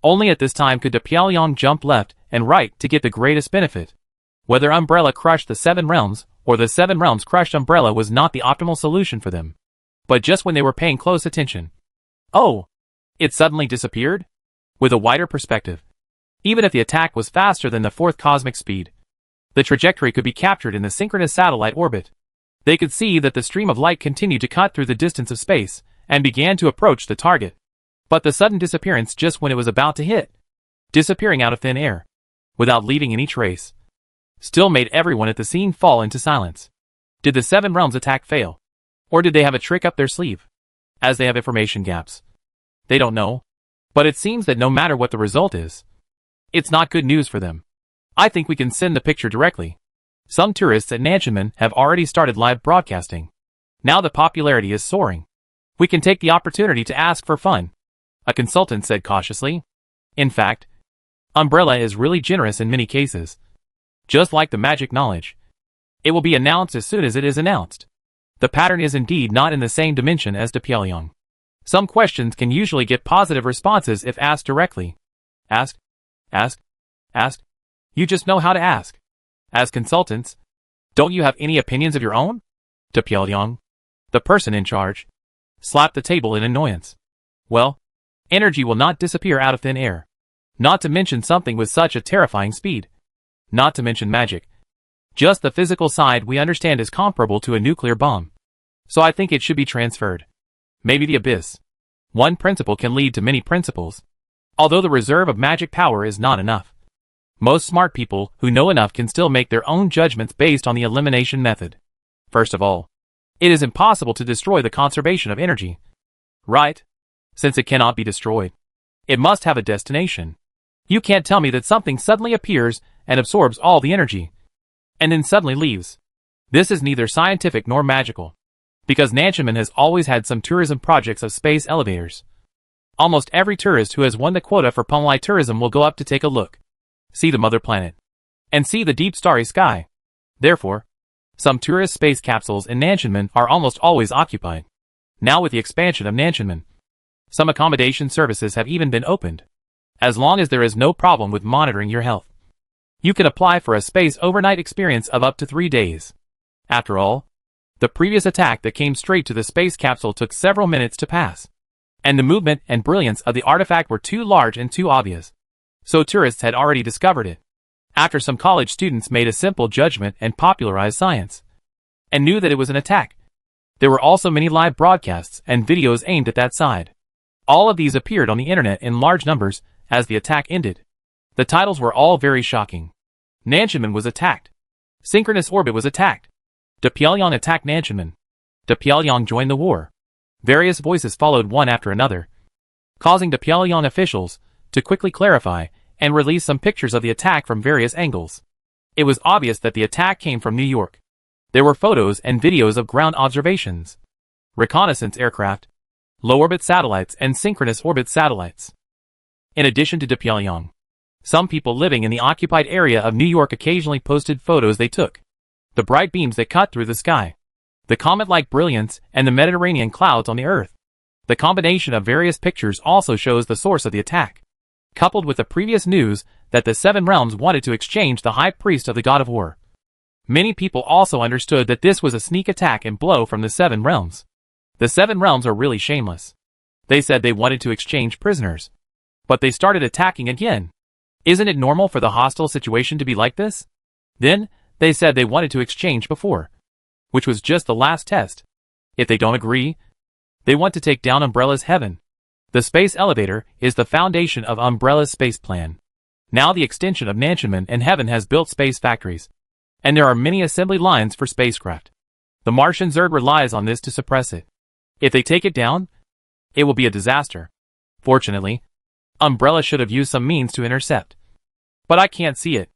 Only at this time could Pyongyang jump left and right to get the greatest benefit. Whether Umbrella crushed the Seven Realms, or the Seven Realms crushed Umbrella, was not the optimal solution for them. But just when they were paying close attention, oh! It suddenly disappeared? With a wider perspective. Even if the attack was faster than the fourth cosmic speed, the trajectory could be captured in the synchronous satellite orbit. They could see that the stream of light continued to cut through the distance of space, and began to approach the target. But the sudden disappearance just when it was about to hit, disappearing out of thin air, without leaving any trace, still made everyone at the scene fall into silence. Did the Seven Realms attack fail? Or did they have a trick up their sleeve? As they have information gaps. They don't know. But it seems that no matter what the result is, it's not good news for them. I think we can send the picture directly. Some tourists at Nanchunmen have already started live broadcasting. Now the popularity is soaring. We can take the opportunity to ask for fun, a consultant said cautiously. In fact, Umbrella is really generous in many cases. Just like the magic knowledge. It will be announced as soon as it is announced. The pattern is indeed not in the same dimension as Pyongyang. Some questions can usually get positive responses if asked directly. Ask. You just know how to ask. As consultants, don't you have any opinions of your own? Pyongyang, the person in charge, slapped the table in annoyance. Well, energy will not disappear out of thin air. Not to mention something with such a terrifying speed. Not to mention magic. Just the physical side we understand is comparable to a nuclear bomb. So I think it should be transferred. Maybe the abyss. One principle can lead to many principles. Although the reserve of magic power is not enough. Most smart people who know enough can still make their own judgments based on the elimination method. First of all, it is impossible to destroy the conservation of energy. Right? Since it cannot be destroyed, it must have a destination. You can't tell me that something suddenly appears and absorbs all the energy, and then suddenly leaves. This is neither scientific nor magical. Because Nanchunmen has always had some tourism projects of space elevators. Almost every tourist who has won the quota for Pumlai tourism will go up to take a look, see the mother planet, and see the deep starry sky. Therefore, some tourist space capsules in Nanchunmen are almost always occupied. Now with the expansion of Nanchunmen, some accommodation services have even been opened. As long as there is no problem with monitoring your health, you can apply for a space overnight experience of up to 3 days. After all, the previous attack that came straight to the space capsule took several minutes to pass. And the movement and brilliance of the artifact were too large and too obvious. So tourists had already discovered it. After some college students made a simple judgment and popularized science, and knew that it was an attack. There were also many live broadcasts and videos aimed at that side. All of these appeared on the internet in large numbers as the attack ended. The titles were all very shocking. Nanchunmen was attacked. Synchronous orbit was attacked. Pyongyang attacked Nanchunmen. Pyongyang joined the war. Various voices followed one after another, causing Pyongyang officials to quickly clarify and release some pictures of the attack from various angles. It was obvious that the attack came from New York. There were photos and videos of ground observations, reconnaissance aircraft, low-orbit satellites and synchronous orbit satellites. In addition to Pyongyang, some people living in the occupied area of New York occasionally posted photos they took. The bright beams that cut through the sky, the comet-like brilliance, and the Mediterranean clouds on the Earth. The combination of various pictures also shows the source of the attack. coupled with the previous news that the Seven Realms wanted to exchange the High Priest of the God of War. Many people also understood that this was a sneak attack and blow from the Seven Realms. The Seven Realms are really shameless. They said they wanted to exchange prisoners. But they started attacking again. Isn't it normal for the hostile situation to be like this? Then, they said they wanted to exchange before. Which was just the last test. If they don't agree, they want to take down Umbrella's heaven. The space elevator is the foundation of Umbrella's space plan. Now the extension of Nanchunman and Heaven has built space factories. And there are many assembly lines for spacecraft. The Martian Zerg relies on this to suppress it. If they take it down, it will be a disaster. Fortunately, Umbrella should have used some means to intercept. But I can't see it.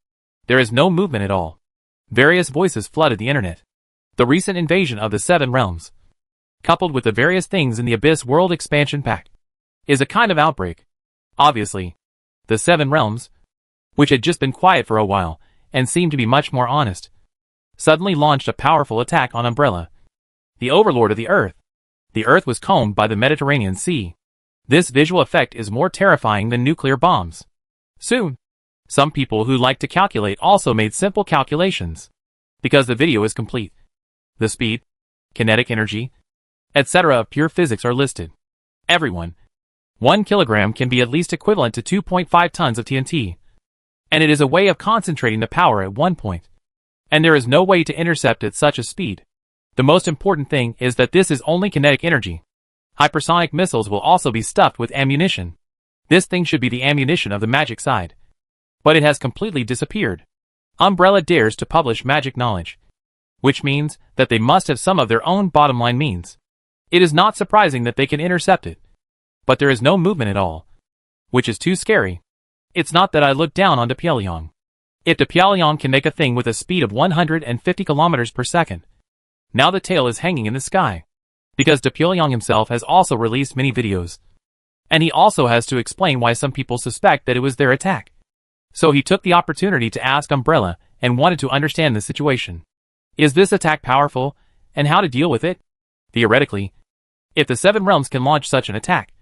There is no movement at all. Various voices flooded the internet. The recent invasion of the Seven Realms, coupled with the various things in the Abyss World Expansion Pack, is a kind of outbreak. Obviously, the Seven Realms, which had just been quiet for a while, and seemed to be much more honest, suddenly launched a powerful attack on Umbrella, the overlord of the Earth. The Earth was combed by the Mediterranean Sea. This visual effect is more terrifying than nuclear bombs. Soon, some people who like to calculate also made simple calculations. Because the video is complete. The speed, kinetic energy, etc. of pure physics are listed. Everyone. 1 kilogram can be at least equivalent to 2.5 tons of TNT. And it is a way of concentrating the power at one point. And there is no way to intercept at such a speed. The most important thing is that this is only kinetic energy. Hypersonic missiles will also be stuffed with ammunition. This thing should be the ammunition of the magic side. But it has completely disappeared. Umbrella dares to publish magic knowledge. Which means that they must have some of their own bottom line means. It is not surprising that they can intercept it. But there is no movement at all. Which is too scary. It's not that I look down on Pyongyang. If Pyongyang can make a thing with a speed of 150 kilometers per second, now the tail is hanging in the sky. Because Pyongyang himself has also released many videos. And he also has to explain why some people suspect that it was their attack. So he took the opportunity to ask Umbrella and wanted to understand the situation. Is this attack powerful, and how to deal with it? Theoretically, if the Seven Realms can launch such an attack,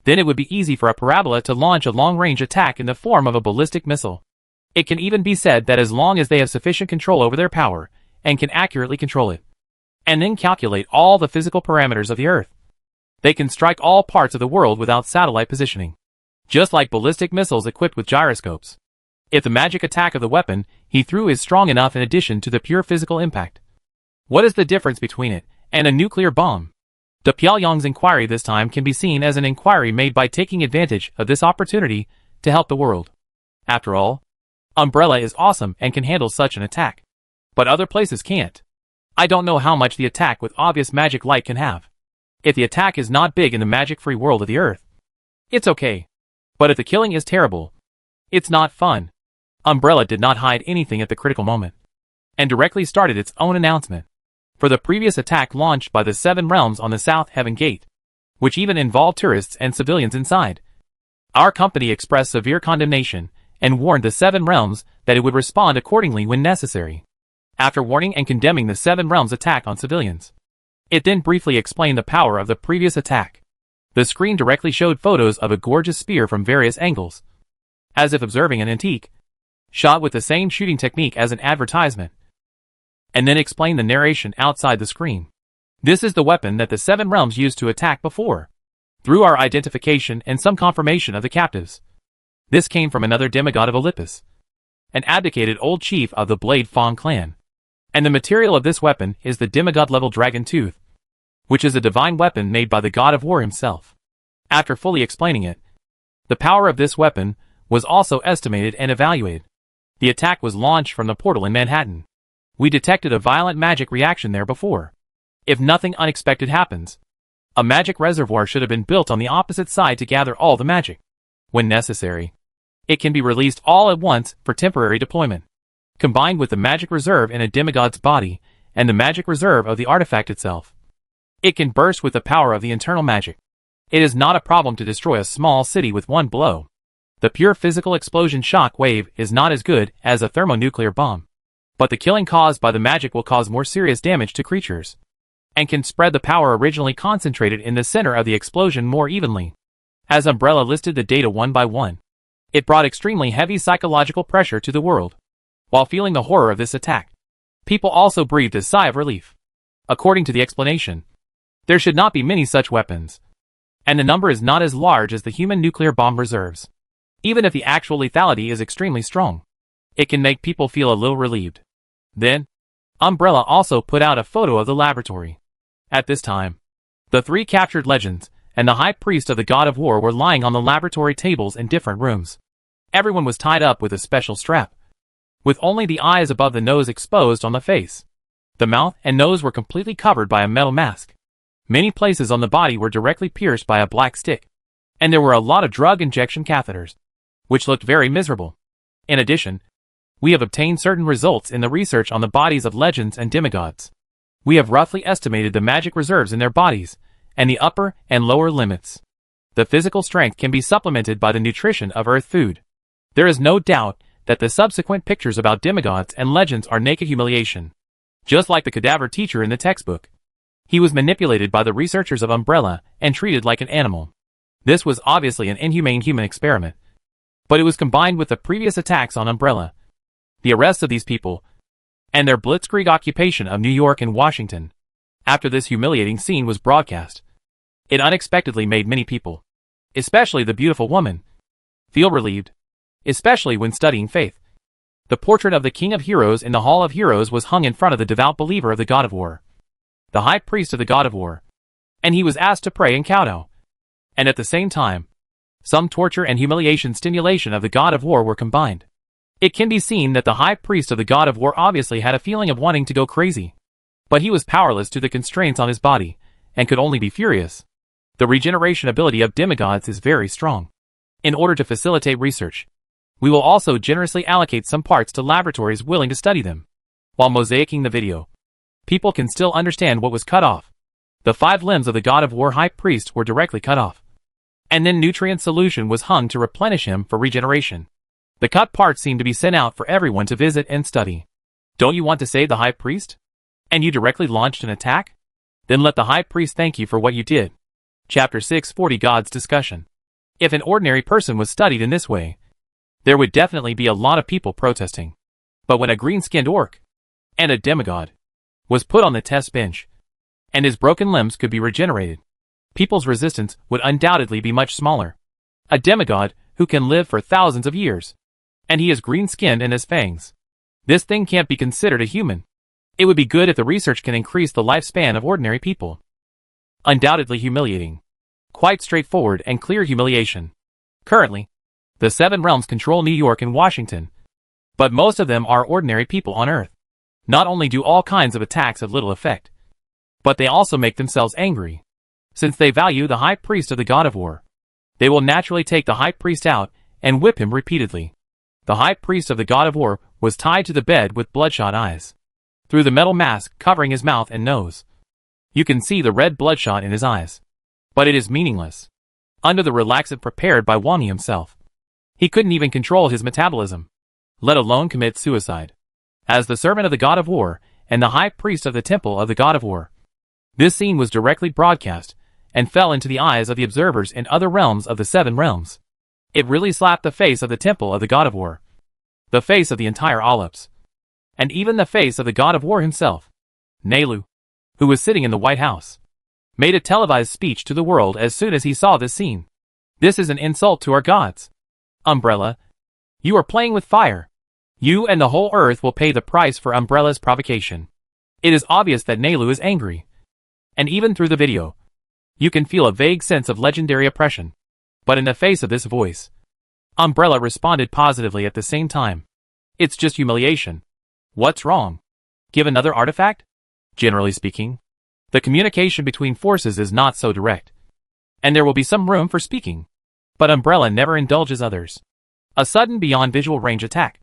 then it would be easy for a parabola to launch a long-range attack in the form of a ballistic missile. It can even be said that as long as they have sufficient control over their power, and can accurately control it, and then calculate all the physical parameters of the Earth, they can strike all parts of the world without satellite positioning. Just like ballistic missiles equipped with gyroscopes. If the magic attack of the weapon he threw is strong enough in addition to the pure physical impact. What is the difference between it and a nuclear bomb? Pyongyang's inquiry this time can be seen as an inquiry made by taking advantage of this opportunity to help the world. After all, Umbrella is awesome and can handle such an attack. But other places can't. I don't know how much the attack with obvious magic light can have. If the attack is not big in the magic-free world of the Earth, it's okay. But if the killing is terrible, it's not fun. Umbrella did not hide anything at the critical moment, and directly started its own announcement for the previous attack launched by the Seven Realms on the South Heaven Gate, which even involved tourists and civilians inside. Our company expressed severe condemnation and warned the Seven Realms that it would respond accordingly when necessary. After warning and condemning the Seven Realms' attack on civilians, it then briefly explained the power of the previous attack. The screen directly showed photos of a gorgeous spear from various angles, as if observing an antique, shot with the same shooting technique as an advertisement, and then explained the narration outside the screen. This is the weapon that the Seven Realms used to attack before, through our identification and some confirmation of the captives. This came from another demigod of Olympus, an abdicated old chief of the Blade Fong clan. And the material of this weapon is the demigod-level dragon tooth, which is a divine weapon made by the god of war himself. After fully explaining it, the power of this weapon was also estimated and evaluated. The attack was launched from the portal in Manhattan. We detected a violent magic reaction there before. If nothing unexpected happens, a magic reservoir should have been built on the opposite side to gather all the magic. When necessary, it can be released all at once for temporary deployment. Combined with the magic reserve in a demigod's body and the magic reserve of the artifact itself, it can burst with the power of the internal magic. It is not a problem to destroy a small city with one blow. The pure physical explosion shock wave is not as good as a thermonuclear bomb. But the killing caused by the magic will cause more serious damage to creatures, and can spread the power originally concentrated in the center of the explosion more evenly. As Umbrella listed the data one by one, It brought extremely heavy psychological pressure to the world. While feeling the horror of this attack, people also breathed a sigh of relief. According to the explanation, there should not be many such weapons, and the number is not as large as the human nuclear bomb reserves. Even if the actual lethality is extremely strong, it can make people feel a little relieved. Then, Umbrella also put out a photo of the laboratory. At this time, the 3 captured legends and the high priest of the god of war were lying on the laboratory tables in different rooms. Everyone was tied up with a special strap, with only the eyes above the nose exposed on the face. The mouth and nose were completely covered by a metal mask. Many places on the body were directly pierced by a black stick, and there were a lot of drug injection catheters, which looked very miserable. In addition, we have obtained certain results in the research on the bodies of legends and demigods. We have roughly estimated the magic reserves in their bodies, and the upper and lower limits. The physical strength can be supplemented by the nutrition of earth food. There is no doubt that the subsequent pictures about demigods and legends are naked humiliation. Just like the cadaver teacher in the textbook, he was manipulated by the researchers of Umbrella and treated like an animal. This was obviously an inhumane human experiment, but it was combined with the previous attacks on Umbrella, the arrests of these people, and their blitzkrieg occupation of New York and Washington. After this humiliating scene was broadcast, it unexpectedly made many people, especially the beautiful woman, feel relieved, especially when studying faith. The portrait of the King of Heroes in the Hall of Heroes was hung in front of the devout believer of the God of War, the high priest of the God of War, and he was asked to pray and kowtow. And at the same time, some torture and humiliation stimulation of the God of War were combined. It can be seen that the high priest of the God of War obviously had a feeling of wanting to go crazy, but he was powerless to the constraints on his body, and could only be furious. The regeneration ability of demigods is very strong. In order to facilitate research, we will also generously allocate some parts to laboratories willing to study them. While mosaicing the video, people can still understand what was cut off. The 5 limbs of the God of War high priest were directly cut off, and then nutrient solution was hung to replenish him for regeneration. The cut parts seem to be sent out for everyone to visit and study. Don't you want to save the high priest? And you directly launched an attack? Then let the high priest thank you for what you did. Chapter 640 God's Discussion. If an ordinary person was studied in this way, there would definitely be a lot of people protesting. But when a green-skinned orc, and a demigod, was put on the test bench, and his broken limbs could be regenerated, people's resistance would undoubtedly be much smaller. A demigod who can live for thousands of years, and he is green-skinned and has fangs. This thing can't be considered a human. It would be good if the research can increase the lifespan of ordinary people. Undoubtedly humiliating. Quite straightforward and clear humiliation. Currently, the 7 realms control New York and Washington, but most of them are ordinary people on Earth. Not only do all kinds of attacks have little effect, but they also make themselves angry. Since they value the high priest of the God of War, they will naturally take the high priest out and whip him repeatedly. The high priest of the God of War was tied to the bed with bloodshot eyes. Through the metal mask covering his mouth and nose, you can see the red bloodshot in his eyes. But it is meaningless. Under the relaxant prepared by Wang Yi himself, he couldn't even control his metabolism, let alone commit suicide. As the servant of the God of War and the high priest of the temple of the God of War, this scene was directly broadcast and fell into the eyes of the observers in other realms of the 7 realms. It really slapped the face of the temple of the God of War, the face of the entire Olymps, and even the face of the God of War himself. Nelu, who was sitting in the White House, made a televised speech to the world as soon as he saw this scene. This is an insult to our gods. Umbrella, you are playing with fire. You and the whole earth will pay the price for Umbrella's provocation. It is obvious that Nelu is angry. And even through the video, you can feel a vague sense of legendary oppression. But in the face of this voice, Umbrella responded positively at the same time. It's just humiliation. What's wrong? Give another artifact? Generally speaking, the communication between forces is not so direct, and there will be some room for speaking. But Umbrella never indulges others. A sudden beyond visual range attack.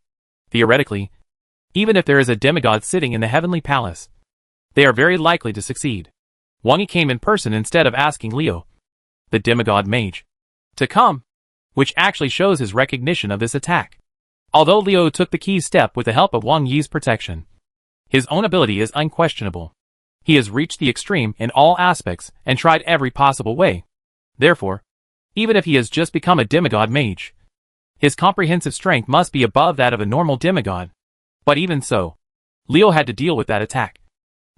Theoretically, even if there is a demigod sitting in the heavenly palace, they are very likely to succeed. Wang Yi came in person instead of asking Leo, the demigod mage, to come, which actually shows his recognition of this attack. Although Leo took the key step with the help of Wang Yi's protection, his own ability is unquestionable. He has reached the extreme in all aspects and tried every possible way. Therefore, even if he has just become a demigod mage, His comprehensive strength must be above that of a normal demigod. But even so, Leo had to deal with that attack.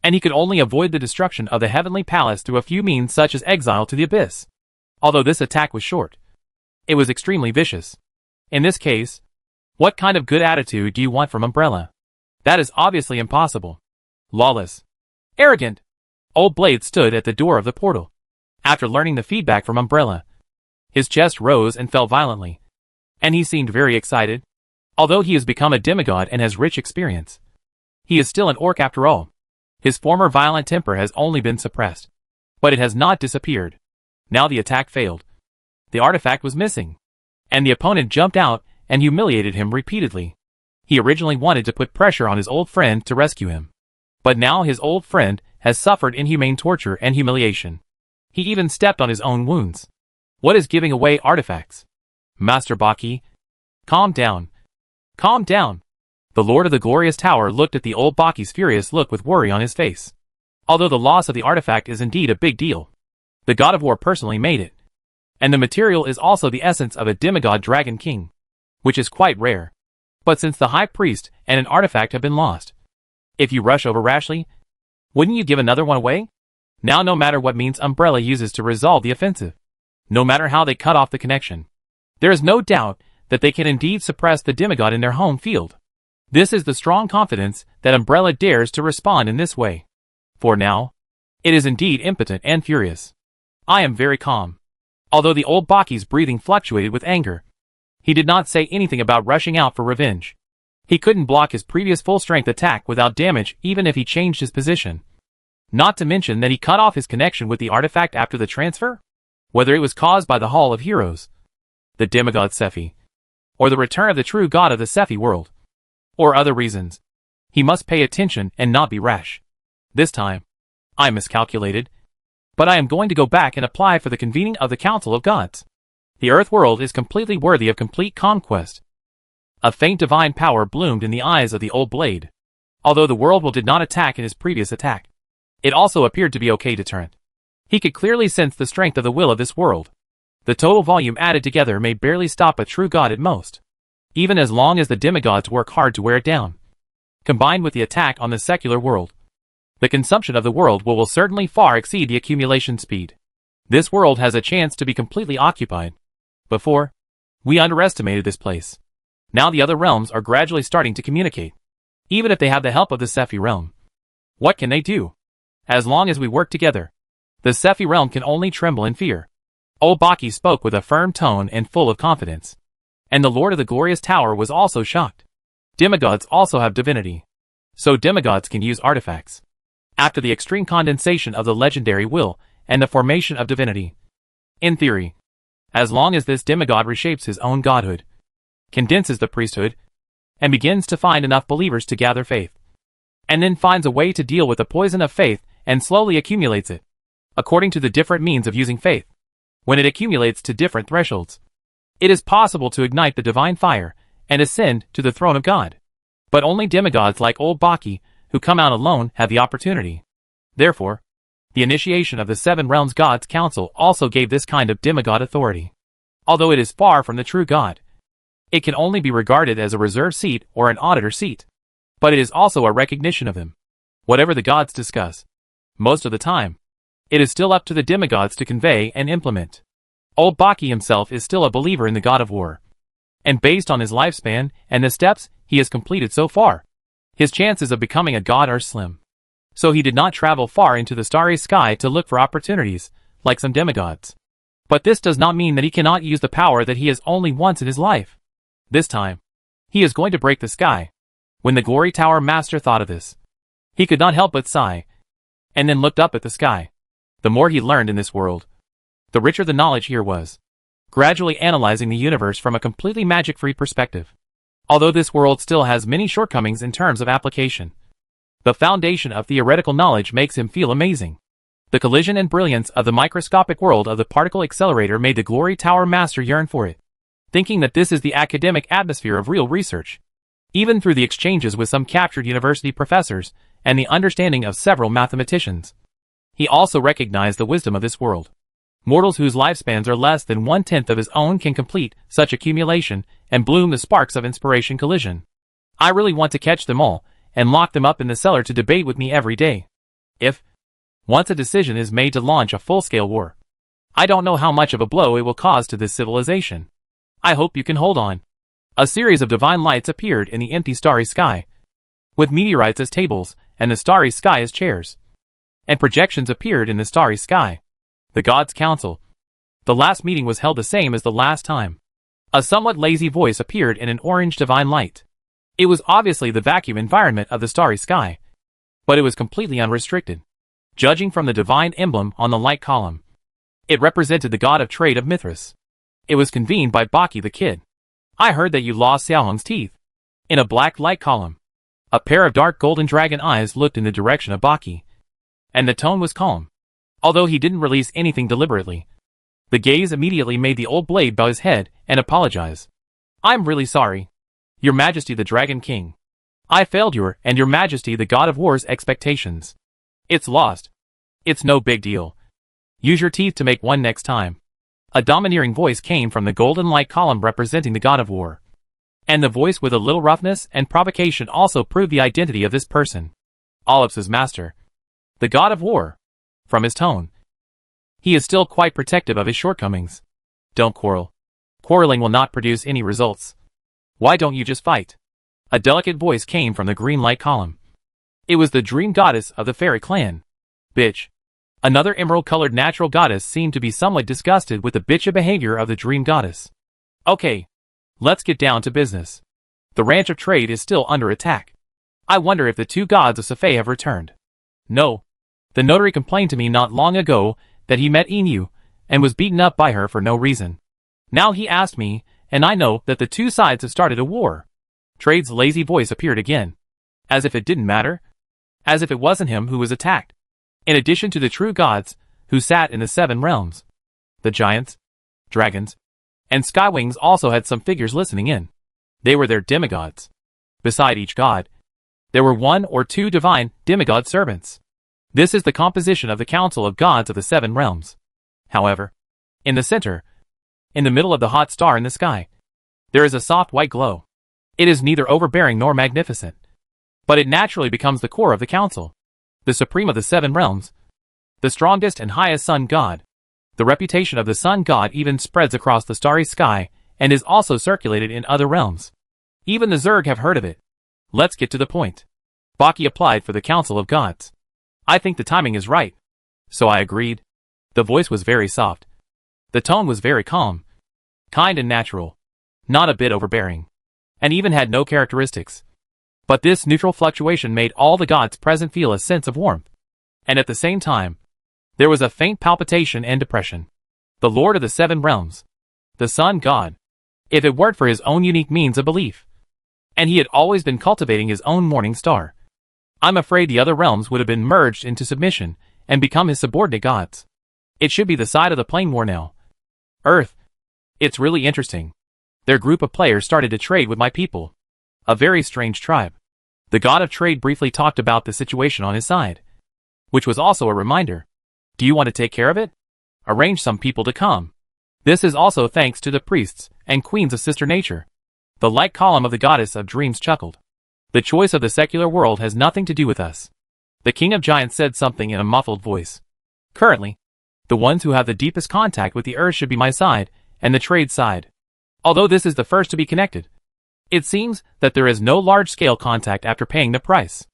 And he could only avoid the destruction of the heavenly palace through a few means such as exile to the abyss. Although this attack was short, it was extremely vicious. In this case, what kind of good attitude do you want from Umbrella? That is obviously impossible. Lawless. Arrogant. Old Blade stood at the door of the portal. After learning the feedback from Umbrella, his chest rose and fell violently. And he seemed very excited. Although he has become a demigod and has rich experience, he is still an orc after all. His former violent temper has only been suppressed. But it has not disappeared. Now the attack failed. The artifact was missing. And the opponent jumped out and humiliated him repeatedly. He originally wanted to put pressure on his old friend to rescue him. But now his old friend has suffered inhumane torture and humiliation. He even stepped on his own wounds. What is giving away artifacts? Master Baki, calm down. Calm down. The Lord of the Glorious Tower looked at the old Baki's furious look with worry on his face. Although the loss of the artifact is indeed a big deal, the God of War personally made it. And the material is also the essence of a demigod dragon king, which is quite rare. But since the High Priest and an artifact have been lost, if you rush over rashly, wouldn't you give another one away? Now no matter what means Umbrella uses to resolve the offensive, no matter how they cut off the connection, there is no doubt that they can indeed suppress the demigod in their home field. This is the strong confidence that Umbrella dares to respond in this way. For now, it is indeed impotent and furious. I am very calm. Although the old Baki's breathing fluctuated with anger, he did not say anything about rushing out for revenge. He couldn't block his previous full-strength attack without damage even if he changed his position. Not to mention that he cut off his connection with the artifact after the transfer? Whether it was caused by the Hall of Heroes, the demigod Sephi, or the return of the true god of the Sephi world, or other reasons, he must pay attention and not be rash. This time, I miscalculated, but I am going to go back and apply for the convening of the Council of Gods. The Earth world is completely worthy of complete conquest. A faint divine power bloomed in the eyes of the old Blade. Although the world did not attack in his previous attack, it also appeared to be okay deterrent. He could clearly sense the strength of the will of this world. The total volume added together may barely stop a true god at most, even as long as the demigods work hard to wear it down. Combined with the attack on the secular world, the consumption of the world will certainly far exceed the accumulation speed. This world has a chance to be completely occupied. Before, we underestimated this place. Now the other realms are gradually starting to communicate. Even if they have the help of the Sephi realm, what can they do? As long as we work together, the Sephi realm can only tremble in fear. Old Baki spoke with a firm tone and full of confidence. And the Lord of the Glorious Tower was also shocked. Demigods also have divinity. So demigods can use artifacts. After the extreme condensation of the legendary will and the formation of divinity. In theory, as long as this demigod reshapes his own godhood, condenses the priesthood, and begins to find enough believers to gather faith, and then finds a way to deal with the poison of faith and slowly accumulates it, according to the different means of using faith. When it accumulates to different thresholds, it is possible to ignite the divine fire and ascend to the throne of God. But only demigods like old Baki, who come out alone, have the opportunity. Therefore, the initiation of the Seven Realms Gods Council also gave this kind of demigod authority. Although it is far from the true God, it can only be regarded as a reserve seat or an auditor seat. But it is also a recognition of him. Whatever the gods discuss, most of the time, it is still up to the demigods to convey and implement. Old Baki himself is still a believer in the God of War. And based on his lifespan and the steps he has completed so far, his chances of becoming a god are slim. So he did not travel far into the starry sky to look for opportunities, like some demigods. But this does not mean that he cannot use the power that he has only once in his life. This time, he is going to break the sky. When the Glory Tower Master thought of this, he could not help but sigh, and then looked up at the sky. The more he learned in this world, the richer the knowledge here was, gradually analyzing the universe from a completely magic-free perspective. Although this world still has many shortcomings in terms of application, the foundation of theoretical knowledge makes him feel amazing. The collision and brilliance of the microscopic world of the particle accelerator made the Glory Tower Master yearn for it, thinking that this is the academic atmosphere of real research. Even through the exchanges with some captured university professors and the understanding of several mathematicians, he also recognized the wisdom of this world. Mortals whose lifespans are less than 1/10 of his own can complete such accumulation and bloom the sparks of inspiration collision. I really want to catch them all and lock them up in the cellar to debate with me every day. If, once a decision is made to launch a full-scale war, I don't know how much of a blow it will cause to this civilization. I hope you can hold on. A series of divine lights appeared in the empty starry sky, with meteorites as tables and the starry sky as chairs. And projections appeared in the starry sky. The gods' council. The last meeting was held the same as the last time. A somewhat lazy voice appeared in an orange divine light. It was obviously the vacuum environment of the starry sky, but it was completely unrestricted. Judging from the divine emblem on the light column, it represented the god of trade of Mithras. It was convened by Baki the Kid. I heard that you lost Xiaohong's teeth. In a black light column, a pair of dark golden dragon eyes looked in the direction of Baki, and the tone was calm. Although he didn't release anything deliberately, the gaze immediately made the old blade bow his head and apologize. I'm really sorry, Your Majesty the Dragon King. I failed your and Your Majesty the God of War's expectations. It's lost. It's no big deal. Use your teeth to make one next time. A domineering voice came from the golden light column representing the God of War. And the voice with a little roughness and provocation also proved the identity of this person. Olips's master. The God of War. From his tone, he is still quite protective of his shortcomings. Don't quarrel. Quarreling will not produce any results. Why don't you just fight? A delicate voice came from the green light column. It was the dream goddess of the fairy clan. Bitch. Another emerald-colored natural goddess seemed to be somewhat disgusted with the bitchy behavior of the dream goddess. Okay. Let's get down to business. The ranch of trade is still under attack. I wonder if the two gods of Safei have returned. No. The notary complained to me not long ago that he met Inu and was beaten up by her for no reason. Now he asked me, and I know that the two sides have started a war. Trade's lazy voice appeared again. As if it didn't matter. As if it wasn't him who was attacked. In addition to the true gods, who sat in the 7 realms. The giants, dragons, and skywings also had some figures listening in. They were their demigods. Beside each god, there were 1 or 2 divine demigod servants. This is the composition of the Council of Gods of the 7 realms. However, in the center, in the middle of the hot star in the sky, there is a soft white glow. It is neither overbearing nor magnificent, but it naturally becomes the core of the council. The supreme of the 7 realms, the strongest and highest sun god. The reputation of the sun god even spreads across the starry sky and is also circulated in other realms. Even the Zerg have heard of it. Let's get to the point. Baki applied for the Council of Gods. I think the timing is right. So I agreed. The voice was very soft. The tone was very calm, kind and natural, not a bit overbearing, and even had no characteristics. But this neutral fluctuation made all the gods present feel a sense of warmth. And at the same time, there was a faint palpitation and depression. The Lord of the 7 realms. The Sun God. If it weren't for his own unique means of belief. And he had always been cultivating his own morning star. I'm afraid the other realms would have been merged into submission and become his subordinate gods. It should be the side of the plane war now. Earth. It's really interesting. Their group of players started to trade with my people. A very strange tribe. The god of trade briefly talked about the situation on his side. Which was also a reminder. Do you want to take care of it? Arrange some people to come. This is also thanks to the priests and queens of Sister Nature. The light column of the goddess of dreams chuckled. The choice of the secular world has nothing to do with us. The king of giants said something in a muffled voice. Currently, the ones who have the deepest contact with the earth should be my side and the trade side. Although this is the first to be connected. It seems that there is no large-scale contact after paying the price.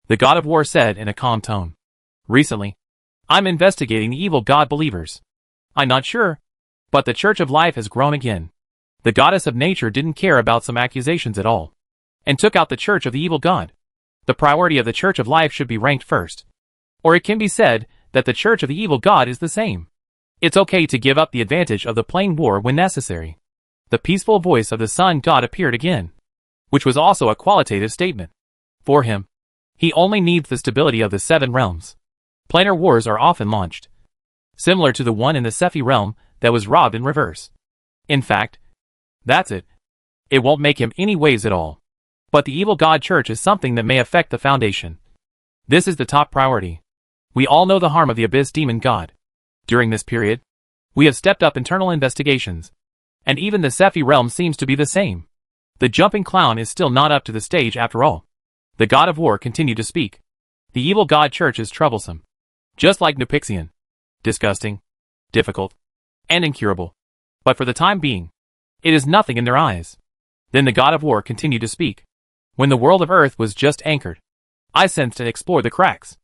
The god of war said in a calm tone. Recently, I'm investigating the evil god believers. I'm not sure, but the Church of Life has grown again. The goddess of nature didn't care about some accusations at all, and took out the Church of the evil god. The priority of the Church of Life should be ranked first. Or it can be said that the Church of the evil god is the same. It's okay to give up the advantage of the plain war when necessary. The peaceful voice of the sun god appeared again, which was also a qualitative statement. For him, he only needs the stability of the 7 realms. Planar wars are often launched, similar to the one in the Sephi realm that was robbed in reverse. In fact, that's it. It won't make him any waves at all. But the evil god church is something that may affect the foundation. This is the top priority. We all know the harm of the abyss demon god. During this period, We have stepped up internal investigations. And even the Sephi realm seems to be the same. The jumping clown is still not up to the stage after all. The god of war continued to speak. The evil god church is troublesome. Just like Nupixian. Disgusting. Difficult. And incurable. But for the time being, it is nothing in their eyes. Then the god of war continued to speak. When the world of Earth was just anchored, I sensed and explored the cracks.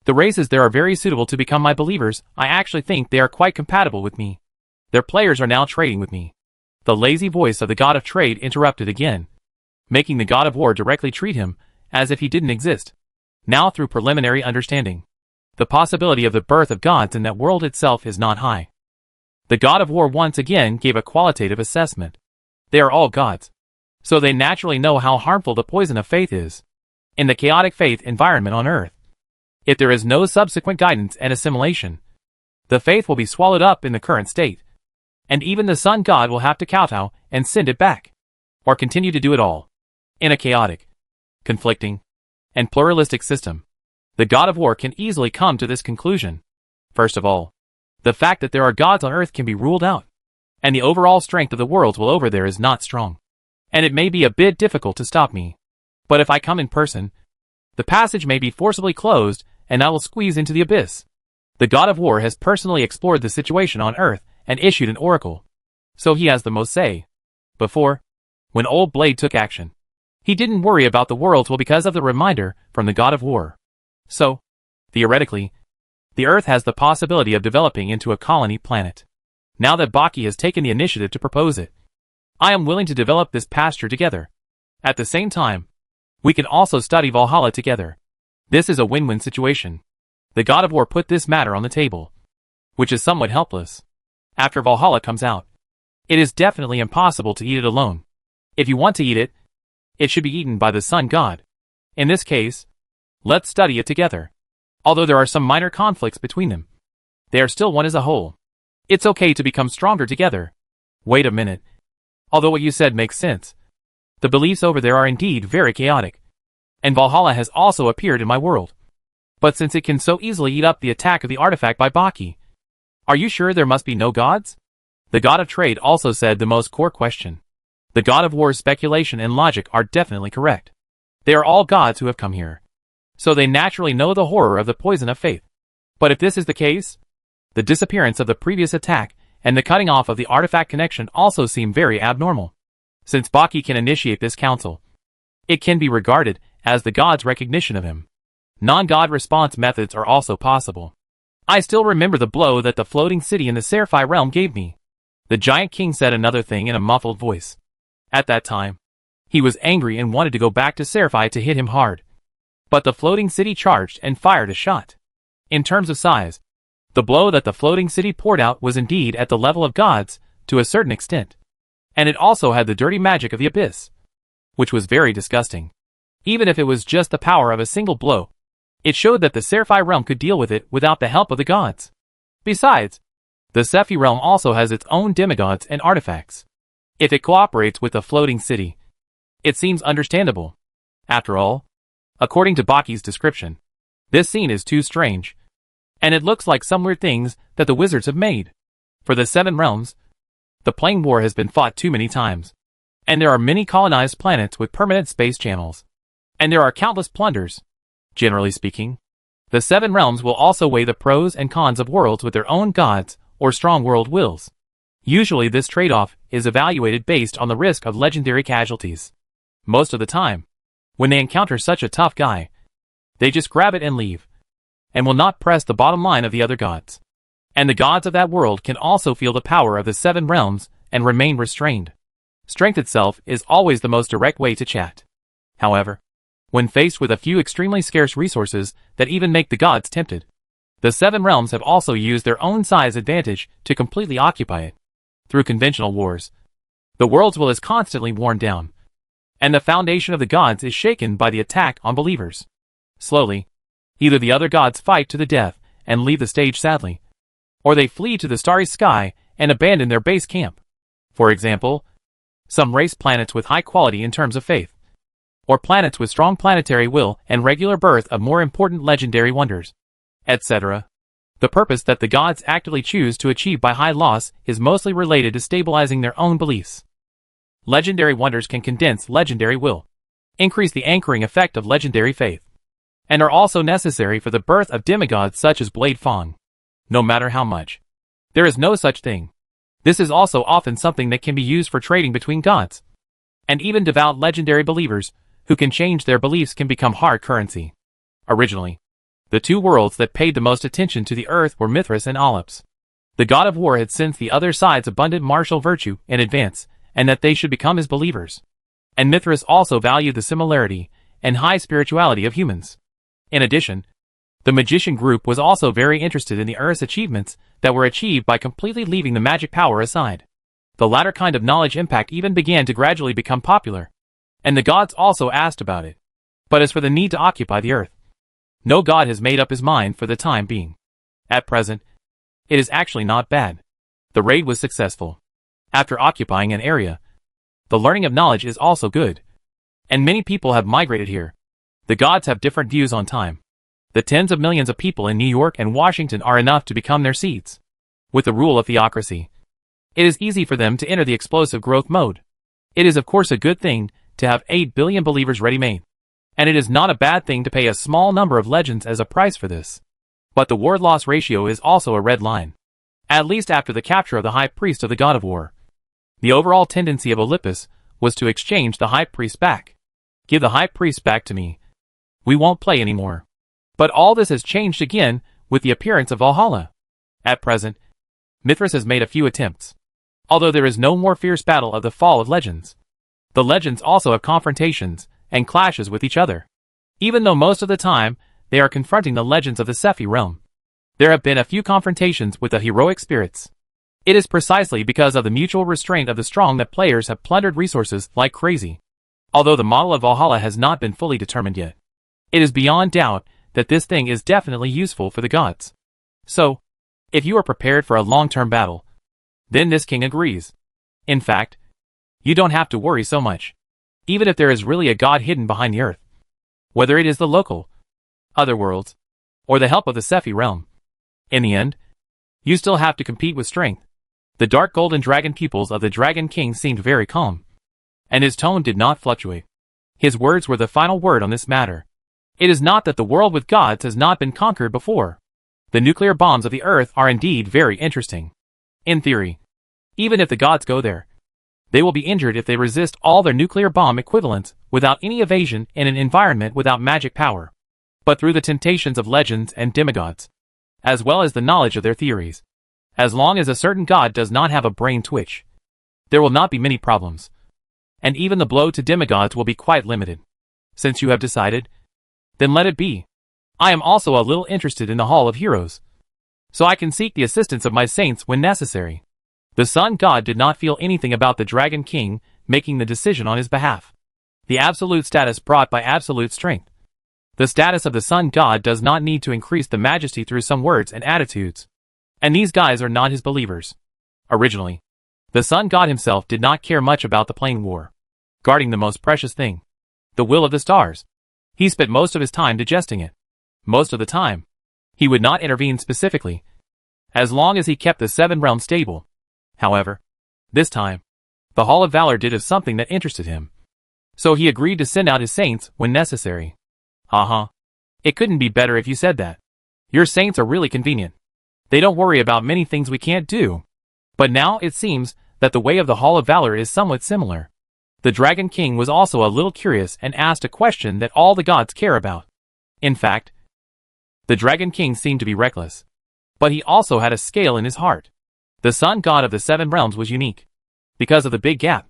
The races there are very suitable to become my believers. I actually think they are quite compatible with me. Their players are now trading with me. The lazy voice of the god of trade interrupted again, making the god of war directly treat him as if he didn't exist. Now through preliminary understanding, the possibility of the birth of gods in that world itself is not high. The god of war once again gave a qualitative assessment. They are all gods, so they naturally know how harmful the poison of faith is. In the chaotic faith environment on Earth, if there is no subsequent guidance and assimilation, the faith will be swallowed up in the current state, and even the sun god will have to kowtow and send it back, or continue to do it all. In a chaotic, conflicting, and pluralistic system, the god of war can easily come to this conclusion. First of all, the fact that there are gods on Earth can be ruled out, and the overall strength of the worlds will over there is not strong, and it may be a bit difficult to stop me. But if I come in person, the passage may be forcibly closed, and I will squeeze into the abyss. The god of war has personally explored the situation on Earth and issued an oracle, so he has the most say. Before, when Old Blade took action, he didn't worry about the worlds well because of the reminder from the god of war. So, theoretically, the Earth has the possibility of developing into a colony planet. Now that Baki has taken the initiative to propose it, I am willing to develop this pasture together. At the same time, we can also study Valhalla together. This is a win-win situation. The god of war put this matter on the table, which is somewhat helpless. After Valhalla comes out, it is definitely impossible to eat it alone. If you want to eat it, it should be eaten by the sun god. In this case, let's study it together. Although there are some minor conflicts between them, they are still one as a whole. It's okay to become stronger together. Wait a minute. Although what you said makes sense, the beliefs over there are indeed very chaotic, and Valhalla has also appeared in my world. But since it can so easily eat up the attack of the artifact by Baki, are you sure there must be no gods? The god of trade also said the most core question. The god of war's speculation and logic are definitely correct. They are all gods who have come here, so they naturally know the horror of the poison of faith. But if this is the case, the disappearance of the previous attack and the cutting off of the artifact connection also seem very abnormal. Since Baki can initiate this council, it can be regarded as the god's recognition of him. Non-god response methods are also possible. I still remember the blow that the floating city in the Seraphi realm gave me. The giant king said another thing in a muffled voice. At that time, he was angry and wanted to go back to Seraphi to hit him hard. But the floating city charged and fired a shot. In terms of size, the blow that the floating city poured out was indeed at the level of gods, to a certain extent. And it also had the dirty magic of the abyss, which was very disgusting. Even if it was just the power of a single blow, it showed that the Seraphi realm could deal with it without the help of the gods. Besides, the Sephi realm also has its own demigods and artifacts. If it cooperates with the floating city, it seems understandable. After all, according to Baki's description, this scene is too strange, and it looks like some weird things that the wizards have made. For the 7 realms, the plane war has been fought too many times, and there are many colonized planets with permanent space channels, and there are countless plunders. Generally speaking, the 7 realms will also weigh the pros and cons of worlds with their own gods or strong world wills. Usually this trade-off is evaluated based on the risk of legendary casualties. Most of the time, when they encounter such a tough guy, they just grab it and leave, and will not press the bottom line of the other gods. And the gods of that world can also feel the power of the 7 realms and remain restrained. Strength itself is always the most direct way to chat. However, when faced with a few extremely scarce resources that even make the gods tempted, the 7 realms have also used their own size advantage to completely occupy it. Through conventional wars, the world's will is constantly worn down, and the foundation of the gods is shaken by the attack on believers. Slowly, either the other gods fight to the death and leave the stage sadly, or they flee to the starry sky and abandon their base camp. For example, some race planets with high quality in terms of faith, or planets with strong planetary will and regular birth of more important legendary wonders, etc. The purpose that the gods actively choose to achieve by high loss is mostly related to stabilizing their own beliefs. Legendary wonders can condense legendary will, increase the anchoring effect of legendary faith, and are also necessary for the birth of demigods such as Blade Fong. No matter how much, there is no such thing. This is also often something that can be used for trading between gods. And even devout legendary believers, who can change their beliefs, can become hard currency. Originally, the two worlds that paid the most attention to the earth were Mithras and Olympus. The god of war had sensed the other side's abundant martial virtue in advance, and that they should become his believers. And Mithras also valued the similarity and high spirituality of humans. In addition, the magician group was also very interested in the Earth's achievements that were achieved by completely leaving the magic power aside. The latter kind of knowledge impact even began to gradually become popular, and the gods also asked about it. But as for the need to occupy the Earth, no god has made up his mind for the time being. At present, it is actually not bad. The raid was successful. After occupying an area, the learning of knowledge is also good, and many people have migrated here. The gods have different views on time. The tens of millions of people in New York and Washington are enough to become their seeds. With the rule of theocracy, it is easy for them to enter the explosive growth mode. It is of course a good thing to have 8 billion believers ready-made, and it is not a bad thing to pay a small number of legends as a price for this. But the ward-loss ratio is also a red line. At least after the capture of the high priest of the god of war, the overall tendency of Olympus was to exchange the high priest back. Give the high priest back to me. We won't play anymore. But all this has changed again with the appearance of Valhalla. At present, Mithras has made a few attempts. Although there is no more fierce battle of the fall of legends, the legends also have confrontations and clashes with each other. Even though most of the time they are confronting the legends of the Sephi realm, there have been a few confrontations with the heroic spirits. It is precisely because of the mutual restraint of the strong that players have plundered resources like crazy. Although the model of Valhalla has not been fully determined yet, it is beyond doubt that this thing is definitely useful for the gods. So, if you are prepared for a long-term battle, then this king agrees. In fact, you don't have to worry so much. Even if there is really a god hidden behind the earth, whether it is the local, other worlds, or the help of the Sephi realm, in the end, you still have to compete with strength. The dark golden dragon pupils of the Dragon King seemed very calm, and his tone did not fluctuate. His words were the final word on this matter. It is not that the world with gods has not been conquered before. The nuclear bombs of the earth are indeed very interesting. In theory, even if the gods go there, they will be injured if they resist all their nuclear bomb equivalents without any evasion in an environment without magic power. But through the temptations of legends and demigods, as well as the knowledge of their theories, as long as a certain god does not have a brain twitch, there will not be many problems. And even the blow to demigods will be quite limited. Since you have decided, then let it be. I am also a little interested in the Hall of Heroes, so I can seek the assistance of my saints when necessary. The sun god did not feel anything about the Dragon King making the decision on his behalf. The absolute status brought by absolute strength. The status of the sun god does not need to increase the majesty through some words and attitudes. And these guys are not his believers. Originally, the sun god himself did not care much about the plain war, guarding the most precious thing, the will of the stars. He spent most of his time digesting it. Most of the time, he would not intervene specifically, as long as he kept the seven realms stable. However, this time, the Hall of Valor did something that interested him. So he agreed to send out his saints when necessary. It couldn't be better if you said that. Your saints are really convenient. They don't worry about many things we can't do. But now it seems that the way of the Hall of Valor is somewhat similar. The Dragon King was also a little curious and asked a question that all the gods care about. In fact, the Dragon King seemed to be reckless. But he also had a scale in his heart. The sun god of the seven realms was unique. Because of the big gap,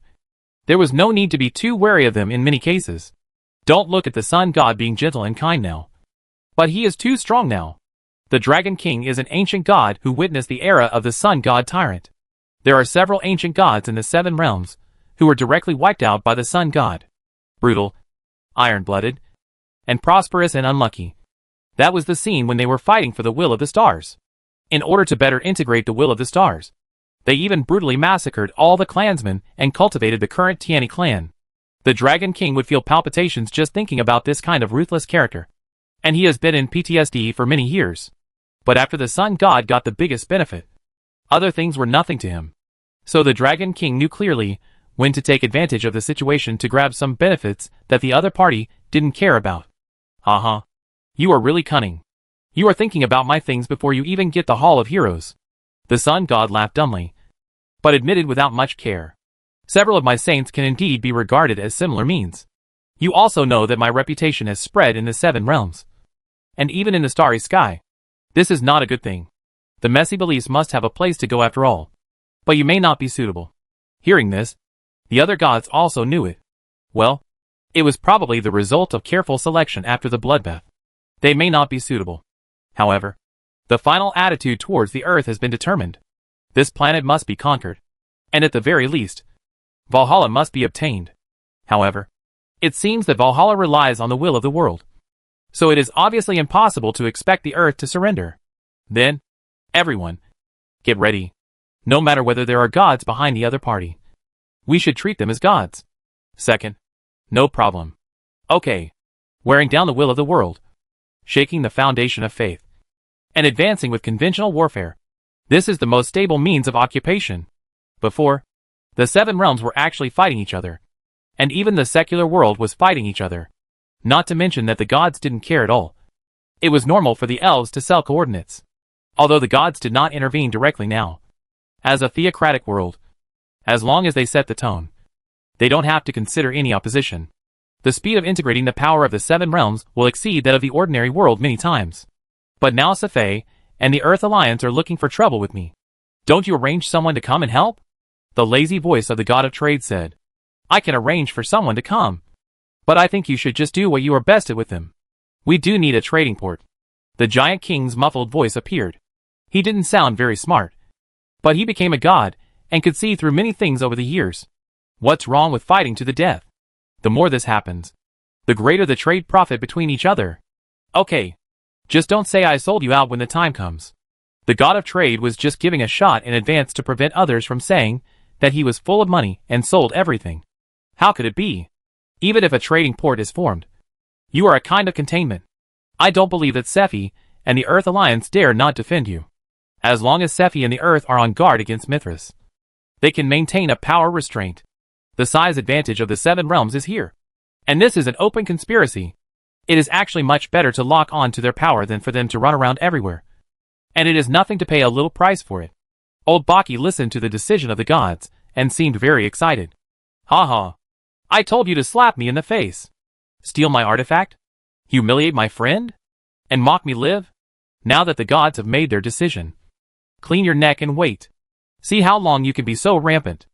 there was no need to be too wary of them in many cases. Don't look at the sun god being gentle and kind now. But he is too strong now. The Dragon King is an ancient god who witnessed the era of the sun god tyrant. There are several ancient gods in the seven realms who were directly wiped out by the sun god. Brutal, iron-blooded, and prosperous and unlucky. That was the scene when they were fighting for the will of the stars. In order to better integrate the will of the stars, they even brutally massacred all the clansmen and cultivated the current Tiani clan. The Dragon King would feel palpitations just thinking about this kind of ruthless character. And he has been in PTSD for many years. But after the sun god got the biggest benefit, other things were nothing to him. So the Dragon King knew clearly when to take advantage of the situation to grab some benefits that the other party didn't care about. Haha. You are really cunning. You are thinking about my things before you even get the Hall of Heroes. The sun god laughed dumbly, but admitted without much care. Several of my saints can indeed be regarded as similar means. You also know that my reputation has spread in the 7 realms, and even in the starry sky. This is not a good thing. The messy beliefs must have a place to go after all. But you may not be suitable. Hearing this, the other gods also knew it. Well, it was probably the result of careful selection after the bloodbath. They may not be suitable. However, the final attitude towards the earth has been determined. This planet must be conquered. And at the very least, Valhalla must be obtained. However, it seems that Valhalla relies on the will of the world. So it is obviously impossible to expect the earth to surrender. Then, everyone, get ready. No matter whether there are gods behind the other party, we should treat them as gods. Second, no problem. Okay. Wearing down the will of the world, shaking the foundation of faith, and advancing with conventional warfare. This is the most stable means of occupation. Before, the 7 realms were actually fighting each other, and even the secular world was fighting each other. Not to mention that the gods didn't care at all. It was normal for the elves to sell coordinates, although the gods did not intervene directly now. As a theocratic world, as long as they set the tone, they don't have to consider any opposition. The speed of integrating the power of the 7 realms will exceed that of the ordinary world many times. But now Safei and the Earth Alliance are looking for trouble with me. Don't you arrange someone to come and help? The lazy voice of the god of trade said. I can arrange for someone to come. But I think you should just do what you are best at with them. We do need a trading port. The giant king's muffled voice appeared. He didn't sound very smart, but he became a god and could see through many things over the years. What's wrong with fighting to the death? The more this happens, the greater the trade profit between each other. Okay. Just don't say I sold you out when the time comes. The god of trade was just giving a shot in advance to prevent others from saying that he was full of money and sold everything. How could it be? Even if a trading port is formed, you are a kind of containment. I don't believe that Sephi and the Earth Alliance dare not defend you. As long as Sephi and the Earth are on guard against Mithras, they can maintain a power restraint. The size advantage of the 7 realms is here. And this is an open conspiracy. It is actually much better to lock on to their power than for them to run around everywhere. And it is nothing to pay a little price for it. Old Baki listened to the decision of the gods and seemed very excited. Haha. I told you to slap me in the face. Steal my artifact? Humiliate my friend? And mock me live? Now that the gods have made their decision, clean your neck and wait. See how long you can be so rampant.